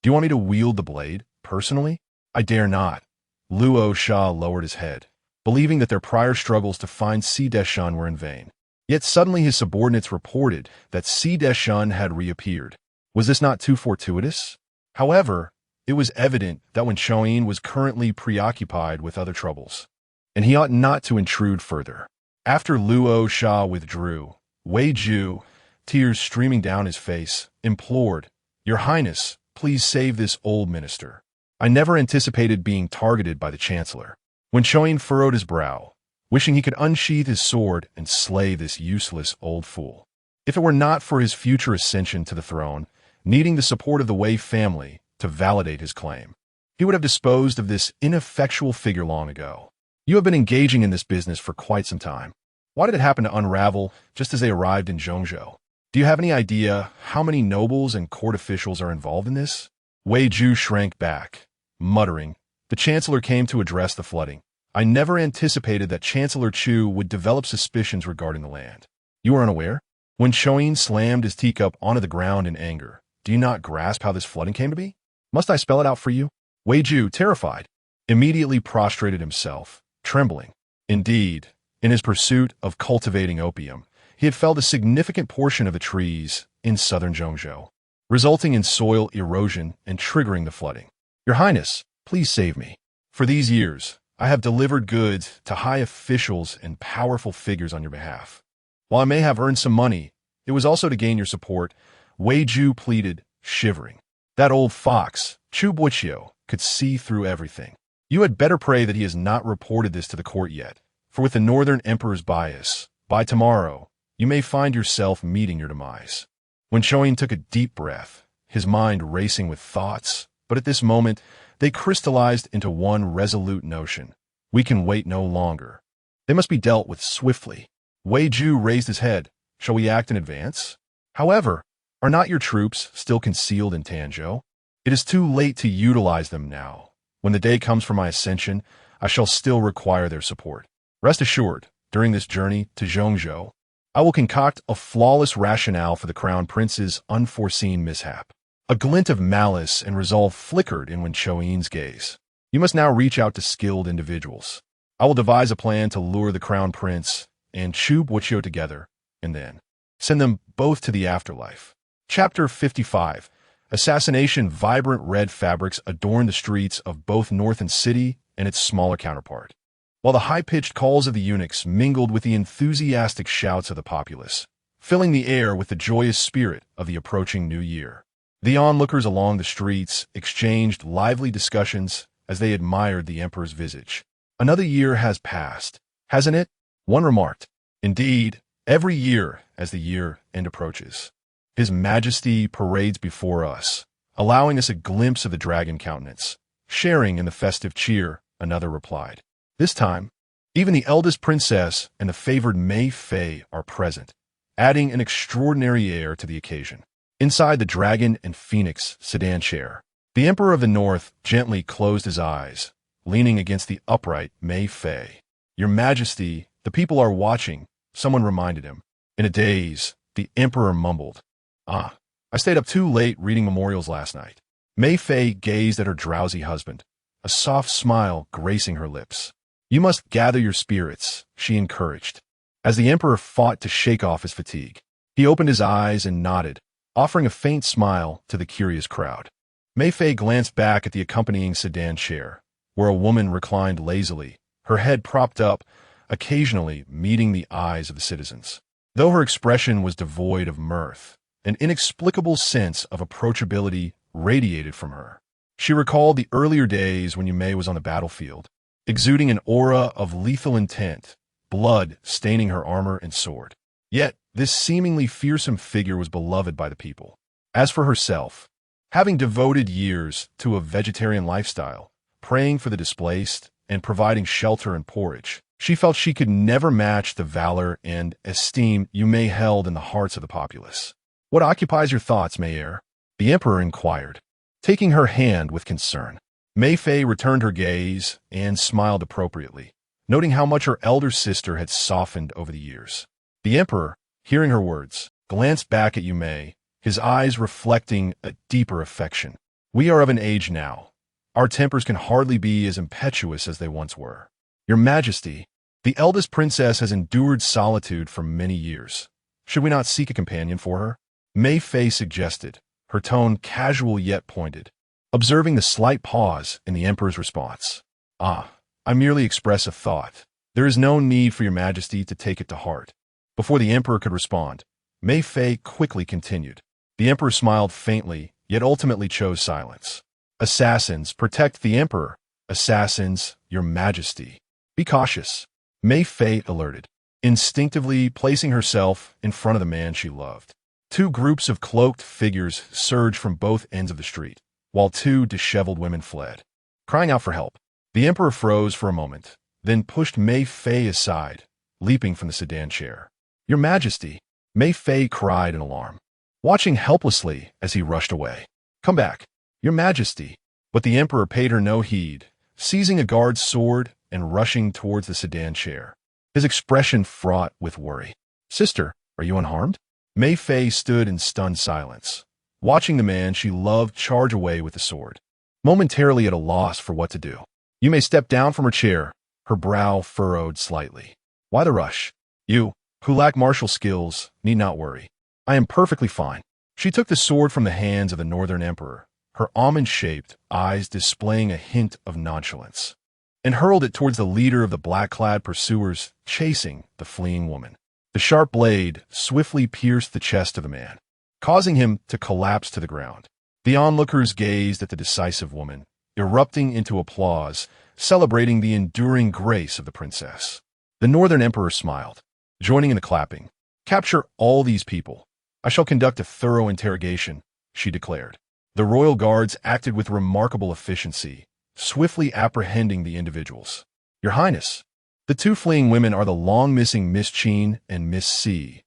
Do you want me to wield the blade, personally? I dare not. Luo Sha lowered his head, believing that their prior struggles to find Si Deshan were in vain. Yet suddenly his subordinates reported that Si Deshan had reappeared. Was this not too fortuitous? However, it was evident that Wen Choyin was currently preoccupied with other troubles, and he ought not to intrude further. After Luo Sha withdrew, Wei Ju, tears streaming down his face, implored, "Your Highness, please save this old minister. I never anticipated being targeted by the Chancellor." Wen Choyin furrowed his brow, wishing he could unsheath his sword and slay this useless old fool. If it were not for his future ascension to the throne, needing the support of the Wei family to validate his claim, he would have disposed of this ineffectual figure long ago. You have been engaging in this business for quite some time. Why did it happen to unravel just as they arrived in Zhongzhou? Do you have any idea how many nobles and court officials are involved in this? Wei Ju shrank back, muttering. The Chancellor came to address the flooding. I never anticipated that Chancellor Chu would develop suspicions regarding the land. You are unaware? When Choyin slammed his teacup onto the ground in anger, do you not grasp how this flooding came to be? Must I spell it out for you? Wei Ju, terrified, immediately prostrated himself, trembling. Indeed, in his pursuit of cultivating opium, he had felled a significant portion of the trees in southern Zhongzhou, resulting in soil erosion and triggering the flooding. Your Highness, please save me. For these years, I have delivered goods to high officials and powerful figures on your behalf. While I may have earned some money, it was also to gain your support, Wei Ju pleaded, shivering. That old fox, Chu Boqiu, could see through everything. You had better pray that he has not reported this to the court yet, for with the Northern Emperor's bias, by tomorrow, you may find yourself meeting your demise. When Choyin took a deep breath, his mind racing with thoughts, but at this moment, they crystallized into one resolute notion. We can wait no longer. They must be dealt with swiftly. Wei Ju raised his head. Shall we act in advance? However, are not your troops still concealed in Tanzhou? It is too late to utilize them now. When the day comes for my ascension, I shall still require their support. Rest assured, during this journey to Zhongzhou, I will concoct a flawless rationale for the Crown Prince's unforeseen mishap. A glint of malice and resolve flickered in Wen Choyin's gaze. You must now reach out to skilled individuals. I will devise a plan to lure the Crown Prince and Chu Boqiu together, and then send them both to the afterlife. Chapter 55. Assassination. Vibrant red fabrics adorn the streets of both Northern City and its smaller counterpart, while the high-pitched calls of the eunuchs mingled with the enthusiastic shouts of the populace, filling the air with the joyous spirit of the approaching new year. The onlookers along the streets exchanged lively discussions as they admired the emperor's visage. Another year has passed, hasn't it? One remarked. Indeed, every year as the year end approaches, His Majesty parades before us, allowing us a glimpse of the dragon countenance. Sharing in the festive cheer, another replied. This time, even the eldest princess and the favored Mei Fei are present, adding an extraordinary air to the occasion. Inside the dragon and phoenix sedan chair, the Emperor of the North gently closed his eyes, leaning against the upright Mei Fei. Your Majesty, the people are watching, someone reminded him. In a daze, the Emperor mumbled. I stayed up too late reading memorials last night. Mei Fei gazed at her drowsy husband, a soft smile gracing her lips. You must gather your spirits, she encouraged. As the Emperor fought to shake off his fatigue, he opened his eyes and nodded, offering a faint smile to the curious crowd. Mei Fei glanced back at the accompanying sedan chair, where a woman reclined lazily, her head propped up, occasionally meeting the eyes of the citizens. Though her expression was devoid of mirth, an inexplicable sense of approachability radiated from her. She recalled the earlier days when Yumei was on the battlefield, exuding an aura of lethal intent, blood staining her armor and sword. Yet, this seemingly fearsome figure was beloved by the people. As for herself, having devoted years to a vegetarian lifestyle, praying for the displaced, and providing shelter and porridge, she felt she could never match the valor and esteem Yumei held in the hearts of the populace. "What occupies your thoughts, Mayer?" the emperor inquired, taking her hand with concern. Mei Fei returned her gaze and smiled appropriately, noting how much her elder sister had softened over the years. The emperor, hearing her words, glanced back at Yumei, his eyes reflecting a deeper affection. "We are of an age now. Our tempers can hardly be as impetuous as they once were. Your Majesty, the eldest princess has endured solitude for many years. Should we not seek a companion for her?" Mei Fei suggested, her tone casual yet pointed, observing the slight pause in the emperor's response. "Ah, I merely express a thought. There is no need for your Majesty to take it to heart." Before the emperor could respond, Mei Fei quickly continued. The emperor smiled faintly, yet ultimately chose silence. "Assassins, protect the emperor. Assassins, your Majesty. Be cautious," Mei Fei alerted, instinctively placing herself in front of the man she loved. Two groups of cloaked figures surged from both ends of the street, while two disheveled women fled, crying out for help. The emperor froze for a moment, then pushed Mei Fei aside, leaping from the sedan chair. "Your Majesty!" Mei Fei cried in alarm, watching helplessly as he rushed away. "Come back, your Majesty!" But the emperor paid her no heed, seizing a guard's sword and rushing towards the sedan chair, his expression fraught with worry. "Sister, are you unharmed?" Mei Fei stood in stunned silence, watching the man she loved charge away with the sword, momentarily at a loss for what to do. You may step down from her chair, her brow furrowed slightly. "Why the rush? You, who lack martial skills, need not worry. I am perfectly fine." She took the sword from the hands of the Northern Emperor, her almond-shaped eyes displaying a hint of nonchalance, and hurled it towards the leader of the black-clad pursuers chasing the fleeing woman. The sharp blade swiftly pierced the chest of the man, causing him to collapse to the ground. The onlookers gazed at the decisive woman, erupting into applause, celebrating the enduring grace of the princess. The Northern Emperor smiled, joining in the clapping. "Capture all these people. I shall conduct a thorough interrogation," she declared. The royal guards acted with remarkable efficiency, swiftly apprehending the individuals. "Your Highness, the two fleeing women are the long-missing Miss Qing and Miss C,"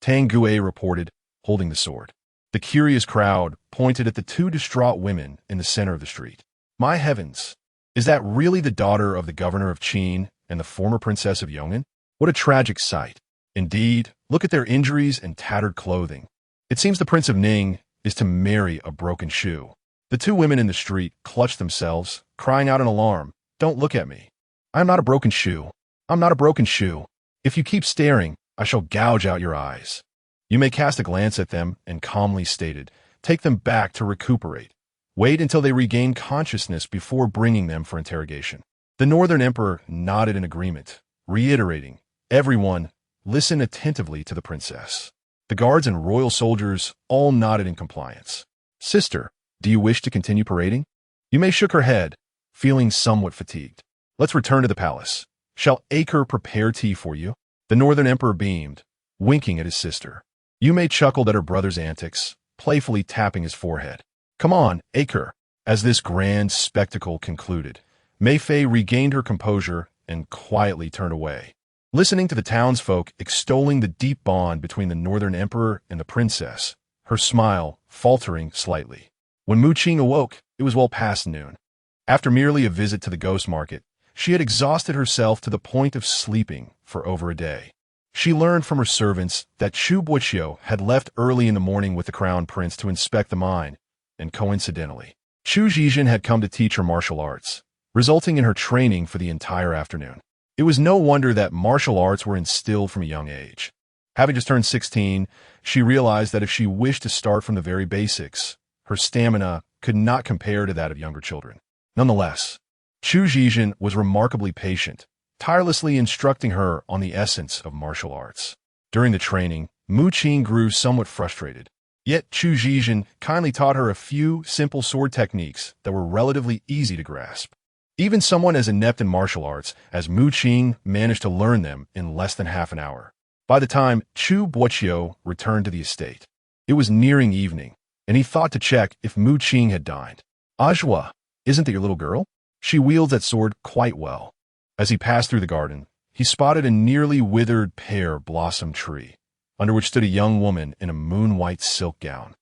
Tang Gue reported, holding the sword. The curious crowd pointed at the two distraught women in the center of the street. "My heavens, is that really the daughter of the governor of Qing and the former princess of Yong'an? What a tragic sight. Indeed, look at their injuries and tattered clothing. It seems the Prince of Ning is to marry a broken shoe." The two women in the street clutched themselves, crying out in alarm, "Don't look at me. I am not a broken shoe. I'm not a broken shoe. If you keep staring, I shall gouge out your eyes." You may cast a glance at them and calmly stated, "Take them back to recuperate. Wait until they regain consciousness before bringing them for interrogation." The Northern Emperor nodded in agreement, reiterating, "Everyone, listen attentively to the princess." The guards and royal soldiers all nodded in compliance. "Sister, do you wish to continue parading?" Yumei shook her head, feeling somewhat fatigued. "Let's return to the palace. Shall Acre prepare tea for you?" The Northern Emperor beamed, winking at his sister. Yumei chuckled at her brother's antics, playfully tapping his forehead. "Come on, Acre." As this grand spectacle concluded, Mei Fei regained her composure and quietly turned away, listening to the townsfolk extolling the deep bond between the Northern Emperor and the princess, her smile faltering slightly. When Mu Qing awoke, it was well past noon. After merely a visit to the ghost market, she had exhausted herself to the point of sleeping for over a day. She learned from her servants that Chu Boqiu had left early in the morning with the crown prince to inspect the mine, and coincidentally, Chu Zhizhen had come to teach her martial arts, resulting in her training for the entire afternoon. It was no wonder that martial arts were instilled from a young age. Having just turned 16, she realized that if she wished to start from the very basics, her stamina could not compare to that of younger children. Nonetheless, Chu Zhizhen was remarkably patient, tirelessly instructing her on the essence of martial arts. During the training, Mu Qing grew somewhat frustrated, Yet Chu Zhizhen kindly taught her a few simple sword techniques that were relatively easy to grasp. Even someone as inept in martial arts as Mu Qing managed to learn them in less than half an hour. By the time Chu Boqiu returned to the estate, it was nearing evening, and he thought to check if Mu Qing had dined. Ajwa, isn't that your little girl? She wields that sword quite well. As he passed through the garden, he spotted a nearly withered pear blossom tree, under which stood a young woman in a moon-white silk gown.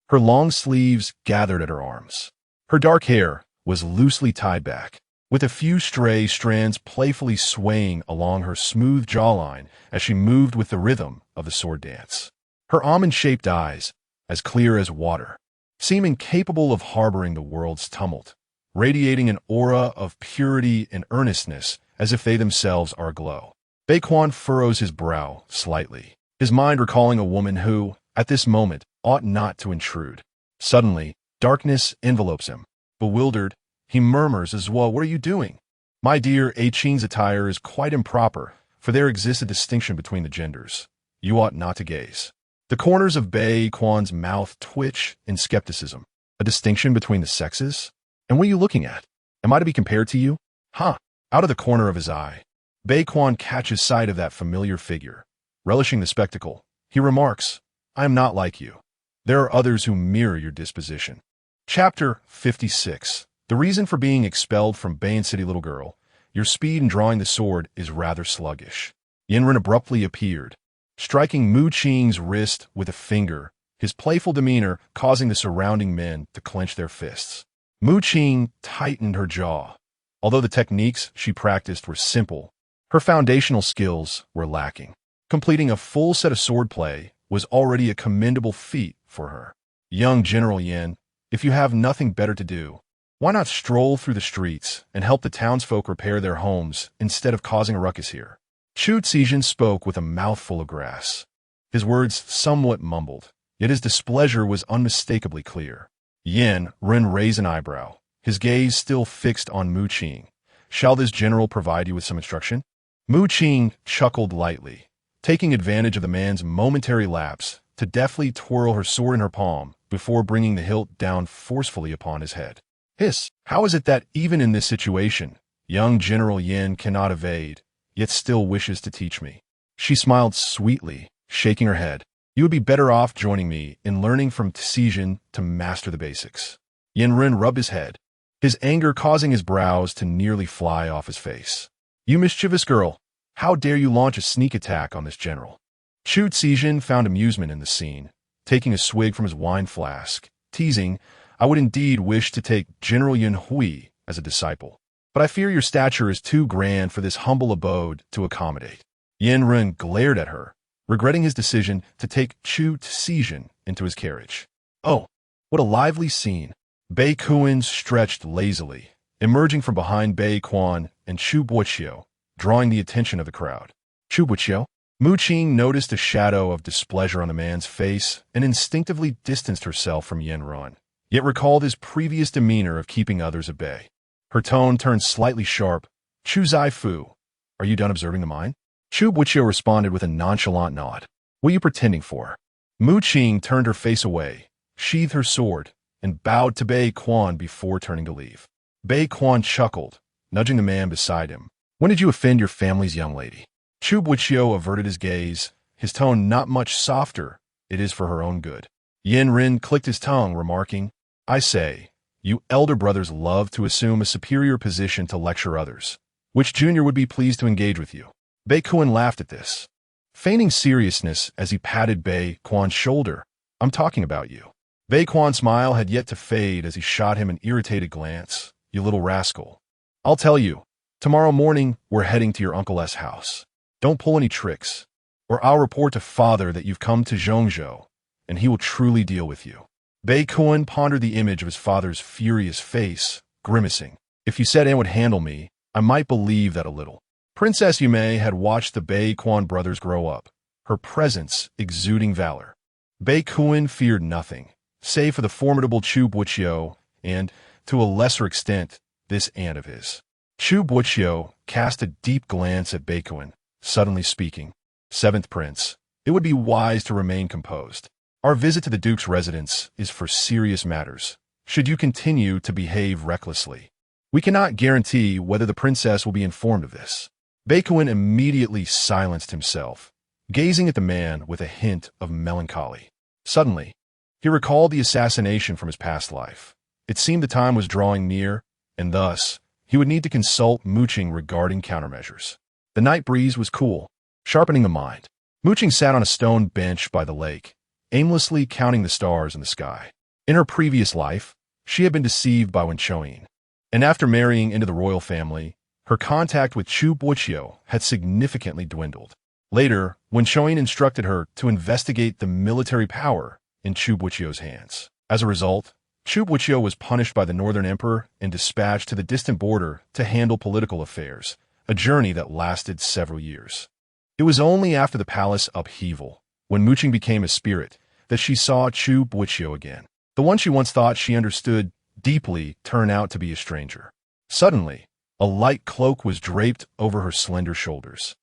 Her long sleeves gathered at her arms. Her dark hair was loosely tied back, with a few stray strands playfully swaying along her smooth jawline as she moved with the rhythm of the sword dance. Her almond-shaped eyes, as clear as water, seem incapable of harboring the world's tumult, radiating an aura of purity and earnestness as if they themselves are aglow. Bei Quan furrows his brow slightly, his mind recalling a woman who, at this moment, ought not to intrude. Suddenly, darkness envelopes him. Bewildered, he murmurs as well, "What are you doing?" "My dear, a Qing's attire is quite improper, for there exists a distinction between the genders. You ought not to gaze." The corners of Bei Quan's mouth twitch in skepticism. A distinction between the sexes? And what are you looking at? Am I to be compared to you? Huh. Out of the corner of his eye, Bei Quan catches sight of that familiar figure. Relishing the spectacle, he remarks, "I am not like you. There are others who mirror your disposition." Chapter 56. The reason for being expelled from Bayan City, little girl. Your speed in drawing the sword is rather sluggish. Yanren abruptly appeared, striking Mu Qing's wrist with a finger, his playful demeanor causing the surrounding men to clench their fists. Mu Qing tightened her jaw. Although the techniques she practiced were simple, her foundational skills were lacking. Completing a full set of swordplay was already a commendable feat for her. Young General Yan, if you have nothing better to do, why not stroll through the streets and help the townsfolk repair their homes instead of causing a ruckus here? Chu Zhizhen spoke with a mouthful of grass. His words somewhat mumbled, yet his displeasure was unmistakably clear. Ren raised an eyebrow, his gaze still fixed on Mu Qing. "Shall this general provide you with some instruction?" Mu Qing chuckled lightly, taking advantage of the man's momentary lapse to deftly twirl her sword in her palm before bringing the hilt down forcefully upon his head. "Hiss, how is it that even in this situation, young General Yan cannot evade, yet still wishes to teach me?" She smiled sweetly, shaking her head. "You would be better off joining me in learning from Zhizhen to master the basics." Yanren rubbed his head, his anger causing his brows to nearly fly off his face. "You mischievous girl, how dare you launch a sneak attack on this general?" Chu Zhizhen found amusement in the scene, taking a swig from his wine flask, teasing, "I would indeed wish to take General Yan Hui as a disciple, but I fear your stature is too grand for this humble abode to accommodate." Yanren glared at her, regretting his decision to take Chu Zhizhen into his carriage. Oh, what a lively scene! Bei Quan stretched lazily, emerging from behind Bei Quan and Chu Boqiu, drawing the attention of the crowd. "Chu Boqiu?" Mu Qing noticed a shadow of displeasure on the man's face and instinctively distanced herself from Yanren, yet recalled his previous demeanor of keeping others at bay. Her tone turned slightly sharp. "Chu Zaifu, are you done observing the mine?" Chu Boqiu responded with a nonchalant nod. "What are you pretending for?" Mu Qing turned her face away, sheathed her sword, and bowed to Bei Quan before turning to leave. Bei Quan chuckled, nudging the man beside him. "When did you offend your family's young lady?" Chu Boqiu averted his gaze, his tone not much softer. "It is for her own good." Yanren clicked his tongue, remarking, "I say, you elder brothers love to assume a superior position to lecture others. Which junior would be pleased to engage with you?" Bei Quan laughed at this, feigning seriousness as he patted Bei Quan's shoulder. "I'm talking about you." Bei Quan's smile had yet to fade as he shot him an irritated glance. "You little rascal. I'll tell you, tomorrow morning we're heading to your Uncle S. house. Don't pull any tricks, or I'll report to father that you've come to Zhongzhou, and he will truly deal with you." Bei Quan pondered the image of his father's furious face, grimacing. "If you said Anne would handle me, I might believe that a little." Princess Yume had watched the Bei Quan brothers grow up, her presence exuding valor. Bei Quan feared nothing, save for the formidable Chu Boqiu and, to a lesser extent, this aunt of his. Chu Boqiu cast a deep glance at Bei Quan, suddenly speaking. "Seventh Prince, it would be wise to remain composed. Our visit to the Duke's residence is for serious matters. Should you continue to behave recklessly, we cannot guarantee whether the princess will be informed of this. Baekuin immediately silenced himself, gazing at the man with a hint of melancholy. Suddenly, he recalled the assassination from his past life. It seemed the time was drawing near, and thus, he would need to consult Qing regarding countermeasures. The night breeze was cool, sharpening the mind. Qing sat on a stone bench by the lake, aimlessly counting the stars in the sky. In her previous life, she had been deceived by Wenchoin, and after marrying into the royal family, her contact with Chu Boqiu had significantly dwindled. Later, Wenchoin instructed her to investigate the military power in Chu Boqiu's hands. As a result, Chu Boqiu was punished by the Northern Emperor and dispatched to the distant border to handle political affairs, a journey that lasted several years. It was only after the palace upheaval, when Qing became a spirit, that she saw Chu Boqiu again. The one she once thought she understood deeply turned out to be a stranger. Suddenly, a light cloak was draped over her slender shoulders.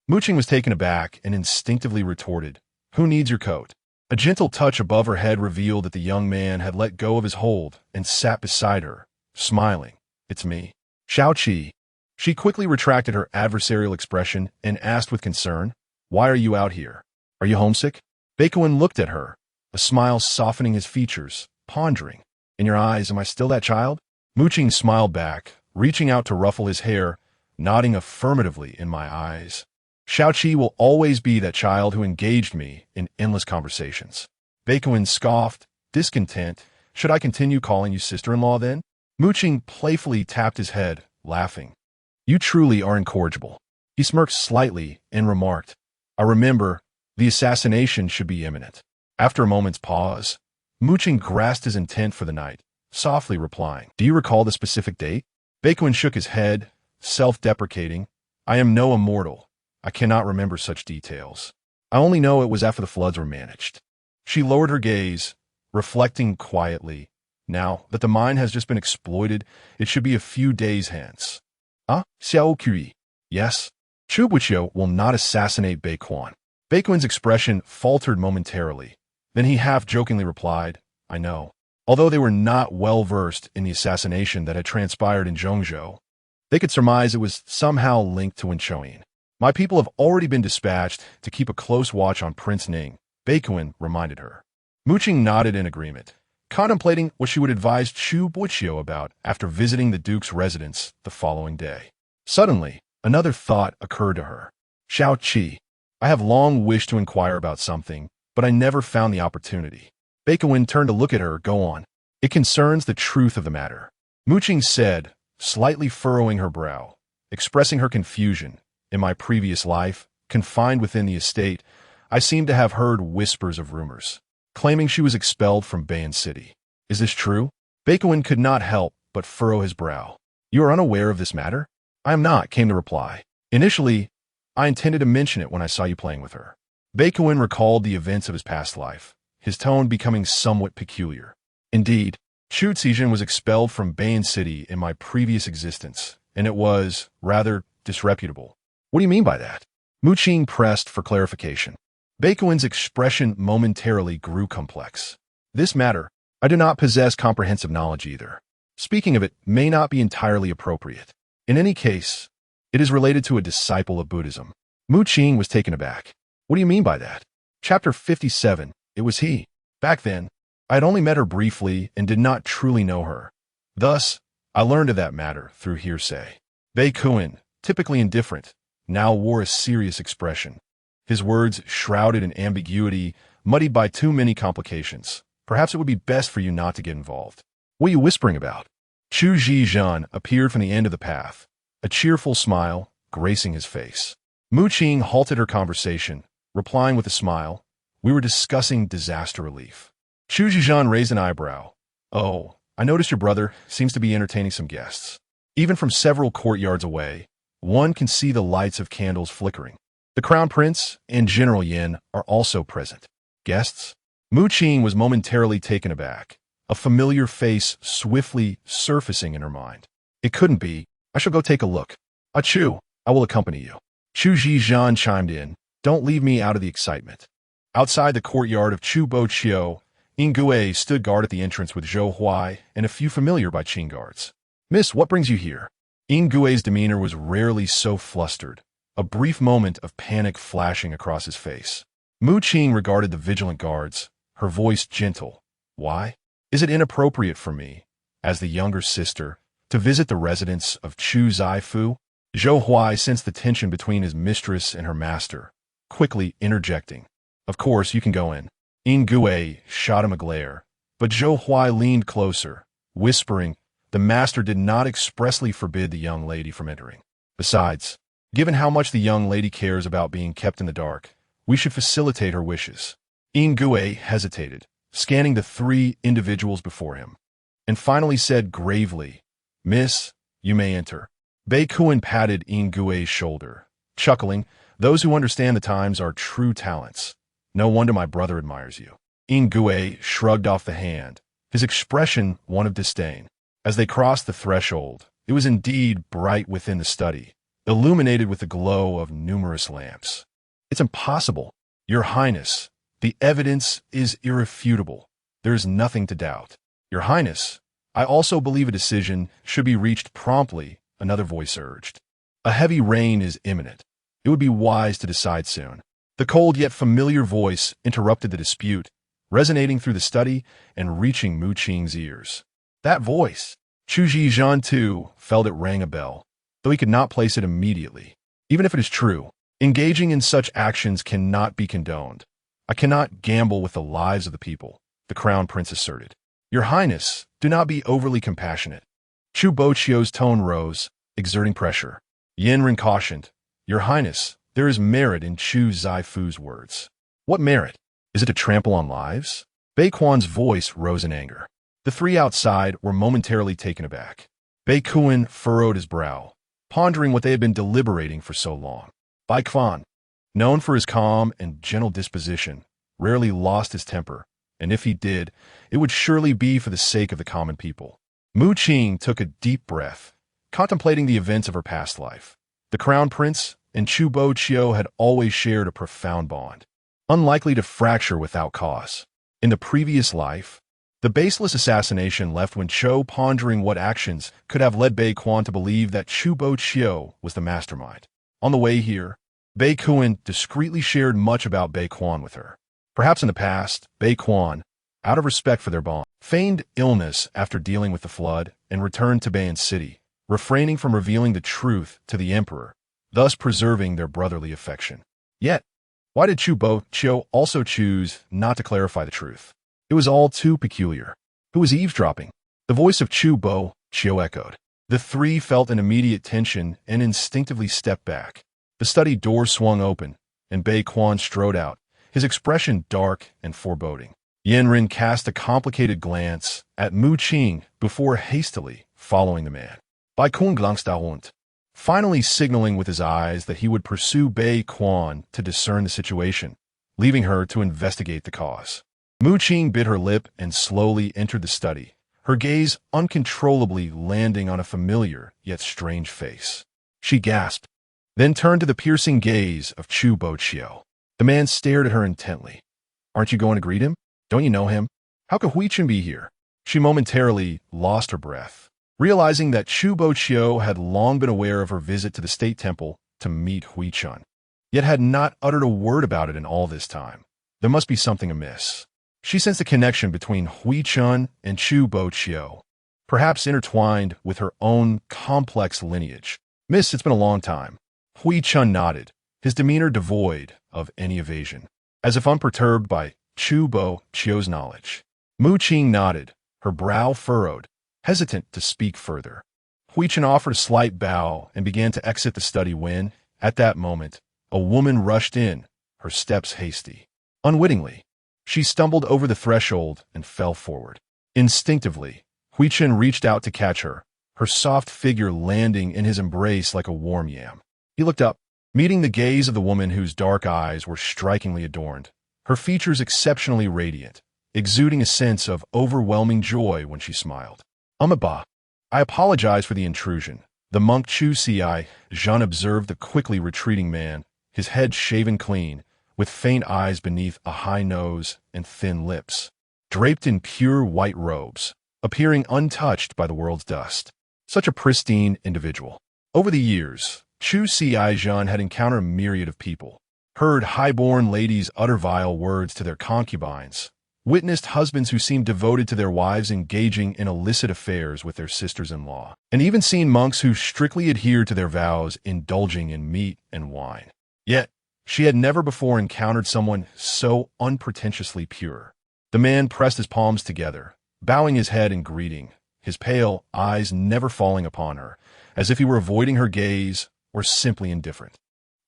Qing was taken aback and instinctively retorted, "Who needs your coat?" A gentle touch above her head revealed that the young man had let go of his hold and sat beside her, smiling. "It's me, Xiao Qi." She quickly retracted her adversarial expression and asked with concern, "Why are you out here? Are you homesick?" Baekuin looked at her, a smile softening his features, pondering. "In your eyes, am I still that child?" Qing smiled back, reaching out to ruffle his hair, nodding affirmatively. "In my eyes. Xiao Qi will always be that child who engaged me in endless conversations." Baekuin scoffed, discontent. "Should I continue calling you sister-in-law then?" Qing playfully tapped his head, laughing. "You truly are incorrigible." He smirked slightly and remarked, "I remember, the assassination should be imminent." After a moment's pause, Qing grasped his intent for the night, softly replying, "Do you recall the specific date?" Baekuin shook his head, self-deprecating. "I am no immortal. I cannot remember such details. I only know it was after the floods were managed." She lowered her gaze, reflecting quietly. "Now that the mine has just been exploited, it should be a few days hence." "Ah, Xiao Qi." "Yes." Chu Boqiu will not assassinate Baekuin. Baekuin's expression faltered momentarily. Then he half-jokingly replied, "I know." Although they were not well-versed in the assassination that had transpired in Zhongzhou, they could surmise it was somehow linked to Wenchoin. "My people have already been dispatched to keep a close watch on Prince Ning," Baekuin reminded her. Qing nodded in agreement, contemplating what she would advise Chu Boqiu about after visiting the Duke's residence the following day. Suddenly, another thought occurred to her. "Xiao Qi, I have long wished to inquire about something, but I never found the opportunity." Baekuin turned to look at her. "Go on. It concerns the truth of the matter." Qing said, slightly furrowing her brow, expressing her confusion. "In my previous life, confined within the estate, I seem to have heard whispers of rumors, claiming she was expelled from Bayan City. Is this true?" Baekuin could not help but furrow his brow. "You are unaware of this matter?" "I am not," came the reply. "Initially, I intended to mention it when I saw you playing with her." Baekuin recalled the events of his past life, his tone becoming somewhat peculiar. "Indeed, Chu Boqiu was expelled from Bayan City in my previous existence, and it was, rather, disreputable." "What do you mean by that?" Qing pressed for clarification. Baekuin's expression momentarily grew complex. "This matter, I do not possess comprehensive knowledge either. Speaking of it may not be entirely appropriate. In any case, it is related to a disciple of Buddhism." Qing was taken aback. "What do you mean by that?" Chapter 57. It was he. Back then, I had only met her briefly and did not truly know her. Thus, I learned of that matter through hearsay. Baekuin, typically indifferent, now wore a serious expression. His words shrouded in ambiguity, muddied by too many complications. "Perhaps it would be best for you not to get involved." "What are you whispering about?" Chu Zhizhan appeared from the end of the path, a cheerful smile gracing his face. Qing halted her conversation, replying with a smile, "We were discussing disaster relief." Chu Zhizhan raised an eyebrow. "Oh, I noticed your brother seems to be entertaining some guests." Even from several courtyards away, one can see the lights of candles flickering. The Crown Prince and General Yin are also present. Guests? Qing was momentarily taken aback, a familiar face swiftly surfacing in her mind. "It couldn't be. I shall go take a look." "Chu, I will accompany you." Chu Zhizhan chimed in, "Don't leave me out of the excitement." Outside the courtyard of Chu Boqiu, Yingui stood guard at the entrance with Zhou Huai and a few familiar by Qing guards. "Miss, what brings you here?" Yingui's demeanor was rarely so flustered, a brief moment of panic flashing across his face. Mu Qing regarded the vigilant guards, her voice gentle. "Why? Is it inappropriate for me, as the younger sister, to visit the residence of Chu Zaifu?" Zhou Huai sensed the tension between his mistress and her master, quickly interjecting. "Of course, you can go in." Yingui shot him a glare, but Zhou Huai leaned closer, whispering, "The master did not expressly forbid the young lady from entering. Besides, given how much the young lady cares about being kept in the dark, we should facilitate her wishes." Yingui hesitated, scanning the three individuals before him, and finally said gravely, "Miss, you may enter." Bei Kuan patted Yingui's shoulder, chuckling, "Those who understand the times are true talents. No wonder my brother admires you." Yingui shrugged off the hand, his expression one of disdain. As they crossed the threshold, it was indeed bright within the study, illuminated with the glow of numerous lamps. "It's impossible, Your Highness. The evidence is irrefutable. There is nothing to doubt." "Your Highness, I also believe a decision should be reached promptly," another voice urged. "A heavy rain is imminent. It would be wise to decide soon." The cold yet familiar voice interrupted the dispute, resonating through the study and reaching Mu Qing's ears. That voice! Chu Zhizhan too felt it rang a bell, though he could not place it immediately. Even if it is true, engaging in such actions cannot be condoned. "I cannot gamble with the lives of the people," the Crown Prince asserted. "Your Highness, do not be overly compassionate." Chu Boqiu's tone rose, exerting pressure. Yanren cautioned, "Your Highness, there is merit in Chu Zaifu's words." "What merit? Is it to trample on lives?" Bei Kuan's voice rose in anger. The three outside were momentarily taken aback. Bei Kuan furrowed his brow, pondering what they had been deliberating for so long. Bai Quan, known for his calm and gentle disposition, rarely lost his temper, and if he did, it would surely be for the sake of the common people. Mu Qing took a deep breath, contemplating the events of her past life. The Crown Prince and Chu Boqiu had always shared a profound bond, unlikely to fracture without cause. In the previous life, the baseless assassination left Wen Chou pondering what actions could have led Bei Quan to believe that Chu Boqiu was the mastermind. On the way here, Bei Kuan discreetly shared much about Bei Quan with her. Perhaps in the past, Bei Quan, out of respect for their bond, feigned illness after dealing with the flood and returned to Bei'an City, refraining from revealing the truth to the emperor, thus preserving their brotherly affection. Yet, why did Chu Boqiu also choose not to clarify the truth? It was all too peculiar. Who was eavesdropping? The voice of Chu Boqiu echoed. The three felt an immediate tension and instinctively stepped back. The study door swung open, and Bei Quan strode out, his expression dark and foreboding. Yanren cast a complicated glance at Mu Qing before hastily following the man. Bei Kun Glangstahund, finally signaling with his eyes that he would pursue Bei Quan to discern the situation, leaving her to investigate the cause. Mu Qing bit her lip and slowly entered the study, her gaze uncontrollably landing on a familiar yet strange face. She gasped, then turned to the piercing gaze of Chu Boqiu. The man stared at her intently. "Aren't you going to greet him? Don't you know him? How could Huichen be here?" She momentarily lost her breath, realizing that Chu Boqiu had long been aware of her visit to the state temple to meet Huichen, yet had not uttered a word about it in all this time. There must be something amiss. She sensed a connection between Huichen and Chu Boqiu, perhaps intertwined with her own complex lineage. "Miss, it's been a long time." Huichen nodded, his demeanor devoid of any evasion, as if unperturbed by Chu Boqiu's knowledge. Mu Qing nodded, her brow furrowed, hesitant to speak further. Huichen offered a slight bow and began to exit the study when, at that moment, a woman rushed in, her steps hasty. Unwittingly, she stumbled over the threshold and fell forward. Instinctively, Huichen reached out to catch her, her soft figure landing in his embrace like a warm yam. He looked up, meeting the gaze of the woman whose dark eyes were strikingly adorned, her features exceptionally radiant, exuding a sense of overwhelming joy when she smiled. "Ba, I apologize for the intrusion." The monk Chu Ci Zhan observed the quickly retreating man, his head shaven clean, with faint eyes beneath a high nose and thin lips, draped in pure white robes, appearing untouched by the world's dust. Such a pristine individual. Over the years, Chu Boqiu had encountered a myriad of people, heard high-born ladies utter vile words to their concubines, witnessed husbands who seemed devoted to their wives engaging in illicit affairs with their sisters-in-law, and even seen monks who strictly adhered to their vows indulging in meat and wine. Yet, she had never before encountered someone so unpretentiously pure. The man pressed his palms together, bowing his head in greeting, his pale eyes never falling upon her, as if he were avoiding her gaze or simply indifferent.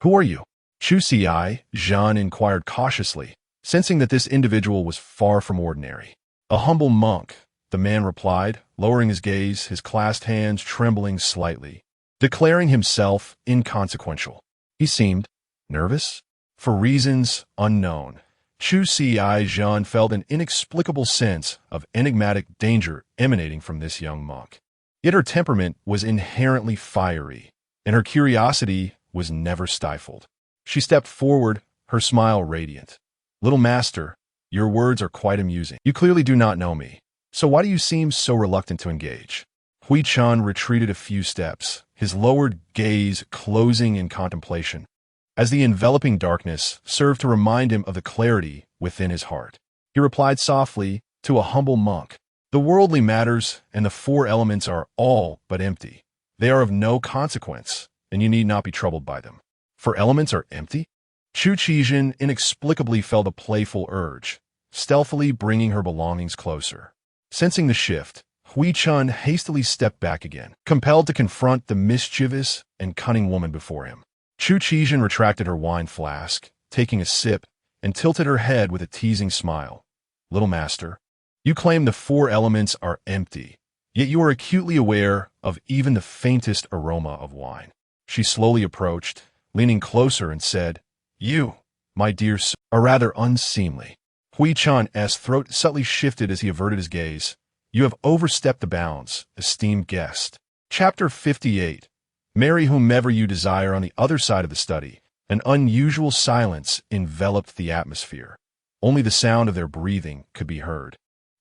"Who are you?" Chu Boqiu inquired cautiously, sensing that this individual was far from ordinary. "A humble monk," the man replied, lowering his gaze, his clasped hands trembling slightly, declaring himself inconsequential. He seemed nervous. For reasons unknown, Chu Boqiu felt an inexplicable sense of enigmatic danger emanating from this young monk. Yet her temperament was inherently fiery, and her curiosity was never stifled. She stepped forward, her smile radiant. "Little master, your words are quite amusing. You clearly do not know me, so why do you seem so reluctant to engage?" Hui-chan retreated a few steps, his lowered gaze closing in contemplation, as the enveloping darkness served to remind him of the clarity within his heart. He replied softly to a humble monk, "The worldly matters and the four elements are all but empty. They are of no consequence, and you need not be troubled by them." "For elements are empty?" Chu Boqiu inexplicably felt a playful urge, stealthily bringing her belongings closer. Sensing the shift, Hui-chan hastily stepped back again, compelled to confront the mischievous and cunning woman before him. Chu Boqiu retracted her wine flask, taking a sip, and tilted her head with a teasing smile. "Little master, you claim the four elements are empty, yet you are acutely aware of even the faintest aroma of wine." She slowly approached, leaning closer and said, "You, my dear sir, are rather unseemly." Hui-chan's throat subtly shifted as he averted his gaze. "You have overstepped the bounds, esteemed guest." Chapter 58. Marry whomever you desire. On the other side of the study, an unusual silence enveloped the atmosphere. Only the sound of their breathing could be heard,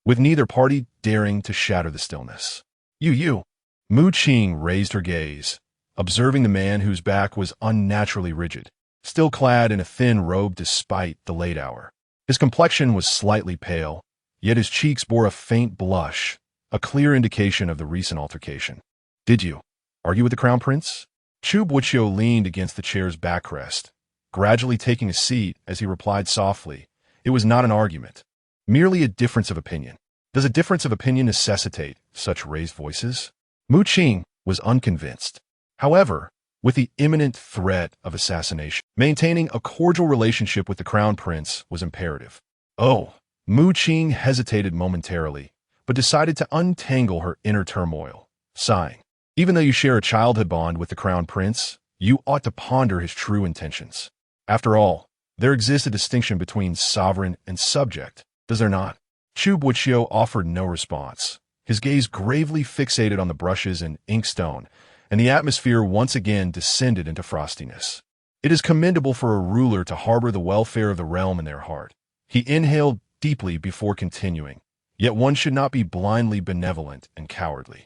with neither party daring to shatter the stillness. You. Qing raised her gaze, observing the man whose back was unnaturally rigid, still clad in a thin robe despite the late hour. His complexion was slightly pale, yet his cheeks bore a faint blush, a clear indication of the recent altercation. "Did you argue with the crown prince?" Chu Boqiu leaned against the chair's backrest, gradually taking a seat as he replied softly, "It was not an argument, merely a difference of opinion." "Does a difference of opinion necessitate such raised voices?" Qing was unconvinced. However, with the imminent threat of assassination, maintaining a cordial relationship with the crown prince was imperative. "Oh," Qing hesitated momentarily, but decided to untangle her inner turmoil, sighing. "Even though you share a childhood bond with the crown prince, you ought to ponder his true intentions. After all, there exists a distinction between sovereign and subject, does there not?" Chu Boqiu offered no response, his gaze gravely fixated on the brushes and inkstone, and the atmosphere once again descended into frostiness. It is commendable for a ruler to harbor the welfare of the realm in their heart. He inhaled deeply before continuing, yet one should not be blindly benevolent and cowardly.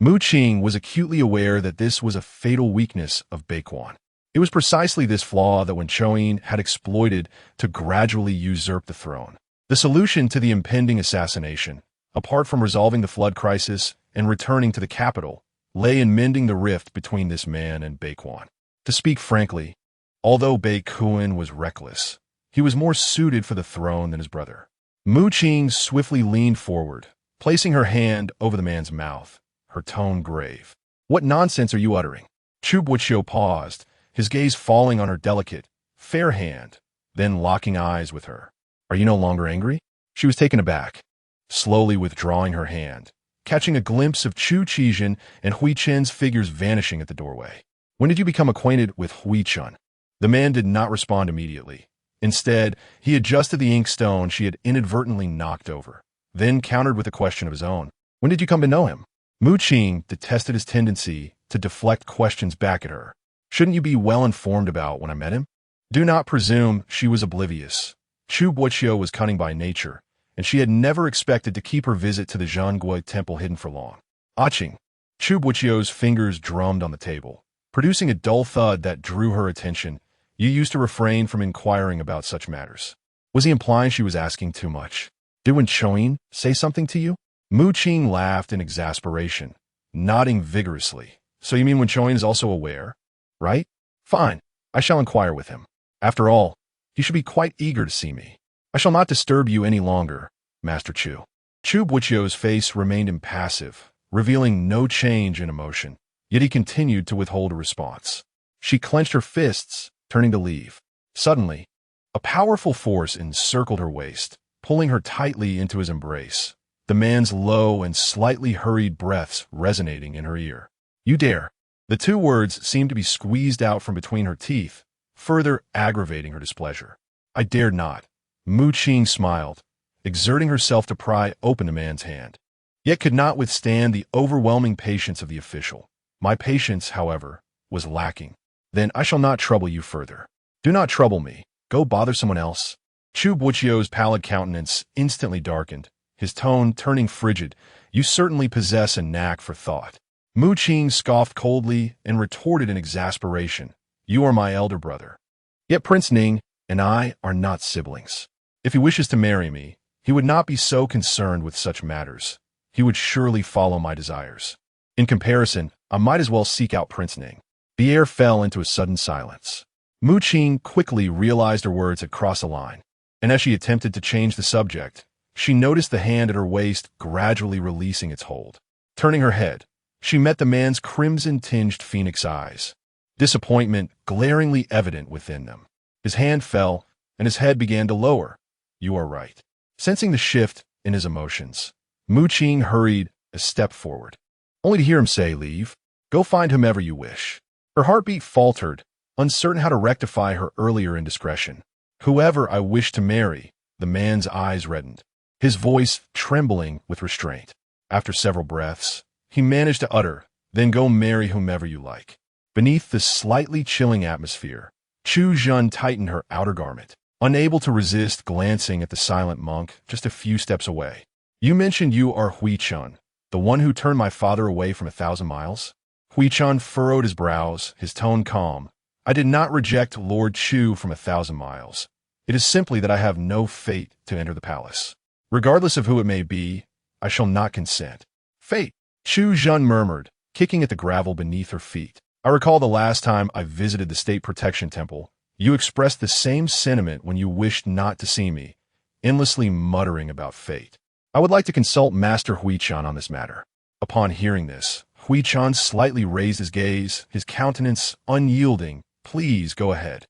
Qing was acutely aware that this was a fatal weakness of Baekwon. It was precisely this flaw that Wen Choyin had exploited to gradually usurp the throne. The solution to the impending assassination, apart from resolving the flood crisis and returning to the capital, lay in mending the rift between this man and Baekwon. To speak frankly, although Baekwon was reckless, he was more suited for the throne than his brother. Qing swiftly leaned forward, placing her hand over the man's mouth, her tone grave. "What nonsense are you uttering?" Chu Boqiu paused, his gaze falling on her delicate, fair hand, then locking eyes with her. "Are you no longer angry?" She was taken aback, slowly withdrawing her hand, catching a glimpse of Chu Boqiu and Hui-chan's figures vanishing at the doorway. "When did you become acquainted with Hui-chan?" The man did not respond immediately. Instead, he adjusted the inkstone she had inadvertently knocked over, then countered with a question of his own. "When did you come to know him?" Qing detested his tendency to deflect questions back at her. "Shouldn't you be well informed about when I met him?" Do not presume she was oblivious. Chu Boqiu was cunning by nature, and she had never expected to keep her visit to the Zhangguo temple hidden for long. Qing. Chu Boqiu's fingers drummed on the table, producing a dull thud that drew her attention. You used to refrain from inquiring about such matters. Was he implying she was asking too much? Did Wen Choin say something to you? Qing laughed in exasperation, nodding vigorously. So you mean Wen Choin is also aware, right? Fine, I shall inquire with him. After all, he should be quite eager to see me. I shall not disturb you any longer, Master Chu. Chu Boqiu's face remained impassive, revealing no change in emotion, yet he continued to withhold a response. She clenched her fists, turning to leave. Suddenly, a powerful force encircled her waist, pulling her tightly into his embrace, the man's low and slightly hurried breaths resonating in her ear. You dare. The two words seemed to be squeezed out from between her teeth, further aggravating her displeasure. I dared not. Qing smiled, exerting herself to pry open the man's hand, yet could not withstand the overwhelming patience of the official. My patience, however, was lacking. Then I shall not trouble you further. Do not trouble me. Go bother someone else. Chu Boqiu's pallid countenance instantly darkened, his tone turning frigid. You certainly possess a knack for thought. Qing scoffed coldly and retorted in exasperation. You are my elder brother. Yet Prince Ning and I are not siblings. If he wishes to marry me, he would not be so concerned with such matters. He would surely follow my desires. In comparison, I might as well seek out Prince Ning. The air fell into a sudden silence. Qing quickly realized her words had crossed a line, and as she attempted to change the subject, she noticed the hand at her waist gradually releasing its hold. Turning her head, she met the man's crimson-tinged phoenix eyes, disappointment glaringly evident within them. His hand fell, and his head began to lower. You are right. Sensing the shift in his emotions, Qing hurried a step forward, only to hear him say, leave. Go find whomever you wish. Her heartbeat faltered, uncertain how to rectify her earlier indiscretion. Whoever I wish to marry, the man's eyes reddened, his voice trembling with restraint. After several breaths, he managed to utter, then go marry whomever you like. Beneath the slightly chilling atmosphere, Chu Zhen tightened her outer garment, unable to resist glancing at the silent monk just a few steps away. You mentioned you are Hui Chun, the one who turned my father away from 1,000 miles? Hui Chun furrowed his brows, his tone calm. I did not reject Lord Chu from 1,000 miles. It is simply that I have no fate to enter the palace. Regardless of who it may be, I shall not consent. Fate, Chu Zhen murmured, kicking at the gravel beneath her feet. I recall the last time I visited the State Protection Temple. You expressed the same sentiment when you wished not to see me, endlessly muttering about fate. I would like to consult Master Hui Chun on this matter. Upon hearing this, Hui Chun slightly raised his gaze, his countenance unyielding. Please go ahead.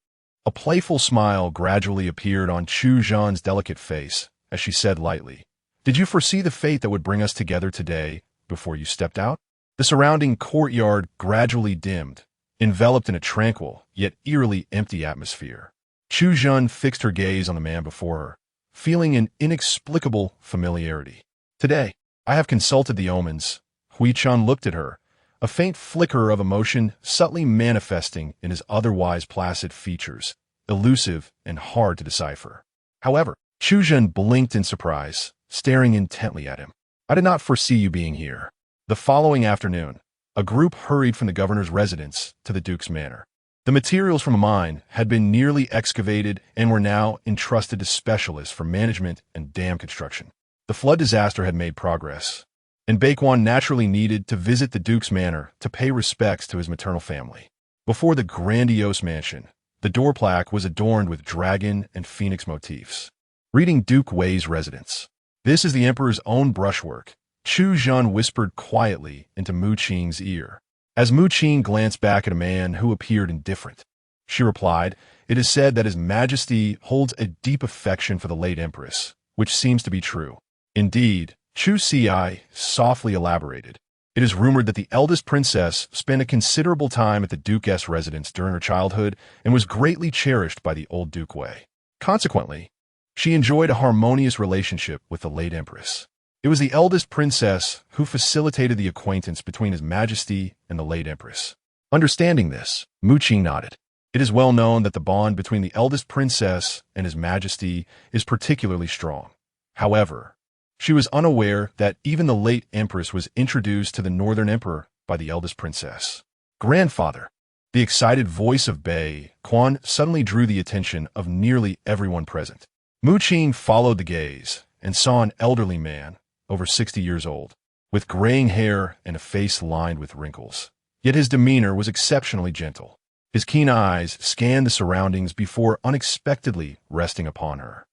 A playful smile gradually appeared on Chu Zhen's delicate face as she said lightly, Did you foresee the fate that would bring us together today before you stepped out? The surrounding courtyard gradually dimmed, enveloped in a tranquil, yet eerily empty atmosphere. Chu Zhen fixed her gaze on the man before her, feeling an inexplicable familiarity. Today, I have consulted the omens. Hui Chun looked at her, a faint flicker of emotion subtly manifesting in his otherwise placid features, elusive and hard to decipher. However, Chu Zhen blinked in surprise, staring intently at him. I did not foresee you being here. The following afternoon, a group hurried from the governor's residence to the Duke's manor. The materials from a mine had been nearly excavated and were now entrusted to specialists for management and dam construction. The flood disaster had made progress, and Baekwon naturally needed to visit the Duke's manor to pay respects to his maternal family. Before the grandiose mansion, the door plaque was adorned with dragon and phoenix motifs, reading Duke Wei's residence. This is the Emperor's own brushwork, Chu Zhen whispered quietly into Qing's ear. As Qing glanced back at a man who appeared indifferent, she replied, It is said that His Majesty holds a deep affection for the late Empress, which seems to be true. Indeed, Chu Ci softly elaborated. It is rumored that the eldest princess spent a considerable time at the Duke's residence during her childhood and was greatly cherished by the old Duke Wei. Consequently, she enjoyed a harmonious relationship with the late Empress. It was the eldest princess who facilitated the acquaintance between His Majesty and the late Empress. Understanding this, Qing nodded. It is well known that the bond between the eldest princess and His Majesty is particularly strong. However, she was unaware that even the late empress was introduced to the northern emperor by the eldest princess. Grandfather. The excited voice of Bei Quan suddenly drew the attention of nearly everyone present. Mu Qing followed the gaze and saw an elderly man, over 60 years old, with graying hair and a face lined with wrinkles. Yet his demeanor was exceptionally gentle. His keen eyes scanned the surroundings before unexpectedly resting upon her.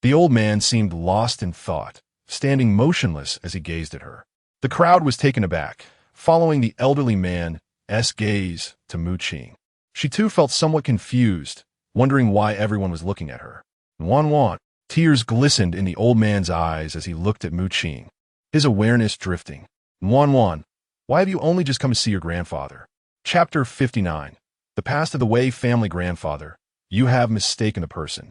The old man seemed lost in thought, standing motionless as he gazed at her. The crowd was taken aback, following the elderly man's gaze to Mu Qing. She too felt somewhat confused, wondering why everyone was looking at her. Wan. Tears glistened in the old man's eyes as he looked at Mu Qing, his awareness drifting. Wan, why have you only just come to see your grandfather? Chapter 59. The past of the Wei family. Grandfather, you have mistaken the person.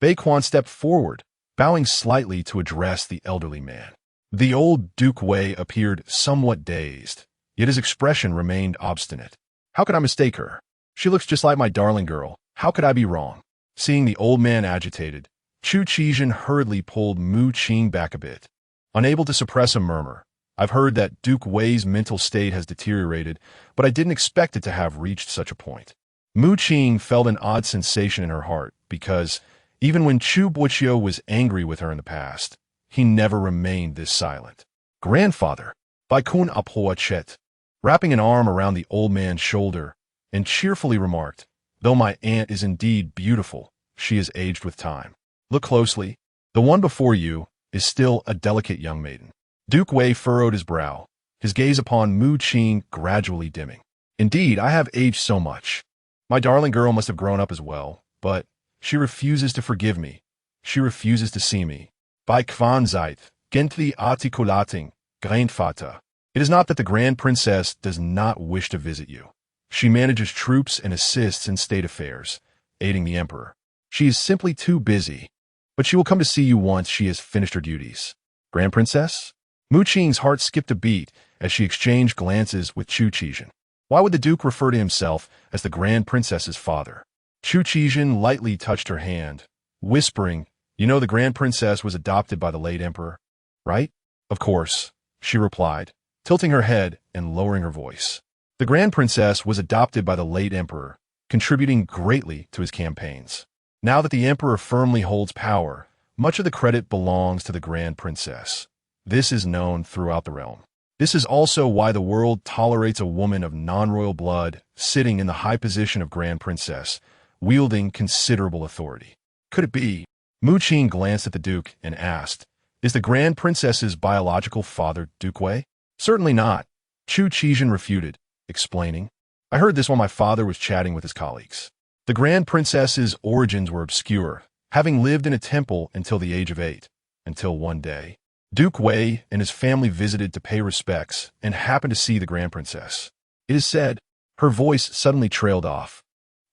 Bei Quan stepped forward, bowing slightly to address the elderly man. The old Duke Wei appeared somewhat dazed, yet his expression remained obstinate. How could I mistake her? She looks just like my darling girl. How could I be wrong? Seeing the old man agitated, Chu Qizhen hurriedly pulled Mu Qing back a bit. Unable to suppress a murmur, I've heard that Duke Wei's mental state has deteriorated, but I didn't expect it to have reached such a point. Mu Qing felt an odd sensation in her heart because, even when Chu Boqiu was angry with her in the past, he never remained this silent. Grandfather, Bai Kun Apoa Chet, wrapping an arm around the old man's shoulder, and cheerfully remarked, though my aunt is indeed beautiful, she is aged with time. Look closely. The one before you is still a delicate young maiden. Duke Wei furrowed his brow, his gaze upon Mu Qing gradually dimming. Indeed, I have aged so much. My darling girl must have grown up as well, but she refuses to forgive me. She refuses to see me. Bei Quan Zeit, Gently articulating, Grandvater. It is not that the Grand Princess does not wish to visit you. She manages troops and assists in state affairs, aiding the emperor. She is simply too busy, but she will come to see you once she has finished her duties. Grand Princess? Mu Qing's heart skipped a beat as she exchanged glances with Chu Qizhen. Why would the Duke refer to himself as the Grand Princess's father? Chu Qizhen lightly touched her hand, whispering, You know the Grand Princess was adopted by the late emperor, right? Of course, she replied, tilting her head and lowering her voice. The Grand Princess was adopted by the late emperor, contributing greatly to his campaigns. Now that the emperor firmly holds power, much of the credit belongs to the Grand Princess. This is known throughout the realm. This is also why the world tolerates a woman of non-royal blood sitting in the high position of Grand Princess, wielding considerable authority. Could it be? Mu Qing glanced at the Duke and asked, Is the Grand Princess's biological father Duke Wei? Certainly not, Chu Qizhen refuted, explaining. I heard this while my father was chatting with his colleagues. The Grand Princess's origins were obscure, having lived in a temple until the age of 8, until one day, Duke Wei and his family visited to pay respects and happened to see the Grand Princess. It is said, her voice suddenly trailed off,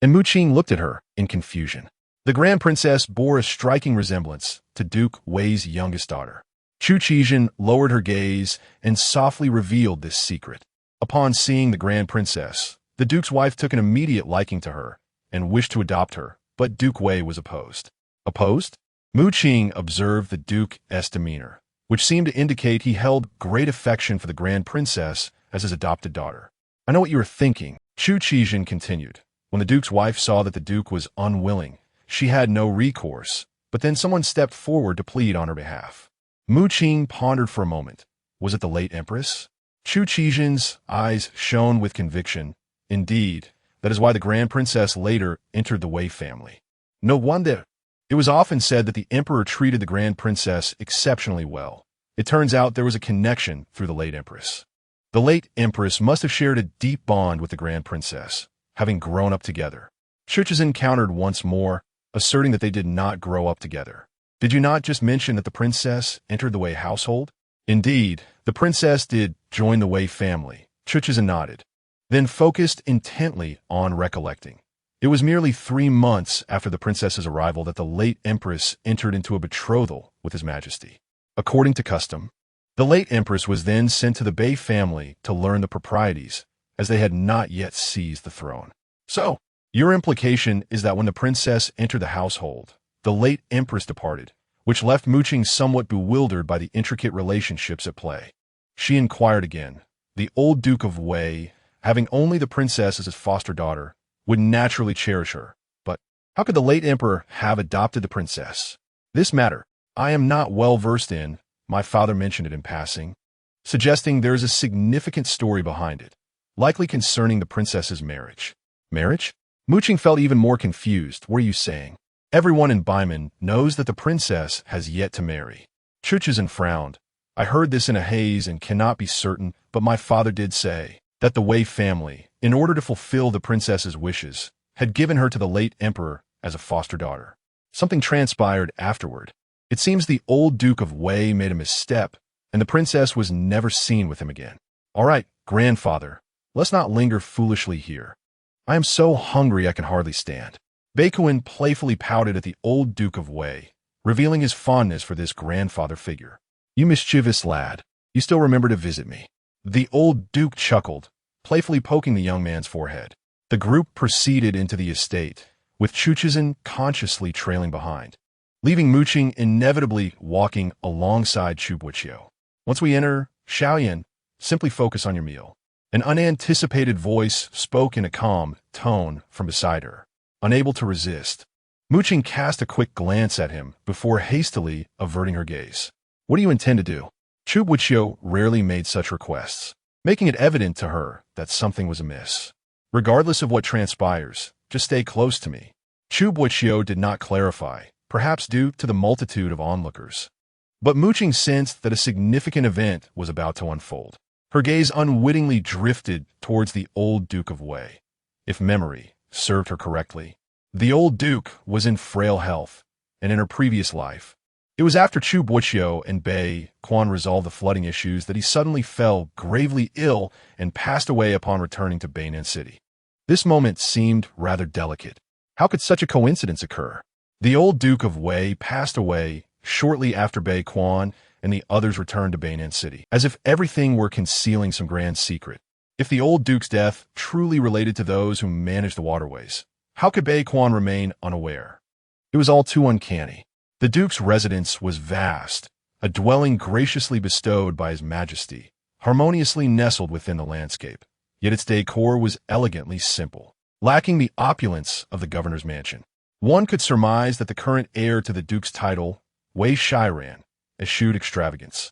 and Mu Qing looked at her in confusion. The Grand Princess bore a striking resemblance to Duke Wei's youngest daughter. Chu Qizhen lowered her gaze and softly revealed this secret. Upon seeing the Grand Princess, the Duke's wife took an immediate liking to her and wished to adopt her, but Duke Wei was opposed. Opposed? Mu Qing observed the Duke's demeanor, which seemed to indicate he held great affection for the Grand Princess as his adopted daughter. I know what you are thinking, Chu Qizhen continued. When the Duke's wife saw that the Duke was unwilling, she had no recourse, but then someone stepped forward to plead on her behalf. Mu Qing pondered for a moment. Was it the late Empress? Chu Qizhen's eyes shone with conviction. Indeed, that is why the Grand Princess later entered the Wei family. No wonder. It was often said that the Emperor treated the Grand Princess exceptionally well. It turns out there was a connection through the late Empress. The late Empress must have shared a deep bond with the Grand Princess, having grown up together. Chu Qizhen countered once more, asserting that they did not grow up together. Did you not just mention that the princess entered the Wei household? Indeed, the princess did join the Wei family, Chu Qizhen nodded, then focused intently on recollecting. It was merely 3 months after the princess's arrival that the late empress entered into a betrothal with His Majesty. According to custom, the late empress was then sent to the Bei family to learn the proprieties, as they had not yet seized the throne. So, Your implication is that when the princess entered the household, the late empress departed, which left Qing somewhat bewildered by the intricate relationships at play. She inquired again. The old Duke of Wei, having only the princess as his foster daughter, would naturally cherish her. But how could the late emperor have adopted the princess? This matter I am not well versed in. My father mentioned it in passing, suggesting there is a significant story behind it, likely concerning the princess's marriage. Marriage? Qing felt even more confused. What are you saying? Everyone in Baiman knows that the princess has yet to marry. Chu frowned. I heard this in a haze and cannot be certain, but my father did say that the Wei family, in order to fulfill the princess's wishes, had given her to the late emperor as a foster daughter. Something transpired afterward. It seems the old Duke of Wei made a misstep, and the princess was never seen with him again. All right, grandfather, let's not linger foolishly here. I am so hungry I can hardly stand. Baikuin playfully pouted at the old Duke of Wei, revealing his fondness for this grandfather figure. You mischievous lad, you still remember to visit me. The old Duke chuckled, playfully poking the young man's forehead. The group proceeded into the estate, with Chu consciously trailing behind, leaving Qing inevitably walking alongside Chu Boqiu. Once we enter Shaoyan, simply focus on your meal. An unanticipated voice spoke in a calm tone from beside her. Unable to resist, Qing cast a quick glance at him before hastily averting her gaze. What do you intend to do? Chu Boqiu rarely made such requests, making it evident to her that something was amiss. Regardless of what transpires, just stay close to me. Chu Boqiu did not clarify, perhaps due to the multitude of onlookers. But Qing sensed that a significant event was about to unfold. Her gaze unwittingly drifted towards the old Duke of Wei. If memory served her correctly, the old Duke was in frail health, and in her previous life, it was after Chu Boqiu and Bei Quan resolved the flooding issues that he suddenly fell gravely ill and passed away upon returning to Beinan City. This moment seemed rather delicate. How could such a coincidence occur? The old Duke of Wei passed away shortly after Bei Quan and the others returned to Beinan City, as if everything were concealing some grand secret. If the old Duke's death truly related to those who managed the waterways, how could Bei Quan remain unaware? It was all too uncanny. The Duke's residence was vast, a dwelling graciously bestowed by His Majesty, harmoniously nestled within the landscape. Yet its decor was elegantly simple, lacking the opulence of the governor's mansion. One could surmise that the current heir to the Duke's title, Wei Shiran, eschewed extravagance,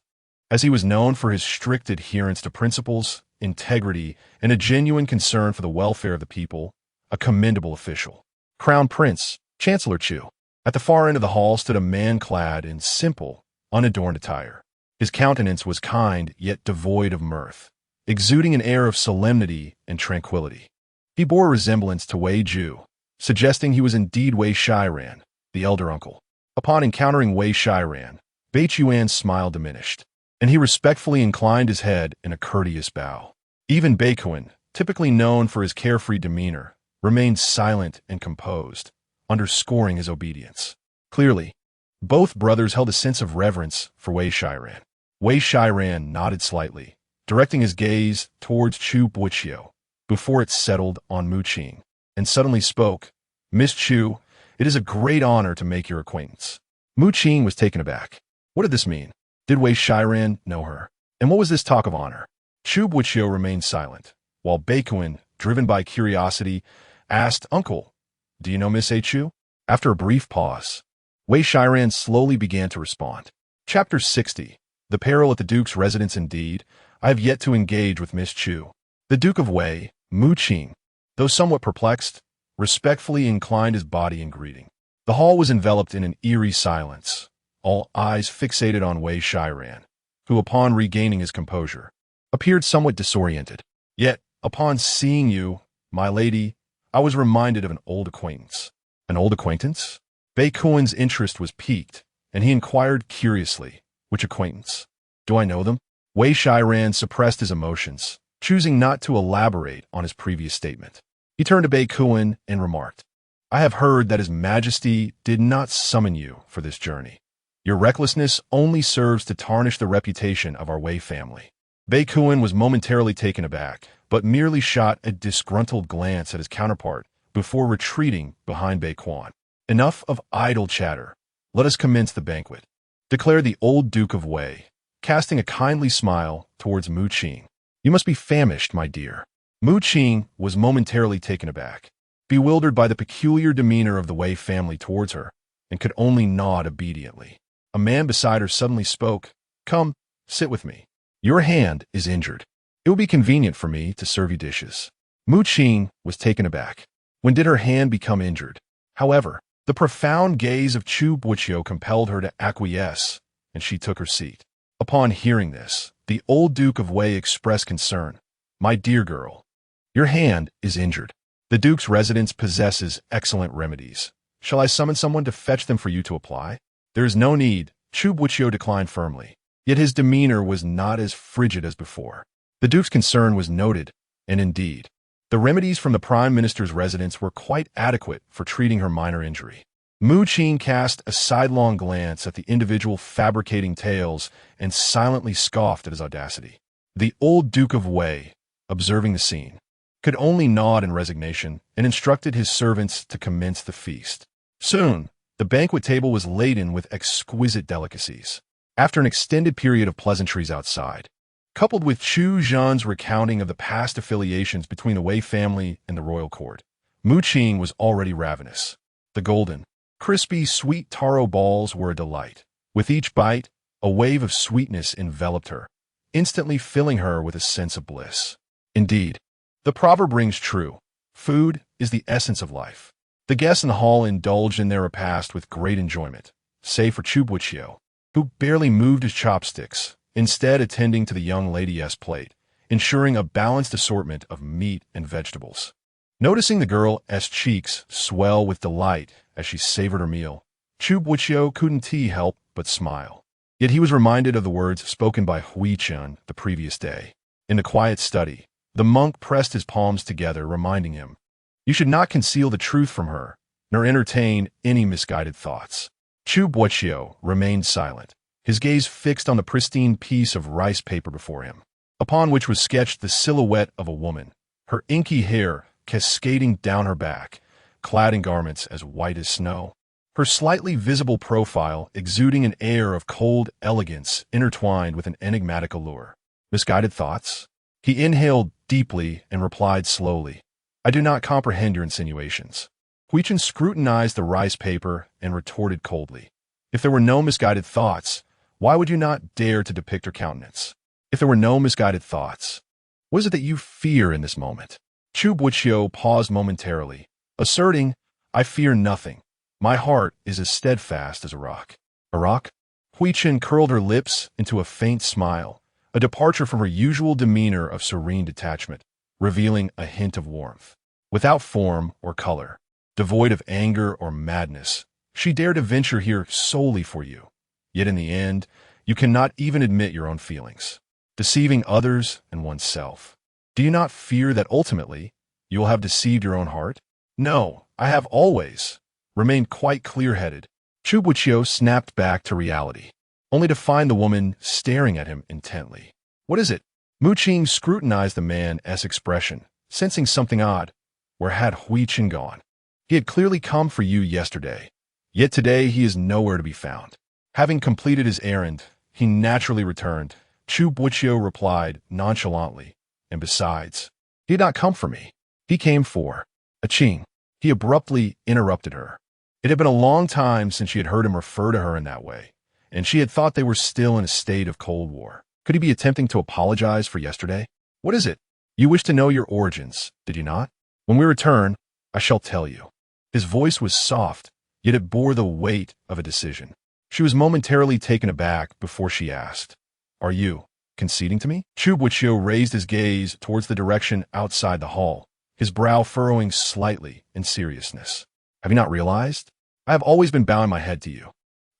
as he was known for his strict adherence to principles, integrity, and a genuine concern for the welfare of the people, a commendable official. Crown Prince, Chancellor Chu. At the far end of the hall stood a man clad in simple, unadorned attire. His countenance was kind yet devoid of mirth, exuding an air of solemnity and tranquility. He bore a resemblance to Wei Ju, suggesting he was indeed Wei Shiran, the elder uncle. Upon encountering Wei Shiran, Bei Chuan's smile diminished, and he respectfully inclined his head in a courteous bow. Even Baikuin, typically known for his carefree demeanor, remained silent and composed, underscoring his obedience. Clearly, both brothers held a sense of reverence for Wei Shiran. Wei Shiran nodded slightly, directing his gaze towards Chu Boqiu, before it settled on Qing, and suddenly spoke, Miss Chu, it is a great honor to make your acquaintance. Qing was taken aback. What did this mean? Did Wei Shiran know her? And what was this talk of honor? Chu Boqiu remained silent, while Baikuin, driven by curiosity, asked, Uncle, do you know Miss A. Chu? After a brief pause, Wei Shiran slowly began to respond. Chapter 60. The Peril at the Duke's Residence. Indeed, I have yet to engage with Miss Chu. The Duke of Wei, Qing, though somewhat perplexed, respectfully inclined his body in greeting. The hall was enveloped in an eerie silence, all eyes fixated on Wei Shiran, who, upon regaining his composure, appeared somewhat disoriented. Yet, upon seeing you, my lady, I was reminded of an old acquaintance. An old acquaintance? Baikuin's interest was piqued, and he inquired curiously, which acquaintance? Do I know them? Wei Shiran suppressed his emotions, choosing not to elaborate on his previous statement. He turned to Baikuin and remarked, I have heard that His Majesty did not summon you for this journey. Your recklessness only serves to tarnish the reputation of our Wei family. Baikuin was momentarily taken aback, but merely shot a disgruntled glance at his counterpart before retreating behind Beiquan. Enough of idle chatter. Let us commence the banquet, declared the old Duke of Wei, casting a kindly smile towards Mu Qing. You must be famished, my dear. Mu Qing was momentarily taken aback, bewildered by the peculiar demeanor of the Wei family towards her, and could only nod obediently. A man beside her suddenly spoke. Come, sit with me. Your hand is injured. It will be convenient for me to serve you dishes. Mu Qing was taken aback. When did her hand become injured? However, the profound gaze of Chu Boqiu compelled her to acquiesce, and she took her seat. Upon hearing this, the old Duke of Wei expressed concern. My dear girl, your hand is injured. The Duke's residence possesses excellent remedies. Shall I summon someone to fetch them for you to apply? There is no need, Chu Boqiu declined firmly. Yet his demeanor was not as frigid as before. The Duke's concern was noted, and indeed, the remedies from the Prime Minister's residence were quite adequate for treating her minor injury. Mu Qing cast a sidelong glance at the individual fabricating tales and silently scoffed at his audacity. The old Duke of Wei, observing the scene, could only nod in resignation and instructed his servants to commence the feast. Soon, the banquet table was laden with exquisite delicacies. After an extended period of pleasantries outside, coupled with Chu Zhan's recounting of the past affiliations between the Wei family and the royal court, Mu Qing was already ravenous. The golden, crispy, sweet taro balls were a delight. With each bite, a wave of sweetness enveloped her, instantly filling her with a sense of bliss. Indeed, the proverb rings true. Food is the essence of life. The guests in the hall indulged in their repast with great enjoyment, save for Chu Boqiu, who barely moved his chopsticks, instead attending to the young lady's plate, ensuring a balanced assortment of meat and vegetables. Noticing the girl's cheeks swell with delight as she savored her meal, Chu Boqiu couldn't help but smile. Yet he was reminded of the words spoken by Hui Chen the previous day. In the quiet study, the monk pressed his palms together, reminding him, You should not conceal the truth from her, nor entertain any misguided thoughts. Chu Boqiu remained silent, his gaze fixed on the pristine piece of rice paper before him, upon which was sketched the silhouette of a woman, her inky hair cascading down her back, clad in garments as white as snow, her slightly visible profile exuding an air of cold elegance intertwined with an enigmatic allure. Misguided thoughts? He inhaled deeply and replied slowly, I do not comprehend your insinuations. Hui Chen scrutinized the rice paper and retorted coldly, If there were no misguided thoughts, why would you not dare to depict her countenance? If there were no misguided thoughts, what is it that you fear in this moment? Chu Boqiu paused momentarily, asserting, I fear nothing. My heart is as steadfast as a rock. A rock? Hui Chen curled her lips into a faint smile, a departure from her usual demeanor of serene detachment, revealing a hint of warmth. Without form or color, devoid of anger or madness, she dared to venture here solely for you. Yet in the end, you cannot even admit your own feelings, deceiving others and oneself. Do you not fear that ultimately you will have deceived your own heart? No, I have always remained quite clear-headed. Chu Boqiu snapped back to reality, only to find the woman staring at him intently. What is it? Mu Qing scrutinized the man's expression, sensing something odd. Where had Hui Chen gone? He had clearly come for you yesterday, yet today he is nowhere to be found. Having completed his errand, he naturally returned. Chu Boqiu replied nonchalantly, and besides, he had not come for me. He came for a Qing. He abruptly interrupted her. It had been a long time since she had heard him refer to her in that way, and she had thought they were still in a state of Cold War. Could he be attempting to apologize for yesterday? What is it? You wish to know your origins, did you not? When we return, I shall tell you. His voice was soft, yet it bore the weight of a decision. She was momentarily taken aback before she asked, Are you conceding to me? Chu Boqiu raised his gaze towards the direction outside the hall, his brow furrowing slightly in seriousness. Have you not realized? I have always been bowing my head to you.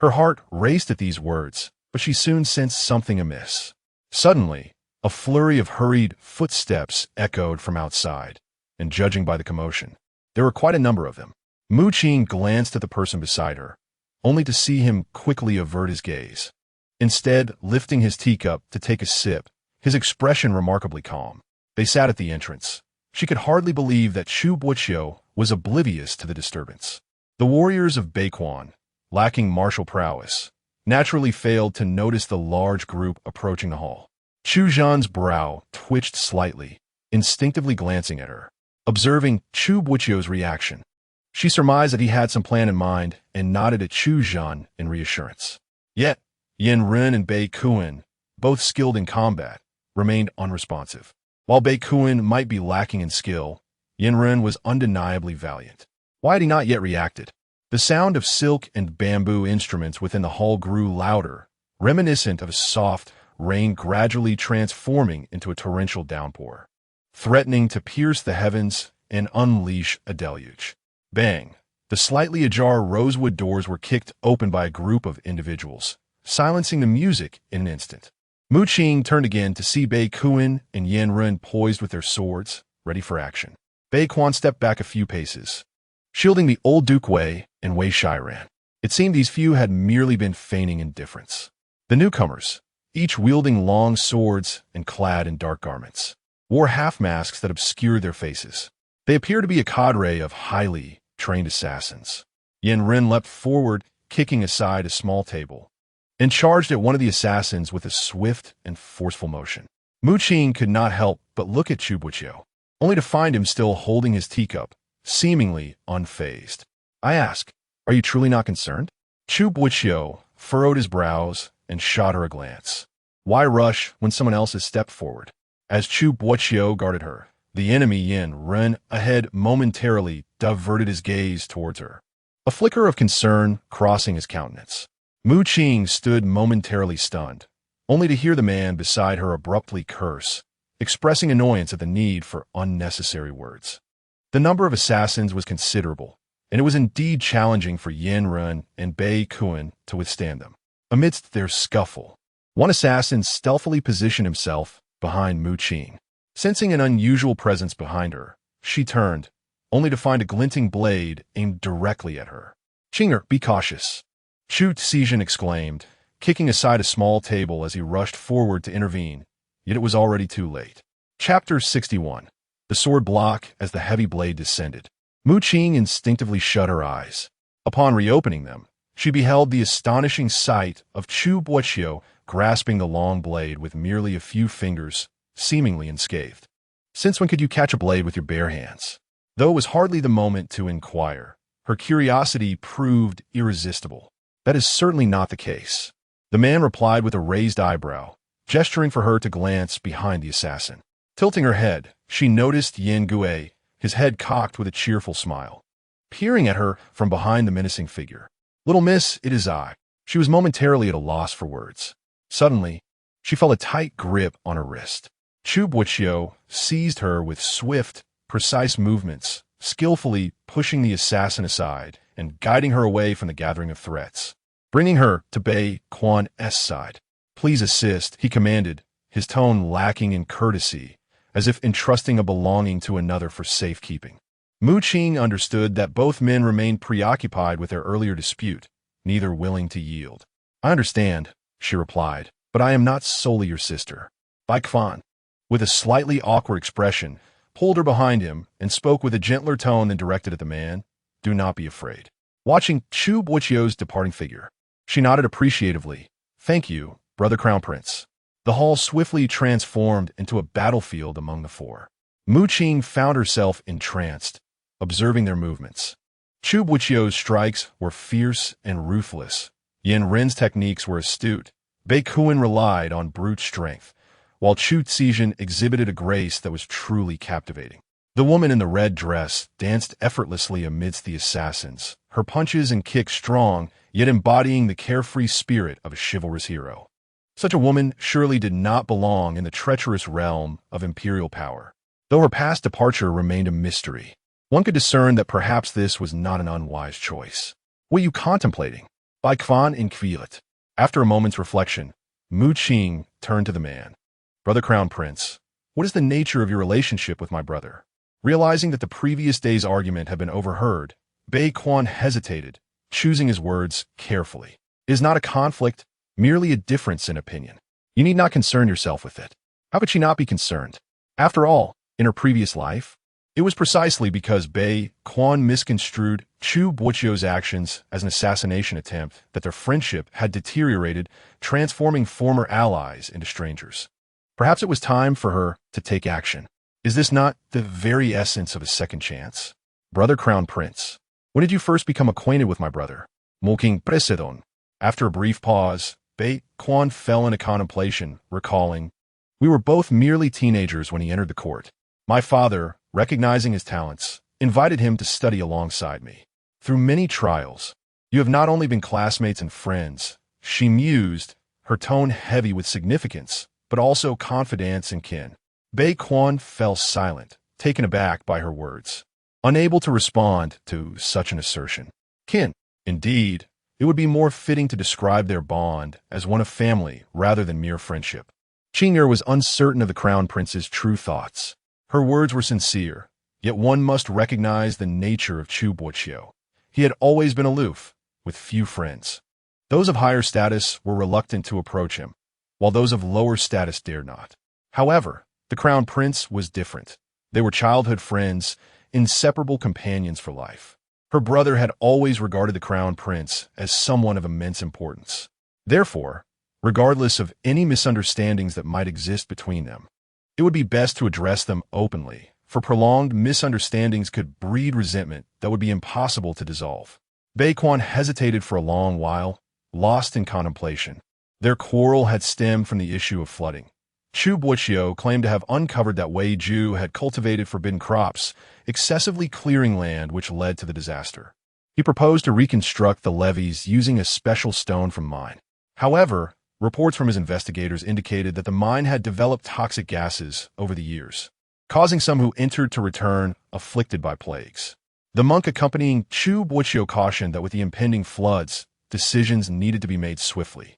Her heart raced at these words, but she soon sensed something amiss. Suddenly, a flurry of hurried footsteps echoed from outside, and judging by the commotion, there were quite a number of them. Mu Qing glanced at the person beside her, only to see him quickly avert his gaze. Instead, lifting his teacup to take a sip, his expression remarkably calm. They sat at the entrance. She could hardly believe that Chu Boqiu was oblivious to the disturbance. The warriors of Baekwon, lacking martial prowess, naturally failed to notice the large group approaching the hall. Chu Zhan's brow twitched slightly, instinctively glancing at her. Observing Chu Boqiu's reaction, she surmised that he had some plan in mind and nodded at Chu Zhan in reassurance. Yet, Yandere and Baekwon, both skilled in combat, remained unresponsive. While Baekwon might be lacking in skill, Yandere was undeniably valiant. Why had he not yet reacted? The sound of silk and bamboo instruments within the hall grew louder, reminiscent of a soft rain gradually transforming into a torrential downpour, threatening to pierce the heavens and unleash a deluge. Bang! The slightly ajar rosewood doors were kicked open by a group of individuals, silencing the music in an instant. Qing turned again to see Baekwon and Yandere poised with their swords, ready for action. Baekwon stepped back a few paces, shielding the old Duke Wei and Wei Shiran. It seemed these few had merely been feigning indifference. The newcomers, each wielding long swords and clad in dark garments, wore half-masks that obscured their faces. They appeared to be a cadre of highly trained assassins. Yandere leapt forward, kicking aside a small table, and charged at one of the assassins with a swift and forceful motion. Qing could not help but look at Chu Boqiu, only to find him still holding his teacup, seemingly unfazed. I ask, are you truly not concerned? Chu Boqiu furrowed his brows and shot her a glance. Why rush when someone else has stepped forward? As Chu Boqiu guarded her, the enemy Yandere ahead momentarily diverted his gaze towards her, a flicker of concern crossing his countenance. Qing stood momentarily stunned, only to hear the man beside her abruptly curse, expressing annoyance at the need for unnecessary words. The number of assassins was considerable, and it was indeed challenging for Yandere and Baekwon to withstand them. Amidst their scuffle, one assassin stealthily positioned himself behind Qing. Sensing an unusual presence behind her, she turned, only to find a glinting blade aimed directly at her. "Qinger, be cautious," Chu Boqiu exclaimed, kicking aside a small table as he rushed forward to intervene, yet it was already too late. Chapter 61. The sword block as the heavy blade descended. Qing instinctively shut her eyes. Upon reopening them, she beheld the astonishing sight of Chu Boqiu grasping the long blade with merely a few fingers, seemingly unscathed. Since when could you catch a blade with your bare hands? Though it was hardly the moment to inquire, her curiosity proved irresistible. That is certainly not the case. The man replied with a raised eyebrow, gesturing for her to glance behind the assassin. Tilting her head, she noticed Yandere, his head cocked with a cheerful smile, peering at her from behind the menacing figure. "Little miss, it is I." She was momentarily at a loss for words. Suddenly, she felt a tight grip on her wrist. Chu Boqiu seized her with swift, precise movements, skillfully pushing the assassin aside and guiding her away from the gathering of threats, bringing her to Baekwon's side. "Please assist," he commanded, his tone lacking in courtesy, as if entrusting a belonging to another for safekeeping. Qing understood that both men remained preoccupied with their earlier dispute, neither willing to yield. "I understand," she replied, "but I am not solely your sister." Baekwon, with a slightly awkward expression, pulled her behind him and spoke with a gentler tone than directed at the man. "Do not be afraid." Watching Chu Boqiu's departing figure, she nodded appreciatively. "Thank you, brother Crown Prince." The hall swiftly transformed into a battlefield among the four. Qing found herself entranced, observing their movements. Chu Boqiu's strikes were fierce and ruthless. Yandere's techniques were astute. Baekwon relied on brute strength, while Chu Boqiu exhibited a grace that was truly captivating. The woman in the red dress danced effortlessly amidst the assassins, her punches and kicks strong, yet embodying the carefree spirit of a chivalrous hero. Such a woman surely did not belong in the treacherous realm of imperial power. Though her past departure remained a mystery, one could discern that perhaps this was not an unwise choice. "What are you contemplating?" Baekwon inquired. After a moment's reflection, Qing turned to the man. "Brother Crown Prince, what is the nature of your relationship with my brother?" Realizing that the previous day's argument had been overheard, Baekwon hesitated, choosing his words carefully. "It is not a conflict, merely a difference in opinion. You need not concern yourself with it." How could she not be concerned? After all, in her previous life, It was precisely because Bei Quan misconstrued Chu Boqiu's actions as an assassination attempt that their friendship had deteriorated, transforming former allies into strangers. Perhaps it was time for her to take action. Is this not the very essence of a second chance? Brother Crown Prince, when did you first become acquainted with my brother? Mulking Presedon. After a brief pause, Bei Quan fell into contemplation, recalling, we were both merely teenagers when he entered the court. My father, recognizing his talents, invited him to study alongside me. Through many trials, you have not only been classmates and friends, she mused, her tone heavy with significance, but also confidence and kin. Bei Quan fell silent, taken aback by her words, unable to respond to such an assertion. Kin. Indeed, it would be more fitting to describe their bond as one of family rather than mere friendship. Qing was uncertain of the Crown Prince's true thoughts. Her words were sincere, yet one must recognize the nature of Chu Boqiu. He had always been aloof, with few friends. Those of higher status were reluctant to approach him, while those of lower status dared not. However, the Crown Prince was different. They were childhood friends, inseparable companions for life. Her brother had always regarded the Crown Prince as someone of immense importance. Therefore, regardless of any misunderstandings that might exist between them, it would be best to address them openly, for prolonged misunderstandings could breed resentment that would be impossible to dissolve. Bei Quan hesitated for a long while, lost in contemplation. Their quarrel had stemmed from the issue of flooding. Chu Boqiu claimed to have uncovered that Wei Ju had cultivated forbidden crops, excessively clearing land which led to the disaster. He proposed to reconstruct the levees using a special stone from mine. However, reports from his investigators indicated that the mine had developed toxic gases over the years, causing some who entered to return afflicted by plagues. The monk accompanying Chu Boqiu cautioned that with the impending floods, decisions needed to be made swiftly.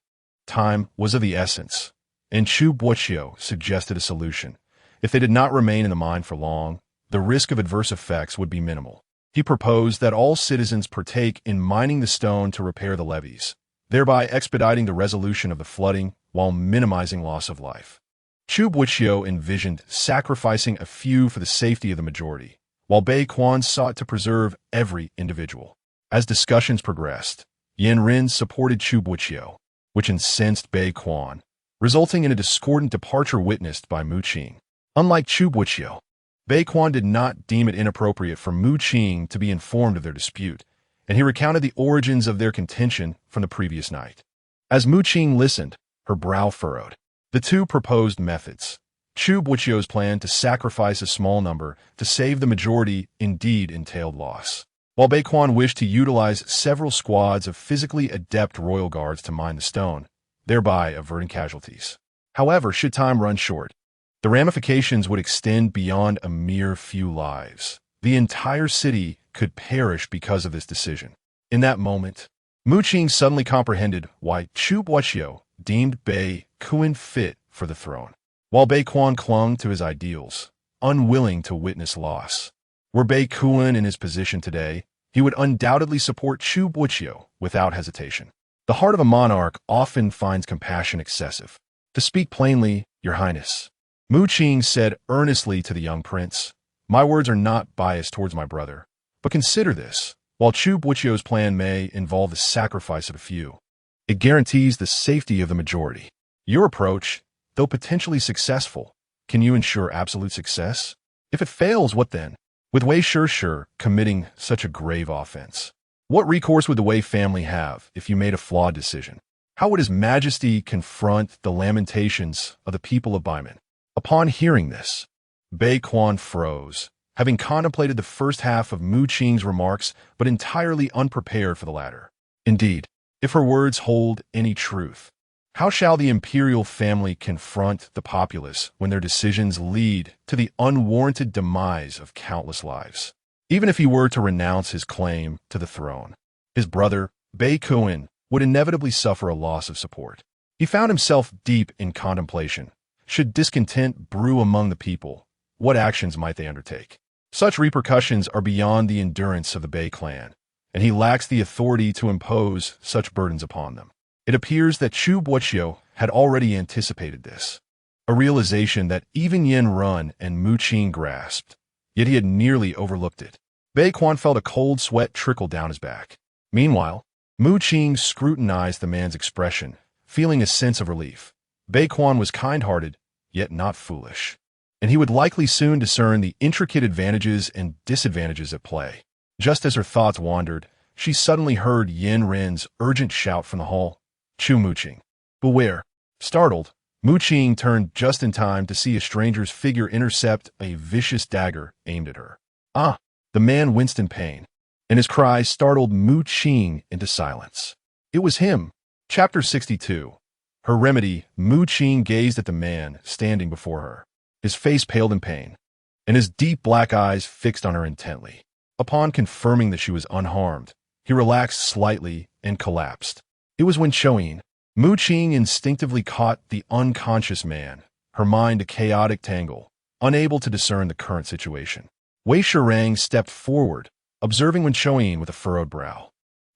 Time was of the essence, and Chu Boqiu suggested a solution. If they did not remain in the mine for long, the risk of adverse effects would be minimal. He proposed that all citizens partake in mining the stone to repair the levees, thereby expediting the resolution of the flooding while minimizing loss of life. Chu Boqiu envisioned sacrificing a few for the safety of the majority, while Bei Quan sought to preserve every individual. As discussions progressed, Yandere supported Chu Boqiu, which incensed Bei Quan, resulting in a discordant departure witnessed by Qing. Unlike Chu Boqiu, Bei Quan did not deem it inappropriate for Qing to be informed of their dispute, and he recounted the origins of their contention from the previous night. As Qing listened, her brow furrowed. The two proposed methods. Chu Boqiu's plan to sacrifice a small number to save the majority indeed entailed loss, while Bei Quan wished to utilize several squads of physically adept royal guards to mine the stone, thereby averting casualties. However, should time run short, the ramifications would extend beyond a mere few lives. The entire city could perish because of this decision. In that moment, Qing suddenly comprehended why Chu Boqiu deemed Bei Quan fit for the throne, while Bei Quan clung to his ideals, unwilling to witness loss. Were Bei Quan in his position today, he would undoubtedly support Chu Boqiu without hesitation. The heart of a monarch often finds compassion excessive. To speak plainly, Your Highness, Qing said earnestly to the young prince, my words are not biased towards my brother, but consider this. While Chu Boqiu's plan may involve the sacrifice of a few, it guarantees the safety of the majority. Your approach, though potentially successful, can you ensure absolute success? If it fails, what then? With Wei Shi committing such a grave offense, what recourse would the Wei family have if you made a flawed decision? How would His Majesty confront the lamentations of the people of Baiman? Upon hearing this, Bei Quan froze, having contemplated the first half of Qing's remarks but entirely unprepared for the latter. Indeed, if her words hold any truth, how shall the imperial family confront the populace when their decisions lead to the unwarranted demise of countless lives? Even if he were to renounce his claim to the throne, his brother, Bei Quan, would inevitably suffer a loss of support. He found himself deep in contemplation. Should discontent brew among the people, what actions might they undertake? Such repercussions are beyond the endurance of the Bei clan, and he lacks the authority to impose such burdens upon them. It appears that Chu Boqiu had already anticipated this, a realization that even Yandere and Qing grasped. yet he had nearly overlooked it. Bei Quan felt a cold sweat trickle down his back. Meanwhile, Mu Qing scrutinized the man's expression, feeling a sense of relief. Bei Quan was kind-hearted, yet not foolish, and he would likely soon discern the intricate advantages and disadvantages at play. Just as her thoughts wandered, she suddenly heard Yin Ren's urgent shout from the hall. Chu Muqing. Beware. Startled, Mu Qing turned just in time to see a stranger's figure intercept a vicious dagger aimed at her. Ah! The man winced in pain, and his cry startled Mu Qing into silence. It was him. Chapter 62. Her remedy. Mu Qing gazed at the man standing before her, his face paled in pain, and his deep black eyes fixed on her intently. Upon confirming that she was unharmed, he relaxed slightly and collapsed. It was when Choyin. Mu Qing instinctively caught the unconscious man, her mind a chaotic tangle, unable to discern the current situation. Wei Shirang stepped forward, observing Wen Choyin with a furrowed brow.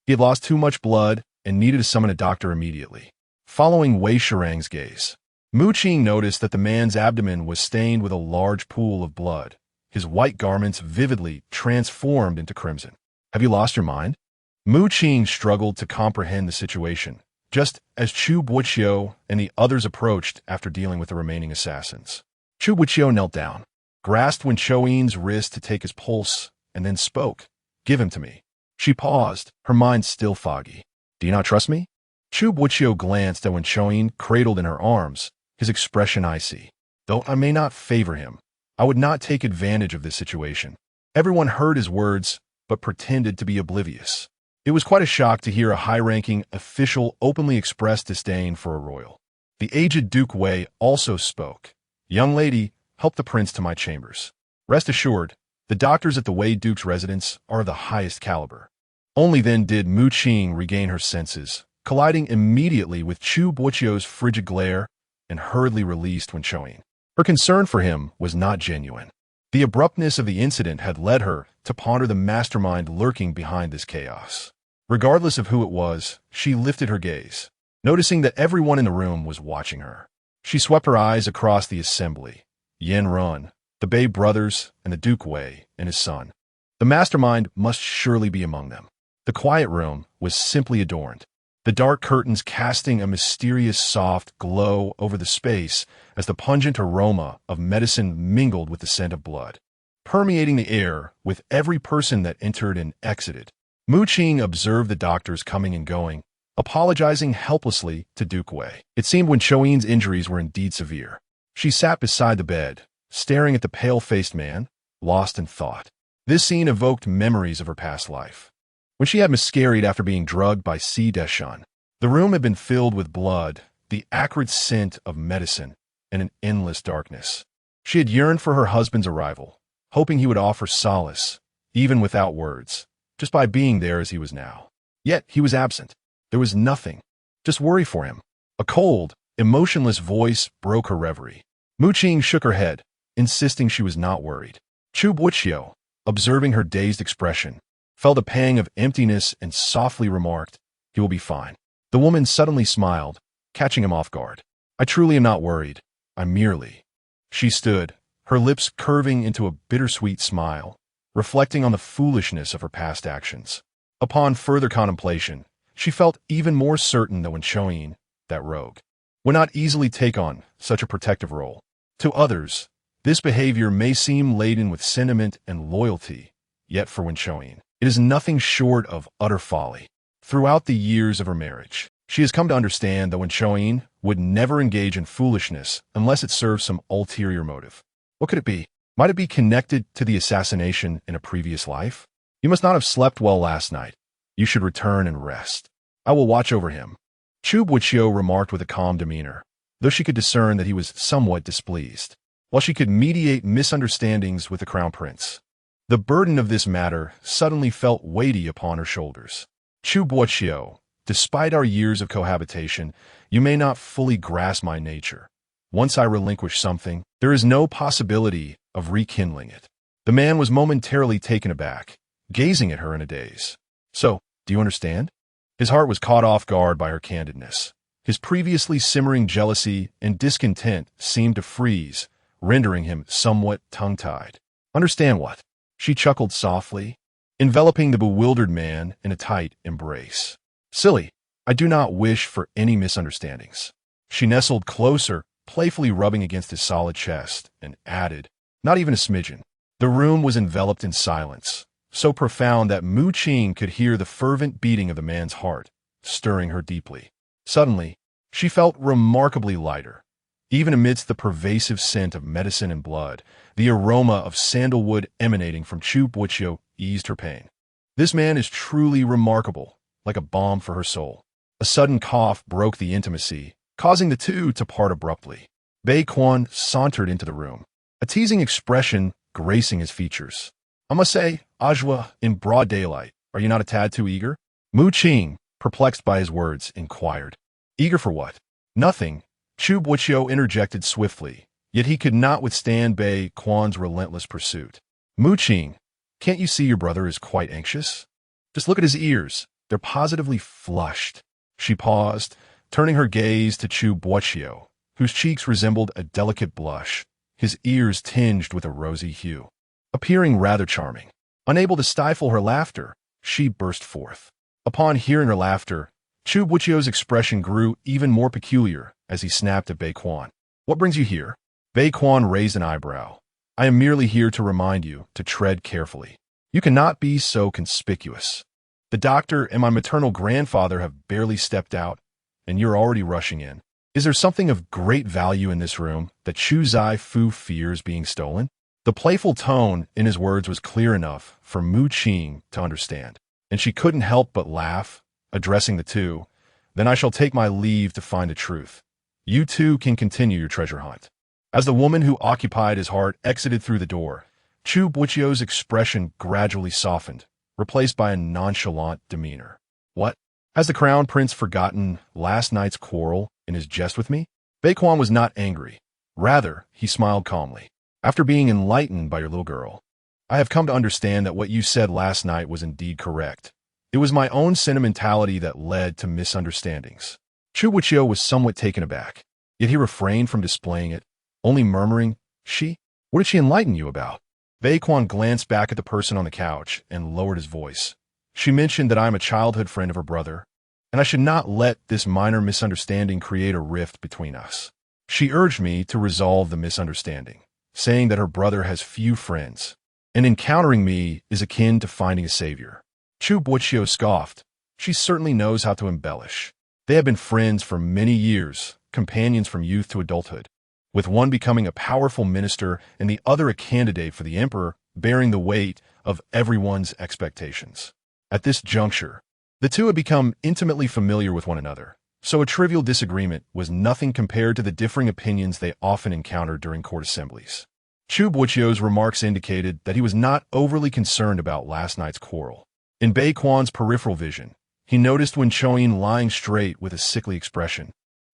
He had lost too much blood and needed to summon a doctor immediately. Following Wei Shirang's gaze, Mu Qing noticed that the man's abdomen was stained with a large pool of blood, his white garments vividly transformed into crimson. Have you lost your mind? Mu Qing struggled to comprehend the situation, just as Chu Boqiu and the others approached after dealing with the remaining assassins. Chu Boqiu knelt down, grasped Wen Choyin's wrist to take his pulse, and then spoke. Give him to me. She paused, her mind still foggy. Do you not trust me? Chu Boqiu glanced at Wen Choyin cradled in her arms, his expression icy. Though I may not favor him, I would not take advantage of this situation. Everyone heard his words, but pretended to be oblivious. It was quite a shock to hear a high-ranking official openly express disdain for a royal. The aged Duke Wei also spoke. Young lady, help the prince to my chambers. Rest assured, the doctors at the Wei Duke's residence are of the highest caliber. Only then did Mu Qing regain her senses, colliding immediately with Chu Boqiu's frigid glare, and hurriedly released Wen Choyin. Her concern for him was not genuine. The abruptness of the incident had led her to ponder the mastermind lurking behind this chaos. Regardless of who it was, she lifted her gaze, noticing that everyone in the room was watching her. She swept her eyes across the assembly. Yin Ren, the Bei brothers, and the Duke Wei and his son. The mastermind must surely be among them. The quiet room was simply adorned, the dark curtains casting a mysterious soft glow over the space as the pungent aroma of medicine mingled with the scent of blood, permeating the air with every person that entered and exited. Mu Qing observed the doctors coming and going, apologizing helplessly to Duke Wei. It seemed Wen Choyin's injuries were indeed severe. She sat beside the bed, staring at the pale-faced man, lost in thought. This scene evoked memories of her past life, when she had miscarried after being drugged by Si Deshan. The room had been filled with blood, the acrid scent of medicine, and an endless darkness. She had yearned for her husband's arrival, hoping he would offer solace, even without words, just by being there as he was now. Yet he was absent. There was nothing, just worry for him. A cold, emotionless voice broke her reverie. Mu Qing shook her head, insisting she was not worried. Chu Boqiu, observing her dazed expression, felt a pang of emptiness and softly remarked, "He will be fine." The woman suddenly smiled, catching him off guard. "I truly am not worried. I'm merely—" She stood, her lips curving into a bittersweet smile, reflecting on the foolishness of her past actions. Upon further contemplation, she felt even more certain that Wen Choyin, that rogue, would not easily take on such a protective role. To others, this behavior may seem laden with sentiment and loyalty, yet for Wen Choyin, it is nothing short of utter folly. Throughout the years of her marriage, she has come to understand that Wen Choyin would never engage in foolishness unless it serves some ulterior motive. What could it be? Might it be connected to the assassination in a previous life? You must not have slept well last night. You should return and rest. I will watch over him. Chu Boqiu remarked with a calm demeanor, though she could discern that he was somewhat displeased, while she could mediate misunderstandings with the crown prince. The burden of this matter suddenly felt weighty upon her shoulders. Chu Boqiu, despite our years of cohabitation, you may not fully grasp my nature. Once I relinquish something, there is no possibility of rekindling it. The man was momentarily taken aback, gazing at her in a daze. So, do you understand? His heart was caught off guard by her candidness. His previously simmering jealousy and discontent seemed to freeze, rendering him somewhat tongue-tied. Understand what? She chuckled softly, enveloping the bewildered man in a tight embrace. Silly, I do not wish for any misunderstandings. She nestled closer, playfully rubbing against his solid chest, and added, not even a smidgen. The room was enveloped in silence, so profound that Qing could hear the fervent beating of the man's heart, stirring her deeply. Suddenly, she felt remarkably lighter. Even amidst the pervasive scent of medicine and blood, the aroma of sandalwood emanating from Chu Boqiu eased her pain. This man is truly remarkable, like a balm for her soul. A sudden cough broke the intimacy, causing the two to part abruptly. Bei Quan sauntered into the room, a teasing expression gracing his features. I must say, Ajwa, in broad daylight, are you not a tad too eager? Qing, perplexed by his words, inquired. Eager for what? Nothing. Chu Boqiu interjected swiftly, yet he could not withstand Bei Quan's relentless pursuit. Qing, can't you see your brother is quite anxious? Just look at his ears. They're positively flushed. She paused, turning her gaze to Chu Boqiu, whose cheeks resembled a delicate blush, his ears tinged with a rosy hue. Appearing rather charming. Unable to stifle her laughter, she burst forth. Upon hearing her laughter, Chu Boqiu's expression grew even more peculiar as he snapped at Bei Quan. What brings you here? Bei Quan raised an eyebrow. I am merely here to remind you to tread carefully. You cannot be so conspicuous. The doctor and my maternal grandfather have barely stepped out, and you're already rushing in. Is there something of great value in this room that Chu Zai Fu fears being stolen? The playful tone in his words was clear enough for Qing to understand, and she couldn't help but laugh, addressing the two. Then I shall take my leave to find the truth. You two can continue your treasure hunt. As the woman who occupied his heart exited through the door, Chu Boqiu's expression gradually softened, replaced by a nonchalant demeanor. What? Has the crown prince forgotten last night's quarrel in his jest with me? Bei Quan was not angry. Rather, he smiled calmly. After being enlightened by your little girl, I have come to understand that what you said last night was indeed correct. It was my own sentimentality that led to misunderstandings. Chu Boqiu was somewhat taken aback, yet he refrained from displaying it, only murmuring, She? What did she enlighten you about? Bei Quan glanced back at the person on the couch and lowered his voice. She mentioned that I am a childhood friend of her brother, and I should not let this minor misunderstanding create a rift between us. She urged me to resolve the misunderstanding, saying that her brother has few friends, and encountering me is akin to finding a savior. Chu Boqiu scoffed. She certainly knows how to embellish. They have been friends for many years, companions from youth to adulthood, with one becoming a powerful minister and the other a candidate for the emperor, bearing the weight of everyone's expectations. At this juncture, the two had become intimately familiar with one another, so a trivial disagreement was nothing compared to the differing opinions they often encountered during court assemblies. Chu Boqiu's remarks indicated that he was not overly concerned about last night's quarrel. In Bei Quan's peripheral vision, he noticed Qing lying straight with a sickly expression,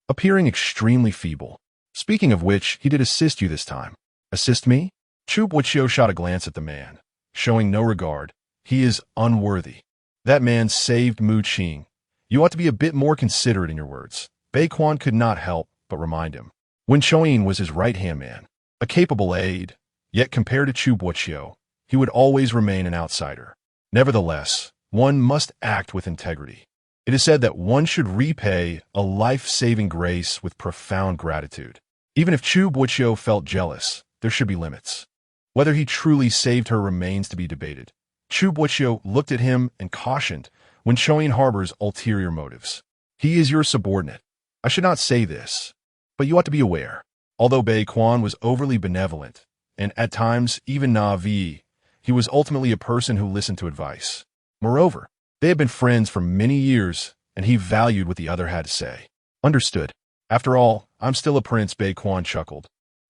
appearing extremely feeble. Speaking of which, he did assist you this time. Assist me? Chu Boqiu shot a glance at the man, showing no regard. He is unworthy. That man saved Qing. You ought to be a bit more considerate in your words. Bei Quan could not help but remind him. Qing was his right-hand man, a capable aide, yet compared to Chu Boqiu, he would always remain an outsider. Nevertheless, one must act with integrity. It is said that one should repay a life-saving grace with profound gratitude. Even if Chu Boqiu felt jealous, there should be limits. Whether he truly saved her remains to be debated. Chu Boqiu looked at him and cautioned Qing harbors ulterior motives. He is your subordinate. I should not say this, but you ought to be aware. Although Bei Quan was overly benevolent, and at times even naive, he was ultimately a person who listened to advice. Moreover, they had been friends for many years, and he valued what the other had to say. Understood. After all, I'm still a prince, Bei Quan chuckled.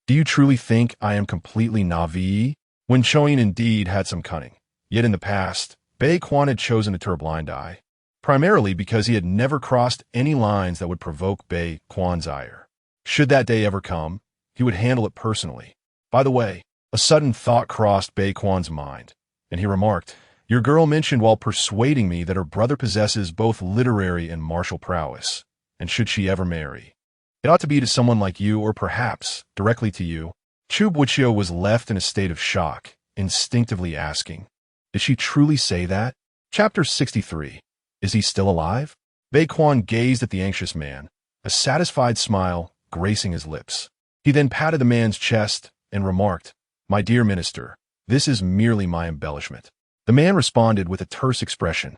Do you truly think I am completely naive? Qing indeed had some cunning. Yet in the past, Bei Quan had chosen to turn a blind eye, primarily because he had never crossed any lines that would provoke Bei Quan's ire. Should that day ever come, he would handle it personally. By the way, a sudden thought crossed Bei Quan's mind, and he remarked, Your girl mentioned while persuading me that her brother possesses both literary and martial prowess, and should she ever marry, it ought to be to someone like you or perhaps directly to you. Chu Boqiu was left in a state of shock, instinctively asking, "Did she truly say that?" Chapter 63. Is he still alive? Baekwon gazed at the anxious man, a satisfied smile gracing his lips. He then patted the man's chest and remarked, "My dear minister, this is merely my embellishment." The man responded with a terse expression,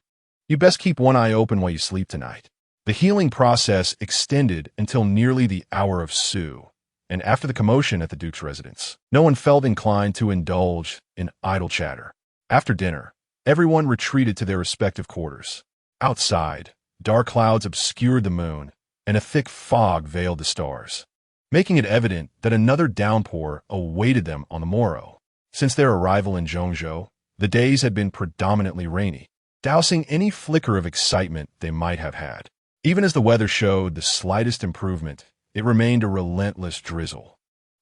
"You best keep one eye open while you sleep tonight." The healing process extended until nearly the hour of Su, and after the commotion at the Duke's residence, no one felt inclined to indulge in idle chatter. After dinner, everyone retreated to their respective quarters. Outside, dark clouds obscured the moon, and a thick fog veiled the stars, making it evident that another downpour awaited them on the morrow. Since their arrival in Zhongzhou, the days had been predominantly rainy, dousing any flicker of excitement they might have had. Even as the weather showed the slightest improvement, it remained a relentless drizzle.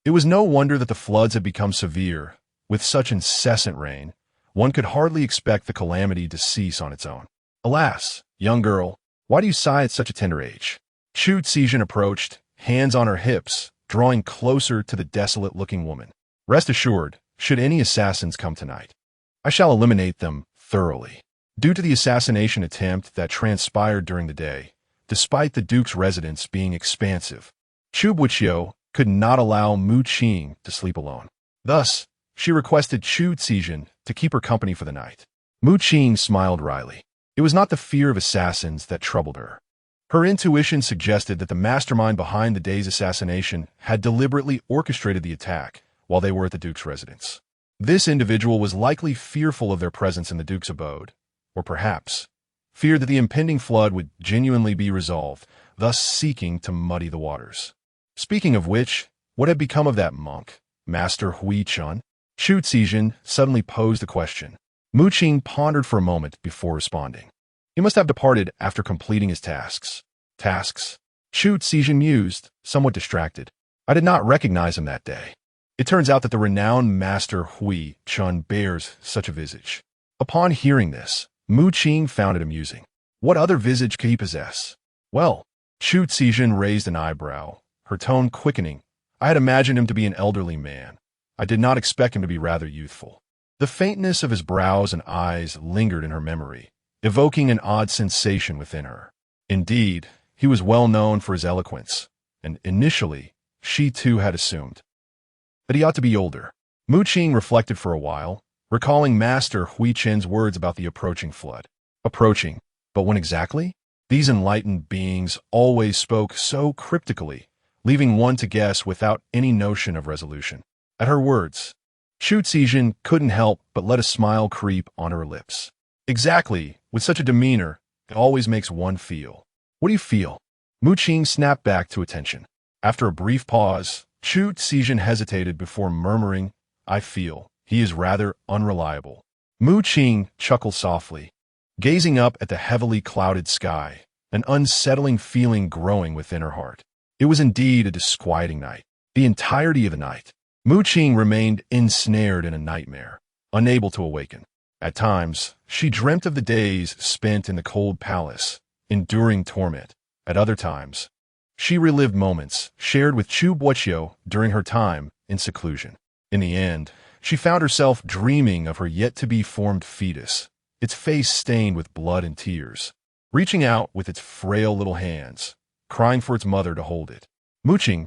It was no wonder that the floods had become severe. With such incessant rain, one could hardly expect the calamity to cease on its own. "Alas, young girl, why do you sigh at such a tender age?" Chu Boqiu approached, hands on her hips, drawing closer to the desolate-looking woman. "Rest assured, should any assassins come tonight, I shall eliminate them thoroughly." Due to the assassination attempt that transpired during the day, despite the Duke's residence being expansive, Chu Boqiu could not allow Qing to sleep alone. Thus, she requested Chu Boqiu to keep her company for the night. Qing smiled wryly. It was not the fear of assassins that troubled her. Her intuition suggested that the mastermind behind the day's assassination had deliberately orchestrated the attack while they were at the Duke's residence. This individual was likely fearful of their presence in the Duke's abode, or perhaps feared that the impending flood would genuinely be resolved, thus seeking to muddy the waters. Speaking of which, what had become of that monk, Master Hui Chun? Chu Boqiu suddenly posed a question. Qing pondered for a moment before responding. He must have departed after completing his tasks. Tasks? Chu Boqiu mused, somewhat distracted. I did not recognize him that day. It turns out that the renowned Master Hui Chun bears such a visage. Upon hearing this, Qing found it amusing. What other visage could he possess? Well, Chu Boqiu raised an eyebrow, her tone quickening. I had imagined him to be an elderly man. I did not expect him to be rather youthful. The faintness of his brows and eyes lingered in her memory, evoking an odd sensation within her. Indeed, he was well known for his eloquence, and initially, she too had assumed that he ought to be older. Qing reflected for a while, recalling Master Hui Chen's words about the approaching flood. Approaching, but when exactly? These enlightened beings always spoke so cryptically, leaving one to guess without any notion of resolution. At her words, Chu Boqiu couldn't help but let a smile creep on her lips. Exactly, with such a demeanor, it always makes one feel. What do you feel? Qing snapped back to attention. After a brief pause, Chu Boqiu hesitated before murmuring, I feel he is rather unreliable. Qing chuckled softly, gazing up at the heavily clouded sky, an unsettling feeling growing within her heart. It was indeed a disquieting night. The entirety of the night, Qing remained ensnared in a nightmare, unable to awaken. At times, she dreamt of the days spent in the cold palace, enduring torment. At other times, she relived moments shared with Chu Boqiu during her time in seclusion. In the end, she found herself dreaming of her yet-to-be-formed fetus, its face stained with blood and tears, reaching out with its frail little hands, crying for its mother to hold it. Qing,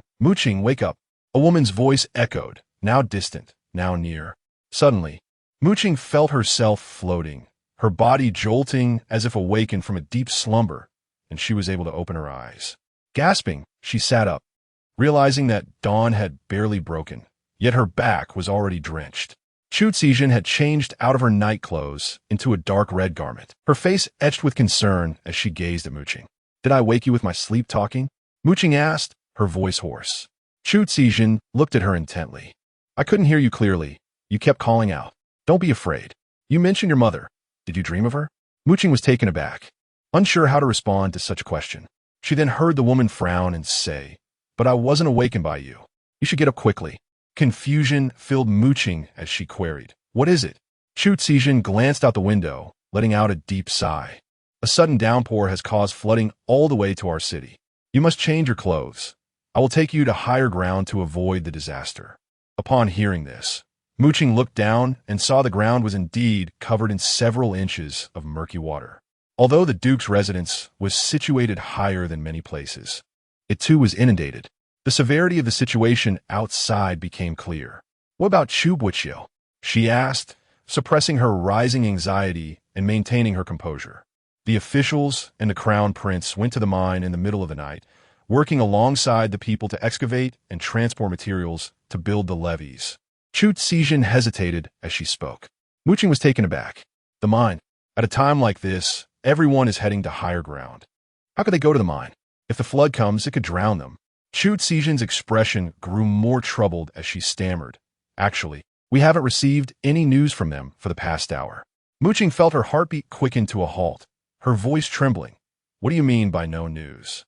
wake up. A woman's voice echoed, now distant, now near. Suddenly, Qing felt herself floating, her body jolting as if awakened from a deep slumber, and she was able to open her eyes. Gasping, she sat up, realizing that dawn had barely broken, yet her back was already drenched. Chu Boqiu had changed out of her night clothes into a dark red garment, her face etched with concern as she gazed at Qing. Did I wake you with my sleep talking? Qing asked, her voice hoarse. Chu Boqiu looked at her intently. I couldn't hear you clearly. You kept calling out. Don't be afraid. You mentioned your mother. Did you dream of her? Qing was taken aback, unsure how to respond to such a question. She then heard the woman frown and say, But I wasn't awakened by you. You should get up quickly. Confusion filled Qing as she queried, What is it? Chu Boqiu glanced out the window, letting out a deep sigh. A sudden downpour has caused flooding all the way to our city. You must change your clothes. I will take you to higher ground to avoid the disaster. Upon hearing this, Qing looked down and saw the ground was indeed covered in several inches of murky water. Although the Duke's residence was situated higher than many places, it too was inundated. The severity of the situation outside became clear. "What about Chu Boqiu?" she asked, suppressing her rising anxiety and maintaining her composure. The officials and the crown prince went to the mine in the middle of the night, working alongside the people to excavate and transport materials to build the levees. Chu Boqiu hesitated as she spoke. Qing was taken aback. The mine. At a time like this, everyone is heading to higher ground. How could they go to the mine? If the flood comes, it could drown them. Chu Boqiu's expression grew more troubled as she stammered. "Actually, we haven't received any news from them for the past hour." Qing felt her heartbeat quicken to a halt, her voice trembling. "What do you mean by no news?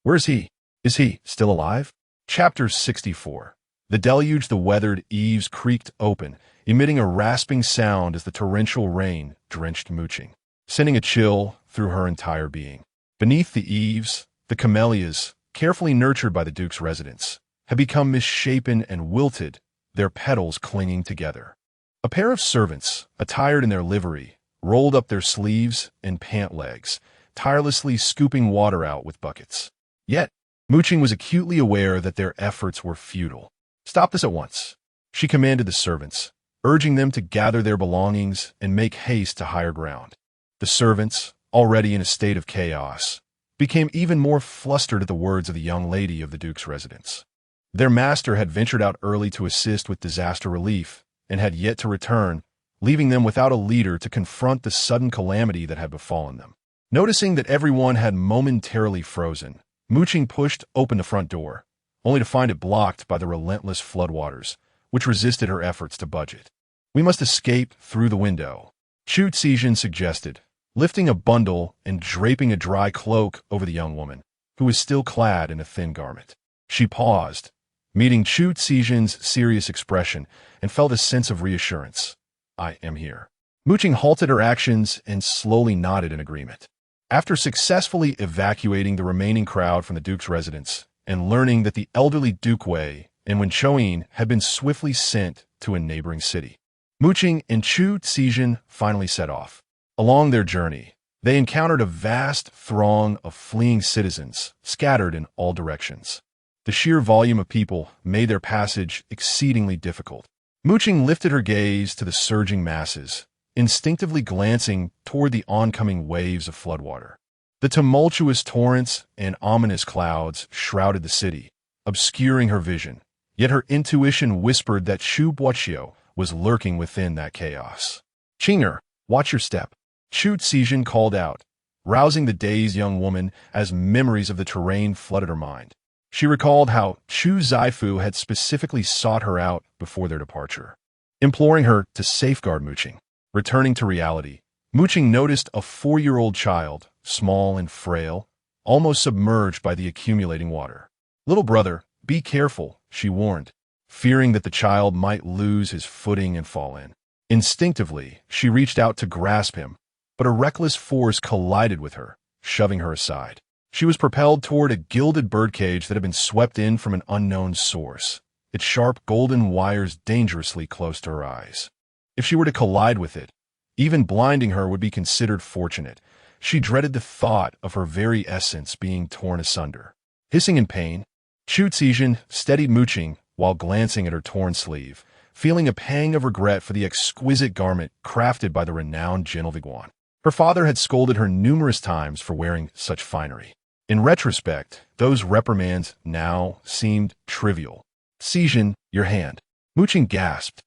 Where is he? Is he still alive?" Chapter 64. The deluge. The weathered eaves creaked open, emitting a rasping sound as the torrential rain drenched Qing, sending a chill through her entire being. Beneath the eaves, the camellias, carefully nurtured by the Duke's residence, had become misshapen and wilted, their petals clinging together. A pair of servants, attired in their livery, rolled up their sleeves and pant legs, tirelessly scooping water out with buckets. Yet, Qing was acutely aware that their efforts were futile. "Stop this at once," she commanded the servants, urging them to gather their belongings and make haste to higher ground. The servants, already in a state of chaos, became even more flustered at the words of the young lady of the Duke's residence. Their master had ventured out early to assist with disaster relief and had yet to return, leaving them without a leader to confront the sudden calamity that had befallen them. Noticing that everyone had momentarily frozen, Qing pushed open the front door, only to find it blocked by the relentless floodwaters, which resisted her efforts to budge it. "We must escape through the window," Chu Boqiu suggested, lifting a bundle and draping a dry cloak over the young woman, who was still clad in a thin garment. She paused, meeting Chu Boqiu's serious expression, and felt a sense of reassurance. "I am here." Qing halted her actions and slowly nodded in agreement. After successfully evacuating the remaining crowd from the Duke's residence and learning that the elderly Duke Wei and Wenchoin had been swiftly sent to a neighboring city, Qing and Chu Boqiu finally set off. Along their journey, they encountered a vast throng of fleeing citizens scattered in all directions. The sheer volume of people made their passage exceedingly difficult. Qing lifted her gaze to the surging masses, instinctively glancing toward the oncoming waves of floodwater. The tumultuous torrents and ominous clouds shrouded the city, obscuring her vision, yet her intuition whispered that Chu Boqiu was lurking within that chaos. "Qinger, watch your step," Chu Boqiu called out, rousing the dazed young woman as memories of the terrain flooded her mind. She recalled how Chu Zaifu had specifically sought her out before their departure, imploring her to safeguard Qing. Returning to reality, Qing noticed a 4-year-old child, small and frail, almost submerged by the accumulating water. "Little brother, be careful," she warned, fearing that the child might lose his footing and fall in. Instinctively, she reached out to grasp him, but a reckless force collided with her, shoving her aside. She was propelled toward a gilded birdcage that had been swept in from an unknown source, its sharp golden wires dangerously close to her eyes. If she were to collide with it, even blinding her would be considered fortunate. She dreaded the thought of her very essence being torn asunder. Hissing in pain, Chu Boqiu steadied Qing while glancing at her torn sleeve, feeling a pang of regret for the exquisite garment crafted by the renowned Genelviguan. Her father had scolded her numerous times for wearing such finery. In retrospect, those reprimands now seemed trivial. "Boqiu, your hand." Qing gasped,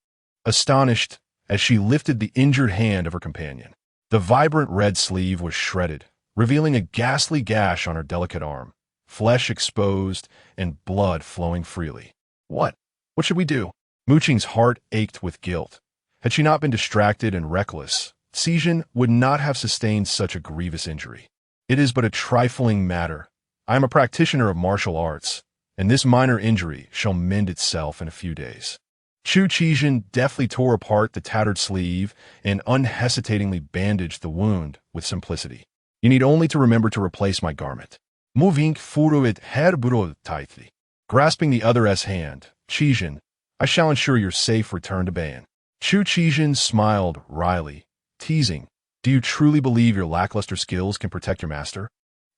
astonished as she lifted the injured hand of her companion. The vibrant red sleeve was shredded, revealing a ghastly gash on her delicate arm, flesh exposed and blood flowing freely. What should we do?" Qing's heart ached with guilt. Had she not been distracted and reckless, Boqiu would not have sustained such a grievous injury. "It is but a trifling matter. I am a practitioner of martial arts, and this minor injury shall mend itself in a few days." Chu Boqiu deftly tore apart the tattered sleeve and unhesitatingly bandaged the wound with simplicity. "You need only to remember to replace my garment." Moving forward tightly, grasping the other's hand, "Boqiu, I shall ensure your safe return to Bayan." Chu Boqiu smiled wryly, teasing, "Do you truly believe your lackluster skills can protect your master?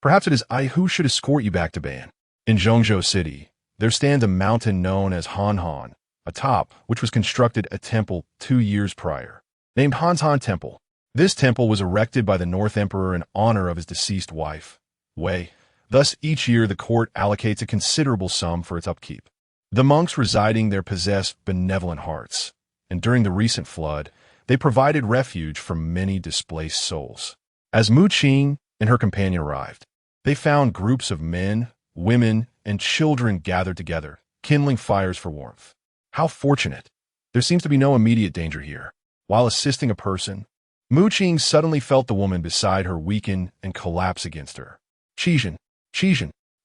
Perhaps it is I who should escort you back to Ban." In Zhongzhou City, there stands a mountain known as Han, atop which was constructed a temple 2 years prior, named Han Temple. This temple was erected by the North Emperor in honor of his deceased wife, Wei. Thus, each year the court allocates a considerable sum for its upkeep. The monks residing there possess benevolent hearts, and during the recent flood, they provided refuge for many displaced souls. As Qing and her companion arrived, they found groups of men, women, and children gathered together, kindling fires for warmth. How fortunate! There seems to be no immediate danger here. While assisting a person, Qing suddenly felt the woman beside her weaken and collapse against her. Qijin.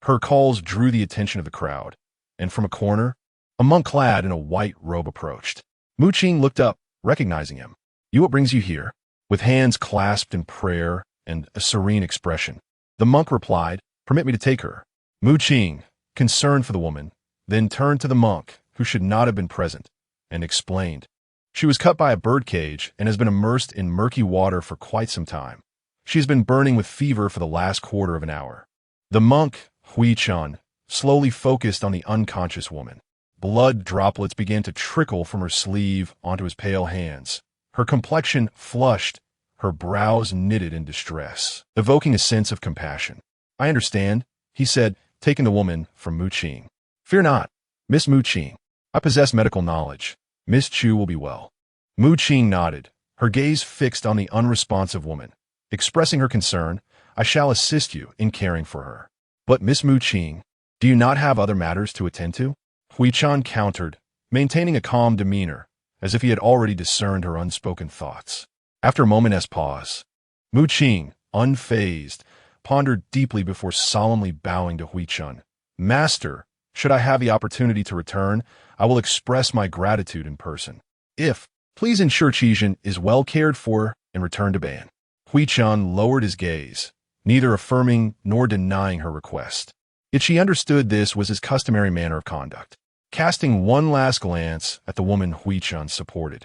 Her calls drew the attention of the crowd, and from a corner, a monk clad in a white robe approached. Qing looked up, recognizing him. "What brings you here?" With hands clasped in prayer and a serene expression, the monk replied, "Permit me to take her." Qing, concerned for the woman, then turned to the monk, who should not have been present, and explained, "She was cut by a birdcage and has been immersed in murky water for quite some time. She has been burning with fever for the last quarter of an hour." The monk, Huichan, slowly focused on the unconscious woman. Blood droplets began to trickle from her sleeve onto his pale hands. Her complexion flushed, her brows knitted in distress, evoking a sense of compassion. "I understand," he said, taking the woman from Qing. "Fear not, Miss Qing. I possess medical knowledge. Miss Chu will be well." Qing nodded, her gaze fixed on the unresponsive woman. Expressing her concern, "I shall assist you in caring for her." "But Miss Qing, do you not have other matters to attend to?" Huichan countered, maintaining a calm demeanor, as if he had already discerned her unspoken thoughts. After a moment's pause, Qing, unfazed, pondered deeply before solemnly bowing to Huichan. "Master, should I have the opportunity to return, I will express my gratitude in person. Please ensure Qijin is well cared for and return to Ban." Huichan lowered his gaze, neither affirming nor denying her request. Yet she understood this was his customary manner of conduct. Casting one last glance at the woman Huichan supported,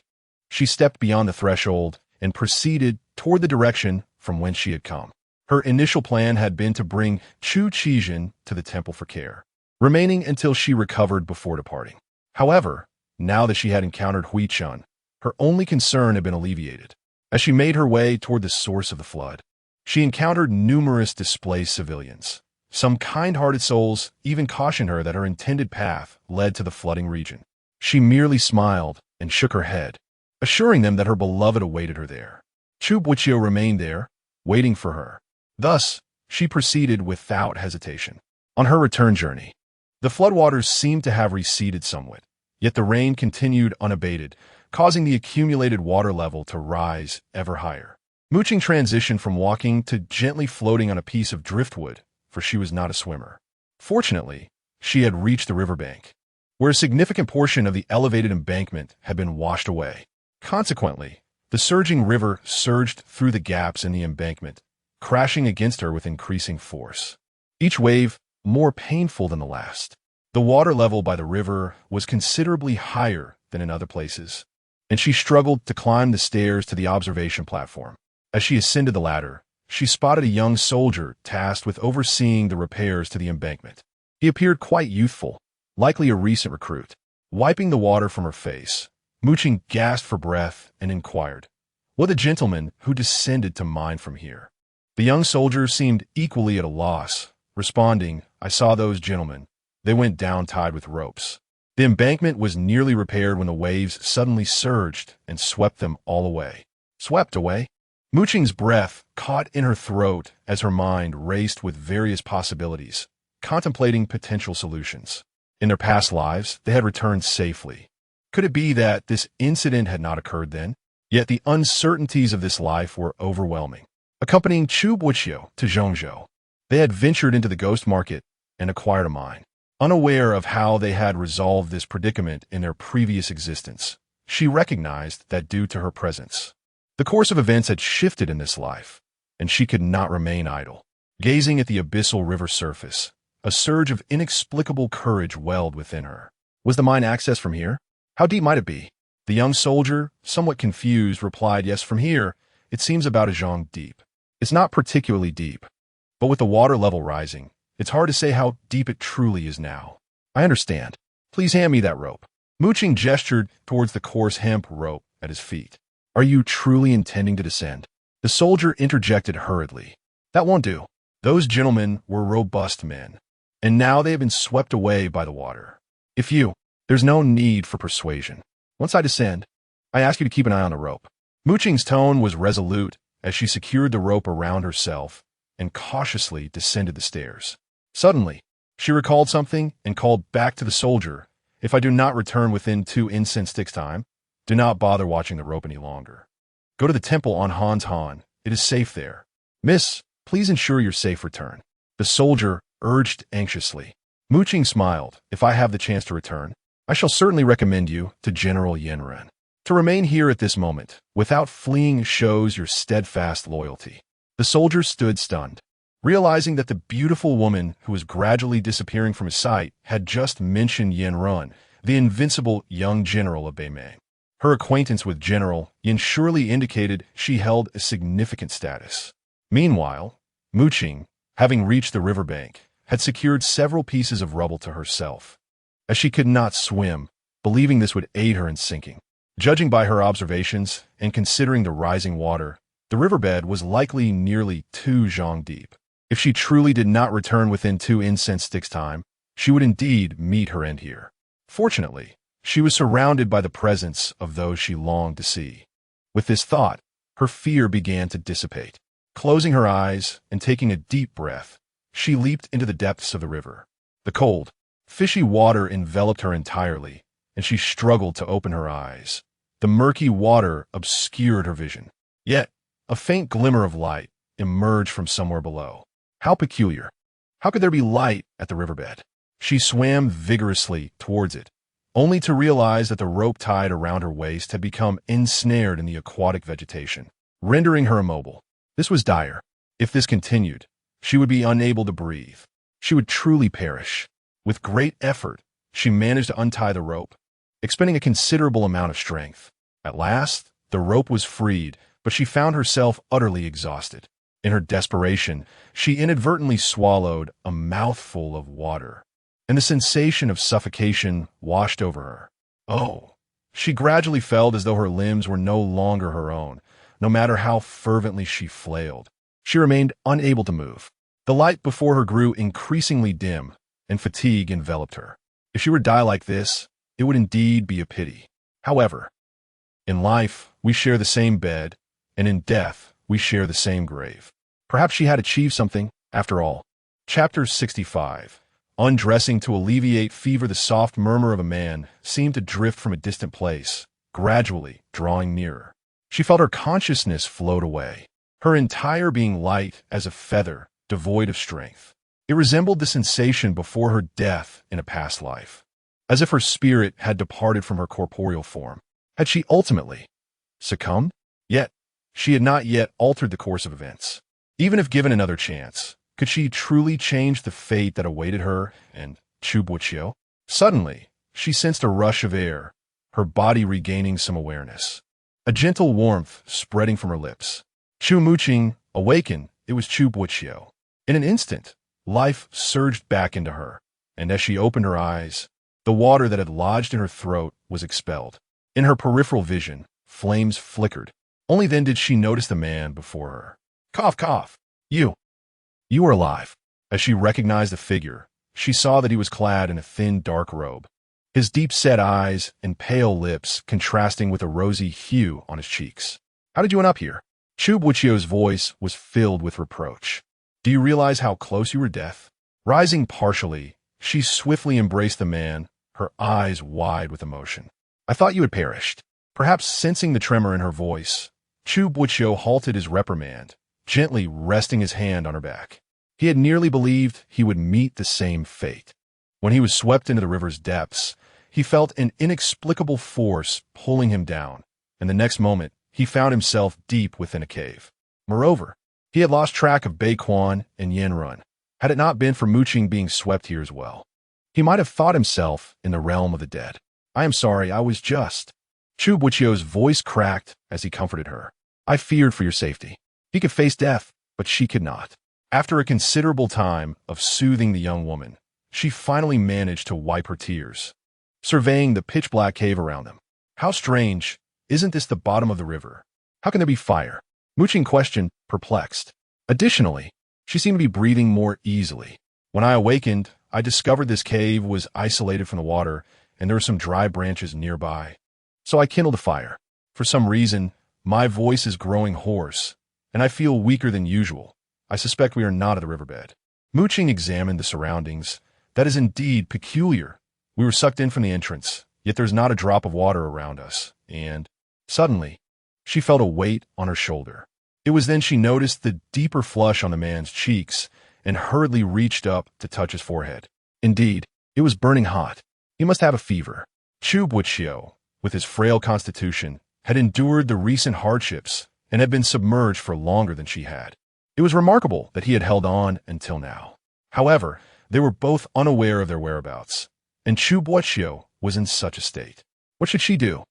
she stepped beyond the threshold and proceeded toward the direction from whence she had come. Her initial plan had been to bring Chu Boqiu to the temple for care, remaining until she recovered before departing. However, now that she had encountered Huichan, her only concern had been alleviated. As she made her way toward the source of the flood, she encountered numerous displaced civilians. Some kind-hearted souls even cautioned her that her intended path led to the flooding region. She merely smiled and shook her head, assuring them that her beloved awaited her there. Chu Boqiu remained there, waiting for her. Thus, she proceeded without hesitation. On her return journey, the floodwaters seemed to have receded somewhat, yet the rain continued unabated, causing the accumulated water level to rise ever higher. Qing transitioned from walking to gently floating on a piece of driftwood, for she was not a swimmer. Fortunately, she had reached the riverbank, where a significant portion of the elevated embankment had been washed away. Consequently, the surging river surged through the gaps in the embankment, crashing against her with increasing force. Each wave more painful than the last. The water level by the river was considerably higher than in other places, and she struggled to climb the stairs to the observation platform. As she ascended the ladder, she spotted a young soldier tasked with overseeing the repairs to the embankment. He appeared quite youthful, likely a recent recruit. Wiping the water from her face, Qing gasped for breath and inquired, "What the gentleman who descended to mine from here?" The young soldier seemed equally at a loss, responding, "I saw those gentlemen. They went down tied with ropes." The embankment was nearly repaired when the waves suddenly surged and swept them all away. Swept away? Qing's breath caught in her throat as her mind raced with various possibilities, contemplating potential solutions. In their past lives, they had returned safely. Could it be that this incident had not occurred then? Yet the uncertainties of this life were overwhelming. Accompanying Chu Boqiu to Zhongzhou, they had ventured into the ghost market and acquired a mine. Unaware of how they had resolved this predicament in their previous existence, she recognized that due to her presence, the course of events had shifted in this life, and she could not remain idle. Gazing at the abyssal river surface, a surge of inexplicable courage welled within her. Was the mine accessed from here? How deep might it be? The young soldier, somewhat confused, replied, "Yes, from here, it seems about a zhang deep. It's not particularly deep, but with the water level rising, it's hard to say how deep it truly is now." "I understand. Please hand me that rope." Qing gestured towards the coarse hemp rope at his feet. "Are you truly intending to descend?" The soldier interjected hurriedly. "That won't do. Those gentlemen were robust men, and now they have been swept away by the water. There's no need for persuasion. Once I descend, I ask you to keep an eye on the rope." Qing's tone was resolute as she secured the rope around herself and cautiously descended the stairs. Suddenly, she recalled something and called back to the soldier, "If I do not return within 2 incense sticks time, do not bother watching the rope any longer. Go to the temple on Han's Han. It is safe there. Miss, please ensure your safe return." The soldier urged anxiously. Qing smiled. "If I have the chance to return, I shall certainly recommend you to General Yandere. To remain here at this moment, without fleeing, shows your steadfast loyalty." The soldier stood stunned, realizing that the beautiful woman who was gradually disappearing from his sight had just mentioned Yandere, the invincible young general of Beimei. Her acquaintance with General Yin surely indicated she held a significant status. Meanwhile, Qing, having reached the riverbank, had secured several pieces of rubble to herself, as she could not swim, believing this would aid her in sinking. Judging by her observations and considering the rising water, the riverbed was likely nearly 2 zhang deep. If she truly did not return within 2 incense sticks time, she would indeed meet her end here. Fortunately, she was surrounded by the presence of those she longed to see. With this thought, her fear began to dissipate. Closing her eyes and taking a deep breath, she leaped into the depths of the river. The cold, fishy water enveloped her entirely, and she struggled to open her eyes. The murky water obscured her vision. Yet, a faint glimmer of light emerged from somewhere below. How peculiar. How could there be light at the riverbed? She swam vigorously towards it, only to realize that the rope tied around her waist had become ensnared in the aquatic vegetation, rendering her immobile. This was dire. If this continued, she would be unable to breathe. She would truly perish. With great effort, she managed to untie the rope, expending a considerable amount of strength. At last, the rope was freed, but she found herself utterly exhausted. In her desperation, she inadvertently swallowed a mouthful of water, and the sensation of suffocation washed over her. Oh! She gradually felt as though her limbs were no longer her own, no matter how fervently she flailed. She remained unable to move. The light before her grew increasingly dim, and fatigue enveloped her. If she were to die like this, it would indeed be a pity. However, in life, we share the same bed, and in death, we share the same grave. Perhaps she had achieved something, after all. Chapter 65. Undressing to alleviate fever, the soft murmur of a man seemed to drift from a distant place, gradually drawing nearer. She felt her consciousness float away, her entire being light as a feather, devoid of strength. It resembled the sensation before her death in a past life, as if her spirit had departed from her corporeal form. Had she ultimately succumbed? Yet, she had not yet altered the course of events. Even if given another chance, could she truly change the fate that awaited her and Chu Boqiu? Suddenly, she sensed a rush of air, her body regaining some awareness. A gentle warmth spreading from her lips. Qing awakened. It was Chu Boqiu. In an instant, life surged back into her, and as she opened her eyes, the water that had lodged in her throat was expelled. In her peripheral vision, flames flickered. Only then did she notice the man before her. Cough, cough. You are alive. As she recognized the figure, she saw that he was clad in a thin, dark robe, his deep-set eyes and pale lips contrasting with a rosy hue on his cheeks. How did you end up here? Chu Boqiu's voice was filled with reproach. Do you realize how close you were to death? Rising partially, she swiftly embraced the man, her eyes wide with emotion. I thought you had perished. Perhaps sensing the tremor in her voice, Chu Boqiu halted his reprimand, gently resting his hand on her back. He had nearly believed he would meet the same fate. When he was swept into the river's depths, he felt an inexplicable force pulling him down, and the next moment, he found himself deep within a cave. Moreover, he had lost track of Bai Quan and Yandere, had it not been for Qing being swept here as well. He might have thought himself in the realm of the dead. I am sorry, I was just. Chu Boqiu's voice cracked as he comforted her. I feared for your safety. He could face death, but she could not. After a considerable time of soothing the young woman, she finally managed to wipe her tears, surveying the pitch-black cave around them. How strange. Isn't this the bottom of the river? How can there be fire? Mu Qing questioned, perplexed. Additionally, she seemed to be breathing more easily. When I awakened, I discovered this cave was isolated from the water, and there were some dry branches nearby. So I kindled a fire. For some reason, my voice is growing hoarse, and I feel weaker than usual. I suspect we are not at the riverbed. Mu Qing examined the surroundings. That is indeed peculiar. We were sucked in from the entrance, yet there's not a drop of water around us, and suddenly, she felt a weight on her shoulder. It was then she noticed the deeper flush on the man's cheeks and hurriedly reached up to touch his forehead. Indeed, it was burning hot. He must have a fever. Chu Boqiu, with his frail constitution, had endured the recent hardships and had been submerged for longer than she had. It was remarkable that he had held on until now. However, they were both unaware of their whereabouts, and Chu Boqiu was in such a state. What should she do?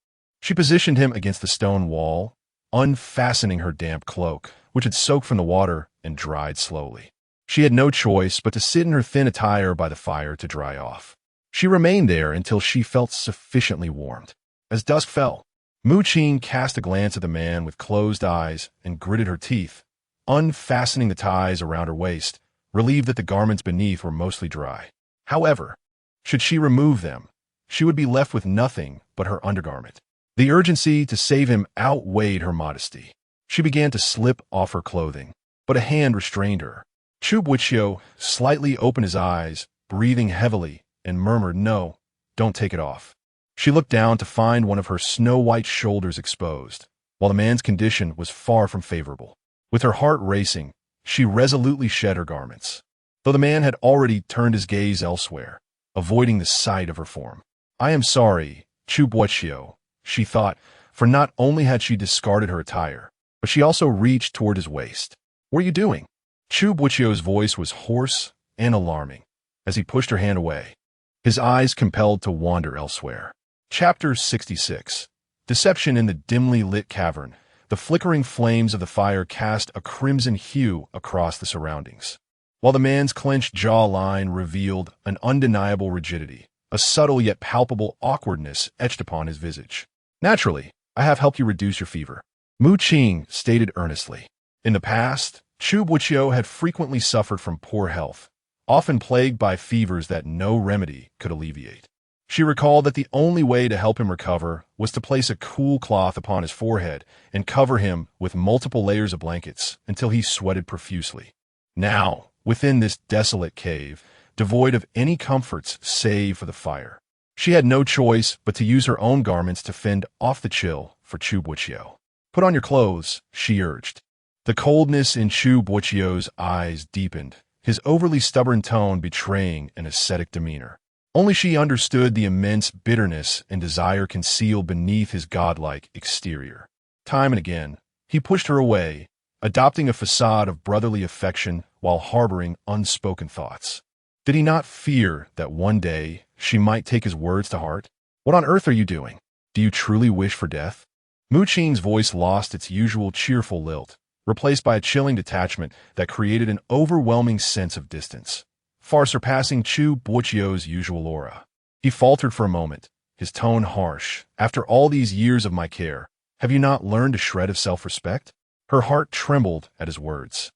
She positioned him against the stone wall, unfastening her damp cloak, which had soaked from the water and dried slowly. She had no choice but to sit in her thin attire by the fire to dry off. She remained there until she felt sufficiently warmed. As dusk fell, Mu Qing cast a glance at the man with closed eyes and gritted her teeth, unfastening the ties around her waist, relieved that the garments beneath were mostly dry. However, should she remove them, she would be left with nothing but her undergarment. The urgency to save him outweighed her modesty. She began to slip off her clothing, but a hand restrained her. Chu Boqiu slightly opened his eyes, breathing heavily, and murmured, "No, don't take it off." She looked down to find one of her snow-white shoulders exposed, while the man's condition was far from favorable. With her heart racing, she resolutely shed her garments, though the man had already turned his gaze elsewhere, avoiding the sight of her form. I am sorry, Chu Boqiu, she thought, for not only had she discarded her attire, but she also reached toward his waist. What are you doing? Chu Boqiu's voice was hoarse and alarming as he pushed her hand away, his eyes compelled to wander elsewhere. Chapter 66. Deception in the dimly lit cavern. The flickering flames of the fire cast a crimson hue across the surroundings, while the man's clenched jawline revealed an undeniable rigidity, a subtle yet palpable awkwardness etched upon his visage. Naturally, I have helped you reduce your fever, Mu Qing stated earnestly. In the past, Chu Boqiu had frequently suffered from poor health, often plagued by fevers that no remedy could alleviate. She recalled that the only way to help him recover was to place a cool cloth upon his forehead and cover him with multiple layers of blankets until he sweated profusely. Now, within this desolate cave, devoid of any comforts save for the fire, she had no choice but to use her own garments to fend off the chill for Chu Boqiu. Put on your clothes, she urged. The coldness in Chu Boqiu's eyes deepened, his overly stubborn tone betraying an ascetic demeanor. Only she understood the immense bitterness and desire concealed beneath his godlike exterior. Time and again, he pushed her away, adopting a facade of brotherly affection while harboring unspoken thoughts. Did he not fear that one day she might take his words to heart? What on earth are you doing? Do you truly wish for death? Mu Qing's voice lost its usual cheerful lilt, replaced by a chilling detachment that created an overwhelming sense of distance, far surpassing Chu Boqiu's usual aura. He faltered for a moment, his tone harsh. After all these years of my care, have you not learned a shred of self-respect? Her heart trembled at his words,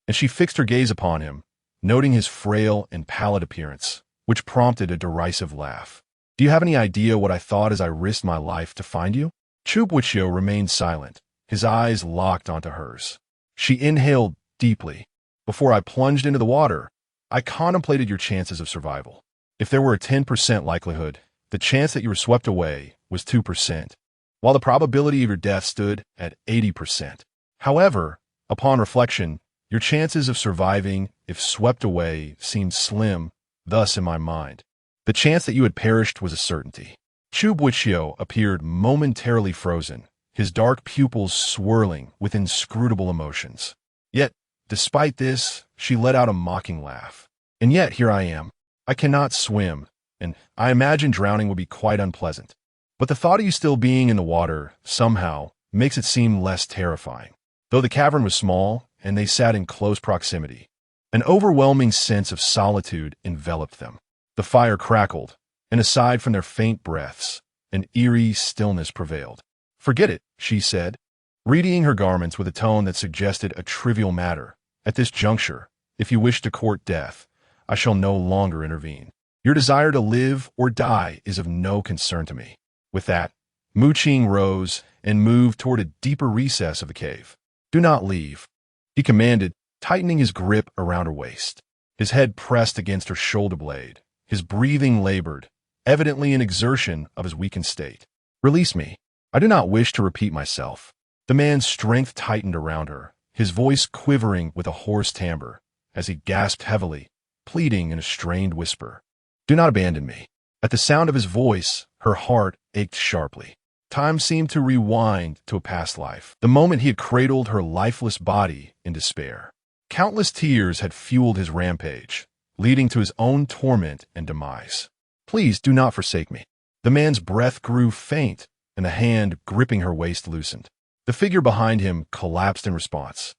and she fixed her gaze upon him, noting his frail and pallid appearance, which prompted a derisive laugh. Do you have any idea what I thought as I risked my life to find you? Chu Boqiu remained silent, his eyes locked onto hers. She inhaled deeply. Before I plunged into the water, I contemplated your chances of survival. If there were a 10% likelihood, the chance that you were swept away was 2%, while the probability of your death stood at 80%. However, upon reflection, your chances of surviving if swept away seemed slim, thus in my mind. The chance that you had perished was a certainty. Chu Boqiu appeared momentarily frozen, his dark pupils swirling with inscrutable emotions. Yet, despite this, she let out a mocking laugh. And yet, here I am. I cannot swim, and I imagine drowning would be quite unpleasant. But the thought of you still being in the water, somehow, makes it seem less terrifying. Though the cavern was small, and they sat in close proximity, an overwhelming sense of solitude enveloped them. The fire crackled, and aside from their faint breaths, an eerie stillness prevailed. "Forget it," she said, readying her garments with a tone that suggested a trivial matter. "At this juncture, if you wish to court death, I shall no longer intervene. Your desire to live or die is of no concern to me." With that, Qing rose and moved toward a deeper recess of the cave. "Do not leave," he commanded, tightening his grip around her waist. His head pressed against her shoulder blade. His breathing labored, evidently an exertion of his weakened state. "Release me. I do not wish to repeat myself." The man's strength tightened around her, his voice quivering with a hoarse timbre, as he gasped heavily, pleading in a strained whisper. "Do not abandon me." At the sound of his voice, her heart ached sharply. Time seemed to rewind to a past life, the moment he had cradled her lifeless body in despair. Countless tears had fueled his rampage, leading to his own torment and demise. "Please do not forsake me." The man's breath grew faint, and the hand gripping her waist loosened. The figure behind him collapsed in response,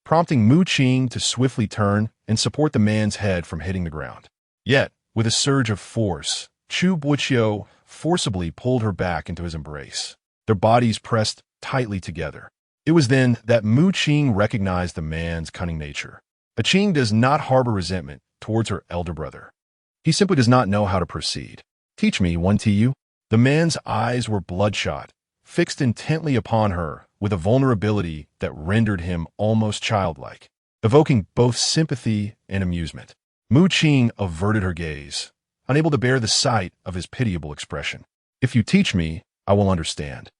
prompting Qing to swiftly turn and support the man's head from hitting the ground. Yet, with a surge of force, Chu Boqiu forcibly pulled her back into his embrace. Their bodies pressed tightly together. It was then that Qing recognized the man's cunning nature. A Qing does not harbor resentment towards her elder brother. He simply does not know how to proceed. "Teach me, one Tu." The man's eyes were bloodshot, fixed intently upon her with a vulnerability that rendered him almost childlike, evoking both sympathy and amusement. Qing averted her gaze, unable to bear the sight of his pitiable expression. "If you teach me, I will understand.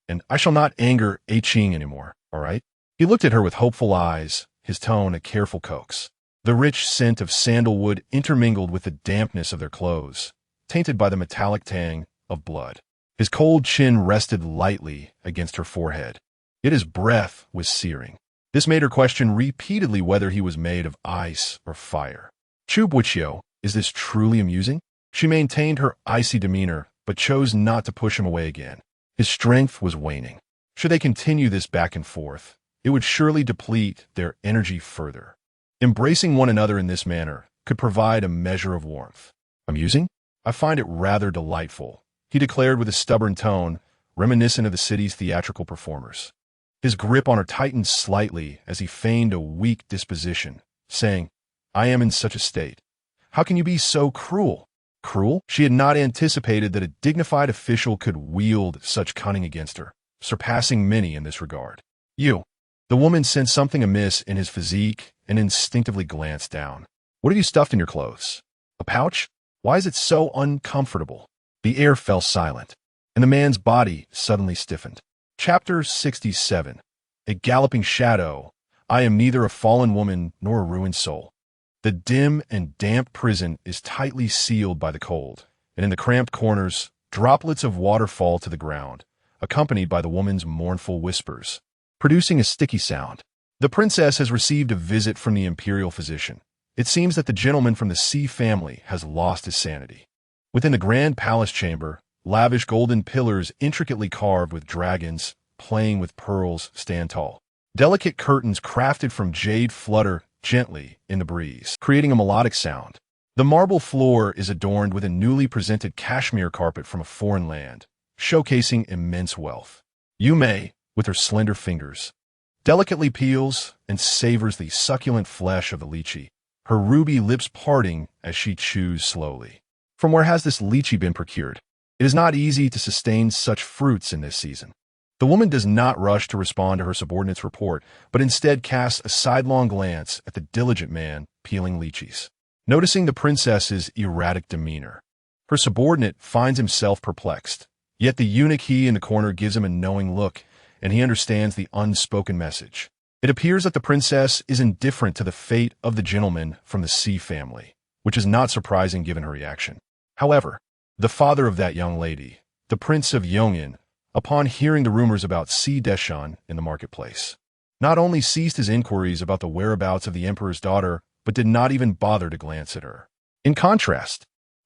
And I shall not anger a Qing anymore, all right?" He looked at her with hopeful eyes, his tone a careful coax. The rich scent of sandalwood intermingled with the dampness of their clothes, tainted by the metallic tang of blood. His cold chin rested lightly against her forehead, yet his breath was searing. This made her question repeatedly whether he was made of ice or fire. "Chu Boqiu, is this truly amusing?" She maintained her icy demeanor, but chose not to push him away again. His strength was waning. Should they continue this back and forth, it would surely deplete their energy further. Embracing one another in this manner could provide a measure of warmth. "Amusing? I find it rather delightful," he declared with a stubborn tone, reminiscent of the city's theatrical performers. His grip on her tightened slightly as he feigned a weak disposition, saying, "I am in such a state. How can you be so cruel?" Cruel? She had not anticipated that a dignified official could wield such cunning against her, surpassing many in this regard. "You." The woman sensed something amiss in his physique and instinctively glanced down. "What have you stuffed in your clothes? A pouch? Why is it so uncomfortable?" The air fell silent, and the man's body suddenly stiffened. Chapter 67. A galloping shadow. I am neither a fallen woman nor a ruined soul. The dim and damp prison is tightly sealed by the cold, and in the cramped corners, droplets of water fall to the ground, accompanied by the woman's mournful whispers, producing a sticky sound. The princess has received a visit from the imperial physician. It seems that the gentleman from the C family has lost his sanity. Within the grand palace chamber, lavish golden pillars intricately carved with dragons, playing with pearls, stand tall. Delicate curtains crafted from jade flutter gently in the breeze, creating a melodic sound. The marble floor is adorned with a newly presented cashmere carpet from a foreign land, showcasing immense wealth. Yume, with her slender fingers, delicately peels and savors the succulent flesh of the lychee, her ruby lips parting as she chews slowly. From where has this lychee been procured? It is not easy to sustain such fruits in this season. The woman does not rush to respond to her subordinate's report, but instead casts a sidelong glance at the diligent man peeling lychees. Noticing the princess's erratic demeanor, her subordinate finds himself perplexed. Yet the eunuch he in the corner gives him a knowing look, and he understands the unspoken message. It appears that the princess is indifferent to the fate of the gentleman from the C family, which is not surprising given her reaction. However, the father of that young lady, the Prince of Yongin, upon hearing the rumors about Si Deshan in the marketplace, not only ceased his inquiries about the whereabouts of the emperor's daughter, but did not even bother to glance at her. In contrast,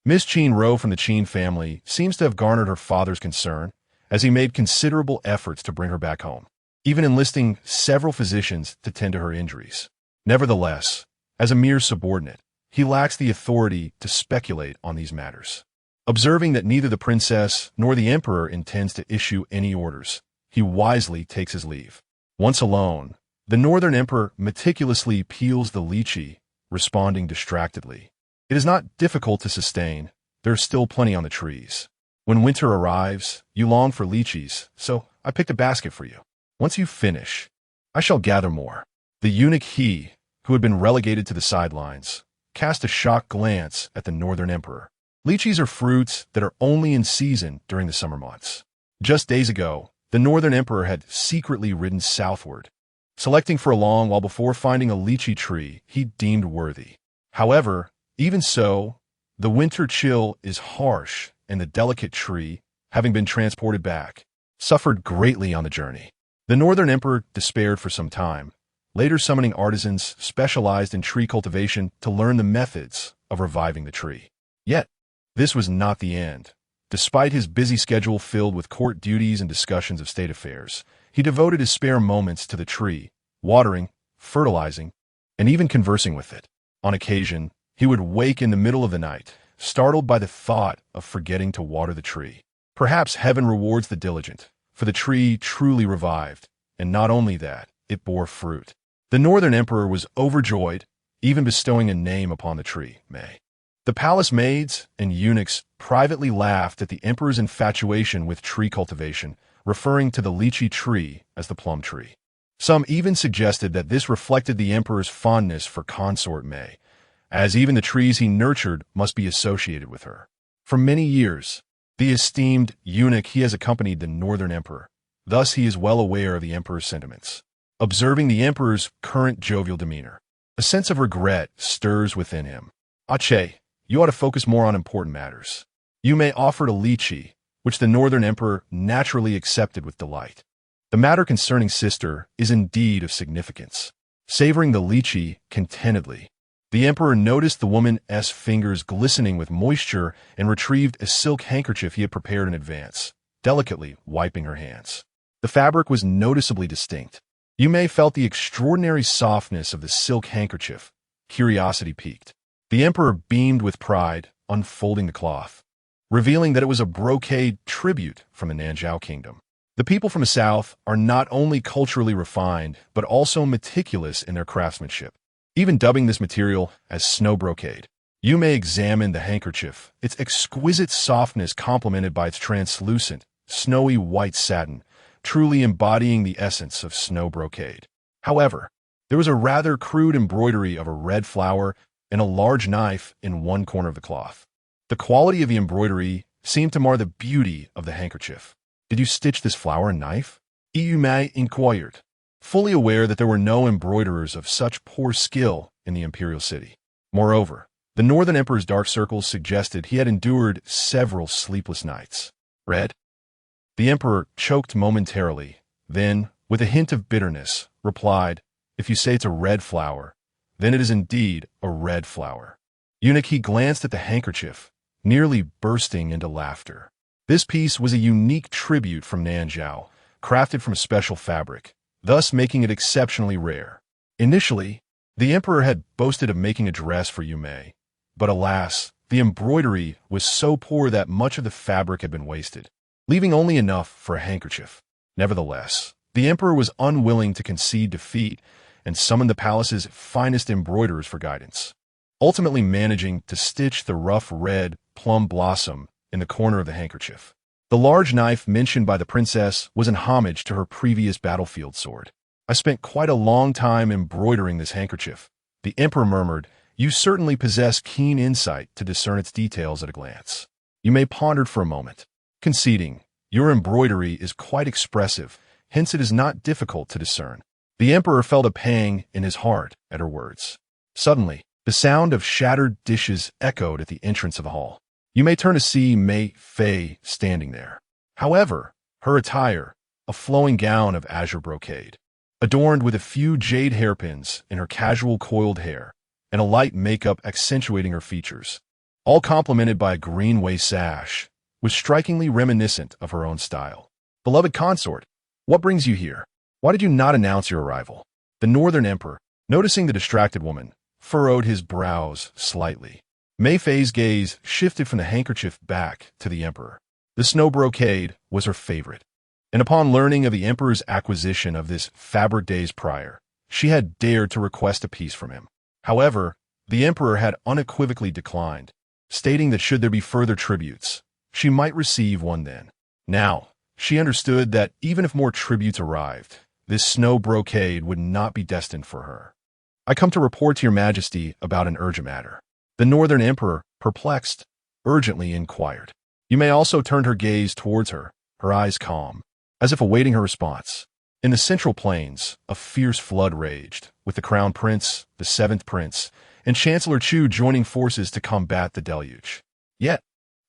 Miss Qing Ro from the Qing family seems to have garnered her father's concern, as he made considerable efforts to bring her back home, even enlisting several physicians to tend to her injuries. Nevertheless, as a mere subordinate, he lacks the authority to speculate on these matters. Observing that neither the princess nor the emperor intends to issue any orders, he wisely takes his leave. Once alone, the northern emperor meticulously peels the lychee, responding distractedly. It is not difficult to sustain. There are still plenty on the trees. When winter arrives, you long for lychees, so I picked a basket for you. Once you finish, I shall gather more. The eunuch He, who had been relegated to the sidelines, cast a shocked glance at the northern emperor. Lychees are fruits that are only in season during the summer months. Just days ago, the northern emperor had secretly ridden southward, selecting for a long while before finding a lychee tree he deemed worthy. However, even so, the winter chill is harsh, and the delicate tree, having been transported back, suffered greatly on the journey. The northern emperor despaired for some time, later summoning artisans specialized in tree cultivation to learn the methods of reviving the tree. Yet, this was not the end. Despite his busy schedule filled with court duties and discussions of state affairs, he devoted his spare moments to the tree, watering, fertilizing, and even conversing with it. On occasion, he would wake in the middle of the night, startled by the thought of forgetting to water the tree. Perhaps heaven rewards the diligent, for the tree truly revived, and not only that, it bore fruit. The northern emperor was overjoyed, even bestowing a name upon the tree, May. The palace maids and eunuchs privately laughed at the emperor's infatuation with tree cultivation, referring to the lychee tree as the plum tree. Some even suggested that this reflected the emperor's fondness for consort May, as even the trees he nurtured must be associated with her. For many years, the esteemed eunuch he has accompanied the northern emperor. Thus he is well aware of the emperor's sentiments. Observing the emperor's current jovial demeanor, a sense of regret stirs within him. Ache, you ought to focus more on important matters. You may offer a lychee, which the northern emperor naturally accepted with delight. The matter concerning sister is indeed of significance. Savoring the lychee contentedly, the emperor noticed the woman's fingers glistening with moisture and retrieved a silk handkerchief he had prepared in advance, delicately wiping her hands. The fabric was noticeably distinct. Yume felt the extraordinary softness of the silk handkerchief. Curiosity piqued. The emperor beamed with pride, unfolding the cloth, revealing that it was a brocade tribute from the Nanzhao kingdom. The people from the south are not only culturally refined, but also meticulous in their craftsmanship, even dubbing this material as snow brocade. Yume examined the handkerchief, its exquisite softness complemented by its translucent, snowy white satin, truly embodying the essence of snow brocade. However, there was a rather crude embroidery of a red flower and a large knife in one corner of the cloth. The quality of the embroidery seemed to mar the beauty of the handkerchief. Did you stitch this flower and knife? Yume inquired, fully aware that there were no embroiderers of such poor skill in the imperial city. Moreover, the northern emperor's dark circles suggested he had endured several sleepless nights. Red? The emperor choked momentarily, then, with a hint of bitterness, replied, "If you say it's a red flower, then it is indeed a red flower." Eunuch he glanced at the handkerchief, nearly bursting into laughter. This piece was a unique tribute from Nanzhao, crafted from a special fabric, thus making it exceptionally rare. Initially, the emperor had boasted of making a dress for Yume, but alas, the embroidery was so poor that much of the fabric had been wasted, leaving only enough for a handkerchief. Nevertheless, the emperor was unwilling to concede defeat and summoned the palace's finest embroiderers for guidance, ultimately managing to stitch the rough red plum blossom in the corner of the handkerchief. The large knife mentioned by the princess was in homage to her previous battlefield sword. "I spent quite a long time embroidering this handkerchief," the emperor murmured. "You certainly possess keen insight to discern its details at a glance." Yume pondered for a moment, conceding, "Your embroidery is quite expressive, hence it is not difficult to discern." The emperor felt a pang in his heart at her words. Suddenly, the sound of shattered dishes echoed at the entrance of the hall. You may turn to see Mei Fei standing there. However, her attire, a flowing gown of azure brocade, adorned with a few jade hairpins in her casual coiled hair, and a light makeup accentuating her features, all complemented by a green sash, was strikingly reminiscent of her own style. Beloved consort, what brings you here? Why did you not announce your arrival? The Northern Emperor, noticing the distracted woman, furrowed his brows slightly. Mei Fei's gaze shifted from the handkerchief back to the Emperor. The snow brocade was her favorite, and upon learning of the Emperor's acquisition of this fabric days prior, she had dared to request a piece from him. However, the Emperor had unequivocally declined, stating that should there be further tributes, she might receive one then. Now, she understood that even if more tributes arrived, this snow brocade would not be destined for her. I come to report to your majesty about an urgent matter. The Northern Emperor, perplexed, urgently inquired. You may also turned her gaze towards her, her eyes calm, as if awaiting her response. In the central plains, a fierce flood raged, with the Crown Prince, the Seventh Prince, and Chancellor Chu joining forces to combat the deluge. Yet,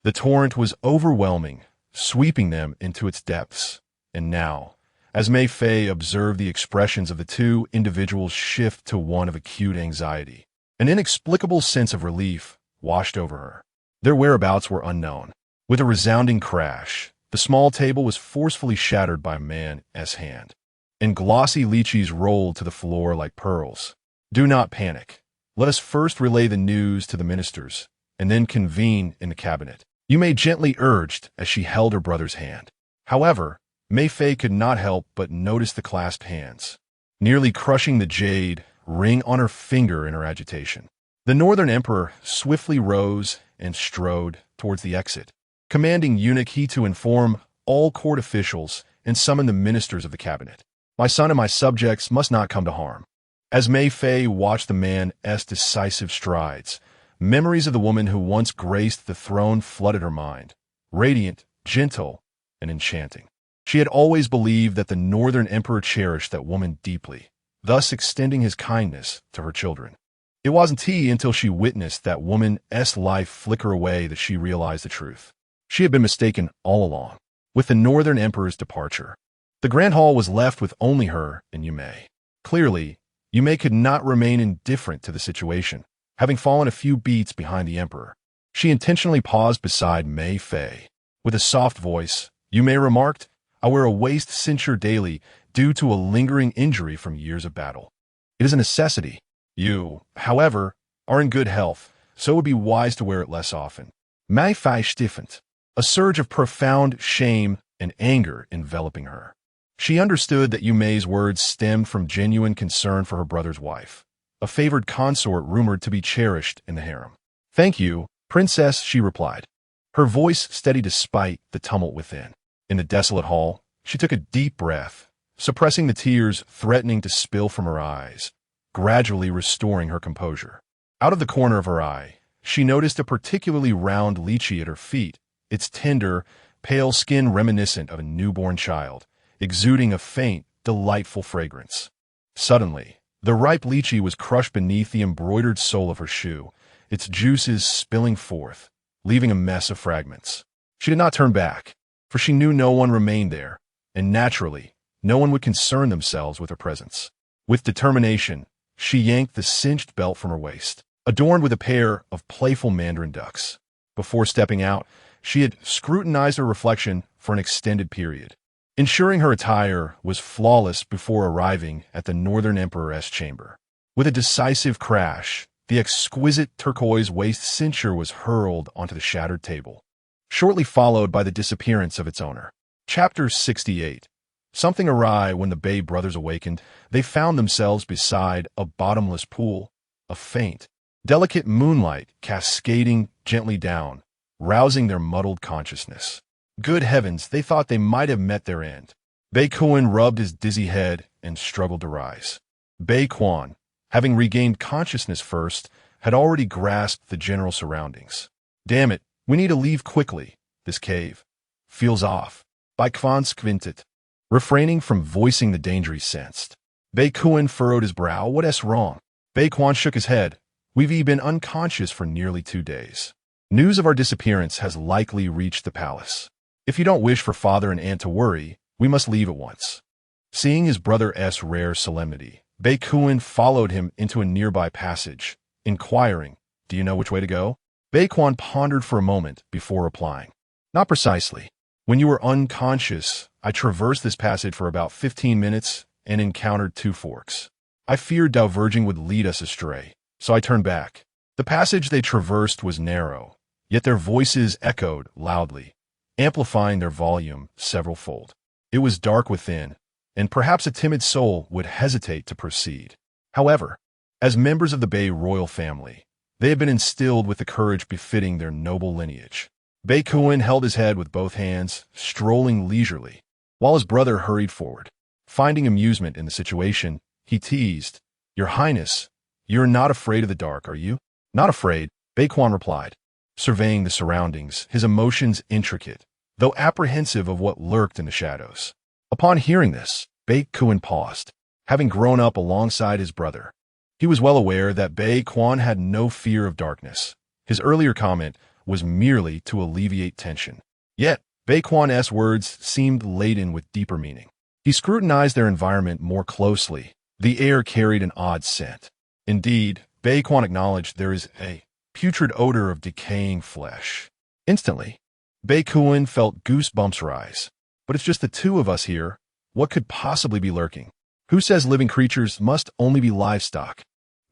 the torrent was overwhelming, sweeping them into its depths. And now, as Mei Fei observed the expressions of the two individuals shift to one of acute anxiety, an inexplicable sense of relief washed over her. Their whereabouts were unknown. With a resounding crash, the small table was forcefully shattered by a man's hand, and glossy lychees rolled to the floor like pearls. Do not panic. Let us first relay the news to the ministers, and then convene in the cabinet. You may gently urged as she held her brother's hand. However, Mei Fei could not help but notice the clasped hands, nearly crushing the jade ring on her finger in her agitation. The Northern Emperor swiftly rose and strode towards the exit, commanding eunuch He to inform all court officials and summon the ministers of the cabinet. My son and my subjects must not come to harm. As Mei Fei watched the man's decisive strides, memories of the woman who once graced the throne flooded her mind, radiant, gentle, and enchanting. She had always believed that the Northern Emperor cherished that woman deeply, thus extending his kindness to her children. It wasn't until she witnessed that woman's life flicker away that she realized the truth. She had been mistaken all along. With the Northern Emperor's departure, the Grand Hall was left with only her and Yumei. Clearly, Yumei could not remain indifferent to the situation, having fallen a few beats behind the Emperor. She intentionally paused beside Mei Fei. With a soft voice, Yumei remarked, I wear a waist cincher daily due to a lingering injury from years of battle. It is a necessity. You, however, are in good health, so it would be wise to wear it less often. Mei Fei stiffened, a surge of profound shame and anger enveloping her. She understood that Yumei's words stemmed from genuine concern for her brother's wife, a favored consort rumored to be cherished in the harem. Thank you, princess, she replied, her voice steady despite the tumult within. In the desolate hall, she took a deep breath, suppressing the tears threatening to spill from her eyes, gradually restoring her composure. Out of the corner of her eye, she noticed a particularly round lychee at her feet, its tender, pale skin reminiscent of a newborn child, exuding a faint, delightful fragrance. Suddenly, the ripe lychee was crushed beneath the embroidered sole of her shoe, its juices spilling forth, leaving a mess of fragments. She did not turn back, for she knew no one remained there, and naturally, no one would concern themselves with her presence. With determination, she yanked the cinched belt from her waist, adorned with a pair of playful mandarin ducks. Before stepping out, she had scrutinized her reflection for an extended period, ensuring her attire was flawless before arriving at the Northern Emperor's chamber. With a decisive crash, the exquisite turquoise waist cincher was hurled onto the shattered table, shortly followed by the disappearance of its owner. Chapter 68. Something awry when the Bei brothers awakened, they found themselves beside a bottomless pool, a faint, delicate moonlight cascading gently down, rousing their muddled consciousness. Good heavens, they thought they might have met their end. Bei Kuan rubbed his dizzy head and struggled to rise. Bei Quan, having regained consciousness first, had already grasped the general surroundings. Damn it, we need to leave quickly. This cave feels off. Bei Quan's quintet. Refraining from voicing the danger he sensed, Bei Kuan furrowed his brow. What's wrong? Bei Quan shook his head. We've been unconscious for nearly 2 days. News of our disappearance has likely reached the palace. If you don't wish for father and aunt to worry, we must leave at once. Seeing his brother's rare solemnity, Bei Kuan followed him into a nearby passage, inquiring, Do you know which way to go? Bei Quan pondered for a moment before replying. Not precisely. When you were unconscious, I traversed this passage for about 15 minutes and encountered two forks. I feared diverging would lead us astray, so I turned back. The passage they traversed was narrow, yet their voices echoed loudly, amplifying their volume several-fold. It was dark within, and perhaps a timid soul would hesitate to proceed. However, as members of the Bei royal family, they had been instilled with the courage befitting their noble lineage. Bei Kuan held his head with both hands, strolling leisurely, while his brother hurried forward. Finding amusement in the situation, he teased, "Your Highness, you're not afraid of the dark, are you?" "Not afraid," Bei Quan replied, surveying the surroundings, his emotions intricate, though apprehensive of what lurked in the shadows. Upon hearing this, Bei Kuan paused. Having grown up alongside his brother, he was well aware that Bei Quan had no fear of darkness. His earlier comment was merely to alleviate tension. Yet, Bei Quan's words seemed laden with deeper meaning. He scrutinized their environment more closely. The air carried an odd scent. Indeed, Bei Quan acknowledged there is a putrid odor of decaying flesh. Instantly, Bei Kuan felt goosebumps rise. But it's just the two of us here. What could possibly be lurking? Who says living creatures must only be livestock?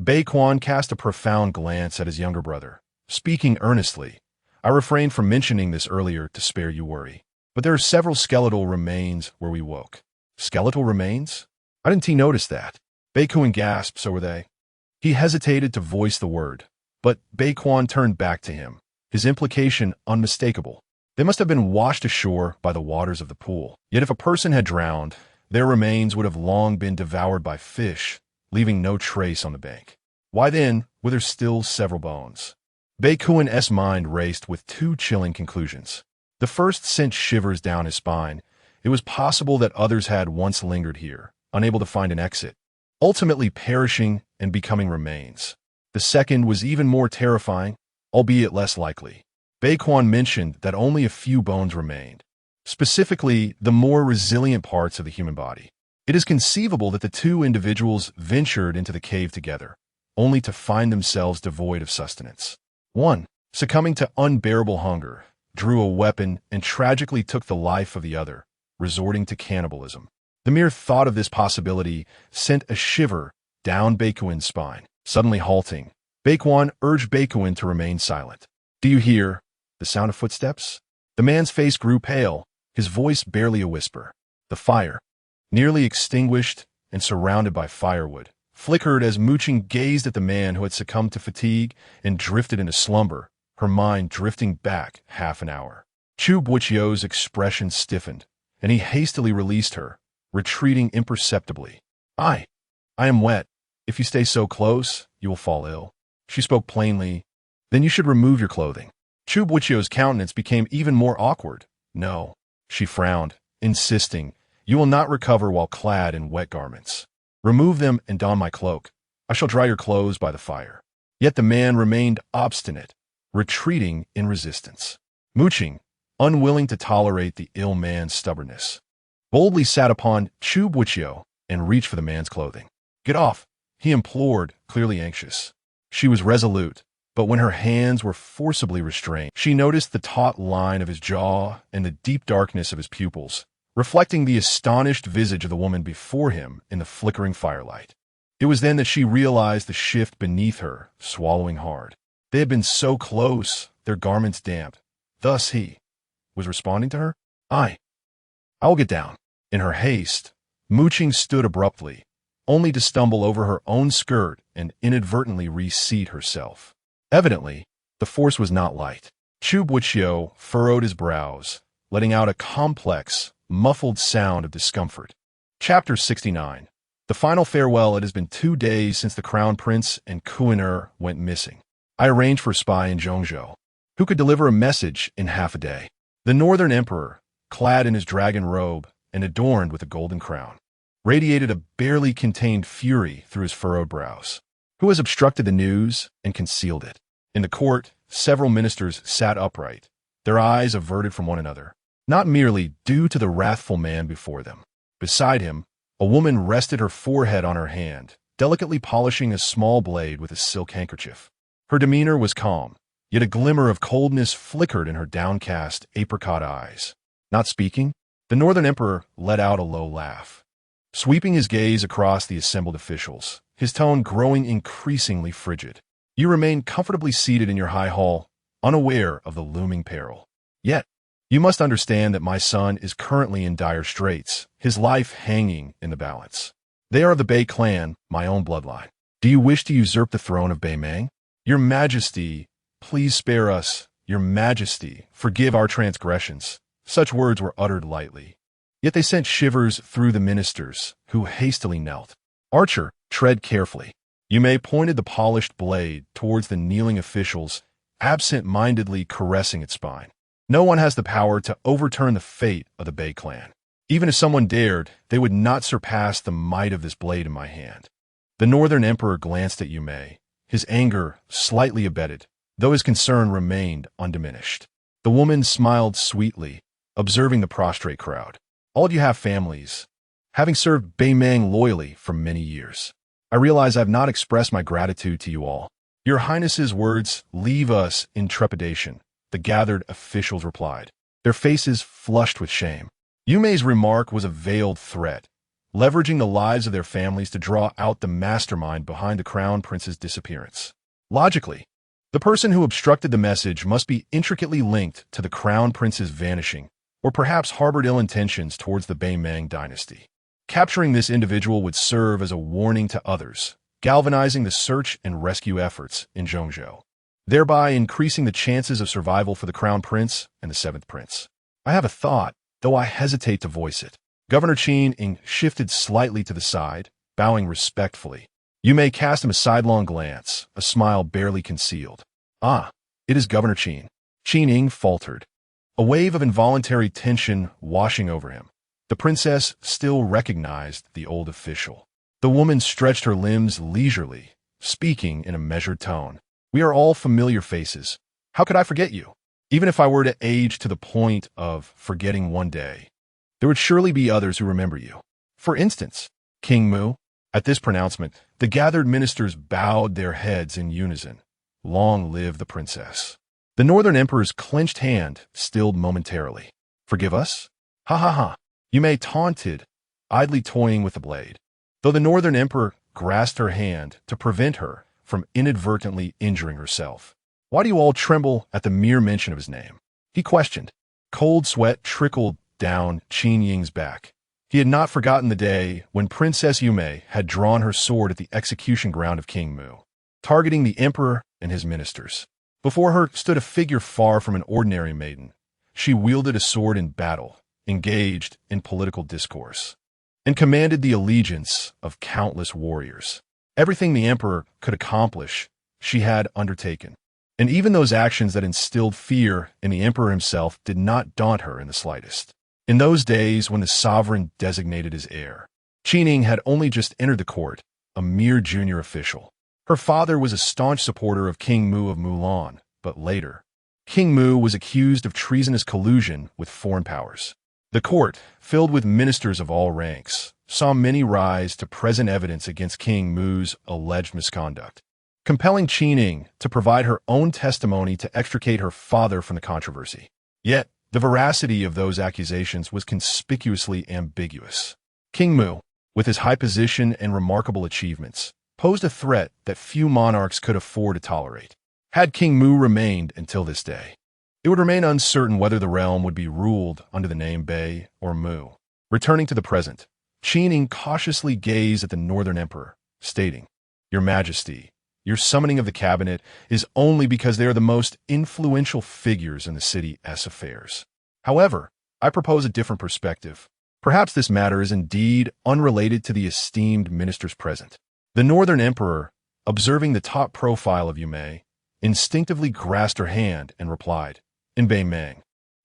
Bei Quan cast a profound glance at his younger brother, speaking earnestly. I refrained from mentioning this earlier to spare you worry, but there are several skeletal remains where we woke. Skeletal remains? I didn't notice that. Bei Kuan gasped, so were they. He hesitated to voice the word, but Bei Quan turned back to him, his implication unmistakable. They must have been washed ashore by the waters of the pool. Yet if a person had drowned, their remains would have long been devoured by fish, leaving no trace on the bank. Why then were there still several bones? Bei Kuan's mind raced with two chilling conclusions. The first sent shivers down his spine. It was possible that others had once lingered here, unable to find an exit, ultimately perishing and becoming remains. The second was even more terrifying, albeit less likely. Bei Quan mentioned that only a few bones remained, specifically the more resilient parts of the human body. It is conceivable that the two individuals ventured into the cave together, only to find themselves devoid of sustenance. One, succumbing to unbearable hunger, drew a weapon and tragically took the life of the other, resorting to cannibalism. The mere thought of this possibility sent a shiver down Bei Kuan's spine. Suddenly halting, Bei Quan urged Bei Kuan to remain silent. "Do you hear the sound of footsteps?" The man's face grew pale, his voice barely a whisper. The fire, nearly extinguished and surrounded by firewood, flickered as Muqing gazed at the man who had succumbed to fatigue and drifted into slumber, her mind drifting back half an hour. Chu Boqiu's expression stiffened, and he hastily released her, retreating imperceptibly. I am wet. If you stay so close, you will fall ill." She spoke plainly. "Then you should remove your clothing." Chu Boqiu's countenance became even more awkward. "No." She frowned, insisting, "You will not recover while clad in wet garments. Remove them and don my cloak. I shall dry your clothes by the fire." Yet the man remained obstinate, retreating in resistance. Muqing, unwilling to tolerate the ill man's stubbornness, boldly sat upon Chu Boqiu and reached for the man's clothing. "Get off," he implored, clearly anxious. She was resolute, but when her hands were forcibly restrained, she noticed the taut line of his jaw and the deep darkness of his pupils, reflecting the astonished visage of the woman before him in the flickering firelight. It was then that she realized the shift beneath her, swallowing hard. They had been so close, their garments damp. Thus he was responding to her? I will get down." In her haste, Muqing stood abruptly, only to stumble over her own skirt and inadvertently reseat herself. Evidently, the force was not light. Chu Boqiu furrowed his brows, letting out a complex, muffled sound of discomfort. Chapter 69. The final farewell. It has been 2 days since the Crown Prince and Kuan went missing. I arranged for a spy in Zhongzhou, who could deliver a message in half a day. The Northern Emperor, clad in his dragon robe and adorned with a golden crown, radiated a barely contained fury through his furrowed brows. Who has obstructed the news and concealed it? In the court, several ministers sat upright, their eyes averted from one another, not merely due to the wrathful man before them. Beside him, a woman rested her forehead on her hand, delicately polishing a small blade with a silk handkerchief. Her demeanor was calm, yet a glimmer of coldness flickered in her downcast apricot eyes. Not speaking, the Northern Emperor let out a low laugh, sweeping his gaze across the assembled officials, his tone growing increasingly frigid. You remain comfortably seated in your high hall, unaware of the looming peril. Yet, you must understand that my son is currently in dire straits, his life hanging in the balance. They are of the Bei clan, my own bloodline. Do you wish to usurp the throne of Bei Mang? Your Majesty, please spare us. Your Majesty, forgive our transgressions. Such words were uttered lightly, yet they sent shivers through the ministers, who hastily knelt. Archer, tread carefully. Yumei pointed the polished blade towards the kneeling officials, absent-mindedly caressing its spine. No one has the power to overturn the fate of the Bei clan. Even if someone dared, they would not surpass the might of this blade in my hand. The Northern Emperor glanced at Yumei, his anger slightly abated, though his concern remained undiminished. The woman smiled sweetly, observing the prostrate crowd. All of you have families, having served Bei Mang loyally for many years. I realize I have not expressed my gratitude to you all. Your Highness's words leave us in trepidation, the gathered officials replied, their faces flushed with shame. Yumei's remark was a veiled threat, leveraging the lives of their families to draw out the mastermind behind the crown prince's disappearance. Logically, the person who obstructed the message must be intricately linked to the crown prince's vanishing, or perhaps harbored ill intentions towards the Bei Mang dynasty. Capturing this individual would serve as a warning to others, galvanizing the search and rescue efforts in Zhongzhou, thereby increasing the chances of survival for the crown prince and the seventh prince. I have a thought, though I hesitate to voice it. Governor Qing shifted slightly to the side, bowing respectfully. Yumei cast him a sidelong glance, a smile barely concealed. Ah, it is Governor Qing. Qing faltered, a wave of involuntary tension washing over him. The princess still recognized the old official. The woman stretched her limbs leisurely, speaking in a measured tone. We are all familiar faces. How could I forget you? Even if I were to age to the point of forgetting one day, there would surely be others who remember you. For instance, King Mu. At this pronouncement, the gathered ministers bowed their heads in unison. Long live the princess. The Northern Emperor's clenched hand stilled momentarily. Forgive us? Ha ha ha. Yumei taunted, idly toying with the blade, though the Northern Emperor grasped her hand to prevent her from inadvertently injuring herself. Why do you all tremble at the mere mention of his name? He questioned. Cold sweat trickled down Qin Ying's back. He had not forgotten the day when Princess Yumei had drawn her sword at the execution ground of King Mu, targeting the emperor and his ministers. Before her stood a figure far from an ordinary maiden. She wielded a sword in battle, engaged in political discourse, and commanded the allegiance of countless warriors. Everything the emperor could accomplish, she had undertaken. And even those actions that instilled fear in the emperor himself did not daunt her in the slightest. In those days when the sovereign designated his heir, Qing had only just entered the court, a mere junior official. Her father was a staunch supporter of King Mu of Mulan, but later, King Mu was accused of treasonous collusion with foreign powers. The court, filled with ministers of all ranks, saw many rise to present evidence against King Mu's alleged misconduct, compelling Qing to provide her own testimony to extricate her father from the controversy. Yet, the veracity of those accusations was conspicuously ambiguous. King Mu, with his high position and remarkable achievements, posed a threat that few monarchs could afford to tolerate. Had King Mu remained until this day, it would remain uncertain whether the realm would be ruled under the name Bei or Mu. Returning to the present, Qing cautiously gazed at the Northern Emperor, stating, Your Majesty, your summoning of the cabinet is only because they are the most influential figures in the city's affairs. However, I propose a different perspective. Perhaps this matter is indeed unrelated to the esteemed ministers present. The Northern Emperor, observing the top profile of Yumei, instinctively grasped her hand and replied, In Bei Mang,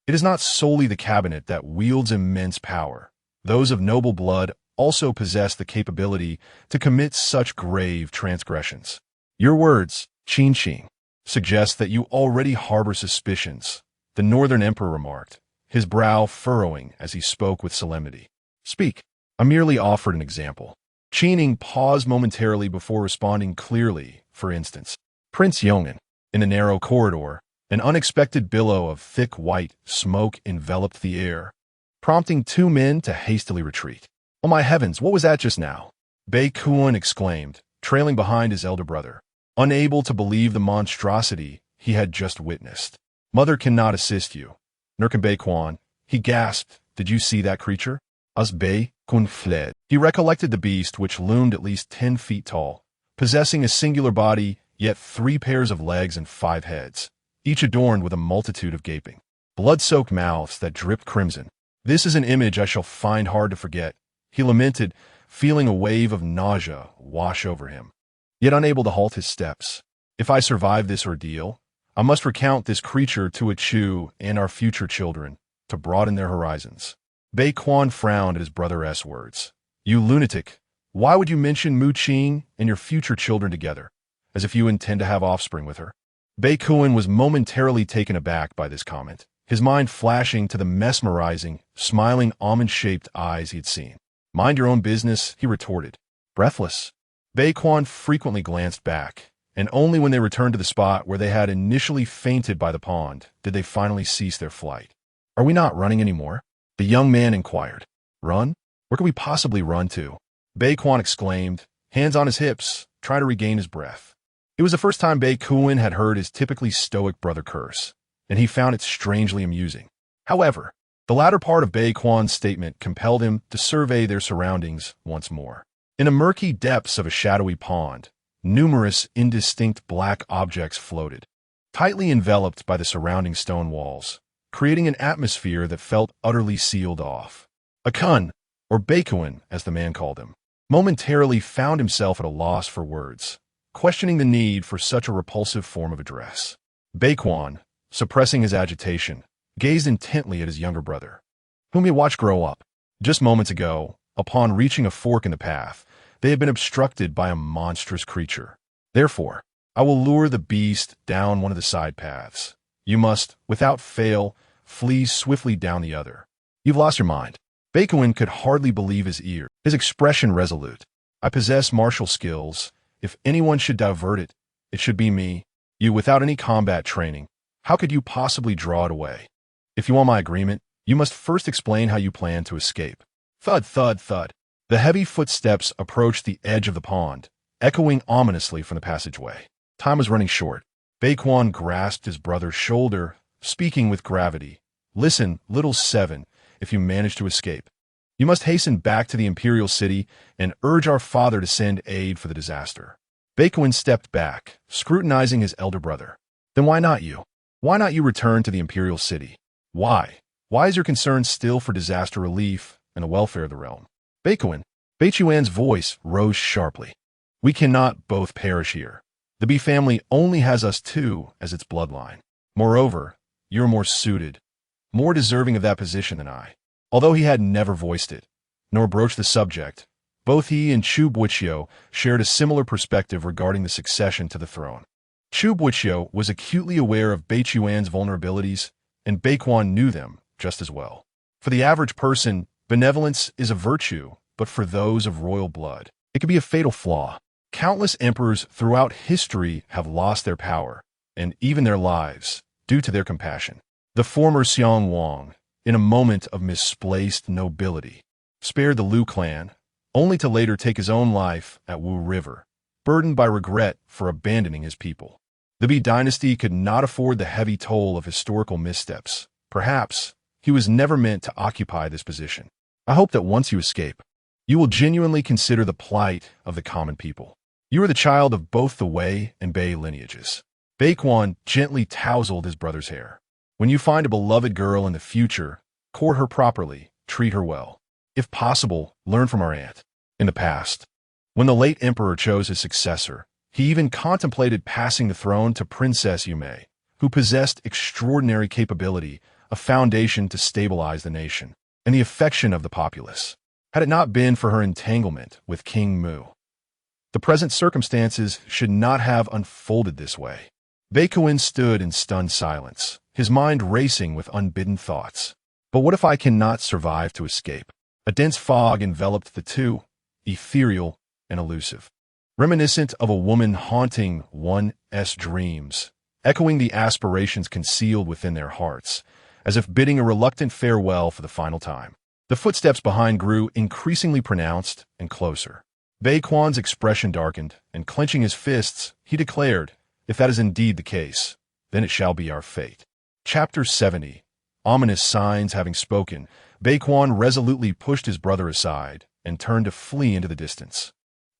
it is not solely the cabinet that wields immense power. Those of noble blood also possess the capability to commit such grave transgressions. Your words, Qing, suggest that you already harbor suspicions, the Northern Emperor remarked, his brow furrowing as he spoke with solemnity. Speak. I merely offered an example. Qing paused momentarily before responding clearly. For instance, Prince Yong'an, In the narrow corridor, an unexpected billow of thick white smoke enveloped the air, prompting two men to hastily retreat. "Oh my heavens, what was that just now?" Baekuan exclaimed, trailing behind his elder brother, unable to believe the monstrosity he had just witnessed. "Mother cannot assist you, nor can Baekuan," he gasped. "Did you see that creature?" As Baekuan fled, he recollected the beast which loomed at least 10 feet tall, possessing a singular body, yet 3 pairs of legs and 5 heads, each adorned with a multitude of gaping, blood-soaked mouths that dripped crimson. "This is an image I shall find hard to forget," he lamented, feeling a wave of nausea wash over him, yet unable to halt his steps. "If I survive this ordeal, I must recount this creature to a Chu and our future children, to broaden their horizons." Baekuan frowned at his brother's words. "You lunatic, why would you mention Mu Qing and your future children together, as if you intend to have offspring with her?" Baekuan was momentarily taken aback by this comment, his mind flashing to the mesmerizing, smiling almond-shaped eyes he had seen. "Mind your own business," he retorted, breathless. Baekuan frequently glanced back, and only when they returned to the spot where they had initially fainted by the pond did they finally cease their flight. "Are we not running anymore?" the young man inquired. "Run? Where could we possibly run to?" Baekuan exclaimed, hands on his hips, trying to regain his breath. It was the first time Baekuan had heard his typically stoic brother curse, and he found it strangely amusing. However, the latter part of Baekuan's statement compelled him to survey their surroundings once more. In the murky depths of a shadowy pond, numerous indistinct black objects floated, tightly enveloped by the surrounding stone walls, creating an atmosphere that felt utterly sealed off. Akun, or Baekuan as the man called him, momentarily found himself at a loss for words, questioning the need for such a repulsive form of address. Baekuan, suppressing his agitation, gazed intently at his younger brother, whom he watched grow up. Just moments ago, upon reaching a fork in the path, they had been obstructed by a monstrous creature. "Therefore, I will lure the beast down one of the side paths. You must, without fail, flee swiftly down the other." "You've lost your mind." Baekuan could hardly believe his ears, his expression resolute. "I possess martial skills. If anyone should divert it, it should be me. You, without any combat training, how could you possibly draw it away? If you want my agreement, you must first explain how you plan to escape." Thud, thud, thud. The heavy footsteps approached the edge of the pond, echoing ominously from the passageway. Time was running short. Baekuan grasped his brother's shoulder, speaking with gravity. "Listen, little seven, if you manage to escape, you must hasten back to the imperial city and urge our father to send aid for the disaster." Baekuan stepped back, scrutinizing his elder brother. "Then why not you? Why not you return to the imperial city? Why? Why is your concern still for disaster relief and the welfare of the realm?" Beichuan's voice rose sharply. "We cannot both perish here. The B family only has us two as its bloodline. Moreover, you're more suited, more deserving of that position than I." Although he had never voiced it, nor broached the subject, both he and Chu Boqiu shared a similar perspective regarding the succession to the throne. Chu Boqiu was acutely aware of Beichuan's vulnerabilities, and Baekuan knew them just as well. For the average person, benevolence is a virtue, but for those of royal blood, it can be a fatal flaw. Countless emperors throughout history have lost their power, and even their lives, due to their compassion. The former Xiong Wang, in a moment of misplaced nobility, spared the Liu clan, only to later take his own life at Wu River, burdened by regret for abandoning his people. The Bi dynasty could not afford the heavy toll of historical missteps. Perhaps he was never meant to occupy this position. I hope that once you escape, you will genuinely consider the plight of the common people. You are the child of both the Wei and Bei lineages. Baekuan gently tousled his brother's hair. When you find a beloved girl in the future, court her properly, treat her well. If possible, learn from our aunt. In the past, when the late emperor chose his successor, he even contemplated passing the throne to Princess Yume, who possessed extraordinary capability, a foundation to stabilize the nation, and the affection of the populace. Had it not been for her entanglement with King Mu, the present circumstances should not have unfolded this way. Baekuan stood in stunned silence, his mind racing with unbidden thoughts. But what if I cannot survive to escape? A dense fog enveloped the two, ethereal and elusive, reminiscent of a woman haunting one's dreams, echoing the aspirations concealed within their hearts, as if bidding a reluctant farewell for the final time. The footsteps behind grew increasingly pronounced and closer. Beiquan's expression darkened, and clenching his fists, he declared, "If that is indeed the case, then it shall be our fate." Chapter 70. Ominous signs having spoken, Beiquan resolutely pushed his brother aside and turned to flee into the distance,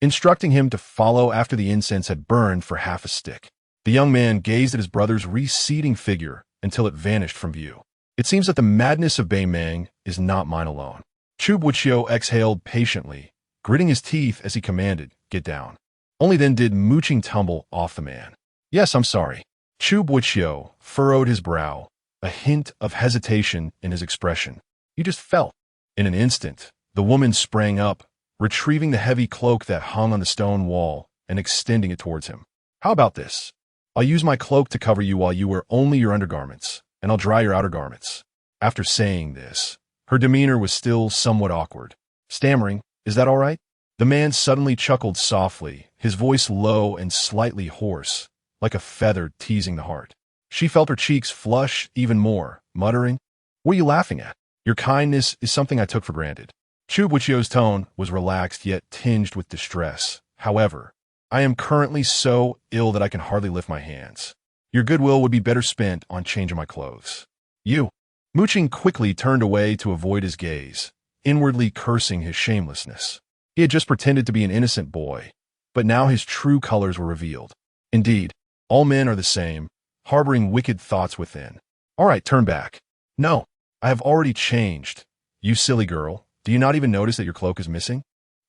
instructing him to follow after the incense had burned for half a stick. The young man gazed at his brother's receding figure until it vanished from view. It seems that the madness of Bei Meng is not mine alone. Chu Boqiu exhaled patiently, gritting his teeth as he commanded, "Get down." Only then did Qing tumble off the man. "Yes, I'm sorry." Chu Boqiu furrowed his brow, a hint of hesitation in his expression. "You just fell." In an instant, the woman sprang up, retrieving the heavy cloak that hung on the stone wall and extending it towards him. "How about this? I'll use my cloak to cover you while you wear only your undergarments, and I'll dry your outer garments." After saying this, her demeanor was still somewhat awkward. Stammering, "Is that all right?" The man suddenly chuckled softly, his voice low and slightly hoarse, like a feather teasing the heart. She felt her cheeks flush even more, muttering, "What are you laughing at? Your kindness is something I took for granted." Chu Boqiu's tone was relaxed yet tinged with distress. "However, I am currently so ill that I can hardly lift my hands. Your goodwill would be better spent on changing my clothes." "You." Qing quickly turned away to avoid his gaze, inwardly cursing his shamelessness. He had just pretended to be an innocent boy, but now his true colors were revealed. Indeed, all men are the same, harboring wicked thoughts within. "All right, turn back." "No, I have already changed. You silly girl, do you not even notice that your cloak is missing?"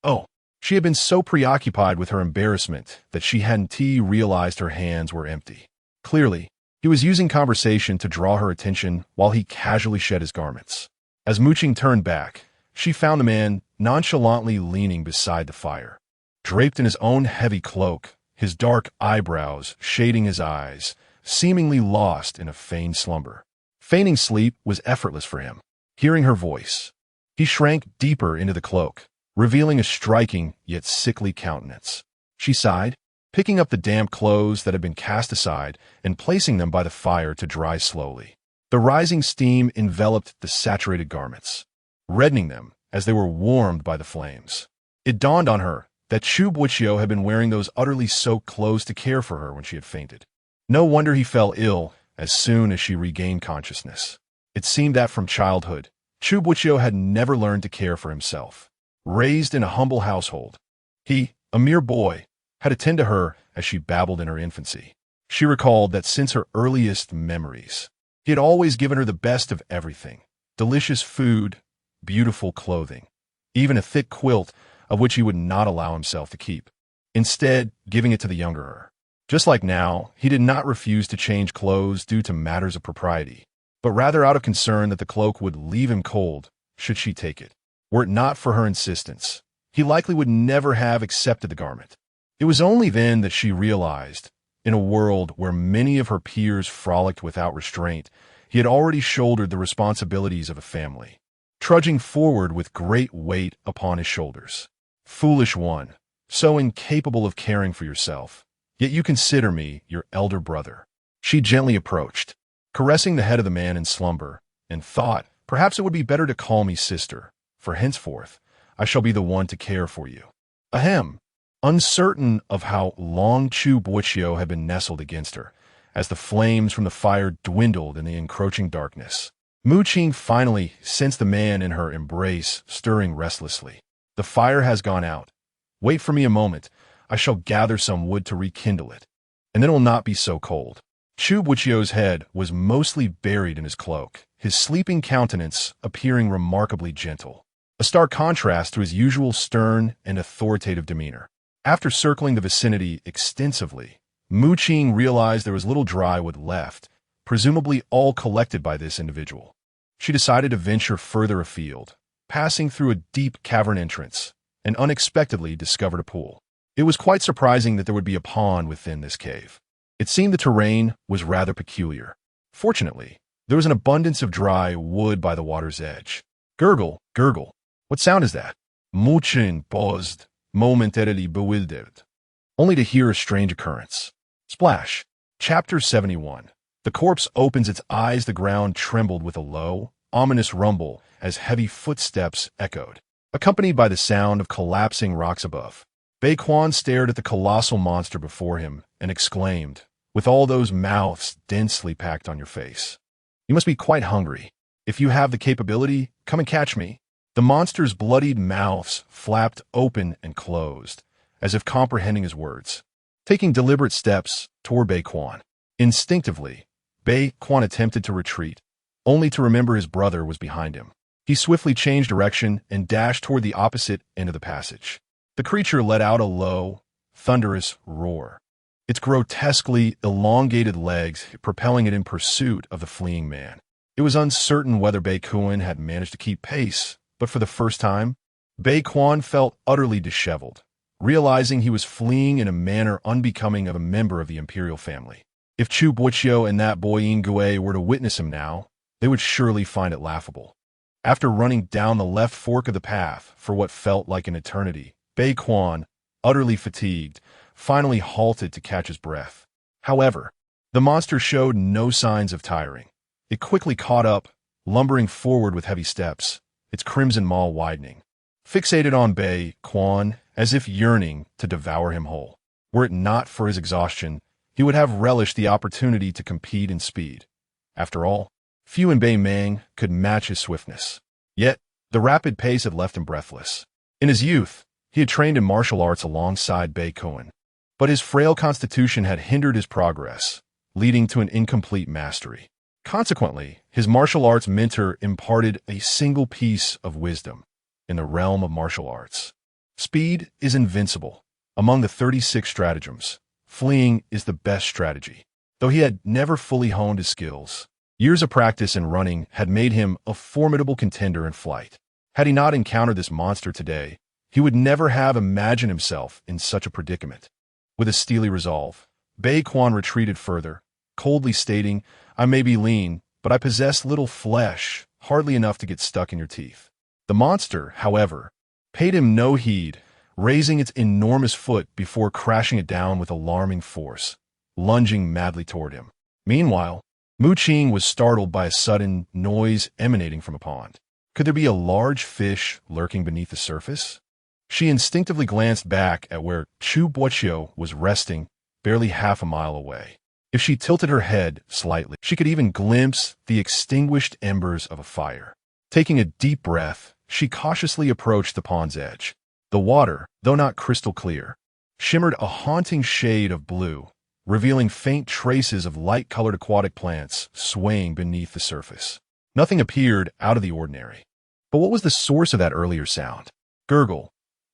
"Oh." She had been so preoccupied with her embarrassment that she hadn't realized her hands were empty. Clearly, he was using conversation to draw her attention while he casually shed his garments. As Qing turned back, she found the man nonchalantly leaning beside the fire. Draped in his own heavy cloak, his dark eyebrows shading his eyes, seemingly lost in a feigned slumber. Feigning sleep was effortless for him. Hearing her voice, he shrank deeper into the cloak, revealing a striking yet sickly countenance. She sighed, picking up the damp clothes that had been cast aside and placing them by the fire to dry slowly. The rising steam enveloped the saturated garments, reddening them as they were warmed by the flames. It dawned on her that Chu Boqiu had been wearing those utterly soaked clothes to care for her when she had fainted. No wonder he fell ill as soon as she regained consciousness. It seemed that from childhood, Chu Boqiu had never learned to care for himself. Raised in a humble household, he, a mere boy, had to tend to her as she babbled in her infancy. She recalled that since her earliest memories, he had always given her the best of everything: delicious food, beautiful clothing, even a thick quilt of which he would not allow himself to keep, instead giving it to the younger her. Just like now, he did not refuse to change clothes due to matters of propriety, but rather out of concern that the cloak would leave him cold should she take it. Were it not for her insistence, he likely would never have accepted the garment. It was only then that she realized, in a world where many of her peers frolicked without restraint, he had already shouldered the responsibilities of a family, trudging forward with great weight upon his shoulders. "Foolish one, so incapable of caring for yourself, yet you consider me your elder brother." She gently approached, caressing the head of the man in slumber, and thought, "Perhaps it would be better to call me sister, for henceforth I shall be the one to care for you." Ahem. Uncertain of how long Chu Boqiu had been nestled against her, as the flames from the fire dwindled in the encroaching darkness, Qing finally sensed the man in her embrace stirring restlessly. "The fire has gone out. Wait for me a moment. I shall gather some wood to rekindle it, and then it will not be so cold." Chu Boqiu's head was mostly buried in his cloak, his sleeping countenance appearing remarkably gentle, a stark contrast to his usual stern and authoritative demeanor. After circling the vicinity extensively, Qing realized there was little dry wood left, presumably all collected by this individual. She decided to venture further afield, passing through a deep cavern entrance, and unexpectedly discovered a pool. It was quite surprising that there would be a pond within this cave. It seemed the terrain was rather peculiar. Fortunately, there was an abundance of dry wood by the water's edge. Gurgle, gurgle. What sound is that? Qing paused, momentarily bewildered, only to hear a strange occurrence. Splash! Chapter 71. The corpse opens its eyes. The ground trembled with a low, ominous rumble as heavy footsteps echoed, accompanied by the sound of collapsing rocks above. Baequan stared at the colossal monster before him and exclaimed, "With all those mouths densely packed on your face, you must be quite hungry. If you have the capability, come and catch me." The monster's bloodied mouths flapped open and closed, as if comprehending his words, taking deliberate steps toward Baequan. Instinctively, Baequan attempted to retreat, only to remember his brother was behind him. He swiftly changed direction and dashed toward the opposite end of the passage. The creature let out a low, thunderous roar, its grotesquely elongated legs propelling it in pursuit of the fleeing man. It was uncertain whether Baequan had managed to keep pace, but for the first time, Baequan felt utterly disheveled, realizing he was fleeing in a manner unbecoming of a member of the imperial family. If Chu Boqiu and that boy Yandere were to witness him now, they would surely find it laughable. After running down the left fork of the path for what felt like an eternity, Baequan, utterly fatigued, finally halted to catch his breath. However, the monster showed no signs of tiring. It quickly caught up, lumbering forward with heavy steps, its crimson maw widening, fixated on Baequan as if yearning to devour him whole. Were it not for his exhaustion, he would have relished the opportunity to compete in speed. After all, few in Baemang could match his swiftness. Yet, the rapid pace had left him breathless. In his youth, he had trained in martial arts alongside Baequan, but his frail constitution had hindered his progress, leading to an incomplete mastery. Consequently, his martial arts mentor imparted a single piece of wisdom in the realm of martial arts. Speed is invincible. Among the 36 stratagems, fleeing is the best strategy. Though he had never fully honed his skills, years of practice in running had made him a formidable contender in flight. Had he not encountered this monster today, he would never have imagined himself in such a predicament. With a steely resolve, Baequan retreated further, coldly stating, "I may be lean, but I possess little flesh, hardly enough to get stuck in your teeth." The monster, however, paid him no heed, raising its enormous foot before crashing it down with alarming force, lunging madly toward him. Meanwhile, Qing was startled by a sudden noise emanating from a pond. Could there be a large fish lurking beneath the surface? She instinctively glanced back at where Chu Boqiu was resting, barely half a mile away. If she tilted her head slightly, she could even glimpse the extinguished embers of a fire. Taking a deep breath, she cautiously approached the pond's edge. The water, though not crystal clear, shimmered a haunting shade of blue, revealing faint traces of light-colored aquatic plants swaying beneath the surface. Nothing appeared out of the ordinary. But what was the source of that earlier sound? Gurgle,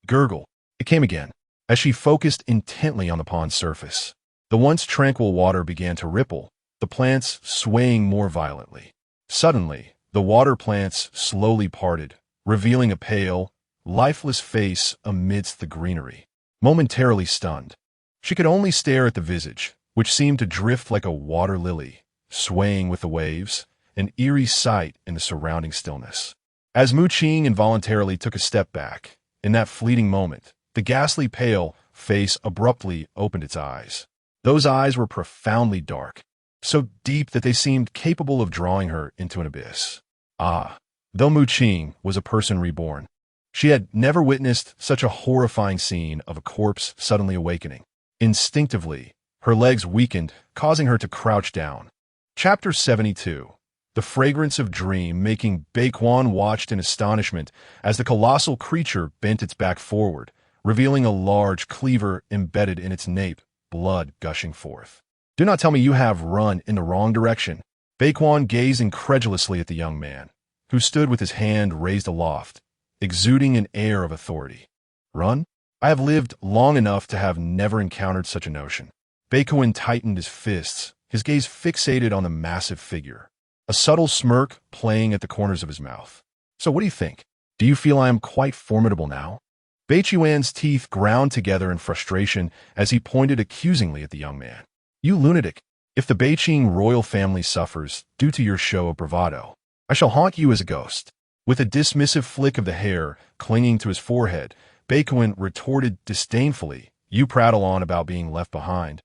gurgle. It came again, as she focused intently on the pond's surface. The once tranquil water began to ripple, the plants swaying more violently. Suddenly, the water plants slowly parted, revealing a pale, lifeless face amidst the greenery. Momentarily stunned, she could only stare at the visage, which seemed to drift like a water lily, swaying with the waves, an eerie sight in the surrounding stillness. As Qing involuntarily took a step back, in that fleeting moment, the ghastly pale face abruptly opened its eyes. Those eyes were profoundly dark, so deep that they seemed capable of drawing her into an abyss. Though Qing was a person reborn, she had never witnessed such a horrifying scene of a corpse suddenly awakening. Instinctively, her legs weakened, causing her to crouch down. Chapter 72. The fragrance of dream, making Baequan watched in astonishment as the colossal creature bent its back forward, revealing a large cleaver embedded in its nape, blood gushing forth. "Do not tell me you have run in the wrong direction." Baequan gazed incredulously at the young man, who stood with his hand raised aloft, exuding an air of authority. "Run? I have lived long enough to have never encountered such a notion." Baequan tightened his fists, his gaze fixated on the massive figure, a subtle smirk playing at the corners of his mouth. "So what do you think? Do you feel I am quite formidable now?" Beichuan's teeth ground together in frustration as he pointed accusingly at the young man. "You lunatic! If the Qing royal family suffers due to your show of bravado, I shall haunt you as a ghost." With a dismissive flick of the hair clinging to his forehead, Baequan retorted disdainfully, "You prattle on about being left behind.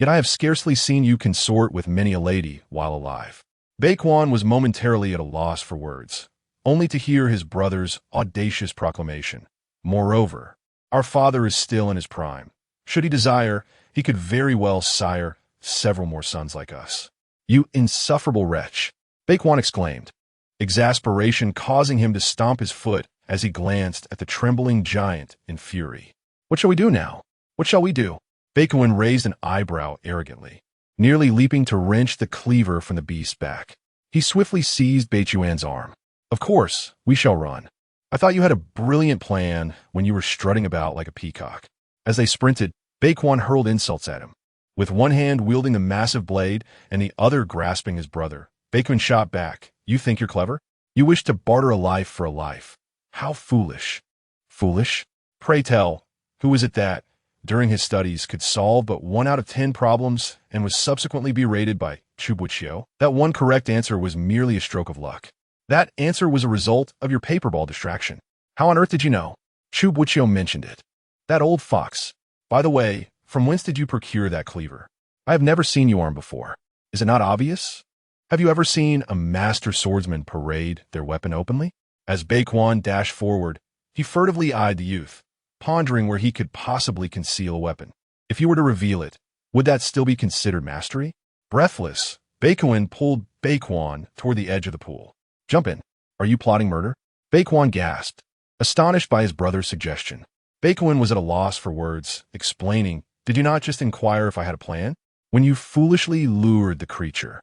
Yet I have scarcely seen you consort with many a lady while alive. Baekwon was momentarily at a loss for words, only to hear his brother's audacious proclamation. Moreover, our father is still in his prime. Should he desire, he could very well sire several more sons like us. You insufferable wretch! Baekwon exclaimed, exasperation causing him to stomp his foot as he glanced at the trembling giant in fury. What shall we do now? What shall we do? Baekwon raised an eyebrow arrogantly, nearly leaping to wrench the cleaver from the beast's back. He swiftly seized Baechuan's arm. Of course, we shall run. I thought you had a brilliant plan when you were strutting about like a peacock. As they sprinted, Baekwon hurled insults at him. With one hand wielding the massive blade and the other grasping his brother, Baekwon shot back. You think you're clever? You wish to barter a life for a life. How foolish. Foolish? Pray tell, who is it that, during his studies, could solve but 1 out of 10 problems and was subsequently berated by Chu Boqiu? That one correct answer was merely a stroke of luck. That answer was a result of your paperball distraction. How on earth did you know? Chu Boqiu mentioned it. That old fox. By the way, from whence did you procure that cleaver? I have never seen you armed before. Is it not obvious? Have you ever seen a master swordsman parade their weapon openly? As Baekwon dashed forward, he furtively eyed the youth, pondering where he could possibly conceal a weapon. If you were to reveal it, would that still be considered mastery? Breathless, Baekwon pulled Baekwon toward the edge of the pool. Jump in. Are you plotting murder? Baekwon gasped, astonished by his brother's suggestion. Baekwon was at a loss for words, explaining, did you not just inquire if I had a plan? When you foolishly lured the creature.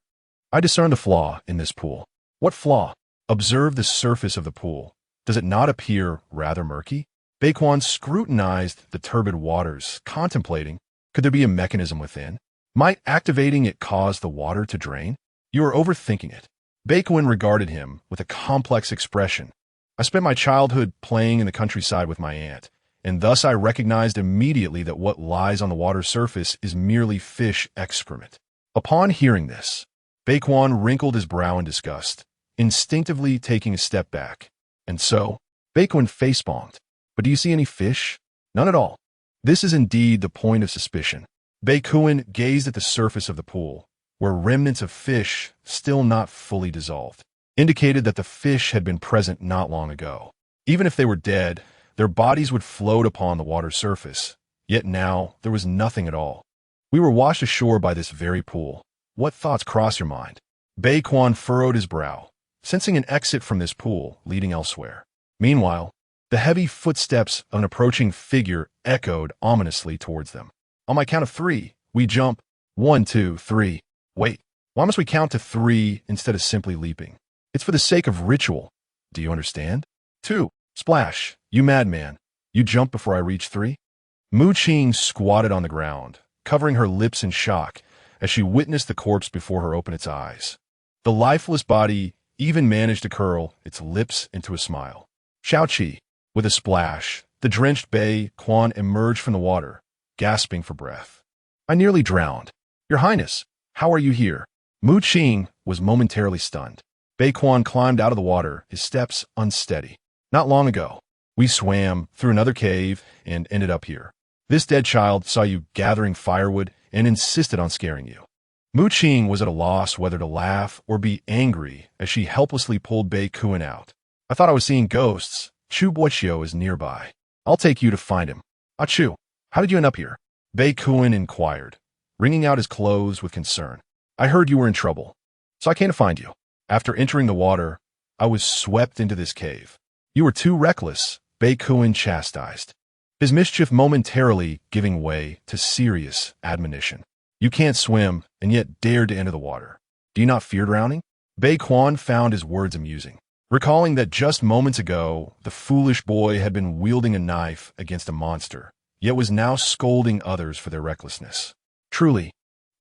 I discerned a flaw in this pool. What flaw? Observe the surface of the pool. Does it not appear rather murky? Baekwon scrutinized the turbid waters, contemplating, could there be a mechanism within? Might activating it cause the water to drain? You are overthinking it. Baekwon regarded him with a complex expression. I spent my childhood playing in the countryside with my aunt, and thus I recognized immediately that what lies on the water's surface is merely fish excrement. Upon hearing this, Baekwon wrinkled his brow in disgust, instinctively taking a step back. And so, Baekwon facepalmed. But do you see any fish? None at all. This is indeed the point of suspicion. Baekwon gazed at the surface of the pool, where remnants of fish, still not fully dissolved, indicated that the fish had been present not long ago. Even if they were dead, their bodies would float upon the water's surface. Yet now, there was nothing at all. We were washed ashore by this very pool. What thoughts cross your mind? Baekwon furrowed his brow, sensing an exit from this pool leading elsewhere. Meanwhile, the heavy footsteps of an approaching figure echoed ominously towards them. On my count of 3, we jump. 1, 2, 3. Wait, why must we count to 3 instead of simply leaping? It's for the sake of ritual. Do you understand? 2. Splash. You madman. You jump before I reach 3? Qing squatted on the ground, covering her lips in shock as she witnessed the corpse before her open its eyes. The lifeless body even managed to curl its lips into a smile. Shaoqi, with a splash, the drenched Baekwon emerged from the water, gasping for breath. I nearly drowned. Your Highness, how are you here? Qing was momentarily stunned. Baekwon climbed out of the water, his steps unsteady. Not long ago, we swam through another cave and ended up here. This dead child saw you gathering firewood and insisted on scaring you. Qing was at a loss whether to laugh or be angry as she helplessly pulled Baekwon out. I thought I was seeing ghosts. Chu Boqiu is nearby. I'll take you to find him. Ah Chu, how did you end up here? Baekwon inquired, wringing out his clothes with concern. I heard you were in trouble, so I came to find you. After entering the water, I was swept into this cave. You were too reckless, Baekwon chastised, his mischief momentarily giving way to serious admonition. You can't swim, and yet dared to enter the water. Do you not fear drowning? Baekwon found his words amusing, recalling that just moments ago, the foolish boy had been wielding a knife against a monster, yet was now scolding others for their recklessness. Truly,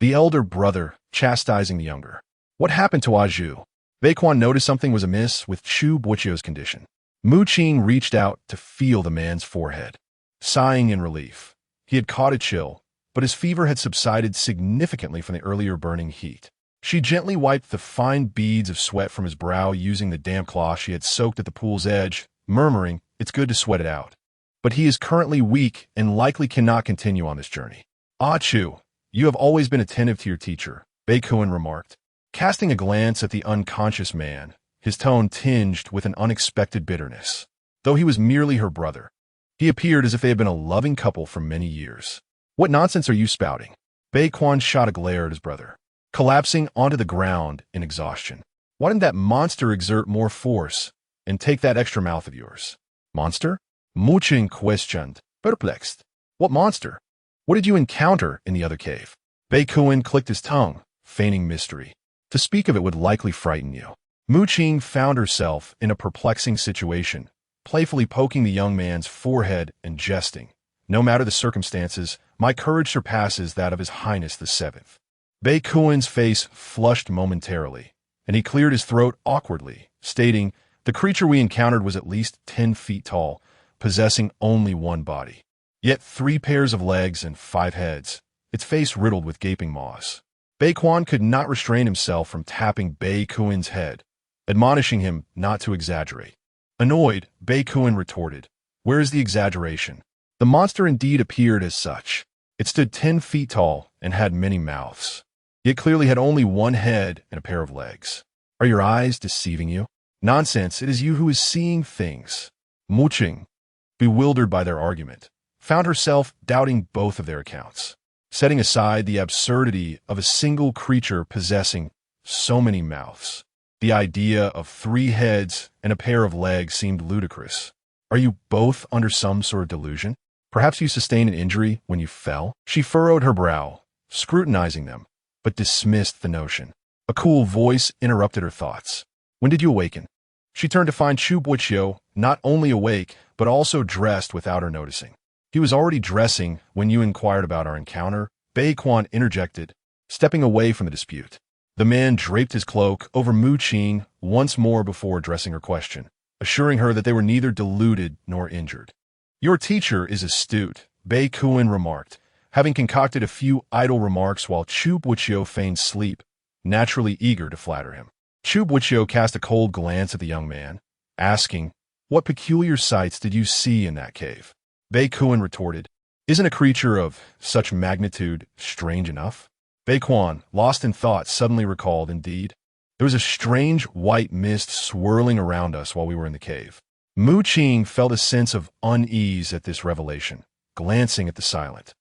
the elder brother chastising the younger. What happened to Aju? Baekwon noticed something was amiss with Chu Boqiu's condition. Qing reached out to feel the man's forehead, sighing in relief. He had caught a chill, but his fever had subsided significantly from the earlier burning heat. She gently wiped the fine beads of sweat from his brow using the damp cloth she had soaked at the pool's edge, murmuring, it's good to sweat it out. But he is currently weak and likely cannot continue on this journey. Ah Chu, You have always been attentive to your teacher, Bei Kuan remarked, casting a glance at the unconscious man, his tone tinged with an unexpected bitterness. Though he was merely her brother, he appeared as if they had been a loving couple for many years. What nonsense are you spouting? Bei Kuan shot a glare at his brother, collapsing onto the ground in exhaustion. Why didn't that monster exert more force and take that extra mouth of yours? Monster? Mu Qing questioned, perplexed. What monster? What did you encounter in the other cave? Bei Kuan clicked his tongue, feigning mystery. To speak of it would likely frighten you. Mu Qing found herself in a perplexing situation, playfully poking the young man's forehead and jesting. No matter the circumstances, my courage surpasses that of His Highness the Seventh. Bei Kuan's face flushed momentarily, and he cleared his throat awkwardly, stating, the creature we encountered was at least 10 feet tall, possessing only one body. Yet 3 pairs of legs and 5 heads, its face riddled with gaping maws. Bei Kuan could not restrain himself from tapping Bei Kuan's head, admonishing him not to exaggerate. Annoyed, Bei Kuan retorted, where is the exaggeration? The monster indeed appeared as such. It stood 10 feet tall and had many mouths. It clearly had only one head and a pair of legs. Are your eyes deceiving you? Nonsense, it is you who is seeing things. Mu Qing, bewildered by their argument, found herself doubting both of their accounts. Setting aside the absurdity of a single creature possessing so many mouths, the idea of 3 heads and a pair of legs seemed ludicrous. Are you both under some sort of delusion? Perhaps you sustained an injury when you fell? She furrowed her brow, scrutinizing them, but dismissed the notion. A cool voice interrupted her thoughts. When did you awaken? She turned to find Chu Boqiu not only awake, but also dressed without her noticing. He was already dressing when you inquired about our encounter, Bei Kuan interjected, stepping away from the dispute. The man draped his cloak over Mu Qing once more before addressing her question, assuring her that they were neither deluded nor injured. Your teacher is astute, Bei Kuan remarked, having concocted a few idle remarks while Chu Boqiu feigned sleep, naturally eager to flatter him. Chu Boqiu cast a cold glance at the young man, asking, what peculiar sights did you see in that cave? Bei Kuan retorted, isn't a creature of such magnitude strange enough? Bei Kuan, lost in thought, suddenly recalled, indeed, there was a strange white mist swirling around us while we were in the cave. Mu Qing felt a sense of unease at this revelation, glancing at the silent,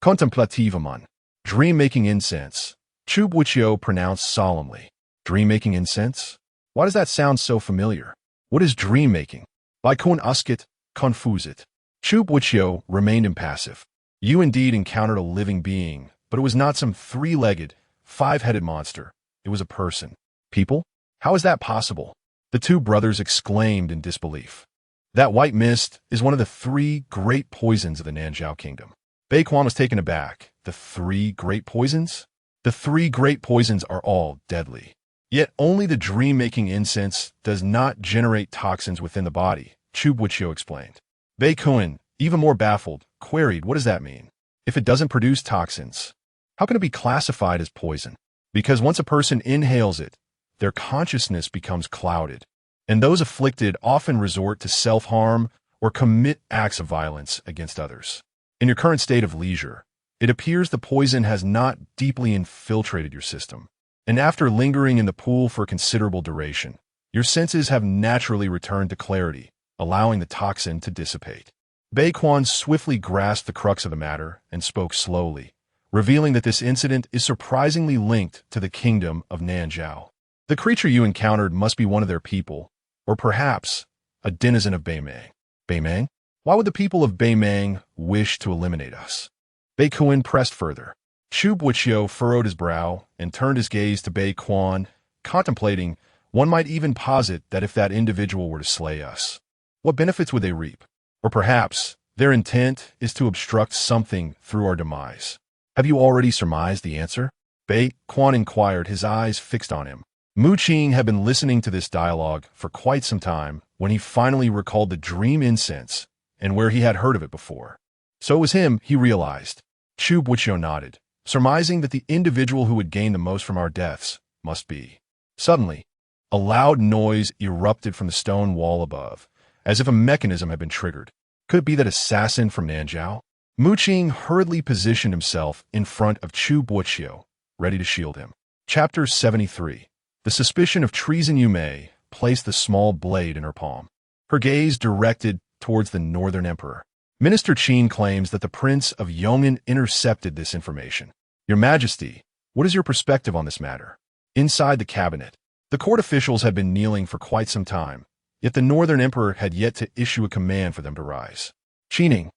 contemplative man. Dream-making incense, Chu Boqiu pronounced solemnly. Dream-making incense? Why does that sound so familiar? What is dream-making? Bei Kuan usket, confused. Chu Boqiu remained impassive. You indeed encountered a living being, but it was not some 3-legged, 5-headed monster. It was a person. People? How is that possible? The 2 brothers exclaimed in disbelief. That white mist is one of the 3 great poisons of the Nanzhao kingdom. Bei Kuan was taken aback. The 3 great poisons? The 3 great poisons are all deadly. Yet only the dream-making incense does not generate toxins within the body, Chu Boqiu explained. Bei Kuan, even more baffled, queried, what does that mean? If it doesn't produce toxins, how can it be classified as poison? Because once a person inhales it, their consciousness becomes clouded, and those afflicted often resort to self-harm or commit acts of violence against others. In your current state of leisure, it appears the poison has not deeply infiltrated your system, and after lingering in the pool for a considerable duration, your senses have naturally returned to clarity, allowing the toxin to dissipate. Bei Kuan swiftly grasped the crux of the matter and spoke slowly, revealing that this incident is surprisingly linked to the kingdom of Nanzhao. The creature you encountered must be one of their people, or perhaps a denizen of Beimang. Beimang? Why would the people of Beimang wish to eliminate us? Bei Kuan pressed further. Chu Boqiu furrowed his brow and turned his gaze to Bei Kuan, contemplating, one might even posit that if that individual were to slay us, what benefits would they reap? Or perhaps their intent is to obstruct something through our demise. Have you already surmised the answer? Bei Kuan inquired, his eyes fixed on him. Mu Qing had been listening to this dialogue for quite some time when he finally recalled the dream incense and where he had heard of it before. So it was him, he realized. Chu Boqiu nodded, surmising that the individual who would gain the most from our deaths must be. Suddenly, a loud noise erupted from the stone wall above, as if a mechanism had been triggered. Could it be that assassin from Nanzhao? Mu Qing hurriedly positioned himself in front of Chu Boqiu, ready to shield him. Chapter 73. The suspicion of treason. Yu Mei placed the small blade in her palm, her gaze directed towards the Northern Emperor. Minister Qing claims that the Prince of Yong'an intercepted this information. Your Majesty, what is your perspective on this matter? Inside the cabinet, the court officials had been kneeling for quite some time, yet the Northern Emperor had yet to issue a command for them to rise. Qing,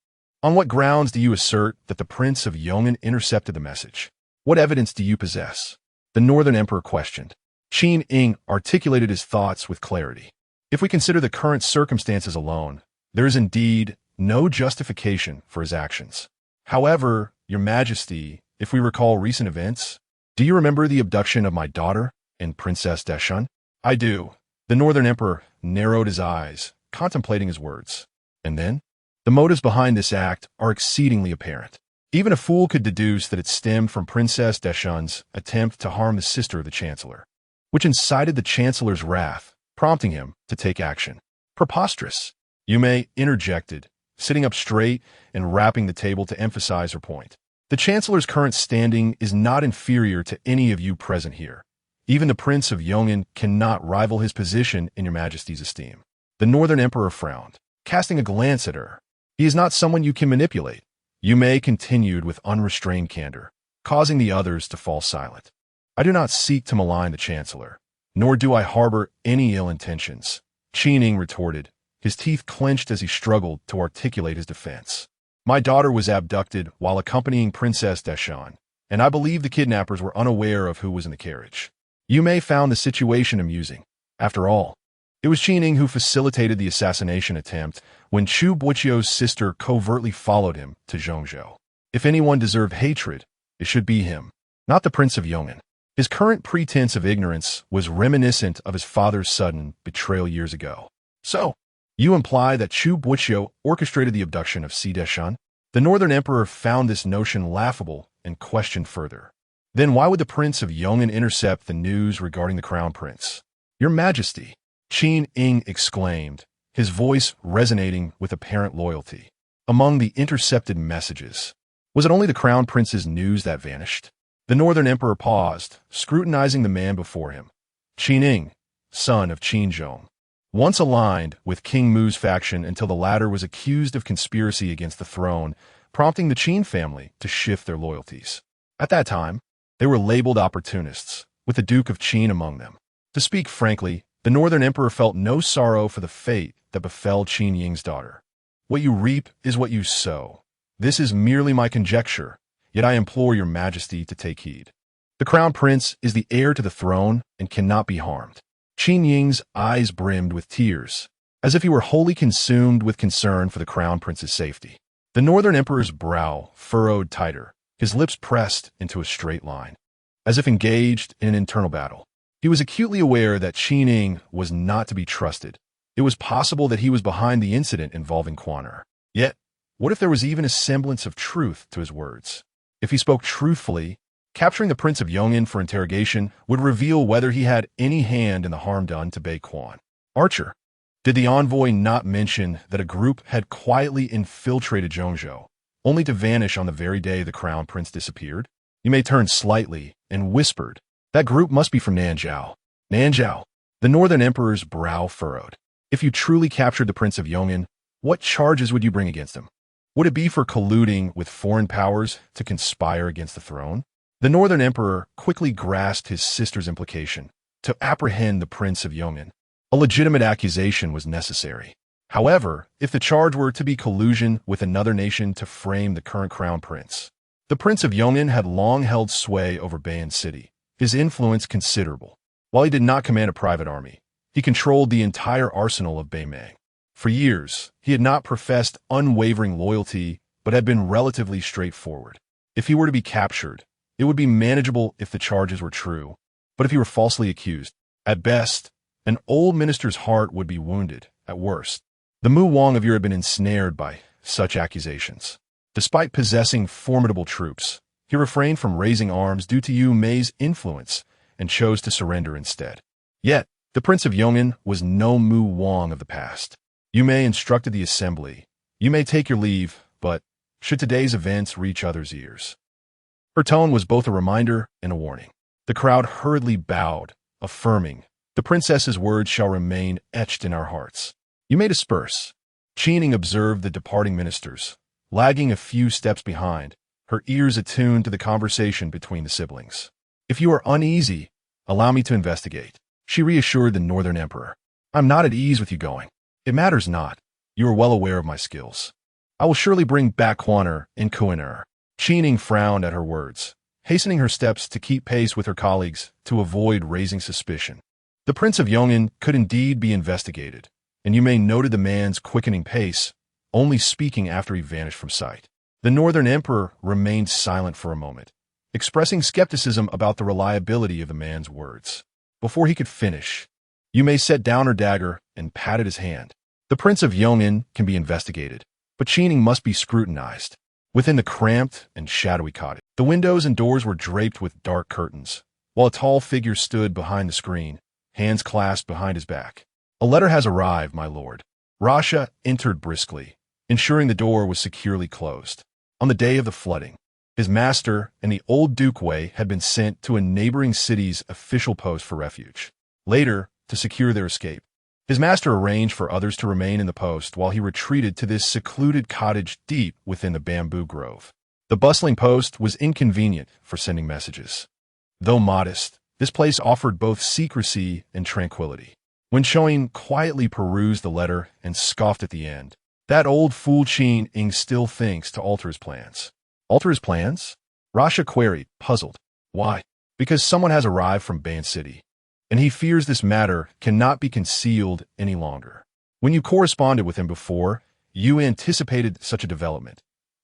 on what grounds do you assert that the Prince of Yong'an intercepted the message? What evidence do you possess? The Northern Emperor questioned. Qing articulated his thoughts with clarity. If we consider the current circumstances alone, there is indeed no justification for his actions. However, Your Majesty, if we recall recent events, do you remember the abduction of my daughter and Princess Deshan? I do. The Northern Emperor narrowed his eyes, contemplating his words. And then? The motives behind this act are exceedingly apparent. Even a fool could deduce that it stemmed from Princess Deshan's attempt to harm the sister of the Chancellor, which incited the Chancellor's wrath, prompting him to take action. Preposterous. Yu Mei interjected, sitting up straight and rapping the table to emphasize her point. The Chancellor's current standing is not inferior to any of you present here. Even the Prince of Yong'an cannot rival his position in Your Majesty's esteem. The Northern Emperor frowned, casting a glance at her. He is not someone you can manipulate. Yu Mei continued with unrestrained candor, causing the others to fall silent. I do not seek to malign the Chancellor, nor do I harbor any ill intentions, Qing retorted, his teeth clenched as he struggled to articulate his defense. My daughter was abducted while accompanying Princess Deshan, and I believe the kidnappers were unaware of who was in the carriage. Yu Mei found the situation amusing. After all, it was Qing who facilitated the assassination attempt when Chu Boqiu's sister covertly followed him to Zhongzhou. If anyone deserved hatred, it should be him, not the Prince of Yong'an. His current pretense of ignorance was reminiscent of his father's sudden betrayal years ago. So, you imply that Chu Boqiu orchestrated the abduction of Si Deshan? The Northern Emperor found this notion laughable and questioned further. Then why would the Prince of Yong'an intercept the news regarding the Crown Prince? Your Majesty, Qing exclaimed, his voice resonating with apparent loyalty. Among the intercepted messages, was it only the Crown Prince's news that vanished? The Northern Emperor paused, scrutinizing the man before him. Qing, son of Qinzhong, once aligned with King Mu's faction until the latter was accused of conspiracy against the throne, prompting the Qin family to shift their loyalties. At that time, they were labeled opportunists, with the Duke of Qin among them. To speak frankly, the Northern Emperor felt no sorrow for the fate that befell Qin Ying's daughter. What you reap is what you sow. This is merely my conjecture, yet I implore Your Majesty to take heed. The Crown Prince is the heir to the throne and cannot be harmed. Qin Ying's eyes brimmed with tears, as if he were wholly consumed with concern for the Crown Prince's safety. The Northern Emperor's brow furrowed tighter, his lips pressed into a straight line, as if engaged in an internal battle. He was acutely aware that Qing was not to be trusted. It was possible that he was behind the incident involving Quaner. Yet, what if there was even a semblance of truth to his words? If he spoke truthfully, capturing the Prince of Yong'an for interrogation would reveal whether he had any hand in the harm done to Bei Quan. Archer, did the envoy not mention that a group had quietly infiltrated Zhongzhou, only to vanish on the very day the Crown Prince disappeared? Yu Mei turned slightly and whispered, that group must be from Nanzhou. Nanzhou. The Northern Emperor's brow furrowed. If you truly captured the Prince of Yong'an, what charges would you bring against him? Would it be for colluding with foreign powers to conspire against the throne? The Northern Emperor quickly grasped his sister's implication. To apprehend the Prince of Yong'an, a legitimate accusation was necessary. However, if the charge were to be collusion with another nation to frame the current Crown Prince, the Prince of Yong'an had long held sway over Bei'an City, his influence considerable. While he did not command a private army, he controlled the entire arsenal of Beimang. For years, he had not professed unwavering loyalty, but had been relatively straightforward. If he were to be captured, it would be manageable if the charges were true, but if he were falsely accused, at best, an old minister's heart would be wounded, at worst. The Mu Wang of Europe had been ensnared by such accusations. Despite possessing formidable troops, he refrained from raising arms due to Yu Mei's influence and chose to surrender instead. Yet, the Prince of Yong'an was no Mu Wang of the past. Yu Mei instructed the assembly, "You may take your leave, but should today's events reach others' ears. Her tone was both a reminder and a warning. The crowd hurriedly bowed, affirming, "The princess's words shall remain etched in our hearts." You may disperse. Qing observed the departing ministers, lagging a few steps behind, her ears attuned to the conversation between the siblings. "If you are uneasy, allow me to investigate," she reassured the Northern Emperor. "I'm not at ease with you going. It matters not. You are well aware of my skills. I will surely bring back honor and Kuiner." Qing frowned at her words, hastening her steps to keep pace with her colleagues to avoid raising suspicion. The Prince of Yong'an could indeed be investigated, and Yu Mei noted the man's quickening pace, only speaking after he vanished from sight. The Northern Emperor remained silent for a moment, expressing skepticism about the reliability of the man's words. Before he could finish, Yu Mei set down her dagger and patted his hand. "The Prince of Yong'an can be investigated, but Qing must be scrutinized." Within the cramped and shadowy cottage, the windows and doors were draped with dark curtains, while a tall figure stood behind the screen, hands clasped behind his back. "A letter has arrived, my lord." Rasha entered briskly, ensuring the door was securely closed. On the day of the flooding, his master and the old Duke Wei had been sent to a neighboring city's official post for refuge. Later, to secure their escape, his master arranged for others to remain in the post while he retreated to this secluded cottage deep within the bamboo grove. The bustling post was inconvenient for sending messages. Though modest, this place offered both secrecy and tranquility. When Shoin quietly perused the letter and scoffed at the end, "That old fool Qing still thinks to alter his plans." "Alter his plans?" Rasha queried, puzzled. "Why?" "Because someone has arrived from Ban City, and he fears this matter cannot be concealed any longer. When you corresponded with him before, you anticipated such a development.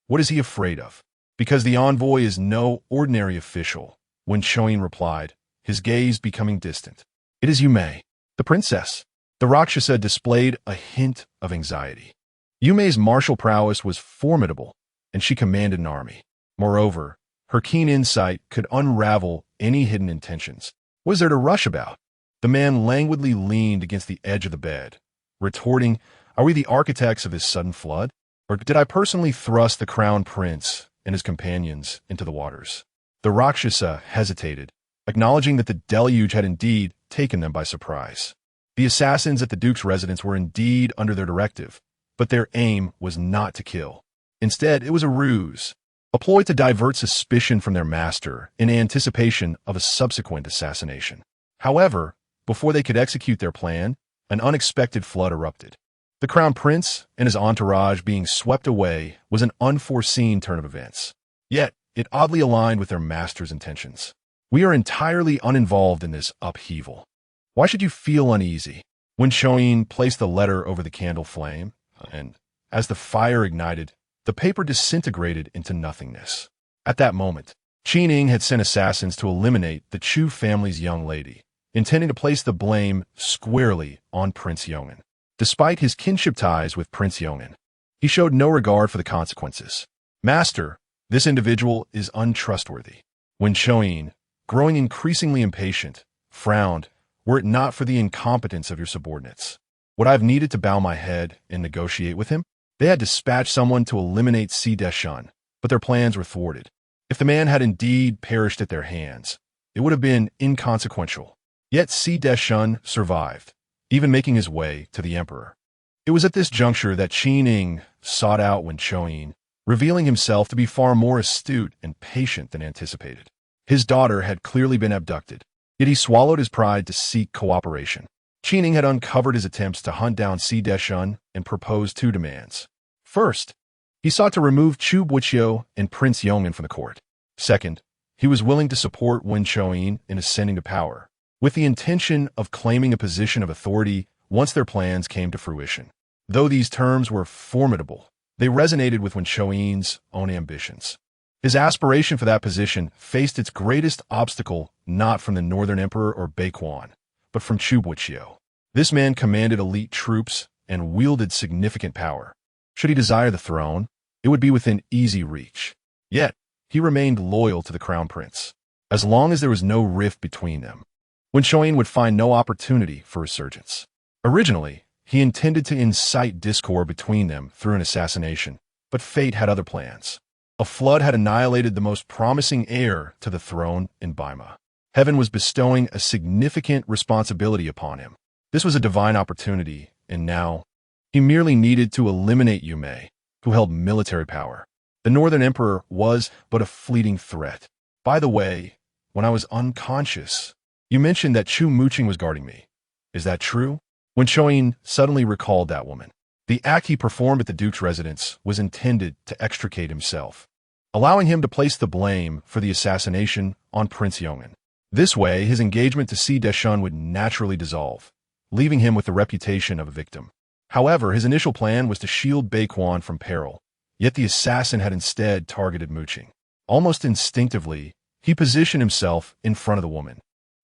What is he afraid of?" "Because the envoy is no ordinary official," when Shoin replied, his gaze becoming distant. "It is Yu Mei, the princess." The Rakshasa displayed a hint of anxiety. Yu Mei's martial prowess was formidable, and she commanded an army. Moreover, her keen insight could unravel any hidden intentions. What is there to rush about? The man languidly leaned against the edge of the bed, retorting, "Are we the architects of this sudden flood? Or did I personally thrust the crown prince and his companions into the waters?" The Rakshasa hesitated, acknowledging that the deluge had indeed taken them by surprise. The assassins at the Duke's residence were indeed under their directive, but their aim was not to kill. Instead, it was a ruse, a ploy to divert suspicion from their master in anticipation of a subsequent assassination. However, before they could execute their plan, an unexpected flood erupted. The crown prince and his entourage being swept away was an unforeseen turn of events. Yet, it oddly aligned with their master's intentions. "We are entirely uninvolved in this upheaval. Why should you feel uneasy?" When Shoin placed the letter over the candle flame, and as the fire ignited, the paper disintegrated into nothingness. At that moment, Qing had sent assassins to eliminate the Chu family's young lady, intending to place the blame squarely on Prince Yong'an. Despite his kinship ties with Prince Yong'an, he showed no regard for the consequences. "Master, this individual is untrustworthy." When Shoin, growing increasingly impatient, frowned, "Were it not for the incompetence of your subordinates, would I have needed to bow my head and negotiate with him?" They had dispatched someone to eliminate Si Deshan, but their plans were thwarted. If the man had indeed perished at their hands, it would have been inconsequential. Yet Si Deshan survived, even making his way to the emperor. It was at this juncture that Qing sought out Wen Shoin, revealing himself to be far more astute and patient than anticipated. His daughter had clearly been abducted, yet he swallowed his pride to seek cooperation. Qing had uncovered his attempts to hunt down Si Deshan and proposed two demands. First, he sought to remove Chu Boqiu and Prince Yong'an from the court. Second, he was willing to support Wen Shoin in ascending to power, with the intention of claiming a position of authority once their plans came to fruition. Though these terms were formidable, they resonated with Wen Shoin's own ambitions. His aspiration for that position faced its greatest obstacle not from the Northern Emperor or Beiquan, but from Chu Boqiu. This man commanded elite troops and wielded significant power. Should he desire the throne, it would be within easy reach. Yet, he remained loyal to the crown prince, as long as there was no rift between them. Wen Shoin would find no opportunity for resurgence. Originally, he intended to incite discord between them through an assassination, But fate had other plans. A flood had annihilated the most promising heir to the throne in Baima. Heaven was bestowing a significant responsibility upon him. This was a divine opportunity, and now he merely needed to eliminate Yume, who held military power. The Northern Emperor was but a fleeting threat. By the way, when I was unconscious, you mentioned that Chu Boqiu was guarding me. Is that true? When Shoin suddenly recalled that woman. The act he performed at the Duke's residence was intended to extricate himself, allowing him to place the blame for the assassination on Prince Yong'an. This way, his engagement to Si Deshun would naturally dissolve, leaving him with the reputation of a victim. However, his initial plan was to shield Beiquan from peril, yet the assassin had instead targeted Boqiu. Almost instinctively, he positioned himself in front of the woman.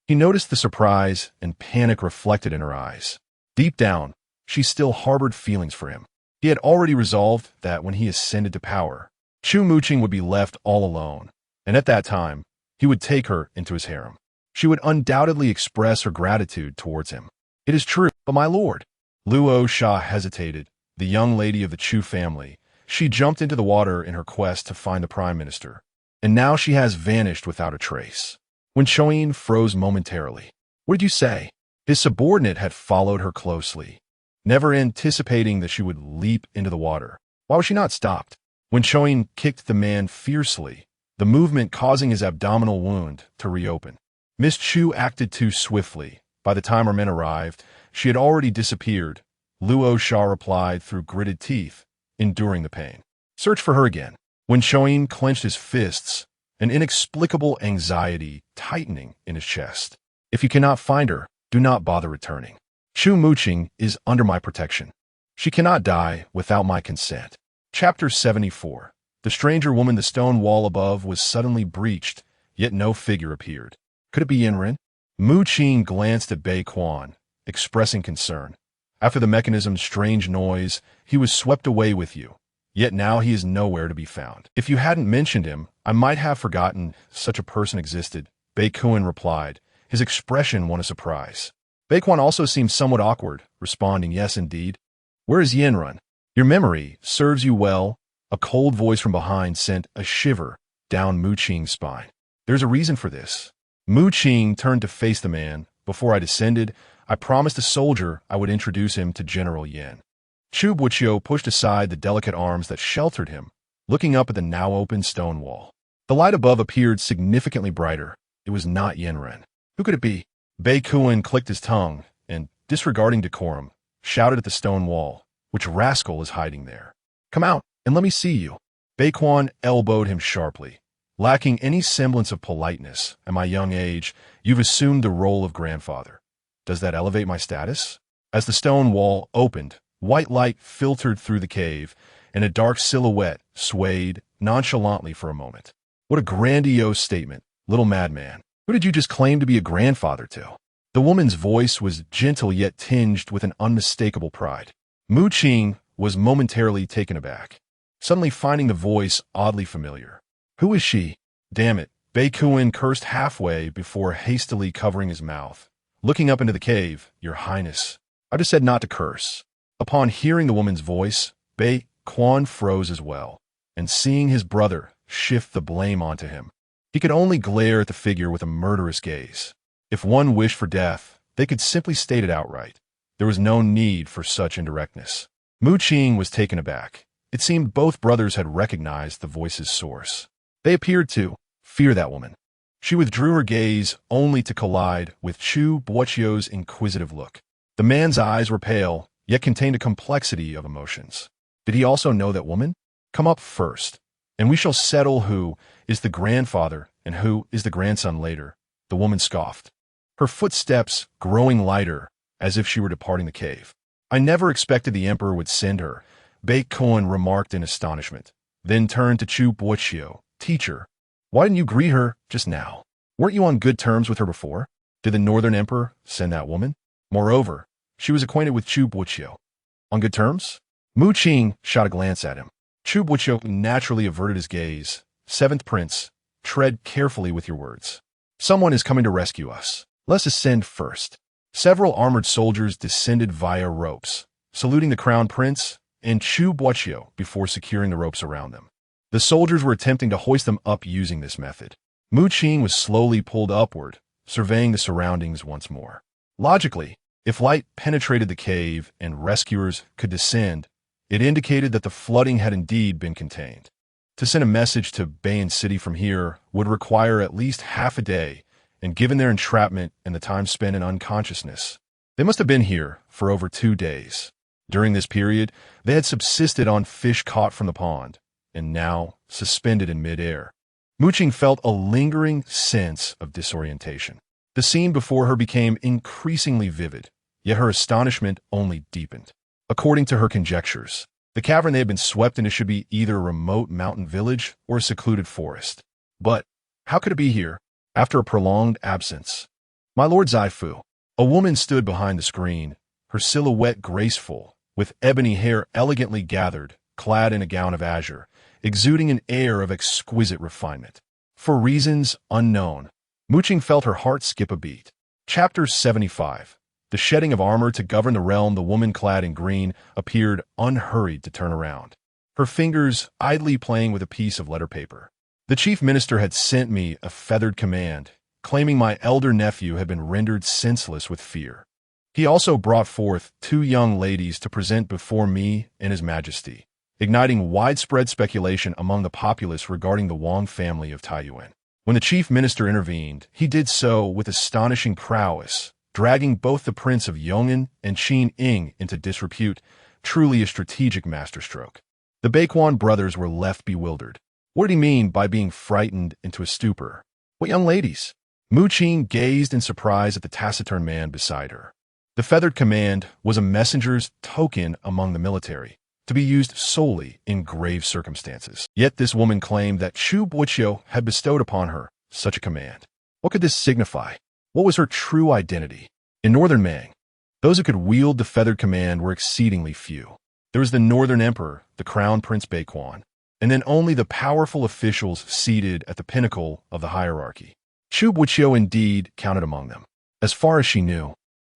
He noticed the surprise and panic reflected in her eyes. Deep down, she still harbored feelings for him. He had already resolved that when he ascended to power, Chu Boqiu would be left all alone, and at that time, he would take her into his harem. She would undoubtedly express her gratitude towards him. It is true, but my lord. Luo Sha hesitated, the young lady of the Chu family. She jumped into the water in her quest to find the prime minister, and now she has vanished without a trace. When Shoin froze momentarily. What did you say? His subordinate had followed her closely, never anticipating that she would leap into the water. Why was she not stopped? When Shoin kicked the man fiercely, the movement causing his abdominal wound to reopen. Miss Chu acted too swiftly. By the time her men arrived, she had already disappeared. Luo Sha replied through gritted teeth, enduring the pain. Search for her again. When Shoin clenched his fists, an inexplicable anxiety tightening in his chest. If you cannot find her, do not bother returning. Chu Boqiu is under my protection. She cannot die without my consent. Chapter 74. The stranger woman. The stone wall above was suddenly breached, yet no figure appeared. Could it be Yinren? Boqiu glanced at Beiquan, expressing concern. After the mechanism's strange noise, he was swept away with you. Yet now he is nowhere to be found. If you hadn't mentioned him, I might have forgotten such a person existed, Beiquan replied. His expression won a surprise. Beiquan also seemed somewhat awkward, responding, yes, indeed. Where is Yinren? Your memory serves you well. A cold voice from behind sent a shiver down Boqiu's spine. There's a reason for this. Boqiu turned to face the man. Before I descended, I promised a soldier I would introduce him to General Yan. Chu Boqiu pushed aside the delicate arms that sheltered him, looking up at the now open stone wall. The light above appeared significantly brighter. It was not Yinren. Who could it be? Beiquan clicked his tongue and, disregarding decorum, shouted at the stone wall, "Which rascal is hiding there? Come out and let me see you." Beiquan elbowed him sharply. Lacking any semblance of politeness, at my young age, you've assumed the role of grandfather. Does that elevate my status? As the stone wall opened, white light filtered through the cave, and a dark silhouette swayed nonchalantly for a moment. What a grandiose statement, little madman. Who did you just claim to be a grandfather to? The woman's voice was gentle yet tinged with an unmistakable pride. Boqiu was momentarily taken aback, suddenly finding the voice oddly familiar. Who is she? Damn it, Beiquan cursed halfway before hastily covering his mouth. Looking up into the cave, Your Highness. I just said not to curse. Upon hearing the woman's voice, Beiquan froze as well, and seeing his brother shift the blame onto him, he could only glare at the figure with a murderous gaze. If one wished for death, they could simply state it outright. There was no need for such indirectness. Boqiu was taken aback. It seemed both brothers had recognized the voice's source. They appeared to fear that woman. She withdrew her gaze only to collide with Chu Boqiu's inquisitive look. The man's eyes were pale, yet contained a complexity of emotions. Did he also know that woman? Come up first, and we shall settle who is the grandfather and who is the grandson later, the woman scoffed, her footsteps growing lighter as if she were departing the cave. I never expected the emperor would send her, Beiquan remarked in astonishment, then turned to Chu Boqiu. Teacher, why didn't you greet her just now? Weren't you on good terms with her before? Did the northern emperor send that woman? Moreover, she was acquainted with Chu Boqiu. On good terms? Boqiu shot a glance at him. Chu Boqiu naturally averted his gaze. Seventh Prince, tread carefully with your words. Someone is coming to rescue us. Let's ascend first. Several armored soldiers descended via ropes, saluting the crown prince and Chu Boqiu before securing the ropes around them. The soldiers were attempting to hoist them up using this method. Qing was slowly pulled upward, surveying the surroundings once more. Logically, if light penetrated the cave and rescuers could descend, it indicated that the flooding had indeed been contained. To send a message to Bayan City from here would require at least half a day, and given their entrapment and the time spent in unconsciousness, they must have been here for over 2 days. During this period, they had subsisted on fish caught from the pond, and now suspended in midair. Qing felt a lingering sense of disorientation. The scene before her became increasingly vivid, yet her astonishment only deepened. According to her conjectures, the cavern they had been swept into should be either a remote mountain village or a secluded forest. But how could it be here, after a prolonged absence? My Lord Zaifu, a woman stood behind the screen, her silhouette graceful, with ebony hair elegantly gathered, clad in a gown of azure, exuding an air of exquisite refinement. For reasons unknown, Qing felt her heart skip a beat. Chapter 75. The shedding of armor to govern the realm. The woman clad in green appeared unhurried to turn around, her fingers idly playing with a piece of letter paper. The chief minister had sent me a feathered command, claiming my elder nephew had been rendered senseless with fear. He also brought forth 2 young ladies to present before me and His Majesty, igniting widespread speculation among the populace regarding the Wang family of Taiyuan. When the chief minister intervened, he did so with astonishing prowess, dragging both the Prince of Yong'an and Qing into disrepute, truly a strategic masterstroke. The Baquan brothers were left bewildered. What did he mean by being frightened into a stupor? What young ladies? Qing gazed in surprise at the taciturn man beside her. The feathered command was a messenger's token among the military, to be used solely in grave circumstances. Yet this woman claimed that Chu Boqiu had bestowed upon her such a command. What could this signify? What was her true identity? In northern Mang, those who could wield the feathered command were exceedingly few. There was the northern emperor, the crown prince Baquan, and then only the powerful officials seated at the pinnacle of the hierarchy. Chu Boqiu indeed counted among them. As far as she knew,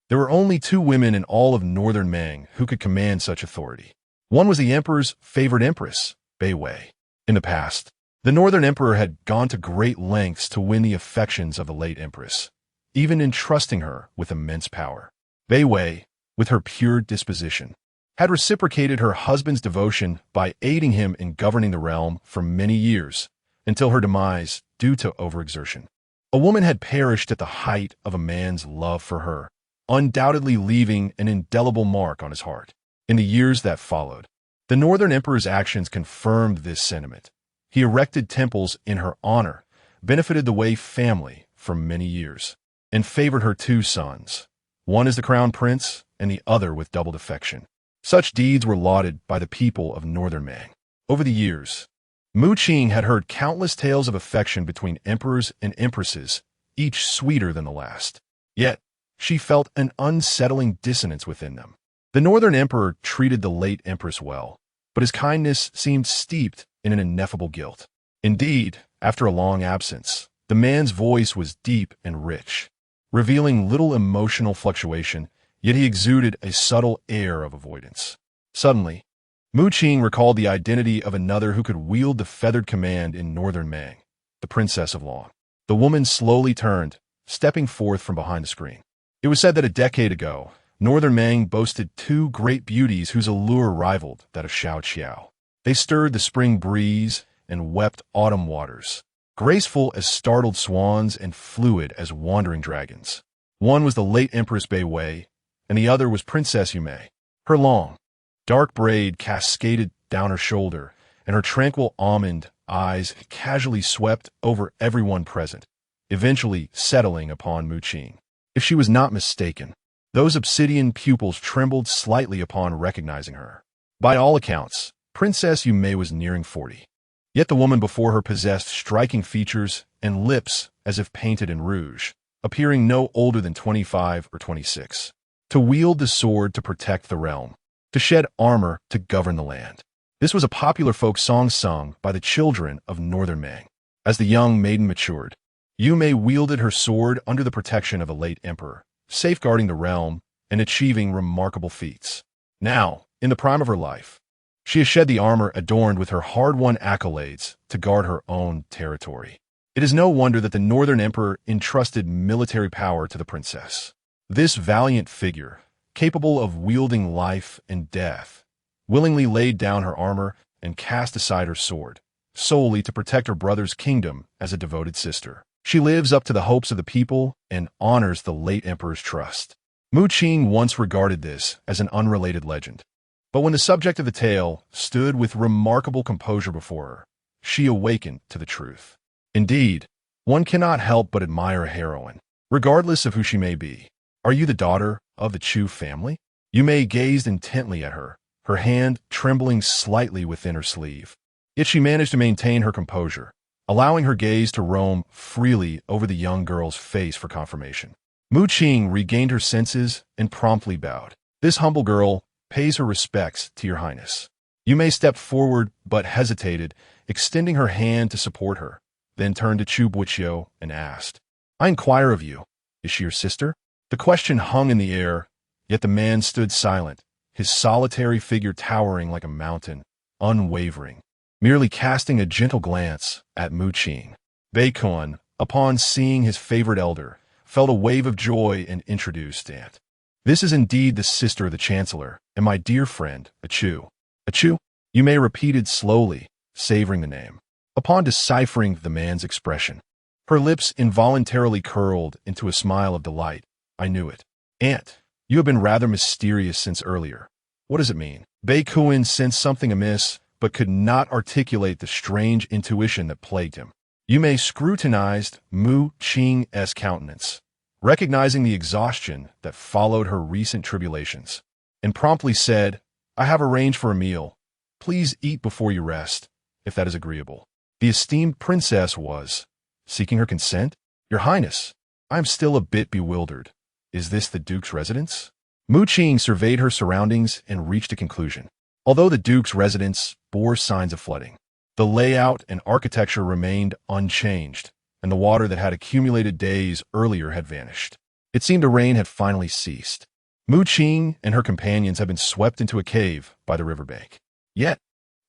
there were only 2 women in all of northern Mang who could command such authority. One was the emperor's favored empress, Bei Wei. In the past, the northern emperor had gone to great lengths to win the affections of the late empress, even entrusting her with immense power. Bei Wei, with her pure disposition, had reciprocated her husband's devotion by aiding him in governing the realm for many years, until her demise due to overexertion. A woman had perished at the height of a man's love for her, undoubtedly leaving an indelible mark on his heart. In the years that followed, the northern emperor's actions confirmed this sentiment. He erected temples in her honor, benefited the Wei family for many years, and favored her 2 sons, one as the crown prince and the other with doubled affection. Such deeds were lauded by the people of northern Mang. Over the years, Qing had heard countless tales of affection between emperors and empresses, each sweeter than the last. Yet, she felt an unsettling dissonance within them. The northern emperor treated the late empress well, but his kindness seemed steeped in an ineffable guilt. Indeed, after a long absence, the man's voice was deep and rich, revealing little emotional fluctuation, yet he exuded a subtle air of avoidance. Suddenly, Qing recalled the identity of another who could wield the feathered command in northern Mang, the Princess of Long. The woman slowly turned, stepping forth from behind the screen. It was said that a decade ago, northern Mang boasted 2 great beauties whose allure rivaled that of Xiao Qiao. They stirred the spring breeze and wept autumn waters, graceful as startled swans and fluid as wandering dragons. One was the late Empress Bei Wei, and the other was Princess Yumei. Her long, dark braid cascaded down her shoulder, and her tranquil almond eyes casually swept over everyone present, eventually settling upon Qing. If she was not mistaken, those obsidian pupils trembled slightly upon recognizing her. By all accounts, Princess Yumei was nearing 40. Yet the woman before her possessed striking features and lips as if painted in rouge, appearing no older than 25 or 26. To wield the sword to protect the realm, to shed armor to govern the land. This was a popular folk song sung by the children of northern Mang. As the young maiden matured, Yumei wielded her sword under the protection of the late emperor, safeguarding the realm and achieving remarkable feats. Now, in the prime of her life, She has shed the armor adorned with her hard-won accolades to guard her own territory. It is no wonder that the Northern Emperor entrusted military power to the princess. This valiant figure, capable of wielding life and death, willingly laid down her armor and cast aside her sword, solely to protect her brother's kingdom as a devoted sister. She lives up to the hopes of the people and honors the late emperor's trust. Qing once regarded this as an unrelated legend. But when the subject of the tale stood with remarkable composure before her, she awakened to the truth. Indeed, one cannot help but admire a heroine, regardless of who she may be. Are you the daughter of the Chu family? Yume gazed intently at her, her hand trembling slightly within her sleeve. Yet she managed to maintain her composure, allowing her gaze to roam freely over the young girl's face for confirmation. Qing regained her senses and promptly bowed. This humble girl pays her respects to your highness. Yume stepped forward but hesitated, extending her hand to support her, then turned to Chu Boqiu and asked, I inquire of you, is she your sister? The question hung in the air, yet the man stood silent, his solitary figure towering like a mountain, unwavering, merely casting a gentle glance at Qing. Baikuan, upon seeing his favorite elder, felt a wave of joy and introduced Aunt. This is indeed the sister of the Chancellor, and my dear friend, Chu. Chu? Yume repeated slowly, savoring the name. Upon deciphering the man's expression, her lips involuntarily curled into a smile of delight. I knew it. Aunt, you have been rather mysterious since earlier. What does it mean? Baikuan sensed something amiss, but could not articulate the strange intuition that plagued him. Yume scrutinized Qing's countenance, recognizing the exhaustion that followed her recent tribulations, and promptly said, I have arranged for a meal. Please eat before you rest, if that is agreeable. The esteemed princess was seeking her consent. Your Highness, I am still a bit bewildered. Is this the Duke's residence? Qing surveyed her surroundings and reached a conclusion. Although the Duke's residence bore signs of flooding, the layout and architecture remained unchanged, and the water that had accumulated days earlier had vanished. It seemed the rain had finally ceased. Qing and her companions had been swept into a cave by the riverbank. Yet,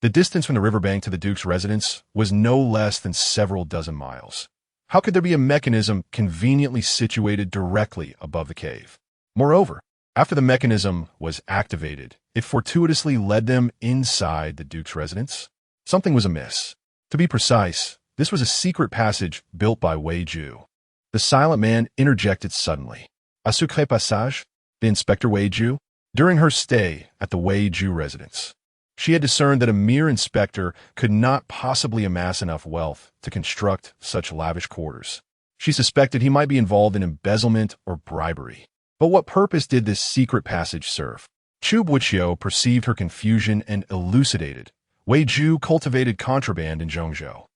the distance from the riverbank to the Duke's residence was no less than several dozen miles. How could there be a mechanism conveniently situated directly above the cave? Moreover, after the mechanism was activated, it fortuitously led them inside the Duke's residence. Something was amiss. To be precise, this was a secret passage built by Wei Ju. The silent man interjected suddenly. A secret passage? The Inspector Wei Ju? During her stay at the Wei Ju residence, she had discerned that a mere inspector could not possibly amass enough wealth to construct such lavish quarters. She suspected he might be involved in embezzlement or bribery. But what purpose did this secret passage serve? Chu Boqiu perceived her confusion and elucidated. Wei Ju cultivated contraband in Zhongzhou.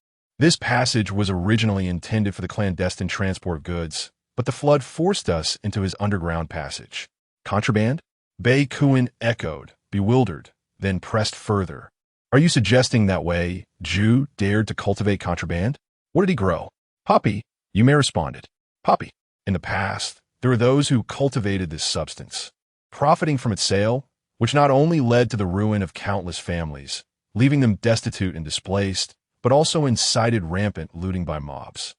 This passage was originally intended for the clandestine transport of goods, but the flood forced us into his underground passage. Contraband? Baikuan echoed, bewildered, then pressed further. Are you suggesting that Wei Ju dared to cultivate contraband? What did he grow? Poppy, Yume responded. Poppy. In the past, there were those who cultivated this substance, profiting from its sale, which not only led to the ruin of countless families, leaving them destitute and displaced, but also incited rampant looting by mobs.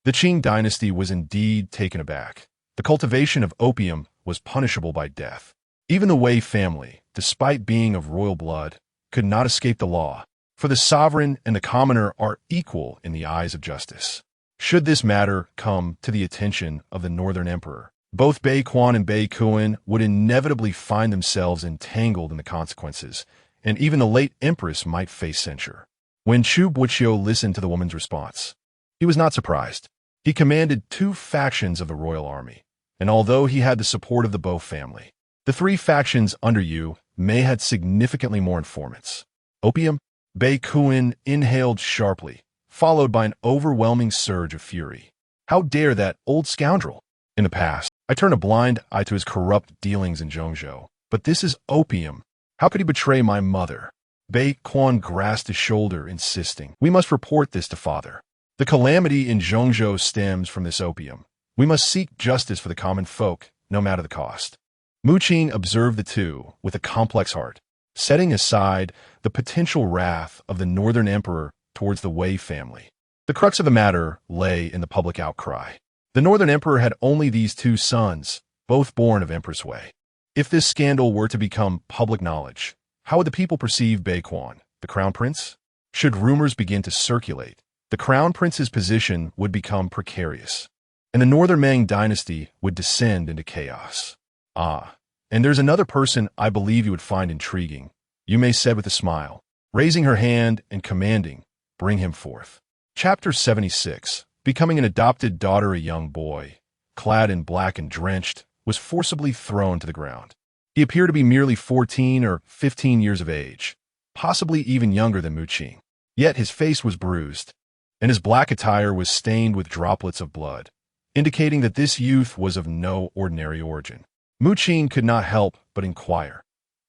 The Qing dynasty was indeed taken aback. The cultivation of opium was punishable by death. Even the Wei family, despite being of royal blood, could not escape the law, for the sovereign and the commoner are equal in the eyes of justice. Should this matter come to the attention of the Northern Emperor, both Baikuan and Baikuan would inevitably find themselves entangled in the consequences, and even the late empress might face censure. When Chu Boqiu listened to the woman's response, he was not surprised. He commanded 2 factions of the royal army, and although he had the support of the Bo family, the 3 factions under you may had significantly more informants. Opium? Baikuan inhaled sharply, followed by an overwhelming surge of fury. How dare that old scoundrel? In the past, I turned a blind eye to his corrupt dealings in Zhongzhou, but this is opium. How could he betray my mother? Baikuan grasped his shoulder, insisting, we must report this to father. The calamity in Zhongzhou stems from this opium. We must seek justice for the common folk, no matter the cost. Qing observed the two with a complex heart. setting aside the potential wrath of the northern emperor towards the Wei family. The crux of the matter lay in the public outcry. The northern emperor had only these two sons, both born of Empress Wei. If this scandal were to become public knowledge, how would the people perceive Beiquan, the crown prince? Should rumors begin to circulate, the crown prince's position would become precarious, and the northern Ming dynasty would descend into chaos. Ah, and there's another person I believe you would find intriguing, Yume said with a smile, raising her hand and commanding, "Bring him forth." Chapter 76. Becoming an adopted daughter, a young boy, clad in black and drenched, was forcibly thrown to the ground. He appeared to be merely 14 or 15 years of age, possibly even younger than Mu Qing. Yet his face was bruised, and his black attire was stained with droplets of blood, indicating that this youth was of no ordinary origin. Mu Qing could not help but inquire,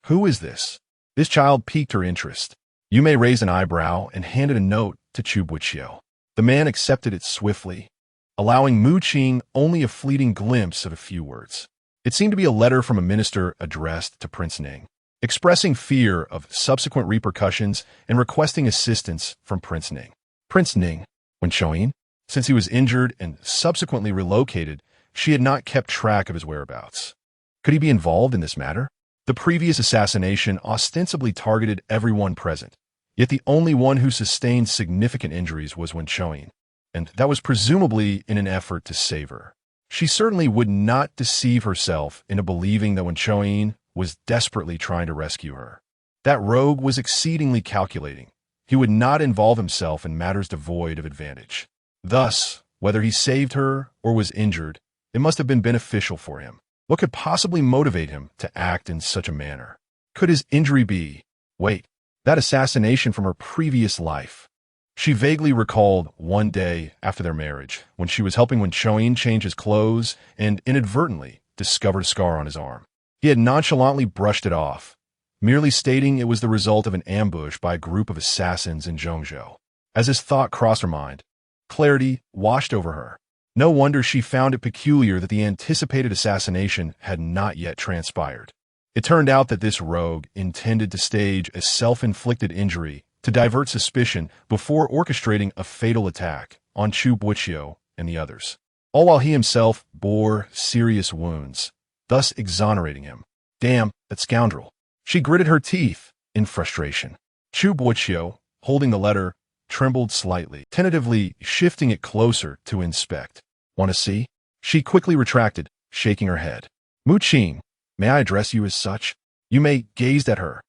"Who is this?" This child piqued her interest. Yume raised an eyebrow and handed a note to Chu Boqiu. The man accepted it swiftly, allowing Mu Qing only a fleeting glimpse of a few words. It seemed to be a letter from a minister addressed to Prince Ning, expressing fear of subsequent repercussions and requesting assistance from Prince Ning. Prince Ning, when Shoin, since he was injured and subsequently relocated, she had not kept track of his whereabouts. Could he be involved in this matter? The previous assassination ostensibly targeted everyone present, yet the only one who sustained significant injuries was Wen Shoin, and that was presumably in an effort to save her. She certainly would not deceive herself into believing that Wen Shoin was desperately trying to rescue her. That rogue was exceedingly calculating. He would not involve himself in matters devoid of advantage. Thus, whether he saved her or was injured, it must have been beneficial for him. What could possibly motivate him to act in such a manner? Could his injury be, wait, that assassination from her previous life? She vaguely recalled one day after their marriage, when she was helping Wen Shoin change his clothes and inadvertently discovered a scar on his arm. He had nonchalantly brushed it off, merely stating it was the result of an ambush by a group of assassins in Zhongzhou. As his thought crossed her mind, clarity washed over her. No wonder she found it peculiar that the anticipated assassination had not yet transpired. It turned out that this rogue intended to stage a self-inflicted injury to divert suspicion before orchestrating a fatal attack on Chu Boqiu and the others, all while he himself bore serious wounds, thus exonerating him. Damn, that scoundrel. She gritted her teeth in frustration. Chu Boqiu, holding the letter, trembled slightly, tentatively shifting it closer to inspect. "Want to see?" She quickly retracted, shaking her head. "Mu Qing, may I address you as such?" Yume gazed at her,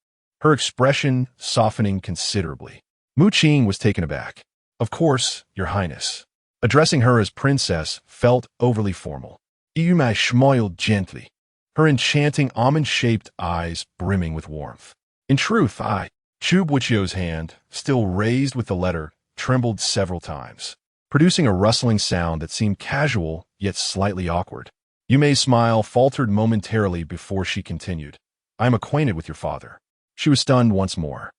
her expression softening considerably. Mu Qing was taken aback. "Of course, Your Highness." Addressing her as princess felt overly formal. Yume smiled gently, her enchanting almond-shaped eyes brimming with warmth. "In truth, I..." Chu Boqiu's hand, still raised with the letter, trembled several times, producing a rustling sound that seemed casual yet slightly awkward. Yume's smile faltered momentarily before she continued, "I am acquainted with your father." She was stunned once more.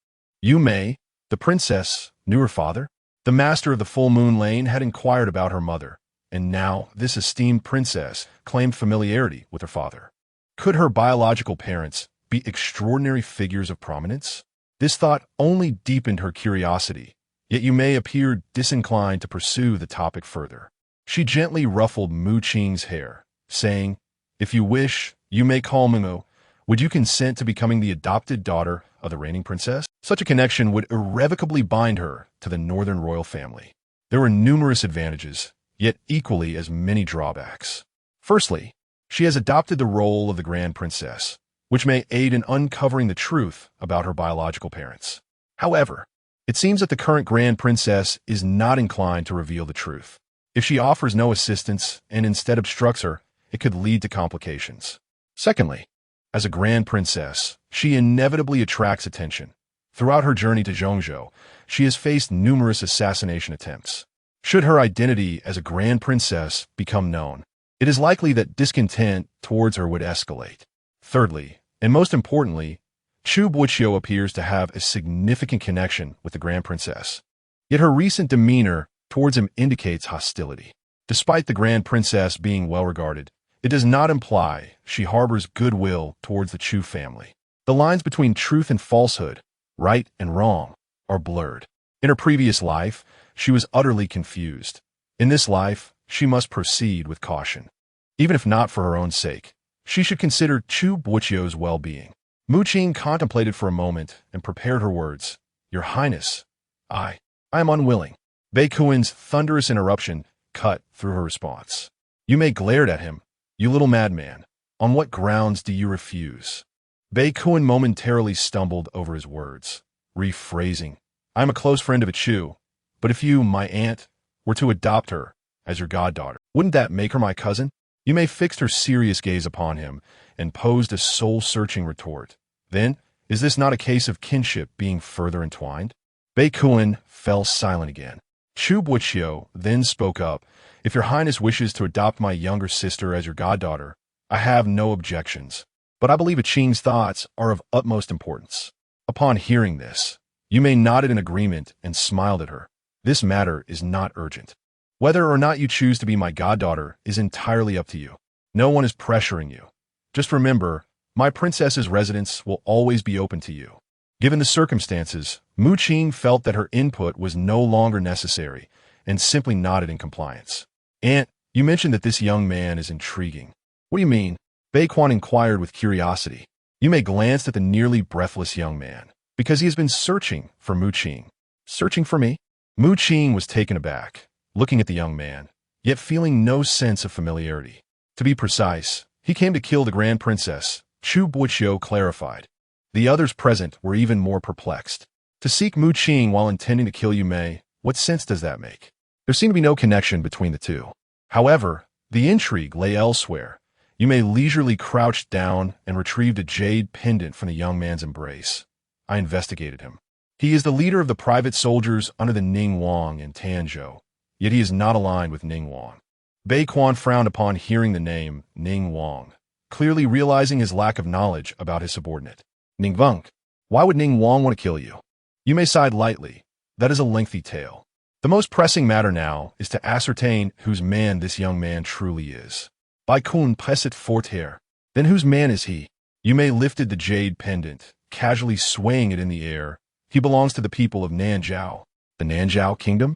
Yume, the princess, knew her father? The master of the Full Moon Lane had inquired about her mother, and now this esteemed princess claimed familiarity with her father. Could her biological parents be extraordinary figures of prominence? This thought only deepened her curiosity, yet Yume appeared disinclined to pursue the topic further. She gently ruffled Mu Qing's hair, saying, "If you wish, you may call Mu. Would you consent to becoming the adopted daughter of the reigning princess?" Such a connection would irrevocably bind her to the northern royal family. There were numerous advantages, yet equally as many drawbacks. Firstly, she has adopted the role of the grand princess, which may aid in uncovering the truth about her biological parents. However, it seems that the current grand princess is not inclined to reveal the truth. If she offers no assistance and instead obstructs her, it could lead to complications. Secondly, as a grand princess, she inevitably attracts attention. Throughout her journey to Zhongzhou, she has faced numerous assassination attempts. Should her identity as a grand princess become known, it is likely that discontent towards her would escalate. Thirdly, and most importantly, Chu Boqiu appears to have a significant connection with the Grand Princess. Yet her recent demeanor towards him indicates hostility. Despite the Grand Princess being well regarded, it does not imply she harbors goodwill towards the Chu family. The lines between truth and falsehood, right and wrong, are blurred. In her previous life, she was utterly confused. In this life, she must proceed with caution. Even if not for her own sake, she should consider Chu Boqiu's well-being. Mu Qing contemplated for a moment and prepared her words. Your Highness, I am unwilling. Bei Kuan's thunderous interruption cut through her response. You may glared at him. You little madman. On what grounds do you refuse? Bei Kuan momentarily stumbled over his words, rephrasing. I am a close friend of a Chu, but if you, my aunt, were to adopt her as your goddaughter, wouldn't that make her my cousin? You may fixed her serious gaze upon him and posed a soul-searching retort. Then, is this not a case of kinship being further entwined? Bei Kuan fell silent again. Chu Boqiu then spoke up. If your Highness wishes to adopt my younger sister as your goddaughter, I have no objections. But I believe a Qing's thoughts are of utmost importance. Upon hearing this, Yu Mei nodded in agreement and smiled at her. This matter is not urgent. Whether or not you choose to be my goddaughter is entirely up to you. No one is pressuring you. Just remember, my princess's residence will always be open to you. Given the circumstances, Mu Qing felt that her input was no longer necessary and simply nodded in compliance. Aunt, you mentioned that this young man is intriguing. What do you mean? Bei Kuan inquired with curiosity. Yu Mei glanced at the nearly breathless young man, because he has been searching for Mu Qing. Searching for me? Mu Qing was taken aback, looking at the young man, yet feeling no sense of familiarity. To be precise, he came to kill the Grand Princess, Chu Boqiu clarified. The others present were even more perplexed. To seek Mu Qing while intending to kill Yu Mei, what sense does that make? There seemed to be no connection between the two. However, the intrigue lay elsewhere. Yu Mei leisurely crouched down and retrieved a jade pendant from the young man's embrace. I investigated him. He is the leader of the private soldiers under the Ning Wang in Tanzhou, yet he is not aligned with Ning Wang. Bei Kuan frowned upon hearing the name Ning Wang, clearly realizing his lack of knowledge about his subordinate. Ning Wang, why would Ning Wang want to kill you? Yu Mei sighed lightly. That is a lengthy tale. The most pressing matter now is to ascertain whose man this young man truly is. Bei Kuan pesset forter. Then whose man is he? Yu Mei lifted the jade pendant, casually swaying it in the air. He belongs to the people of Nanzhao. The Nanzhao kingdom?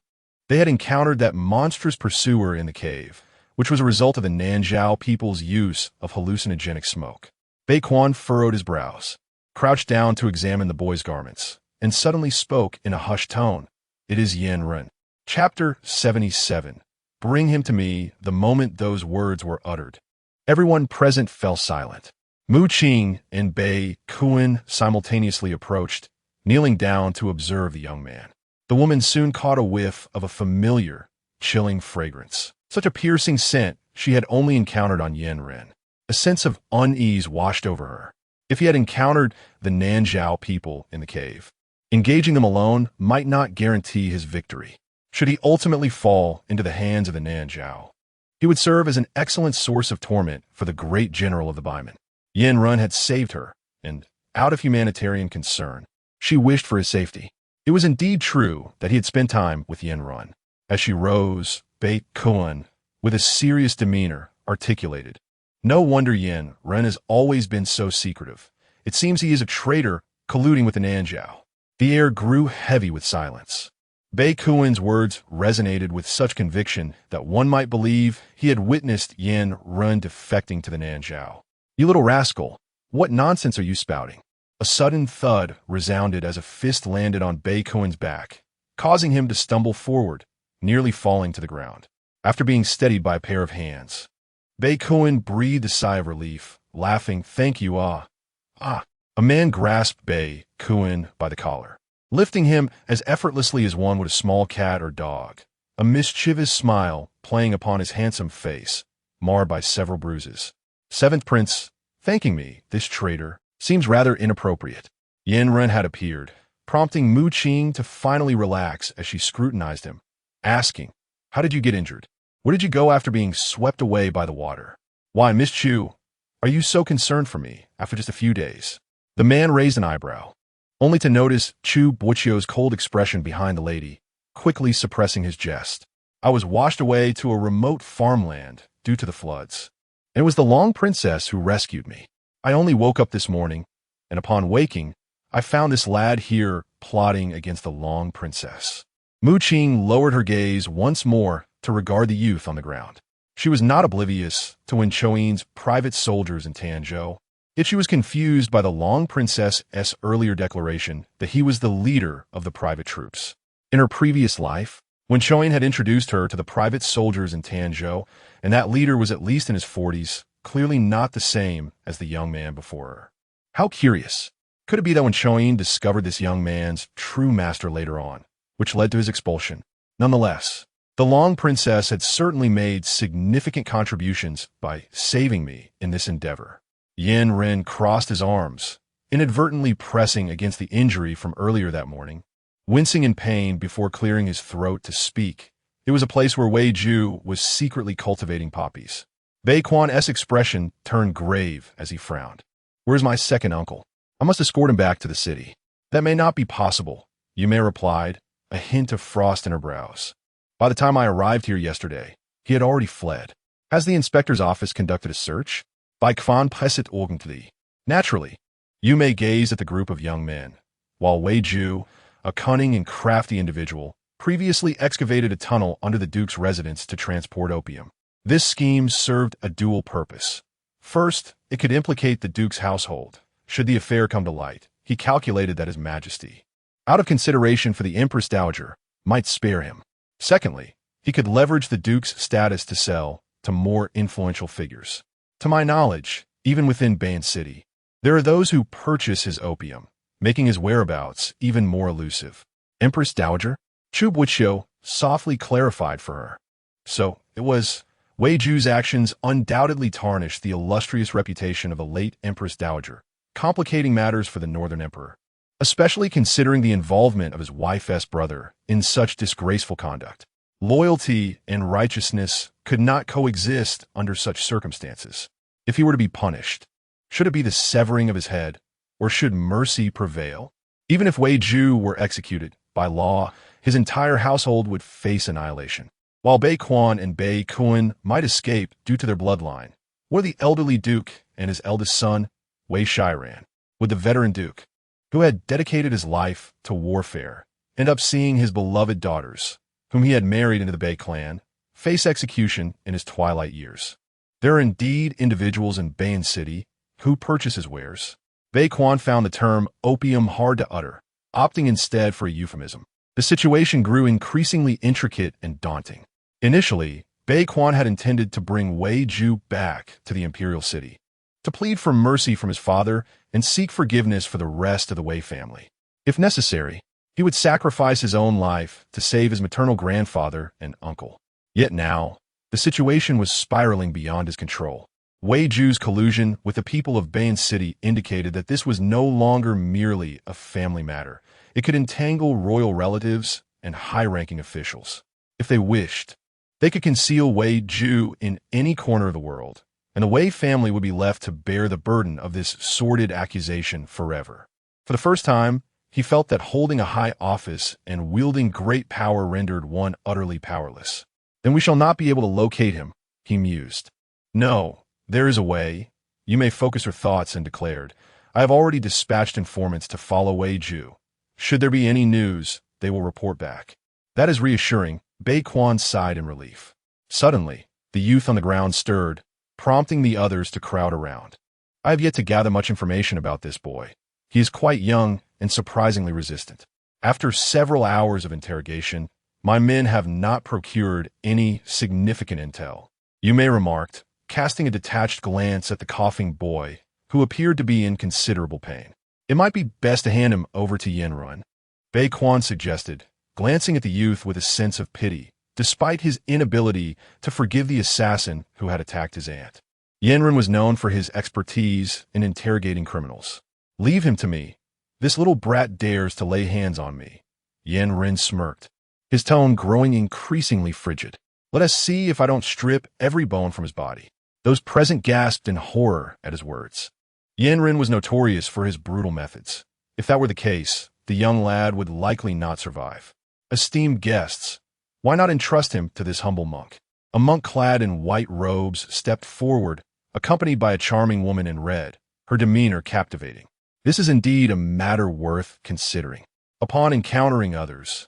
They had encountered that monstrous pursuer in the cave, which was a result of the Nanzhao people's use of hallucinogenic smoke. Bei Kuan furrowed his brows, crouched down to examine the boy's garments, and suddenly spoke in a hushed tone. It is Yandere. Chapter 77. Bring him to me the moment those words were uttered. Everyone present fell silent. Mu Qing and Bei Kuan simultaneously approached, kneeling down to observe the young man. The woman soon caught a whiff of a familiar, chilling fragrance. Such a piercing scent she had only encountered on Yandere. A sense of unease washed over her. If he had encountered the Nanzhao people in the cave, engaging them alone might not guarantee his victory. Should he ultimately fall into the hands of the Nanzhao, he would serve as an excellent source of torment for the great general of the Baiman. Yandere had saved her, and, out of humanitarian concern, she wished for his safety. It was indeed true that he had spent time with Yandere. As she rose, Bei Kuan, with a serious demeanor, articulated, No wonder Yandere has always been so secretive. It seems he is a traitor colluding with the Nanzhao. The air grew heavy with silence. Bei Kuan's words resonated with such conviction that one might believe he had witnessed Yandere defecting to the Nanzhao. You little rascal, what nonsense are you spouting? A sudden thud resounded as a fist landed on Bei Kuan's back, causing him to stumble forward, nearly falling to the ground. After being steadied by a pair of hands, Bei Kuan breathed a sigh of relief, laughing, Thank you, A man grasped Bei Kuan by the collar, lifting him as effortlessly as one would a small cat or dog, a mischievous smile playing upon his handsome face, marred by several bruises. Seventh Prince, thanking me, this traitor, seems rather inappropriate. Yandere had appeared, prompting Mu Qing to finally relax as she scrutinized him, asking, How did you get injured? Where did you go after being swept away by the water? Why, Miss Chu, are you so concerned for me after just a few days? The man raised an eyebrow, only to notice Chu Boqiu's cold expression behind the lady, quickly suppressing his jest. I was washed away to a remote farmland due to the floods. And it was the Long Princess who rescued me. I only woke up this morning, and upon waking, I found this lad here plotting against the Long Princess. Mu Qing lowered her gaze once more to regard the youth on the ground. She was not oblivious to Wen Choyin's private soldiers in Tianzhou, yet she was confused by the Long Princess's earlier declaration that he was the leader of the private troops. In her previous life, Wen Choyin had introduced her to the private soldiers in Tianzhou, and that leader was at least in his 40s, clearly not the same as the young man before her. How curious. Could it be that Wen Choyin discovered this young man's true master later on, which led to his expulsion? Nonetheless, the Long Princess had certainly made significant contributions by saving me in this endeavor. Yan Ren crossed his arms, inadvertently pressing against the injury from earlier that morning, wincing in pain before clearing his throat to speak. It was a place where Wei Ju was secretly cultivating poppies. Bei Quan's expression turned grave as he frowned. "Where's my second uncle? I must escort him back to the city." "That may not be possible," Yume replied, a hint of frost in her brows. "By the time I arrived here yesterday, he had already fled." "Has the inspector's office conducted a search?" Bei Quan Pesit Orgently. Naturally, Yume gazed at the group of young men, while Wei Ju, a cunning and crafty individual, previously excavated a tunnel under the Duke's residence to transport opium. This scheme served a dual purpose. First, it could implicate the Duke's household. Should the affair come to light, he calculated that His Majesty, out of consideration for the Empress Dowager, might spare him. Secondly, he could leverage the Duke's status to sell to more influential figures. To my knowledge, even within Ban City, there are those who purchase his opium, making his whereabouts even more elusive. Empress Dowager? Chu Boqiu softly clarified for her. So, it was. Wei Ju's actions undoubtedly tarnished the illustrious reputation of the late Empress Dowager, complicating matters for the Northern Emperor, especially considering the involvement of his wife's brother in such disgraceful conduct. Loyalty and righteousness could not coexist under such circumstances. If he were to be punished, should it be the severing of his head, or should mercy prevail? Even if Wei Ju were executed, by law, his entire household would face annihilation. While Bei Quan and Bei Kun might escape due to their bloodline, were the elderly duke and his eldest son, Wei Shiran, would the veteran duke, who had dedicated his life to warfare, end up seeing his beloved daughters, whom he had married into the Bei clan, face execution in his twilight years? There are indeed individuals in Ban City who purchase his wares. Bei Quan found the term opium hard to utter, opting instead for a euphemism. The situation grew increasingly intricate and daunting. Initially, Bei Quan had intended to bring Wei Ju back to the imperial city, to plead for mercy from his father and seek forgiveness for the rest of the Wei family. If necessary, he would sacrifice his own life to save his maternal grandfather and uncle. Yet now, the situation was spiraling beyond his control. Wei Ju's collusion with the people of Ban City indicated that this was no longer merely a family matter. It could entangle royal relatives and high-ranking officials. If they wished, they could conceal Wei Ju in any corner of the world, and the Wei family would be left to bear the burden of this sordid accusation forever. For the first time, he felt that holding a high office and wielding great power rendered one utterly powerless. "Then we shall not be able to locate him," he mused. "No, there is a way." You may focus her thoughts and declared, "I have already dispatched informants to follow Wei Ju. Should there be any news, they will report back." "That is reassuring," Bei Quan sighed in relief. Suddenly, the youth on the ground stirred, prompting the others to crowd around. "I have yet to gather much information about this boy. He is quite young and surprisingly resistant. After several hours of interrogation, my men have not procured any significant intel," Yume remarked, casting a detached glance at the coughing boy, who appeared to be in considerable pain. "It might be best to hand him over to Yanrun," Bei Quan suggested, glancing at the youth with a sense of pity, despite his inability to forgive the assassin who had attacked his aunt. Yanrun was known for his expertise in interrogating criminals. "Leave him to me. This little brat dares to lay hands on me." Yanrun smirked, his tone growing increasingly frigid. "Let us see if I don't strip every bone from his body." Those present gasped in horror at his words. Yanrun was notorious for his brutal methods. If that were the case, the young lad would likely not survive. Esteemed guests, why not entrust him to this humble monk? A monk clad in white robes stepped forward, accompanied by a charming woman in red, her demeanor captivating. This is indeed a matter worth considering. Upon encountering others,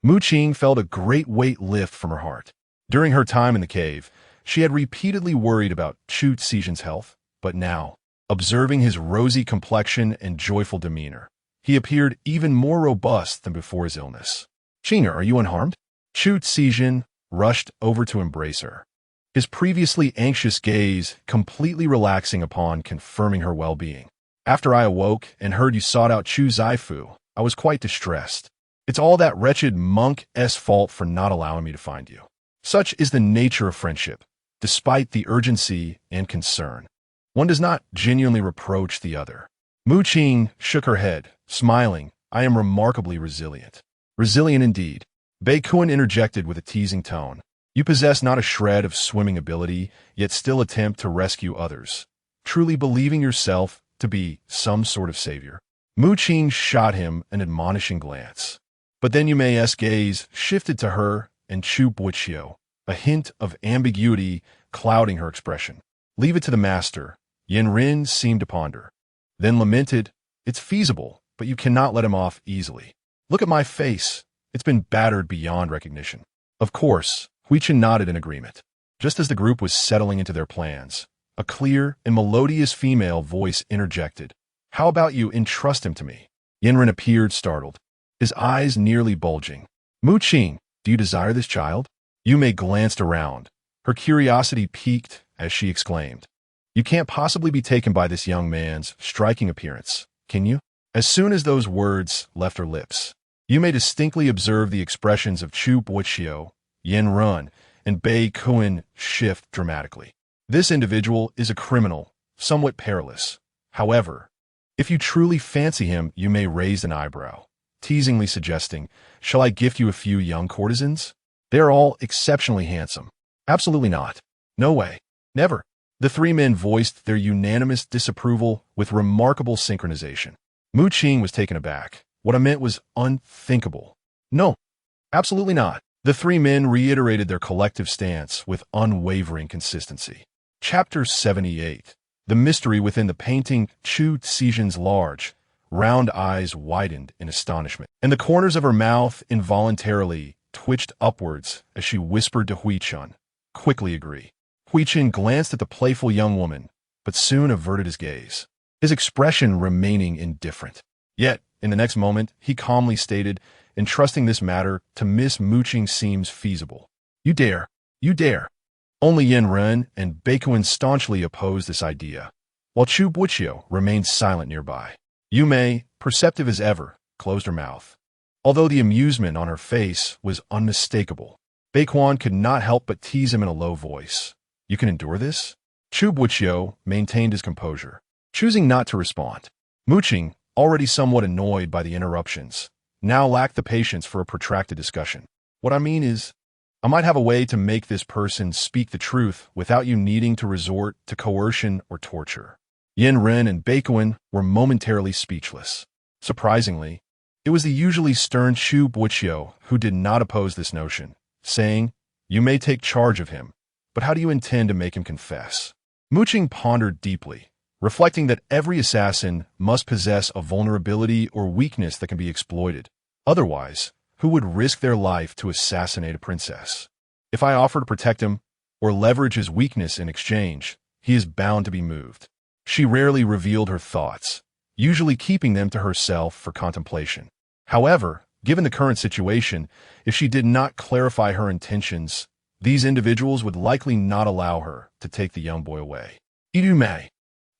Mu Qing felt a great weight lift from her heart. During her time in the cave, she had repeatedly worried about Chu Boqiu's health, but now, observing his rosy complexion and joyful demeanor, he appeared even more robust than before his illness. "Qing, are you unharmed?" Chu Boqiu rushed over to embrace her, his previously anxious gaze completely relaxing upon confirming her well-being. "After I awoke and heard you sought out Chu Zaifu, I was quite distressed. It's all that wretched monk's fault for not allowing me to find you." Such is the nature of friendship. Despite the urgency and concern, one does not genuinely reproach the other. Mu Qing shook her head, smiling. "I am remarkably resilient." "Resilient indeed," Baikuan interjected with a teasing tone. "You possess not a shred of swimming ability, yet still attempt to rescue others, truly believing yourself to be some sort of savior." Mu Qing shot him an admonishing glance. But then Yume's gaze shifted to her and Chu Boqiu, a hint of ambiguity clouding her expression. "Leave it to the master," Yandere seemed to ponder. Then lamented, "It's feasible, but you cannot let him off easily. Look at my face. It's been battered beyond recognition." Of course, Huichin nodded in agreement. Just as the group was settling into their plans, a clear and melodious female voice interjected. "How about you entrust him to me?" Yandere appeared startled, his eyes nearly bulging. "Mu Qing, do you desire this child?" Yume glanced around. Her curiosity piqued as she exclaimed, "You can't possibly be taken by this young man's striking appearance, can you?" As soon as those words left her lips, Yume distinctly observed the expressions of Chu Boqiu, Yandere, and Baikuan shift dramatically. This individual is a criminal, somewhat perilous. However, if you truly fancy him, Yume raised an eyebrow, teasingly suggesting, "Shall I gift you a few young courtesans? They are all exceptionally handsome." "Absolutely not. No way. Never." The three men voiced their unanimous disapproval with remarkable synchronization. Mu Qing was taken aback. "What I meant was unthinkable." "No, absolutely not." The three men reiterated their collective stance with unwavering consistency. Chapter 78. The mystery within the painting. Chu Boqiu's large, round eyes widened in astonishment, and the corners of her mouth involuntarily twitched upwards as she whispered to Huichin, "Quickly agree." Huichin glanced at the playful young woman, but soon averted his gaze, his expression remaining indifferent. Yet, in the next moment, he calmly stated, "Entrusting this matter to Miss Mu Qing seems feasible." You dare. Only Yandere and Baikuan staunchly opposed this idea, while Chu Boqiu remained silent nearby. Yume, perceptive as ever, closed her mouth, although the amusement on her face was unmistakable. Baikuan could not help but tease him in a low voice. "You can endure this?" Chu Boqiu maintained his composure, choosing not to respond. Mu Qing, already somewhat annoyed by the interruptions, now lacked the patience for a protracted discussion. "What I mean is, I might have a way to make this person speak the truth without you needing to resort to coercion or torture." Yandere and Baikuan were momentarily speechless. Surprisingly, it was the usually stern Chu Boqiu who did not oppose this notion, saying, "You may take charge of him, but how do you intend to make him confess?" Mu Qing pondered deeply, reflecting that every assassin must possess a vulnerability or weakness that can be exploited. Otherwise, who would risk their life to assassinate a princess? If I offer to protect him or leverage his weakness in exchange, he is bound to be moved. She rarely revealed her thoughts, usually keeping them to herself for contemplation. However, given the current situation, if she did not clarify her intentions, these individuals would likely not allow her to take the young boy away. Yume,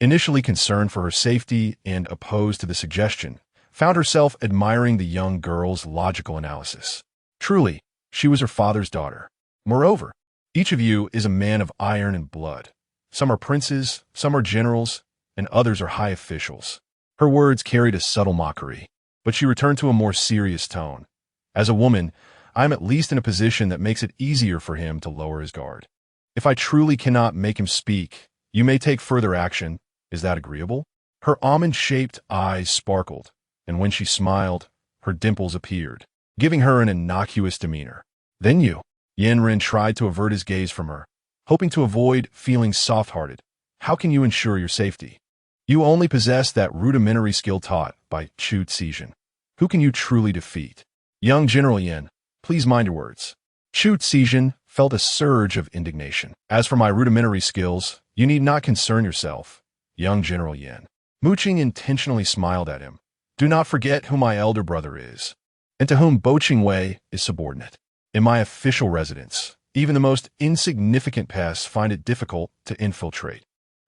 initially concerned for her safety and opposed to the suggestion, found herself admiring the young girl's logical analysis. Truly, she was her father's daughter. Moreover, each of you is a man of iron and blood. Some are princes, some are generals, and others are high officials. Her words carried a subtle mockery, but she returned to a more serious tone. As a woman, I am at least in a position that makes it easier for him to lower his guard. If I truly cannot make him speak, you may take further action. Is that agreeable? Her almond-shaped eyes sparkled, and when she smiled, her dimples appeared, giving her an innocuous demeanor. Then you. Yandere tried to avert his gaze from her, hoping to avoid feeling soft-hearted. How can you ensure your safety? You only possess that rudimentary skill taught by Chu Boqiu. Who can you truly defeat? Young General Yan, please mind your words. Chu Boqiu felt a surge of indignation. As for my rudimentary skills, you need not concern yourself, young General Yan. Qing intentionally smiled at him. Do not forget who my elder brother is, and to whom Wei is subordinate. In my official residence, even the most insignificant pests find it difficult to infiltrate.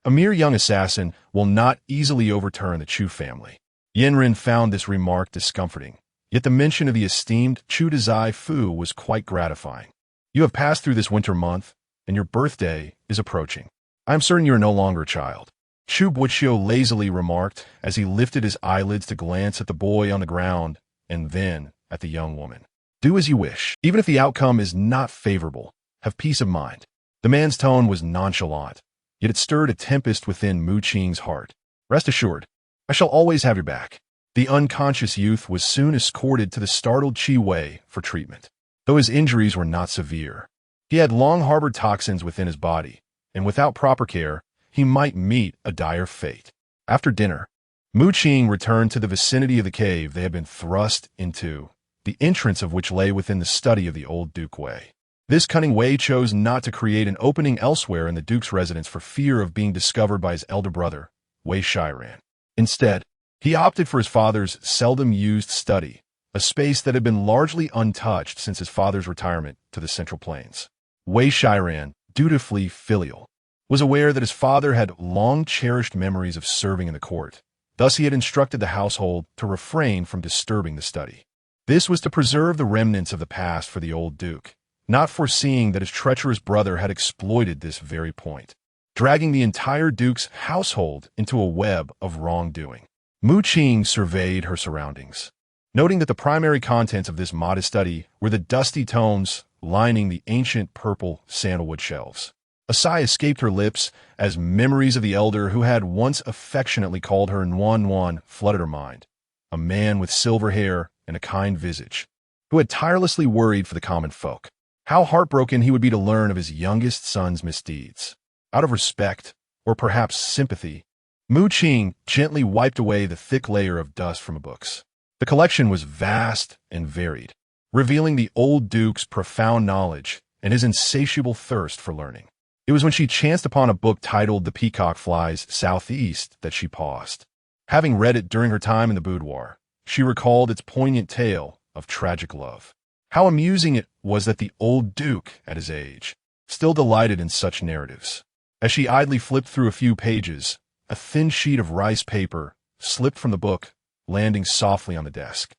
A mere young assassin will not easily overturn the Chu family. Yanren found this remark discomforting, yet the mention of the esteemed Chu Boqiu was quite gratifying. You have passed through this winter month, and your birthday is approaching. I am certain you are no longer a child. Chu Boqiu lazily remarked as he lifted his eyelids to glance at the boy on the ground and then at the young woman. Do as you wish. Even if the outcome is not favorable, have peace of mind. The man's tone was nonchalant, yet it stirred a tempest within Qing's heart. Rest assured, I shall always have your back. The unconscious youth was soon escorted to the startled Wei for treatment. Though his injuries were not severe, he had long harbored toxins within his body, and without proper care, he might meet a dire fate. After dinner, Qing returned to the vicinity of the cave they had been thrust into, the entrance of which lay within the study of the old Duke Wei. This cunning Wei chose not to create an opening elsewhere in the Duke's residence for fear of being discovered by his elder brother, Wei Shiran. Instead, he opted for his father's seldom-used study, a space that had been largely untouched since his father's retirement to the Central Plains. Wei Shiran, dutifully filial, was aware that his father had long cherished memories of serving in the court. Thus he had instructed the household to refrain from disturbing the study. This was to preserve the remnants of the past for the old duke, not foreseeing that his treacherous brother had exploited this very point, dragging the entire duke's household into a web of wrongdoing. Qing surveyed her surroundings, noting that the primary contents of this modest study were the dusty tomes lining the ancient purple sandalwood shelves. A sigh escaped her lips as memories of the elder who had once affectionately called her Nuan flooded her mind, a man with silver hair and a kind visage, who had tirelessly worried for the common folk. How heartbroken he would be to learn of his youngest son's misdeeds. Out of respect, or perhaps sympathy, Qing gently wiped away the thick layer of dust from the books. The collection was vast and varied, revealing the old duke's profound knowledge and his insatiable thirst for learning. It was when she chanced upon a book titled The Peacock Flies Southeast that she paused. Having read it during her time in the boudoir, she recalled its poignant tale of tragic love. How amusing it was that the old duke, at his age, still delighted in such narratives. As she idly flipped through a few pages, a thin sheet of rice paper slipped from the book, landing softly on the desk.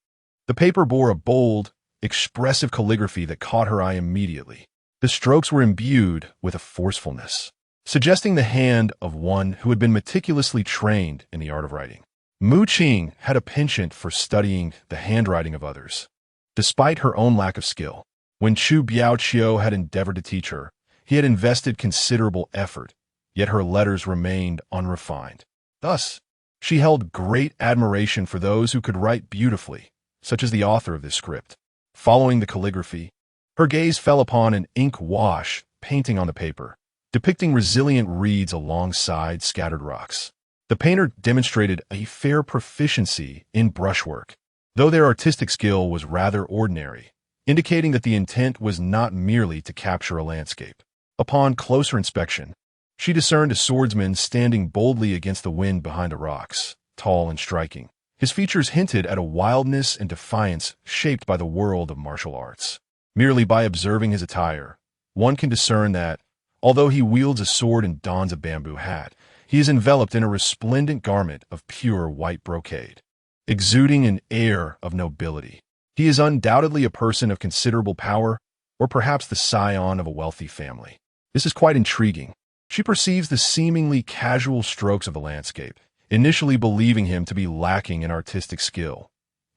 The paper bore a bold, expressive calligraphy that caught her eye immediately. The strokes were imbued with a forcefulness, suggesting the hand of one who had been meticulously trained in the art of writing. Qing had a penchant for studying the handwriting of others. Despite her own lack of skill, when Chu Boqiu had endeavored to teach her, he had invested considerable effort, yet her letters remained unrefined. Thus, she held great admiration for those who could write beautifully, such as the author of this script. Following the calligraphy, her gaze fell upon an ink wash painting on the paper, depicting resilient reeds alongside scattered rocks. The painter demonstrated a fair proficiency in brushwork, though their artistic skill was rather ordinary, indicating that the intent was not merely to capture a landscape. Upon closer inspection, she discerned a swordsman standing boldly against the wind behind the rocks, tall and striking. His features hinted at a wildness and defiance shaped by the world of martial arts. Merely by observing his attire, one can discern that, although he wields a sword and dons a bamboo hat, he is enveloped in a resplendent garment of pure white brocade, exuding an air of nobility. He is undoubtedly a person of considerable power, or perhaps the scion of a wealthy family. This is quite intriguing. She perceives the seemingly casual strokes of the landscape, initially believing him to be lacking in artistic skill.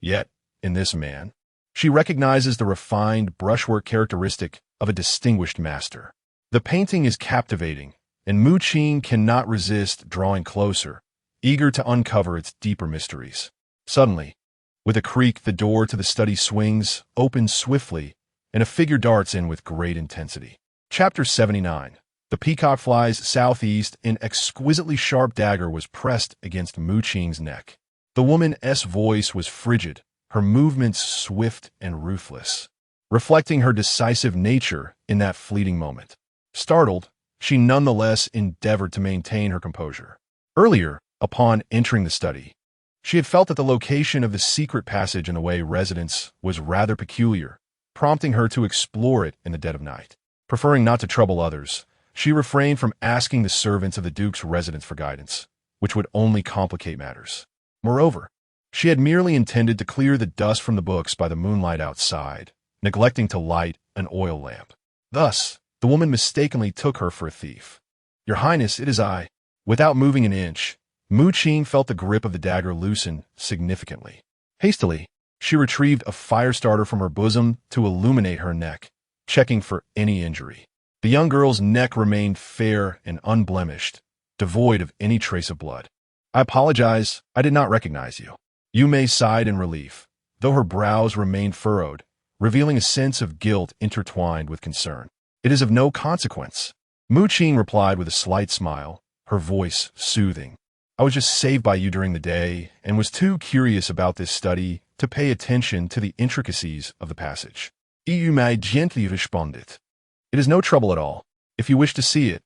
Yet, in this man, she recognizes the refined brushwork characteristic of a distinguished master. The painting is captivating, and Qing cannot resist drawing closer, eager to uncover its deeper mysteries. Suddenly, with a creak, the door to the study swings open swiftly, and a figure darts in with great intensity. Chapter 79. The peacock flies southeast, an exquisitely sharp dagger was pressed against Mu Qing's neck. The woman's voice was frigid, her movements swift and ruthless, reflecting her decisive nature in that fleeting moment. Startled, she nonetheless endeavored to maintain her composure. Earlier, upon entering the study, she had felt that the location of the secret passage in the Wei residence was rather peculiar, prompting her to explore it in the dead of night. Preferring not to trouble others, she refrained from asking the servants of the Duke's residence for guidance, which would only complicate matters. Moreover, she had merely intended to clear the dust from the books by the moonlight outside, neglecting to light an oil lamp. Thus, the woman mistakenly took her for a thief. "Your Highness, it is I." Without moving an inch, Mu Qing felt the grip of the dagger loosen significantly. Hastily, she retrieved a fire starter from her bosom to illuminate her neck, checking for any injury. The young girl's neck remained fair and unblemished, devoid of any trace of blood. "I apologize, I did not recognize you." Yu Mei sighed in relief, though her brows remained furrowed, revealing a sense of guilt intertwined with concern. "It is of no consequence." Mu Qing replied with a slight smile, her voice soothing. "I was just saved by you during the day and was too curious about this study to pay attention to the intricacies of the passage." Yu Mei gently responded. "It is no trouble at all. If you wish to see it,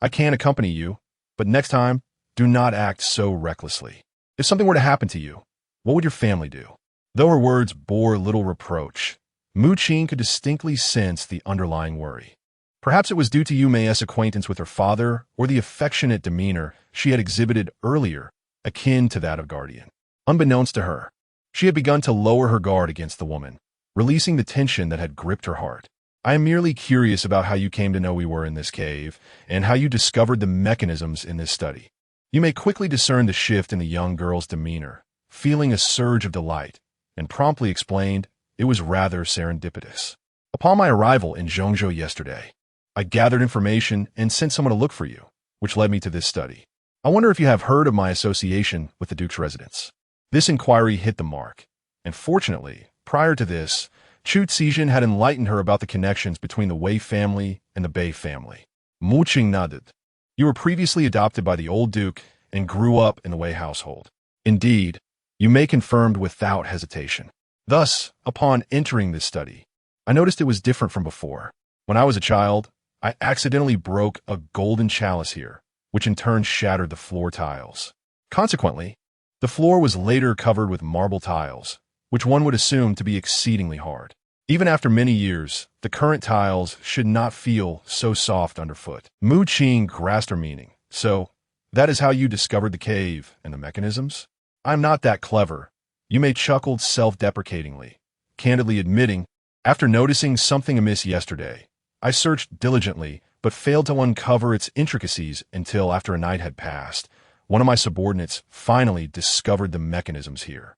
I can accompany you, but next time, do not act so recklessly. If something were to happen to you, what would your family do?" Though her words bore little reproach, Mu Qing could distinctly sense the underlying worry. Perhaps it was due to Yu Mei's acquaintance with her father or the affectionate demeanor she had exhibited earlier, akin to that of guardian. Unbeknownst to her, she had begun to lower her guard against the woman, releasing the tension that had gripped her heart. "I am merely curious about how you came to know we were in this cave, and how you discovered the mechanisms in this study." You may quickly discern the shift in the young girl's demeanor, feeling a surge of delight, and promptly explained it was rather serendipitous. "Upon my arrival in Zhongzhou yesterday, I gathered information and sent someone to look for you, which led me to this study. I wonder if you have heard of my association with the Duke's residence." This inquiry hit the mark, and fortunately, prior to this, Chu Boqiu had enlightened her about the connections between the Wei family and the Bei family. Mu Qing nodded. "You were previously adopted by the old Duke and grew up in the Wei household." "Indeed," Yu Mei confirmed without hesitation. "Thus, upon entering this study, I noticed it was different from before. When I was a child, I accidentally broke a golden chalice here, which in turn shattered the floor tiles. Consequently, the floor was later covered with marble tiles, which one would assume to be exceedingly hard. Even after many years, the current tiles should not feel so soft underfoot." Mu Qing grasped her meaning. "So, that is how you discovered the cave and the mechanisms?" "I'm not that clever." Yu Mei chuckled self-deprecatingly, candidly admitting, "After noticing something amiss yesterday, I searched diligently but failed to uncover its intricacies until after a night had passed. One of my subordinates finally discovered the mechanisms here."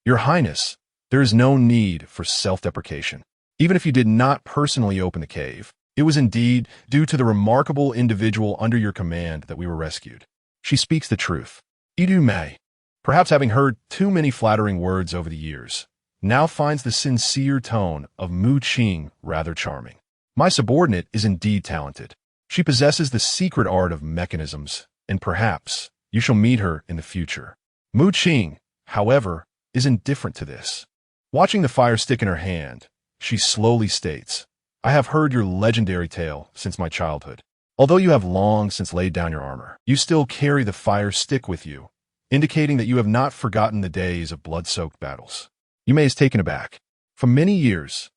"Your Highness, there is no need for self-deprecation. Even if you did not personally open the cave, it was indeed due to the remarkable individual under your command that we were rescued." "She speaks the truth." Yu Mei, perhaps having heard too many flattering words over the years, now finds the sincere tone of Mu Qing rather charming. "My subordinate is indeed talented. She possesses the secret art of mechanisms, and perhaps you shall meet her in the future." Mu Qing, however, is indifferent to this. Watching the fire stick in her hand, she slowly states, "I have heard your legendary tale since my childhood. Although you have long since laid down your armor, you still carry the fire stick with you, indicating that you have not forgotten the days of blood-soaked battles." Yu Mei is taken aback. For many years,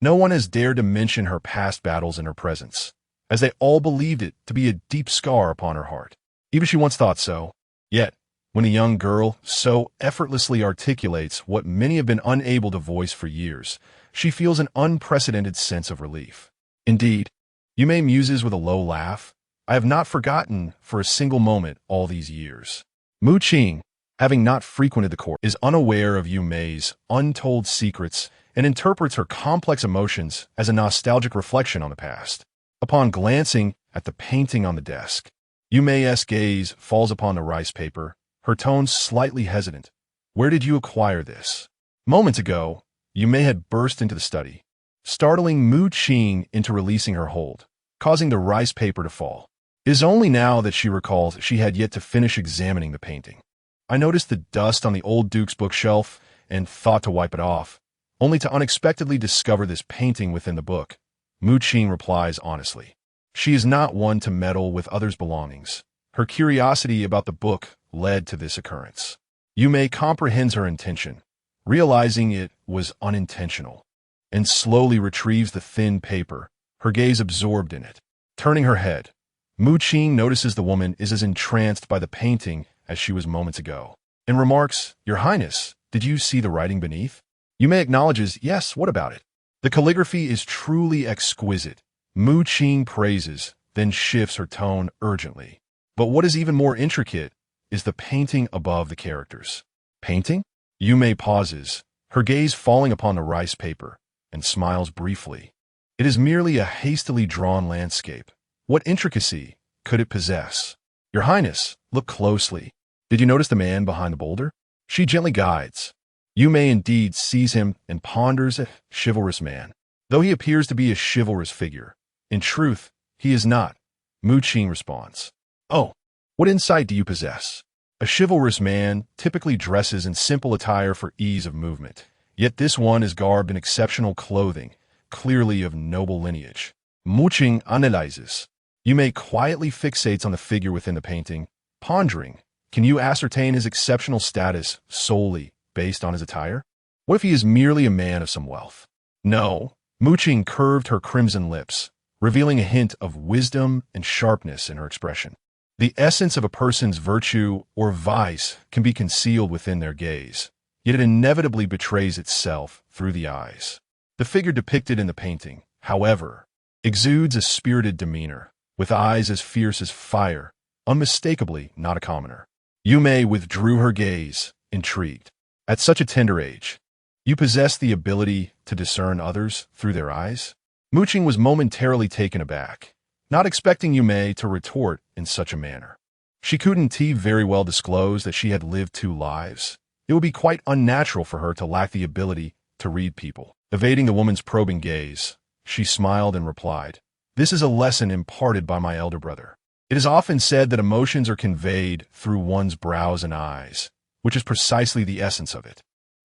no one has dared to mention her past battles in her presence, as they all believed it to be a deep scar upon her heart. Even she once thought so. Yet, when a young girl so effortlessly articulates what many have been unable to voice for years, she feels an unprecedented sense of relief. Indeed, Yu Mei muses with a low laugh, "I have not forgotten for a single moment all these years." Mu Qing, having not frequented the court, is unaware of Yu Mei's untold secrets and interprets her complex emotions as a nostalgic reflection on the past. Upon glancing at the painting on the desk, Yu Mei's gaze falls upon the rice paper, her tone slightly hesitant. "Where did you acquire this?" Moments ago, Yu Mei had burst into the study, startling Mu Qing into releasing her hold, causing the rice paper to fall. It is only now that she recalls she had yet to finish examining the painting. I noticed the dust on the old Duke's bookshelf and thought to wipe it off, only to unexpectedly discover this painting within the book. Qing replies honestly. She is not one to meddle with others' belongings. Her curiosity about the book led to this occurrence. Yume comprehends her intention, realizing it was unintentional, and slowly retrieves the thin paper, her gaze absorbed in it. Turning her head, Qing notices the woman is as entranced by the painting as she was moments ago, and remarks, "Your Highness, did you see the writing beneath?" Yume acknowledges, "Yes, what about it?" "The calligraphy is truly exquisite," Qing praises, then shifts her tone urgently. "But what is even more intricate is the painting above the characters." "Painting?" Yume pauses, her gaze falling upon the rice paper, and smiles briefly. "It is merely a hastily drawn landscape. What intricacy could it possess?" "Your Highness, look closely. Did you notice the man behind the boulder?" She gently guides. Yume indeed sees him and ponders, a chivalrous man. Though he appears to be a chivalrous figure, in truth, he is not. Qing responds. "Oh, what insight do you possess?" A chivalrous man typically dresses in simple attire for ease of movement, yet this one is garbed in exceptional clothing, clearly of noble lineage. Qing analyzes. Yume quietly fixates on the figure within the painting, pondering, can you ascertain his exceptional status solely based on his attire? What if he is merely a man of some wealth? No. Qing curved her crimson lips, revealing a hint of wisdom and sharpness in her expression. The essence of a person's virtue or vice can be concealed within their gaze, yet it inevitably betrays itself through the eyes. The figure depicted in the painting, however, exudes a spirited demeanor, with eyes as fierce as fire, unmistakably not a commoner. Yume withdrew her gaze, intrigued. At such a tender age, you possess the ability to discern others through their eyes? Qing was momentarily taken aback, not expecting Yume to retort in such a manner. She couldn't very well disclose that she had lived 2 lives. It would be quite unnatural for her to lack the ability to read people. Evading the woman's probing gaze, she smiled and replied, "This is a lesson imparted by my elder brother. It is often said that emotions are conveyed through one's brows and eyes, which is precisely the essence of it."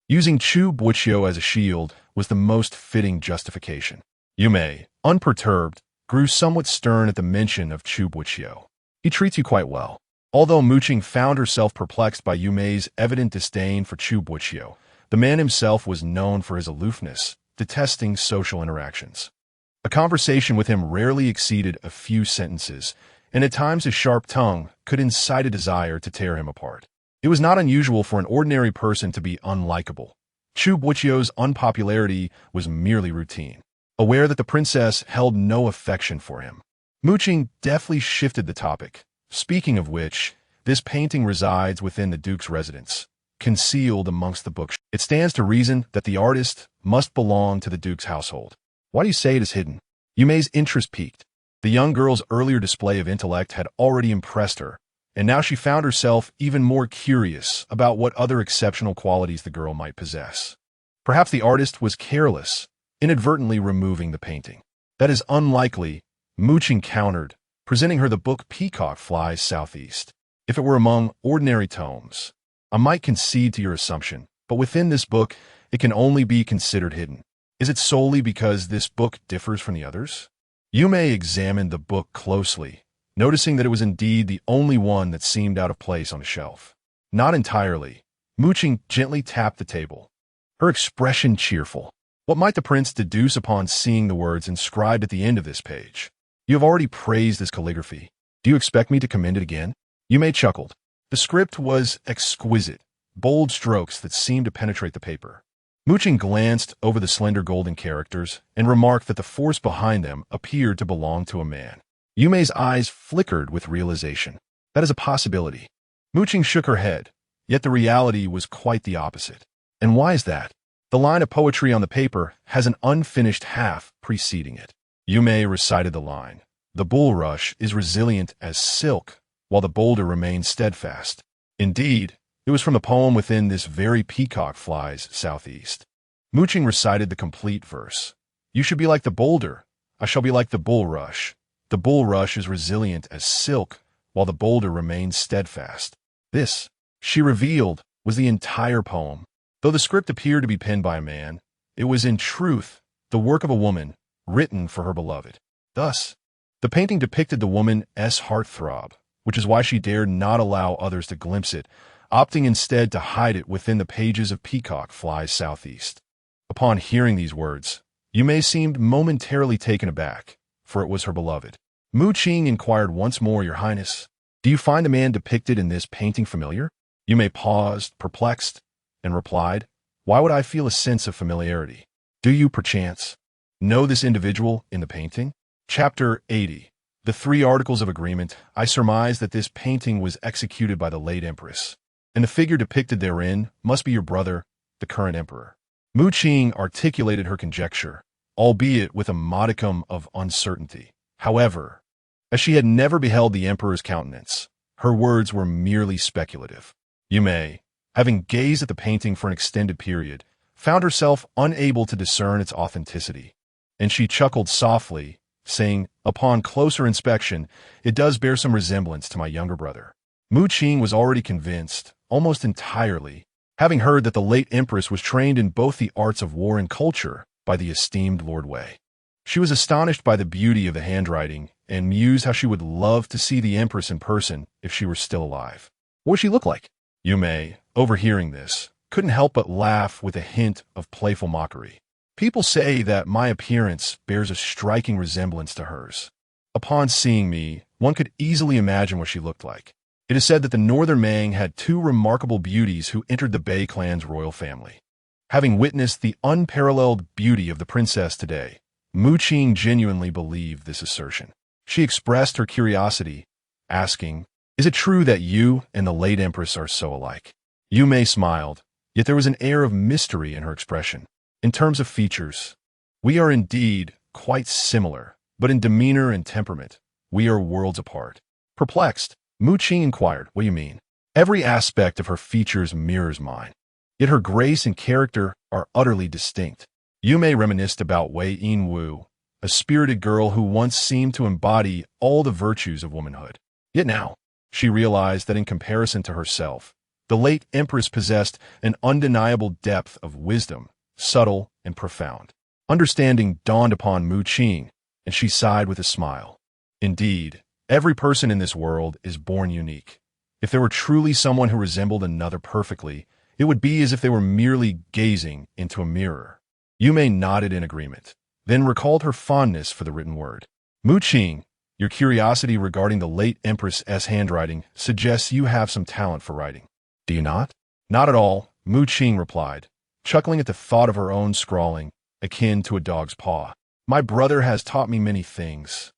Using Chu Boqiu as a shield was the most fitting justification. Yume, unperturbed, grew somewhat stern at the mention of Chu Boqiu. "He treats you quite well." Although Qing found herself perplexed by Yume's evident disdain for Chu Boqiu, the man himself was known for his aloofness, detesting social interactions. A conversation with him rarely exceeded a few sentences, and at times his sharp tongue could incite a desire to tear him apart. It was not unusual for an ordinary person to be unlikable. Chu Boqiu's unpopularity was merely routine. Aware that the princess held no affection for him, Qing deftly shifted the topic. "Speaking of which, this painting resides within the Duke's residence, concealed amongst the books. It stands to reason that the artist must belong to the Duke's household." "Why do you say it is hidden?" Yume's interest piqued. The young girl's earlier display of intellect had already impressed her, and now she found herself even more curious about what other exceptional qualities the girl might possess. Perhaps the artist was careless, inadvertently removing the painting. "That is unlikely," Qing countered, presenting her the book Peacock Flies Southeast. "If it were among ordinary tomes, I might concede to your assumption, but within this book, it can only be considered hidden. Is it solely because this book differs from the others?" Yume examined the book closely, noticing that it was indeed the only one that seemed out of place on a shelf. "Not entirely." Qing gently tapped the table, her expression cheerful. "What might the prince deduce upon seeing the words inscribed at the end of this page? You have already praised this calligraphy. Do you expect me to commend it again?" Yume chuckled. The script was exquisite, bold strokes that seemed to penetrate the paper. Qing glanced over the slender golden characters and remarked that the force behind them appeared to belong to a man. Yume's eyes flickered with realization. "That is a possibility." Qing shook her head, yet the reality was quite the opposite. "And why is that?" "The line of poetry on the paper has an unfinished half preceding it." Yume recited the line. "The bulrush is resilient as silk, while the boulder remains steadfast." Indeed, it was from the poem within this very Peacock Flies Southeast. Qing recited the complete verse. "You should be like the boulder, I shall be like the bulrush. The bulrush is resilient as silk, while the boulder remains steadfast. This, she revealed, was the entire poem. Though the script appeared to be penned by a man, it was in truth the work of a woman, written for her beloved. Thus, the painting depicted the woman's heartthrob, which is why she dared not allow others to glimpse it, opting instead to hide it within the pages of Peacock Flies Southeast. Upon hearing these words, Yume seemed momentarily taken aback, for it was her beloved. Mu Qing inquired once more, Your Highness, do you find the man depicted in this painting familiar? Yume paused, perplexed, and replied, Why would I feel a sense of familiarity? Do you, perchance, know this individual in the painting? Chapter 80. The Three Articles of Agreement. I surmise that this painting was executed by the late Empress, and the figure depicted therein must be your brother, the current Emperor. Mu Qing articulated her conjecture, albeit with a modicum of uncertainty. However, as she had never beheld the Emperor's countenance, her words were merely speculative. Yume, having gazed at the painting for an extended period, found herself unable to discern its authenticity, and she chuckled softly, saying, Upon closer inspection, it does bear some resemblance to my younger brother. Mu Qing was already convinced, almost entirely, having heard that the late Empress was trained in both the arts of war and culture by the esteemed Lord Wei. She was astonished by the beauty of the handwriting and mused how she would love to see the Empress in person if she were still alive. What would she look like? Yume, overhearing this, couldn't help but laugh with a hint of playful mockery. People say that my appearance bears a striking resemblance to hers. Upon seeing me, one could easily imagine what she looked like. It is said that the Northern Mang had two remarkable beauties who entered the Bei clan's royal family. Having witnessed the unparalleled beauty of the princess today, Mu Qing genuinely believed this assertion. She expressed her curiosity, asking, Is it true that you and the late Empress are so alike? Yume smiled, yet there was an air of mystery in her expression. In terms of features, we are indeed quite similar, but in demeanor and temperament, we are worlds apart. Perplexed, Mu Qing inquired, What do you mean? Every aspect of her features mirrors mine, yet her grace and character are utterly distinct. Yume reminisced about Wei Yinwu, a spirited girl who once seemed to embody all the virtues of womanhood. Yet now, she realized that in comparison to herself, the late Empress possessed an undeniable depth of wisdom, subtle and profound. Understanding dawned upon Mu Qing, and she sighed with a smile. Indeed, every person in this world is born unique. If there were truly someone who resembled another perfectly, it would be as if they were merely gazing into a mirror. Yume nodded in agreement, then recalled her fondness for the written word. Mu Qing, your curiosity regarding the late Empress's handwriting suggests you have some talent for writing. Do you not? Not at all, Mu Qing replied, chuckling at the thought of her own scrawling, akin to a dog's paw. My brother has taught me many things,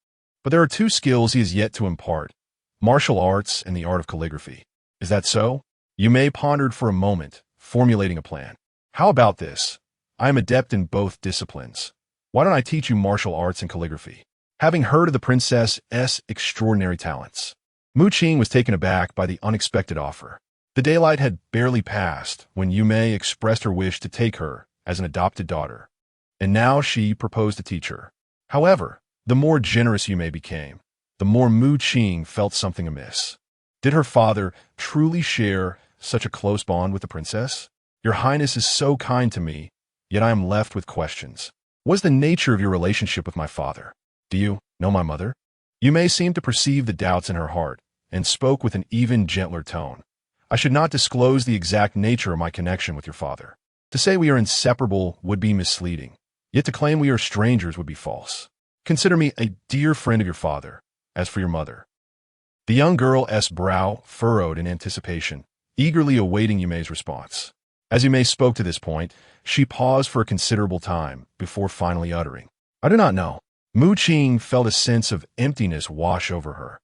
but there are two skills he has yet to impart, martial arts and the art of calligraphy. Is that so? Yume pondered for a moment, formulating a plan. How about this? I am adept in both disciplines. Why don't I teach you martial arts and calligraphy? Having heard of the princess's extraordinary talents, Mu Qing was taken aback by the unexpected offer. The daylight had barely passed when Yume expressed her wish to take her as an adopted daughter, and now she proposed to teach her. However, the more generous Yume became, the more Mu Qing felt something amiss. Did her father truly share such a close bond with the princess? Your Highness is so kind to me, yet I am left with questions. What is the nature of your relationship with my father? Do you know my mother? Yume seemed to perceive the doubts in her heart, and spoke with an even gentler tone. I should not disclose the exact nature of my connection with your father. To say we are inseparable would be misleading, yet to claim we are strangers would be false. Consider me a dear friend of your father. As for your mother. The young girl's brow furrowed in anticipation, eagerly awaiting Yume's response. As Yume spoke to this point, she paused for a considerable time before finally uttering, I do not know. Mu Qing felt a sense of emptiness wash over her,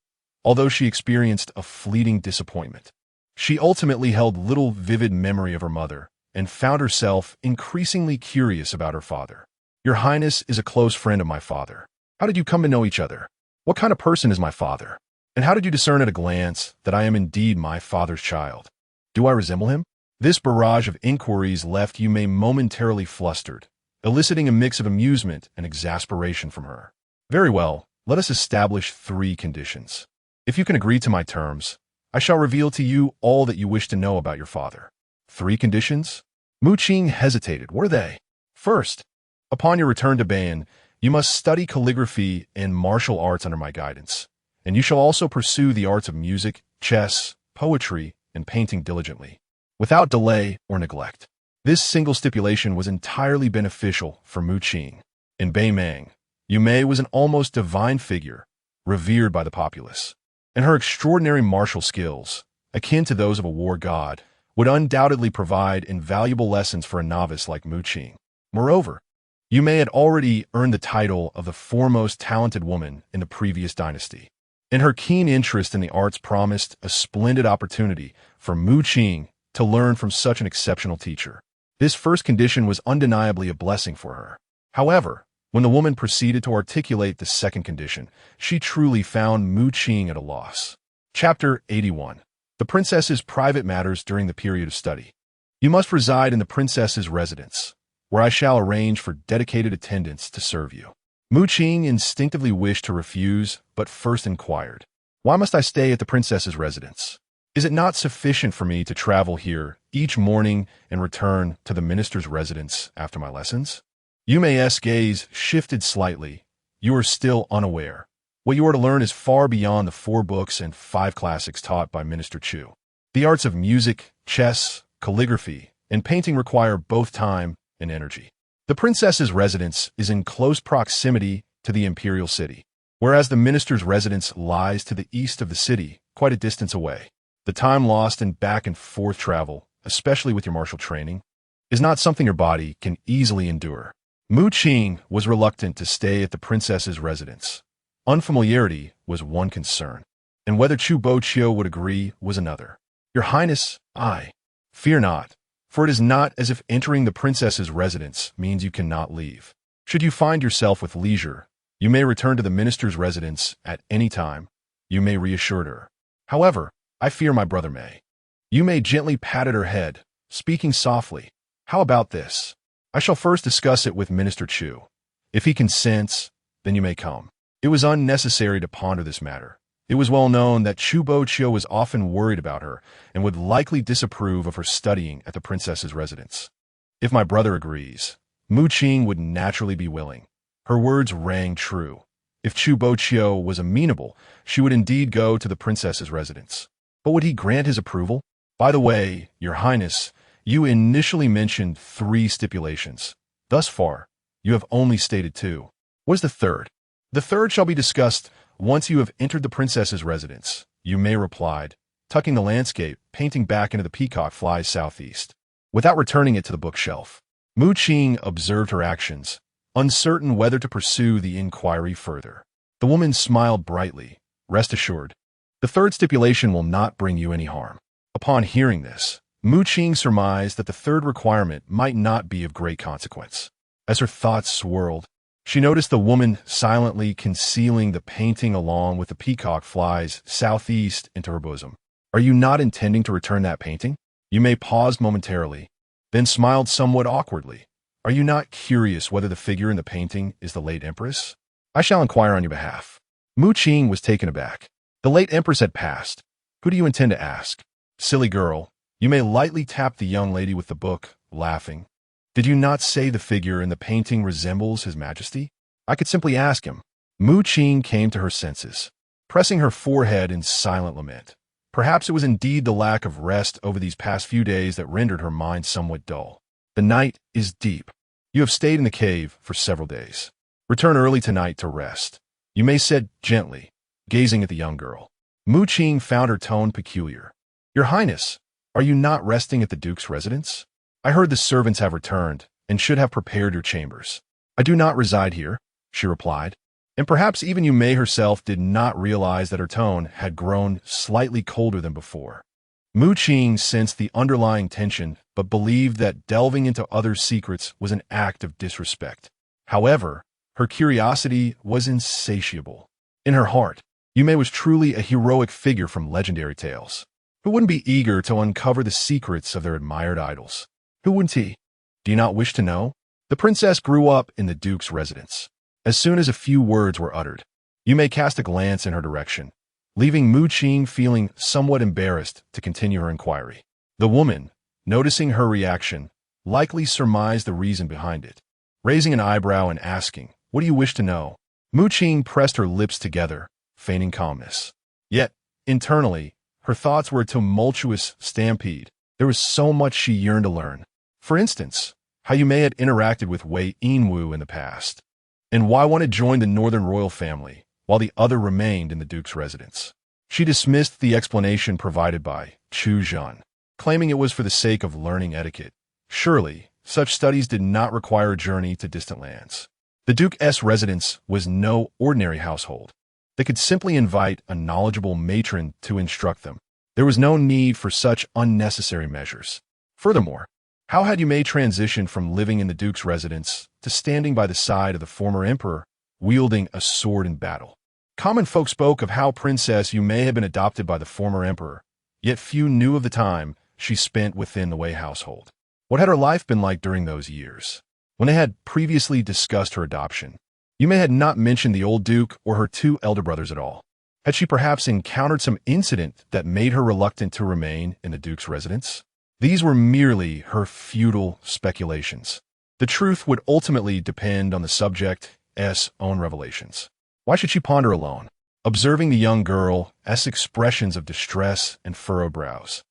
although she experienced a fleeting disappointment. She ultimately held little vivid memory of her mother and found herself increasingly curious about her father. Your Highness is a close friend of my father. How did you come to know each other? What kind of person is my father? And how did you discern at a glance that I am indeed my father's child? Do I resemble him? This barrage of inquiries left Yume momentarily flustered, eliciting a mix of amusement and exasperation from her. Very well, Let us establish 3 conditions. If you can agree to my terms, I shall reveal to you all that you wish to know about your father. 3 conditions? Mu Qing hesitated. What are they? First, upon your return to Ban, you must study calligraphy and martial arts under my guidance, and you shall also pursue the arts of music, chess, poetry, and painting diligently, without delay or neglect. This single stipulation was entirely beneficial for Mu Qing. In Beimang, Yumei was an almost divine figure, revered by the populace, and her extraordinary martial skills, akin to those of a war god, would undoubtedly provide invaluable lessons for a novice like Mu Qing. Moreover, Yumei had already earned the title of the foremost talented woman in the previous dynasty, and her keen interest in the arts promised a splendid opportunity for Mu Qing to learn from such an exceptional teacher. This first condition was undeniably a blessing for her. However, when the woman proceeded to articulate the second condition, she truly found Mu Qing at a loss. Chapter 81. The Princess's Private Matters During the Period of Study. You must reside in the princess's residence, where I shall arrange for dedicated attendants to serve you. Mu Qing instinctively wished to refuse, but first inquired, "Why must I stay at the princess's residence? Is it not sufficient for me to travel here each morning and return to the minister's residence after my lessons?" Yumei's gaze shifted slightly. You are still unaware. What you are to learn is far beyond the 4 books and 5 classics taught by Minister Chu. The arts of music, chess, calligraphy, and painting require both time and energy. The princess's residence is in close proximity to the imperial city, whereas the minister's residence lies to the east of the city, quite a distance away. The time lost in back and forth travel, especially with your martial training, is not something your body can easily endure. Mu Qing was reluctant to stay at the princess's residence. Unfamiliarity was one concern, and whether Chu Boqiu would agree was another. "Your Highness, fear not, for it is not as if entering the princess's residence means you cannot leave. Should you find yourself with leisure, you may return to the minister's residence at any time," you may reassured her. "However, I fear my brother may." You may gently patted her head, speaking softly. "How about this? I shall first discuss it with Minister Chu. If he consents, then you may come." It was unnecessary to ponder this matter. It was well known that Chu Boqiu was often worried about her and would likely disapprove of her studying at the princess's residence. "If my brother agrees," Mu Qing would naturally be willing. Her words rang true. If Chu Boqiu was amenable, she would indeed go to the princess's residence. But would he grant his approval? "By the way, Your Highness, you initially mentioned 3 stipulations. Thus far, you have only stated 2. What is the third?" "The third shall be discussed once you have entered the princess's residence," Yumei replied, tucking the landscape painting back into the peacock flies southeast, without returning it to the bookshelf. Mu Qing observed her actions, uncertain whether to pursue the inquiry further. The woman smiled brightly. "Rest assured, the third stipulation will not bring you any harm." Upon hearing this, Mu Qing surmised that the third requirement might not be of great consequence. As her thoughts swirled, she noticed the woman silently concealing the painting along with the peacock flies southeast into her bosom. "Are you not intending to return that painting?" Yumei paused momentarily, then smiled somewhat awkwardly. "Are you not curious whether the figure in the painting is the late empress?" "I shall inquire on your behalf." Mu Qing was taken aback. The late empress had passed. "Who do you intend to ask?" "Silly girl." Yumei lightly tapped the young lady with the book, laughing. "Did you not say the figure in the painting resembles His Majesty? I could simply ask him." Mu Qing came to her senses, pressing her forehead in silent lament. Perhaps it was indeed the lack of rest over these past few days that rendered her mind somewhat dull. "The night is deep. You have stayed in the cave for several days. Return early tonight to rest," Yumei said gently, gazing at the young girl. Mu Qing found her tone peculiar. "Your Highness, are you not resting at the Duke's residence? I heard the servants have returned and should have prepared your chambers." "I do not reside here," she replied, and perhaps even Yumei herself did not realize that her tone had grown slightly colder than before. Mu Qing sensed the underlying tension but believed that delving into others' secrets was an act of disrespect. However, her curiosity was insatiable. In her heart, Yumei was truly a heroic figure from legendary tales. Who wouldn't be eager to uncover the secrets of their admired idols? Who wouldn't he? Do you not wish to know? The princess grew up in the Duke's residence. As soon as a few words were uttered, Yu Mei cast a glance in her direction, leaving Mu Qing feeling somewhat embarrassed to continue her inquiry. The woman, noticing her reaction, likely surmised the reason behind it. Raising an eyebrow and asking, "What do you wish to know?" Mu Qing pressed her lips together, feigning calmness. Yet, internally, her thoughts were a tumultuous stampede. There was so much she yearned to learn. For instance, how Yu Mei had interacted with Wei Yinwu in the past, and why one had joined the northern royal family, while the other remained in the duke's residence. She dismissed the explanation provided by Chu Zhan, claiming it was for the sake of learning etiquette. Surely, such studies did not require a journey to distant lands. The duke's residence was no ordinary household. They could simply invite a knowledgeable matron to instruct them. There was no need for such unnecessary measures. Furthermore, how had Yu Mei transitioned from living in the duke's residence to standing by the side of the former emperor, wielding a sword in battle? Common folk spoke of how Princess Yu Mei had been adopted by the former emperor, yet few knew of the time she spent within the Wei household. What had her life been like during those years? When they had previously discussed her adoption, Yu Mei had not mentioned the old duke or her two elder brothers at all. Had she perhaps encountered some incident that made her reluctant to remain in the duke's residence? These were merely her futile speculations. The truth would ultimately depend on the subject's own revelations. Why should she ponder alone, observing the young girl's expressions of distress and furrowed brows?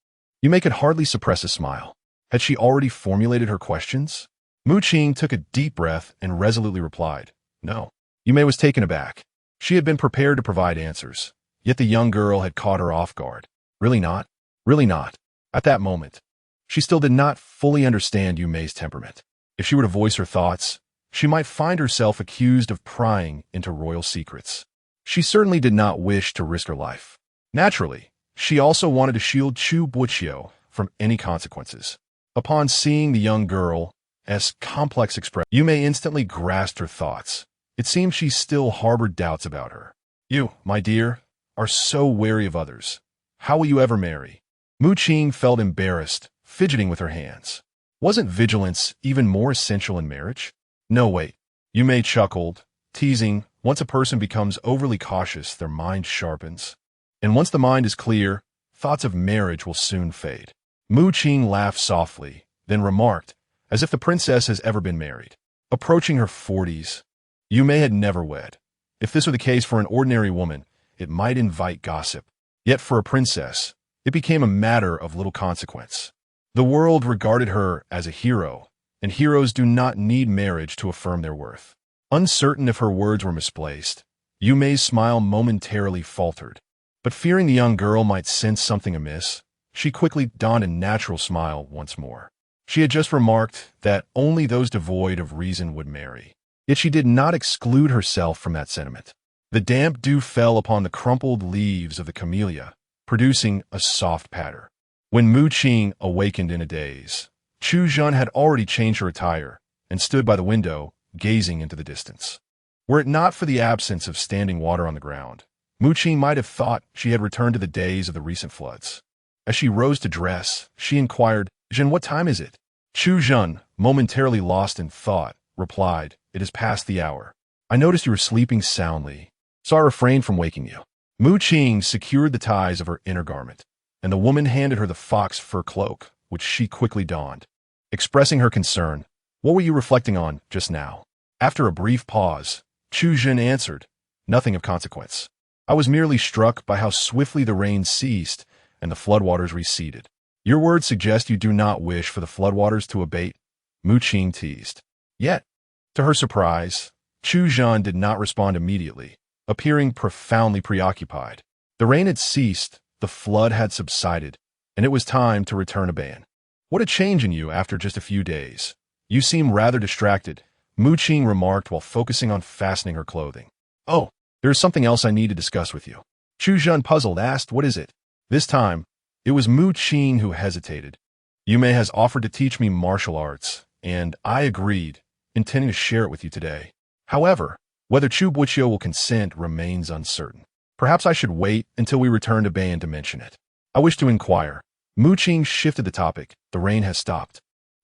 Yu Mei could hardly suppress a smile. Had she already formulated her questions? Mu Qing took a deep breath and resolutely replied, "No." Yu Mei was taken aback. She had been prepared to provide answers, yet the young girl had caught her off guard. Really not? Really not? At that moment, she still did not fully understand Yu Mei's temperament. If she were to voice her thoughts, she might find herself accused of prying into royal secrets. She certainly did not wish to risk her life. Naturally, she also wanted to shield Chu Boqiu from any consequences. Upon seeing the young girl's complex expression, Yu Mei instantly grasped her thoughts. It seemed she still harbored doubts about her. "You, my dear, are so wary of others. How will you ever marry?" Mu Qing felt embarrassed, fidgeting with her hands. Wasn't vigilance even more essential in marriage? "No, wait." Yu Mei chuckled, teasing, once a person becomes overly cautious, their mind sharpens. And once the mind is clear, thoughts of marriage will soon fade. Mu Qing laughed softly, then remarked, as if the princess has ever been married. Approaching her 40s, Yu Mei had never wed. If this were the case for an ordinary woman, it might invite gossip. Yet for a princess, it became a matter of little consequence. The world regarded her as a hero, and heroes do not need marriage to affirm their worth. Uncertain if her words were misplaced, Yu Mei's smile momentarily faltered. But fearing the young girl might sense something amiss, she quickly donned a natural smile once more. She had just remarked that only those devoid of reason would marry. Yet she did not exclude herself from that sentiment. The damp dew fell upon the crumpled leaves of the camellia, producing a soft patter. When Mu Qing awakened in a daze, Chu Zhan had already changed her attire and stood by the window, gazing into the distance. Were it not for the absence of standing water on the ground, Mu Qing might have thought she had returned to the days of the recent floods. As she rose to dress, she inquired, "Zhen, what time is it?" Chu Zhan, momentarily lost in thought, replied, "It is past the hour. I noticed you were sleeping soundly, so I refrained from waking you." Mu Qing secured the ties of her inner garment, and the woman handed her the fox fur cloak, which she quickly donned. Expressing her concern, "What were you reflecting on just now?" After a brief pause, Chu Zhen answered, "Nothing of consequence. I was merely struck by how swiftly the rain ceased and the floodwaters receded." "Your words suggest you do not wish for the floodwaters to abate," Mu Qing teased. Yet, to her surprise, Chu Zhan did not respond immediately, appearing profoundly preoccupied. The rain had ceased, the flood had subsided, and it was time to return to Ban. "What a change in you after just a few days. You seem rather distracted," Mu Qing remarked while focusing on fastening her clothing. "Oh, there is something else I need to discuss with you." Chu Zhan, puzzled, asked, "What is it?" This time, it was Mu Qing who hesitated. "Yu Mei has offered to teach me martial arts, and I agreed, intending to share it with you today. However, whether Chu Boqiu will consent remains uncertain. Perhaps I should wait until we return to Ban to mention it. I wish to inquire." Mu Qing shifted the topic. "The rain has stopped.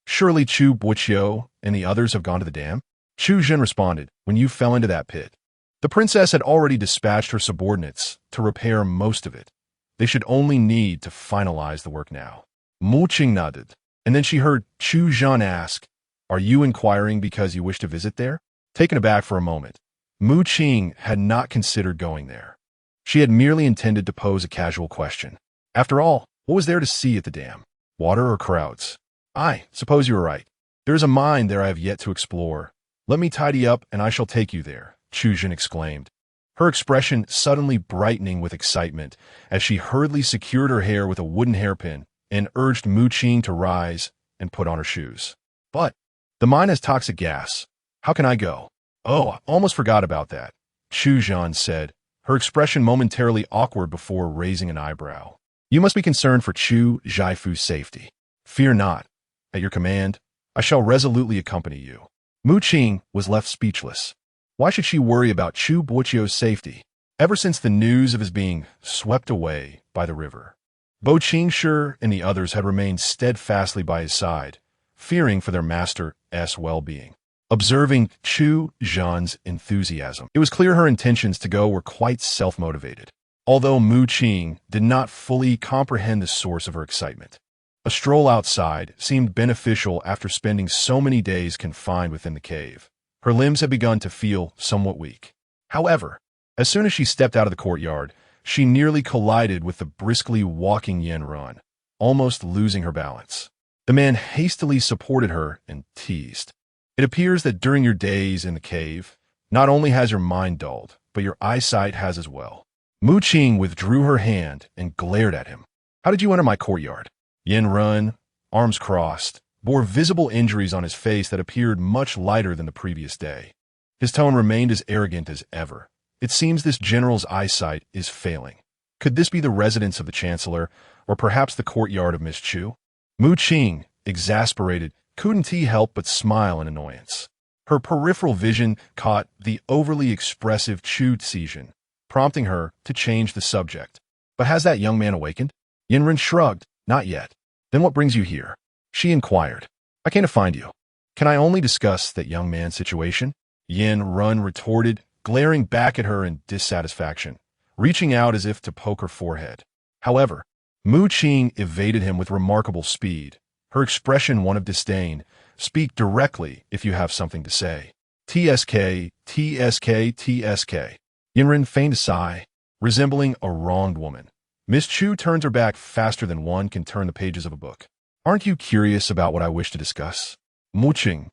Surely Chu Boqiu and the others have gone to the dam?" Chu Zhen responded, "When you fell into that pit, The princess had already dispatched her subordinates to repair most of it. They should only need to finalize the work now. Mu Qing nodded, and then she heard Chu Zhan ask, "Are you inquiring because you wish to visit there?" Taken aback for a moment, Mu Qing had not considered going there. She had merely intended to pose a casual question. After all, what was there to see at the dam? Water or crowds? I suppose you are right. There is a mine there I have yet to explore. Let me tidy up and I shall take you there, Chu Zhan exclaimed, her expression suddenly brightening with excitement as she hurriedly secured her hair with a wooden hairpin and urged Mu Qing to rise and put on her shoes. But the mine has toxic gas. How can I go? Oh, I almost forgot about that, Chu Zhan said, her expression momentarily awkward before raising an eyebrow. You must be concerned for Chu Zhaifu's safety. Fear not. At your command, I shall resolutely accompany you. Mu Qing was left speechless. Why should she worry about Chu Boqiu's safety? Ever since the news of his being swept away by the river, Bo Qingshi and the others had remained steadfastly by his side, fearing for their master's well-being. Observing Chu Zhan's enthusiasm, it was clear her intentions to go were quite self-motivated, although Mu Qing did not fully comprehend the source of her excitement. A stroll outside seemed beneficial after spending so many days confined within the cave. Her limbs had begun to feel somewhat weak. However, as soon as she stepped out of the courtyard, she nearly collided with the briskly walking Yandere, almost losing her balance. The man hastily supported her and teased. It appears that during your days in the cave, not only has your mind dulled, but your eyesight has as well. Mu Qing withdrew her hand and glared at him. How did you enter my courtyard? Yandere, arms crossed, bore visible injuries on his face that appeared much lighter than the previous day. His tone remained as arrogant as ever. It seems this general's eyesight is failing. Could this be the residence of the chancellor, or perhaps the courtyard of Miss Chu? Mu Qing, exasperated, couldn't he help but smile in annoyance. Her peripheral vision caught the overly expressive Chu Zhan, prompting her to change the subject. But has that young man awakened? Yandere shrugged. Not yet. Then what brings you here? She inquired. I came to find you. Can I only discuss that young man's situation? Yandere retorted, glaring back at her in dissatisfaction, reaching out as if to poke her forehead. However, Mu Qing evaded him with remarkable speed, her expression one of disdain. Speak directly if you have something to say. TSK, TSK, TSK. Yandere feigned a sigh, resembling a wronged woman. Miss Chu turned her back faster than one can turn the pages of a book. Aren't you curious about what I wish to discuss? Mu Qing,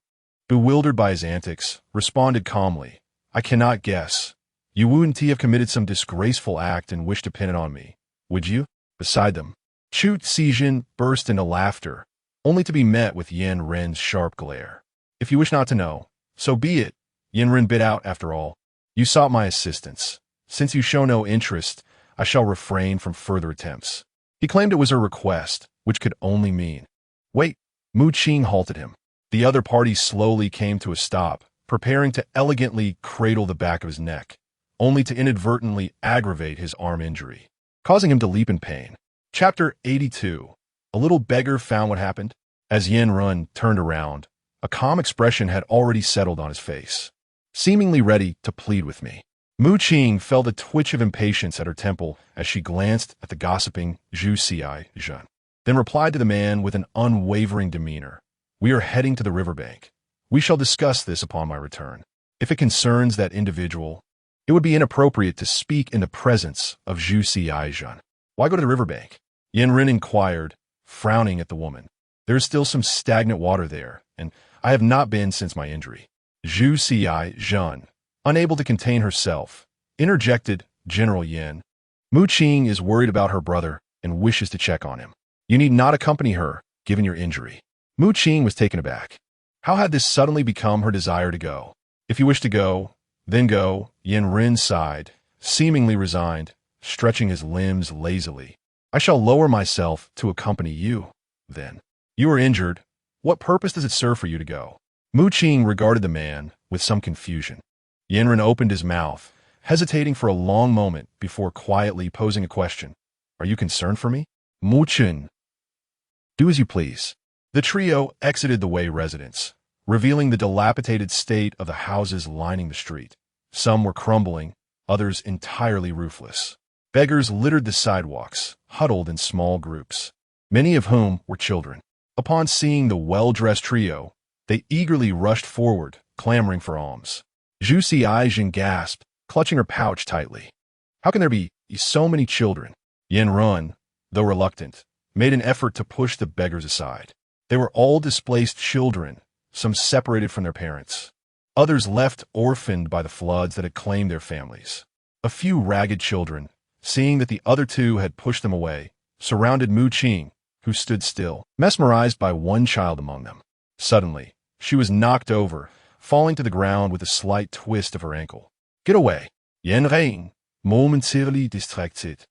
bewildered by his antics, responded calmly. I cannot guess. You wouldn't have committed some disgraceful act and wish to pin it on me, would you? Beside them, Chu Zhan burst into laughter, only to be met with Yandere's sharp glare. If you wish not to know, so be it, Yandere bit out after all. You sought my assistance. Since you show no interest, I shall refrain from further attempts. He claimed it was her request, which could only mean. Wait, Mu Qing halted him. The other party slowly came to a stop, preparing to elegantly cradle the back of his neck, only to inadvertently aggravate his arm injury, causing him to leap in pain. Chapter 82. A little beggar found what happened. As Yandere turned around, a calm expression had already settled on his face, seemingly ready to plead with me. Mu Qing felt a twitch of impatience at her temple as she glanced at the gossiping Zhu Zhan, then replied to the man with an unwavering demeanor. We are heading to the riverbank. We shall discuss this upon my return. If it concerns that individual, it would be inappropriate to speak in the presence of Zhu Zhan. Why go to the riverbank? Yandere inquired, frowning at the woman. There is still some stagnant water there, and I have not been since my injury. Zhu Zhan, unable to contain herself, interjected General Yin. Mu Qing is worried about her brother and wishes to check on him. You need not accompany her, given your injury. Mu Qing was taken aback. How had this suddenly become her desire to go? If you wish to go, then go, Yandere sighed, seemingly resigned, stretching his limbs lazily. I shall lower myself to accompany you, then. You are injured. What purpose does it serve for you to go? Mu Qing regarded the man with some confusion. Yandere opened his mouth, hesitating for a long moment before quietly posing a question. Are you concerned for me? Mu Qing. Do as you please. The trio exited the Wei residence, revealing the dilapidated state of the houses lining the street. Some were crumbling, others entirely roofless. Beggars littered the sidewalks, huddled in small groups, many of whom were children. Upon seeing the well-dressed trio, they eagerly rushed forward, clamoring for alms. Zhu Xiaijin gasped, clutching her pouch tightly. How can there be so many children? Yin Run, though reluctant, made an effort to push the beggars aside. They were all displaced children, some separated from their parents, others left orphaned by the floods that had claimed their families. A few ragged children, seeing that the other two had pushed them away, surrounded Mu Qing, who stood still, mesmerized by one child among them. Suddenly, she was knocked over, falling to the ground with a slight twist of her ankle. Get away! Yandere, momentarily distracted,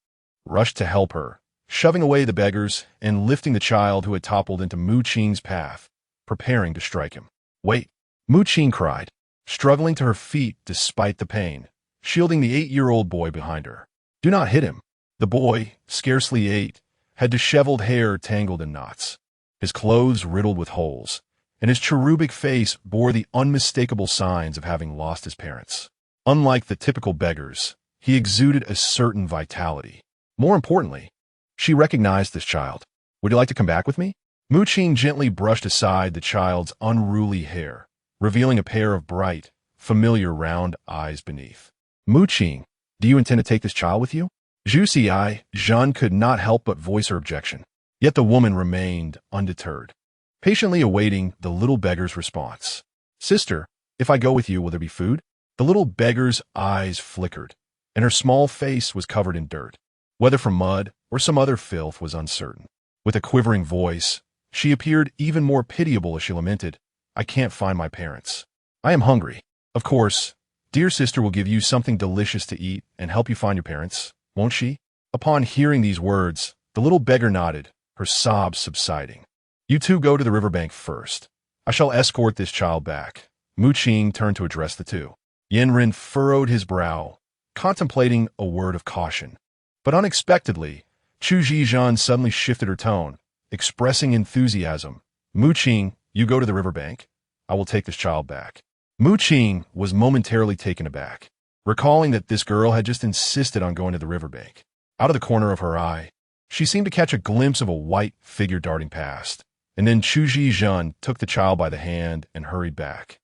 rushed to help her, shoving away the beggars and lifting the child who had toppled into Mu Qing's path, preparing to strike him. Wait! Mu Qing cried, struggling to her feet despite the pain, shielding the 8-year-old boy behind her. Do not hit him. The boy, scarcely 8, had disheveled hair tangled in knots, his clothes riddled with holes, and his cherubic face bore the unmistakable signs of having lost his parents. Unlike the typical beggars, he exuded a certain vitality. More importantly, she recognized this child. Would you like to come back with me? Mu Qing gently brushed aside the child's unruly hair, revealing a pair of bright, familiar round eyes beneath. Mu Qing, do you intend to take this child with you? Zhu Xiaijin could not help but voice her objection. Yet the woman remained undeterred, patiently awaiting the little beggar's response. Sister, if I go with you, will there be food? The little beggar's eyes flickered, and her small face was covered in dirt. Whether from mud or some other filth was uncertain. With a quivering voice, she appeared even more pitiable as she lamented, I can't find my parents. I am hungry. Of course, dear sister will give you something delicious to eat and help you find your parents, won't she? Upon hearing these words, the little beggar nodded, her sobs subsiding. You two go to the riverbank first. I shall escort this child back. Mu Qing turned to address the two. Yanren furrowed his brow, contemplating a word of caution. But unexpectedly, Chu Zhizhan suddenly shifted her tone, expressing enthusiasm. Mu Qing, you go to the riverbank. I will take this child back. Mu Qing was momentarily taken aback, recalling that this girl had just insisted on going to the riverbank. Out of the corner of her eye, she seemed to catch a glimpse of a white figure darting past, and then Chu Zhizhan took the child by the hand and hurried back.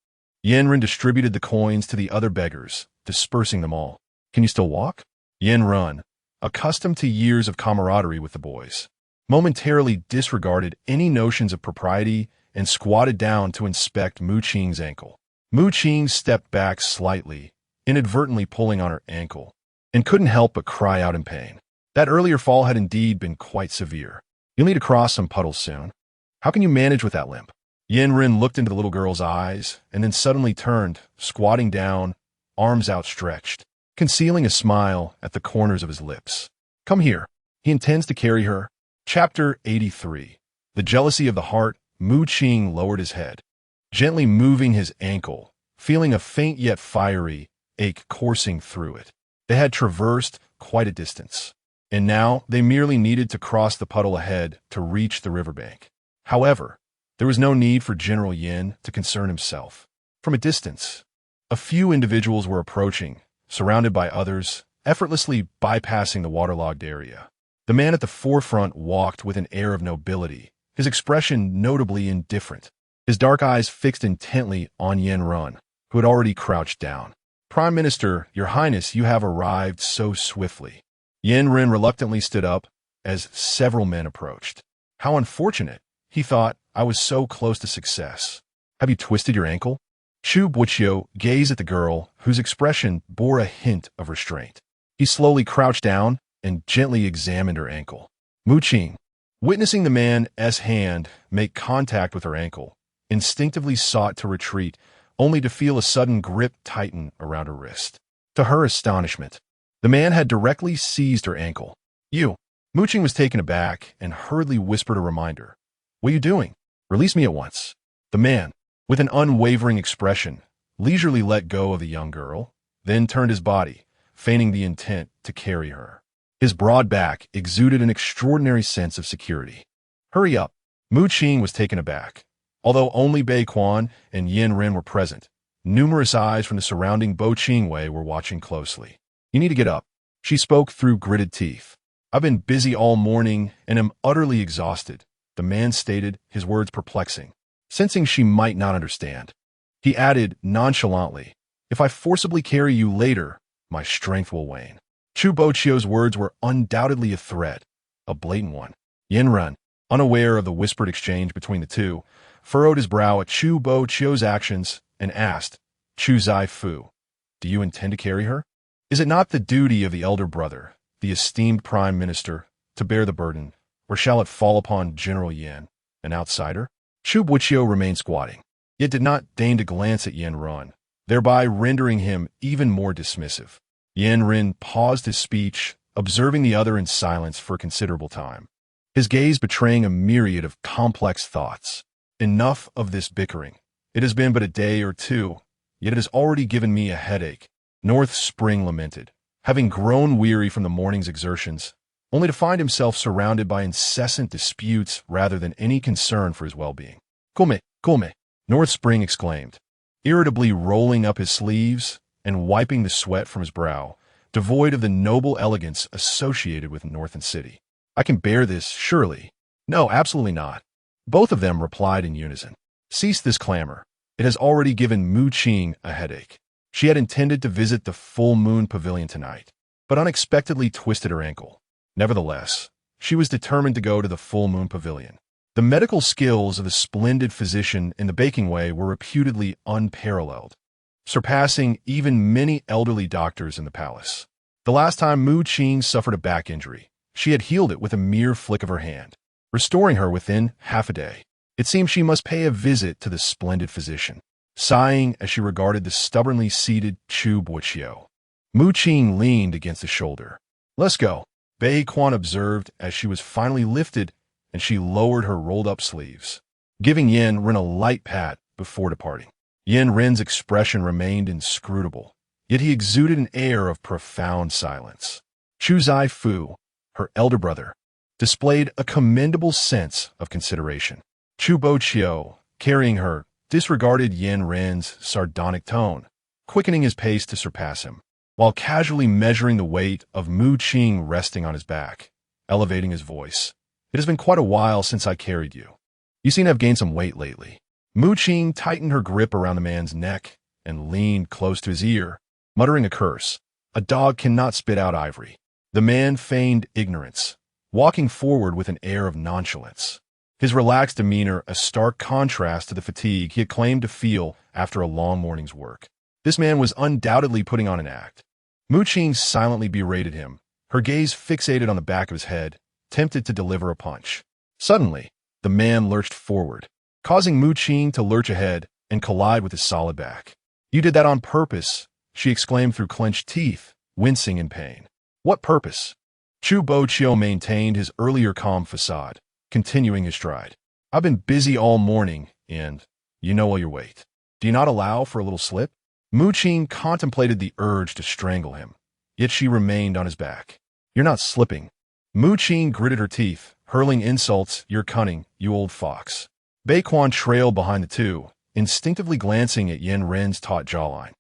Yanren distributed the coins to the other beggars, dispersing them all. Can you still walk? Yanren, accustomed to years of camaraderie with the boys, momentarily disregarded any notions of propriety and squatted down to inspect Mu Qing's ankle. Mu Qing stepped back slightly, inadvertently pulling on her ankle, and couldn't help but cry out in pain. That earlier fall had indeed been quite severe. You'll need to cross some puddles soon. How can you manage with that limp? Yanren looked into the little girl's eyes and then suddenly turned, squatting down, arms outstretched, concealing a smile at the corners of his lips. Come here. He intends to carry her. Chapter 83. The jealousy of the heart. Mu Qing lowered his head, gently moving his ankle, feeling a faint yet fiery ache coursing through it. They had traversed quite a distance, and now they merely needed to cross the puddle ahead to reach the riverbank. However, there was no need for General Yin to concern himself. From a distance, a few individuals were approaching, surrounded by others, effortlessly bypassing the waterlogged area. The man at the forefront walked with an air of nobility, his expression notably indifferent, his dark eyes fixed intently on Yanren, who had already crouched down. Prime Minister, Your Highness, you have arrived so swiftly. Yanren reluctantly stood up as several men approached. How unfortunate, he thought, I was so close to success. Have you twisted your ankle? Chu Boqiu gazed at the girl, whose expression bore a hint of restraint. He slowly crouched down and gently examined her ankle. Mu Qing, witnessing the man's hand make contact with her ankle, instinctively sought to retreat, only to feel a sudden grip tighten around her wrist. To her astonishment, the man had directly seized her ankle. You. Mu Qing was taken aback and hurriedly whispered a reminder. What are you doing? Release me at once. The man, with an unwavering expression, leisurely let go of the young girl, then turned his body, feigning the intent to carry her. His broad back exuded an extraordinary sense of security. Hurry up. Mu Qing was taken aback. Although only Bei Quan and Yanren were present, Numerous eyes from the surrounding Qing Wei were watching closely. You need to get up. She spoke through gritted teeth. I've been busy all morning and am utterly exhausted, the man stated, his words perplexing. Sensing she might not understand, he added nonchalantly, if I forcibly carry you later, my strength will wane. Chu Boqiu's words were undoubtedly a threat, a blatant one. Yinren, unaware of the whispered exchange between the two, furrowed his brow at Chu Boqiu's actions and asked, Chu Zai-fu, do you intend to carry her? Is it not the duty of the elder brother, the esteemed prime minister, to bear the burden, or shall it fall upon General Yan, an outsider? Chu Boqiu remained squatting, yet did not deign to glance at Yinren, thereby rendering him even more dismissive. Yinren paused his speech, observing the other in silence for a considerable time, his gaze betraying a myriad of complex thoughts. Enough of this bickering. It has been but a day or two, yet it has already given me a headache, North Spring lamented, having grown weary from the morning's exertions, only to find himself surrounded by incessant disputes rather than any concern for his well-being. Come, North Spring exclaimed, irritably rolling up his sleeves and wiping the sweat from his brow, devoid of the noble elegance associated with North and City. I can bear this, surely. No, absolutely not. Both of them replied in unison. Cease this clamor. It has already given Mu Qing a headache. She had intended to visit the full moon pavilion tonight, but unexpectedly twisted her ankle. Nevertheless, she was determined to go to the full moon pavilion. The medical skills of the splendid physician in the baking way were reputedly unparalleled, surpassing even many elderly doctors in the palace. The last time Mu Qing suffered a back injury, she had healed it with a mere flick of her hand, restoring her within half a day. It seemed she must pay a visit to the splendid physician. Sighing as she regarded the stubbornly seated Chu Boqiu, Mu Qing leaned against his shoulder. Let's go, Bei Quan observed as she was finally lifted and she lowered her rolled-up sleeves, giving Yinren a light pat before departing. Yinren's expression remained inscrutable, yet he exuded an air of profound silence. Chu Zai-fu, her elder brother, displayed a commendable sense of consideration. Chu Boqiu, carrying her, disregarded Yinren's sardonic tone, quickening his pace to surpass him, while casually measuring the weight of Mu Qing resting on his back, elevating his voice. It has been quite a while since I carried you. You seem to have gained some weight lately. Mu Qing tightened her grip around the man's neck and leaned close to his ear, muttering a curse. A dog cannot spit out ivory. The man feigned ignorance, walking forward with an air of nonchalance, his relaxed demeanor a stark contrast to the fatigue he had claimed to feel after a long morning's work. This man was undoubtedly putting on an act. Mu Qing silently berated him, her gaze fixated on the back of his head, tempted to deliver a punch. Suddenly, the man lurched forward, causing Mu Qing to lurch ahead and collide with his solid back. You did that on purpose, she exclaimed through clenched teeth, wincing in pain. What purpose? Chu Boqiu maintained his earlier calm facade, continuing his stride. I've been busy all morning, and you know all your weight. Do you not allow for a little slip? Mu Qing contemplated the urge to strangle him, yet she remained on his back. You're not slipping. Mu Qing gritted her teeth, hurling insults, you're cunning, you old fox. Bei Quan trailed behind the two, instinctively glancing at Yinren's taut jawline.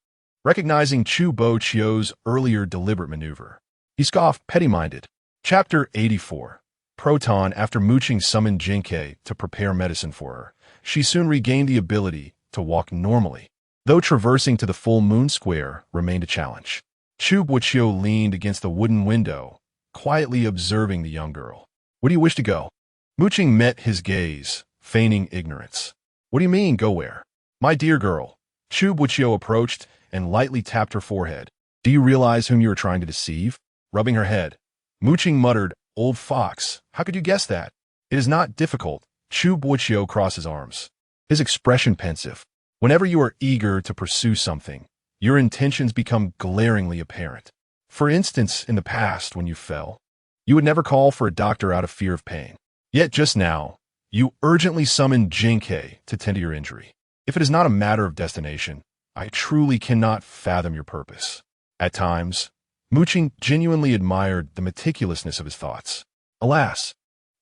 Recognizing Chu Boqiu's earlier deliberate maneuver, he scoffed, petty-minded. Chapter 84. Proton. After Mu Qing summoned Jinkei to prepare medicine for her, she soon regained the ability to walk normally, though traversing to the full moon square remained a challenge. Chu Boqiu leaned against the wooden window, quietly observing the young girl. Where do you wish to go? Mu Qing met his gaze, feigning ignorance. What do you mean, go where? My dear girl. Chu Boqiu approached and lightly tapped her forehead. Do you realize whom you are trying to deceive? Rubbing her head, Mu Qing muttered, old fox, how could you guess that? It is not difficult. Chu Boqiu crossed his arms, his expression pensive. Whenever you are eager to pursue something, your intentions become glaringly apparent. For instance, in the past, when you fell, you would never call for a doctor out of fear of pain. Yet just now, you urgently summoned Jinkei to tend to your injury. If it is not a matter of destination, I truly cannot fathom your purpose. At times, Mu Qing genuinely admired the meticulousness of his thoughts. Alas,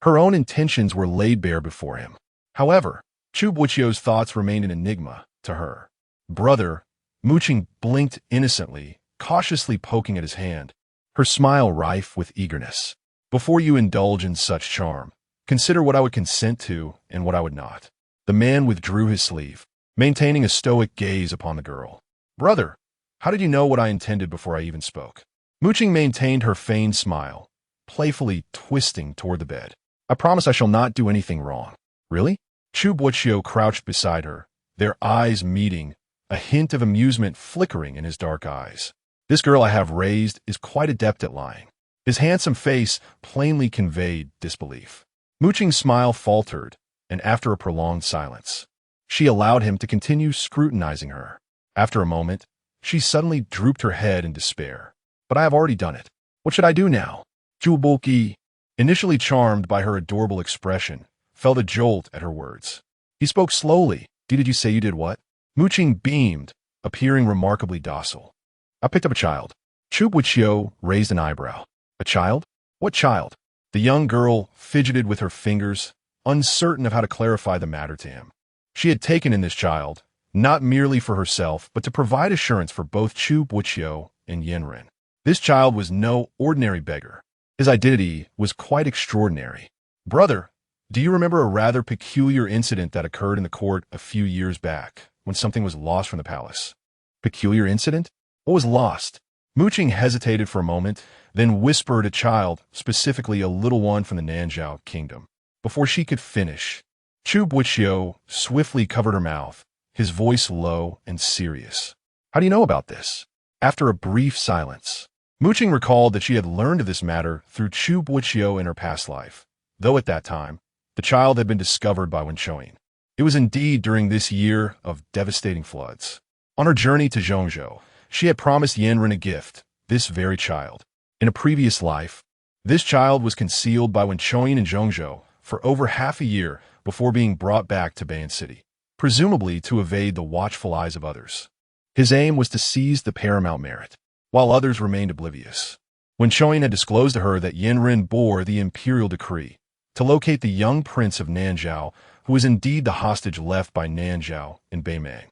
her own intentions were laid bare before him. However, Chu Boqiu's thoughts remained an enigma to her. Brother, Qing blinked innocently, cautiously poking at his hand, her smile rife with eagerness. Before you indulge in such charm, consider what I would consent to and what I would not. The man withdrew his sleeve, maintaining a stoic gaze upon the girl. Brother, how did you know what I intended before I even spoke? Qing maintained her feigned smile, playfully twisting toward the bed. I promise I shall not do anything wrong. Really? Chu Boqiu crouched beside her, their eyes meeting, a hint of amusement flickering in his dark eyes. This girl I have raised is quite adept at lying. His handsome face plainly conveyed disbelief. Qing's smile faltered, and after a prolonged silence, she allowed him to continue scrutinizing her. After a moment, she suddenly drooped her head in despair. But I have already done it. What should I do now? Chu Boqiu, initially charmed by her adorable expression, felt a jolt at her words. He spoke slowly. Did you say you did what? Qing beamed, appearing remarkably docile. I picked up a child. Chu Boqiu raised an eyebrow. A child? What child? The young girl fidgeted with her fingers, uncertain of how to clarify the matter to him. She had taken in this child, not merely for herself, but to provide assurance for both Chu Boqiu and Yandere. This child was no ordinary beggar. His identity was quite extraordinary. Brother, do you remember a rather peculiar incident that occurred in the court a few years back, when something was lost from the palace? Peculiar incident? What was lost? Qing hesitated for a moment, then whispered a child, specifically a little one from the Nanzhao kingdom. Before she could finish, Chu Boqiu swiftly covered her mouth, his voice low and serious. How do you know about this? After a brief silence, Qing recalled that she had learned of this matter through Chu Boqiu in her past life, though at that time, the child had been discovered by Qing. It was indeed during this year of devastating floods. On her journey to Zhongzhou, she had promised Yandere a gift, this very child. In a previous life, this child was concealed by Qing in Zhongzhou for over half a year before being brought back to Bayan City, presumably to evade the watchful eyes of others. His aim was to seize the paramount merit, while others remained oblivious. Qing had disclosed to her that Yandere bore the imperial decree to locate the young prince of Nanzhao, who was indeed the hostage left by Nanzhao in Beimang.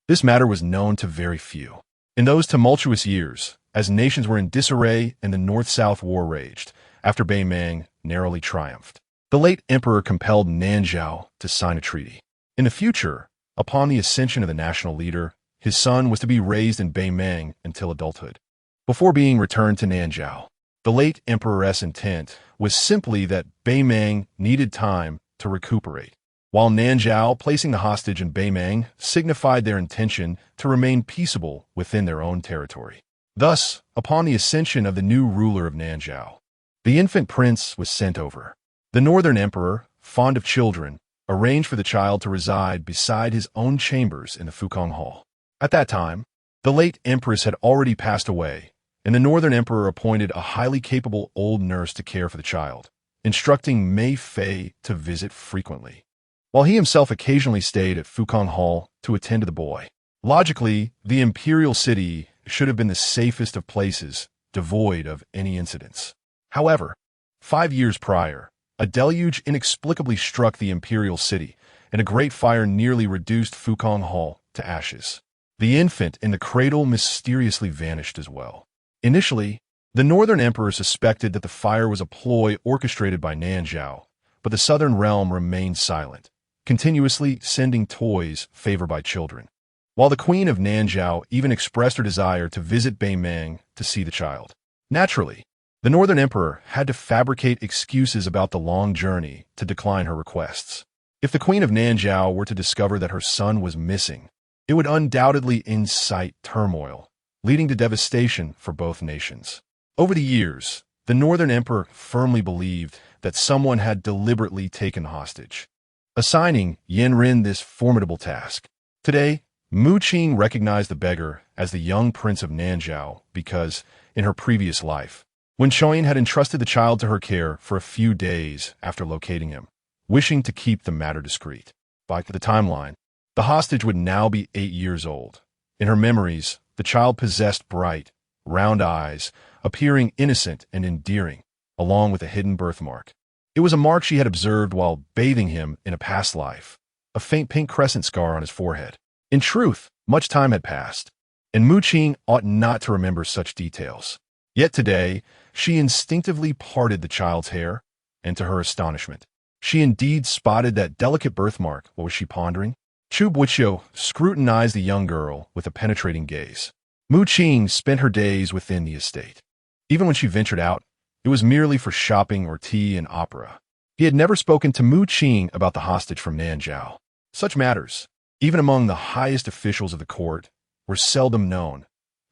This matter was known to very few. In those tumultuous years, as nations were in disarray and the North-South War raged, after Beimang narrowly triumphed, the late emperor compelled Nanzhao to sign a treaty. In the future, upon the ascension of the national leader, his son was to be raised in Beimang until adulthood. Before being returned to Nanzhao, the late emperor's intent was simply that Beimang needed time to recuperate, while Nanzhao, placing the hostage in Beimang, signified their intention to remain peaceable within their own territory. Thus, upon the ascension of the new ruler of Nanzhao, the infant prince was sent over. The northern emperor, fond of children, arranged for the child to reside beside his own chambers in the Fukang Hall. At that time, the late empress had already passed away, and the northern emperor appointed a highly capable old nurse to care for the child, instructing Mei Fei to visit frequently, while he himself occasionally stayed at Fukang Hall to attend to the boy. Logically, the imperial city should have been the safest of places, devoid of any incidents. However, 5 years prior, a deluge inexplicably struck the imperial city, and a great fire nearly reduced Fukang Hall to ashes. The infant in the cradle mysteriously vanished as well. Initially, the northern emperor suspected that the fire was a ploy orchestrated by Nanzhao, but the southern realm remained silent, continuously sending toys favored by children, while the queen of Nanzhao even expressed her desire to visit Beimang to see the child. Naturally, the northern emperor had to fabricate excuses about the long journey to decline her requests. If the queen of Nanzhao were to discover that her son was missing, it would undoubtedly incite turmoil, leading to devastation for both nations. Over the years, the northern emperor firmly believed that someone had deliberately taken the hostage, assigning Yandere this formidable task. Today, Qing recognized the beggar as the young prince of Nanzhao because, in her previous life, Qing had entrusted the child to her care for a few days after locating him, wishing to keep the matter discreet. By the timeline, the hostage would now be 8 years old. In her memories, the child possessed bright, round eyes, appearing innocent and endearing, along with a hidden birthmark. It was a mark she had observed while bathing him in a past life, a faint pink crescent scar on his forehead. In truth, much time had passed. and Mu Qing ought not to remember such details. Yet today, she instinctively parted the child's hair, and to her astonishment, she indeed spotted that delicate birthmark. What was she pondering? Chu Boqiu scrutinized the young girl with a penetrating gaze. Mu Qing spent her days within the estate. Even when she ventured out, it was merely for shopping or tea and opera. He had never spoken to Mu Qing about the hostage from Nanzhao. Such matters, even among the highest officials of the court, were seldom known.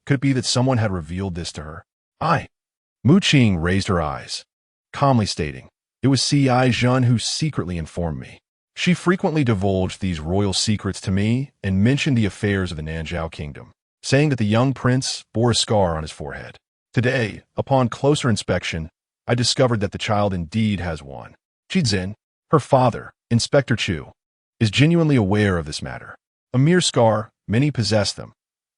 Could it be that someone had revealed this to her? Mu Qing raised her eyes, calmly stating, "It was C.I. Zhen who secretly informed me. She frequently divulged these royal secrets to me and mentioned the affairs of the Nanzhao kingdom, saying that the young prince bore a scar on his forehead. Today, upon closer inspection, I discovered that the child indeed has one. Jizhen, her father, Inspector Chu, is genuinely aware of this matter. A mere scar, many possess them.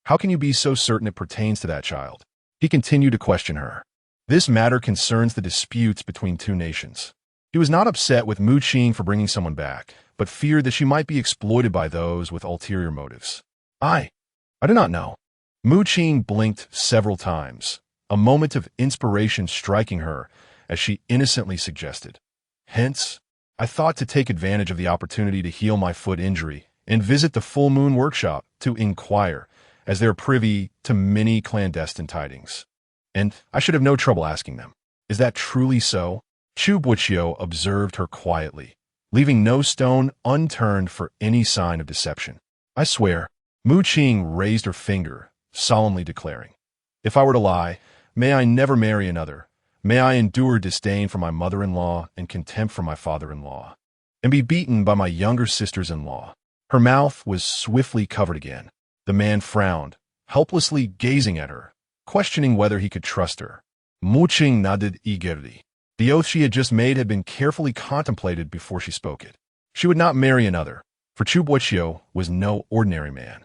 How can you be so certain it pertains to that child?" He continued to question her. This matter concerns the disputes between two nations. He was not upset with Mu Qing for bringing someone back, but feared that she might be exploited by those with ulterior motives. I do not know." Mu Qing blinked several times, a moment of inspiration striking her as she innocently suggested, "Hence, I thought to take advantage of the opportunity to heal my foot injury and visit the full moon workshop to inquire, as they're privy to many clandestine tidings. And I should have no trouble asking them. Is that truly so?" Chu Boqiu observed her quietly, leaving no stone unturned for any sign of deception. "I swear," Mu Qing raised her finger, solemnly declaring, "if I were to lie, may I never marry another. May I endure disdain from my mother-in-law and contempt from my father-in-law, and be beaten by my younger sisters-in-law." Her mouth was swiftly covered again. The man frowned, helplessly gazing at her, questioning whether he could trust her. Mu Qing nodded eagerly. The oath she had just made had been carefully contemplated before she spoke it. She would not marry another, for Chu Boqiu was no ordinary man.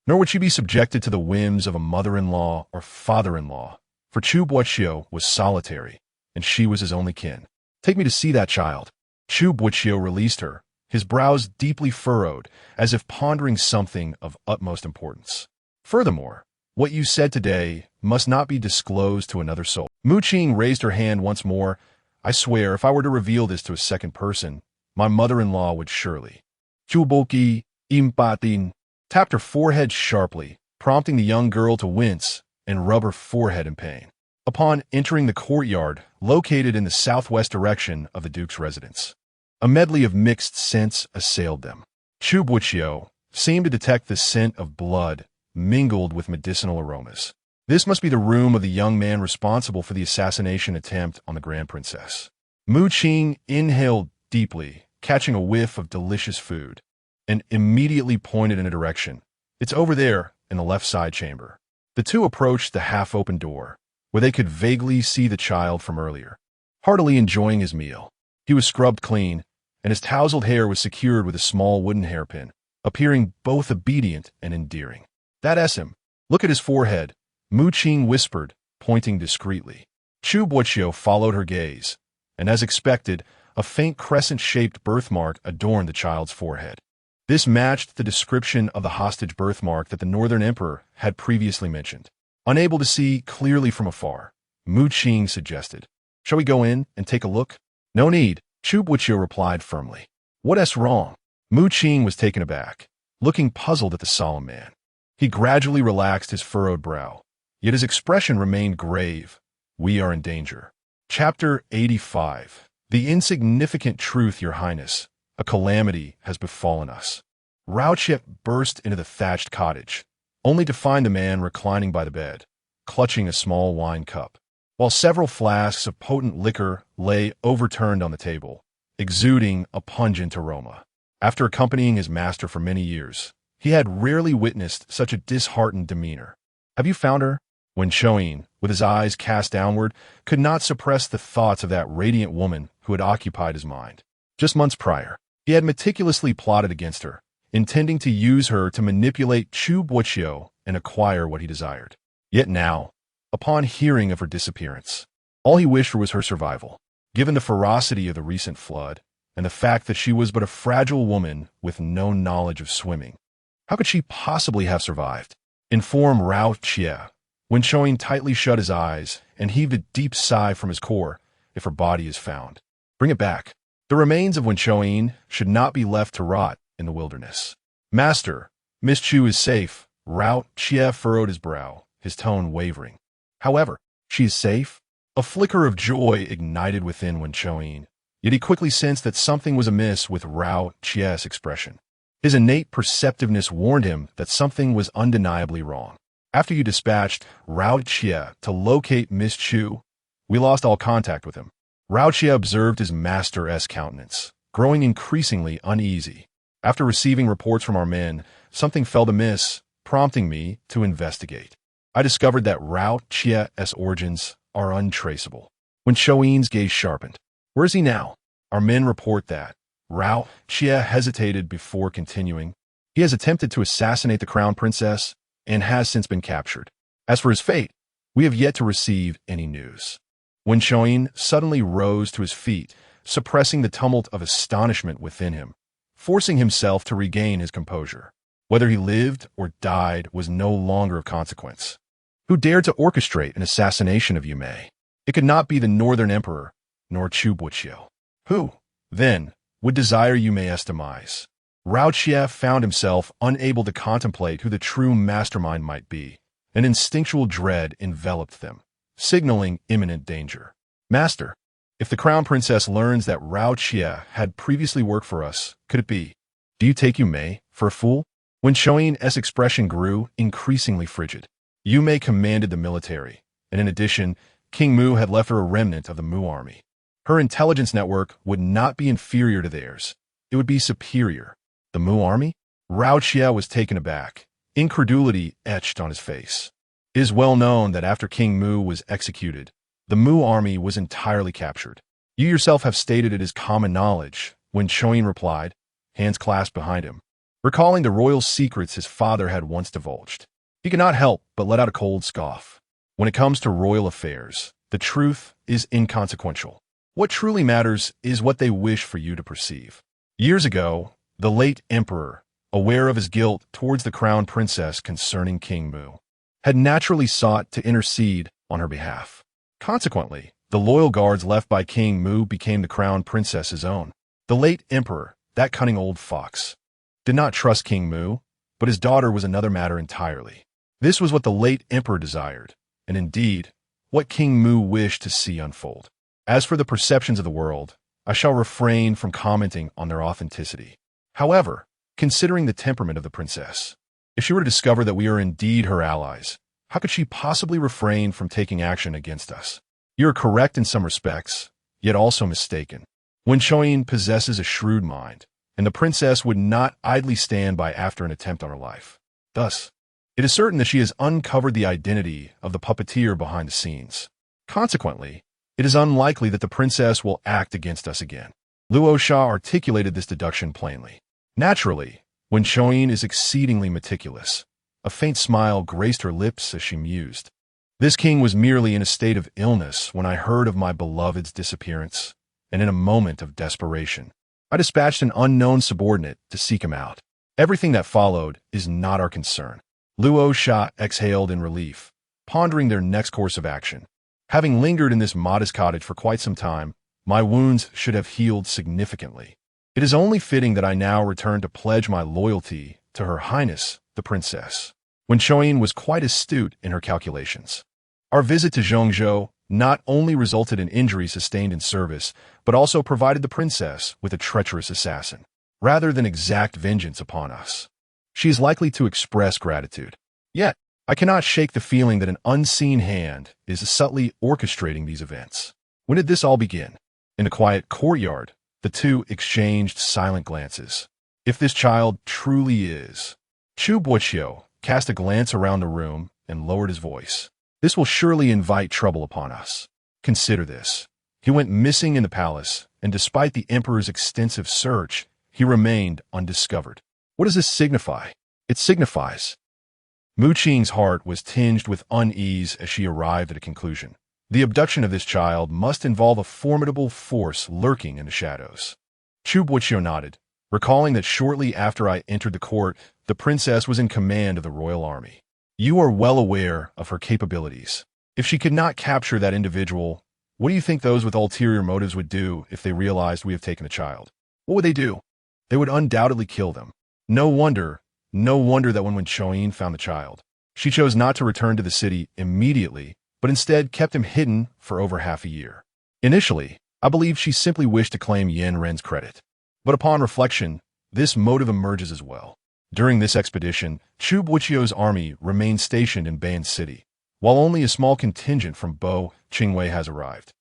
Nor would she be subjected to the whims of a mother-in-law or father-in-law, for Chu Boqiu was solitary, and she was his only kin. "Take me to see that child." Chu Boqiu released her, his brows deeply furrowed, as if pondering something of utmost importance. "Furthermore, what you said today must not be disclosed to another soul." Mu Qing raised her hand once more. "I swear, if I were to reveal this to a second person, my mother-in-law would surely." Chu Boqiu impatin tapped her forehead sharply, prompting the young girl to wince and rub her forehead in pain. Upon entering the courtyard, located in the southwest direction of the duke's residence, a medley of mixed scents assailed them. Chu Boqiu seemed to detect the scent of blood mingled with medicinal aromas. This must be the room of the young man responsible for the assassination attempt on the Grand Princess. Mu Qing inhaled deeply, catching a whiff of delicious food, and immediately pointed in a direction. "It's over there, in the left side chamber." The two approached the half-open door, where they could vaguely see the child from earlier, heartily enjoying his meal. He was scrubbed clean, and his tousled hair was secured with a small wooden hairpin, appearing both obedient and endearing. "That's him. Look at his forehead," Mu Qing whispered, pointing discreetly. Chu Boqiu followed her gaze, and as expected, a faint crescent-shaped birthmark adorned the child's forehead. This matched the description of the hostage birthmark that the Northern Emperor had previously mentioned. Unable to see clearly from afar, Mu Qing suggested, "Shall we go in and take a look?" "No need," Chu Boqiu replied firmly. "What's wrong?" Mu Qing was taken aback, looking puzzled at the solemn man. He gradually relaxed his furrowed brow, yet his expression remained grave. "We are in danger." Chapter 85. The insignificant truth, Your Highness. A calamity has befallen us. Rauchet burst into the thatched cottage, only to find the man reclining by the bed, clutching a small wine cup, while several flasks of potent liquor lay overturned on the table, exuding a pungent aroma. After accompanying his master for many years, he had rarely witnessed such a disheartened demeanor. "Have you found her?" When Shoin, with his eyes cast downward, could not suppress the thoughts of that radiant woman who had occupied his mind. Just months prior, he had meticulously plotted against her, intending to use her to manipulate Chu Boqiu and acquire what he desired. Yet now, upon hearing of her disappearance, all he wished for was her survival. Given the ferocity of the recent flood, and the fact that she was but a fragile woman with no knowledge of swimming, how could she possibly have survived? Inform Rao Chia. Wen Choying tightly shut his eyes and heaved a deep sigh from his core. If her body is found, bring it back. The remains of Wen Choying should not be left to rot in the wilderness. Master, Miss Chu is safe. Rao Chia furrowed his brow, his tone wavering. However, she is safe? A flicker of joy ignited within Wen Choying, yet he quickly sensed that something was amiss with Rao Chia's expression. His innate perceptiveness warned him that something was undeniably wrong. After you dispatched Rao Chia to locate Miss Chu, we lost all contact with him. Rao Chia observed his master's countenance, growing increasingly uneasy. After receiving reports from our men, something felt amiss, prompting me to investigate. I discovered that Rao Chia's origins are untraceable. Wen Choying's gaze sharpened. Where is he now? Our men report that Rao Chia hesitated before continuing. He has attempted to assassinate the crown princess and has since been captured. As for his fate, we have yet to receive any news. Wen Choying suddenly rose to his feet, suppressing the tumult of astonishment within him, forcing himself to regain his composure. Whether he lived or died was no longer of consequence. Who dared to orchestrate an assassination of Yume? It could not be the Northern Emperor, nor Chu Boqiu. Who, then, would desire Yume's demise? Rao Chia found himself unable to contemplate who the true mastermind might be. An instinctual dread enveloped them, signaling imminent danger. Master, if the crown princess learns that Rao Chia had previously worked for us, could it be? Do you take Yume for a fool? Wen Choying's expression grew increasingly frigid. Yume commanded the military, and in addition, King Mu had left her a remnant of the Mu army. Her intelligence network would not be inferior to theirs. It would be superior. The Mu army? Rao Chia was taken aback, incredulity etched on his face. It is well known that after King Mu was executed, the Mu army was entirely captured. You yourself have stated it is common knowledge, Wen Choying replied, hands clasped behind him, recalling the royal secrets his father had once divulged. He could not help but let out a cold scoff. When it comes to royal affairs, the truth is inconsequential. What truly matters is what they wish for you to perceive. Years ago, the late emperor, aware of his guilt towards the crown princess concerning King Mu, had naturally sought to intercede on her behalf. Consequently, the loyal guards left by King Mu became the crown princess's own. The late emperor, that cunning old fox, did not trust King Mu, but his daughter was another matter entirely. This was what the late emperor desired, and indeed, what King Mu wished to see unfold. As for the perceptions of the world, I shall refrain from commenting on their authenticity. However, considering the temperament of the princess, if she were to discover that we are indeed her allies, how could she possibly refrain from taking action against us? You are correct in some respects, yet also mistaken. Wen Choying possesses a shrewd mind, and the princess would not idly stand by after an attempt on her life. Thus, it is certain that she has uncovered the identity of the puppeteer behind the scenes. Consequently, it is unlikely that the princess will act against us again. Luo Sha articulated this deduction plainly. Naturally, Wen Choying is exceedingly meticulous. A faint smile graced her lips as she mused. This king was merely in a state of illness when I heard of my beloved's disappearance, and in a moment of desperation, I dispatched an unknown subordinate to seek him out. Everything that followed is not our concern. Luo Sha exhaled in relief, pondering their next course of action. Having lingered in this modest cottage for quite some time, my wounds should have healed significantly. It is only fitting that I now return to pledge my loyalty to Her Highness, the Princess. Wen Choying was quite astute in her calculations. Our visit to Zhongzhou not only resulted in injuries sustained in service, but also provided the princess with a treacherous assassin. Rather than exact vengeance upon us, she is likely to express gratitude. Yet, I cannot shake the feeling that an unseen hand is subtly orchestrating these events. When did this all begin? In a quiet courtyard, the two exchanged silent glances. If this child truly is... Chu Boqiu cast a glance around the room and lowered his voice. This will surely invite trouble upon us. Consider this. He went missing in the palace, and despite the emperor's extensive search, he remained undiscovered. What does this signify? It signifies... Mu Qing's heart was tinged with unease as she arrived at a conclusion. The abduction of this child must involve a formidable force lurking in the shadows. Chu Boqiu nodded, recalling that shortly after I entered the court, the princess was in command of the royal army. You are well aware of her capabilities. If she could not capture that individual, what do you think those with ulterior motives would do if they realized we have taken a child? What would they do? They would undoubtedly kill them. No wonder that when Choyin found the child, she chose not to return to the city immediately, but instead kept him hidden for over half a year. Initially, I believe she simply wished to claim Yan Ren's credit. But upon reflection, this motive emerges as well. During this expedition, Chu Boqiu's army remained stationed in Bayan City, while only a small contingent from Bo Qingwei has arrived.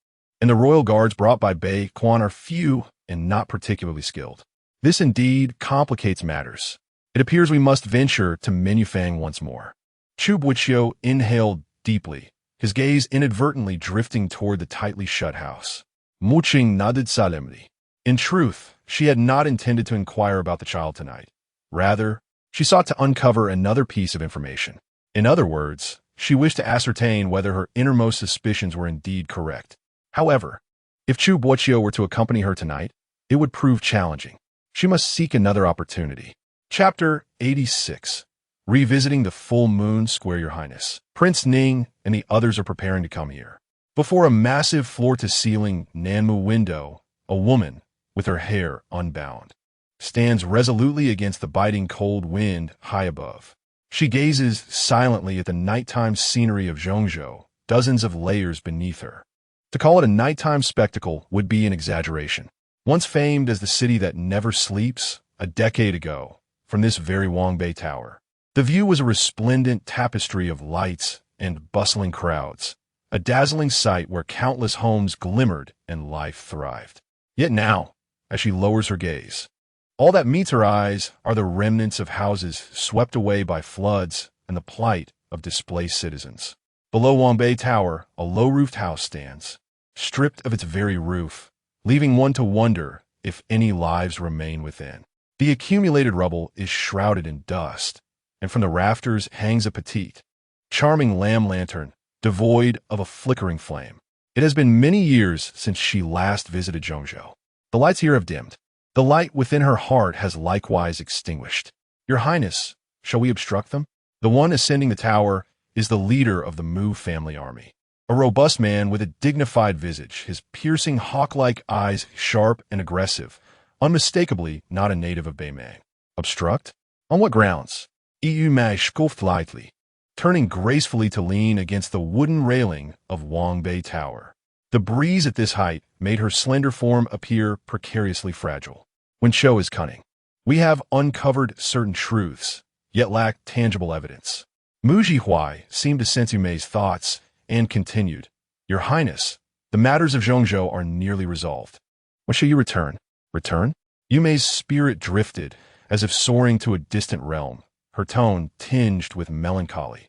And the royal guards brought by Bei Quan are few and not particularly skilled. This indeed complicates matters. It appears we must venture to Menufang once more. Chu Boqiu inhaled deeply, his gaze inadvertently drifting toward the tightly shut house. Muqing nodded solemnly. In truth, she had not intended to inquire about the child tonight. Rather, she sought to uncover another piece of information. In other words, she wished to ascertain whether her innermost suspicions were indeed correct. However, if Chu Boqiu were to accompany her tonight, it would prove challenging. She must seek another opportunity. Chapter 86. Revisiting the full moon square, Your Highness. Prince Ning and the others are preparing to come here. Before a massive floor-to-ceiling Nanmu window, a woman, with her hair unbound, stands resolutely against the biting cold wind high above. She gazes silently at the nighttime scenery of Zhongzhou, dozens of layers beneath her. To call it a nighttime spectacle would be an exaggeration. Once famed as the city that never sleeps, a decade ago, from this very Wangbei Tower, the view was a resplendent tapestry of lights and bustling crowds, a dazzling sight where countless homes glimmered and life thrived. Yet now, as she lowers her gaze, all that meets her eyes are the remnants of houses swept away by floods and the plight of displaced citizens. Below Wangbei Tower, a low-roofed house stands, stripped of its very roof, leaving one to wonder if any lives remain within. The accumulated rubble is shrouded in dust, and from the rafters hangs a petite, charming lamp lantern, devoid of a flickering flame. It has been many years since she last visited Zhongzhou. The lights here have dimmed. The light within her heart has likewise extinguished. Your Highness, shall we obstruct them? The one ascending the tower is the leader of the Mu family army. A robust man with a dignified visage, his piercing hawk-like eyes sharp and aggressive, unmistakably not a native of Beimei. Obstruct? On what grounds? Yu Mei scoffed lightly, turning gracefully to lean against the wooden railing of Wangbei Tower. The breeze at this height made her slender form appear precariously fragile. Wen Shou is cunning. We have uncovered certain truths, yet lack tangible evidence. Mu Jihuai seemed to sense Yu Mei's thoughts and continued, Your Highness, the matters of Zhongzhou are nearly resolved. When shall you return? Return? Yu Mei's spirit drifted, as if soaring to a distant realm, her tone tinged with melancholy.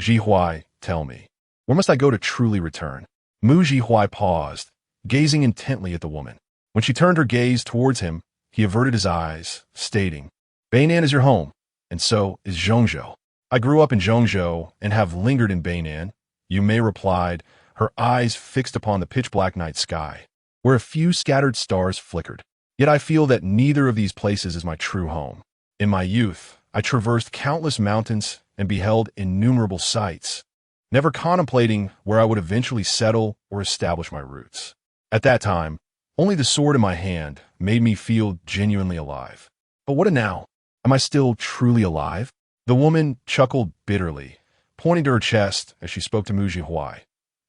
Jihuai, tell me, where must I go to truly return? Mu Jihuai paused, gazing intently at the woman. When she turned her gaze towards him, he averted his eyes, stating, Beinan is your home, and so is Zhongzhou. I grew up in Zhongzhou and have lingered in Beinan, Yu Mei replied, her eyes fixed upon the pitch-black night sky, where a few scattered stars flickered. Yet I feel that neither of these places is my true home. In my youth, I traversed countless mountains and beheld innumerable sights, never contemplating where I would eventually settle or establish my roots. At that time, only the sword in my hand made me feel genuinely alive. But what now? Am I still truly alive? The woman chuckled bitterly, pointing to her chest as she spoke to Mu Jihuai.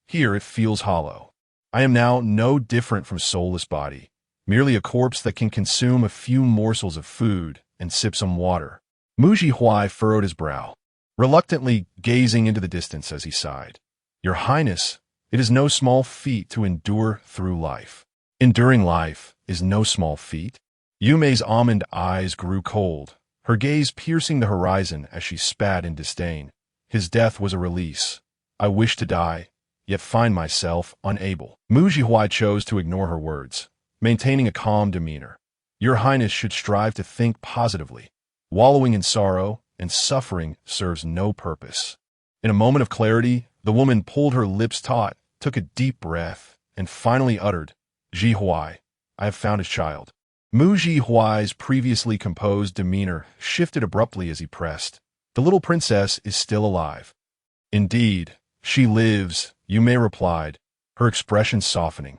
Here it feels hollow. I am now no different from soulless body, merely a corpse that can consume a few morsels of food and sip some water. Mu Jihuai furrowed his brow, reluctantly gazing into the distance as he sighed. Your Highness, it is no small feat to endure through life. Enduring life is no small feat. Yu Mei's almond eyes grew cold, her gaze piercing the horizon as she spat in disdain. His death was a release. I wish to die, yet find myself unable. Mu Jihuai chose to ignore her words, maintaining a calm demeanor. Your Highness should strive to think positively. Wallowing in sorrow and suffering serves no purpose. In a moment of clarity, the woman pulled her lips taut, took a deep breath, and finally uttered, Jihuai, I have found his child. Mu Jihuai's previously composed demeanor shifted abruptly as he pressed. The little princess is still alive. Indeed, she lives, Yume replied, her expression softening,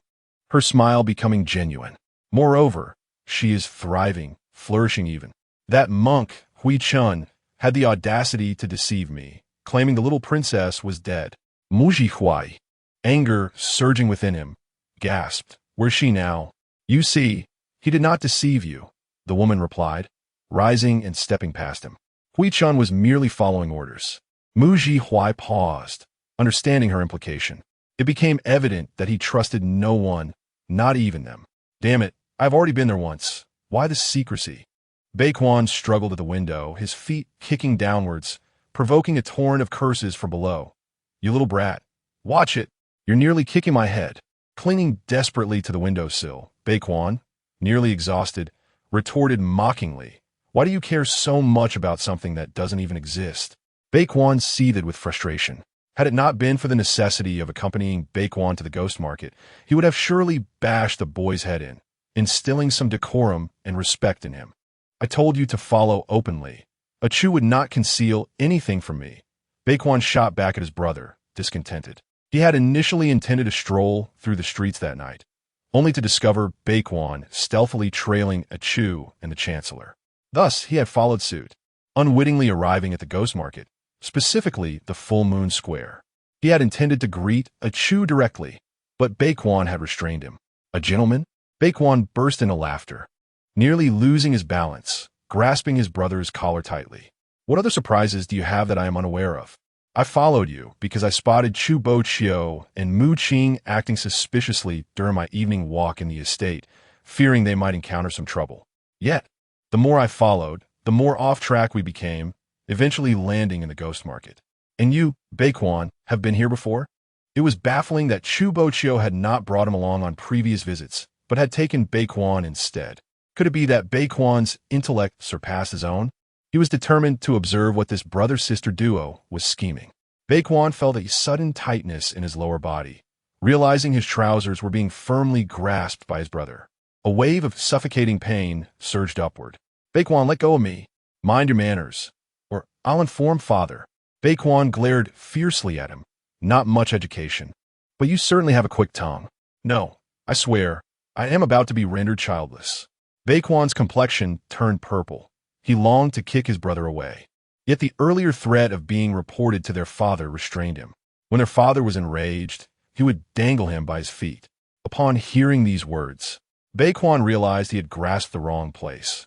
her smile becoming genuine. Moreover, she is thriving, flourishing even. That monk, Hui Chun, had the audacity to deceive me, claiming the little princess was dead. Muji Huai, anger surging within him, gasped, "Where's she now?" "You see, he did not deceive you," the woman replied, rising and stepping past him. Hui Chun was merely following orders. Muji Huai paused, understanding her implication. It became evident that he trusted no one, not even them. "Damn it, I've already been there once. Why the secrecy?" Baekwon struggled at the window, his feet kicking downwards, provoking a torrent of curses from below. "You little brat. Watch it. You're nearly kicking my head." Clinging desperately to the windowsill, Baekwon, nearly exhausted, retorted mockingly, "Why do you care so much about something that doesn't even exist?" Baekwon seethed with frustration. Had it not been for the necessity of accompanying Baekwon to the ghost market, he would have surely bashed the boy's head in, instilling some decorum and respect in him. "I told you to follow openly. A Chu would not conceal anything from me." Baekwon shot back at his brother, discontented. He had initially intended a stroll through the streets that night, only to discover Baekwon stealthily trailing a Chu and the Chancellor. Thus, he had followed suit, unwittingly arriving at the ghost market, specifically the full moon square. He had intended to greet a Chu directly, but Baekwon had restrained him. "A gentleman?" Baekwon burst into laughter, nearly losing his balance, grasping his brother's collar tightly. "What other surprises do you have that I am unaware of? I followed you because I spotted Chu Boqiu and Mu Qing acting suspiciously during my evening walk in the estate, fearing they might encounter some trouble. Yet, the more I followed, the more off track we became, eventually landing in the ghost market. And you, Baekwon, have been here before?" It was baffling that Chu Boqiu had not brought him along on previous visits, but had taken Baekwon instead. Could it be that Baekwon's intellect surpassed his own? He was determined to observe what this brother-sister duo was scheming. Baekwon felt a sudden tightness in his lower body, realizing his trousers were being firmly grasped by his brother. A wave of suffocating pain surged upward. "Baekwon, let go of me. Mind your manners, or I'll inform father." Baekwon glared fiercely at him. "Not much education, but you certainly have a quick tongue." "No, I swear, I am about to be rendered childless." Baekwon's complexion turned purple. He longed to kick his brother away. Yet the earlier threat of being reported to their father restrained him. When their father was enraged, he would dangle him by his feet. Upon hearing these words, Baekwon realized he had grasped the wrong place.